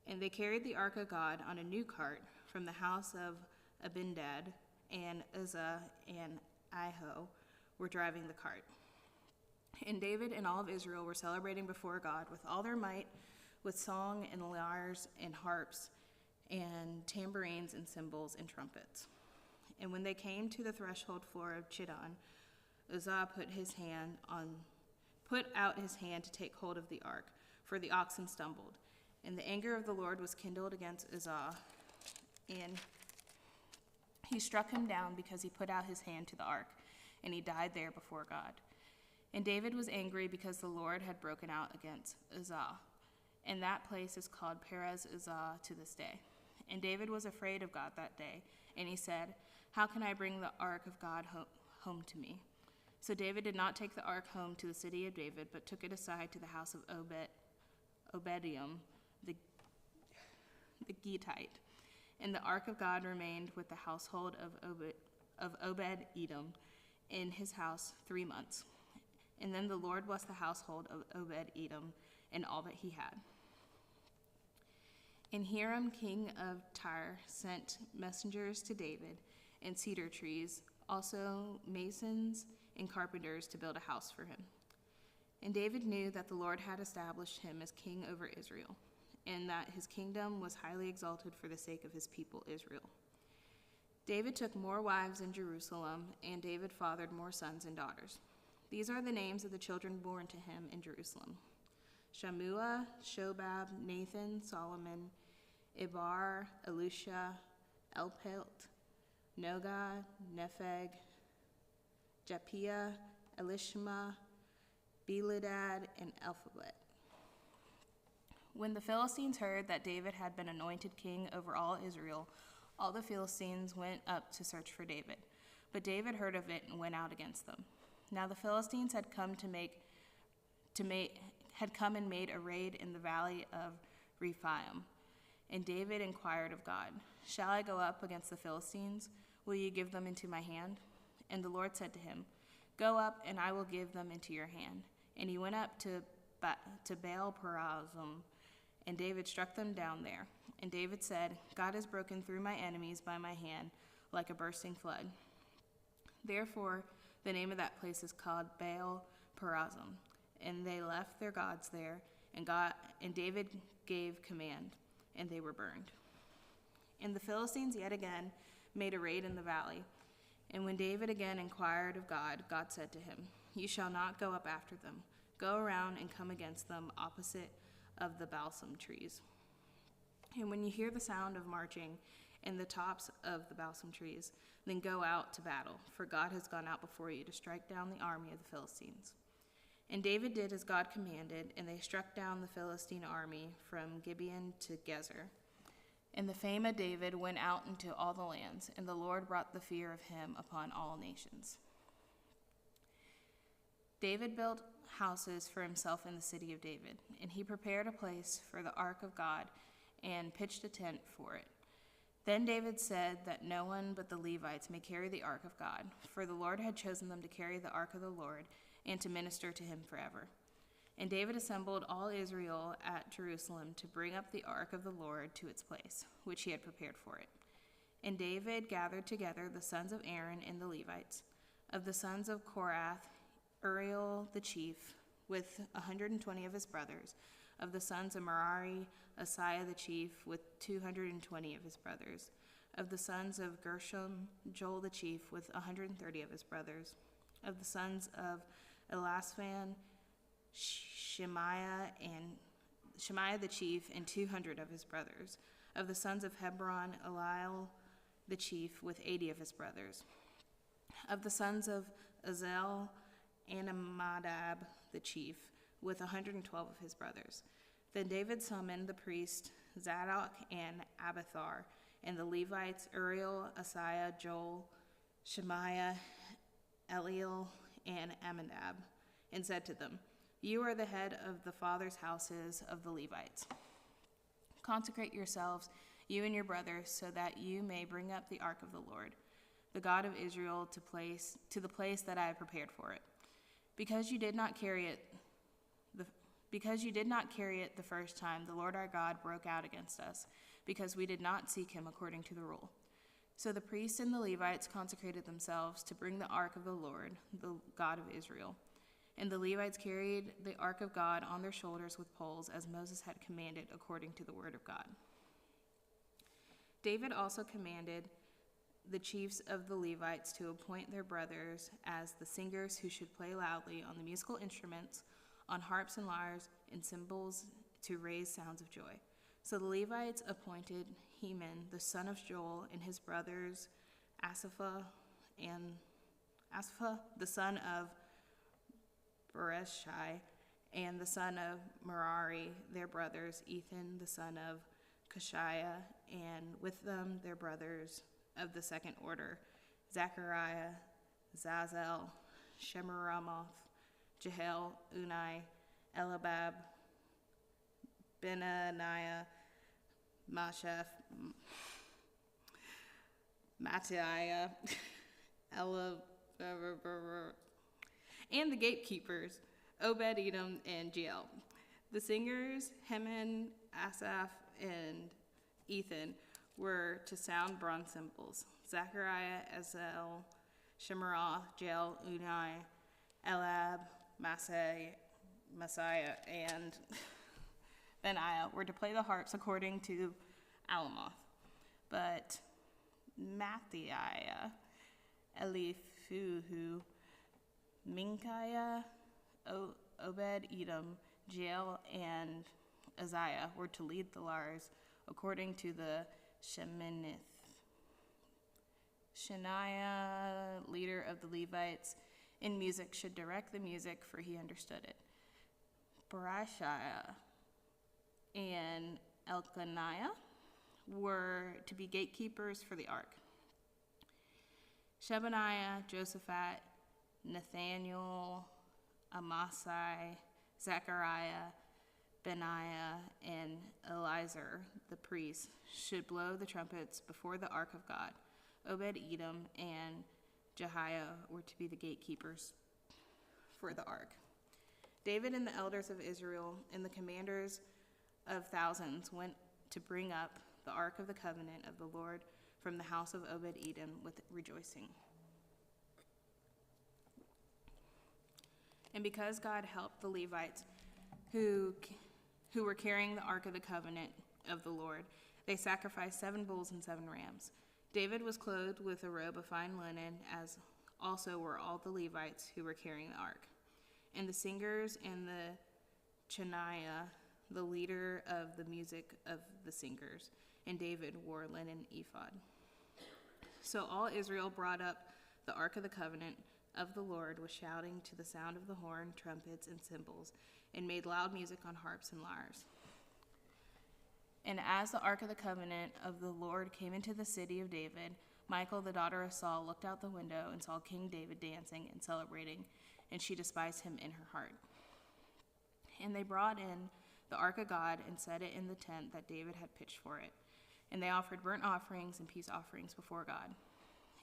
And they carried the ark of God on a new cart from the house of Abindad, and Uzzah and Ahio were driving the cart. And David and all of Israel were celebrating before God with all their might, with song and lyres and harps and tambourines and cymbals and trumpets. And when they came to the threshold floor of Chidon, Uzzah put out his hand to take hold of the ark, for the oxen stumbled. And the anger of the Lord was kindled against Uzzah, and he struck him down because he put out his hand to the ark, and he died there before God. And David was angry because the Lord had broken out against Uzzah. And that place is called Perez Uzzah to this day. And David was afraid of God that day, and he said, "How can I bring the ark of God home to me?" So David did not take the ark home to the city of David, but took it aside to the house of Obed-Edom, the Gittite. And the ark of God remained with the household of Obed-Edom in his house 3 months. And then the Lord blessed the household of Obed-Edom and all that he had. And Hiram, king of Tyre, sent messengers to David and cedar trees, also masons and carpenters, to build a house for him. And David knew that the Lord had established him as king over Israel, and that his kingdom was highly exalted for the sake of his people Israel. David took more wives in Jerusalem, and David fathered more sons and daughters. These are the names of the children born to him in Jerusalem: Shammua, Shobab, Nathan, Solomon, Ibar, Elisha, Elpelt, Noga, Nepheg, Japhia, Elishma, Beladad, and Elphalet. When the Philistines heard that David had been anointed king over all Israel, all the Philistines went up to search for David. But David heard of it and went out against them. Now the Philistines had come and made a raid in the valley of Rephaim. And David inquired of God, "Shall I go up against the Philistines? Will you give them into my hand?" And the Lord said to him, "Go up, and I will give them into your hand." And he went up to Baal-perazim, and David struck them down there. And David said, "God has broken through my enemies by my hand like a bursting flood." Therefore, the name of that place is called Baal-perazim. And they left their gods there, and David gave command, and they were burned. And the Philistines yet again made a raid in the valley. And when David again inquired of God, God said to him, "You shall not go up after them. Go around and come against them opposite of the balsam trees. And when you hear the sound of marching in the tops of the balsam trees, then go out to battle, for God has gone out before you to strike down the army of the Philistines." And David did as God commanded, and they struck down the Philistine army from Gibeon to Gezer. And the fame of David went out into all the lands, and the Lord brought the fear of him upon all nations. David built houses for himself in the city of David, and he prepared a place for the ark of God and pitched a tent for it. Then David said that no one but the Levites may carry the ark of God, for the Lord had chosen them to carry the ark of the Lord and to minister to him forever. And David assembled all Israel at Jerusalem to bring up the ark of the Lord to its place, which he had prepared for it. And David gathered together the sons of Aaron and the Levites. Of the sons of Korath, Uriel the chief, with 120 of his brothers. Of the sons of Merari, Asaiah the chief, with 220 of his brothers. Of the sons of Gershom, Joel the chief, with 130 of his brothers. Of the sons of Elasaphan, Shemaiah the chief, and 200 of his brothers. Of the sons of Hebron, Eliel the chief, with 80 of his brothers. Of the sons of Azel, Anamadab the chief, with 112 of his brothers. Then David summoned the priests Zadok and Abiathar, and the Levites Uriel, Asaiah, Joel, Shemaiah, Eliel, and Amminadab, and said to them, "You are the head of the fathers' houses of the Levites. Consecrate yourselves, you and your brothers, so that you may bring up the ark of the Lord, the God of Israel, to the place that I have prepared for it. Because you did not carry it the first time, the Lord our God broke out against us, because we did not seek him according to the rule." So the priests and the Levites consecrated themselves to bring the ark of the Lord, the God of Israel. And the Levites carried the ark of God on their shoulders with poles, as Moses had commanded according to the word of God. David also commanded the chiefs of the Levites to appoint their brothers as the singers who should play loudly on the musical instruments, on harps and lyres and cymbals to raise sounds of joy. So the Levites appointed Heman, the son of Joel, and his brothers Asaph, the son of Bereshai, and the son of Merari, their brothers, Ethan, the son of Kashiah, and with them their brothers of the second order, Zechariah, Zazel, Shemiramoth, Jehiel, Unai, Elabab, Benaniah, Masheph, Mattaiah, and the gatekeepers, Obed-Edom and Jeiel. The singers, Heman, Asaph, and Ethan, were to sound bronze cymbals. Zechariah, Ezel, Shemiramoth, Jeiel, Unai, Elab, Messiah, and Benaiah were to play the harps according to Alamoth. But Matthiah, Elifuhu, Minkiah, Obed-Edom, Jeiel, and Uzziah were to lead the lyres according to the Sheminith. Shaniah, leader of the Levites in music, should direct the music, for he understood it. Berechiah and Elkanah were to be gatekeepers for the ark. Shebaniah, Josaphat, Nathaniel, Amasai, Zechariah, Benaiah, and Eliezer, the priest, should blow the trumpets before the ark of God. Obed-Edom and Jehiah were to be the gatekeepers for the ark. David and the elders of Israel and the commanders of thousands went to bring up the ark of the covenant of the Lord from the house of Obed-Edom with rejoicing. And because God helped the Levites who were carrying the ark of the covenant of the Lord, they sacrificed 7 bulls and 7 rams. David was clothed with a robe of fine linen, as also were all the Levites who were carrying the ark. And the singers and the Chaniah, the leader of the music of the singers, and David wore a linen ephod. So all Israel brought up the ark of the covenant of the Lord with shouting to the sound of the horn, trumpets, and cymbals, and made loud music on harps and lyres. And as the ark of the covenant of the Lord came into the city of David, Michal, the daughter of Saul, looked out the window and saw King David dancing and celebrating, and she despised him in her heart. And they brought in the ark of God and set it in the tent that David had pitched for it. And they offered burnt offerings and peace offerings before God.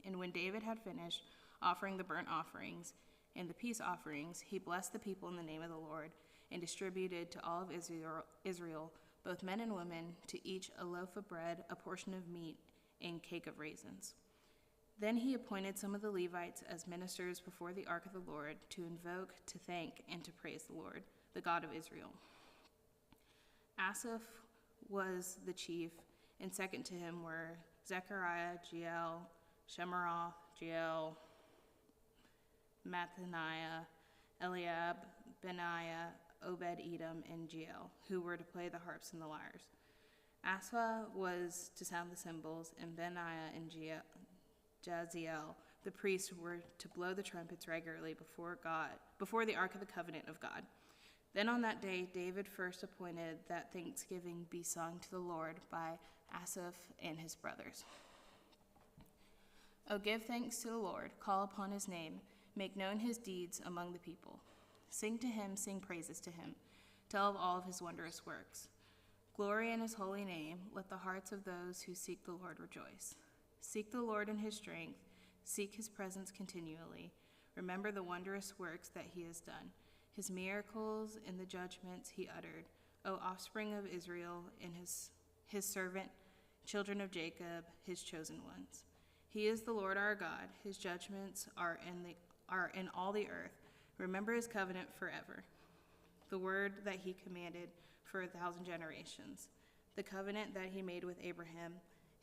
And when David had finished offering the burnt offerings and the peace offerings, he blessed the people in the name of the Lord and distributed to all of Israel, both men and women, to each a loaf of bread, a portion of meat, and cake of raisins. Then he appointed some of the Levites as ministers before the ark of the Lord to invoke, to thank, and to praise the Lord, the God of Israel. Asaph was the chief, and second to him were Zechariah, Jeiel, Shemiramoth, Jeiel, Mattaniah, Eliab, Benaiah, Obed-Edom, and Jeiel, who were to play the harps and the lyres. Asaph was to sound the cymbals, and Benaiah and Jaziel, the priests, were to blow the trumpets regularly before the ark of the covenant of God. Then on that day, David first appointed that thanksgiving be sung to the Lord by Asaph and his brothers. Oh, give thanks to the Lord, call upon his name, make known his deeds among the people. Sing to him, sing praises to him, tell of all of his wondrous works. Glory in his holy name, let the hearts of those who seek the Lord rejoice. Seek the Lord in his strength, seek his presence continually. Remember the wondrous works that he has done, his miracles and the judgments he uttered, O offspring of Israel and his servant, children of Jacob, his chosen ones. He is the Lord our God, his judgments are in all the earth. Remember his covenant forever, the word that he commanded for 1,000 generations, the covenant that he made with Abraham,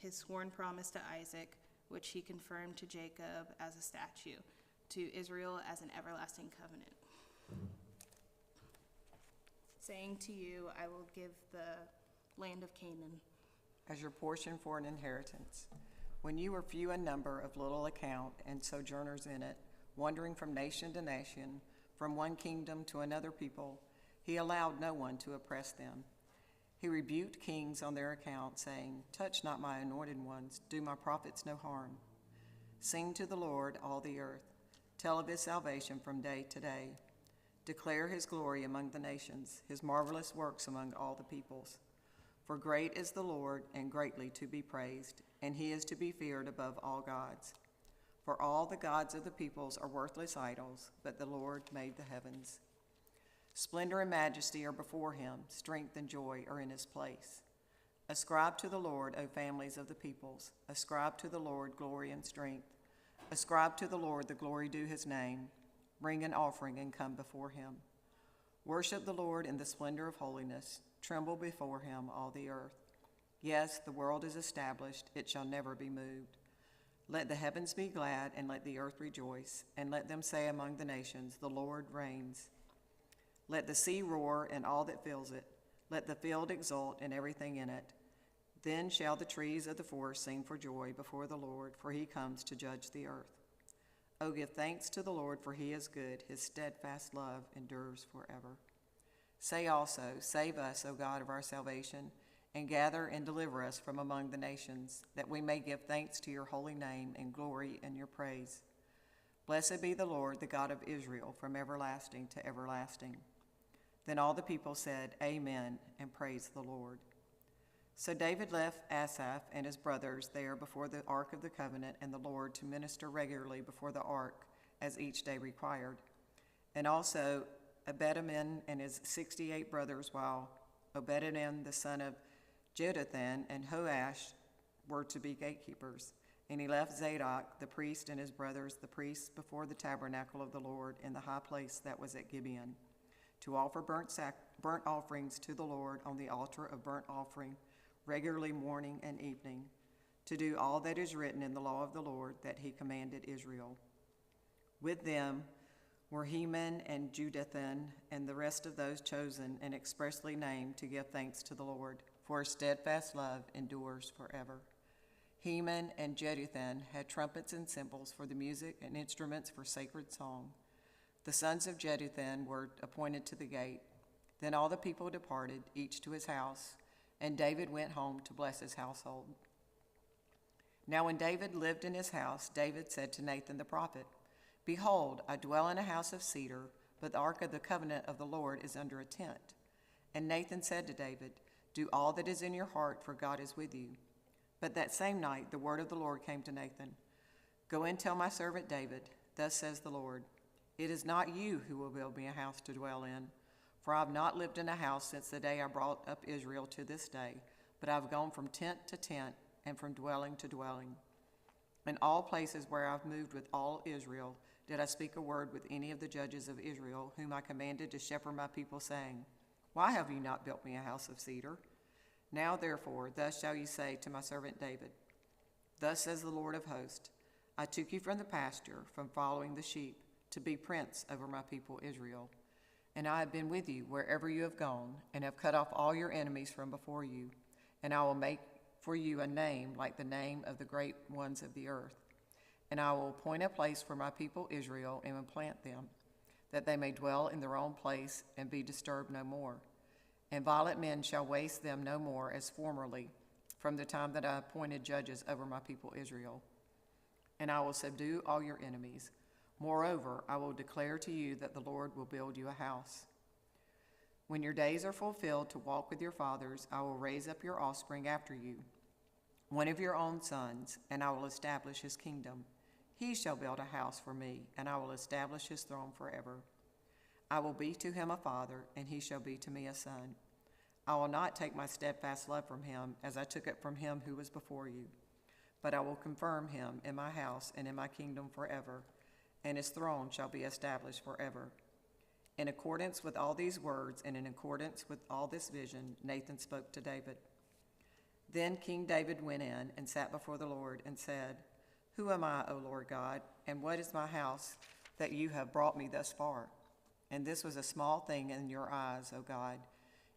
his sworn promise to Isaac, which he confirmed to Jacob as a statute, to Israel as an everlasting covenant. Saying to you, I will give the land of Canaan as your portion for an inheritance. When you were few in number, of little account, and sojourners in it, wandering from nation to nation, from one kingdom to another people, he allowed no one to oppress them. He rebuked kings on their account, saying, touch not my anointed ones, do my prophets no harm. Sing to the Lord, all the earth. Tell of his salvation from day to day. Declare his glory among the nations, his marvelous works among all the peoples. For great is the Lord, and greatly to be praised, and he is to be feared above all gods. For all the gods of the peoples are worthless idols, but the Lord made the heavens. Splendor and majesty are before him, strength and joy are in his place. Ascribe to the Lord, O families of the peoples. Ascribe to the Lord glory and strength. Ascribe to the Lord the glory due his name. Bring an offering and come before him. Worship the Lord in the splendor of holiness. Tremble before him, all the earth. Yes, the world is established, it shall never be moved. Let the heavens be glad, and let the earth rejoice, and let them say among the nations, the Lord reigns. Let the sea roar and all that fills it. Let the field exult and everything in it. Then shall the trees of the forest sing for joy before the Lord, for he comes to judge the earth. O give thanks to the Lord, for he is good. His steadfast love endures forever. Say also, save us, O God of our salvation, and gather and deliver us from among the nations, that we may give thanks to your holy name and glory in your praise. Blessed be the Lord, the God of Israel, from everlasting to everlasting. Then all the people said, Amen, and praised the Lord. So David left Asaph and his brothers there before the ark of the covenant and the Lord to minister regularly before the ark, as each day required. And also Obed-Edom and his 68 brothers, while Obed-Edom the son of Jeduthun and Joash were to be gatekeepers. And he left Zadok the priest and his brothers the priests before the tabernacle of the Lord in the high place that was at Gibeon, to offer burnt offerings to the Lord on the altar of burnt offering, regularly morning and evening, to do all that is written in the law of the Lord that he commanded Israel. With them were Heman and Jeduthun and the rest of those chosen and expressly named to give thanks to the Lord, for his steadfast love endures forever. Heman and Jeduthun had trumpets and cymbals for the music and instruments for sacred song. The sons of Jeduthun were appointed to the gate. Then all the people departed, each to his house, and David went home to bless his household. Now when David lived in his house, David said to Nathan the prophet, Behold, I dwell in a house of cedar, but the ark of the covenant of the Lord is under a tent. And Nathan said to David, Do all that is in your heart, for God is with you. But that same night the word of the Lord came to Nathan. Go and tell my servant David, Thus says the Lord, It is not you who will build me a house to dwell in, for I have not lived in a house since the day I brought up Israel to this day, but I have gone from tent to tent and from dwelling to dwelling. In all places where I have moved with all Israel, did I speak a word with any of the judges of Israel, whom I commanded to shepherd my people, saying, Why have you not built me a house of cedar? Now therefore, thus shall you say to my servant David, Thus says the Lord of hosts, I took you from the pasture, from following the sheep, to be prince over my people Israel. And I have been with you wherever you have gone, and have cut off all your enemies from before you. And I will make for you a name like the name of the great ones of the earth. And I will appoint a place for my people Israel and will plant them, that they may dwell in their own place and be disturbed no more. And violent men shall waste them no more as formerly, from the time that I appointed judges over my people Israel. And I will subdue all your enemies. Moreover, I will declare to you that the Lord will build you a house. When your days are fulfilled to walk with your fathers, I will raise up your offspring after you, one of your own sons, and I will establish his kingdom. He shall build a house for me, and I will establish his throne forever. I will be to him a father, and he shall be to me a son. I will not take my steadfast love from him, as I took it from him who was before you, but I will confirm him in my house and in my kingdom forever, and his throne shall be established forever. In accordance with all these words and in accordance with all this vision, Nathan spoke to David. Then King David went in and sat before the Lord and said, Who am I, O Lord God, and what is my house that you have brought me thus far? And this was a small thing in your eyes, O God.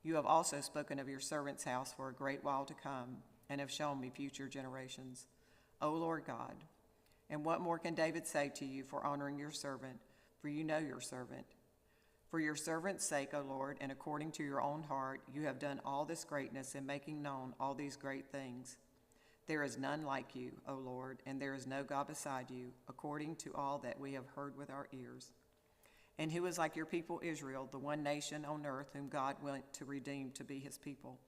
You have also spoken of your servant's house for a great while to come, and have shown me future generations, O Lord God. And what more can David say to you for honoring your servant? For you know your servant. For your servant's sake, O Lord, and according to your own heart, you have done all this greatness in making known all these great things. There is none like you, O Lord, and there is no God beside you, according to all that we have heard with our ears. And who is like your people Israel, the one nation on earth whom God went to redeem to be his people,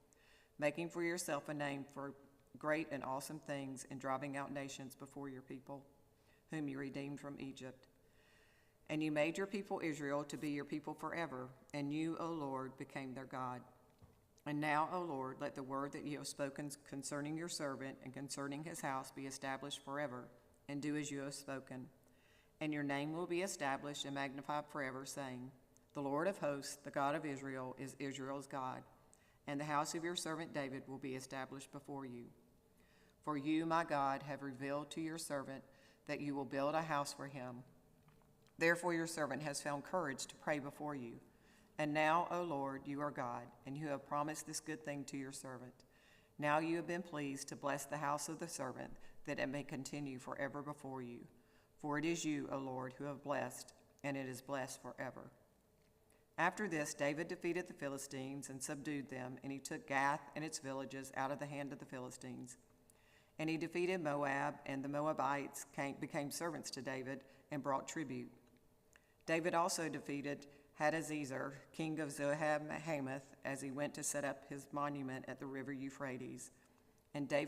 making for yourself a name for great and awesome things and driving out nations before your people, whom you redeemed from Egypt. And you made your people Israel to be your people forever, and you, O Lord, became their God. And now, O Lord, let the word that you have spoken concerning your servant and concerning his house be established forever, and do as you have spoken. And your name will be established and magnified forever, saying, The Lord of hosts, the God of Israel, is Israel's God, and the house of your servant David will be established before you. For you, my God, have revealed to your servant that you will build a house for him. Therefore your servant has found courage to pray before you. And now, O Lord, you are God, and you have promised this good thing to your servant. Now you have been pleased to bless the house of the servant, that it may continue forever before you. For it is you, O Lord, who have blessed, and it is blessed forever. After this, David defeated the Philistines and subdued them, and he took Gath and its villages out of the hand of the Philistines. And he defeated Moab, and the Moabites became servants to David and brought tribute. David also defeated Hadazezer, king of Zohab-Hamath, as he went to set up his monument at the river Euphrates. And David